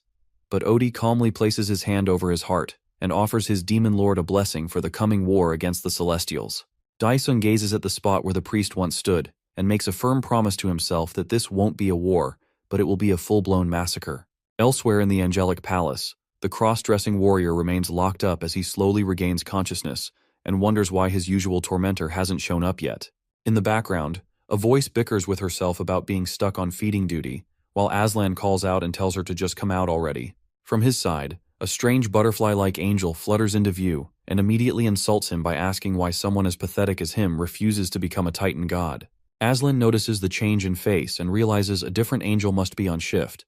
But Odi calmly places his hand over his heart and offers his demon lord a blessing for the coming war against the Celestials. Dae-sung gazes at the spot where the priest once stood and makes a firm promise to himself that this won't be a war, but it will be a full-blown massacre. Elsewhere in the Angelic Palace, the cross-dressing warrior remains locked up as he slowly regains consciousness and wonders why his usual tormentor hasn't shown up yet. In the background, a voice bickers with herself about being stuck on feeding duty, while Aslan calls out and tells her to just come out already. From his side, a strange butterfly-like angel flutters into view and immediately insults him by asking why someone as pathetic as him refuses to become a Titan god. Aslan notices the change in face and realizes a different angel must be on shift,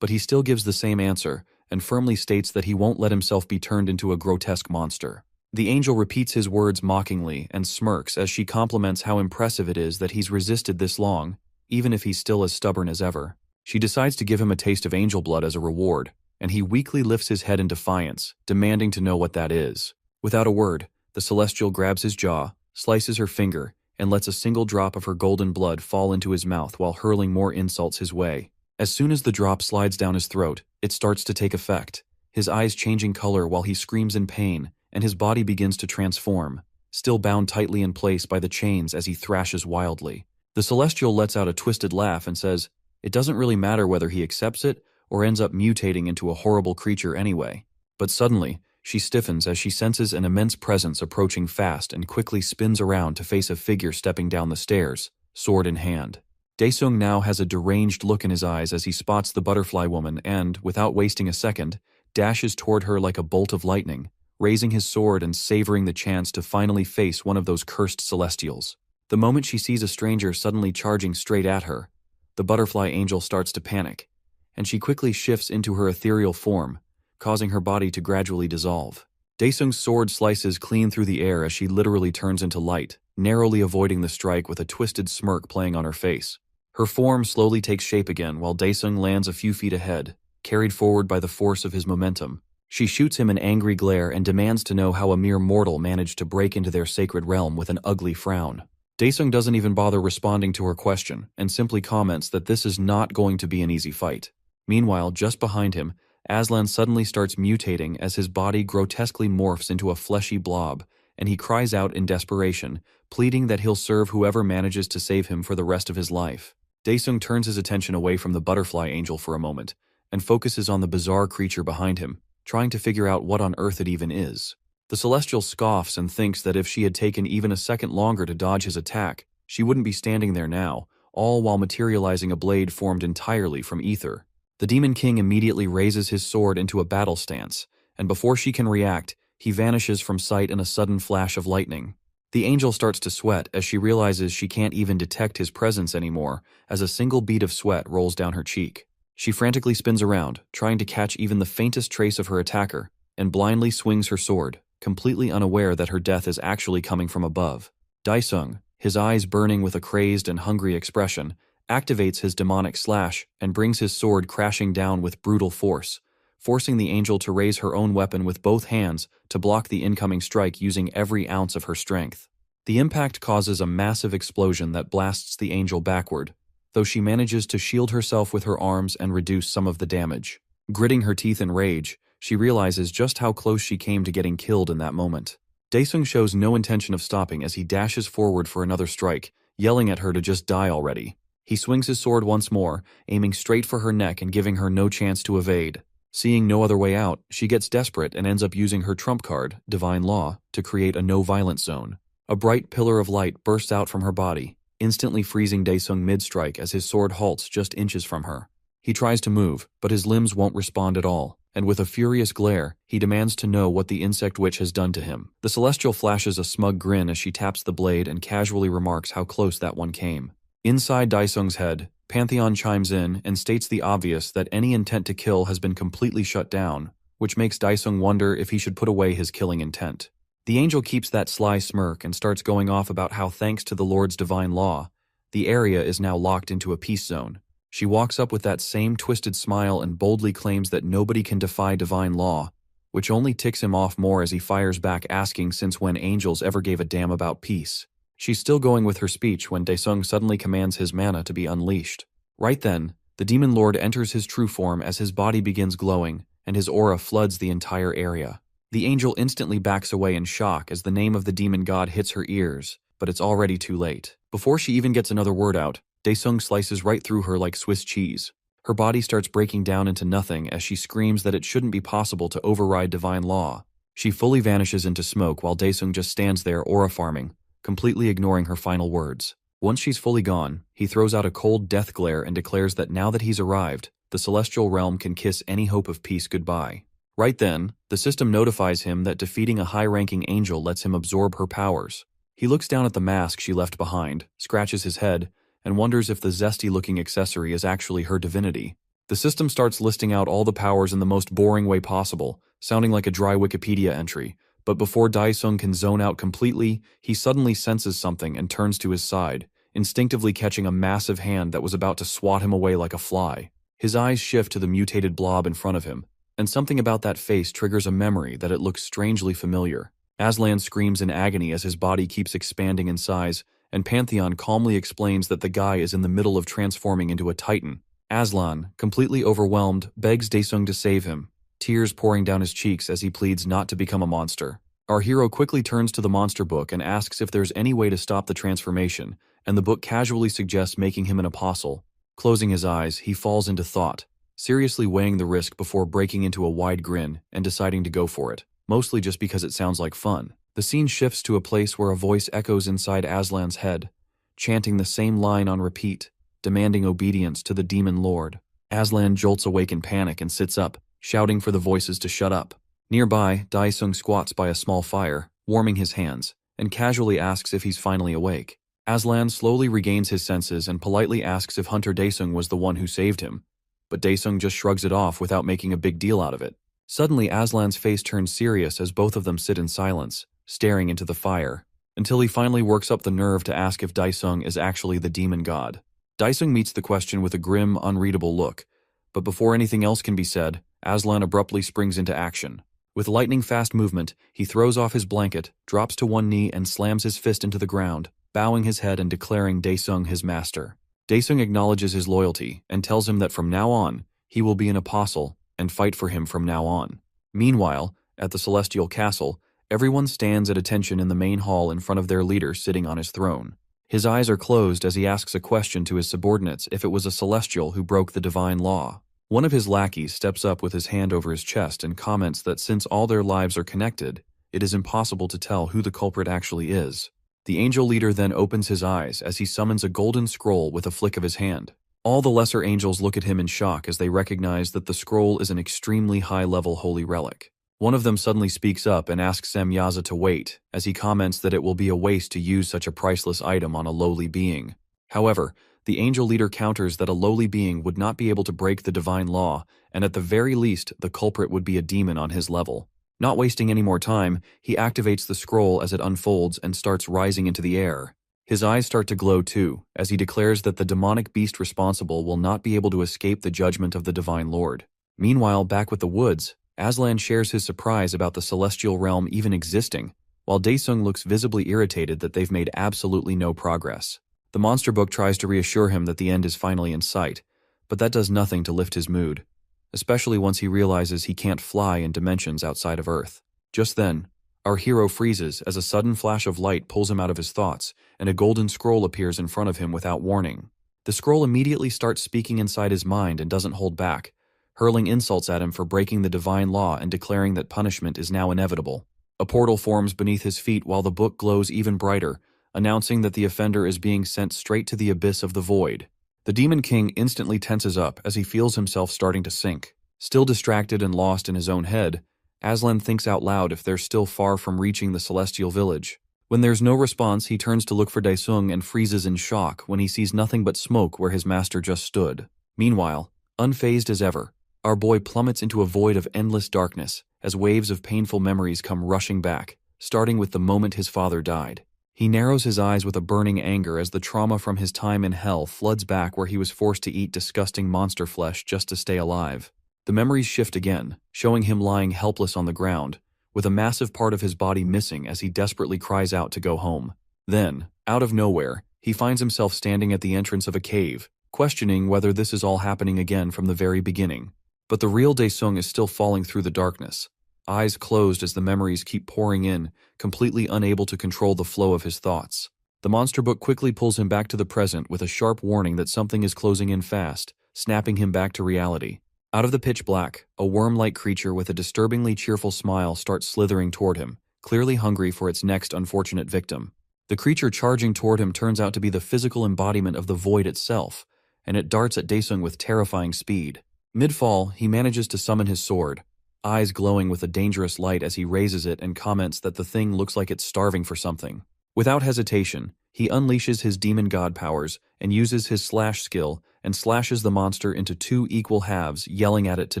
but he still gives the same answer and firmly states that he won't let himself be turned into a grotesque monster. The angel repeats his words mockingly and smirks as she compliments how impressive it is that he's resisted this long, even if he's still as stubborn as ever. She decides to give him a taste of angel blood as a reward, and he weakly lifts his head in defiance, demanding to know what that is. Without a word, the Celestial grabs his jaw, slices her finger, and lets a single drop of her golden blood fall into his mouth while hurling more insults his way. As soon as the drop slides down his throat, it starts to take effect, his eyes changing color while he screams in pain, and his body begins to transform, still bound tightly in place by the chains as he thrashes wildly. The Celestial lets out a twisted laugh and says, it doesn't really matter whether he accepts it or ends up mutating into a horrible creature anyway. But suddenly, she stiffens as she senses an immense presence approaching fast and quickly spins around to face a figure stepping down the stairs, sword in hand. Dae-sung now has a deranged look in his eyes as he spots the butterfly woman and, without wasting a second, dashes toward her like a bolt of lightning, raising his sword and savoring the chance to finally face one of those cursed Celestials. The moment she sees a stranger suddenly charging straight at her, the butterfly angel starts to panic, and she quickly shifts into her ethereal form, causing her body to gradually dissolve. Daesung's sword slices clean through the air as she literally turns into light, narrowly avoiding the strike with a twisted smirk playing on her face. Her form slowly takes shape again while Daesung lands a few feet ahead, carried forward by the force of his momentum. She shoots him an angry glare and demands to know how a mere mortal managed to break into their sacred realm with an ugly frown. Daesung doesn't even bother responding to her question and simply comments that this is not going to be an easy fight. Meanwhile, just behind him, Aslan suddenly starts mutating as his body grotesquely morphs into a fleshy blob, and he cries out in desperation, pleading that he'll serve whoever manages to save him for the rest of his life. Daesung turns his attention away from the butterfly angel for a moment, and focuses on the bizarre creature behind him, trying to figure out what on earth it even is. The Celestial scoffs and thinks that if she had taken even a second longer to dodge his attack, she wouldn't be standing there now, all while materializing a blade formed entirely from ether. The Demon King immediately raises his sword into a battle stance, and before she can react, he vanishes from sight in a sudden flash of lightning. The angel starts to sweat as she realizes she can't even detect his presence anymore, as a single bead of sweat rolls down her cheek. She frantically spins around, trying to catch even the faintest trace of her attacker, and blindly swings her sword, completely unaware that her death is actually coming from above. Daesung, his eyes burning with a crazed and hungry expression, activates his demonic slash and brings his sword crashing down with brutal force, forcing the angel to raise her own weapon with both hands to block the incoming strike using every ounce of her strength. The impact causes a massive explosion that blasts the angel backward, though she manages to shield herself with her arms and reduce some of the damage. Gritting her teeth in rage, she realizes just how close she came to getting killed in that moment. Daesung shows no intention of stopping as he dashes forward for another strike, yelling at her to just die already. He swings his sword once more, aiming straight for her neck and giving her no chance to evade. Seeing no other way out, she gets desperate and ends up using her trump card, Divine Law, to create a no-violence zone. A bright pillar of light bursts out from her body, instantly freezing Daesung mid-strike as his sword halts just inches from her. He tries to move, but his limbs won't respond at all, and with a furious glare, he demands to know what the insect witch has done to him. The Celestial flashes a smug grin as she taps the blade and casually remarks how close that one came. Inside Daesung's head, Pantheon chimes in and states the obvious that any intent to kill has been completely shut down, which makes Daesung wonder if he should put away his killing intent. The angel keeps that sly smirk and starts going off about how thanks to the Lord's divine law, the area is now locked into a peace zone. She walks up with that same twisted smile and boldly claims that nobody can defy divine law, which only ticks him off more as he fires back asking since when angels ever gave a damn about peace. She's still going with her speech when Daesung suddenly commands his mana to be unleashed. Right then, the Demon Lord enters his true form as his body begins glowing, and his aura floods the entire area. The angel instantly backs away in shock as the name of the demon god hits her ears, but it's already too late. Before she even gets another word out, Daesung slices right through her like Swiss cheese. Her body starts breaking down into nothing as she screams that it shouldn't be possible to override divine law. She fully vanishes into smoke while Daesung just stands there aura farming, completely ignoring her final words. Once she's fully gone, he throws out a cold death glare and declares that now that he's arrived, the celestial realm can kiss any hope of peace goodbye. Right then, the system notifies him that defeating a high-ranking angel lets him absorb her powers. He looks down at the mask she left behind, scratches his head, and wonders if the zesty-looking accessory is actually her divinity. The system starts listing out all the powers in the most boring way possible, sounding like a dry Wikipedia entry, but before Daesung can zone out completely, he suddenly senses something and turns to his side, instinctively catching a massive hand that was about to swat him away like a fly. His eyes shift to the mutated blob in front of him, and something about that face triggers a memory that it looks strangely familiar. Aslan screams in agony as his body keeps expanding in size, and Pantheon calmly explains that the guy is in the middle of transforming into a titan. Aslan, completely overwhelmed, begs Daesung to save him, tears pouring down his cheeks as he pleads not to become a monster. Our hero quickly turns to the monster book and asks if there's any way to stop the transformation, and the book casually suggests making him an apostle. Closing his eyes, he falls into thought, seriously weighing the risk before breaking into a wide grin and deciding to go for it, mostly just because it sounds like fun. The scene shifts to a place where a voice echoes inside Aslan's head, chanting the same line on repeat, demanding obedience to the Demon Lord. Aslan jolts awake in panic and sits up, shouting for the voices to shut up. Nearby, Daesung squats by a small fire, warming his hands, and casually asks if he's finally awake. Aslan slowly regains his senses and politely asks if Hunter Daesung was the one who saved him, but Daesung just shrugs it off without making a big deal out of it. Suddenly, Aslan's face turns serious as both of them sit in silence, staring into the fire, until he finally works up the nerve to ask if Daesung is actually the demon god. Daesung meets the question with a grim, unreadable look, but before anything else can be said, Aslan abruptly springs into action. With lightning-fast movement, he throws off his blanket, drops to one knee and slams his fist into the ground, bowing his head and declaring Daesung his master. Daesung acknowledges his loyalty and tells him that from now on, he will be an apostle and fight for him from now on. Meanwhile, at the Celestial Castle, everyone stands at attention in the main hall in front of their leader sitting on his throne. His eyes are closed as he asks a question to his subordinates if it was a celestial who broke the divine law. One of his lackeys steps up with his hand over his chest and comments that since all their lives are connected, it is impossible to tell who the culprit actually is. The angel leader then opens his eyes as he summons a golden scroll with a flick of his hand. All the lesser angels look at him in shock as they recognize that the scroll is an extremely high-level holy relic. One of them suddenly speaks up and asks Semyaza to wait, as he comments that it will be a waste to use such a priceless item on a lowly being. However, the angel leader counters that a lowly being would not be able to break the divine law, and at the very least, the culprit would be a demon on his level. Not wasting any more time, he activates the scroll as it unfolds and starts rising into the air. His eyes start to glow too, as he declares that the demonic beast responsible will not be able to escape the judgment of the Divine Lord. Meanwhile, back with the woods, Aslan shares his surprise about the celestial realm even existing, while Daesung looks visibly irritated that they've made absolutely no progress. The monster book tries to reassure him that the end is finally in sight, but that does nothing to lift his mood, especially once he realizes he can't fly in dimensions outside of Earth. Just then, our hero freezes as a sudden flash of light pulls him out of his thoughts, and a golden scroll appears in front of him without warning. The scroll immediately starts speaking inside his mind and doesn't hold back, hurling insults at him for breaking the divine law and declaring that punishment is now inevitable. A portal forms beneath his feet while the book glows even brighter, announcing that the offender is being sent straight to the abyss of the void. The Demon King instantly tenses up as he feels himself starting to sink. Still distracted and lost in his own head, Aslan thinks out loud if they're still far from reaching the celestial village. When there's no response, he turns to look for Daesung and freezes in shock when he sees nothing but smoke where his master just stood. Meanwhile, unfazed as ever, our boy plummets into a void of endless darkness as waves of painful memories come rushing back, starting with the moment his father died. He narrows his eyes with a burning anger as the trauma from his time in hell floods back where he was forced to eat disgusting monster flesh just to stay alive. The memories shift again, showing him lying helpless on the ground, with a massive part of his body missing as he desperately cries out to go home. Then, out of nowhere, he finds himself standing at the entrance of a cave, questioning whether this is all happening again from the very beginning. But the real Daesung is still falling through the darkness, eyes closed as the memories keep pouring in, completely unable to control the flow of his thoughts. The monster book quickly pulls him back to the present with a sharp warning that something is closing in fast, snapping him back to reality. Out of the pitch black, a worm-like creature with a disturbingly cheerful smile starts slithering toward him, clearly hungry for its next unfortunate victim. The creature charging toward him turns out to be the physical embodiment of the void itself, and it darts at Daesung with terrifying speed. Mid-fall, he manages to summon his sword, eyes glowing with a dangerous light as he raises it and comments that the thing looks like it's starving for something. Without hesitation, he unleashes his demon god powers and uses his slash skill and slashes the monster into two equal halves, yelling at it to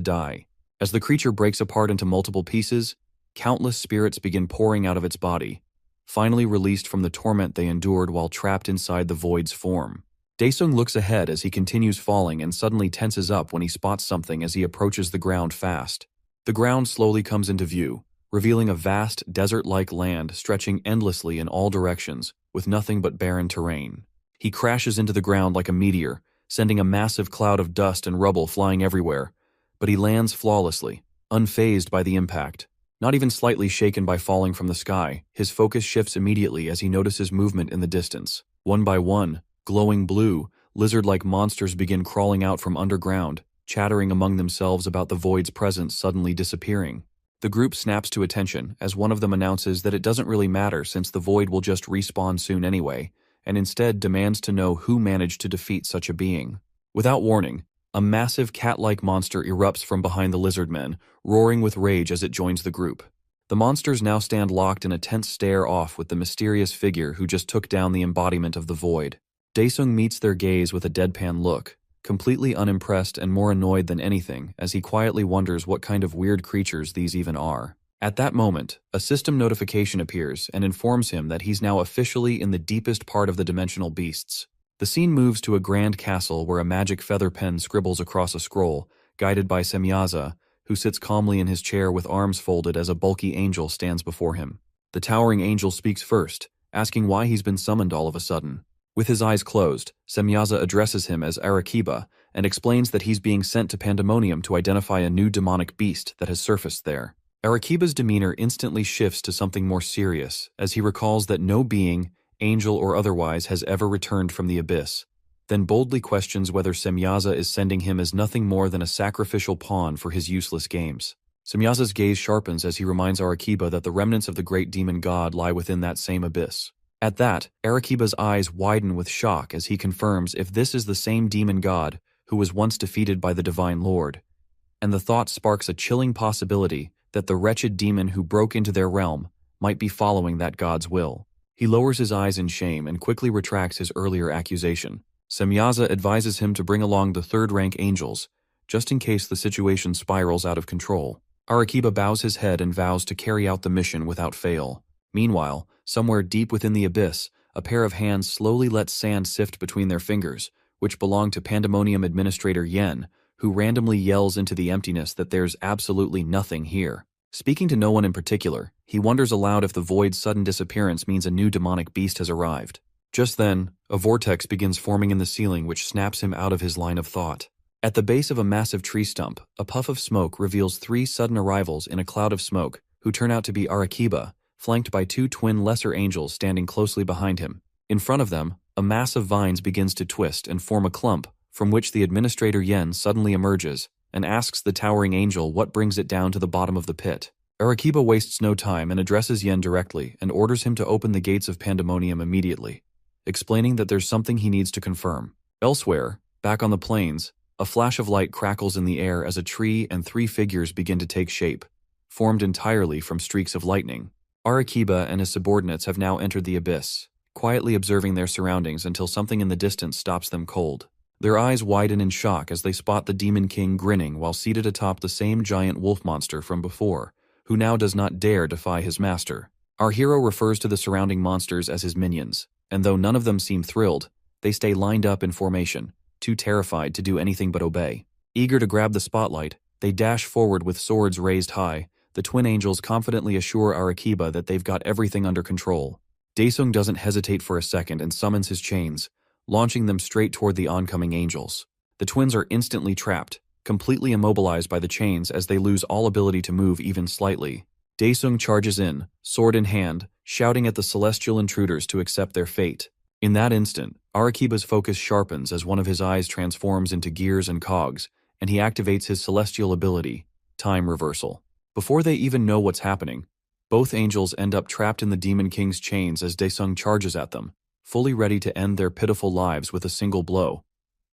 die. As the creature breaks apart into multiple pieces, countless spirits begin pouring out of its body, finally released from the torment they endured while trapped inside the void's form. Daesung looks ahead as he continues falling and suddenly tenses up when he spots something as he approaches the ground fast. The ground slowly comes into view, revealing a vast, desert-like land stretching endlessly in all directions, with nothing but barren terrain. He crashes into the ground like a meteor, sending a massive cloud of dust and rubble flying everywhere, but he lands flawlessly, unfazed by the impact. Not even slightly shaken by falling from the sky, his focus shifts immediately as he notices movement in the distance. One by one, glowing blue, lizard-like monsters begin crawling out from underground, chattering among themselves about the void's presence suddenly disappearing. The group snaps to attention as one of them announces that it doesn't really matter since the void will just respawn soon anyway, and instead demands to know who managed to defeat such a being. Without warning, a massive cat-like monster erupts from behind the lizard men, roaring with rage as it joins the group. The monsters now stand locked in a tense stare-off with the mysterious figure who just took down the embodiment of the void. Daesung meets their gaze with a deadpan look, completely unimpressed and more annoyed than anything as he quietly wonders what kind of weird creatures these even are. At that moment, a system notification appears and informs him that he's now officially in the deepest part of the dimensional beasts. The scene moves to a grand castle where a magic feather pen scribbles across a scroll, guided by Semyaza, who sits calmly in his chair with arms folded as a bulky angel stands before him. The towering angel speaks first, asking why he's been summoned all of a sudden. With his eyes closed, Semyaza addresses him as Arequiba and explains that he's being sent to Pandemonium to identify a new demonic beast that has surfaced there. Arequiba's demeanor instantly shifts to something more serious as he recalls that no being, angel or otherwise, has ever returned from the abyss, then boldly questions whether Semyaza is sending him as nothing more than a sacrificial pawn for his useless games. Semyaza's gaze sharpens as he reminds Arequiba that the remnants of the great demon god lie within that same abyss. At that, Arequiba's eyes widen with shock as he confirms if this is the same demon god who was once defeated by the Divine Lord, and the thought sparks a chilling possibility that the wretched demon who broke into their realm might be following that god's will. He lowers his eyes in shame and quickly retracts his earlier accusation. Semyaza advises him to bring along the third-rank angels, just in case the situation spirals out of control. Arequiba bows his head and vows to carry out the mission without fail. Meanwhile, somewhere deep within the abyss, a pair of hands slowly let sand sift between their fingers, which belong to Pandemonium Administrator Yen, who randomly yells into the emptiness that there's absolutely nothing here. Speaking to no one in particular, he wonders aloud if the void's sudden disappearance means a new demonic beast has arrived. Just then, a vortex begins forming in the ceiling which snaps him out of his line of thought. At the base of a massive tree stump, a puff of smoke reveals 3 sudden arrivals in a cloud of smoke, who turn out to be Arequiba, flanked by 2 twin lesser angels standing closely behind him. In front of them, a mass of vines begins to twist and form a clump, from which the Administrator Yen suddenly emerges and asks the towering angel what brings it down to the bottom of the pit. Arequiba wastes no time and addresses Yen directly and orders him to open the gates of Pandemonium immediately, explaining that there's something he needs to confirm. Elsewhere, back on the plains, a flash of light crackles in the air as a tree and 3 figures begin to take shape, formed entirely from streaks of lightning. Arequiba and his subordinates have now entered the abyss, quietly observing their surroundings until something in the distance stops them cold. Their eyes widen in shock as they spot the Demon King grinning while seated atop the same giant wolf monster from before, who now does not dare defy his master. Our hero refers to the surrounding monsters as his minions, and though none of them seem thrilled, they stay lined up in formation, too terrified to do anything but obey. Eager to grab the spotlight, they dash forward with swords raised high. The twin angels confidently assure Arequiba that they've got everything under control. Daesung doesn't hesitate for a second and summons his chains, launching them straight toward the oncoming angels. The twins are instantly trapped, completely immobilized by the chains as they lose all ability to move even slightly. Daesung charges in, sword in hand, shouting at the celestial intruders to accept their fate. In that instant, Arequiba's focus sharpens as one of his eyes transforms into gears and cogs, and he activates his celestial ability, Time Reversal. Before they even know what's happening, both angels end up trapped in the Demon King's chains as Daesung charges at them, fully ready to end their pitiful lives with a single blow.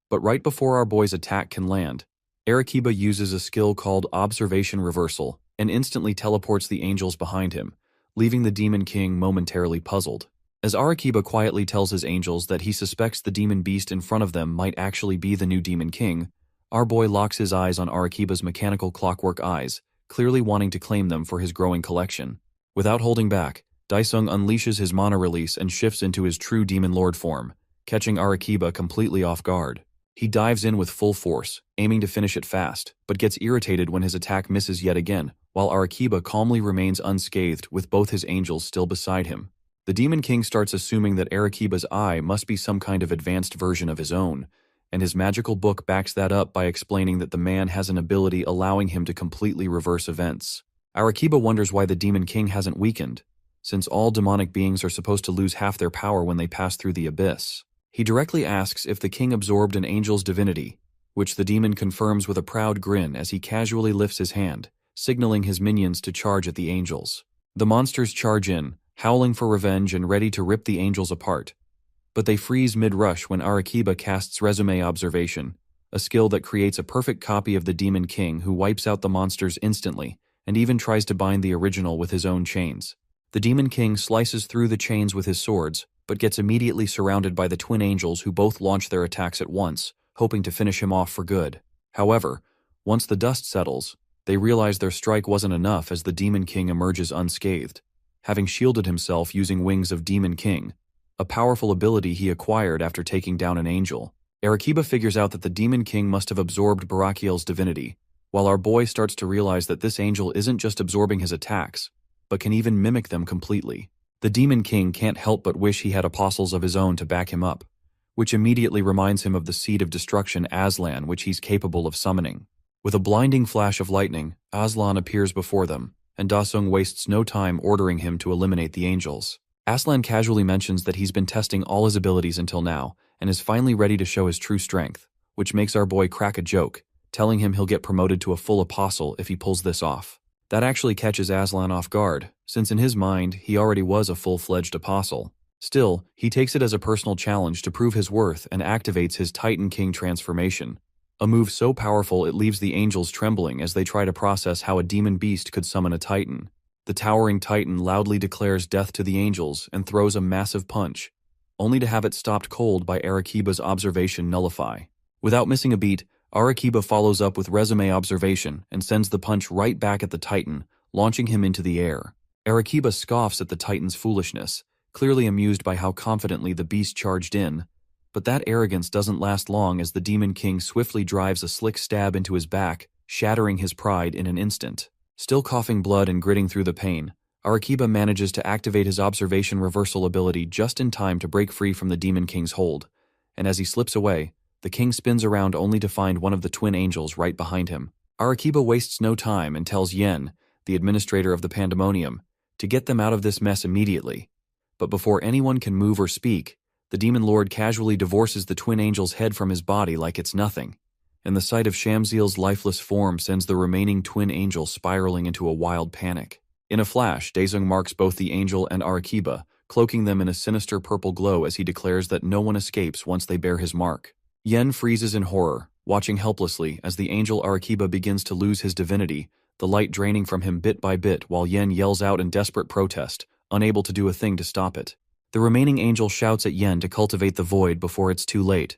But right before our boy's attack can land, Arequiba uses a skill called Observation Reversal and instantly teleports the angels behind him, leaving the Demon King momentarily puzzled. As Arequiba quietly tells his angels that he suspects the demon beast in front of them might actually be the new Demon King, our boy locks his eyes on Arequiba's mechanical clockwork eyes, clearly wanting to claim them for his growing collection. Without holding back, Daesung unleashes his mana release and shifts into his true Demon Lord form, catching Arequiba completely off guard. He dives in with full force, aiming to finish it fast, but gets irritated when his attack misses yet again, while Arequiba calmly remains unscathed with both his angels still beside him. The Demon King starts assuming that Arequiba's eye must be some kind of advanced version of his own, and his magical book backs that up by explaining that the man has an ability allowing him to completely reverse events. Arequiba wonders why the Demon King hasn't weakened, since all demonic beings are supposed to lose half their power when they pass through the abyss. He directly asks if the king absorbed an angel's divinity, which the demon confirms with a proud grin as he casually lifts his hand, signaling his minions to charge at the angels. The monsters charge in, howling for revenge and ready to rip the angels apart, but they freeze mid-rush when Arequiba casts Resume Observation, a skill that creates a perfect copy of the Demon King who wipes out the monsters instantly and even tries to bind the original with his own chains. The Demon King slices through the chains with his swords, but gets immediately surrounded by the twin angels who both launch their attacks at once, hoping to finish him off for good. However, once the dust settles, they realize their strike wasn't enough as the Demon King emerges unscathed, having shielded himself using wings of Demon King, a powerful ability he acquired after taking down an angel. Arequiba figures out that the Demon King must have absorbed Barakiel's divinity, while our boy starts to realize that this angel isn't just absorbing his attacks, but can even mimic them completely. The Demon King can't help but wish he had apostles of his own to back him up, which immediately reminds him of the Seed of Destruction Aslan which he's capable of summoning. With a blinding flash of lightning, Aslan appears before them, and Dasung wastes no time ordering him to eliminate the angels. Aslan casually mentions that he's been testing all his abilities until now, and is finally ready to show his true strength, which makes our boy crack a joke, telling him he'll get promoted to a full apostle if he pulls this off. That actually catches Aslan off guard, since in his mind, he already was a full-fledged apostle. Still, he takes it as a personal challenge to prove his worth and activates his Titan King transformation, a move so powerful it leaves the angels trembling as they try to process how a demon beast could summon a Titan. The towering Titan loudly declares death to the angels and throws a massive punch, only to have it stopped cold by Arequiba's observation nullify. Without missing a beat, Arequiba follows up with resume observation and sends the punch right back at the Titan, launching him into the air. Arequiba scoffs at the Titan's foolishness, clearly amused by how confidently the beast charged in, but that arrogance doesn't last long as the Demon King swiftly drives a slick stab into his back, shattering his pride in an instant. Still coughing blood and gritting through the pain, Arequiba manages to activate his observation reversal ability just in time to break free from the Demon King's hold, and as he slips away, the king spins around only to find one of the twin angels right behind him. Arequiba wastes no time and tells Yen, the administrator of the pandemonium, to get them out of this mess immediately. But before anyone can move or speak, the demon lord casually divorces the twin angel's head from his body like it's nothing, and the sight of Shamziel's lifeless form sends the remaining twin angel spiraling into a wild panic. In a flash, Daesung marks both the angel and Arequiba, cloaking them in a sinister purple glow as he declares that no one escapes once they bear his mark. Yen freezes in horror, watching helplessly as the angel Arequiba begins to lose his divinity, the light draining from him bit by bit while Yen yells out in desperate protest, unable to do a thing to stop it. The remaining angel shouts at Yen to cultivate the void before it's too late,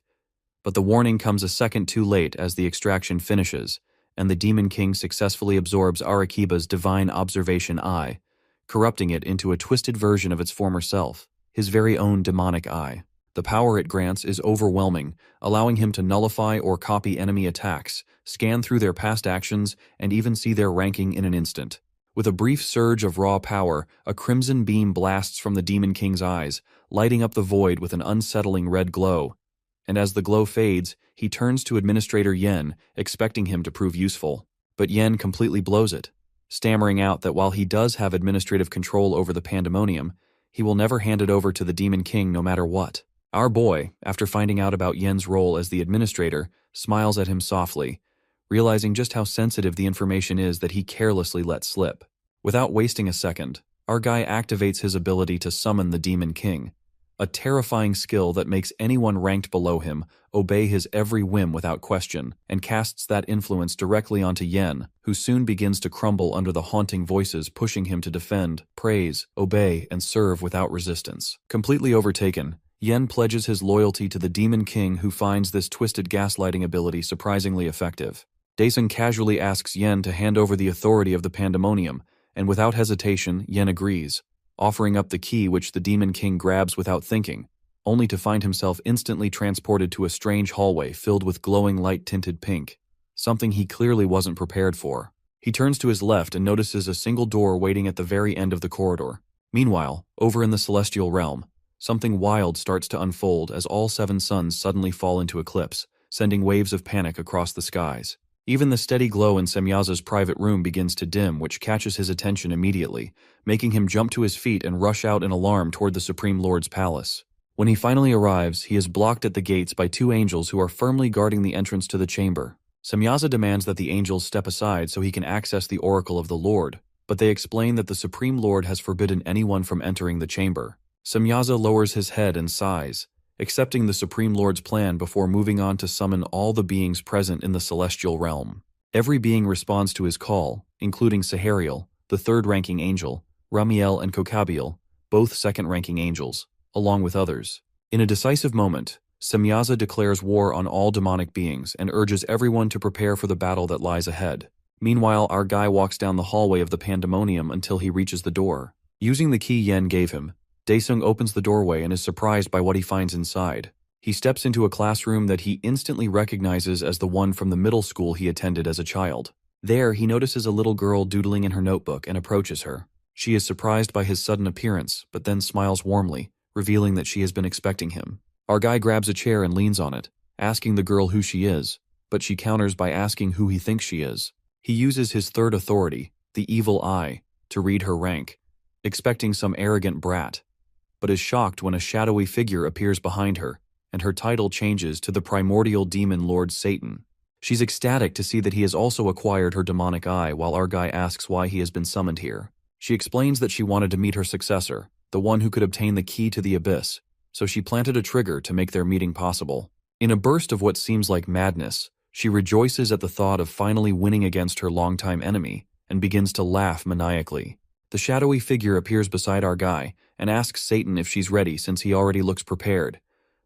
but the warning comes a second too late as the extraction finishes, and the Demon King successfully absorbs Arequiba's divine observation eye, corrupting it into a twisted version of its former self, his very own demonic eye. The power it grants is overwhelming, allowing him to nullify or copy enemy attacks, scan through their past actions, and even see their ranking in an instant. With a brief surge of raw power, a crimson beam blasts from the Demon King's eyes, lighting up the void with an unsettling red glow. And as the glow fades, he turns to Administrator Yen, expecting him to prove useful. But Yen completely blows it, stammering out that while he does have administrative control over the pandemonium, he will never hand it over to the Demon King no matter what. Our boy, after finding out about Yen's role as the administrator, smiles at him softly, realizing just how sensitive the information is that he carelessly let slip. Without wasting a second, our guy activates his ability to summon the Demon King, a terrifying skill that makes anyone ranked below him obey his every whim without question, and casts that influence directly onto Yen, who soon begins to crumble under the haunting voices pushing him to defend, praise, obey, and serve without resistance. Completely overtaken, Yen pledges his loyalty to the Demon King, who finds this twisted gaslighting ability surprisingly effective. Daesung casually asks Yen to hand over the authority of the pandemonium, and without hesitation, Yen agrees, offering up the key which the Demon King grabs without thinking, only to find himself instantly transported to a strange hallway filled with glowing light-tinted pink, something he clearly wasn't prepared for. He turns to his left and notices a single door waiting at the very end of the corridor. Meanwhile, over in the celestial realm, something wild starts to unfold as all 7 suns suddenly fall into eclipse, sending waves of panic across the skies. Even the steady glow in Semyaza's private room begins to dim, which catches his attention immediately, making him jump to his feet and rush out in alarm toward the Supreme Lord's palace. When he finally arrives, he is blocked at the gates by 2 angels who are firmly guarding the entrance to the chamber. Semyaza demands that the angels step aside so he can access the oracle of the Lord, but they explain that the Supreme Lord has forbidden anyone from entering the chamber. Semyaza lowers his head and sighs, accepting the Supreme Lord's plan before moving on to summon all the beings present in the celestial realm. Every being responds to his call, including Sahariel, the 3rd-ranking angel, Ramiel and Kokabiel, both 2nd-ranking angels, along with others. In a decisive moment, Semyaza declares war on all demonic beings and urges everyone to prepare for the battle that lies ahead. Meanwhile, our guy walks down the hallway of the pandemonium until he reaches the door. Using the key Yen gave him, Daesung opens the doorway and is surprised by what he finds inside. He steps into a classroom that he instantly recognizes as the one from the middle school he attended as a child. There, he notices a little girl doodling in her notebook and approaches her. She is surprised by his sudden appearance, but then smiles warmly, revealing that she has been expecting him. Our guy grabs a chair and leans on it, asking the girl who she is, but she counters by asking who he thinks she is. He uses his third authority, the evil eye, to read her rank, expecting some arrogant brat, but is shocked when a shadowy figure appears behind her, and her title changes to the primordial demon lord Satan. She's ecstatic to see that he has also acquired her demonic eye while our guy asks why he has been summoned here. She explains that she wanted to meet her successor, the one who could obtain the key to the abyss, so she planted a trigger to make their meeting possible. In a burst of what seems like madness, she rejoices at the thought of finally winning against her longtime enemy and begins to laugh maniacally. The shadowy figure appears beside our guy and asks Satan if she's ready since he already looks prepared,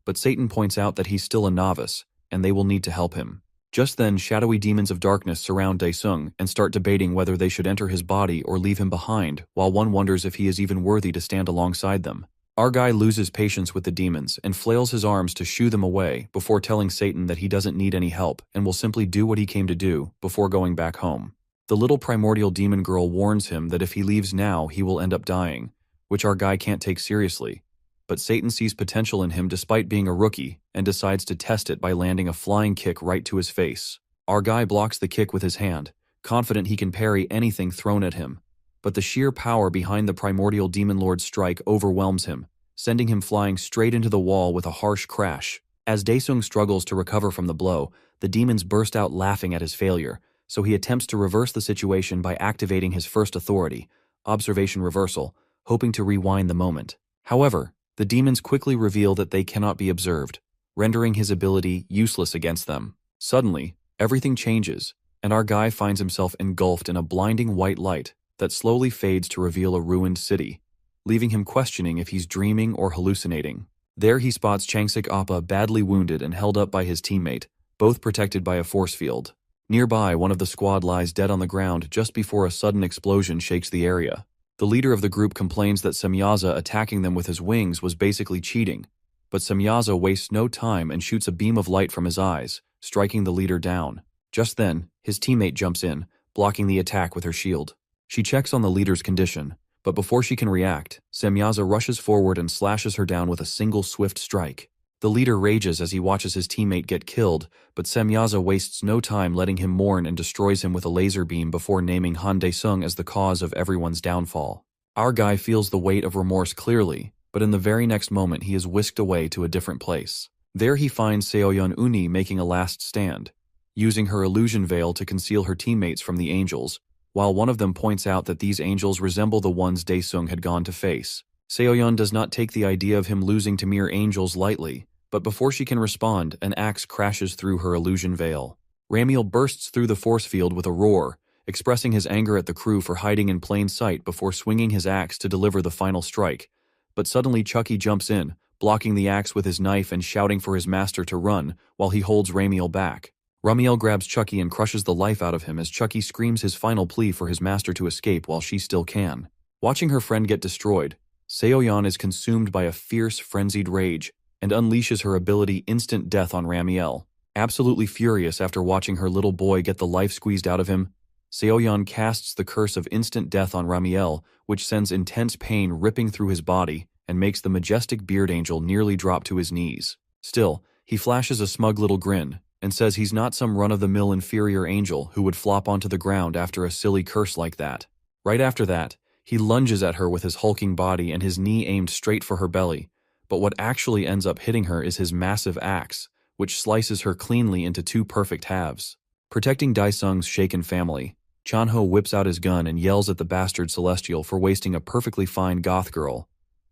but Satan points out that he's still a novice and they will need to help him. Just then, shadowy demons of darkness surround Daesung and start debating whether they should enter his body or leave him behind, while one wonders if he is even worthy to stand alongside them. Our guy loses patience with the demons and flails his arms to shoo them away before telling Satan that he doesn't need any help and will simply do what he came to do before going back home. The little primordial demon girl warns him that if he leaves now, he will end up dying, which our guy can't take seriously. But Satan sees potential in him despite being a rookie and decides to test it by landing a flying kick right to his face. Our guy blocks the kick with his hand, confident he can parry anything thrown at him. But the sheer power behind the primordial demon lord's strike overwhelms him, sending him flying straight into the wall with a harsh crash. As Daesung struggles to recover from the blow, the demons burst out laughing at his failure, so he attempts to reverse the situation by activating his first authority, observation reversal, hoping to rewind the moment. However, the demons quickly reveal that they cannot be observed, rendering his ability useless against them. Suddenly, everything changes, and our guy finds himself engulfed in a blinding white light that slowly fades to reveal a ruined city, leaving him questioning if he's dreaming or hallucinating. There he spots Changsik Appa badly wounded and held up by his teammate, both protected by a force field. Nearby, one of the squad lies dead on the ground just before a sudden explosion shakes the area. The leader of the group complains that Semyaza attacking them with his wings was basically cheating, but Semyaza wastes no time and shoots a beam of light from his eyes, striking the leader down. Just then, his teammate jumps in, blocking the attack with her shield. She checks on the leader's condition, but before she can react, Semyaza rushes forward and slashes her down with a single swift strike. The leader rages as he watches his teammate get killed, but Semyaza wastes no time letting him mourn and destroys him with a laser beam before naming Han Daesung as the cause of everyone's downfall. Our guy feels the weight of remorse clearly, but in the very next moment he is whisked away to a different place. There he finds Seoyeon Uni making a last stand, using her illusion veil to conceal her teammates from the angels, while one of them points out that these angels resemble the ones Daesung had gone to face. Seoyeon does not take the idea of him losing to mere angels lightly, but before she can respond, an axe crashes through her illusion veil. Ramiel bursts through the force field with a roar, expressing his anger at the crew for hiding in plain sight before swinging his axe to deliver the final strike. But suddenly Chucky jumps in, blocking the axe with his knife and shouting for his master to run while he holds Ramiel back. Ramiel grabs Chucky and crushes the life out of him as Chucky screams his final plea for his master to escape while she still can. Watching her friend get destroyed, Seoyeon is consumed by a fierce, frenzied rage and unleashes her ability Instant Death on Ramiel. Absolutely furious after watching her little boy get the life squeezed out of him, Seoyeon casts the curse of Instant Death on Ramiel, which sends intense pain ripping through his body and makes the majestic beard angel nearly drop to his knees. Still, he flashes a smug little grin and says he's not some run-of-the-mill inferior angel who would flop onto the ground after a silly curse like that. Right after that, he lunges at her with his hulking body and his knee aimed straight for her belly, but what actually ends up hitting her is his massive axe, which slices her cleanly into two perfect halves. Protecting Daesung's shaken family, Chanho whips out his gun and yells at the bastard Celestial for wasting a perfectly fine goth girl,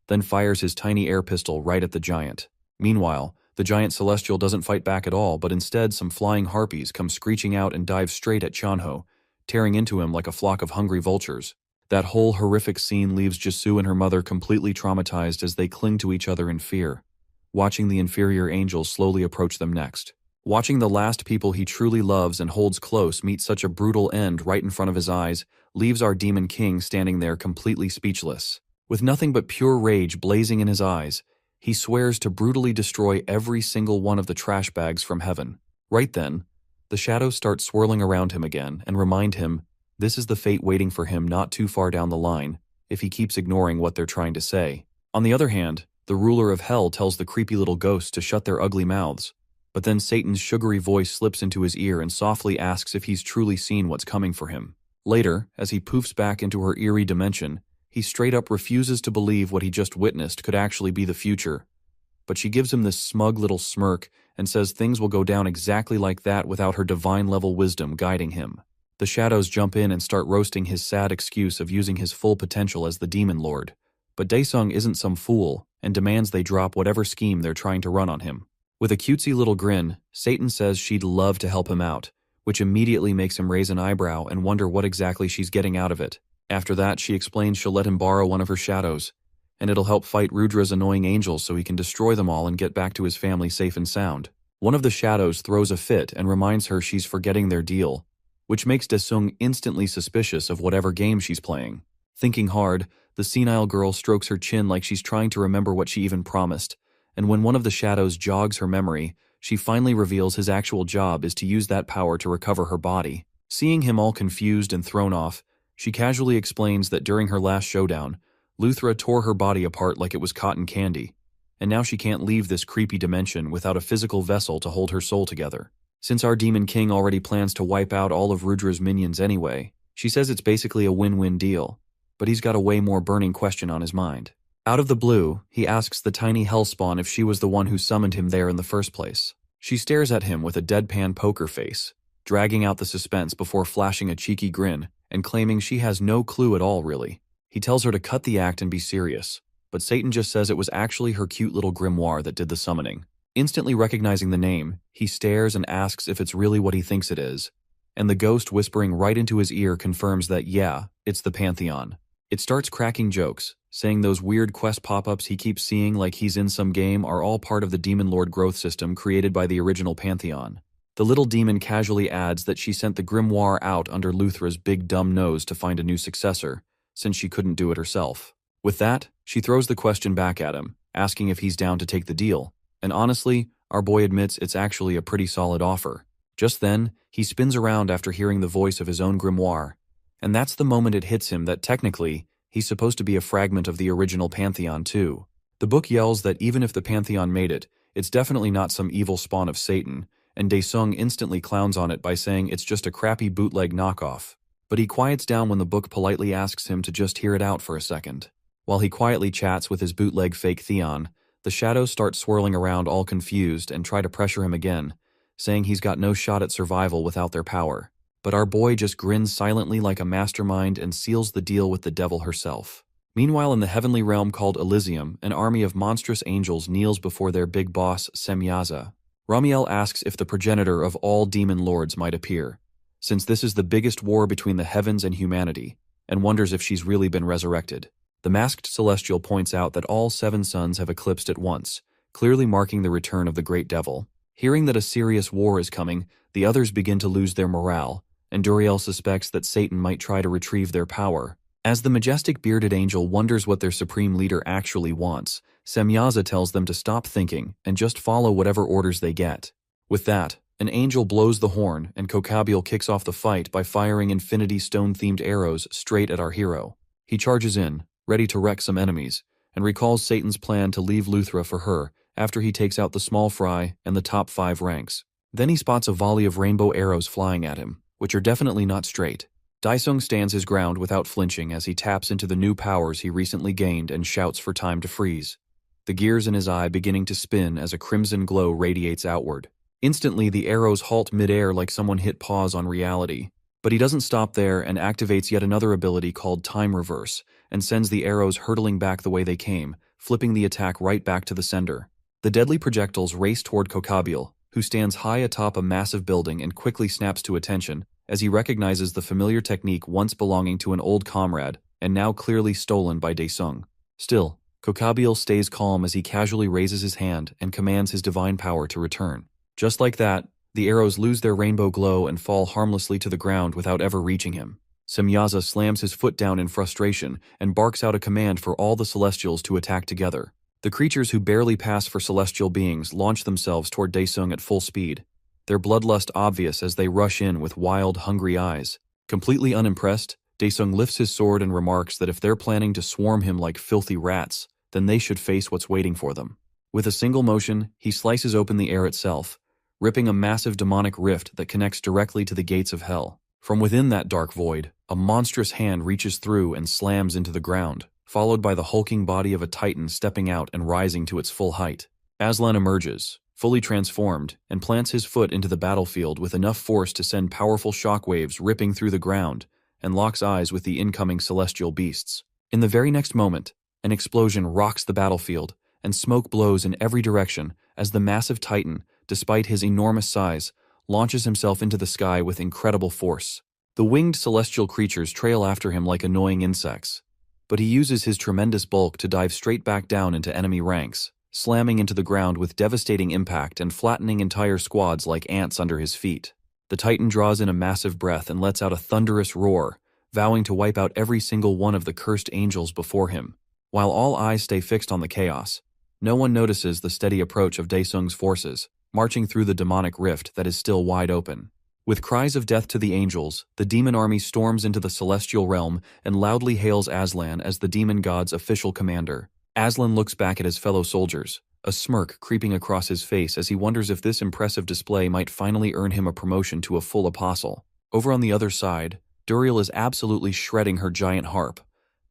then fires his tiny air pistol right at the giant. Meanwhile, the giant Celestial doesn't fight back at all, but instead some flying harpies come screeching out and dive straight at Chanho, tearing into him like a flock of hungry vultures. That whole horrific scene leaves Jisoo and her mother completely traumatized as they cling to each other in fear. watching the inferior angels slowly approach them next. Watching the last people he truly loves and holds close meet such a brutal end right in front of his eyes leaves our demon king standing there completely speechless. With nothing but pure rage blazing in his eyes, he swears to brutally destroy every single one of the trash bags from heaven. Right then, the shadows start swirling around him again and remind him this is the fate waiting for him not too far down the line if he keeps ignoring what they're trying to say. On the other hand, the ruler of hell tells the creepy little ghosts to shut their ugly mouths, but then Satan's sugary voice slips into his ear and softly asks if he's truly seen what's coming for him. Later, as he poofs back into her eerie dimension, he straight up refuses to believe what he just witnessed could actually be the future. But she gives him this smug little smirk and says things will go down exactly like that without her divine-level wisdom guiding him. The shadows jump in and start roasting his sad excuse of using his full potential as the demon lord. But Daesung isn't some fool and demands they drop whatever scheme they're trying to run on him. With a cutesy little grin, Satan says she'd love to help him out, which immediately makes him raise an eyebrow and wonder what exactly she's getting out of it. After that, she explains she'll let him borrow one of her shadows, and it'll help fight Rudra's annoying angels so he can destroy them all and get back to his family safe and sound. One of the shadows throws a fit and reminds her she's forgetting their deal, which makes Daesung instantly suspicious of whatever game she's playing. Thinking hard, the senile girl strokes her chin like she's trying to remember what she even promised, and when one of the shadows jogs her memory, she finally reveals his actual job is to use that power to recover her body. Seeing him all confused and thrown off, she casually explains that during her last showdown, Luthra tore her body apart like it was cotton candy, and now she can't leave this creepy dimension without a physical vessel to hold her soul together. Since our demon king already plans to wipe out all of Rudra's minions anyway, she says it's basically a win-win deal, but he's got a way more burning question on his mind. Out of the blue, he asks the tiny hellspawn if she was the one who summoned him there in the first place. She stares at him with a deadpan poker face, dragging out the suspense before flashing a cheeky grin and claiming she has no clue at all really. He tells her to cut the act and be serious, but Satan just says it was actually her cute little grimoire that did the summoning. Instantly recognizing the name, he stares and asks if it's really what he thinks it is, and the ghost whispering right into his ear confirms that yeah, it's the Pantheon. It starts cracking jokes, saying those weird quest pop-ups he keeps seeing like he's in some game are all part of the Demon Lord growth system created by the original Pantheon. The little demon casually adds that she sent the grimoire out under Luthra's big dumb nose to find a new successor, since she couldn't do it herself. With that, she throws the question back at him, asking if he's down to take the deal, and honestly, our boy admits it's actually a pretty solid offer. Just then, he spins around after hearing the voice of his own grimoire, and that's the moment it hits him that technically, he's supposed to be a fragment of the original Pantheon too. The book yells that even if the Pantheon made it, it's definitely not some evil spawn of Satan, and Daesung instantly clowns on it by saying it's just a crappy bootleg knockoff. But he quiets down when the book politely asks him to just hear it out for a second. While he quietly chats with his bootleg fake Theon, the shadows start swirling around all confused and try to pressure him again, saying he's got no shot at survival without their power. But our boy just grins silently like a mastermind and seals the deal with the devil herself. Meanwhile, in the heavenly realm called Elysium, an army of monstrous angels kneels before their big boss, Semyaza. Ramiel asks if the progenitor of all demon lords might appear, since this is the biggest war between the heavens and humanity, and wonders if she's really been resurrected. The masked celestial points out that all 7 suns have eclipsed at once, clearly marking the return of the great devil. Hearing that a serious war is coming, the others begin to lose their morale, and Duriel suspects that Satan might try to retrieve their power. As the majestic bearded angel wonders what their supreme leader actually wants, Semyaza tells them to stop thinking and just follow whatever orders they get. With that, an angel blows the horn and Kokabiel kicks off the fight by firing infinity stone-themed arrows straight at our hero. He charges in, ready to wreck some enemies, and recalls Satan's plan to leave Luthra for her after he takes out the small fry and the top 5 ranks. Then he spots a volley of rainbow arrows flying at him, which are definitely not straight. Daesung stands his ground without flinching as he taps into the new powers he recently gained and shouts for time to freeze, the gears in his eye beginning to spin as a crimson glow radiates outward. Instantly, the arrows halt midair like someone hit pause on reality. But he doesn't stop there and activates yet another ability called Time Reverse and sends the arrows hurtling back the way they came, flipping the attack right back to the sender. The deadly projectiles race toward Kokabiel, who stands high atop a massive building and quickly snaps to attention as he recognizes the familiar technique once belonging to an old comrade and now clearly stolen by Daesung. Still, Kokabiel stays calm as he casually raises his hand and commands his divine power to return. Just like that, the arrows lose their rainbow glow and fall harmlessly to the ground without ever reaching him. Semyaza slams his foot down in frustration and barks out a command for all the Celestials to attack together. The creatures who barely pass for celestial beings launch themselves toward Daesung at full speed, their bloodlust obvious as they rush in with wild, hungry eyes. Completely unimpressed, Daesung lifts his sword and remarks that if they're planning to swarm him like filthy rats, then they should face what's waiting for them. With a single motion, he slices open the air itself, ripping a massive demonic rift that connects directly to the gates of hell. From within that dark void, a monstrous hand reaches through and slams into the ground, followed by the hulking body of a titan stepping out and rising to its full height. Aslan emerges, fully transformed, and plants his foot into the battlefield with enough force to send powerful shockwaves ripping through the ground, and locks eyes with the incoming celestial beasts. In the very next moment, an explosion rocks the battlefield, and smoke blows in every direction as the massive titan, despite his enormous size, launches himself into the sky with incredible force. The winged celestial creatures trail after him like annoying insects, but he uses his tremendous bulk to dive straight back down into enemy ranks, slamming into the ground with devastating impact and flattening entire squads like ants under his feet. The titan draws in a massive breath and lets out a thunderous roar, vowing to wipe out every single one of the cursed angels before him. While all eyes stay fixed on the chaos, no one notices the steady approach of Daesung's forces, marching through the demonic rift that is still wide open. With cries of death to the angels, the demon army storms into the celestial realm and loudly hails Aslan as the demon god's official commander. Aslan looks back at his fellow soldiers, a smirk creeping across his face as he wonders if this impressive display might finally earn him a promotion to a full apostle. Over on the other side, Duriel is absolutely shredding her giant harp,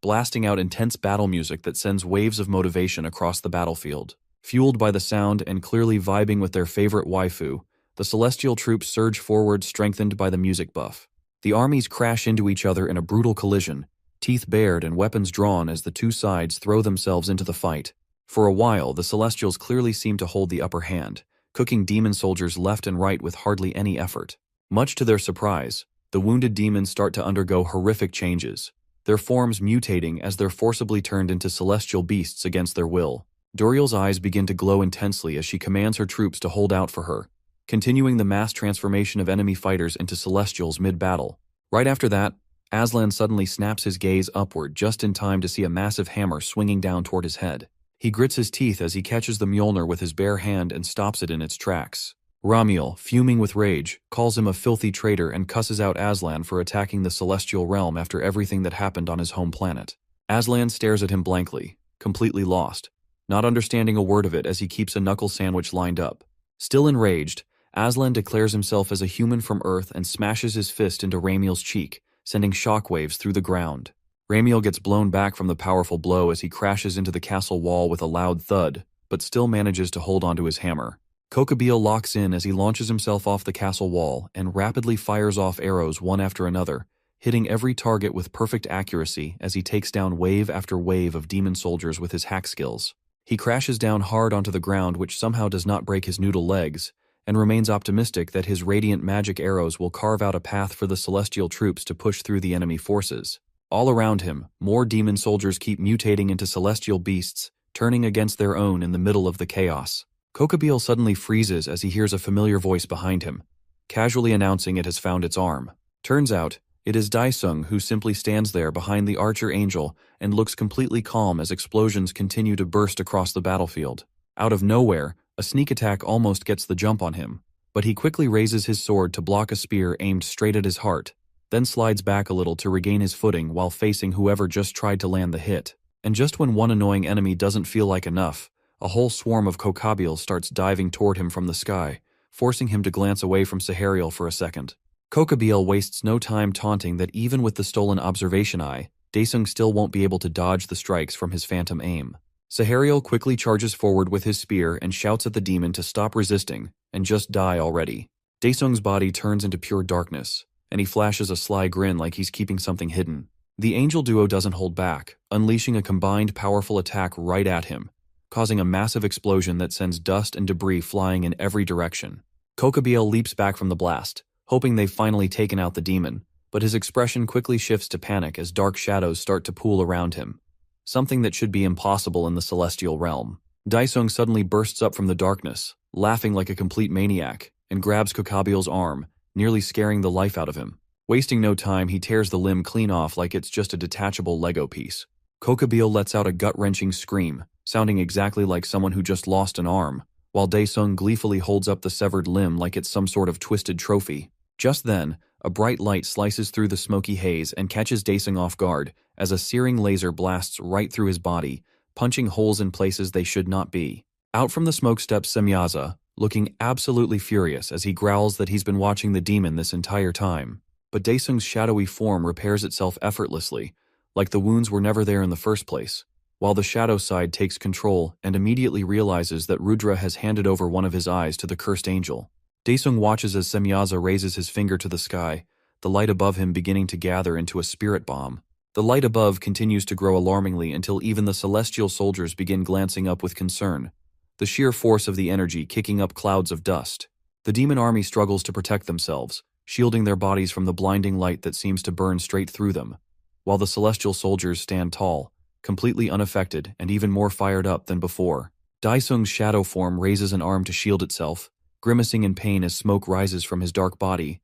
blasting out intense battle music that sends waves of motivation across the battlefield. Fueled by the sound and clearly vibing with their favorite waifu, the celestial troops surge forward, strengthened by the music buff. The armies crash into each other in a brutal collision, teeth bared and weapons drawn as the two sides throw themselves into the fight. For a while, the Celestials clearly seem to hold the upper hand, cooking demon soldiers left and right with hardly any effort. Much to their surprise, the wounded demons start to undergo horrific changes, their forms mutating as they're forcibly turned into celestial beasts against their will. Duriel's eyes begin to glow intensely as she commands her troops to hold out for her, continuing the mass transformation of enemy fighters into celestials mid-battle. Right after that, Aslan suddenly snaps his gaze upward just in time to see a massive hammer swinging down toward his head. He grits his teeth as he catches the Mjolnir with his bare hand and stops it in its tracks. Ramiel, fuming with rage, calls him a filthy traitor and cusses out Aslan for attacking the celestial realm after everything that happened on his home planet. Aslan stares at him blankly, completely lost, not understanding a word of it as he keeps a knuckle sandwich lined up. Still enraged, Aslan declares himself as a human from Earth and smashes his fist into Ramiel's cheek, sending shockwaves through the ground. Ramiel gets blown back from the powerful blow as he crashes into the castle wall with a loud thud, but still manages to hold onto his hammer. Kokabiel locks in as he launches himself off the castle wall and rapidly fires off arrows one after another, hitting every target with perfect accuracy as he takes down wave after wave of demon soldiers with his hack skills. He crashes down hard onto the ground, which somehow does not break his noodle legs, and remains optimistic that his radiant magic arrows will carve out a path for the celestial troops to push through the enemy forces. All around him, more demon soldiers keep mutating into celestial beasts, turning against their own in the middle of the chaos. Kokabiel suddenly freezes as he hears a familiar voice behind him, casually announcing it has found its arm. Turns out, it is Daesung, who simply stands there behind the archer angel and looks completely calm as explosions continue to burst across the battlefield. Out of nowhere, a sneak attack almost gets the jump on him, but he quickly raises his sword to block a spear aimed straight at his heart, then slides back a little to regain his footing while facing whoever just tried to land the hit. And just when one annoying enemy doesn't feel like enough, a whole swarm of Kokabiel starts diving toward him from the sky, forcing him to glance away from Sahariel for a second. Kokabiel wastes no time taunting that even with the stolen observation eye, Daesung still won't be able to dodge the strikes from his phantom aim. Sahariel quickly charges forward with his spear and shouts at the demon to stop resisting and just die already. Daesung's body turns into pure darkness, and he flashes a sly grin like he's keeping something hidden. The angel duo doesn't hold back, unleashing a combined powerful attack right at him, causing a massive explosion that sends dust and debris flying in every direction. Kokabiel leaps back from the blast, hoping they've finally taken out the demon, but his expression quickly shifts to panic as dark shadows start to pool around him. something that should be impossible in the celestial realm. Daesung suddenly bursts up from the darkness, laughing like a complete maniac, and grabs Kokabiel's arm, nearly scaring the life out of him. Wasting no time, he tears the limb clean off like it's just a detachable Lego piece. Kokabiel lets out a gut-wrenching scream, sounding exactly like someone who just lost an arm, while Daesung gleefully holds up the severed limb like it's some sort of twisted trophy. Just then, a bright light slices through the smoky haze and catches Daesung off guard as a searing laser blasts right through his body, punching holes in places they should not be. Out from the smoke steps Semyaza, looking absolutely furious as he growls that he's been watching the demon this entire time. But Daesung's shadowy form repairs itself effortlessly, like the wounds were never there in the first place, while the shadow side takes control and immediately realizes that Rudra has handed over one of his eyes to the cursed angel. Daesung watches as Semyaza raises his finger to the sky, the light above him beginning to gather into a spirit bomb. The light above continues to grow alarmingly until even the celestial soldiers begin glancing up with concern, the sheer force of the energy kicking up clouds of dust. The demon army struggles to protect themselves, shielding their bodies from the blinding light that seems to burn straight through them, while the celestial soldiers stand tall, completely unaffected and even more fired up than before. Daesung's shadow form raises an arm to shield itself, grimacing in pain as smoke rises from his dark body,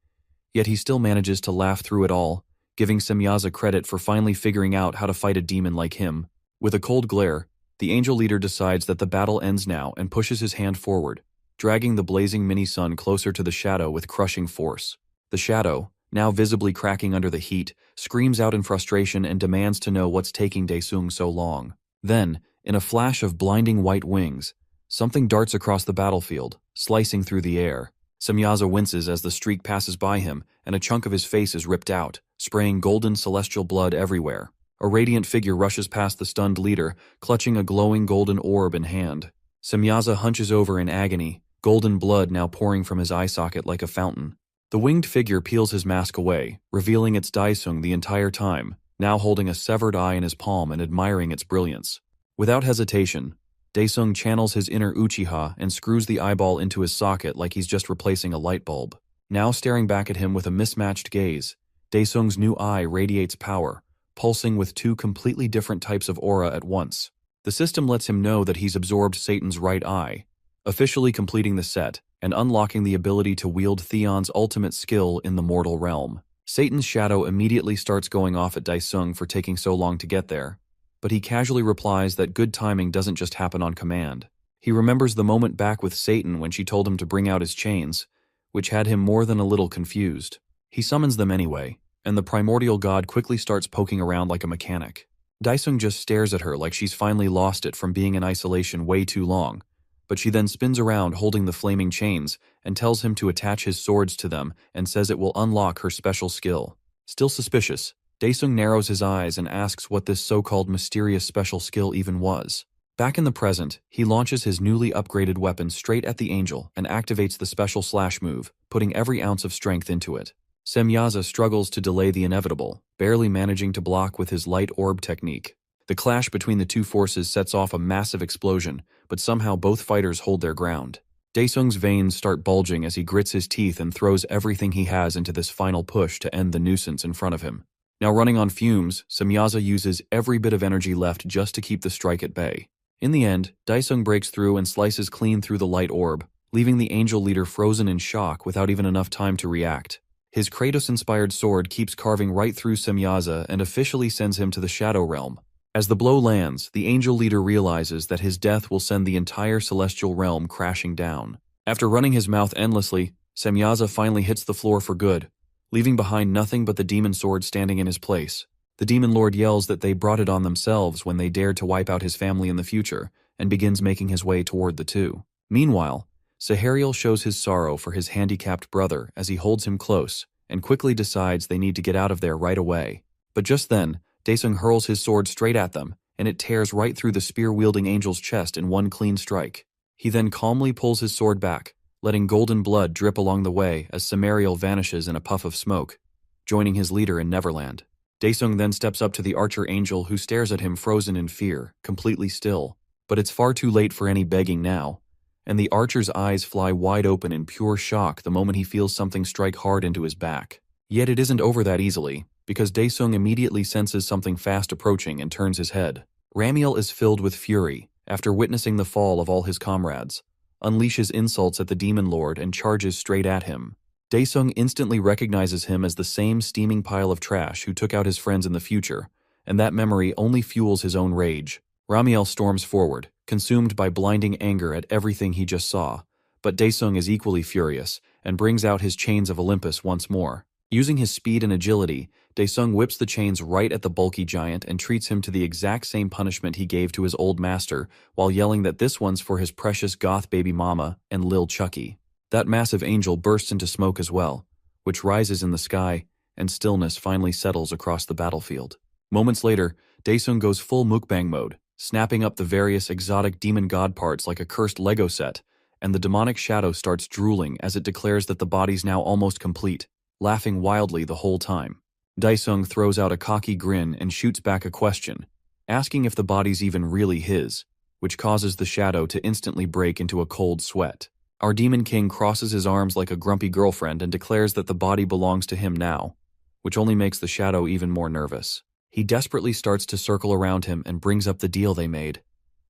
yet he still manages to laugh through it all, giving Semyaza credit for finally figuring out how to fight a demon like him. With a cold glare, the angel leader decides that the battle ends now and pushes his hand forward, dragging the blazing mini-sun closer to the shadow with crushing force. The shadow, now visibly cracking under the heat, screams out in frustration and demands to know what's taking Daesung so long. Then, in a flash of blinding white wings, something darts across the battlefield, slicing through the air. Semyaza winces as the streak passes by him, and a chunk of his face is ripped out, spraying golden celestial blood everywhere. A radiant figure rushes past the stunned leader, clutching a glowing golden orb in hand. Semyaza hunches over in agony, golden blood now pouring from his eye socket like a fountain. The winged figure peels his mask away, revealing it's Daesung the entire time, now holding a severed eye in his palm and admiring its brilliance. Without hesitation, Daesung channels his inner Uchiha and screws the eyeball into his socket like he's just replacing a light bulb. Now staring back at him with a mismatched gaze, Daesung's new eye radiates power, pulsing with two completely different types of aura at once. The system lets him know that he's absorbed Satan's right eye, officially completing the set and unlocking the ability to wield Theon's ultimate skill in the mortal realm. Satan's shadow immediately starts going off at Daesung for taking so long to get there, but he casually replies that good timing doesn't just happen on command. He remembers the moment back with Satan when she told him to bring out his chains, which had him more than a little confused. He summons them anyway, and the primordial god quickly starts poking around like a mechanic. Daesung just stares at her like she's finally lost it from being in isolation way too long, but she then spins around holding the flaming chains and tells him to attach his swords to them and says it will unlock her special skill. Still suspicious, Daesung narrows his eyes and asks what this so-called mysterious special skill even was. Back in the present, he launches his newly upgraded weapon straight at the angel and activates the special slash move, putting every ounce of strength into it. Semyaza struggles to delay the inevitable, barely managing to block with his light orb technique. The clash between the two forces sets off a massive explosion, but somehow both fighters hold their ground. Daesung's veins start bulging as he grits his teeth and throws everything he has into this final push to end the nuisance in front of him. Now running on fumes, Semyaza uses every bit of energy left just to keep the strike at bay. In the end, Daesung breaks through and slices clean through the light orb, leaving the angel leader frozen in shock without even enough time to react. His Kratos-inspired sword keeps carving right through Semyaza and officially sends him to the Shadow Realm. As the blow lands, the angel leader realizes that his death will send the entire celestial realm crashing down. After running his mouth endlessly, Semyaza finally hits the floor for good, leaving behind nothing but the demon sword standing in his place. The demon lord yells that they brought it on themselves when they dared to wipe out his family in the future, and begins making his way toward the two. Meanwhile, Sahariel shows his sorrow for his handicapped brother as he holds him close, and quickly decides they need to get out of there right away. But just then, Daesung hurls his sword straight at them, and it tears right through the spear-wielding angel's chest in one clean strike. He then calmly pulls his sword back, letting golden blood drip along the way as Sahariel vanishes in a puff of smoke, joining his leader in Neverland. Daesung then steps up to the archer angel who stares at him frozen in fear, completely still. But it's far too late for any begging now, and the archer's eyes fly wide open in pure shock the moment he feels something strike hard into his back. Yet it isn't over that easily, because Daesung immediately senses something fast approaching and turns his head. Ramiel is filled with fury after witnessing the fall of all his comrades, unleashes insults at the Demon Lord and charges straight at him. Daesung instantly recognizes him as the same steaming pile of trash who took out his friends in the future, and that memory only fuels his own rage. Ramiel storms forward, consumed by blinding anger at everything he just saw, but Daesung is equally furious and brings out his chains of Olympus once more. Using his speed and agility, Daesung whips the chains right at the bulky giant and treats him to the exact same punishment he gave to his old master, while yelling that this one's for his precious goth baby mama and Lil Chucky. That massive angel bursts into smoke as well, which rises in the sky, and stillness finally settles across the battlefield. Moments later, Daesung goes full mukbang mode, snapping up the various exotic demon god parts like a cursed Lego set, and the demonic shadow starts drooling as it declares that the body's now almost complete, laughing wildly the whole time. Daesung throws out a cocky grin and shoots back a question, asking if the body's even really his, which causes the shadow to instantly break into a cold sweat. Our Demon King crosses his arms like a grumpy girlfriend and declares that the body belongs to him now, which only makes the shadow even more nervous. He desperately starts to circle around him and brings up the deal they made,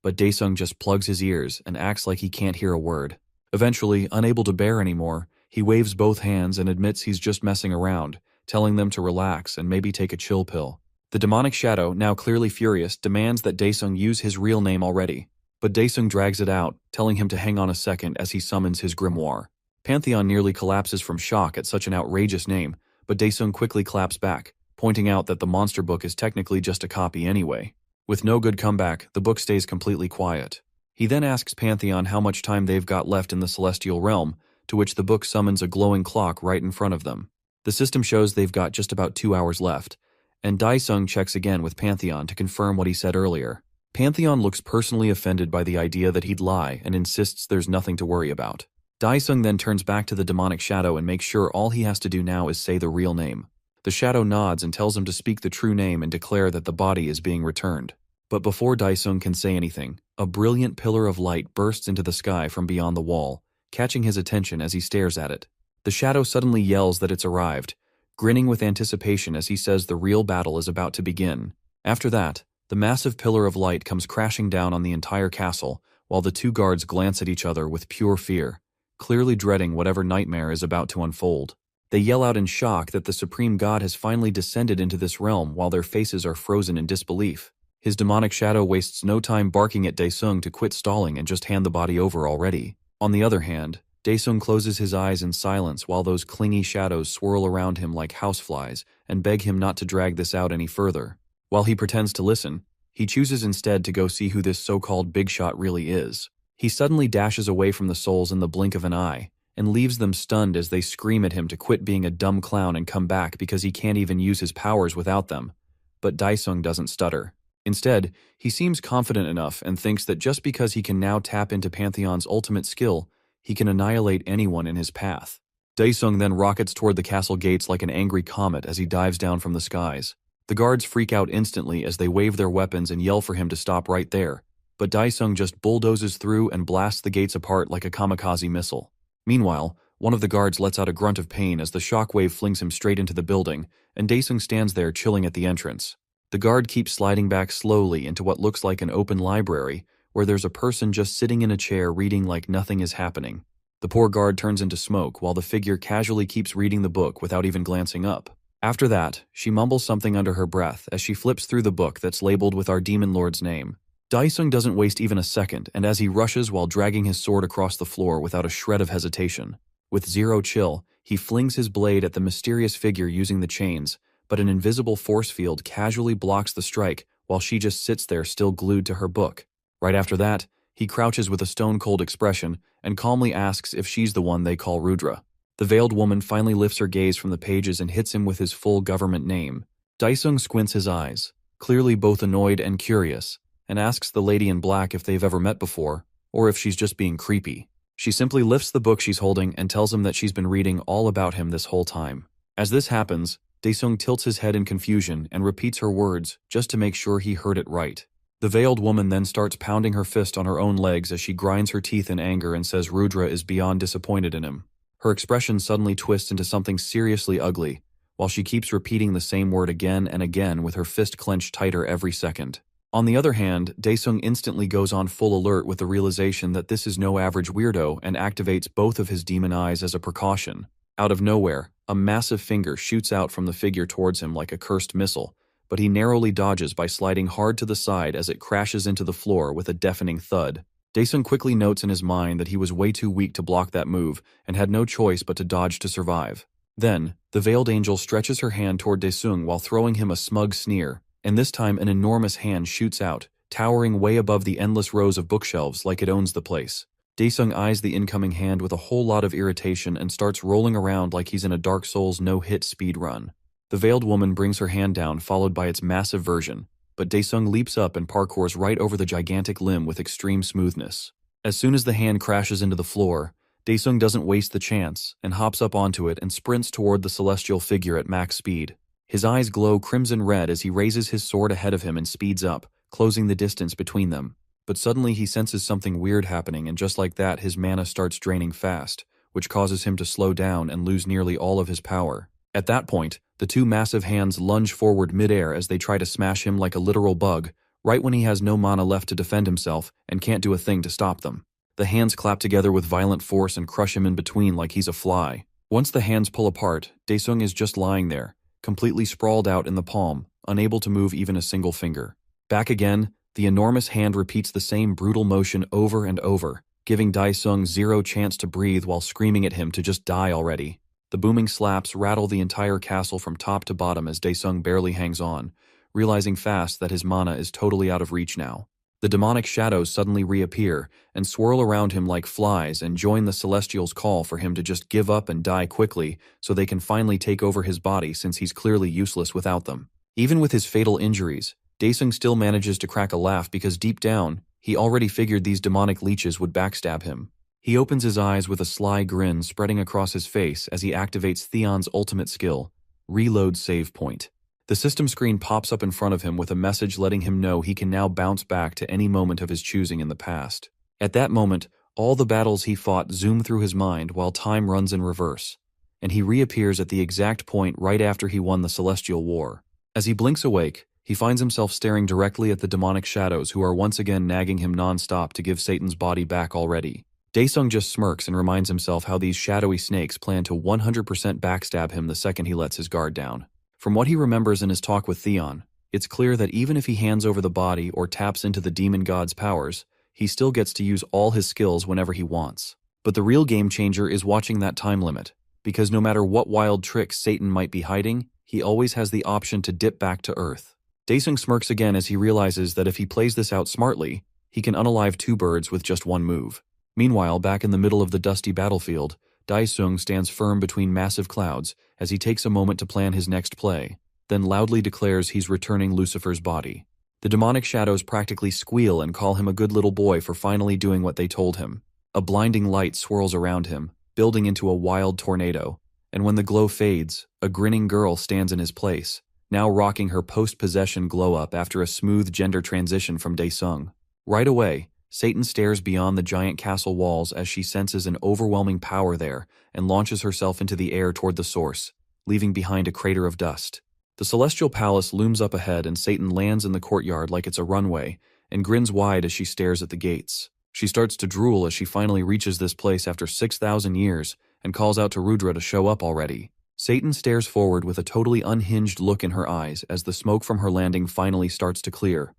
but Daesung just plugs his ears and acts like he can't hear a word. Eventually, unable to bear anymore, he waves both hands and admits he's just messing around, telling them to relax and maybe take a chill pill. The demonic shadow, now clearly furious, demands that Daesung use his real name already, but Daesung drags it out, telling him to hang on a second as he summons his grimoire. Pantheon nearly collapses from shock at such an outrageous name, but Daesung quickly claps back, pointing out that the monster book is technically just a copy anyway. With no good comeback, the book stays completely quiet. He then asks Pantheon how much time they've got left in the celestial realm, to which the book summons a glowing clock right in front of them. The system shows they've got just about 2 hours left, and Daesung checks again with Pantheon to confirm what he said earlier. Pantheon looks personally offended by the idea that he'd lie and insists there's nothing to worry about. Daesung then turns back to the demonic shadow and makes sure all he has to do now is say the real name. The shadow nods and tells him to speak the true name and declare that the body is being returned. But before Daesung can say anything, a brilliant pillar of light bursts into the sky from beyond the wall, catching his attention as he stares at it. The shadow suddenly yells that it's arrived, grinning with anticipation as he says the real battle is about to begin. After that, the massive pillar of light comes crashing down on the entire castle, while the two guards glance at each other with pure fear, clearly dreading whatever nightmare is about to unfold. They yell out in shock that the supreme god has finally descended into this realm while their faces are frozen in disbelief. His demonic shadow wastes no time barking at Daesung to quit stalling and just hand the body over already. On the other hand, Daesung closes his eyes in silence while those clingy shadows swirl around him like houseflies and beg him not to drag this out any further. While he pretends to listen, he chooses instead to go see who this so-called big shot really is. He suddenly dashes away from the souls in the blink of an eye, and leaves them stunned as they scream at him to quit being a dumb clown and come back because he can't even use his powers without them. But Daesung doesn't stutter. Instead, he seems confident enough and thinks that just because he can now tap into Pantheon's ultimate skill, he can annihilate anyone in his path. Daesung then rockets toward the castle gates like an angry comet as he dives down from the skies. The guards freak out instantly as they wave their weapons and yell for him to stop right there, but Daesung just bulldozes through and blasts the gates apart like a kamikaze missile. Meanwhile, one of the guards lets out a grunt of pain as the shockwave flings him straight into the building, and Daesung stands there chilling at the entrance. The guard keeps sliding back slowly into what looks like an open library, where there's a person just sitting in a chair reading like nothing is happening. The poor guard turns into smoke while the figure casually keeps reading the book without even glancing up. After that, she mumbles something under her breath as she flips through the book that's labeled with our demon lord's name. Daesung doesn't waste even a second, and as he rushes while dragging his sword across the floor without a shred of hesitation. With zero chill, he flings his blade at the mysterious figure using the chains, but an invisible force field casually blocks the strike while she just sits there still glued to her book. Right after that, he crouches with a stone-cold expression and calmly asks if she's the one they call Rudra. The veiled woman finally lifts her gaze from the pages and hits him with his full government name. Daesung squints his eyes, clearly both annoyed and curious, and asks the lady in black if they've ever met before, or if she's just being creepy. She simply lifts the book she's holding and tells him that she's been reading all about him this whole time. As this happens, Daesung tilts his head in confusion and repeats her words just to make sure he heard it right. The veiled woman then starts pounding her fist on her own legs as she grinds her teeth in anger and says Rudra is beyond disappointed in him. Her expression suddenly twists into something seriously ugly, while she keeps repeating the same word again and again with her fist clenched tighter every second. On the other hand, Daesung instantly goes on full alert with the realization that this is no average weirdo and activates both of his demon eyes as a precaution. Out of nowhere, a massive finger shoots out from the figure towards him like a cursed missile, but he narrowly dodges by sliding hard to the side as it crashes into the floor with a deafening thud. Daesung quickly notes in his mind that he was way too weak to block that move and had no choice but to dodge to survive. Then, the veiled angel stretches her hand toward Daesung while throwing him a smug sneer, and this time an enormous hand shoots out, towering way above the endless rows of bookshelves like it owns the place. Daesung eyes the incoming hand with a whole lot of irritation and starts rolling around like he's in a Dark Souls no-hit speed run. The veiled woman brings her hand down, followed by its massive version, but Daesung leaps up and parkours right over the gigantic limb with extreme smoothness. As soon as the hand crashes into the floor, Daesung doesn't waste the chance and hops up onto it and sprints toward the celestial figure at max speed. His eyes glow crimson red as he raises his sword ahead of him and speeds up, closing the distance between them. But suddenly he senses something weird happening, and just like that his mana starts draining fast, which causes him to slow down and lose nearly all of his power. At that point, the two massive hands lunge forward midair as they try to smash him like a literal bug, right when he has no mana left to defend himself and can't do a thing to stop them. The hands clap together with violent force and crush him in between like he's a fly. Once the hands pull apart, Daesung is just lying there, completely sprawled out in the palm, unable to move even a single finger. Back again, the enormous hand repeats the same brutal motion over and over, giving Daesung zero chance to breathe while screaming at him to just die already. The booming slaps rattle the entire castle from top to bottom as Daesung barely hangs on, realizing fast that his mana is totally out of reach now. The demonic shadows suddenly reappear and swirl around him like flies and join the Celestials' call for him to just give up and die quickly so they can finally take over his body since he's clearly useless without them. Even with his fatal injuries, Daesung still manages to crack a laugh because deep down, he already figured these demonic leeches would backstab him. He opens his eyes with a sly grin spreading across his face as he activates Theon's ultimate skill, Reload Save Point. The system screen pops up in front of him with a message letting him know he can now bounce back to any moment of his choosing in the past. At that moment, all the battles he fought zoom through his mind while time runs in reverse, and he reappears at the exact point right after he won the Celestial War. As he blinks awake, he finds himself staring directly at the demonic shadows who are once again nagging him non-stop to give Satan's body back already. Daesung just smirks and reminds himself how these shadowy snakes plan to 100% backstab him the second he lets his guard down. From what he remembers in his talk with Theon, it's clear that even if he hands over the body or taps into the demon god's powers, he still gets to use all his skills whenever he wants. But the real game changer is watching that time limit, because no matter what wild tricks Satan might be hiding, he always has the option to dip back to Earth. Daesung smirks again as he realizes that if he plays this out smartly, he can unalive two birds with just one move. Meanwhile, back in the middle of the dusty battlefield, Daesung stands firm between massive clouds as he takes a moment to plan his next play, then loudly declares he's returning Lucifer's body. The demonic shadows practically squeal and call him a good little boy for finally doing what they told him. A blinding light swirls around him, building into a wild tornado, and when the glow fades, a grinning girl stands in his place, now rocking her post-possession glow-up after a smooth gender transition from Daesung. Right away, Satan stares beyond the giant castle walls as she senses an overwhelming power there and launches herself into the air toward the source, leaving behind a crater of dust. The celestial palace looms up ahead and Satan lands in the courtyard like it's a runway and grins wide as she stares at the gates. She starts to drool as she finally reaches this place after 6,000 years and calls out to Rudra to show up already. Satan stares forward with a totally unhinged look in her eyes as the smoke from her landing finally starts to clear,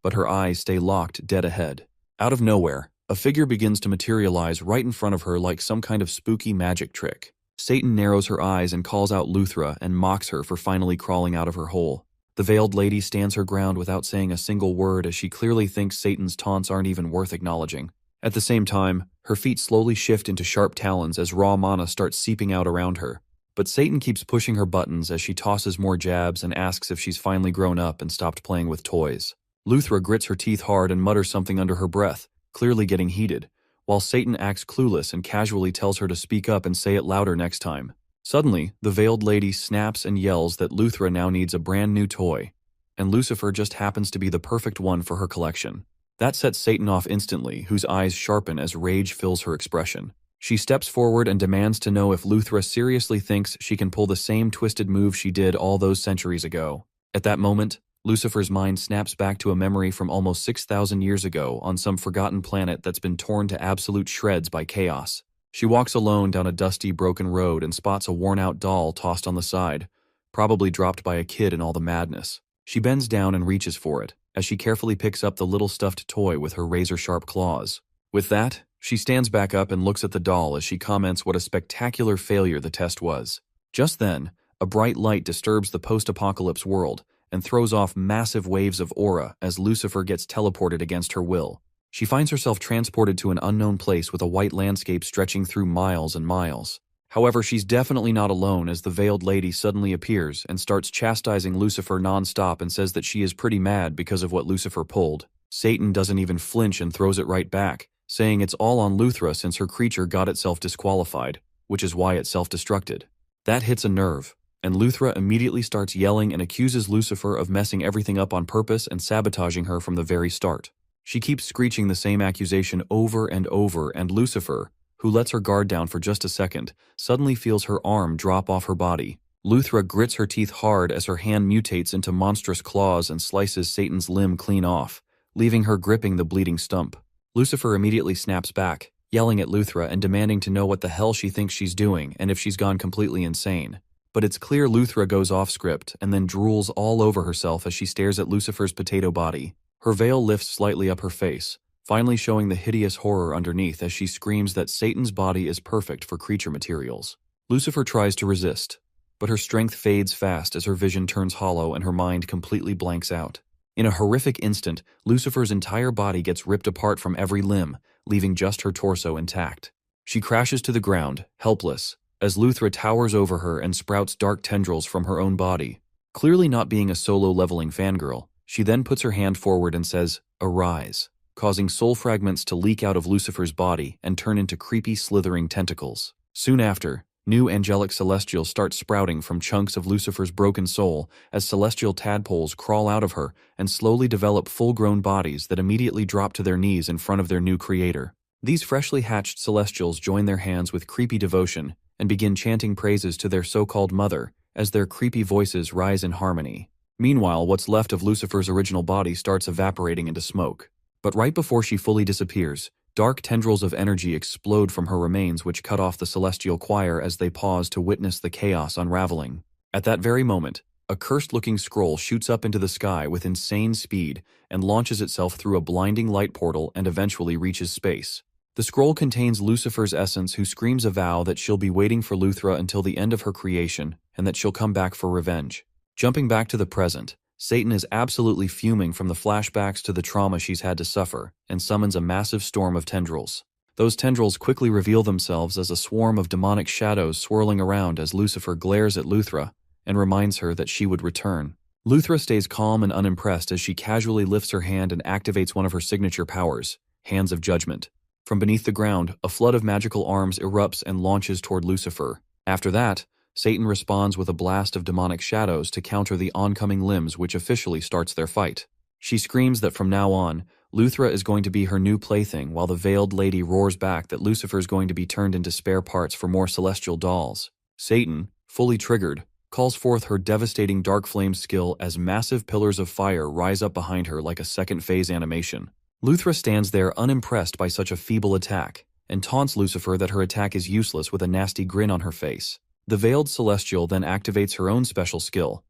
but her eyes stay locked dead ahead. Out of nowhere, a figure begins to materialize right in front of her like some kind of spooky magic trick. Satan narrows her eyes and calls out Luthra and mocks her for finally crawling out of her hole. The veiled lady stands her ground without saying a single word as she clearly thinks Satan's taunts aren't even worth acknowledging. At the same time, her feet slowly shift into sharp talons as raw mana starts seeping out around her. But Satan keeps pushing her buttons as she tosses more jabs and asks if she's finally grown up and stopped playing with toys. Luthra grits her teeth hard and mutters something under her breath, clearly getting heated, while Satan acts clueless and casually tells her to speak up and say it louder next time. Suddenly, the veiled lady snaps and yells that Luthra now needs a brand new toy, and Lucifer just happens to be the perfect one for her collection. That sets Satan off instantly, whose eyes sharpen as rage fills her expression. She steps forward and demands to know if Luthra seriously thinks she can pull the same twisted move she did all those centuries ago. At that moment, Lucifer's mind snaps back to a memory from almost 6,000 years ago on some forgotten planet that's been torn to absolute shreds by chaos. She walks alone down a dusty, broken road and spots a worn-out doll tossed on the side, probably dropped by a kid in all the madness. She bends down and reaches for it, as she carefully picks up the little stuffed toy with her razor-sharp claws. With that, she stands back up and looks at the doll as she comments what a spectacular failure the test was. Just then, a bright light disturbs the post-apocalypse world and throws off massive waves of aura as Lucifer gets teleported against her will. She finds herself transported to an unknown place with a white landscape stretching through miles and miles. However, she's definitely not alone as the veiled lady suddenly appears and starts chastising Lucifer non-stop and says that she is pretty mad because of what Lucifer pulled. Satan doesn't even flinch and throws it right back, saying it's all on Luthra since her creature got itself disqualified, which is why it self-destructed. That hits a nerve, and Luthra immediately starts yelling and accuses Lucifer of messing everything up on purpose and sabotaging her from the very start. She keeps screeching the same accusation over and over, and Lucifer, who lets her guard down for just a second, suddenly feels her arm drop off her body. Luthra grits her teeth hard as her hand mutates into monstrous claws and slices Satan's limb clean off, leaving her gripping the bleeding stump. Lucifer immediately snaps back, yelling at Luthra and demanding to know what the hell she thinks she's doing and if she's gone completely insane. But it's clear Luthra goes off script and then drools all over herself as she stares at Lucifer's potato body. Her veil lifts slightly up her face, finally showing the hideous horror underneath as she screams that Satan's body is perfect for creature materials. Lucifer tries to resist, but her strength fades fast as her vision turns hollow and her mind completely blanks out. In a horrific instant, Lucifer's entire body gets ripped apart from every limb, leaving just her torso intact. She crashes to the ground, helpless, as Luthra towers over her and sprouts dark tendrils from her own body. Clearly not being a solo-leveling fangirl, she then puts her hand forward and says, "Arise," causing soul fragments to leak out of Lucifer's body and turn into creepy, slithering tentacles. Soon after, new angelic celestials start sprouting from chunks of Lucifer's broken soul as celestial tadpoles crawl out of her and slowly develop full-grown bodies that immediately drop to their knees in front of their new creator. These freshly hatched celestials join their hands with creepy devotion and begin chanting praises to their so-called mother as their creepy voices rise in harmony. Meanwhile, what's left of Lucifer's original body starts evaporating into smoke. But right before she fully disappears, dark tendrils of energy explode from her remains which cut off the celestial choir as they pause to witness the chaos unraveling. At that very moment, a cursed-looking scroll shoots up into the sky with insane speed and launches itself through a blinding light portal and eventually reaches space. The scroll contains Lucifer's essence, who screams a vow that she'll be waiting for Luthra until the end of her creation and that she'll come back for revenge. Jumping back to the present, Satan is absolutely fuming from the flashbacks to the trauma she's had to suffer and summons a massive storm of tendrils. Those tendrils quickly reveal themselves as a swarm of demonic shadows swirling around as Lucifer glares at Luthra and reminds her that she would return. Luthra stays calm and unimpressed as she casually lifts her hand and activates one of her signature powers, Hands of Judgment. From beneath the ground, a flood of magical arms erupts and launches toward Lucifer. After that, Satan responds with a blast of demonic shadows to counter the oncoming limbs, which officially starts their fight. She screams that from now on, Luthra is going to be her new plaything, while the veiled lady roars back that Lucifer is going to be turned into spare parts for more celestial dolls. Satan, fully triggered, calls forth her devastating dark flame skill as massive pillars of fire rise up behind her like a second-phase animation. Luthra stands there unimpressed by such a feeble attack, and taunts Lucifer that her attack is useless with a nasty grin on her face. The veiled celestial then activates her own special skill,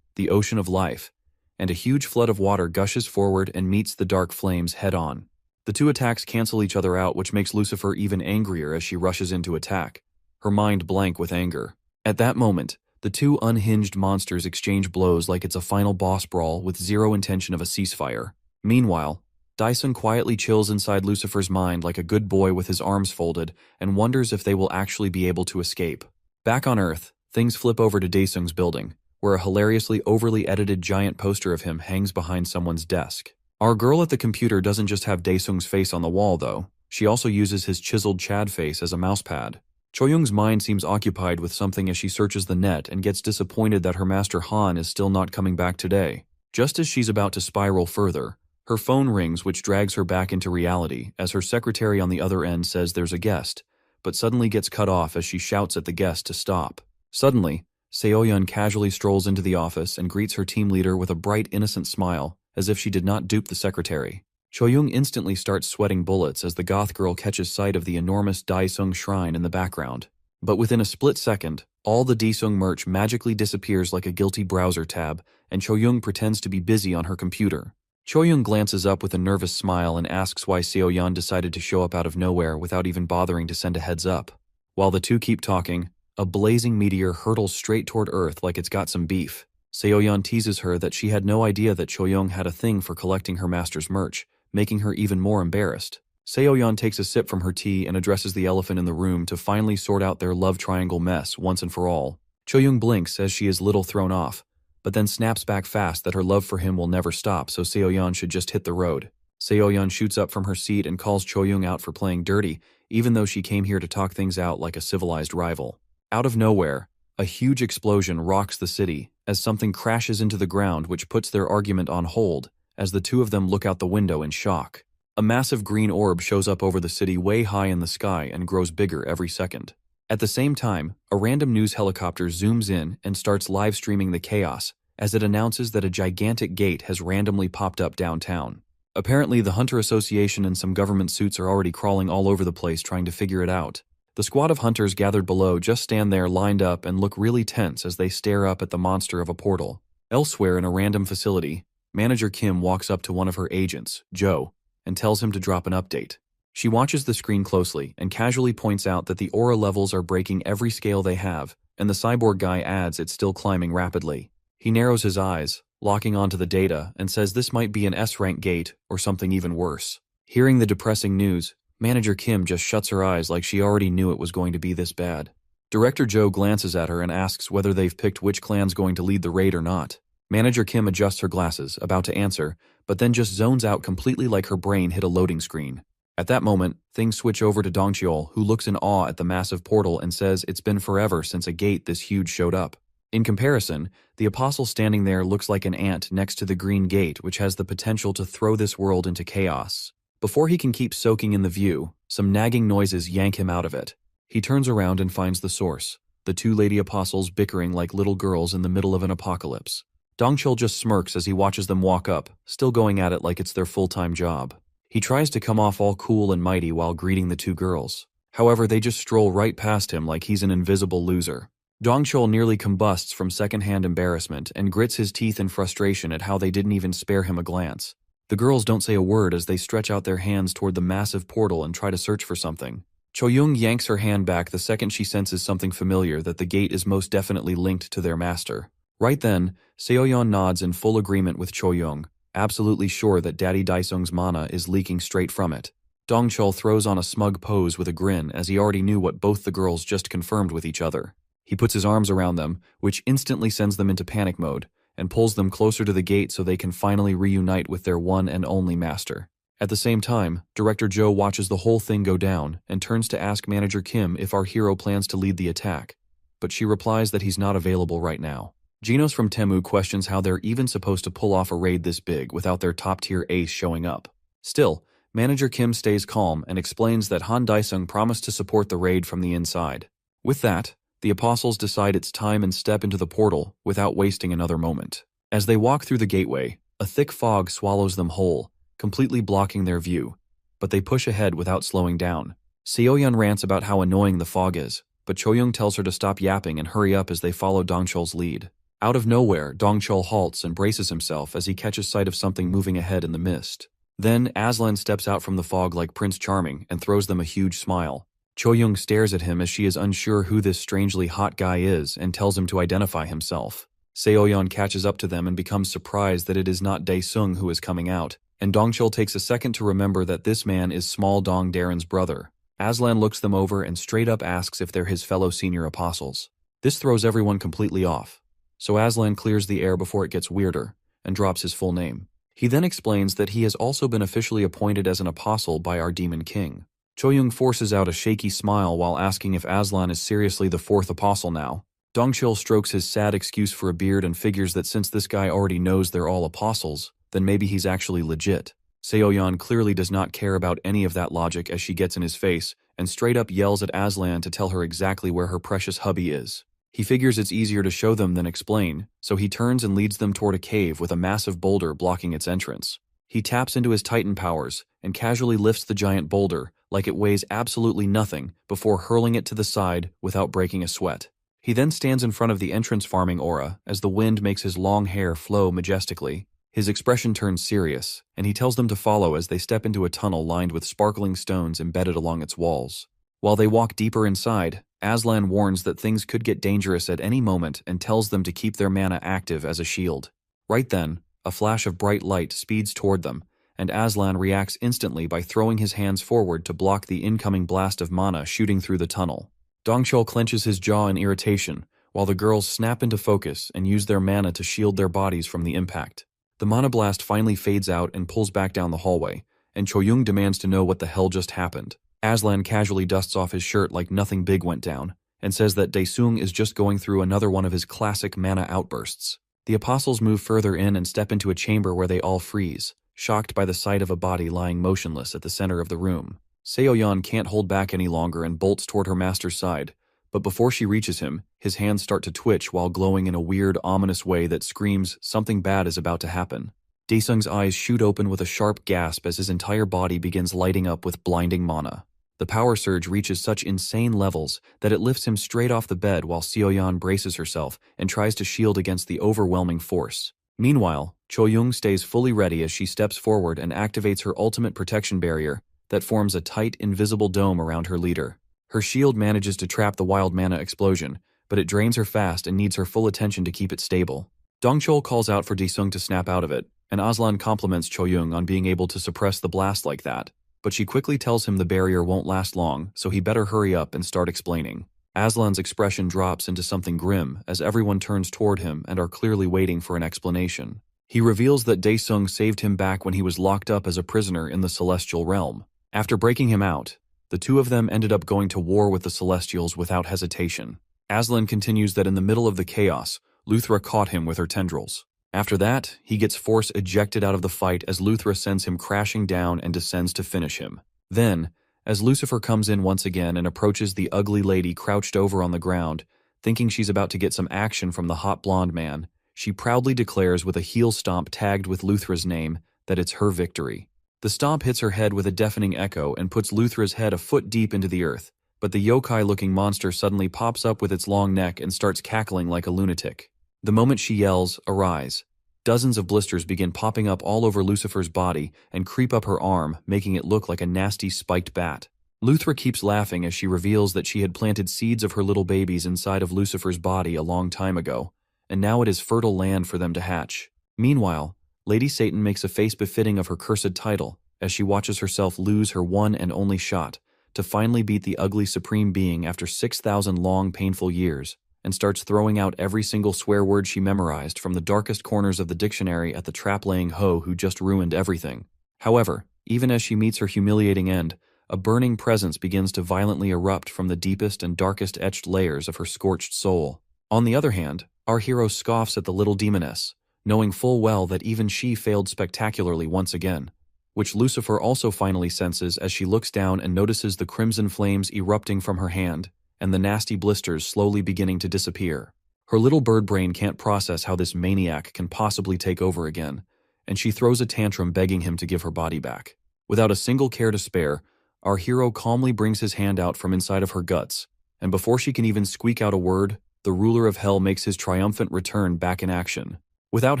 the Ocean of Life, and a huge flood of water gushes forward and meets the dark flames head-on. The two attacks cancel each other out, which makes Lucifer even angrier as she rushes in to attack, her mind blank with anger. At that moment, the two unhinged monsters exchange blows like it's a final boss brawl with zero intention of a ceasefire. Meanwhile, Dyson quietly chills inside Lucifer's mind like a good boy with his arms folded and wonders if they will actually be able to escape. Back on Earth, things flip over to Daesung's building, where a hilariously overly edited giant poster of him hangs behind someone's desk. Our girl at the computer doesn't just have Daesung's face on the wall, though. She also uses his chiseled Chad face as a mousepad. Choyoung's mind seems occupied with something as she searches the net and gets disappointed that her master Han is still not coming back today. Just as she's about to spiral further, her phone rings, which drags her back into reality as her secretary on the other end says there's a guest, but suddenly gets cut off as she shouts at the guest to stop. Suddenly, Seoyeon casually strolls into the office and greets her team leader with a bright, innocent smile, as if she did not dupe the secretary. Choyoung instantly starts sweating bullets as the goth girl catches sight of the enormous Daesung shrine in the background. But within a split second, all the Daesung merch magically disappears like a guilty browser tab, and Choyoung pretends to be busy on her computer. Choyoung glances up with a nervous smile and asks why Seoyeon decided to show up out of nowhere without even bothering to send a heads up. While the two keep talking, a blazing meteor hurtles straight toward Earth like it's got some beef. Seoyeon teases her that she had no idea that Choyoung had a thing for collecting her master's merch, making her even more embarrassed. Seoyeon takes a sip from her tea and addresses the elephant in the room to finally sort out their love triangle mess once and for all. Choyoung blinks as she is little thrown off, but then snaps back fast that her love for him will never stop, so Seoyeon should just hit the road. Seoyeon shoots up from her seat and calls Choyoung out for playing dirty, even though she came here to talk things out like a civilized rival. Out of nowhere, a huge explosion rocks the city as something crashes into the ground, which puts their argument on hold as the two of them look out the window in shock. A massive green orb shows up over the city way high in the sky and grows bigger every second. At the same time, a random news helicopter zooms in and starts live streaming the chaos as it announces that a gigantic gate has randomly popped up downtown. Apparently, the Hunter Association and some government suits are already crawling all over the place trying to figure it out. The squad of hunters gathered below just stand there lined up and look really tense as they stare up at the monster of a portal. Elsewhere in a random facility, Manager Kim walks up to one of her agents, Joe, and tells him to drop an update. She watches the screen closely and casually points out that the aura levels are breaking every scale they have, and the cyborg guy adds it's still climbing rapidly. He narrows his eyes, locking onto the data, and says this might be an S-rank gate or something even worse. Hearing the depressing news, Manager Kim just shuts her eyes like she already knew it was going to be this bad. Director Joe glances at her and asks whether they've picked which clan's going to lead the raid or not. Manager Kim adjusts her glasses, about to answer, but then just zones out completely like her brain hit a loading screen. At that moment, things switch over to Dongcheol, who looks in awe at the massive portal and says it's been forever since a gate this huge showed up. In comparison, the apostle standing there looks like an ant next to the green gate, which has the potential to throw this world into chaos. Before he can keep soaking in the view, some nagging noises yank him out of it. He turns around and finds the source, the two lady apostles bickering like little girls in the middle of an apocalypse. Dongcheol just smirks as he watches them walk up, still going at it like it's their full-time job. He tries to come off all cool and mighty while greeting the two girls. However, they just stroll right past him like he's an invisible loser. Dongcheol nearly combusts from secondhand embarrassment and grits his teeth in frustration at how they didn't even spare him a glance. The girls don't say a word as they stretch out their hands toward the massive portal and try to search for something. Choyoung yanks her hand back the second she senses something familiar, that the gate is most definitely linked to their master. Right then, Seoyeon nods in full agreement with Choyoung, absolutely sure that Daddy Daesung's mana is leaking straight from it. Dongcheol throws on a smug pose with a grin as he already knew what both the girls just confirmed with each other. He puts his arms around them, which instantly sends them into panic mode, and pulls them closer to the gate so they can finally reunite with their one and only master. At the same time, Director Joe watches the whole thing go down and turns to ask Manager Kim if our hero plans to lead the attack, but she replies that he's not available right now. Genos from Temu questions how they're even supposed to pull off a raid this big without their top-tier ace showing up. Still, Manager Kim stays calm and explains that Han Daesung promised to support the raid from the inside. With that, the apostles decide it's time and step into the portal without wasting another moment. As they walk through the gateway, a thick fog swallows them whole, completely blocking their view, but they push ahead without slowing down. Seoyeon rants about how annoying the fog is, but Choyoung tells her to stop yapping and hurry up as they follow Dongcheol's lead. Out of nowhere, Dongcheol halts and braces himself as he catches sight of something moving ahead in the mist. Then, Aslan steps out from the fog like Prince Charming and throws them a huge smile. Choyoung stares at him as she is unsure who this strangely hot guy is and tells him to identify himself. Seoyeon catches up to them and becomes surprised that it is not Daesung who is coming out, and Dongcheol takes a second to remember that this man is Small Dong Darren's brother. Aslan looks them over and straight up asks if they're his fellow senior apostles. This throws everyone completely off, so Aslan clears the air before it gets weirder and drops his full name. He then explains that he has also been officially appointed as an apostle by our demon king. Choyoung forces out a shaky smile while asking if Aslan is seriously the fourth apostle now. Dongcheol strokes his sad excuse for a beard and figures that since this guy already knows they're all apostles, then maybe he's actually legit. Seoyeon clearly does not care about any of that logic as she gets in his face and straight up yells at Aslan to tell her exactly where her precious hubby is. He figures it's easier to show them than explain, so he turns and leads them toward a cave with a massive boulder blocking its entrance. He taps into his Titan powers and casually lifts the giant boulder like it weighs absolutely nothing before hurling it to the side without breaking a sweat. He then stands in front of the entrance farming aura as the wind makes his long hair flow majestically. His expression turns serious, and he tells them to follow as they step into a tunnel lined with sparkling stones embedded along its walls. While they walk deeper inside, Aslan warns that things could get dangerous at any moment and tells them to keep their mana active as a shield. Right then, a flash of bright light speeds toward them, and Aslan reacts instantly by throwing his hands forward to block the incoming blast of mana shooting through the tunnel. Dongchul clenches his jaw in irritation, while the girls snap into focus and use their mana to shield their bodies from the impact. The mana blast finally fades out and pulls back down the hallway, and Choyung demands to know what the hell just happened. Aslan casually dusts off his shirt like nothing big went down, and says that Daesung is just going through another one of his classic mana outbursts. The apostles move further in and step into a chamber where they all freeze, shocked by the sight of a body lying motionless at the center of the room. Seoyeon can't hold back any longer and bolts toward her master's side, but before she reaches him, his hands start to twitch while glowing in a weird, ominous way that screams something bad is about to happen. Daesung's eyes shoot open with a sharp gasp as his entire body begins lighting up with blinding mana. The power surge reaches such insane levels that it lifts him straight off the bed while Seoyeon braces herself and tries to shield against the overwhelming force. Meanwhile, Choyung stays fully ready as she steps forward and activates her ultimate protection barrier that forms a tight, invisible dome around her leader. Her shield manages to trap the wild mana explosion, but it drains her fast and needs her full attention to keep it stable. Dongchul calls out for Daesung to snap out of it, and Aslan compliments Choyung on being able to suppress the blast like that. But she quickly tells him the barrier won't last long, so he better hurry up and start explaining. Aslan's expression drops into something grim as everyone turns toward him and are clearly waiting for an explanation. He reveals that Daesung saved him back when he was locked up as a prisoner in the Celestial Realm. After breaking him out, the two of them ended up going to war with the Celestials without hesitation. Aslan continues that in the middle of the chaos, Luthra caught him with her tendrils. After that, he gets force ejected out of the fight as Luthra sends him crashing down and descends to finish him. Then, as Lucifer comes in once again and approaches the ugly lady crouched over on the ground, thinking she's about to get some action from the hot blonde man, she proudly declares with a heel stomp tagged with Luthra's name that it's her victory. The stomp hits her head with a deafening echo and puts Luthra's head a foot deep into the earth, but the yokai-looking monster suddenly pops up with its long neck and starts cackling like a lunatic. The moment she yells, "Arise!" dozens of blisters begin popping up all over Lucifer's body and creep up her arm, making it look like a nasty spiked bat. Luthra keeps laughing as she reveals that she had planted seeds of her little babies inside of Lucifer's body a long time ago, and now it is fertile land for them to hatch. Meanwhile, Lady Satan makes a face befitting of her cursed title as she watches herself lose her one and only shot to finally beat the ugly supreme being after 6,000 long painful years, and starts throwing out every single swear word she memorized from the darkest corners of the dictionary at the trap-laying hoe who just ruined everything. However, even as she meets her humiliating end, a burning presence begins to violently erupt from the deepest and darkest etched layers of her scorched soul. On the other hand, our hero scoffs at the little demoness, knowing full well that even she failed spectacularly once again, which Lucifer also finally senses as she looks down and notices the crimson flames erupting from her hand, and the nasty blisters slowly beginning to disappear. Her little bird brain can't process how this maniac can possibly take over again, and she throws a tantrum begging him to give her body back. Without a single care to spare, our hero calmly brings his hand out from inside of her guts, and before she can even squeak out a word, the ruler of hell makes his triumphant return back in action. Without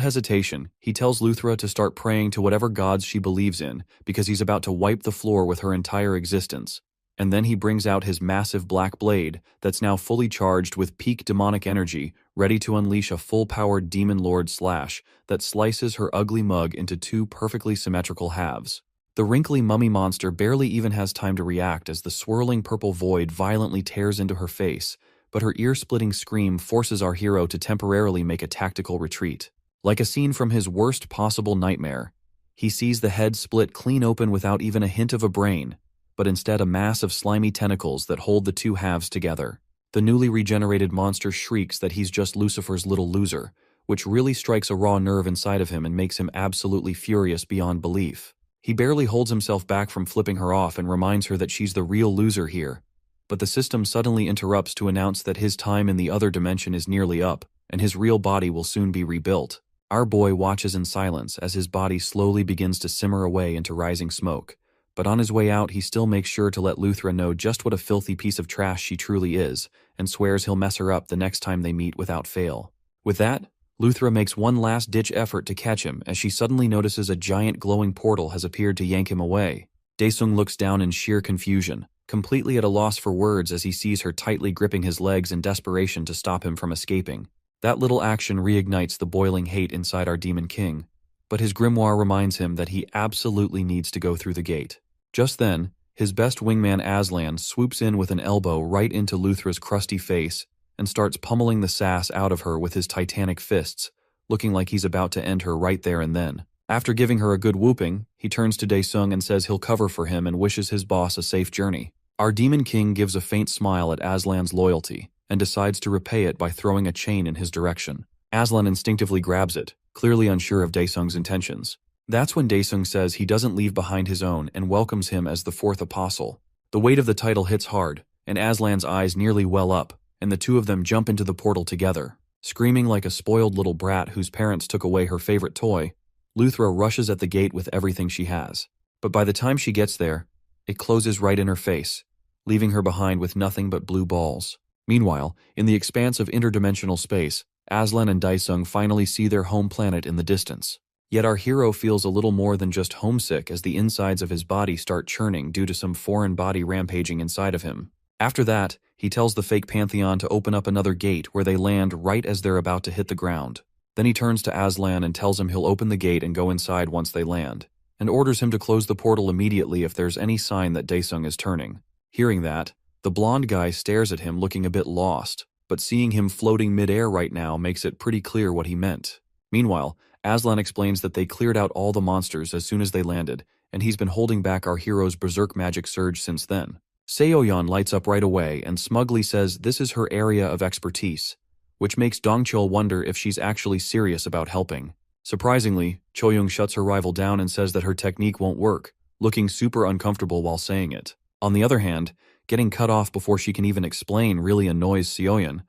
hesitation, he tells Luthra to start praying to whatever gods she believes in because he's about to wipe the floor with her entire existence. And then he brings out his massive black blade that's now fully charged with peak demonic energy, ready to unleash a full-powered demon lord slash that slices her ugly mug into two perfectly symmetrical halves. The wrinkly mummy monster barely even has time to react as the swirling purple void violently tears into her face, but her ear-splitting scream forces our hero to temporarily make a tactical retreat. Like a scene from his worst possible nightmare, he sees the head split clean open without even a hint of a brain, but instead a mass of slimy tentacles that hold the two halves together. The newly regenerated monster shrieks that he's just Lucifer's little loser, which really strikes a raw nerve inside of him and makes him absolutely furious beyond belief. He barely holds himself back from flipping her off and reminds her that she's the real loser here, but the system suddenly interrupts to announce that his time in the other dimension is nearly up, and his real body will soon be rebuilt. Our boy watches in silence as his body slowly begins to simmer away into rising smoke, but on his way out he still makes sure to let Luthra know just what a filthy piece of trash she truly is, and swears he'll mess her up the next time they meet without fail. With that, Luthra makes one last-ditch effort to catch him as she suddenly notices a giant glowing portal has appeared to yank him away. Daesung looks down in sheer confusion, completely at a loss for words as he sees her tightly gripping his legs in desperation to stop him from escaping. That little action reignites the boiling hate inside our Demon King, but his grimoire reminds him that he absolutely needs to go through the gate. Just then, his best wingman Aslan swoops in with an elbow right into Luthra's crusty face and starts pummeling the sass out of her with his titanic fists, looking like he's about to end her right there and then. After giving her a good whooping, he turns to Daesung and says he'll cover for him and wishes his boss a safe journey. Our Demon King gives a faint smile at Aslan's loyalty and decides to repay it by throwing a chain in his direction. Aslan instinctively grabs it, clearly unsure of Daesung's intentions. That's when Daesung says he doesn't leave behind his own and welcomes him as the fourth apostle. The weight of the title hits hard, and Aslan's eyes nearly well up, and the two of them jump into the portal together. Screaming like a spoiled little brat whose parents took away her favorite toy, Luthra rushes at the gate with everything she has. But by the time she gets there, it closes right in her face, leaving her behind with nothing but blue balls. Meanwhile, in the expanse of interdimensional space, Aslan and Daesung finally see their home planet in the distance. Yet our hero feels a little more than just homesick as the insides of his body start churning due to some foreign body rampaging inside of him. After that, he tells the fake Pantheon to open up another gate where they land right as they're about to hit the ground. Then he turns to Aslan and tells him he'll open the gate and go inside once they land, and orders him to close the portal immediately if there's any sign that Daesung is turning. Hearing that, the blonde guy stares at him looking a bit lost, but seeing him floating mid-air right now makes it pretty clear what he meant. Meanwhile, Aslan explains that they cleared out all the monsters as soon as they landed, and he's been holding back our hero's berserk magic surge since then. Seoyeon lights up right away and smugly says this is her area of expertise, which makes Dongchul wonder if she's actually serious about helping. Surprisingly, Choyoung shuts her rival down and says that her technique won't work, looking super uncomfortable while saying it. On the other hand, getting cut off before she can even explain really annoys Seoyeon,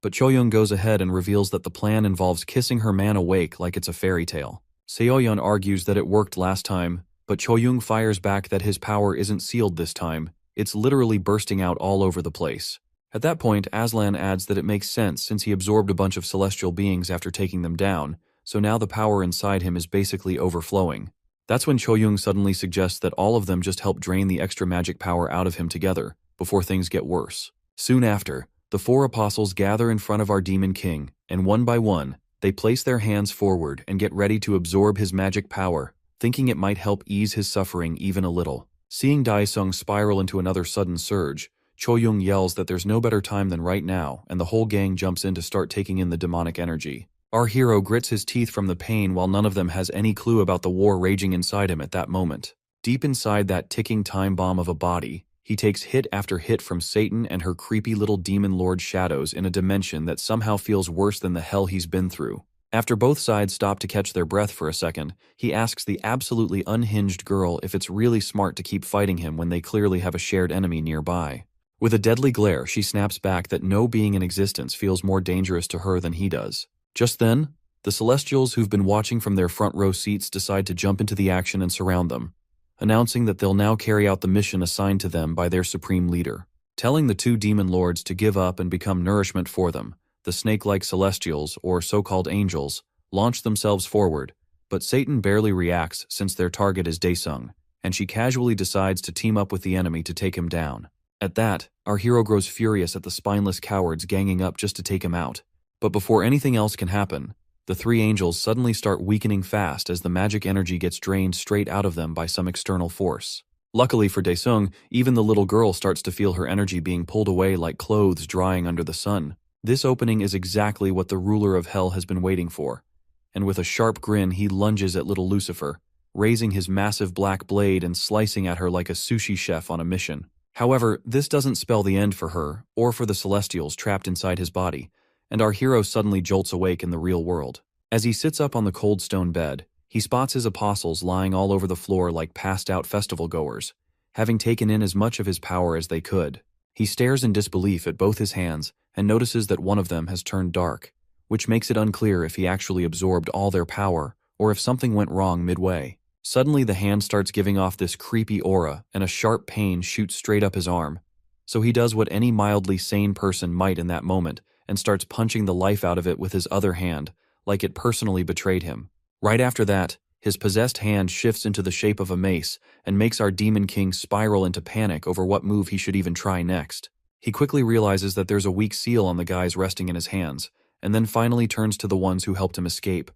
but Choyoung goes ahead and reveals that the plan involves kissing her man awake like it's a fairy tale. Seoyeon argues that it worked last time, but Choyoung fires back that his power isn't sealed this time. It's literally bursting out all over the place. At that point, Aslan adds that it makes sense since he absorbed a bunch of celestial beings after taking them down, so now the power inside him is basically overflowing. That's when Choyoung suddenly suggests that all of them just help drain the extra magic power out of him together, before things get worse. Soon after, the four apostles gather in front of our Demon King, and one by one, they place their hands forward and get ready to absorb his magic power, thinking it might help ease his suffering even a little. Seeing Daesung spiral into another sudden surge, Choyoung yells that there's no better time than right now, and the whole gang jumps in to start taking in the demonic energy. Our hero grits his teeth from the pain while none of them has any clue about the war raging inside him at that moment. Deep inside that ticking time bomb of a body, he takes hit after hit from Satan and her creepy little demon lord shadows in a dimension that somehow feels worse than the hell he's been through. After both sides stop to catch their breath for a second, he asks the absolutely unhinged girl if it's really smart to keep fighting him when they clearly have a shared enemy nearby. With a deadly glare, she snaps back that no being in existence feels more dangerous to her than he does. Just then, the Celestials who've been watching from their front row seats decide to jump into the action and surround them, announcing that they'll now carry out the mission assigned to them by their supreme leader. Telling the two demon lords to give up and become nourishment for them, the snake-like Celestials, or so-called angels, launch themselves forward, but Satan barely reacts since their target is Daesung, and she casually decides to team up with the enemy to take him down. At that, our hero grows furious at the spineless cowards ganging up just to take him out. But before anything else can happen, the three angels suddenly start weakening fast as the magic energy gets drained straight out of them by some external force. Luckily for Daesung, even the little girl starts to feel her energy being pulled away like clothes drying under the sun. This opening is exactly what the ruler of hell has been waiting for, and with a sharp grin he lunges at little Lucifer, raising his massive black blade and slicing at her like a sushi chef on a mission. However, this doesn't spell the end for her, or for the Celestials trapped inside his body, and our hero suddenly jolts awake in the real world. As he sits up on the cold stone bed, he spots his apostles lying all over the floor like passed-out festival-goers, having taken in as much of his power as they could. He stares in disbelief at both his hands and notices that one of them has turned dark, which makes it unclear if he actually absorbed all their power or if something went wrong midway. Suddenly the hand starts giving off this creepy aura and a sharp pain shoots straight up his arm. So he does what any mildly sane person might in that moment and starts punching the life out of it with his other hand, like it personally betrayed him. Right after that, his possessed hand shifts into the shape of a mace and makes our Demon King spiral into panic over what move he should even try next. He quickly realizes that there's a weak seal on the guys resting in his hands, and then finally turns to the ones who helped him escape,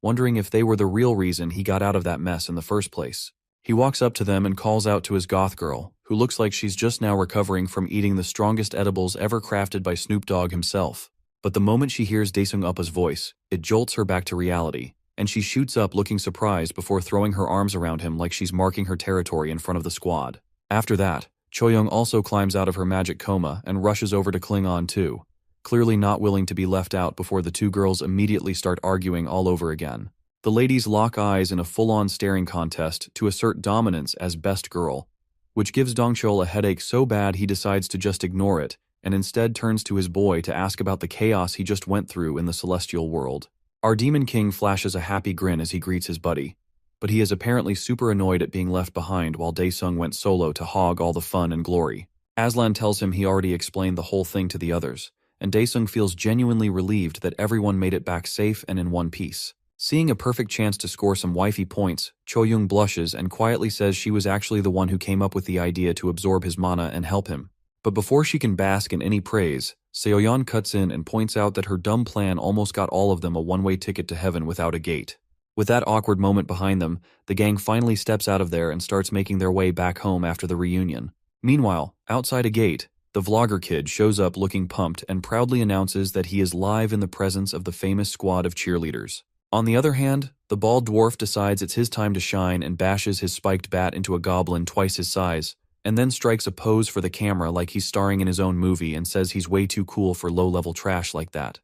wondering if they were the real reason he got out of that mess in the first place. He walks up to them and calls out to his goth girl, who looks like she's just now recovering from eating the strongest edibles ever crafted by Snoop Dogg himself. But the moment she hears Daesung Uppa's voice, it jolts her back to reality, and she shoots up looking surprised before throwing her arms around him like she's marking her territory in front of the squad. After that, Choyoung also climbs out of her magic coma and rushes over to cling on too, clearly not willing to be left out before the two girls immediately start arguing all over again. The ladies lock eyes in a full-on staring contest to assert dominance as best girl, which gives Dongchul a headache so bad he decides to just ignore it and instead turns to his boy to ask about the chaos he just went through in the celestial world. Our Demon King flashes a happy grin as he greets his buddy, but he is apparently super annoyed at being left behind while Daesung went solo to hog all the fun and glory. Aslan tells him he already explained the whole thing to the others, and Daesung feels genuinely relieved that everyone made it back safe and in one piece. Seeing a perfect chance to score some wifey points, Choyoung blushes and quietly says she was actually the one who came up with the idea to absorb his mana and help him. But before she can bask in any praise, Seoyeon cuts in and points out that her dumb plan almost got all of them a one-way ticket to heaven without a gate. With that awkward moment behind them, the gang finally steps out of there and starts making their way back home after the reunion. Meanwhile, outside a gate, the vlogger kid shows up looking pumped and proudly announces that he is live in the presence of the famous squad of cheerleaders. On the other hand, the bald dwarf decides it's his time to shine and bashes his spiked bat into a goblin twice his size, and then strikes a pose for the camera like he's starring in his own movie and says he's way too cool for low-level trash like that.